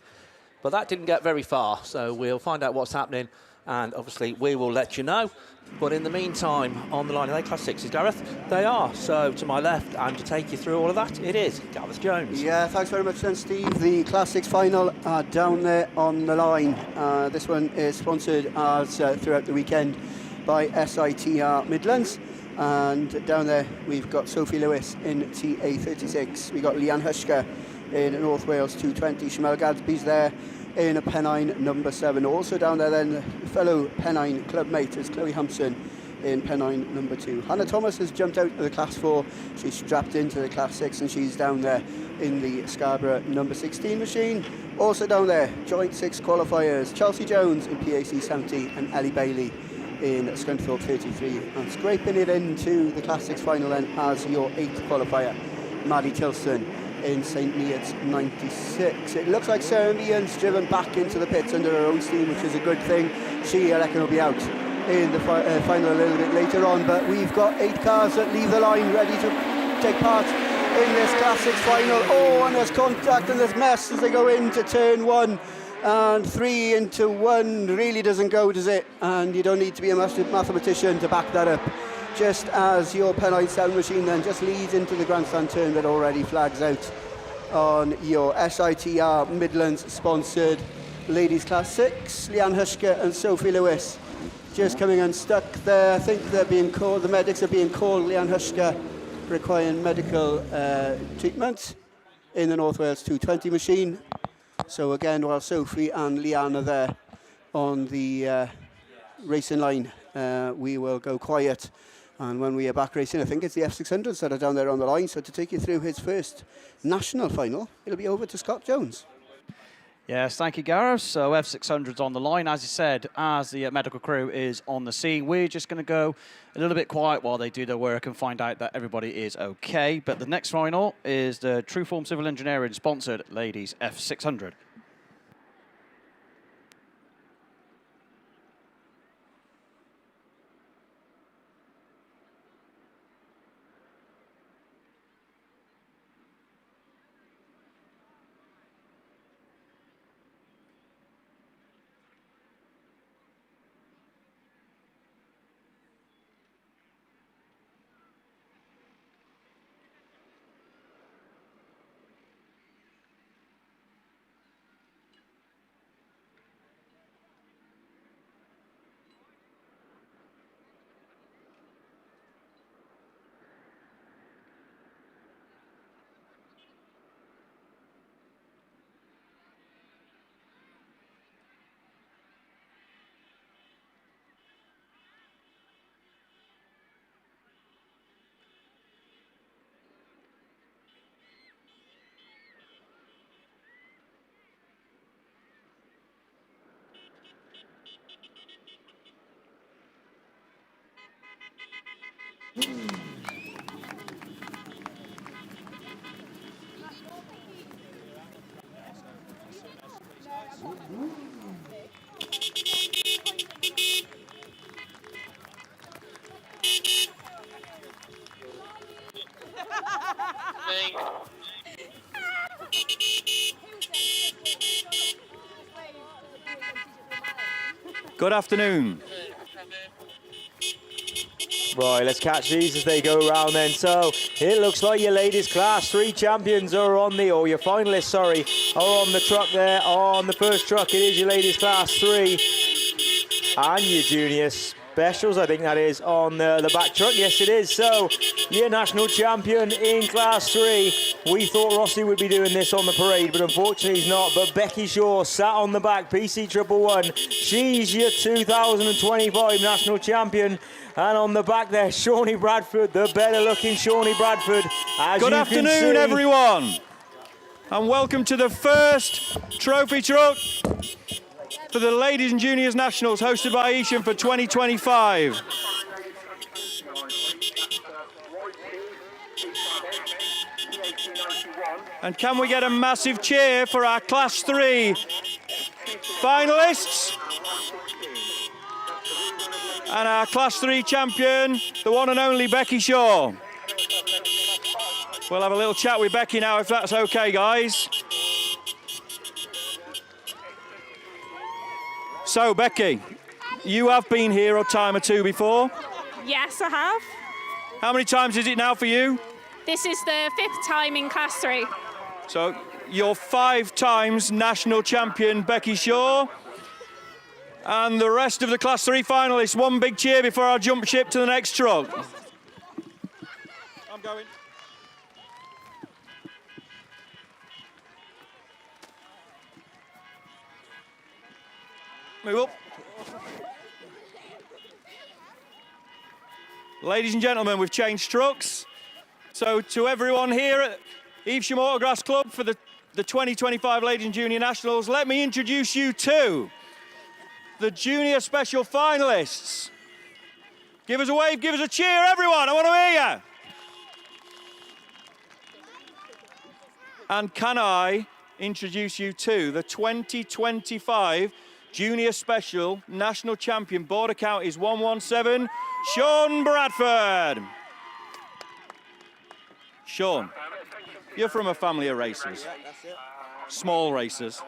But that didn't get very far, so we'll find out what's happening, and obviously we will let you know. But in the meantime, on the line, are they Class 6s, Gareth? They are. So to my left, and to take you through all of that, it is Gareth Jones. Yeah, thanks very much then, Steve. The Class 6 final down there on the line. This one is sponsored as throughout the weekend by SITR Midlands. And down there, we've got Sophie Lewis in TA36. We've got Leanne Hushka in North Wales 220. Shamel Gadsby's there in a Pennine number 7. Also down there then, fellow Pennine club mate is Chloe Hampson in Pennine number 2. Hannah Thomas has jumped out of the Class 4. She's strapped into the Class 6 and she's down there in the Scarborough number 16 machine. Also down there, joint 6 qualifiers, Chelsea Jones in PAC 70 and Ellie Bailey in Scunthorpe 33. And scraping it into the Class 6 final then as your 8th qualifier, Maddie Tilson in St Neots 96. It looks like Sarah Meehan's driven back into the pits under her own steam, which is a good thing. She, I reckon, will be out in the final a little bit later on, but we've got 8 cars that leave the line ready to take part in this Class 6 final. Oh, and there's contact and there's mess as they go into turn 1, and 3 into 1 really doesn't go, does it? And you don't need to be a mathematician to back that up. Just as your Pennine 7 machine then just leads into the grandstand turn that already flags out on your SITR Midlands sponsored ladies Class 6. Leanne Hushka and Sophie Lewis just coming unstuck there. I think they're being called, the medics are being called. Leanne Hushka requiring medical treatment in the North Wales 220 machine. So again, while Sophie and Leanne are there on the racing line, we will go quiet. And when we are back racing, I think it's the F600s that are down there on the line. So to take you through his first national final, it'll be over to Scott Jones. Yes, thank you, Gareth. So F600's on the line, as you said, as the medical crew is on the scene. We're just going to go a little bit quiet while they do their work and find out that everybody is okay. But the next final is the Trueform Civil Engineering sponsored ladies F600. Good afternoon. Right, let's catch these as they go around then. So it looks like your ladies class 3 champions are on the, or your finalists, sorry, are on the truck there. On the first truck, it is your ladies class 3. And your junior specials, I think that is, on the back truck. Yes, it is. So your national champion in class 3. We thought Rossi would be doing this on the parade, but unfortunately he's not. But Becky Shaw sat on the back, PC 111. She's your 2025 national champion. And on the back there, Shawnee Bradford, the better looking Shawnee Bradford. Good afternoon, everyone. And welcome to the first trophy truck for the Ladies and Juniors Nationals hosted by Evesham for 2025. And can we get a massive cheer for our Class 3 finalists? And our Class 3 champion, the one and only Becky Shaw. We'll have a little chat with Becky now, if that's okay, guys. So, Becky, you have been here a time or two before. Yes, I have. How many times is it now for you? This is the 5th time in Class 3. So, you're 5 times national champion, Becky Shaw. And the rest of the Class 3 finalists, one big cheer before I jump ship to the next truck. I'm going. Move up. Ladies and gentlemen, we've changed trucks. So to everyone here at Evesham Autograss Club for the 2025 Ladies and Junior Nationals, let me introduce you to the Junior Special finalists. Give us a wave, give us a cheer, everyone. I want to hear you. And can I introduce you to the 2025 Junior Special National Champion, Border Counties 117, Sean Bradford. Sean, you're from a family of racers. Yeah, that's it. Small racers.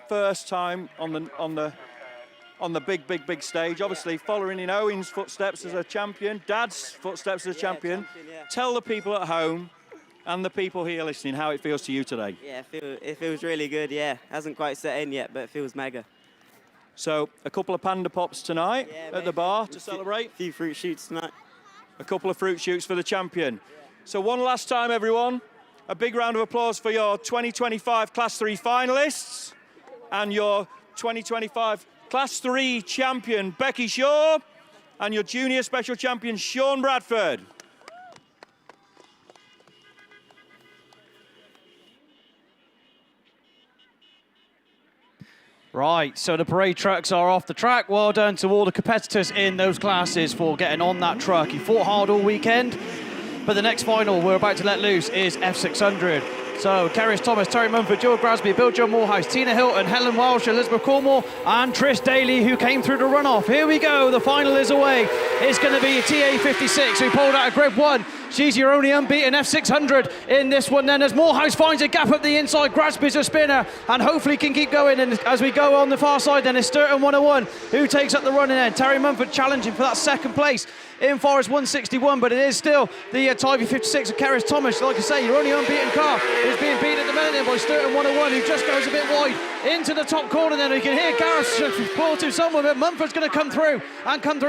First time on the big stage. Obviously, following in Owen's footsteps as a champion, Dad's footsteps as a champion. Yeah. Tell the people at home and the people here listening how it feels to you today. Yeah, it feels really good. Yeah, hasn't quite set in yet, but it feels mega. So, a couple of panda pops tonight at the bar to celebrate. A few fruit shoots tonight. A couple of fruit shoots for the champion. So, one last time, everyone, a big round of applause for your 2025 Class 3 finalists and your 2025 Class 3 champion, Becky Shaw, and your Junior Special champion, Sean Bradford. Right, so the parade trucks are off the track. Well done to all the competitors in those classes for getting on that truck. You fought hard all weekend, but the next final we're about to let loose is F600. So, Kerris Thomas, Terry Mumford, Joe Grasby, Bill John Morehouse, Tina Hilton, Helen Welsh, Elizabeth Cornwall, and Trish Daly, who came through the runoff. Here we go, the final is away. It's going to be TA56, who pulled out of Grid 1. She's your only unbeaten F600 in this one then, as Morehouse finds a gap up the inside, Grasby's a spinner, and hopefully can keep going. And as we go on the far side then, it's Sturton 101 who takes up the running end. Terry Mumford challenging for that second place in Forest 161, but it is still the Tyre 56 of Kerris Thomas. Like I say, your only unbeaten car is being beat at the minute by Sturton 101, who just goes a bit wide into the top corner then. You can hear Gareth pull to someone, but Mumford's going to come through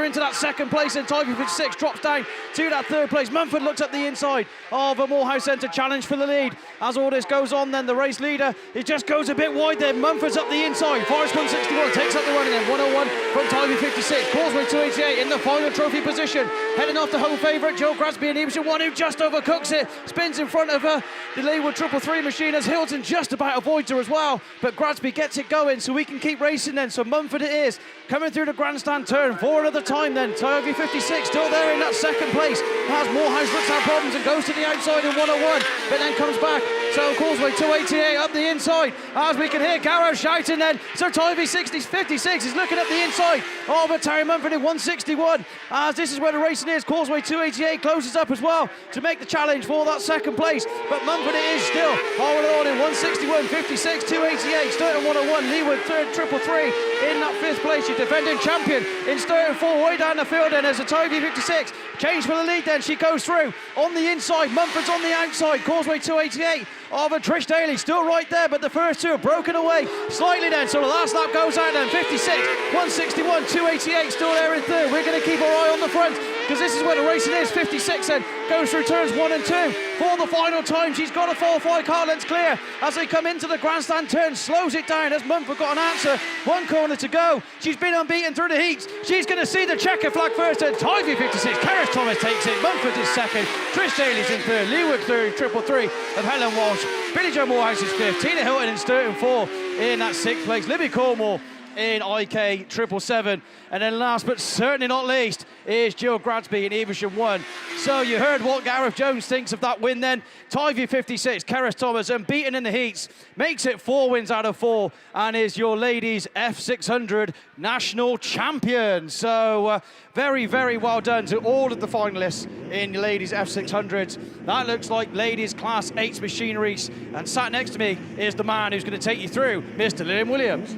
into that second place, and Tyre 56 drops down to that third place. Mumford looks at the inside of a Morehouse Centre, challenge for the lead. As all this goes on then, the race leader, it just goes a bit wide there. Mumford's up the inside. Forest 161 takes up the running then. 101 from Tyre 56. Causeway 288 in the final trophy position. second. Heading off the home favourite, Joe Gradsby in Evesham, one who just overcooks it. Spins in front of her. The Leeward 333 machine as Hilton just about avoids her as well. But Gradsby gets it going so we can keep racing then. So Mumford it is. Coming through the grandstand turn for another time then. Tyre 56 still there in that second place. As Morehouse looks at problems and goes to the outside in 101. But then comes back. So Causeway 288 up the inside. As we can hear Garrow shouting then. So Tyre 56 is looking up the inside. Oh, but Terry Mumford in 161. As this is where the racing is. Causeway 288 closes up as well to make the challenge for that second place. But Mumford it is still holding on in 161, 56, 288. Sturton 101, Leeward third, 333 in that fifth place. Your defending champion in Sturton 4 way down the field then as a Tyre 56. Change for the lead then. She goes through on the inside. Mumford's on the outside. Causeway 288. Over Trish Daly, still right there, but the first two are broken away slightly then. So the last lap goes out then. 56, 161, 288 still there in third. We're going to keep our eye on the front because this is where the racing is. 56 then goes through turns 1 and 2 for the final time. She's got a 4-5 car lengths clear as they come into the grandstand turn. Slows it down as Mumford got an answer. 1 corner to go. She's been unbeaten through the heats. She's going to see the checker flag first and Tyre 56. Keris Thomas takes it. Mumford is second. Trish Daly's in third. Leeward third. 333 of Helen Walsh. Billy Joe Morehouse is fifth. Tina Hilton in Sturton 4 in that sixth place. Libby Cornwall in IK 777. And then last but certainly not least is Jill Gradsby in Evesham 1. So you heard what Gareth Jones thinks of that win then. Tyvie 56, Keris Thomas unbeaten in the heats, makes it 4 wins out of 4 and is your ladies F600 national champion. So very, very well done to all of the finalists in the ladies F600s. That looks like ladies class 8 machineries. And sat next to me is the man who's going to take you through, Mr. Liam Williams.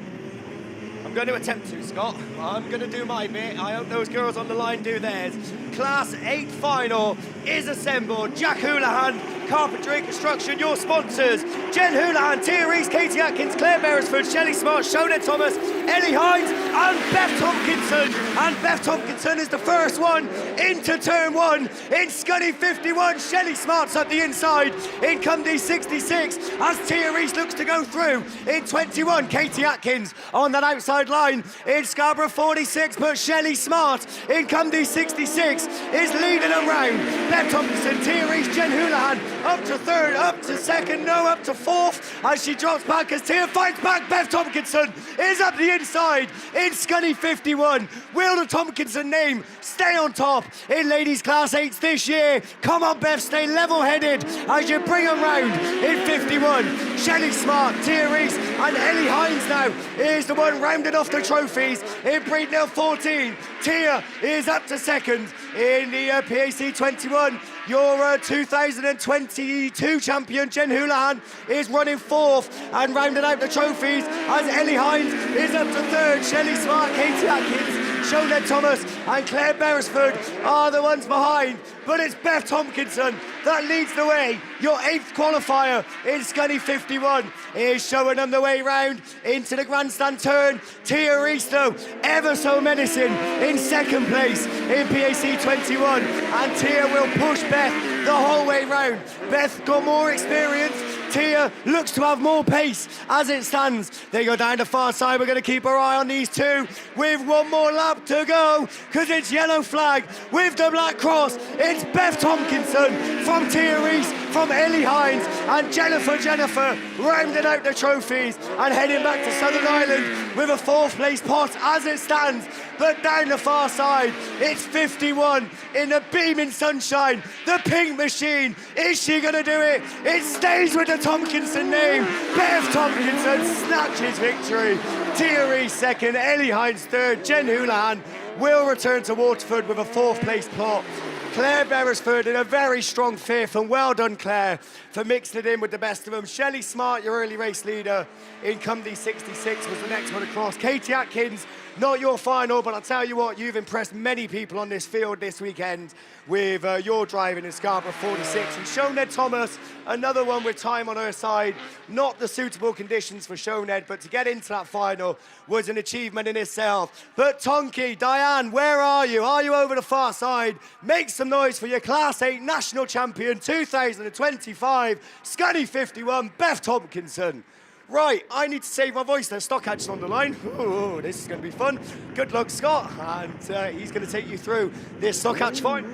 I'm going to attempt to, Scott. I'm going to do my bit. I hope those girls on the line do theirs. Class 8 final is assembled. Jack Houlihan, Carpentry Construction, your sponsors. Jen Houlihan, Tia Reese, Katie Atkins, Claire Beresford, Shelley Smart, Shona Thomas, Ellie Hines and Beth Tompkinson. And Beth Tompkinson is the first one into turn 1 in Scuddy 51. Shelley Smart's at the inside in Cumdy 66 as Tia Reese looks to go through in 21. Katie Atkins on that outside line in Scarborough 46, but Shelley Smart in Cumdy 66 is leading them round. Beth Tompkinson, Tia Reese, Jen Houlihan up to third, up to second, no, up to fourth as she drops back as Tia fights back. Beth Tompkinson is up the inside in Scunny 51. Will the Tompkinson name stay on top in ladies class 8s this year? Come on, Beth, stay level-headed as you bring them round in 51. Shelley Smart, Tia Reese and Ellie Hines now is the one rounded off the trophies in Breednell 14. Tia is up to second in the PAC 21. Your 2022 champion, Jen Houlihan, is running 4th and rounding out the trophies as Ellie Hines is up to 3rd. Shelley Smart, Katie Atkins, Shona Thomas and Claire Beresford are the ones behind. But it's Beth Tompkinson that leads the way. Your 8th qualifier in Scunny 51 is showing them the way round into the grandstand turn. Tia Reese, though, ever so menacing in 2nd place in PAC 21. And Tia will push Beth the whole way round. Beth got more experience. Tia looks to have more pace as it stands. They go down the far side. We're going to keep our eye on these two with 1 more lap to go because it's yellow flag with the black cross. It's Beth Tompkinson from Tia Reese, from Ellie Hines and Jennifer rounding out the trophies and heading back to Southern Ireland with a 4th place pot as it stands. But down the far side, it's 51 in the beaming sunshine. The pink machine, is she going to do it? It stays with the Tompkinson name. Beth Tompkinson snatches victory. Tia Reese 2nd, Ellie Hines 3rd, Jen Houlihan will return to Waterford with a 4th place plot. Claire Beresford in a very strong 5th, and well done, Claire, for mixing it in with the best of them. Shelley Smart, your early race leader in Cumdy 66, was the next one across. Katie Atkins, not your final, but I'll tell you what, you've impressed many people on this field this weekend with your driving in Scarborough 46. And Shoned Thomas, another one with time on her side. Not the suitable conditions for Shoned, but to get into that final was an achievement in itself. But Tonky, Diane, where are you? Are you over the far side? Make some noise for your Class 8 National Champion 2025, Scunny 51, Beth Tompkinson. Right, I need to save my voice. There's Stockhatch's on the line. Ooh, this is going to be fun. Good luck, Scott. And he's going to take you through this Stockhatch final.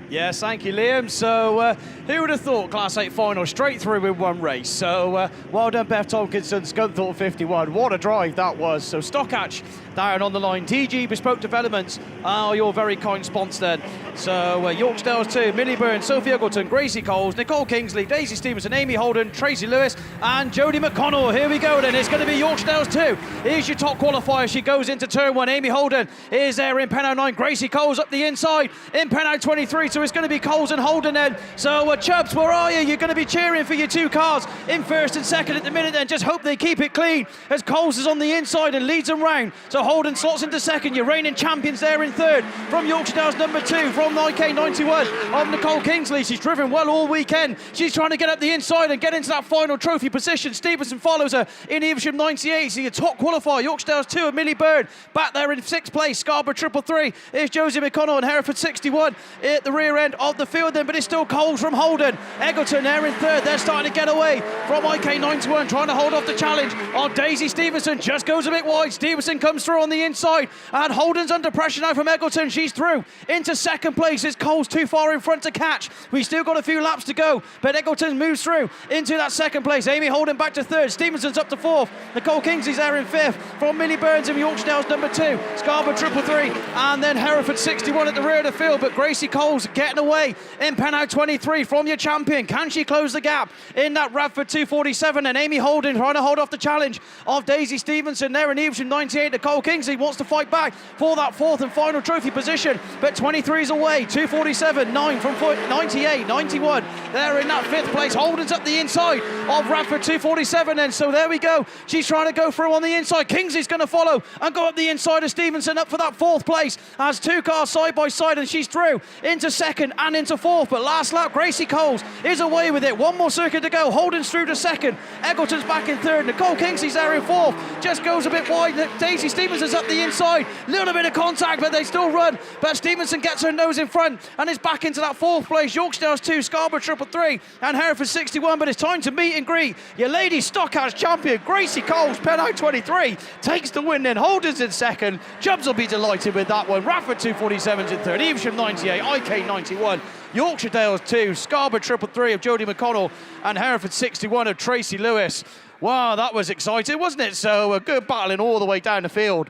Yes, thank you, Liam. So, who would have thought Class 8 final straight through with one race? So, well done, Beth Tompkinson, Scunthorpe 51. What a drive that was. So, Stockhatch down on the line. TG Bespoke Developments are your very kind sponsor then. So, Yorkshire Dales 2, Millie Byrne, Sophie Eggleton, Gracie Coles, Nicole Kingsley, Daisy Stevenson, Amy Holden, Tracy Lewis, and Jodie McConnell. Here we go then. It's going to be Yorkshire Dales 2. Here's your top qualifier. She goes into turn 1. Amy Holden is there in pen out 9. Gracie Coles up the inside in pen out 23. So, it's going to be Coles and Holden then. So, Chubbs, where are you? You're going to be cheering for your two cars in first and second at the minute then. Just hope they keep it clean as Coles is on the inside and leads them round. So, Holden slots into second. Your reigning champions there in third. From Yorkshire Dales number 2 from IK91 of Nicole Kingsley. She's driven well all weekend. She's trying to get up the inside and get into that final trophy position. Stevenson follows her in Evesham 98. So your top qualifier, Yorkshire Dales 2 of Millie Byrne. Back there in 6th place, Scarborough 333. Here's Josie McConnell and Hereford 61 at the rear end of the field then, but it's still Coles from Holden. Eggleton there in third. They're starting to get away from IK91, trying to hold off the challenge on Daisy Stevenson. Just goes a bit wide. Stevenson comes through on the inside, and Holden's under pressure now from Eggleton. She's through into second place. It's Coles too far in front to catch. We've still got a few laps to go, but Eggleton moves through into that second place. Amy Holden back to third. Stevenson's up to fourth. Nicole Kingsley's there in fifth from Millie Burns and Yorkshire Dales number 2. Scarborough 333, and then Hereford 61 at the rear of the field, but Gracie Coles getting away in pen out 23 from your champion. Can she close the gap in that Radford 247? And Amy Holden trying to hold off the challenge of Daisy Stevenson there in Evesham 98. Nicole Kingsley wants to fight back for that fourth and final trophy position, but 23 is away. 247, 9 from 98, 91 there in that fifth place. Holden's up the inside of Radford 247, and so there we go. She's trying to go through on the inside. Kingsley's going to follow and go up the inside of Stevenson up for that fourth place as two cars side by side, and she's through into second and into fourth. But last lap, Gracie Coles is away with it. One more circuit to go. Holden's through to second. Eggleton's back in third. Nicole Kingsley's there in fourth. Just goes a bit wide. Daisy Stevenson's up the inside. Little bit of contact, but they still run. But Stevenson gets her nose in front and is back into that fourth place. Yorkshire Dales 2, Scarborough 333, and Hereford 61. But it's time to meet and greet your Lady Stockhatch champion, Gracie Coles, pen out 23, takes the win then. Holden's in second. Chubbs will be delighted with that one. Radford 247's in third. Evesham 98, IK 91. Yorkshire Dales 2, Scarborough 333 of Jodie McConnell, and Hereford 61 of Tracy Lewis. Wow, that was exciting, wasn't it? So a good battling all the way down the field.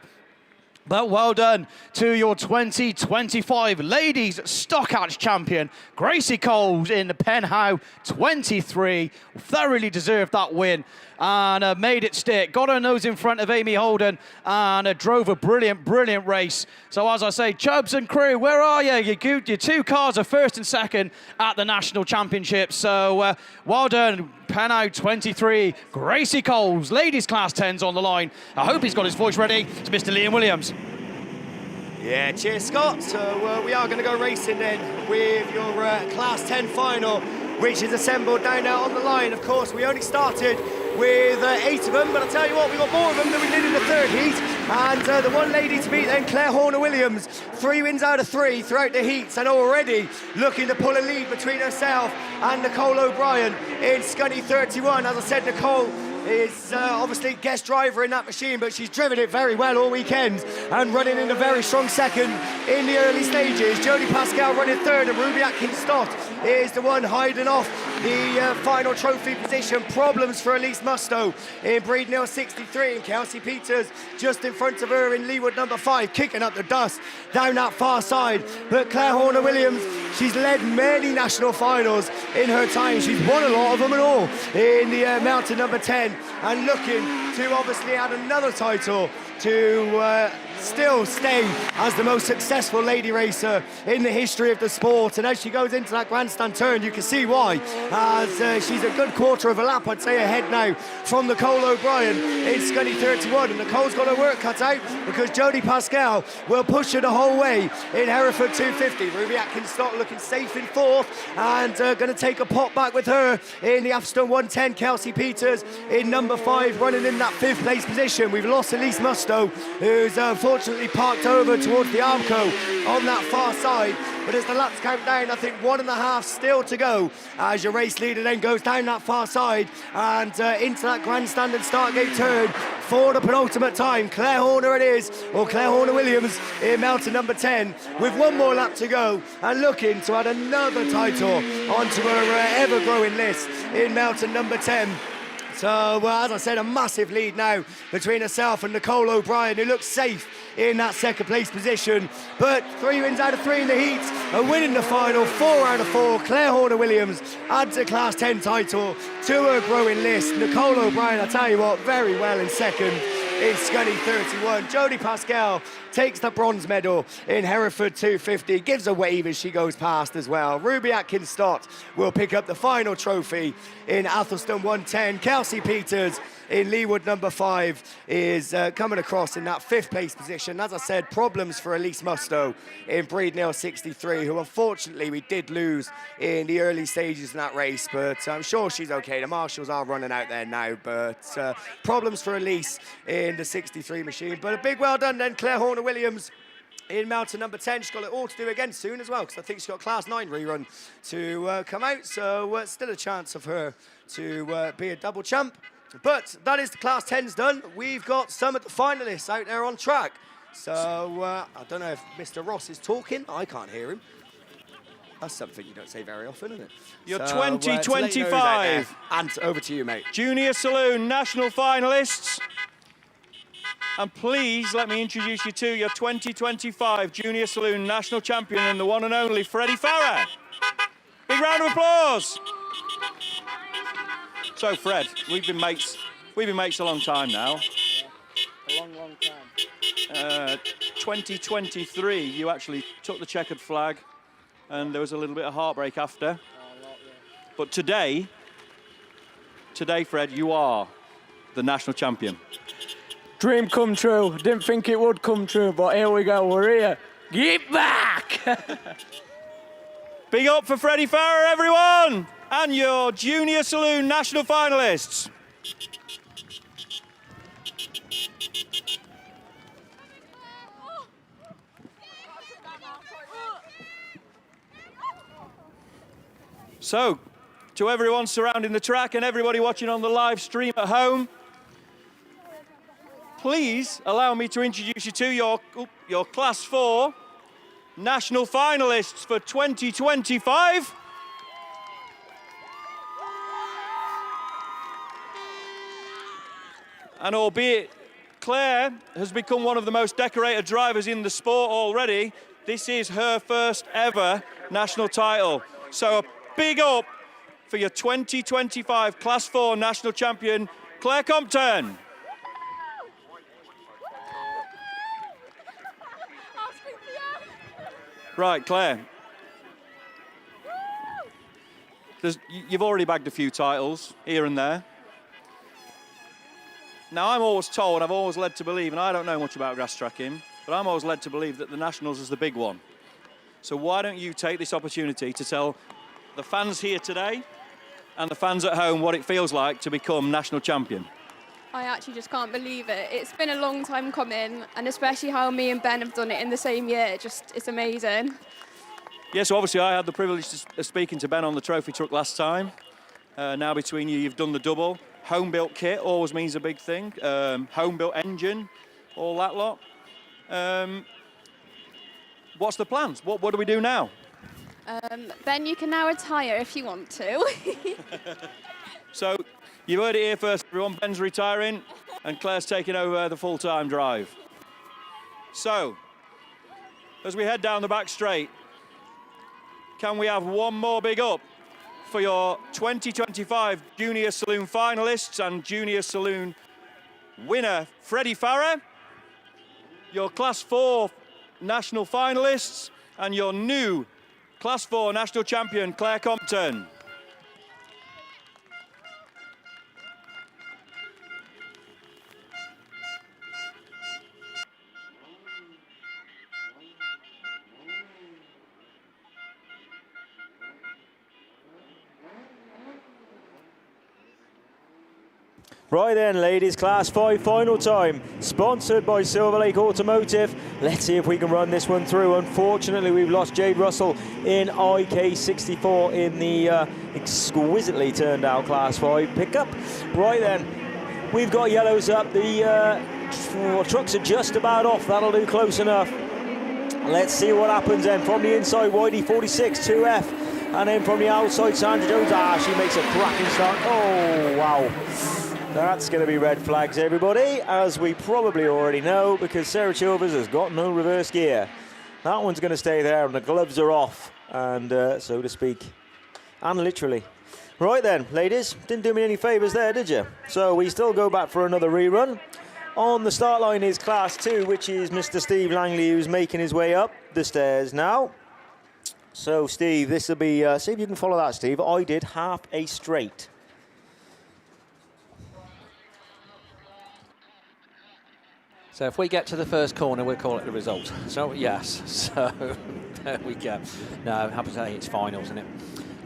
But well done to your 2025 Ladies Stockhatch champion, Gracie Coles in the Penhow 23. Thoroughly deserved that win and made it stick. Got her nose in front of Amy Holden and drove a brilliant, brilliant race. So as I say, Chubbs and crew, where are you? Your two cars are first and second at the National Championship. So well done. Penhow 23, Gracie Coles, ladies class 10's on the line. I hope he's got his voice ready. It's Mr. Liam Williams. Yeah, cheers, Scott. So we are going to go racing then with your class 10 final, which is assembled down there on the line. Of course, we only started with 8 of them, but I'll tell you what, we got more of them than we did in the third heat. And the one lady to beat then, Claire Horner-Williams, 3 wins out of 3 throughout the heats, and already looking to pull a lead between herself and Nicole O'Brien in Scunny 31. As I said, Nicole is obviously guest driver in that machine, but she's driven it very well all weekend and running in a very strong second in the early stages. Jodie Pascal running third, and Ruby Atkins-Stott is the one hiding off the final trophy position. Problems for Elise Musto in Breeden Hill 63, and Kelsey Peters just in front of her in Leewood number 5, kicking up the dust down that far side. But Claire Horner-Williams, she's led many national finals in her time. She's won a lot of them and all in the mountain number 10, and looking to obviously add another title to still stay as the most successful lady racer in the history of the sport. And as she goes into that grandstand turn, you can see why, as she's a good quarter of a lap, I'd say, ahead now from Nicole O'Brien in Scunny 31. And Nicole's got her work cut out, because Jodie Pascal will push her the whole way in Hereford 250. Ruby Atkins-Stott looking safe in fourth, and going to take a pot back with her in the Atherstone 110. Kelsey Peters in number 5, running in that 5th place position. We've lost Elise Musto, who's unfortunately parked over towards the Armco on that far side. But as the laps count down, I think 1.5 still to go as your race leader then goes down that far side and into that grandstand and start gate turn for the penultimate time. Claire Horner it is, or Claire Horner-Williams in mountain number 10 with one more lap to go and looking to add another title onto her ever-growing list in mountain number 10. So, as I said, a massive lead now between herself and Nicole O'Brien, who looks safe in that second place position. But 3 wins out of 3 in the heats, a win in the final, 4 out of 4. Claire Horner-Williams adds a Class 10 title to her growing list. Nicole O'Brien, I tell you what, very well in second in Scunny 31. Jodie Pascal takes the bronze medal in Hereford 250, gives a wave as she goes past as well. Ruby Atkins-Stott will pick up the final trophy in Athelston 110. Kelsey Peters in Leewood number 5 is coming across in that 5th place position. As I said, problems for Elise Musto in Breednill 63, who unfortunately we did lose in the early stages in that race, but I'm sure she's okay. The marshals are running out there now, but problems for Elise in the 63 machine. But a big well done then, Claire Horner-Williams in mountain number 10. She's got it all to do again soon as well, because I think she's got Class 9 rerun to come out, so still a chance of her to be a double champ. But that is the Class 10s done. We've got some of the finalists out there on track. So I don't know if Mr. Ross is talking. I can't hear him. That's something you don't say very often, isn't it? Your So, 2025 and over to you, mate. Junior Saloon national finalists. And please let me introduce you to your 2025 Junior Saloon national champion and the one and only Freddie Farrer. Big round of applause. So Fred, we've been mates a long time now. A long, long time. 2023, you actually took the checkered flag, and there was a little bit of heartbreak after. But today, Fred, you are the national champion. Dream come true. Didn't think it would come true, but here we go. We're here. Get back! Big up for Freddie Farrer, everyone! And your Junior Saloon national finalists. So, to everyone surrounding the track and everybody watching on the live stream at home, please allow me to introduce you to your Class 4 national finalists for 2025. And albeit Claire has become one of the most decorated drivers in the sport already, this is her first ever national title. So a big up for your 2025 Class 4 national champion, Claire Compton. Right, Claire. You've already bagged a few titles here and there. Now, I'm always told, I've always led to believe, and I don't know much about grass tracking, but I'm always led to believe that the Nationals is the big one. So why don't you take this opportunity to tell the fans here today and the fans at home what it feels like to become national champion? I actually just can't believe it. It's been a long time coming, and especially how me and Ben have done it in the same year. It's amazing. Yeah, so obviously I had the privilege of speaking to Ben on the trophy truck last time. Now between you, you've done the double. Home-built kit always means a big thing. Home-built engine, all that lot. What's the plans? What do we do now? Ben, you can now retire if you want to. So, you've heard it here first, everyone. Ben's retiring, and Claire's taking over the full-time drive. So, as we head down the back straight, can we have one more big up for your 2025 Junior Saloon finalists and Junior Saloon winner, Freddie Farrer, your Class 4 national finalists, and your new Class 4 national champion, Claire Compton. Right then, ladies, Class 5 final time, sponsored by Silver Lake Automotive. Let's see if we can run this one through. Unfortunately, we've lost Jade Russell in IK64 in the exquisitely turned out Class 5 pickup. Right then, we've got yellows up. The trucks are just about off. That'll do close enough. Let's see what happens then. From the inside, Whitey 46, 2F. And then from the outside, Sandra Jones. She makes a cracking start. Oh, wow. That's going to be red flags, everybody, as we probably already know, because Sarah Chilvers has got no reverse gear. That one's going to stay there, and the gloves are off, and so to speak, and literally. Right then, ladies, didn't do me any favours there, did you? So we still go back for another rerun. On the start line is Class 2, which is Mr. Steve Langley, who's making his way up the stairs now. So, Steve, this will be, see if you can follow that, Steve. I did half a straight. So if we get to the first corner, we'll call it the result. So, yes. So, there we go. No, happy to say it's finals, isn't it?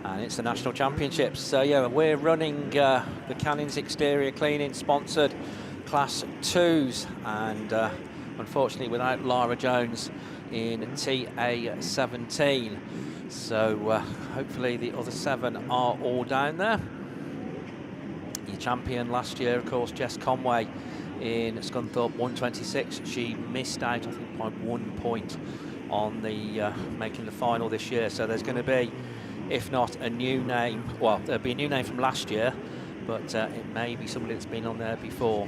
And it's the National Championships. So, yeah, we're running the Cannons Exterior Cleaning sponsored Class 2s. And, unfortunately, without Lara Jones in TA17. So, hopefully the other 7 are all down there. Your champion last year, of course, Jess Conway, in Scunthorpe 126. She missed out, I think, by 1 point on the making the final this year. So there's going to be, if not a new name, well, there'll be a new name from last year, but it may be somebody that's been on there before.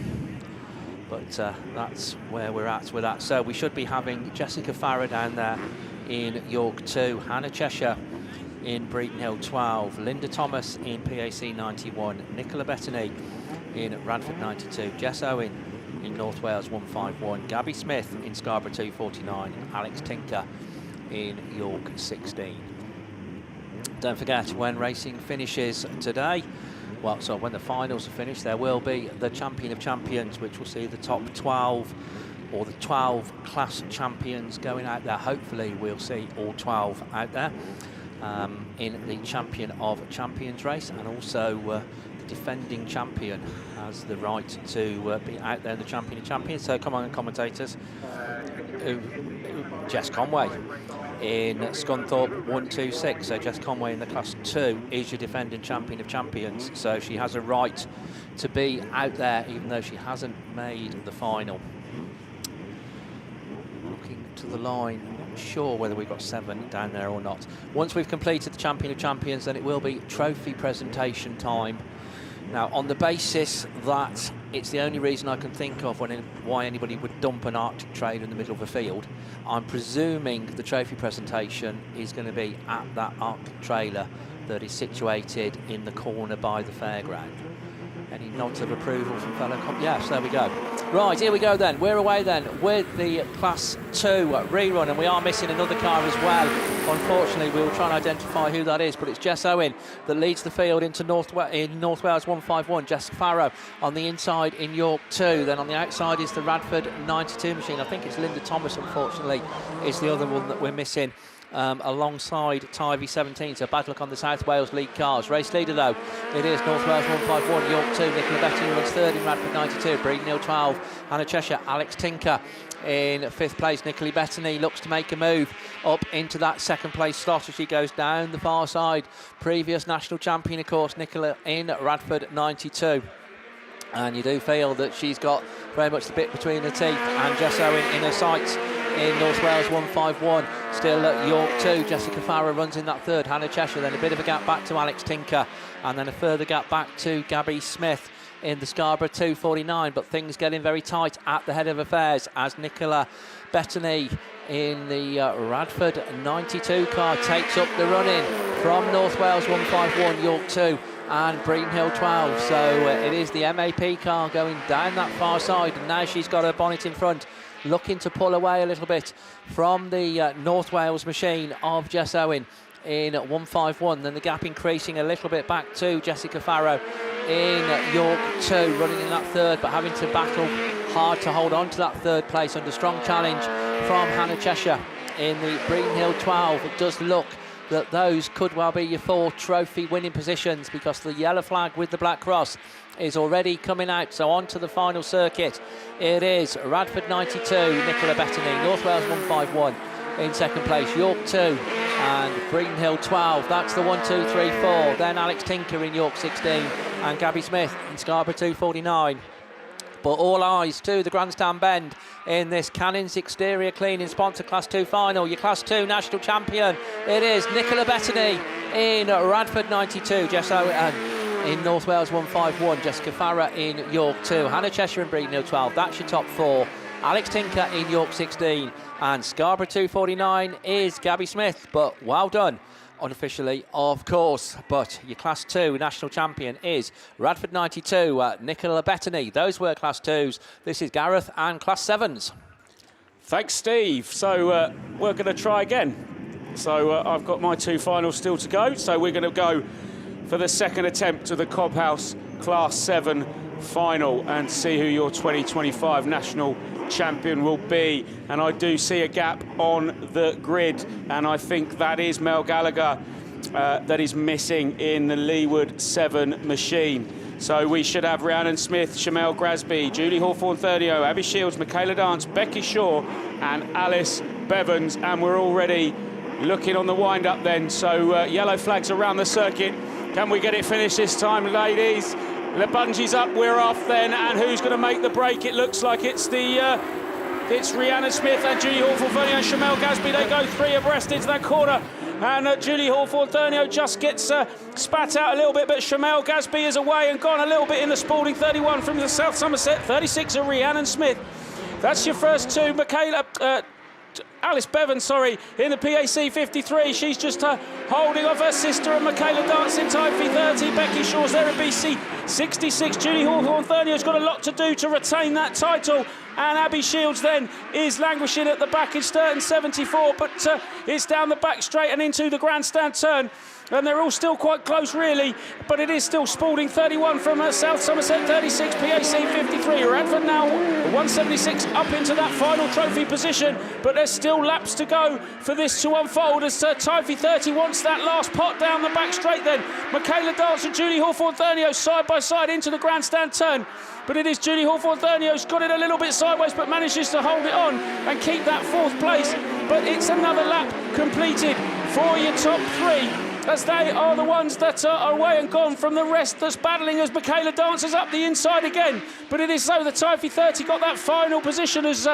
But that's where we're at with that. So we should be having Jessica Farrer down there in York 2, Hannah Cheshire in Breeden Hill 12, Linda Thomas in PAC 91, Nicola Bettany in Radford 92, Jess Owen in North Wales 151, Gabby Smith in Scarborough 249, Alex Tinker in York 16. Don't forget, when racing finishes today, well, so when the finals are finished, there will be the Champion of Champions, which will see the top 12 or the 12 class champions going out there. Hopefully we'll see all 12 out there in the Champion of Champions race, and also the defending champion has the right to be out there in the Champion of Champions. So come on, commentators. Jess Conway in Scunthorpe 126. So Jess Conway in the Class 2 is your defending Champion of Champions. So she has a right to be out there, even though she hasn't made the final. Looking to the line, not sure whether we've got 7 down there or not. Once we've completed the Champion of Champions, then it will be trophy presentation time. Now, on the basis that it's the only reason I can think of why anybody would dump an Arctic trailer in the middle of a field, I'm presuming the trophy presentation is going to be at that Arctic trailer that is situated in the corner by the fairground. Any nods of approval from fellow yes, there we go. Right, here we go then. We're away then with the Class 2 rerun, and we are missing another car as well. Unfortunately, we will try and identify who that is, but it's Jess Owen that leads the field into North Wales 151. Jess Farrow on the inside in York 2. Then on the outside is the Radford 92 machine. I think it's Linda Thomas, unfortunately, is the other one that we're missing. Alongside Tyre 17, so bad luck on the South Wales League cars. Race leader though, it is North Wales 151, York 2, Nicola Bettany runs 3rd in Radford 92, Breeden Hill 12, Hannah Cheshire, Alex Tinker in 5th place. Nicola Bettany looks to make a move up into that 2nd place slot as she goes down the far side. Previous national champion, of course, Nicola in Radford 92. And you do feel that she's got very much the bit between her teeth, and Jess Owen in her sights in North Wales 151. Still at York 2, Jessica Farrer runs in that 3rd. Hannah Cheshire, then a bit of a gap back to Alex Tinker, and then a further gap back to Gabby Smith in the Scarborough 249. But things getting very tight at the head of affairs as Nicola Bettany in the Radford 92 car takes up the run-in from North Wales 151, York 2 and Breeden Hill 12. So it is the MAP car going down that far side, and now she's got her bonnet in front, looking to pull away a little bit from the North Wales machine of Jess Owen in 151. Then the gap increasing a little bit back to Jessica Farrow in York 2, running in that 3rd, but having to battle hard to hold on to that 3rd place under strong challenge from Hannah Cheshire in the Breeden Hill 12. It does look that those could well be your 4 trophy winning positions, because the yellow flag with the black cross is already coming out. So on to the final circuit. It is Radford 92, Nicola Bettany, North Wales 151 in second place, York 2 and Breedenhill 12. That's the 1, 2, 3, 4. Then Alex Tinker in York 16 and Gabby Smith in Scarborough 249. But all eyes to the grandstand bend in this Cannons Exterior Cleaning Sponsor Class 2 final. Your Class 2 national champion, it is Nicola Bettany in Radford 92, in North Wales 151, Jessica Farrer in York 2, Hannah Cheshire in Breedenhill 12. That's your top 4. Alex Tinker in York 16 and Scarborough 249 is Gabby Smith. But well done, unofficially, of course. But your Class 2 national champion is Radford 92, Nicola Bettany. Those were Class 2s. This is Gareth and Class 7s. Thanks, Steve. So we're going to try again. So I've got my 2 finals still to go. So we're going to go for the second attempt of the Cobb House Class 7 final and see who your 2025 national champion will be. And I do see a gap on the grid, and I think that is Mel Gallagher that is missing in the Leeward 7 machine. So we should have Rhiannon Smith, Shamel Grasby, Julie Hawthorne-Thurdio, Abby Shields, Michaela Dance, Becky Shaw and Alice Bevans, and we're already looking on the wind-up then. So yellow flags around the circuit. Can we get it finished this time, ladies? The bungee's up, we're off then, and who's going to make the break? It looks like it's Rhiannon Smith and Julie Hawthorne-Thurdio and Shamel Grasby. They go 3 abreast into that corner, and Julie Hawthorne-Thurdio just gets spat out a little bit, but Shamel Grasby is away and gone a little bit in the Spalding 31 from the South Somerset 36 of Rhiannon Smith. That's your first 2. Alice Bevan, in the PAC 53. She's just holding off her sister and Michaela Dance in Tyre 30. Becky Shaw's there in BC 66. Julie Hawthorne-Thurdio's got a lot to do to retain that title. And Abby Shields then is languishing at the back in Sturton 74, but it's down the back straight and into the grandstand turn. And they're all still quite close, really, but it is still Spalding 31 from South Somerset 36, PAC 53. Radford now 176 up into that final trophy position, but there's still laps to go for this to unfold as Tyre 30 wants that last pot down the back straight then. Michaela Dance and Julie Hawthorne-Thurdio side by side into the grandstand turn. But it is Julie Hawthorne-Thurdio who's got it a little bit sideways but manages to hold it on and keep that 4th place. But it's another lap completed for your top 3, as they are the ones that are away and gone from the rest that's battling as Michaela Dance is up the inside again. But it is so the Tyre 30 got that final position as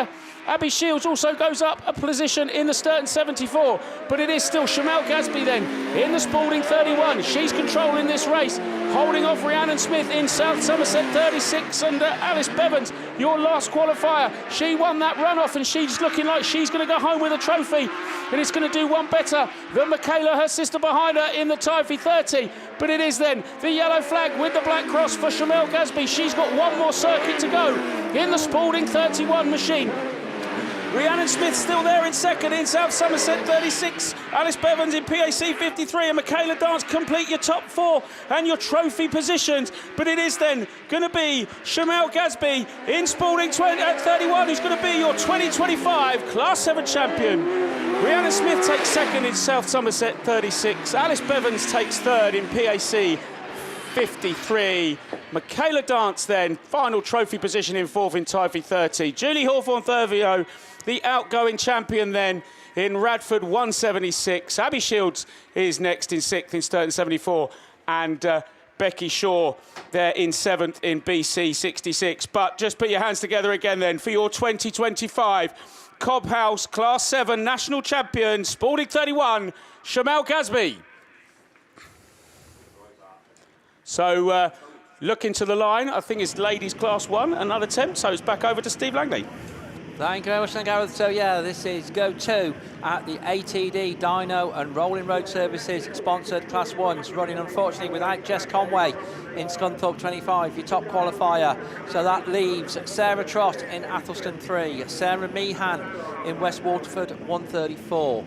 Abby Shields also goes up a position in the Sturton 74. But it is still Shamel Grasby then in the Spalding 31. She's controlling this race, holding off Rhiannon Smith in South Somerset 36 and Alice Bevans, your last qualifier. She won that runoff and she's looking like she's going to go home with a trophy. And it's going to do one better than Michaela, her sister behind her, in the Tyre 30. But it is then the yellow flag with the black cross for Shamel Grasby. She's got one more circuit to go in the Spalding 31 machine. Rhiannon Smith still there in second in South Somerset 36. Alice Bevans in PAC 53 and Michaela Dance complete your top 4 and your trophy positions. But it is then going to be Shamel Grasby in Spalding 31 who's going to be your 2025 Class 7 champion. Rhiannon Smith takes second in South Somerset 36. Alice Bevans takes third in PAC 53. Michaela Dance then, final trophy position in 4th in Tyre 30. Julie Hawthorne-Thurdio, the outgoing champion then in Radford 176. Abby Shields is next in 6th in Sturton 74. And Becky Shaw there in 7th in BC 66. But just put your hands together again then for your 2025 Cobb House Class 7 national champion, Spalding 31, Shamel Grasby. So looking to the line, I think it's ladies Class 1, another attempt, so it's back over to Steve Langley. Thank you very much, Gareth. So yeah, this is Go 2 at the ATD Dyno and Rolling Road Services sponsored Class 1s, running unfortunately without Jess Conway in Scunthorpe 25, your top qualifier. So that leaves Sarah Trott in Athelston 3, Sarah Meehan in West Waterford 134.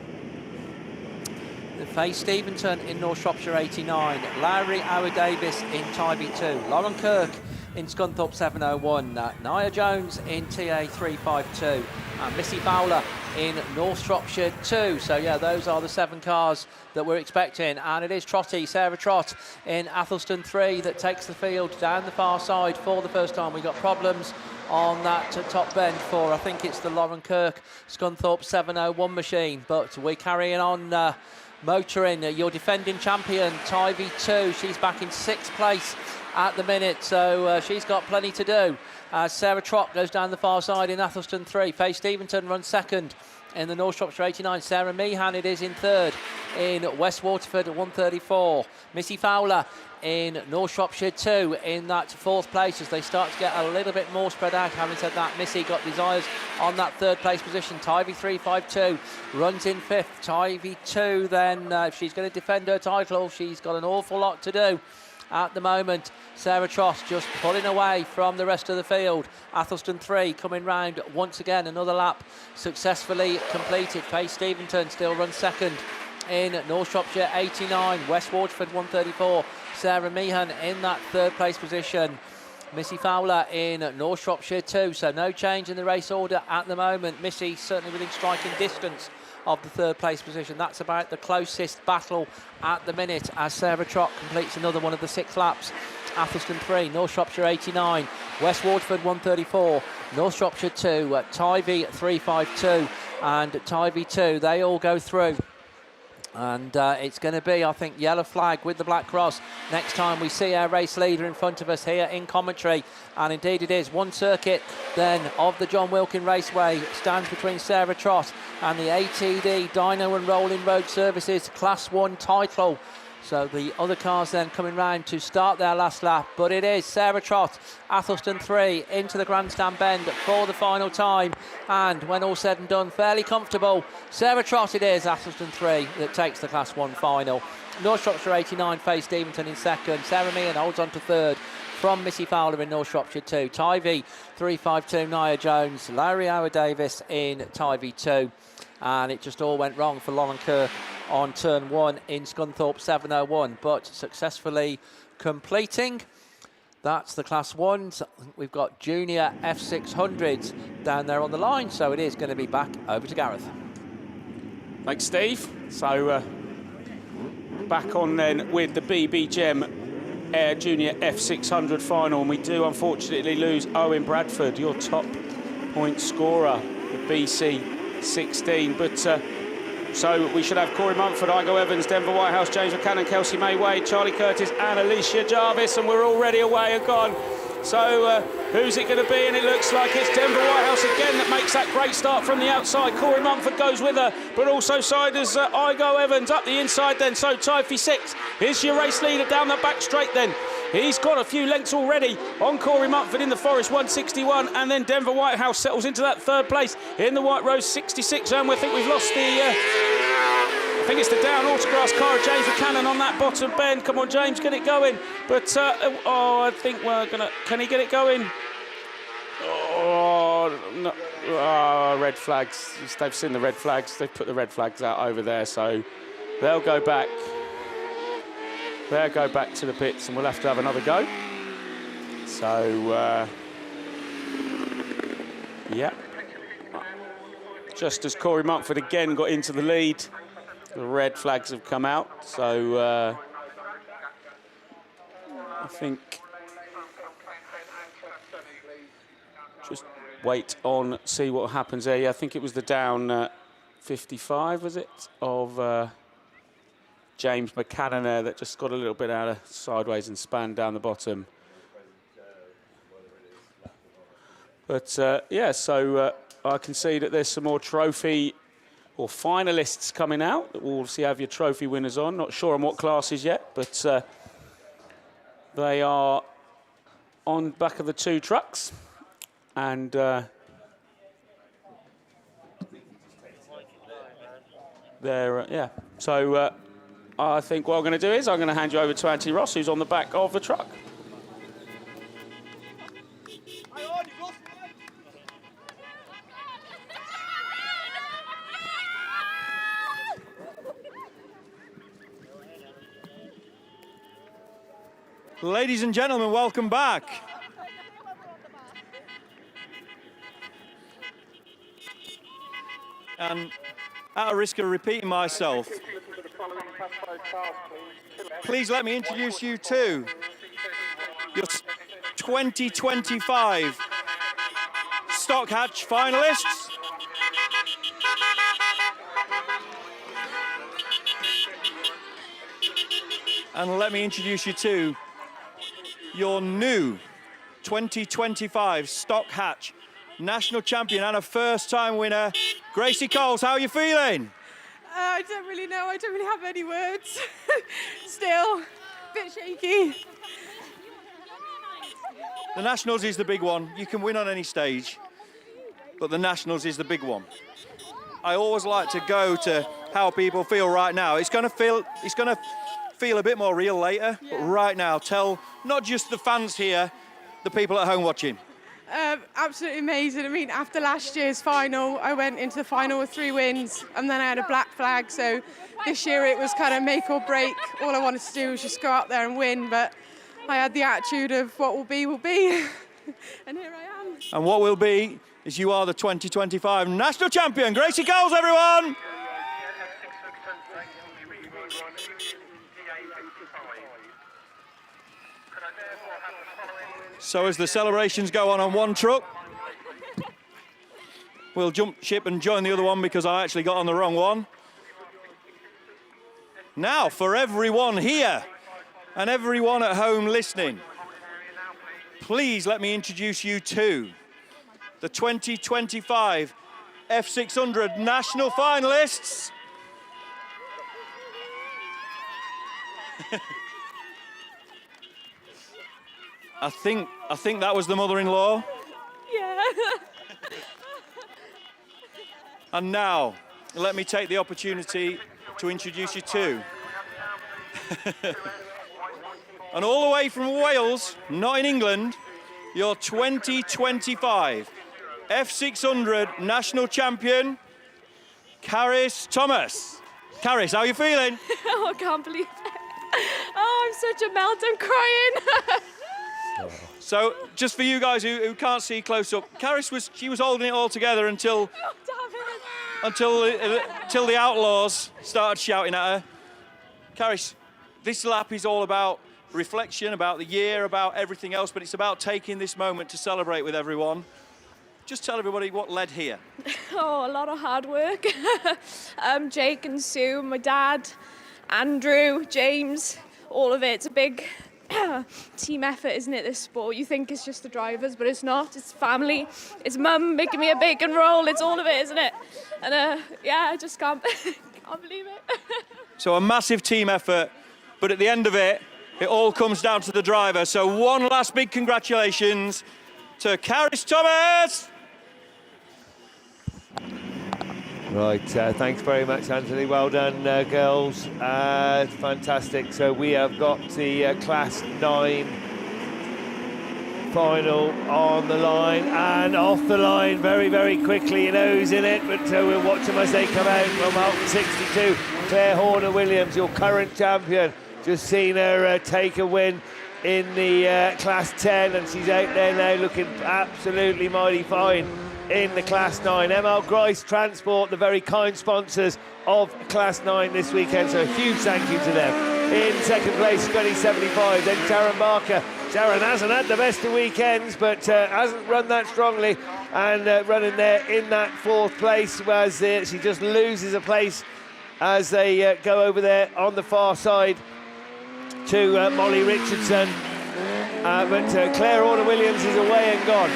Faye Stevenson in North Shropshire 89, Larry Hour-Davis in Tybee 2, Lauren Kirk in Scunthorpe 701, Nia Jones in TA 352, and Missy Fowler in North Shropshire 2. So yeah, those are the 7 cars that we're expecting, and it is Trotty, Sarah Trott in Athelston 3 that takes the field down the far side for the first time. We got problems on that top bend for, I think it's the Lauren Kirk Scunthorpe 701 machine, but we're carrying on motoring. Your defending champion, Tyre 2, she's back in 6th place at the minute, so she's got plenty to do. Sarah Trott goes down the far side in Athelston 3. Faye Stevenson runs 2nd in the North Shropshire 89. Sarah Meehan it is in 3rd in West Waterford at 134. Missy Fowler in North Shropshire 2 in that 4th place as they start to get a little bit more spread out. Having said that, Missy got desires on that 3rd place position. Tyre 352 runs in 5th. Tyre 2 then, if she's going to defend her title, she's got an awful lot to do at the moment. Sarah Trott just pulling away from the rest of the field. Athelston 3 coming round once again, another lap successfully completed. Faye Stevenson still runs 2nd in North Shropshire 89. West Waterford 134. Sarah Meehan in that 3rd place position. Missy Fowler in North Shropshire 2, so no change in the race order at the moment. Missy certainly within striking distance of the 3rd place position. That's about the closest battle at the minute as Sarah Trott completes another one of the 6 laps. Athelston 3, North Shropshire 89, West Waterford 134, North Shropshire 2, Tyre 352 and Tyre 2, they all go through. And it's going to be, I think, yellow flag with the black cross next time we see our race leader in front of us here in commentary. And indeed it is. One circuit then of the John Wilkin Raceway stands between Sarah Trott and the ATD Dyno and Rolling Road Services Class 1 title. So the other cars then coming round to start their last lap. But it is Sarah Trott, Athelston 3, into the grandstand bend for the final time. And when all said and done, fairly comfortable. Sarah Trott it is, Athelston 3, that takes the Class 1 final. North Shropshire 89, Faye Stevenson in 2nd. Sarah Meehan holds on to 3rd from Missy Fowler in North Shropshire 2. Tyre 352, Nia Jones. Larry Howard Davis in Tyre 2. And it just all went wrong for Lauren Kirk on turn 1 in Scunthorpe 701, but successfully completing. That's the Class 1s. We've got junior F600s down there on the line, so it is going to be back over to Gareth. Thanks, Steve. So back on then with the BB Gem Air Junior F600 final, and we do unfortunately lose Owen Bradford, your top point scorer, the BC 16, but so we should have Corey Mumford, Igo Evans, Denver Whitehouse, James McCann, Kelsey May Wade, Charlie Curtis and Alicia Jarvis, and we're already away and gone. So who's it going to be? And it looks like it's Denver Whitehouse again that makes that great start from the outside. Corey Mumford goes with her, but also side is Igo Evans up the inside then. So Tyre 6 is your race leader down the back straight then. He's got a few lengths already on Corey Mumford in the Forest 161, and then Denver Whitehouse settles into that 3rd place in the White Rose 66, and we think we've lost the, I think it's the down Autograss car of James Buchanan on that bottom bend. Come on, James, get it going. But, I think we're going to, can he get it going? Oh, no. Oh, red flags. They've seen the red flags. They've put the red flags out over there, so they'll go back. They'll go back to the pits and we'll have to have another go. So, yeah. Just as Corey Mumford again got into the lead, the red flags have come out. So, I think just wait on, see what happens there. Yeah, I think it was the down 55, was it, of James McCann there that just got a little bit out of sideways and span down the bottom. But yeah, so I can see that there's some more trophy or finalists coming out. We'll obviously have your trophy winners on. Not sure on what classes yet, but they are on back of the 2 trucks. And they're, yeah. So I think what I'm going to do is I'm going to hand you over to Anthony Ross, who's on the back of the truck. Ladies and gentlemen, welcome back. And at a risk of repeating myself, please let me introduce you to your 2025 Stock Hatch finalists. And let me introduce you to your new 2025 Stock Hatch national champion and a first-time winner, Gracie Coles. How are you feeling? I don't really know. I don't really have any words. Still, a bit shaky. The Nationals is the big one. You can win on any stage, but the Nationals is the big one. I always like to go to how people feel right now. It's going to feel a bit more real later, but right now, tell not just the fans here, the people at home watching. Absolutely amazing. I mean, after last year's final, I went into the final with 3 wins, and then I had a black flag. So this year it was kind of make or break. All I wanted to do was just go out there and win, but I had the attitude of what will be, will be. And here I am. And what will be is you are the 2025 national champion, Gracie Coles, everyone! So as the celebrations go on one truck, we'll jump ship and join the other one because I actually got on the wrong one. Now, for everyone here and everyone at home listening, please let me introduce you to the 2025 F600 national finalists. I think that was the mother-in-law. Yeah. And now, let me take the opportunity to introduce you to. And all the way from Wales, not in England, your 2025 F600 national champion, Caris Thomas. Caris, how are you feeling? Oh, I can't believe it. Oh, I'm such a melt. I'm crying. So, just for you guys who can't see close up, Caris was holding it all together until the Outlaws started shouting at her. Caris, this lap is all about reflection, about the year, about everything else, but it's about taking this moment to celebrate with everyone. Just tell everybody what led here. Oh, a lot of hard work. Jake and Sue, my dad, Andrew, James, all of it. It's a big team effort, isn't it, this sport? You think it's just the drivers, but it's not. It's family. It's mum making me a bacon roll. It's all of it, isn't it? And yeah, I just can't believe it. So a massive team effort, but at the end of it, it all comes down to the driver. So one last big congratulations to Caris Thomas. Right, thanks very much, Anthony. Well done, girls. Fantastic. So we have got the Class 9 final on the line and off the line very, very quickly. You know who's in it, but we'll watch them as they come out from Alton 62. Claire Horner-Williams, your current champion. Just seen her take a win in the Class 10, and she's out there now looking absolutely mighty fine in the Class 9. ML Grice Transport, the very kind sponsors of Class 9 this weekend, so a huge thank you to them. In second place, 2075, then Sharon Barker. Sharon hasn't had the best of weekends, but hasn't run that strongly, and running there in that fourth place, as she just loses a place as they go over there on the far side to Molly Richardson. But Claire Horner-Williams is away and gone.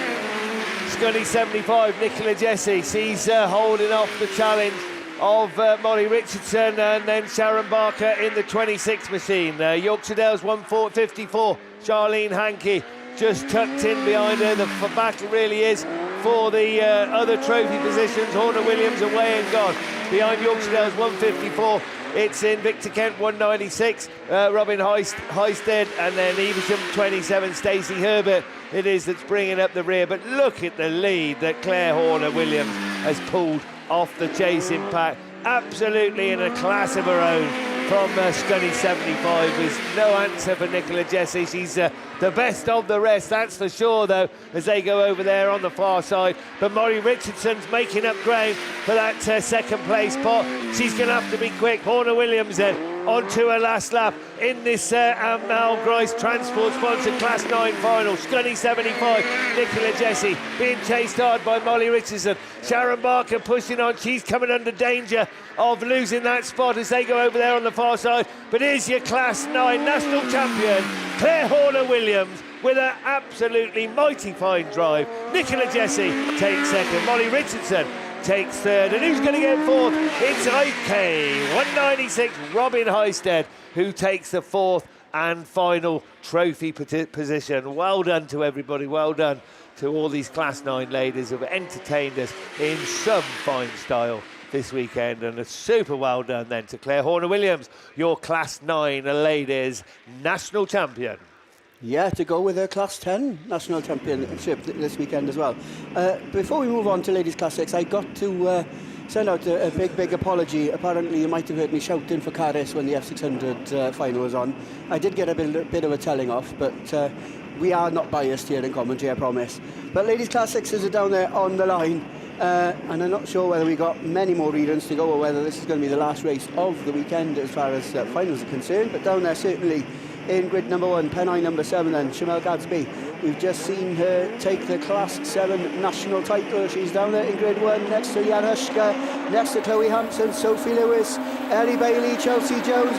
Scunny 75, Nicola Jesse, she's holding off the challenge of Molly Richardson, and then Sharon Barker in the 26 machine. Yorkshire Dales 154, Charlene Hankey just tucked in behind her. The battle really is for the other trophy positions. Horner-Williams away and gone. Behind Yorkshire Dales 154, it's in Victor Kent 196, Robin Heisted, and then Evesham 27, Stacey Herbert it is that's bringing up the rear. But look at the lead that Claire Horner-Williams has pulled off the chasing pack. Absolutely in a class of her own. from Scunny 75 is no answer for Nicola Jesse. She's the best of the rest, that's for sure, though, as they go over there on the far side. But Molly Richardson's making up ground for that second place spot. She's going to have to be quick. Horner Williams then on to her last lap in this Mal Grice Transport sponsored Class 9 final. Scunny 75, Nicola Jesse being chased hard by Molly Richardson. Sharon Barker pushing on. She's coming under danger of losing that spot as they go over there on the far side. But here's your Class 9 national champion, Claire Horner Williams, with an absolutely mighty fine drive. Nicola Jesse takes second. Molly Richardson takes third. And who's going to get fourth? It's IK 196 Robin Highstead, who takes the fourth and final trophy position. Well done to everybody. Well done to all these Class 9 ladies who have entertained us in some fine style this weekend. And a super well done then to Claire Horner Williams, your Class 9 ladies national champion. Yeah, to go with her Class 10 national championship this weekend as well. Before we move on to ladies Class 6, I got to send out a big apology. Apparently you might have heard me shouting for Caris when the F600 final was on. I did get a bit of a telling off, but we are not biased here in commentary, I promise. But ladies Class 6s are down there on the line, and I'm not sure whether we got many more reruns to go or whether this is going to be the last race of the weekend as far as finals are concerned. But down there certainly in grid number 1, Pennine number 7 then, Shamel Gadsby. We've just seen her take the Class 7 national title. She's down there in grid 1 next to Jan Hushka, next to Chloe Hampson, Sophie Lewis, Ellie Bailey, Chelsea Jones,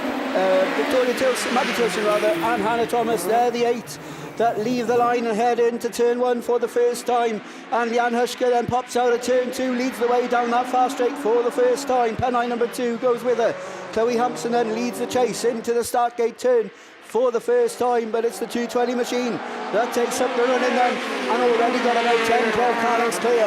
Victoria Tilson, Maggie Tilson rather, and Hannah Thomas. They're the 8 that leave the line and head into turn 1 for the first time. And Jan Hushka then pops out of turn 2, leads the way down that far straight for the first time. Pennine number 2 goes with her. Chloe Hampson then leads the chase into the start gate turn for the first time, but it's the 220 machine that takes up the running then, and already got about 10-12 car clear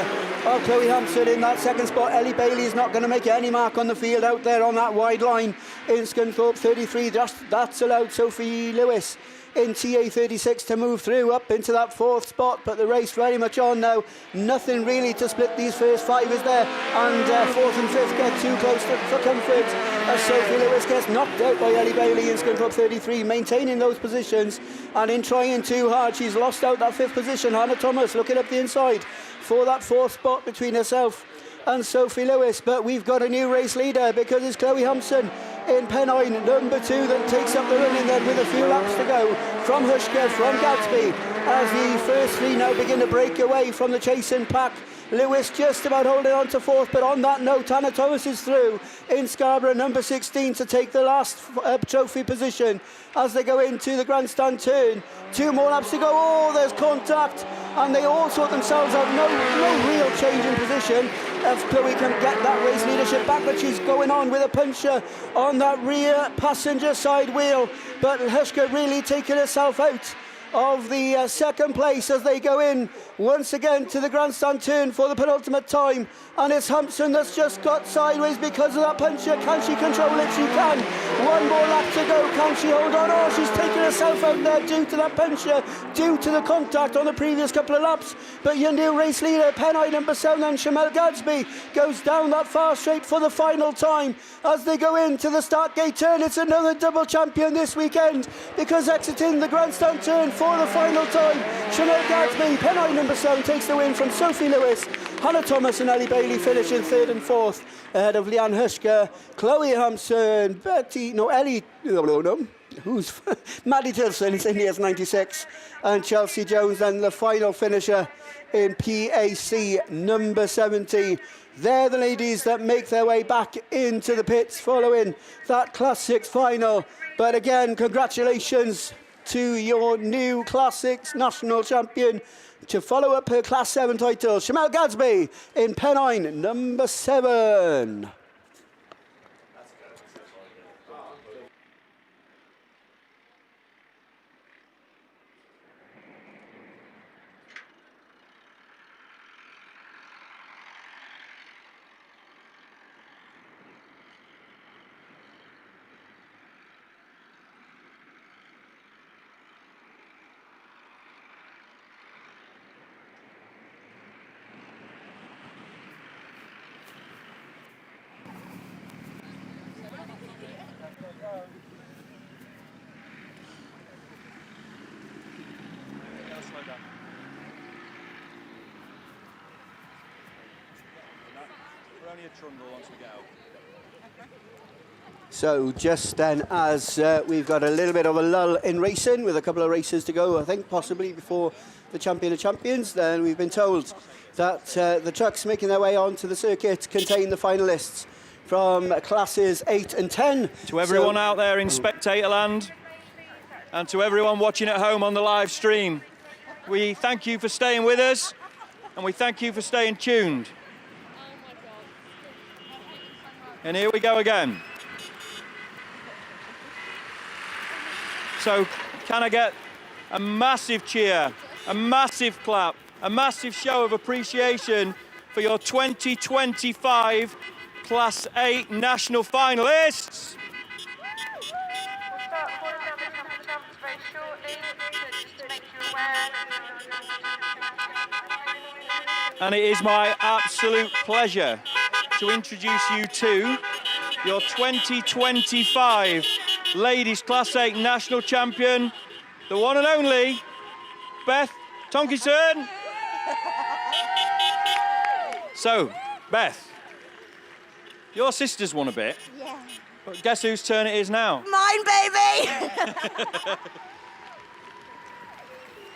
of Chloe Hampson in that second spot. Ellie Bailey is not going to make any mark on the field out there on that wide line in Scunthorpe 33. That's allowed Sophie Lewis in TA 36 to move through up into that 4th spot, but the race very much on now. Nothing really to split these first 5 is there, and 4th and 5th get too close for comfort as Sophie Lewis gets knocked out by Ellie Bailey in Scunthorpe 33, maintaining those positions, and in trying too hard she's lost out that 5th position. Hannah Thomas looking up the inside for that 4th spot between herself and Sophie Lewis, but we've got a new race leader because it's Chloe Hampson in Pennine number 2 that takes up the running then with a few laps to go from Hushka, from Gadsby, as the first 3 now begin to break away from the chasing pack. Lewis just about holding on to 4th, but on that note, Hannah Thomas is through in Scarborough number 16 to take the last trophy position as they go into the grandstand turn. 2 more laps to go. Oh, there's contact, and they all sort themselves out. No real change in position if Chloe can get that race leadership back, but she's going on with a puncher on that rear passenger side wheel. But Hushka really taking herself out of the second place as they go in once again to the grandstand turn for the penultimate time, and it's Hampson that's just got sideways because of that puncher. Can she control it? She can. 1 more lap to go. Can she hold on? Oh, she's taken herself out there due to that puncher, due to the contact on the previous couple of laps. But your new race leader, Pennine number 7 and Shamel Gadsby, goes down that far straight for the final time as they go into the start gate turn. It's another double champion this weekend because exiting the grandstand turn for the final time, Shamel Gadsby, Pennine number 7, takes the win from Sophie Lewis. Hannah Thomas and Ellie Bailey finish in 3rd and 4th ahead of Leanne Hushka, Chloe Hampson, Maddie Tilson is in the S96, and Chelsea Jones then the final finisher in PAC number 70. They're the ladies that make their way back into the pits following that Class 6 final. But again, congratulations to your new Class 6 national champion to follow up her Class 7 title, Shamel Gadsby in Pennine number 7. We're only a trundle once we get out. So just then, as we've got a little bit of a lull in racing with a couple of races to go, I think possibly before the Champion of Champions, then we've been told that the trucks making their way onto the circuit contain the finalists from classes 8 and 10. To everyone out there in spectator land and to everyone watching at home on the live stream, we thank you for staying with us and we thank you for staying tuned. And here we go again. So can I get a massive cheer, a massive clap, a massive show of appreciation for your 2025 Class 8 national finalists? And it is my absolute pleasure to introduce you to your 2025 Ladies Class 8 National Champion, the one and only Beth Tonkinson. So, Beth, your sister's won a bit. Yeah. But guess whose turn it is now? Mine, baby!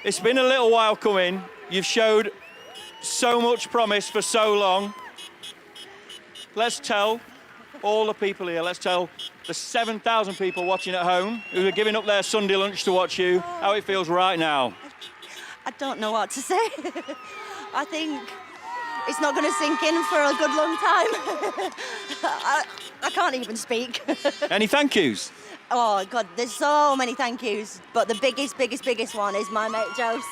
It's been a little while coming. You've showed so much promise for so long. Let's tell all the people here, let's tell the 7,000 people watching at home who are giving up their Sunday lunch to watch you how it feels right now. I don't know what to say. I think it's not going to sink in for a good long time. I can't even speak. Any thank yous? Oh, God, there's so many thank yous. But the biggest one is my mate, Jose.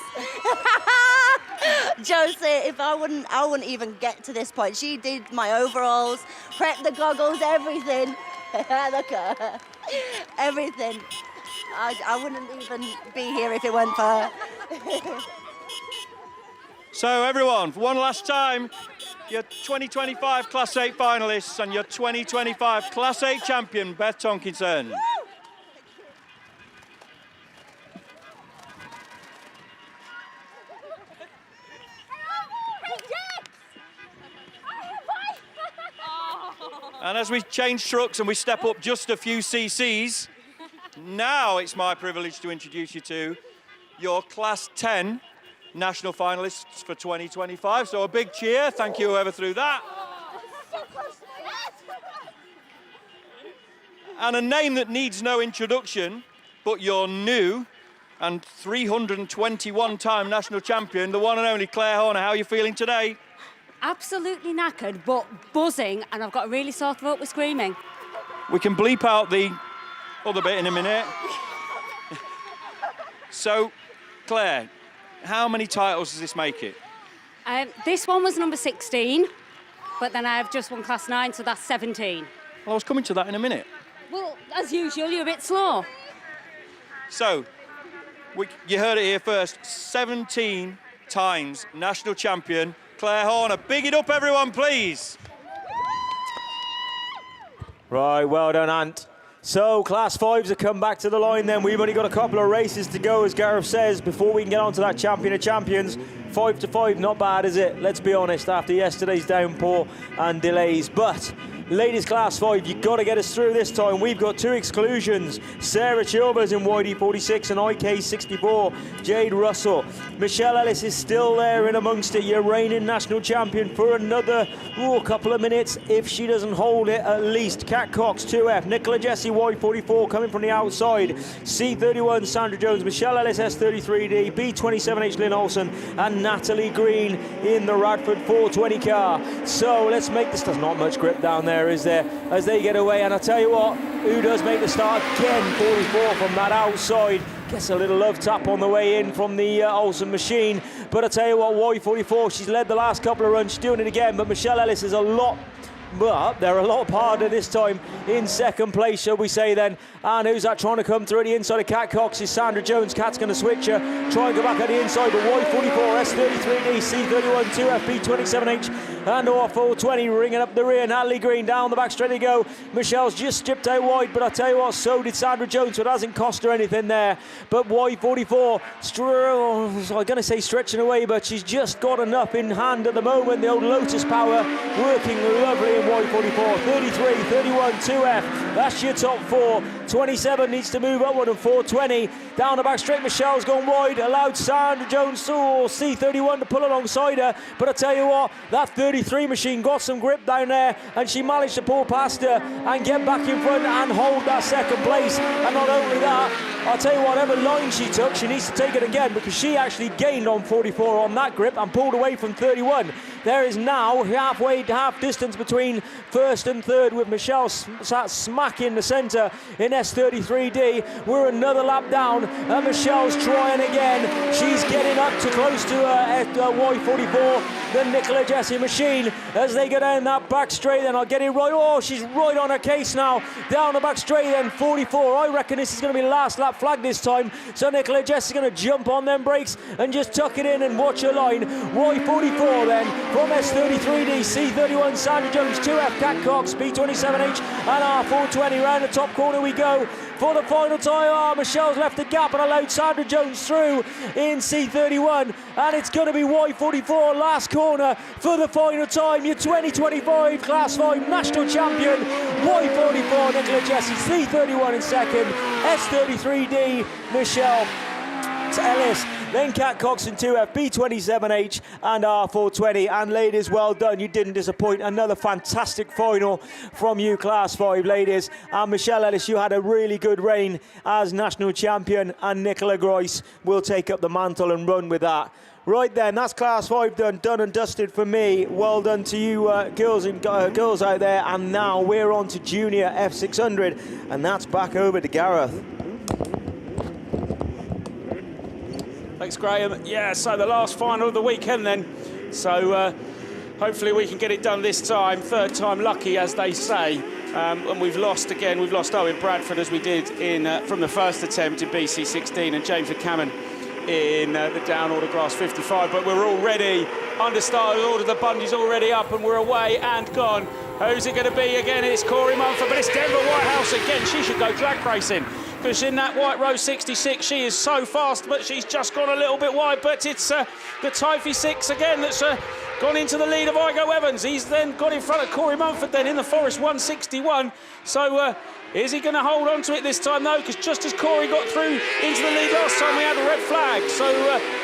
Josie, if I wouldn't even get to this point. She did my overalls, prepped the goggles, everything. Look at her. Everything. I wouldn't even be here if it weren't for her. So everyone, for one last time, your 2025 Class 8 finalists and your 2025 Class 8 champion, Beth Tonkinson. Woo! And as we change trucks and we step up just a few cc's, now it's my privilege to introduce you to your Class 10 national finalists for 2025. So a big cheer. Thank you, whoever threw that. And a name that needs no introduction, but your new and 321-time national champion, the one and only Claire Horner. How are you feeling today? Absolutely knackered, but buzzing, and I've got a really sore throat with screaming. We can bleep out the other bit in a minute. So, Claire, how many titles does this make it? This one was number 16, but then I've just won Class 9, so that's 17. Well, I was coming to that in a minute. Well, as usual, you're a bit slow. So, you heard it here first, 17 times national champion, Claire Horner. Big it up, everyone, please. Right, well done, Ant. So, Class 5s have come back to the line then. We've only got a couple of races to go, as Gareth says, before we can get on to that Champion of Champions. 5 to 5, not bad, is it? Let's be honest, after yesterday's downpour and delays. But, ladies Class 5, you've got to get us through this time. We've got two exclusions. Sarah Chilvers in YD46 and IK64. Jade Russell. Michelle Ellis is still there in amongst it. Your reigning national champion for another couple of minutes. If she doesn't hold it, at least. Kat Cox, 2F. Nicola Jessie, Y44, coming from the outside. C31, Sandra Jones. Michelle Ellis, S33D. B27H, Lynn Olsen. And Natalie Green in the Radford 420 car. So let's make this. There's not much grip down there, is there, as they get away. And I tell you what, who does make the start? Ken, 44 from that outside. Gets a little love tap on the way in from the Olsen machine. But I tell you what, Y44, she's led the last couple of runs. She's doing it again. But Michelle Ellis is a lot. But they're a lot harder this time in second place, shall we say then. And who's that trying to come through the inside of Kat Cox is Sandra Jones. Kat's going to switch her, try and go back at the inside, but Y44, S33D, C31, 2FB, 27H and off 420, ringing up the rear. Natalie Green down the back straight to go. Michelle's just stripped out wide, but I tell you what, so did Sandra Jones, so it hasn't cost her anything there. But Y44, I'm going to say stretching away, but she's just got enough in hand at the moment. The old Lotus Power working lovely in Y44. 33, 31, 2F. That's your top four. 27 needs to move upward, and 420 down the back straight. Michelle's gone wide, allowed Sandra Jones or C31 to pull alongside her. But I tell you what, that 33 machine got some grip down there, and she managed to pull past her and get back in front and hold that second place. And not only that, I'll tell you whatever line she took, she needs to take it again, because she actually gained on 44 on that grip and pulled away from 31. There is now half distance between first and third, with Michelle sat smack in the centre in S33D. We're another lap down, and Michelle's trying again. She's getting up to close to Y44, the Nicola Jesse machine, as they go down that back straight. Then I'll get it right. Oh, she's right on her case now. Down the back straight then, 44. I reckon this is going to be last lap flag this time. So Nicola Jesse is going to jump on them brakes and just tuck it in and watch her line. Y44 then, from S33D, C31 Sandra Jones, 2F Cat Cox, B27H and R420. Round the top corner we go for the final time. Michelle's left the gap and allowed Sandra Jones through in C31, and it's going to be Y44 last corner for the final time. Your 2025 Class 5 National Champion, Y44 Nicola Jesse, C31 in second, S33D Michelle Ellis, then Cat Cox in 2F, B27H and R420. And ladies, well done, you didn't disappoint. Another fantastic final from you, Class 5 ladies. And Michelle Ellis, you had a really good reign as national champion, and Nicola Groyce will take up the mantle and run with that. Right then, that's Class 5 done and dusted for me. Well done to you girls and girls out there. And now we're on to Junior F600, and that's back over to Gareth. Thanks, Graham. Yeah, so the last final of the weekend then. So hopefully we can get it done this time. Third time lucky, as they say. And we've lost again. We've lost Owen Bradford, as we did in from the first attempt in BC16, and James McCammon in the down Autograss 55. But we're already understarted order. The bungee's already up, and we're away and gone. Who's it going to be again? It's Corey Mumford, but it's Denver Whitehouse again. She should go drag racing, because in that White Rose 66, she is so fast, but she's just gone a little bit wide. But it's the Typhy 6 again that's gone into the lead of Igo Evans. He's then got in front of Corey Mumford then in the Forest 161. So is he going to hold on to it this time, though? Because just as Corey got through into the lead last time, we had a red flag. So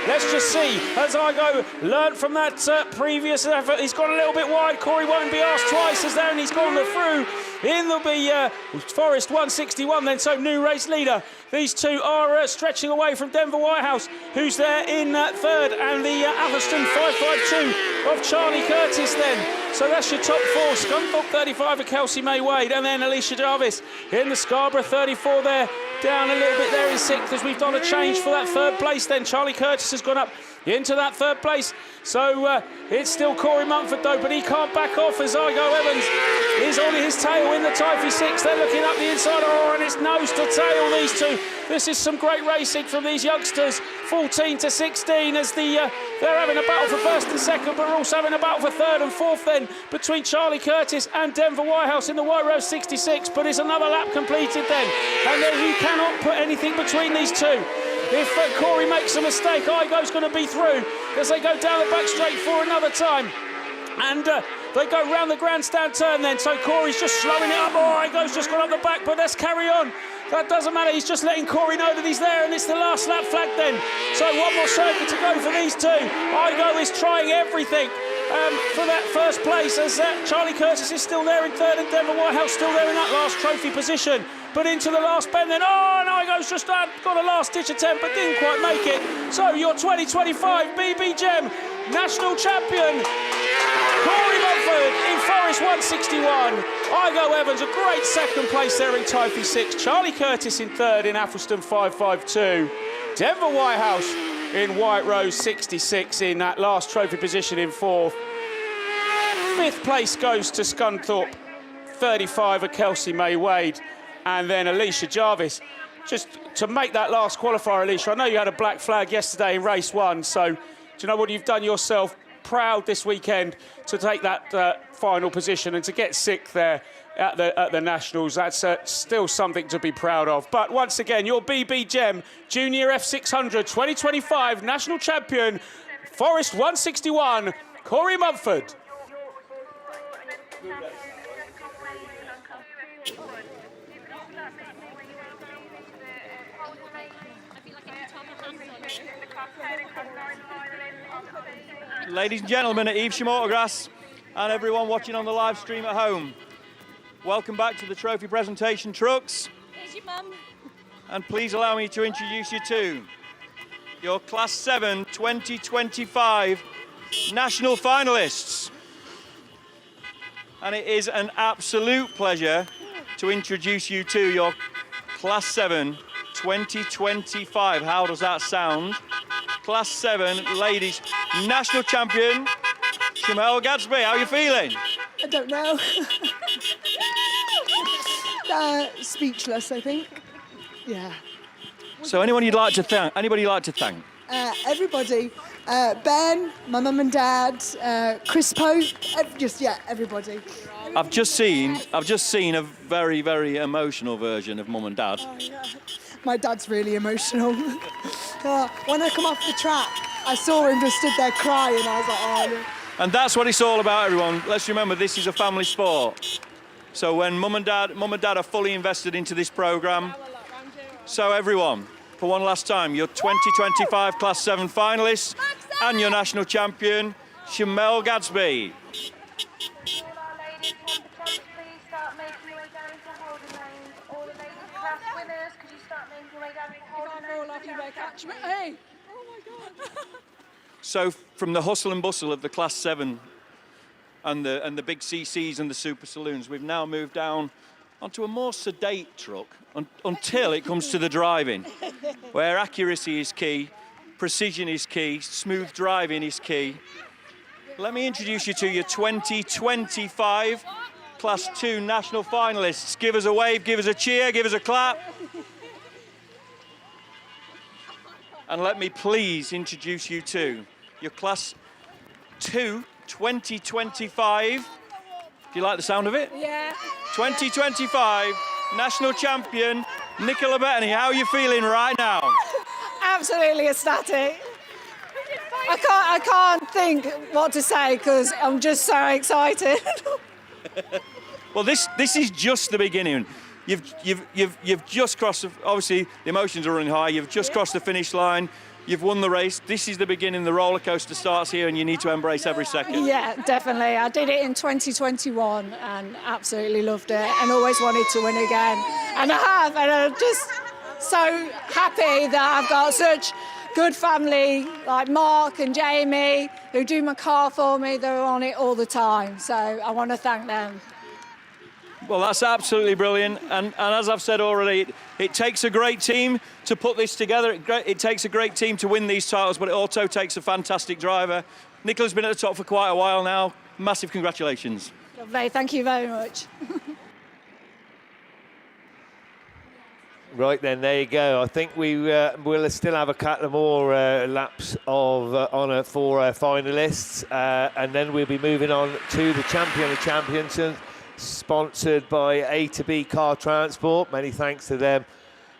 let's just see. As Igo learnt from that previous effort, he's gone a little bit wide. Corey won't be asked twice, as there, and he's gone through. In there'll be Forest 161 then, so new race leader. These two are stretching away from Denver Whitehouse, who's there in third, and the Atherstone 552 of Charlie Curtis then. So that's your top four. Scunthorpe 35 of Kelsey May Wade, and then Alicia Jarvis in the Scarborough 34 there. Down a little bit there in sixth, as we've done a change for that third place then. Charlie Curtis has gone up into that third place. So it's still Corey Mumford though, but he can't back off as Igo Evans is on his tail in the Typhy 6. They're looking up the inside, and it's nose to tail, these two. This is some great racing from these youngsters, 14 to 16, as they're having a battle for first and second, but we're also having a battle for third and fourth then between Charlie Curtis and Denver Whitehouse in the White Rose 66. But it's another lap completed then, and then you cannot put anything between these two. If Corey makes a mistake, Igo's going to be through as they go down the back straight for another time. And they go round the grandstand turn then, so Corey's just slowing it up. Oh, Igo's just gone up the back, but let's carry on. That doesn't matter, he's just letting Corey know that he's there, and it's the last lap flag then. So one more circuit to go for these two. Igo is trying everything for that first place, as Charlie Curtis is still there in third, and Denver Whitehouse still there in that last trophy position. But into the last bend then, oh, and Igo's just got a last-ditch attempt, but didn't quite make it. So your 2025 BB Gem National Champion, Corey Mumford in Forest 161. Igo Evans, a great second place there in Typhy 6. Charlie Curtis in third in Atherstone 552. Denver Whitehouse in White Rose 66 in that last trophy position in fourth. Fifth place goes to Scunthorpe 35 of Kelsey May Wade. And then Alicia Jarvis, just to make that last qualifier, Alicia, I know you had a black flag yesterday in race one, so do you know what you've done yourself? proud this weekend to take that final position and to get 6th there at the Nationals. That's still something to be proud of. But once again, your BB Gem Junior F600 2025 National Champion, Forest 161, Corey Mumford. Ladies and gentlemen at Evesham Autograss and everyone watching on the live stream at home, welcome back to the trophy presentation trucks. Here's your mum. And please allow me to introduce you to your Class 7 2025 national finalists. And it is an absolute pleasure to introduce you to your Class 7 2025. How does that sound? Class 7 ladies national champion, Shamel Gadsby. How are you feeling? I don't know. Speechless, I think. Yeah. So anyone you'd like to thank? Anybody you'd like to thank? Everybody. Ben, my mum and dad, Chris Pope, everybody. I've just seen a very, very emotional version of Mum and Dad. Oh, yeah. My dad's really emotional. When I come off the track, I saw him just stood there crying. I was like, oh, yeah. And that's what it's all about, everyone. Let's remember, this is a family sport. So when Mum and Dad are fully invested into this programme. So everyone, for one last time, your 2025 Class 7 finalists and your national champion, Shamel Gadsby. Hey! Oh my God! So from the hustle and bustle of the Class 7 and the big CCs and the super saloons, we've now moved down onto a more sedate truck until it comes to the driving, where accuracy is key, precision is key, smooth driving is key. Let me introduce you to your 2025 Class 2 national finalists. Give us a wave, give us a cheer, give us a clap. And let me please introduce you to your Class 2 2025. Do you like the sound of it? Yeah. 2025 national champion, Nicola Bettany. How are you feeling right now? Absolutely ecstatic. I can't think what to say because I'm just so excited. Well, this is just the beginning. You've just crossed. Obviously, the emotions are running high. You've just crossed the finish line. You've won the race. This is the beginning. The roller coaster starts here, and you need to embrace every second. Yeah, definitely. I did it in 2021 and absolutely loved it, and always wanted to win again. And I have, and I'm just so happy that I've got such good family like Mark and Jamie who do my car for me. They're on it all the time, so I want to thank them. Well, that's absolutely brilliant. And as I've said already, it takes a great team to put this together. It takes a great team to win these titles, but it also takes a fantastic driver. Nicola's been at the top for quite a while now. Massive congratulations. Lovely, thank you very much. Right then, there you go. I think we'll still have a couple more laps of honour for finalists, and then we'll be moving on to the Champion of Champions, sponsored by A to B Car Transport. Many thanks to them.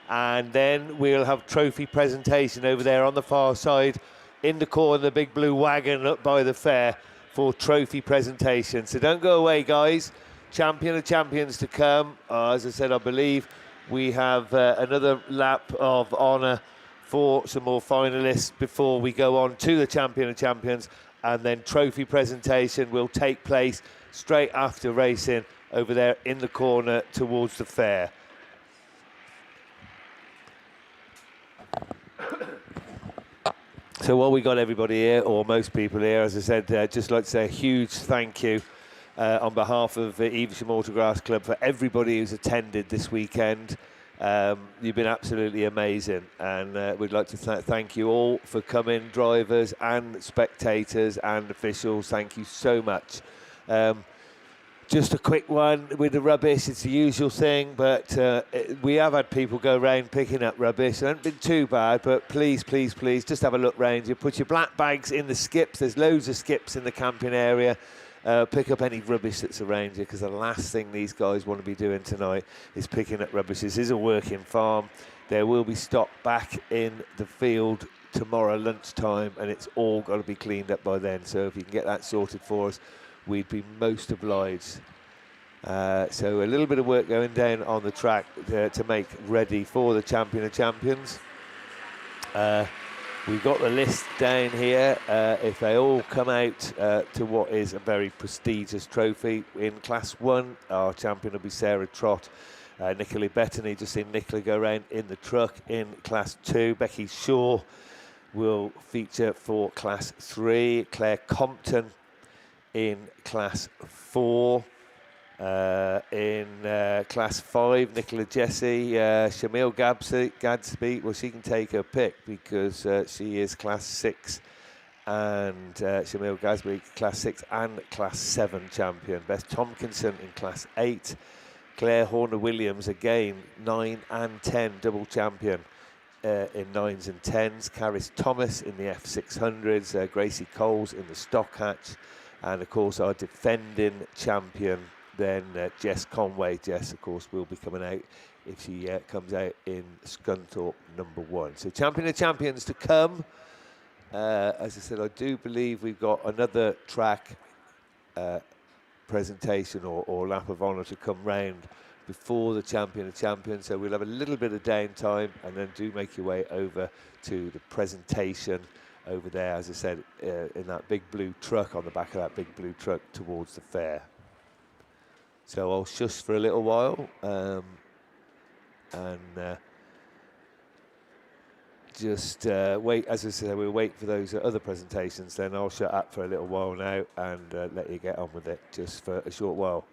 And then we'll have trophy presentation over there on the far side in the corner, the big blue wagon up by the fair for trophy presentation. So don't go away, guys. Champion of Champions to come. As I said, I believe we have another lap of honour for some more finalists before we go on to the Champion of Champions, and then trophy presentation will take place straight after racing over there in the corner towards the fair. So while we got everybody here, or most people here, as I said, just like to say a huge thank you on behalf of Evesham Autograss Club for everybody who's attended this weekend. You've been absolutely amazing, and we'd like to thank you all for coming, drivers and spectators and officials. Thank you so much. Just a quick one with the rubbish. It's the usual thing, but we have had people go round picking up rubbish. It hasn't been too bad, but please, please, please, just have a look round. You put your black bags in the skips. There's loads of skips in the camping area. Pick up any rubbish that's around you, because the last thing these guys want to be doing tonight is picking up rubbish. This is a working farm. There will be stock back in the field tomorrow lunchtime, and it's all got to be cleaned up by then. So if you can get that sorted for us, we'd be most obliged. So a little bit of work going down on the track to make ready for the Champion of Champions. We've got the list down here. If they all come out to what is a very prestigious trophy in Class 1, our champion will be Sarah Trott. Nicola Bettany, just seen Nicola go around in the truck in Class 2. Becky Shaw will feature for Class 3. Claire Compton in Class 4. In Class 5, Nicola Jesse, Shamil Gadsby, well, she can take her pick because she is Class 6, and Shamil Gadsby, Class 6 and Class 7 champion. Beth Tompkinson in Class 8. Claire Horner-Williams, again, 9 and 10 double champion in 9s and 10s. Caris Thomas in the F600s. Gracie Coles in the stock hatch. And, of course, our defending champion, then Jess Conway. Jess, of course, will be coming out if she comes out in Scunthorpe number 1. So Champion of Champions to come. As I said, I do believe we've got another track presentation or lap of honour to come round before the Champion of Champions. So we'll have a little bit of downtime, and then do make your way over to the presentation over there, as I said, in that big blue truck, on the back of that big blue truck towards the fair. So I'll shush for a little while and just wait. As I said, we'll wait for those other presentations. Then I'll shut up for a little while now and let you get on with it just for a short while.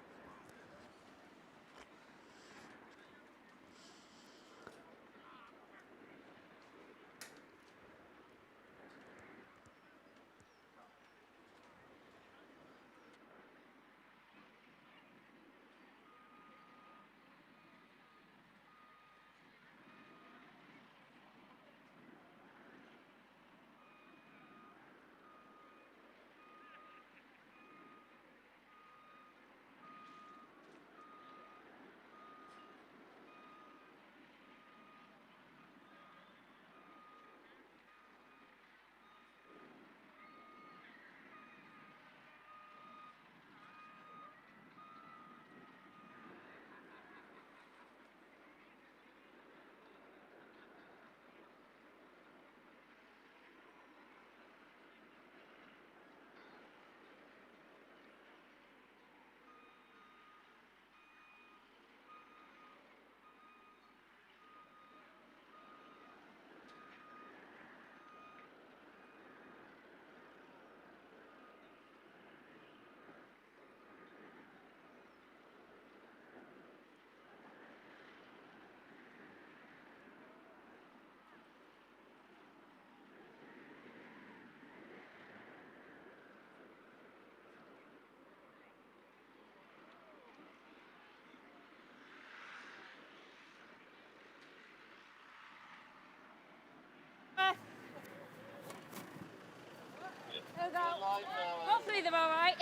Hopefully they're all right.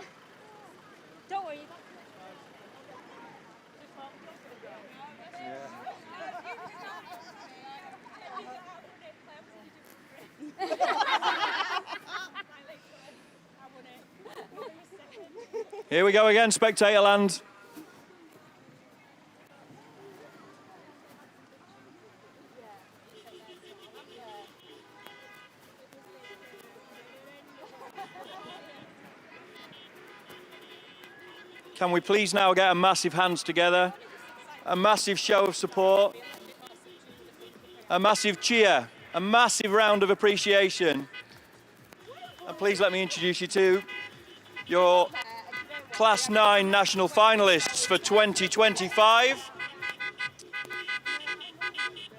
Don't worry. Here we go again, spectator land. Can we please now get a massive hands together, a massive show of support, a massive cheer, a massive round of appreciation. And please let me introduce you to your Class 9 national finalists for 2025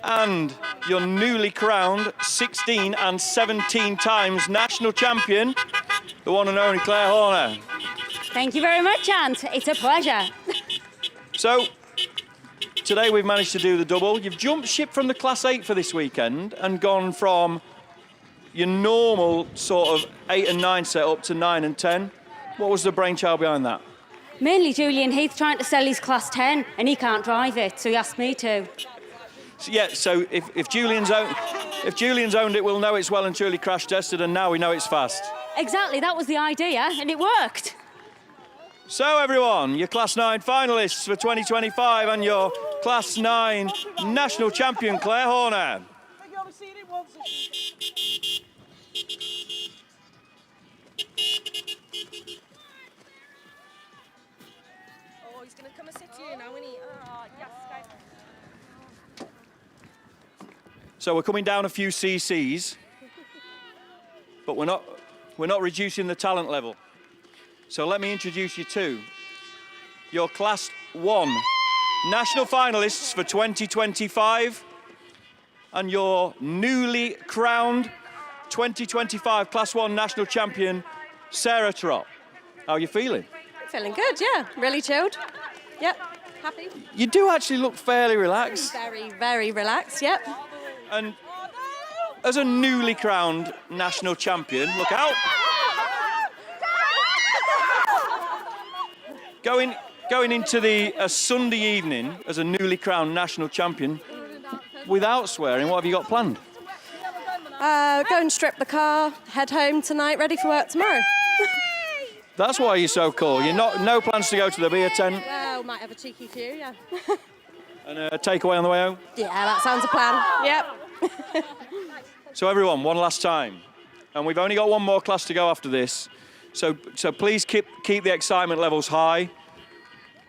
and your newly crowned 16 and 17 times national champion, the one and only Claire Horner. Thank you very much, Ant. It's a pleasure. So, today we've managed to do the double. You've jumped ship from the Class 8 for this weekend and gone from your normal sort of 8 and 9 setup to 9 and 10. What was the brainchild behind that? Mainly Julian Heath trying to sell his Class 10, and he can't drive it, so he asked me to. So, yeah, so if Julian's owned it, we'll know it's well and truly crash tested, and now we know it's fast. Exactly, that was the idea, and it worked. So everyone, your Class 9 finalists for 2025 and your Class 9 national champion, Claire Horner. Oh, he's going to come and sit here now, isn't he? Oh, yes, guys. So we're coming down a few CCs, but we're not reducing the talent level. So let me introduce you to your Class 1 national finalists for 2025 and your newly crowned 2025 Class 1 national champion, Sarah Trott. How are you feeling? Feeling good, yeah. Really chilled. Yep, happy. You do actually look fairly relaxed. Very, very relaxed, yep. And as a newly crowned national champion, look out. Going into a Sunday evening as a newly crowned national champion, without swearing, what have you got planned? Go and strip the car, head home tonight, ready for work tomorrow. That's why you're so cool. No plans to go to the beer tent Well, might have a cheeky few, yeah. and a takeaway on the way home? Yeah, that sounds a plan. Yep. So everyone, one last time. And we've only got one more class to go after this. So please keep the excitement levels high.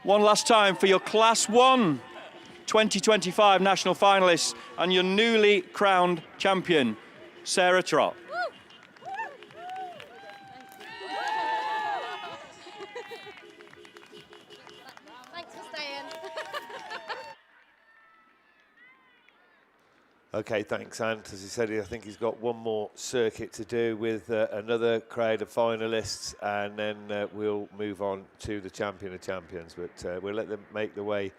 One last time for your Class 1 2025 national finalists and your newly crowned champion, Sarah Trott. Thanks for staying. Okay, thanks, Ant. As he said, I think he's got one more circuit to do with another crowd of finalists, and then we'll move on to the champion of champions. But we'll let them make their way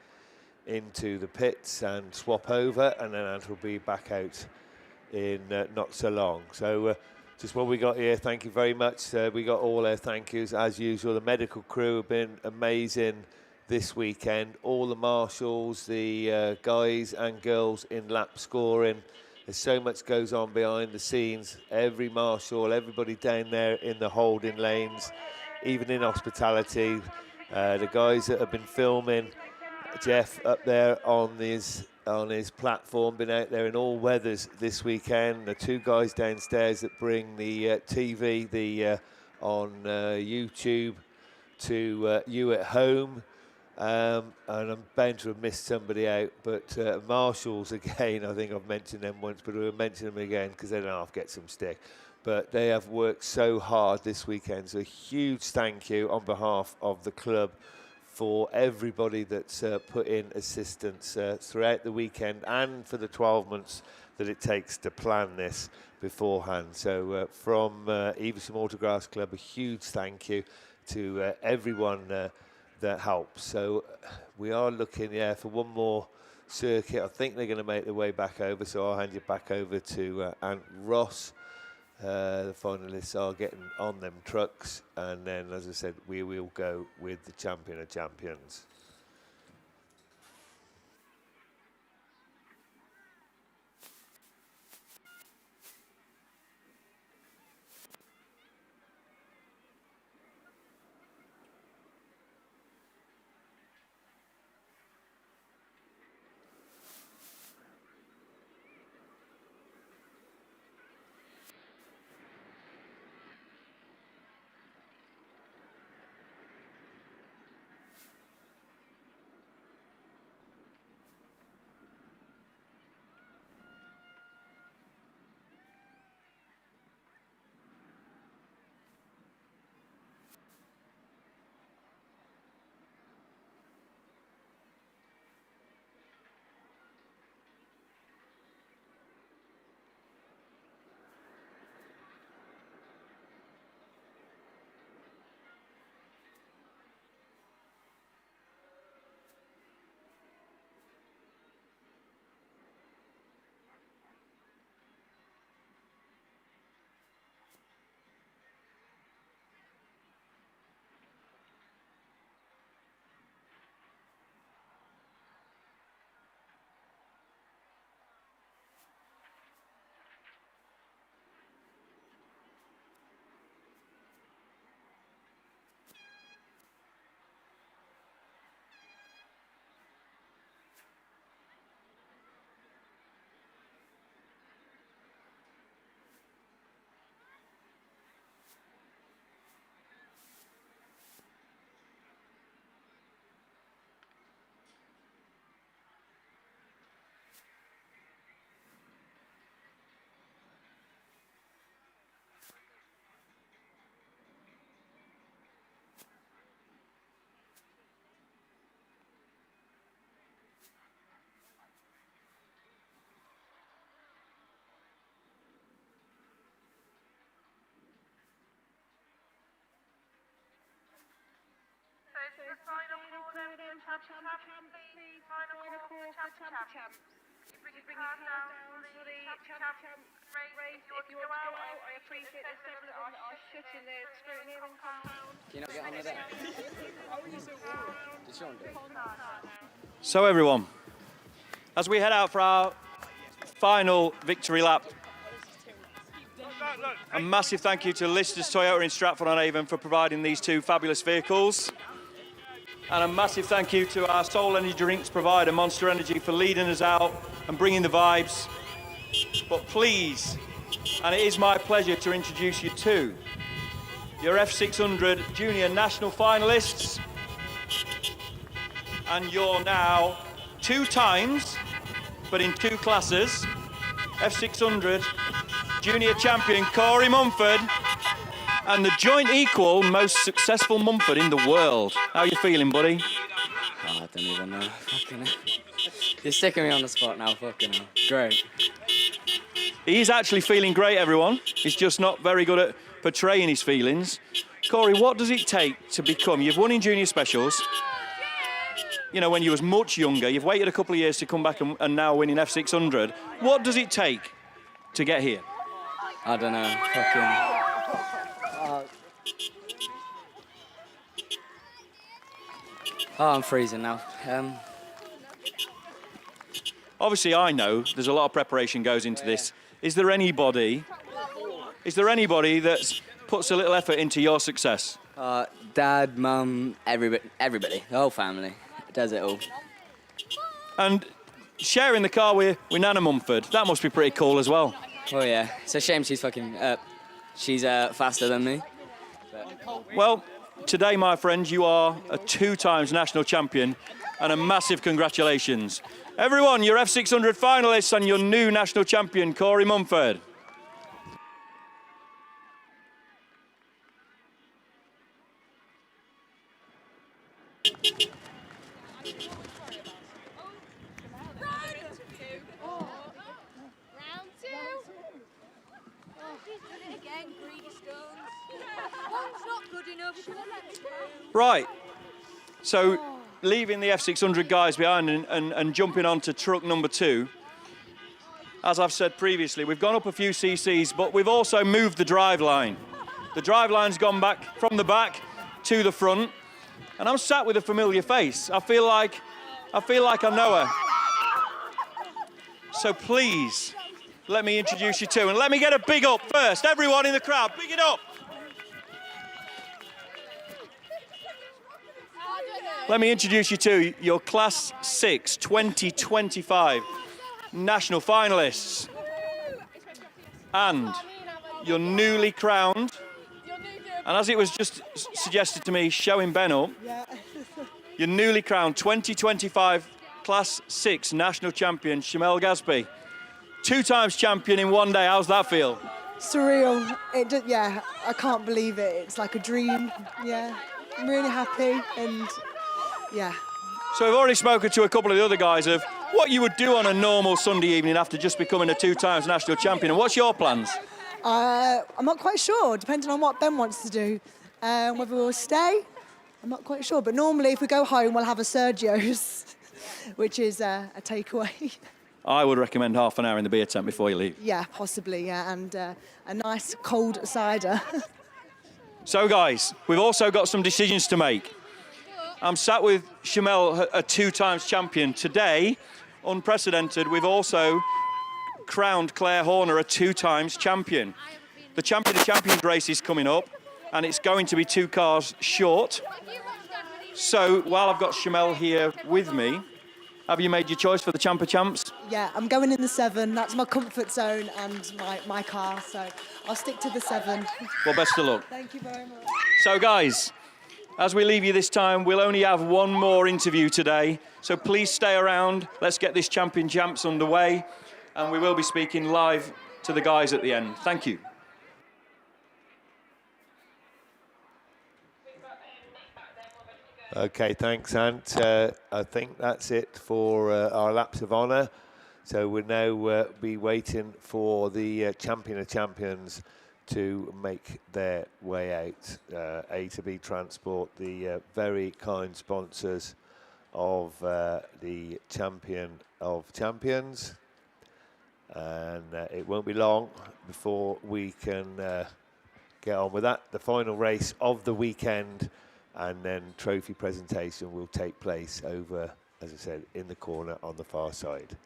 into the pits and swap over, and then Ant will be back out in not so long. So just what we got here, thank you very much. We got all our thank yous as usual. The medical crew have been amazing this weekend. All the marshals, the guys and girls in lap scoring. There's so much goes on behind the scenes. Every marshal, everybody down there in the holding lanes, even in hospitality. The guys that have been filming, Jeff up there on his platform, been out there in all weathers this weekend. The two guys downstairs that bring the TV on YouTube to you at home. And I'm bound to have missed somebody out, but marshals again, I think I've mentioned them once, but we'll mention them again because they don't half get some stick. But they have worked so hard this weekend, so a huge thank you on behalf of the club for everybody that's put in assistance throughout the weekend and for the 12 months that it takes to plan this beforehand. So from Evesham Autograss Club, a huge thank you to everyone that helps. So we are looking, for one more circuit. I think they're going to make their way back over, so I'll hand you back over to Ant Ross. The finalists are getting on them trucks, and then, as I said, we will go with the champion of champions. So everyone, as we head out for our final victory lap, a massive thank you to Lister's Toyota in Stratford-on-Avon for providing these two fabulous vehicles. And a massive thank you to our Soul Energy drinks provider, Monster Energy, for leading us out and bringing the vibes. But please, and it is my pleasure to introduce you to your F600 Junior National finalists and your now 2 times, but in 2 classes, F600 Junior Champion Corey Mumford and the joint equal most successful Mumford in the world. How are you feeling, buddy? Oh, I don't even know. Fucking hell. You're sticking me on the spot now, fucking hell. Great. He's actually feeling great, everyone. He's just not very good at portraying his feelings. Corey, what does it take to become... You've won in junior specials. You know, when you was much younger, you've waited a couple of years to come back and now win in F600. What does it take to get here? I don't know. Fucking... Oh, I'm freezing now. Obviously, I know there's a lot of preparation goes into this. Is there anybody that puts a little effort into your success? Dad, Mum, everybody, the whole family does it all. And sharing the car with Nana Mumford, that must be pretty cool as well. Oh yeah, it's a shame she's she's faster than me. But... Well, today, my friends, you are a 2 times national champion, and a massive congratulations. Everyone, your F600 finalists and your new national champion, Corey Mumford. Right, so leaving the F600 guys behind and jumping on to truck number 2. As I've said previously, we've gone up a few cc's, but we've also moved the drive line. The drive line's gone back from the back to the front, and I'm sat with a familiar face. I feel like I know her. So please, let me introduce you to, and let me get a big up first. Everyone in the crowd, big it up. Let me introduce you to your Class 6 2025 national finalists and your newly crowned, and as it was just suggested to me, showing Ben up, your newly crowned 2025 Class 6 national champion, Shamel Gasby. 2 times champion in one day. How's that feel? Surreal. Yeah, I can't believe it. It's like a dream. Yeah, I'm really happy and yeah. So I've already spoken to a couple of the other guys of what you would do on a normal Sunday evening after just becoming a 2 times national champion. And what's your plans? I'm not quite sure, depending on what Ben wants to do. Whether we'll stay, I'm not quite sure. But normally if we go home, we'll have a Sergio's, which is a takeaway. I would recommend half an hour in the beer tent before you leave. Yeah, possibly, yeah, and a nice cold cider. So guys, we've also got some decisions to make. I'm sat with Shamel, a 2 times champion. Today, unprecedented, we've also crowned Claire Horner a 2 times champion. The Champion of Champions race is coming up, and it's going to be 2 cars short. So while I've got Shamel here with me, have you made your choice for the Champ of Champs? Yeah, I'm going in the 7. That's my comfort zone and my car, so I'll stick to the 7. Well, best of luck. Thank you very much. So guys, as we leave you this time, we'll only have one more interview today. So please stay around. Let's get this Champion Champs underway. And we will be speaking live to the guys at the end. Thank you. Okay, thanks, Ant. I think that's it for our laps of honour. So we'll now be waiting for the Champion of Champions to make their way out. A to B Transport, the very kind sponsors of the Champion of Champions. And it won't be long before we can get on with that. The final race of the weekend, and then trophy presentation will take place over, as I said, in the corner on the far side.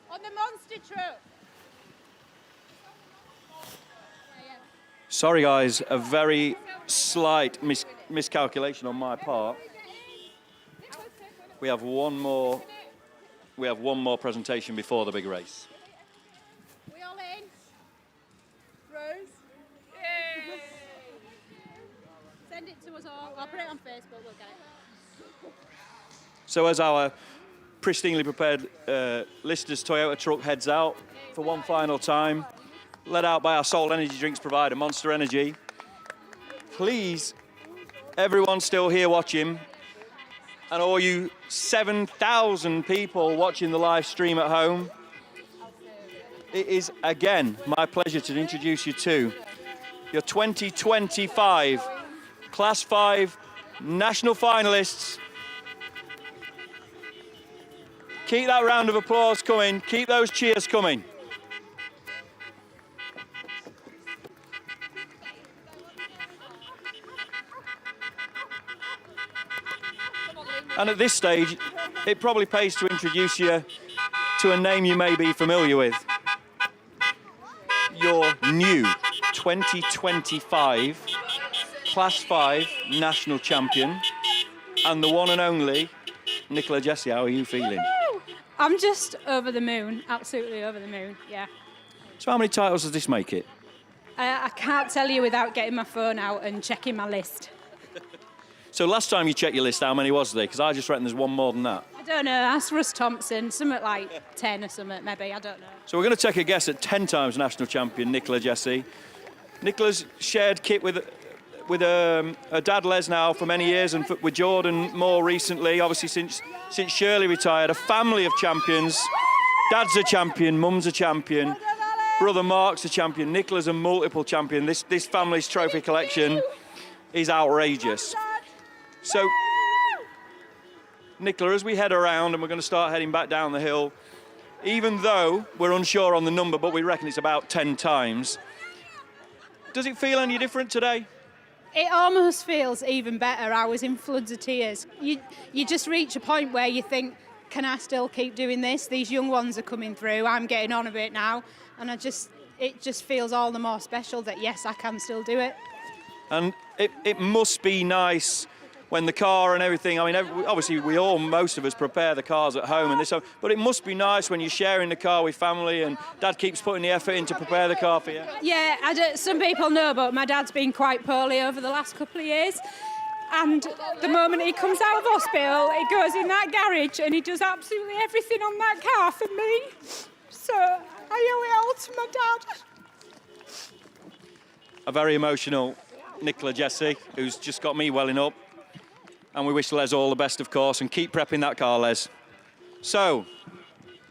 On the monster truck. Sorry, guys, a very slight miscalculation on my part. We have one more presentation before the big race. We all in? Rose? Send it to us all. I'll put it on Facebook, we'll get it. So as our pristinely prepared Lister's Toyota truck heads out for one final time, led out by our sole energy drinks provider, Monster Energy. Please, everyone still here watching, and all you 7,000 people watching the live stream at home, it is again my pleasure to introduce you to your 2025 Class 5 national finalists. Keep that round of applause coming. Keep those cheers coming. And at this stage, it probably pays to introduce you to a name you may be familiar with. Your new 2025 Class 5 national champion, and the one and only Nicola Jesse. How are you feeling? I'm just over the moon, absolutely over the moon, yeah. So how many titles does this make it? I can't tell you without getting my phone out and checking my list. So last time you checked your list, how many was there? Because I just reckon there's one more than that. I don't know, ask Russ Thompson, something like 10 or something, maybe, I don't know. So we're going to take a guess at 10 times national champion Nicola Jesse. Nicola's shared kit with her dad Les now for many years, and with Jordan more recently, obviously since Shirley retired. A family of champions. Dad's a champion, Mum's a champion, brother Mark's a champion, Nicola's a multiple champion. This family's trophy collection is outrageous. So, Nicola, as we head around and we're going to start heading back down the hill, even though we're unsure on the number, but we reckon it's about 10 times, does it feel any different today? It almost feels even better. I was in floods of tears. You just reach a point where you think, can I still keep doing this? These young ones are coming through. I'm getting on a bit now. And it just feels all the more special that, yes, I can still do it. And it must be nice when the car and everything, I mean, obviously most of us prepare the cars at home and this, but it must be nice when you're sharing the car with family and Dad keeps putting the effort in to prepare the car for you. Yeah, some people know, but my dad's been quite poorly over the last couple of years. And the moment he comes out of hospital, he goes in that garage and he does absolutely everything on that car for me. So I owe it all to my dad. A very emotional Nicola Jesse, who's just got me welling up. And we wish Les all the best, of course, and keep prepping that car, Les. So,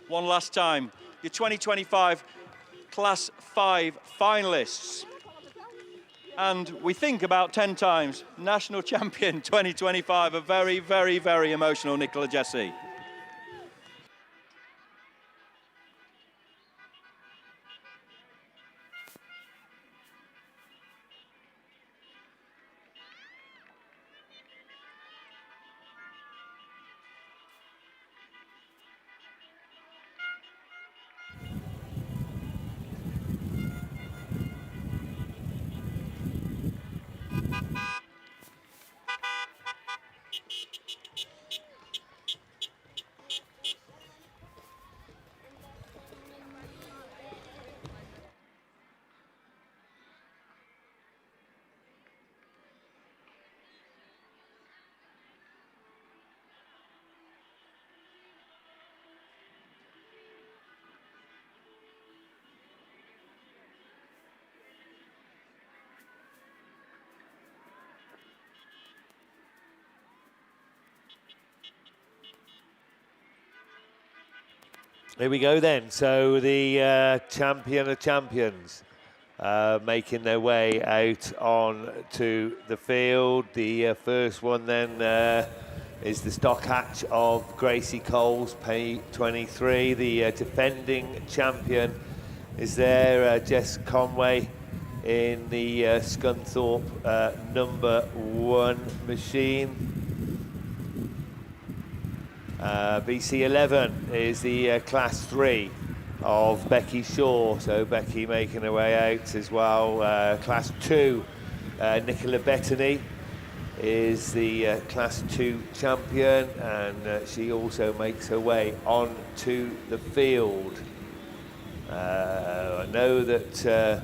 one last time, your 2025 Class 5 finalists. And we think about 10 times, national champion 2025, a very, very, very emotional Nicola Jesse. Here we go then. So the champion of champions making their way out on to the field. The first one then is the stock hatch of Gracie Coles, pay 23. The defending champion is there, Jess Conway in the Scunthorpe number 1 machine. BC11 is the class 3 of Becky Shaw, so Becky making her way out as well. Class 2, Nicola Bettany is the class 2 champion, and she also makes her way on to the field. I know that the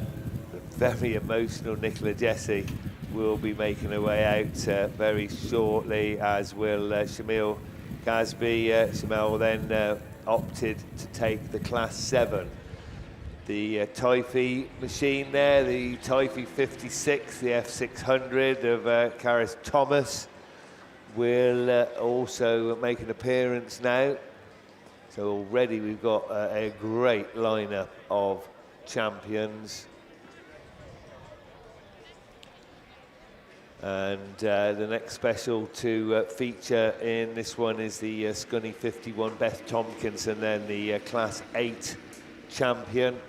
very emotional Nicola Jesse will be making her way out very shortly, as will Shamil Gasby. Shamil then opted to take the class 7. The Typhy machine there, the Typhy 56, the F600 of Caris Thomas, will also make an appearance now. So already we've got a great lineup of champions. And the next special to feature in this one is the Scunny 51 Beth Tompkinson, then the Class 8 champion.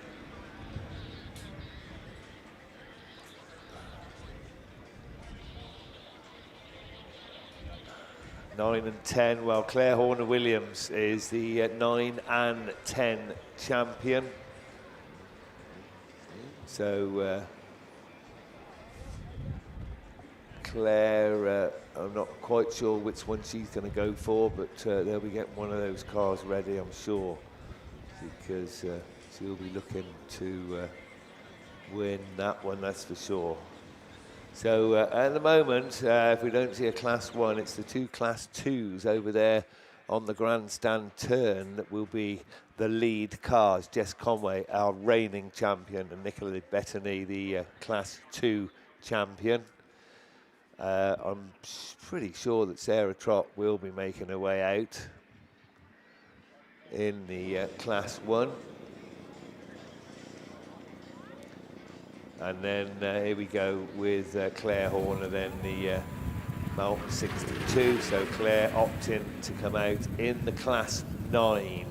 Nine and 10, well, Claire Horner-Williams is the 9 and 10 champion. So Claire, I'm not quite sure which one she's going to go for, but they'll be getting one of those cars ready, I'm sure, because she'll be looking to win that one, that's for sure. So at the moment, if we don't see a Class 1, it's the 2 Class 2s over there on the grandstand turn that will be the lead cars. Jess Conway, our reigning champion, and Nicola Bettany, the Class 2 champion. I'm pretty sure that Sarah Trott will be making her way out in the Class 1. And then here we go with Claire Horner, then the Malcolm 62. So Claire opting to come out in the Class 9.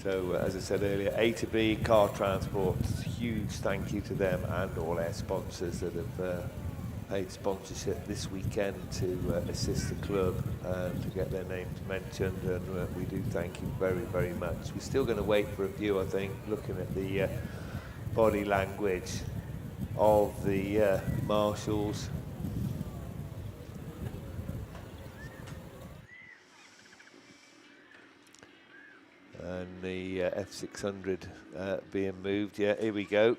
So as I said earlier, A to B Car Transport, huge thank you to them and all our sponsors that have paid sponsorship this weekend to assist the club and to get their names mentioned, and we do thank you very, very much. We're still going to wait for a few, I think, looking at the body language of the marshals. And the F600 being moved. Yeah, here we go.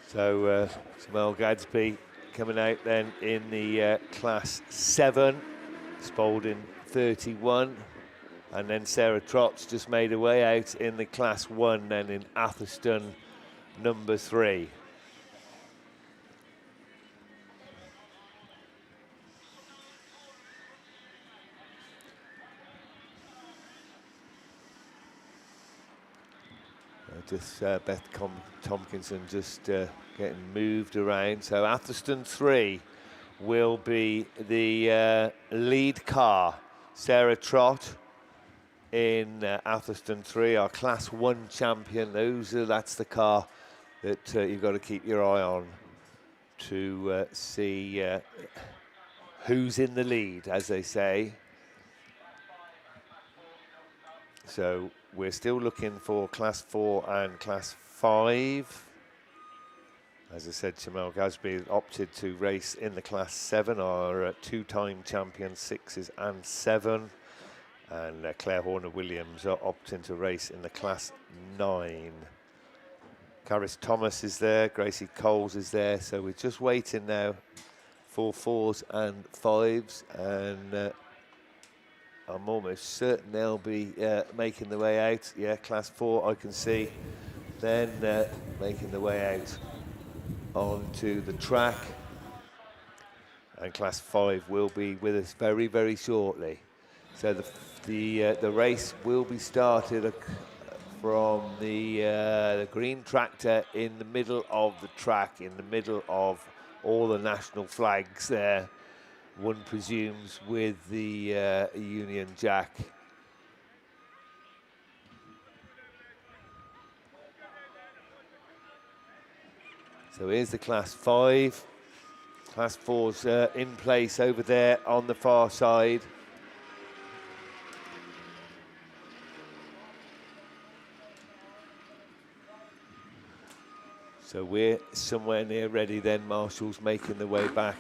So Samuel Gadsby coming out then in the Class 7, Spalding 31. And then Sarah Trott's just made her way out in the Class 1, then in Atherstone number 3. Just Beth Tompkinson just getting moved around. So Atherstone 3 will be the lead car. Sarah Trott in Atherstone 3, our Class 1 champion. That's the car that you've got to keep your eye on to see who's in the lead, as they say. So we're still looking for Class 4 and Class 5. As I said, Shamel Gasby opted to race in the Class 7, our two-time champion 6s and 7. And Claire Horner-Williams are opting to race in the Class 9. Caris Thomas is there, Gracie Coles is there, so we're just waiting now for 4s and 5s. And I'm almost certain they'll be making the way out. Yeah, Class 4 I can see. Then making the way out onto the track. And Class 5 will be with us very, very shortly. So the race will be started from the green tractor in the middle of the track, in the middle of all the national flags there. One presumes with the Union Jack. So here's the Class 5. Class 4's in place over there on the far side. So we're somewhere near ready then. Marshall's making the way back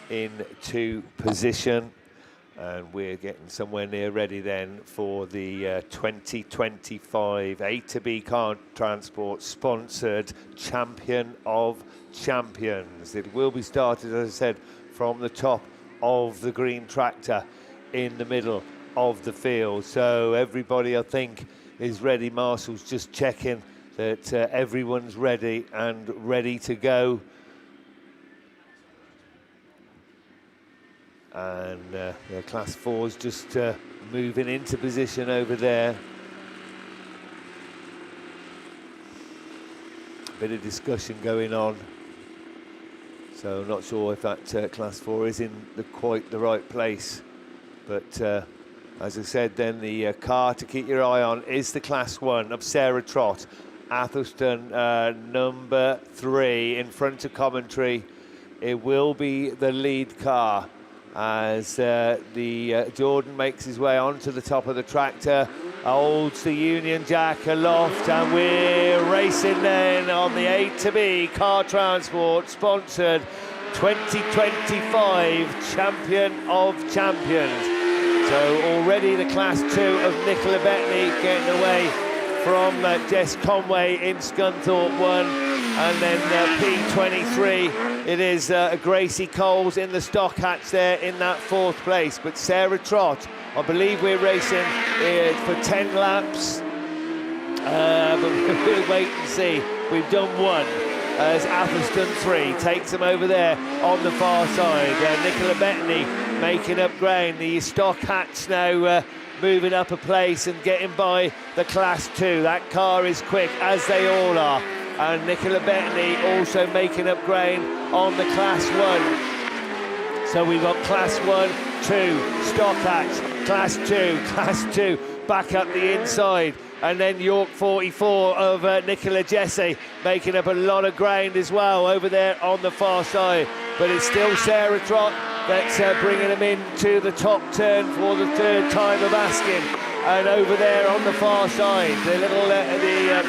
into position. And we're getting somewhere near ready then for the 2025 A to B Car Transport sponsored Champion of Champions. It will be started, as I said, from the top of the green tractor in the middle of the field. So everybody, I think, is ready. Marshall's just checking that everyone's ready and ready to go. And Class 4's just moving into position over there. Bit of discussion going on. So I'm not sure if that Class 4 is in quite the right place. But as I said, then the car to keep your eye on is the Class 1 of Sarah Trott. Athelston, number 3 in front of commentary. It will be the lead car as Jordan makes his way onto the top of the tractor, holds the Union Jack aloft, and we're racing then on the A to B Car Transport sponsored 2025 Champion of Champions. So already the Class 2 of Nicola Bettany getting away from Jess Conway in Scunthorpe 1, and then P23 it is Gracie Coles in the stock hatch there in that 4th place. But Sarah Trott, I believe we're racing for 10 laps, but we'll wait and see. We've done 1 as Athelston 3 takes them over there on the far side. Nicola Bettany making up ground. The stock hatch now moving up a place and getting by the Class 2. That car is quick, as they all are. And Nicola Bettany also making up ground on the Class 1. So we've got Class 1, 2, stock hatch, Class 2, Class 2, back up the inside. And then York 44 of Nicola Jesse making up a lot of ground as well over there on the far side. But it's still Sarah Trott that's bringing them into the top turn for the 3rd time of asking. And over there on the far side, the little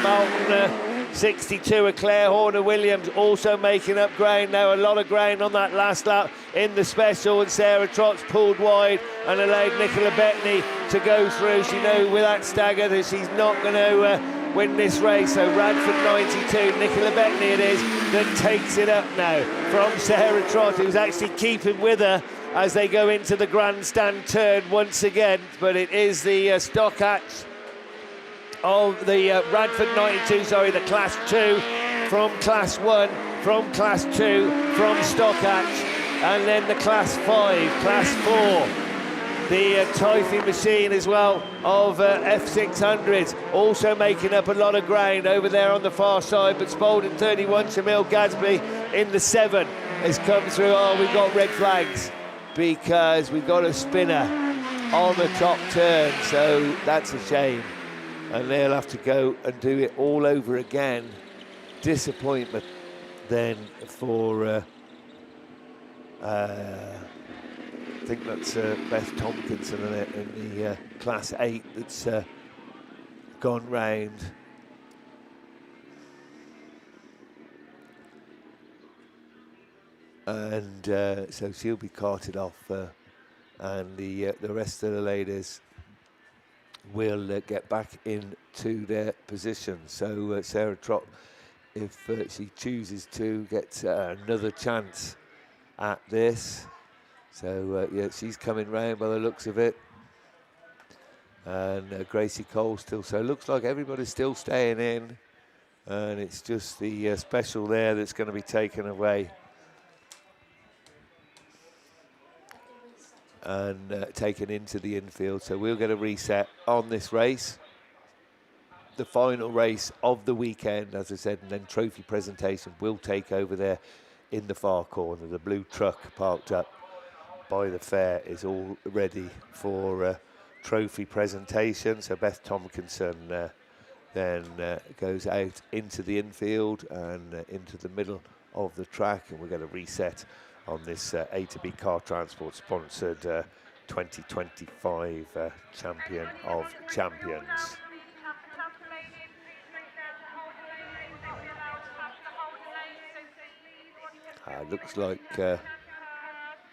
Mountain 62 of Claire Horner-Williams also making up ground now. A lot of ground on that last lap in the special, and Sarah Trott's pulled wide and allowed Nicola Bettany to go through. She knows with that stagger that she's not going to win this race. So Radford 92, Nicola Bettany it is that takes it up now from Sarah Trott, who's actually keeping with her as they go into the grandstand turn once again. But it is the stock hatch of the Radford 92, the Class 2 from Class 1, from Class 2, from Stockhatch, and then the Class 5, Class 4, the Typhy machine as well of F600s, also making up a lot of ground over there on the far side. But Spalding 31, Shamil Gadsby in the 7 has come through. Oh, we've got red flags because we've got a spinner on the top turn, so that's a shame. And they'll have to go and do it all over again. Disappointment then for, I think that's Beth Tompkinson in the Class 8 that's gone round. And so she'll be carted off, and the rest of the ladies will get back into their position. So Sarah Trott, if she chooses to, gets another chance at this. So yeah, she's coming round by the looks of it. And Gracie Cole still. So it looks like everybody's still staying in. And it's just the special there that's going to be taken away. And taken into the infield. So we'll get a reset on this race. The final race of the weekend, as I said, and then trophy presentation will take over there in the far corner. The blue truck parked up by the fair is all ready for trophy presentation. So Beth Tompkinson then goes out into the infield and into the middle of the track, and we're going to reset on this A to B Car Transport sponsored 2025 Champion of Champions. Looks like a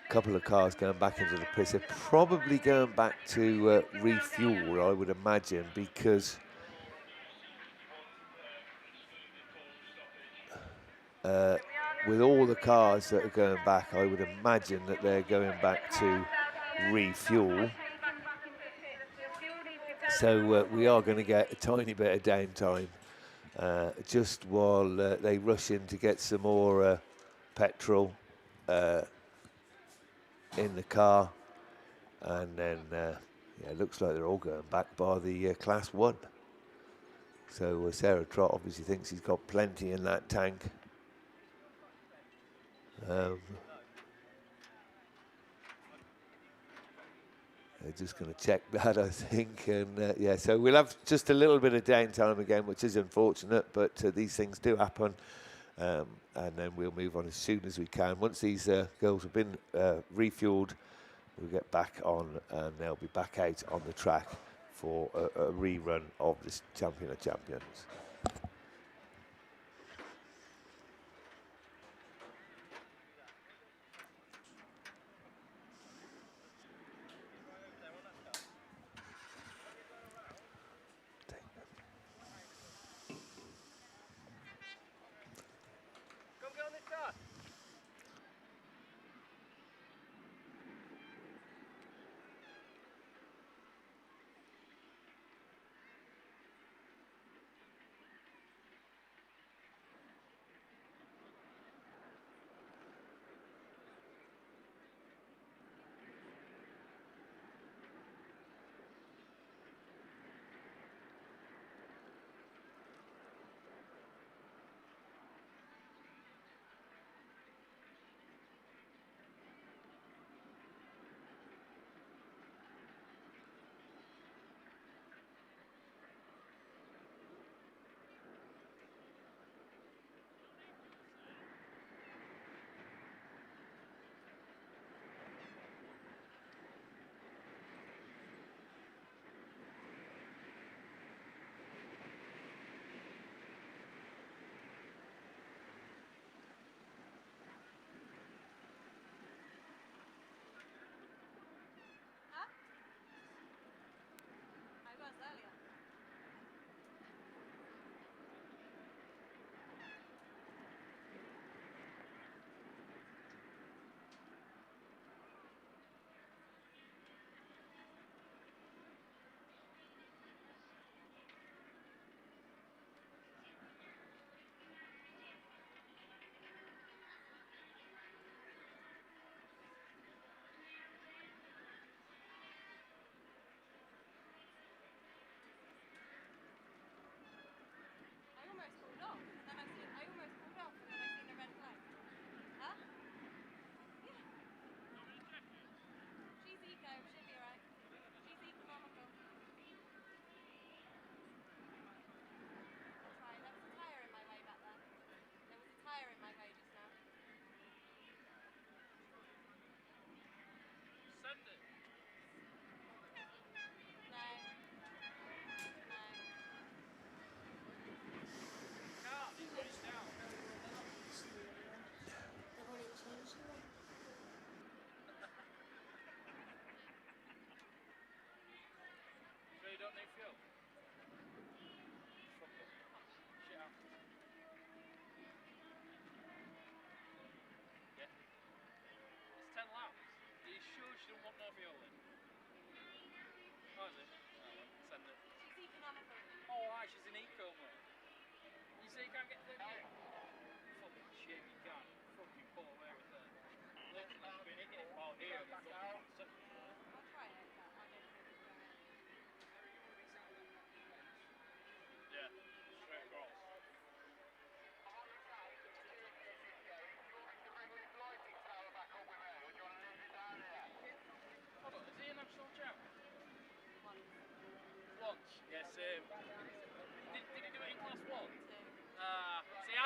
couple of cars going back into the pits. They're probably going back to refuel, I would imagine, because with all the cars that are going back, I would imagine that they're going back to refuel. So we are going to get a tiny bit of downtime just while they rush in to get some more petrol in the car. And then yeah, it looks like they're all going back by the Class 1. So Sarah Trott obviously thinks he's got plenty in that tank. They're just going to check that, I think. And yeah, so we'll have just a little bit of downtime again, which is unfortunate, but these things do happen. And then we'll move on as soon as we can. Once these girls have been refueled, we'll get back on and they'll be back out on the track for a rerun of this Champion of Champions.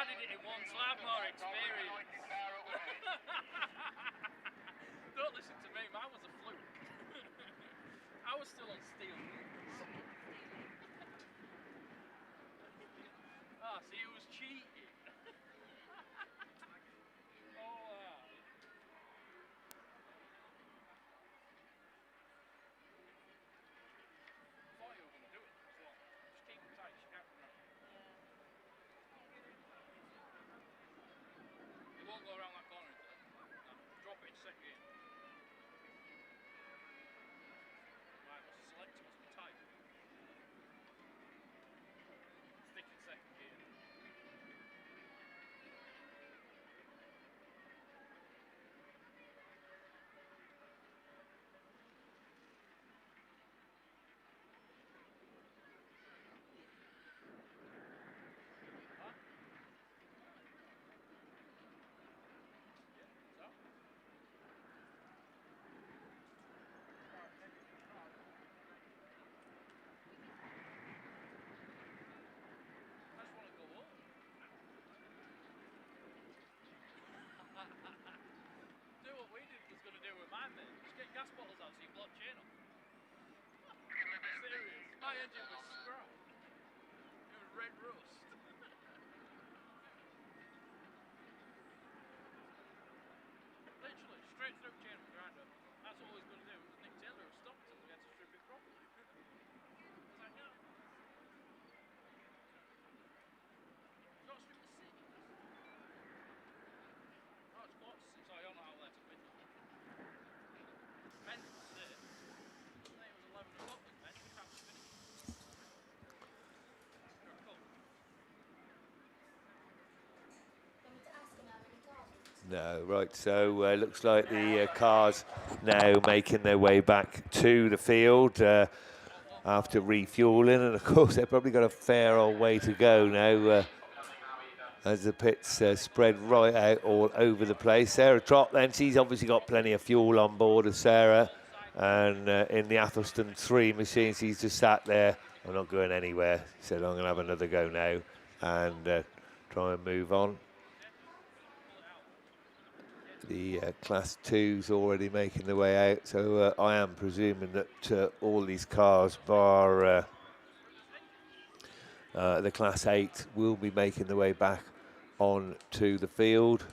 I did it in one, so I have more experience. Don't listen to me, mine was a fluke. I was still on steel. Ah, see, it was cheating. Oh, I thought you were going to do it as well. Just keep it tight, she can't run around. It won't go around that corner. Drop it in second gear. Right, must select it, must be tight. Stick in second gear. Do what we did was going to do with mine, mate. Just get gas bottles out so you block chain off. Serious. My engine was scrap. It was red rust. Literally, straight through chain with grinder. That's what we was going to do. It was Nick Taylor who stopped us. We had to strip it properly. I was like, no. You got to strip the seat. Oh, it's quarter six. Oh, you're not out there till midnight. Men's was it. I think it was 11 o'clock with men. We can't finish. You're cool. No, right, so looks like the cars now making their way back to the field after refueling, and of course they've probably got a fair old way to go now as the pits spread right out all over the place. Sarah Trott then, she's obviously got plenty of fuel on board of Sarah, and in the Athelston 3 machine she's just sat there. I'm not going anywhere. She said I'm going to have another go now and try and move on. The Class 2's already making their way out, so I am presuming that all these cars, bar the Class 8, will be making their way back on to the field.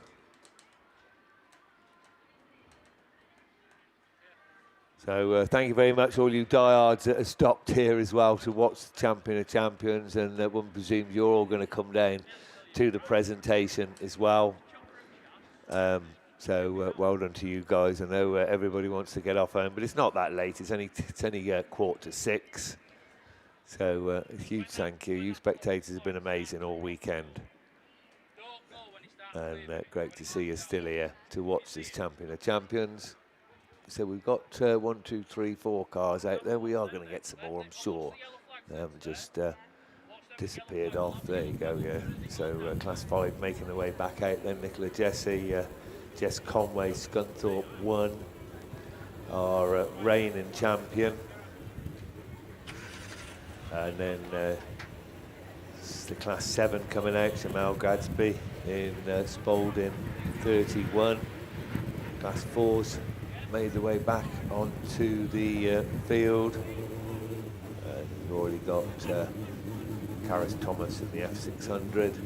So thank you very much, all you diehards that have stopped here as well to watch the Champion of Champions, and one presumes you're all going to come down to the presentation as well. So well done to you guys. I know everybody wants to get off home, but it's not that late. It's only 6:15. So a huge thank you. You spectators have been amazing all weekend. And great to see you still here to watch this Champion of Champions. So we've got 1, 2, 3, 4 cars out there. We are going to get some more, I'm sure. Just disappeared off. There you go, yeah. So Class 5 making their way back out then. Nicola Jesse, Jess Conway, Scunthorpe 1, our reigning champion. And then it's the Class 7 coming out, Jamal Gadsby in Spalding 31. Class 4's made their way back onto the field. And we've already got Karis Thomas in the F600.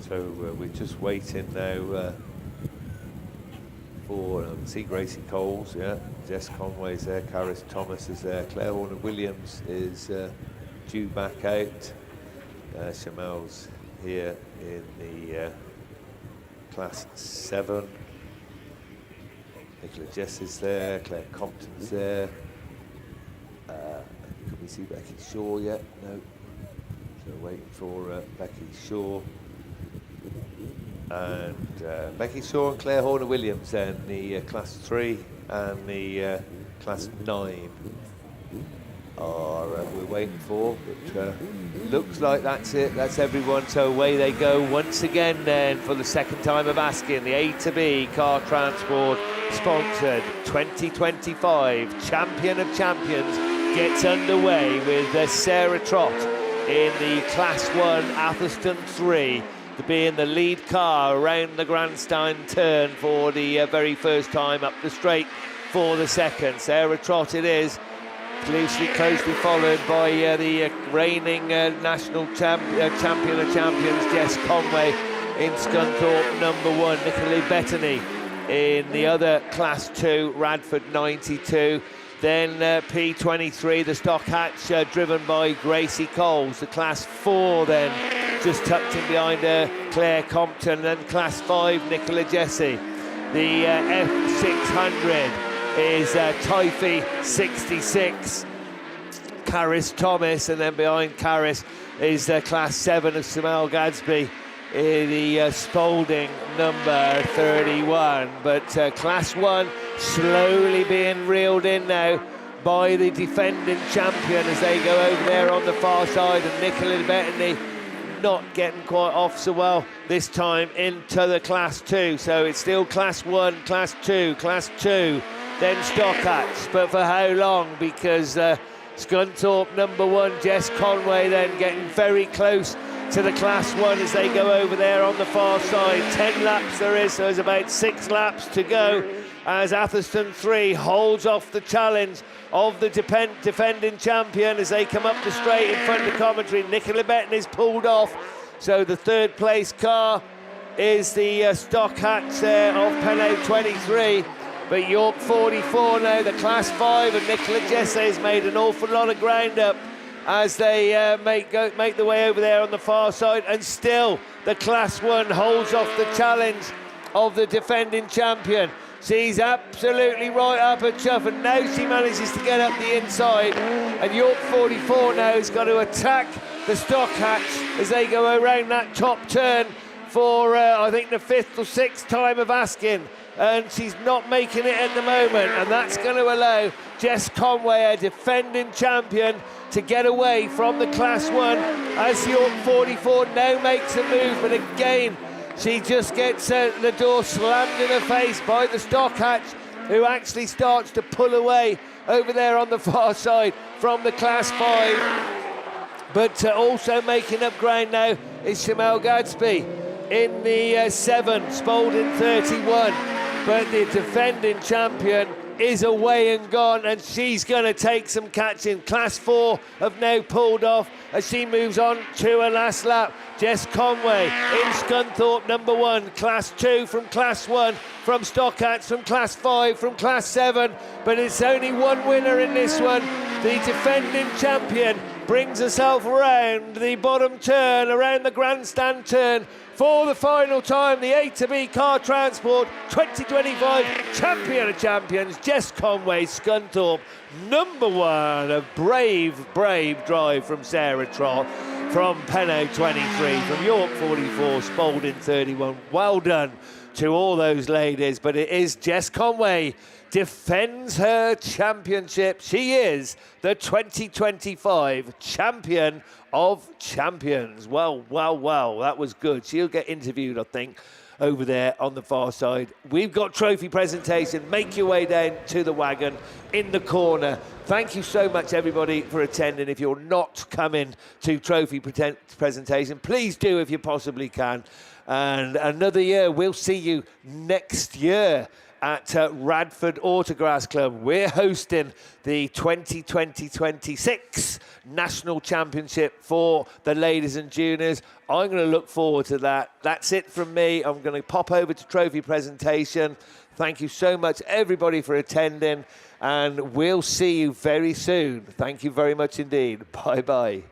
So we're just waiting now for see Gracie Coles, yeah, Jess Conway's there, Karis Thomas is there, Claire Warner-Williams is due back out. Shamel's here in the Class 7. Nicola Jess is there, Claire Compton's there. Can we see Becky Shaw yet? No. So waiting for Becky Shaw. And Becky Shaw and Claire Horner-Williams then, the Class 3 and the Class 9 are we're waiting for, but looks like that's it, that's everyone. So away they go once again then for the second time of asking. The A to B Car Transport sponsored 2025 Champion of Champions gets underway with Sarah Trott in the Class 1 Athelston 3 to be in the lead car around the grandstand turn for the very first time up the straight for the second. Sarah Trott it is, closely followed by the reigning national champion of champions, Jess Conway in Scunthorpe number 1, Nicola Bettany in the other Class 2, Radford 92. Then P23, the stock hatch driven by Gracie Coles. The Class 4 then just tucked in behind Claire Compton. Then Class 5, Nicola Jesse. The F600 is Typhy 66, Caris Thomas, and then behind Caris is Class 7 of Samel Gadsby, the Spalding number 31. But Class 1 slowly being reeled in now by the defending champion as they go over there on the far side, and Nicola Bettany not getting quite off so well this time into the Class 2. So it's still Class 1, Class 2, Class 2, then stock hatch. But for how long? Because Scunthorpe number 1, Jess Conway, then getting very close to the Class 1 as they go over there on the far side. 10 laps there is, so there's about 6 laps to go as Athelston 3 holds off the challenge of the defending champion as they come up the straight in front of commentary. Nicola Bettany's pulled off, so the third place car is the stock hatch there of Penno 23. But York 44 now, the Class 5, and Nicola Jesse has made an awful lot of ground up as they make the way over there on the far side, and still the Class 1 holds off the challenge of the defending champion. She's absolutely right up her chuff, and now she manages to get up the inside, and York 44 now has got to attack the stock hatch as they go around that top turn for I think the 5th or 6th time of asking, and she's not making it at the moment, and that's going to allow Jess Conway, a defending champion, to get away from the Class 1 as York 44 now makes a move, but again she just gets the door slammed in her face by the stock hatch, who actually starts to pull away over there on the far side from the Class 5. But also making up ground now is Samel Gadsby in the 7, Spalding 31. But the defending champion is away and gone, and she's going to take some catching. Class 4 have now pulled off as she moves on to her last lap. Jess Conway in Scunthorpe number 1, Class 2 from Class 1, from stock hatch, from Class 5, from Class 7, but it's only one winner in this one. The defending champion brings herself around the bottom turn, around the grandstand turn, for the final time, the A to B Car Transport 2025 Champion of Champions, Jess Conway, Scunthorpe, number 1. A brave drive from Sarah Trott, from Penno 23, from York 44, Spalding 31. Well done to all those ladies, but it is Jess Conway defends her championship. She is the 2025 Champion of Champions. Well, that was good. She'll get interviewed, I think, over there on the far side. We've got trophy presentation. Make your way down to the wagon in the corner. Thank you so much, everybody, for attending. If you're not coming to trophy presentation, please do if you possibly can. And another year, we'll see you next year at Radford Autograss Club. We're hosting the 2020-26 National Championship for the ladies and juniors. I'm going to look forward to that. That's it from me. I'm going to pop over to trophy presentation. Thank you so much, everybody, for attending, and we'll see you very soon. Thank you very much indeed. Bye-bye.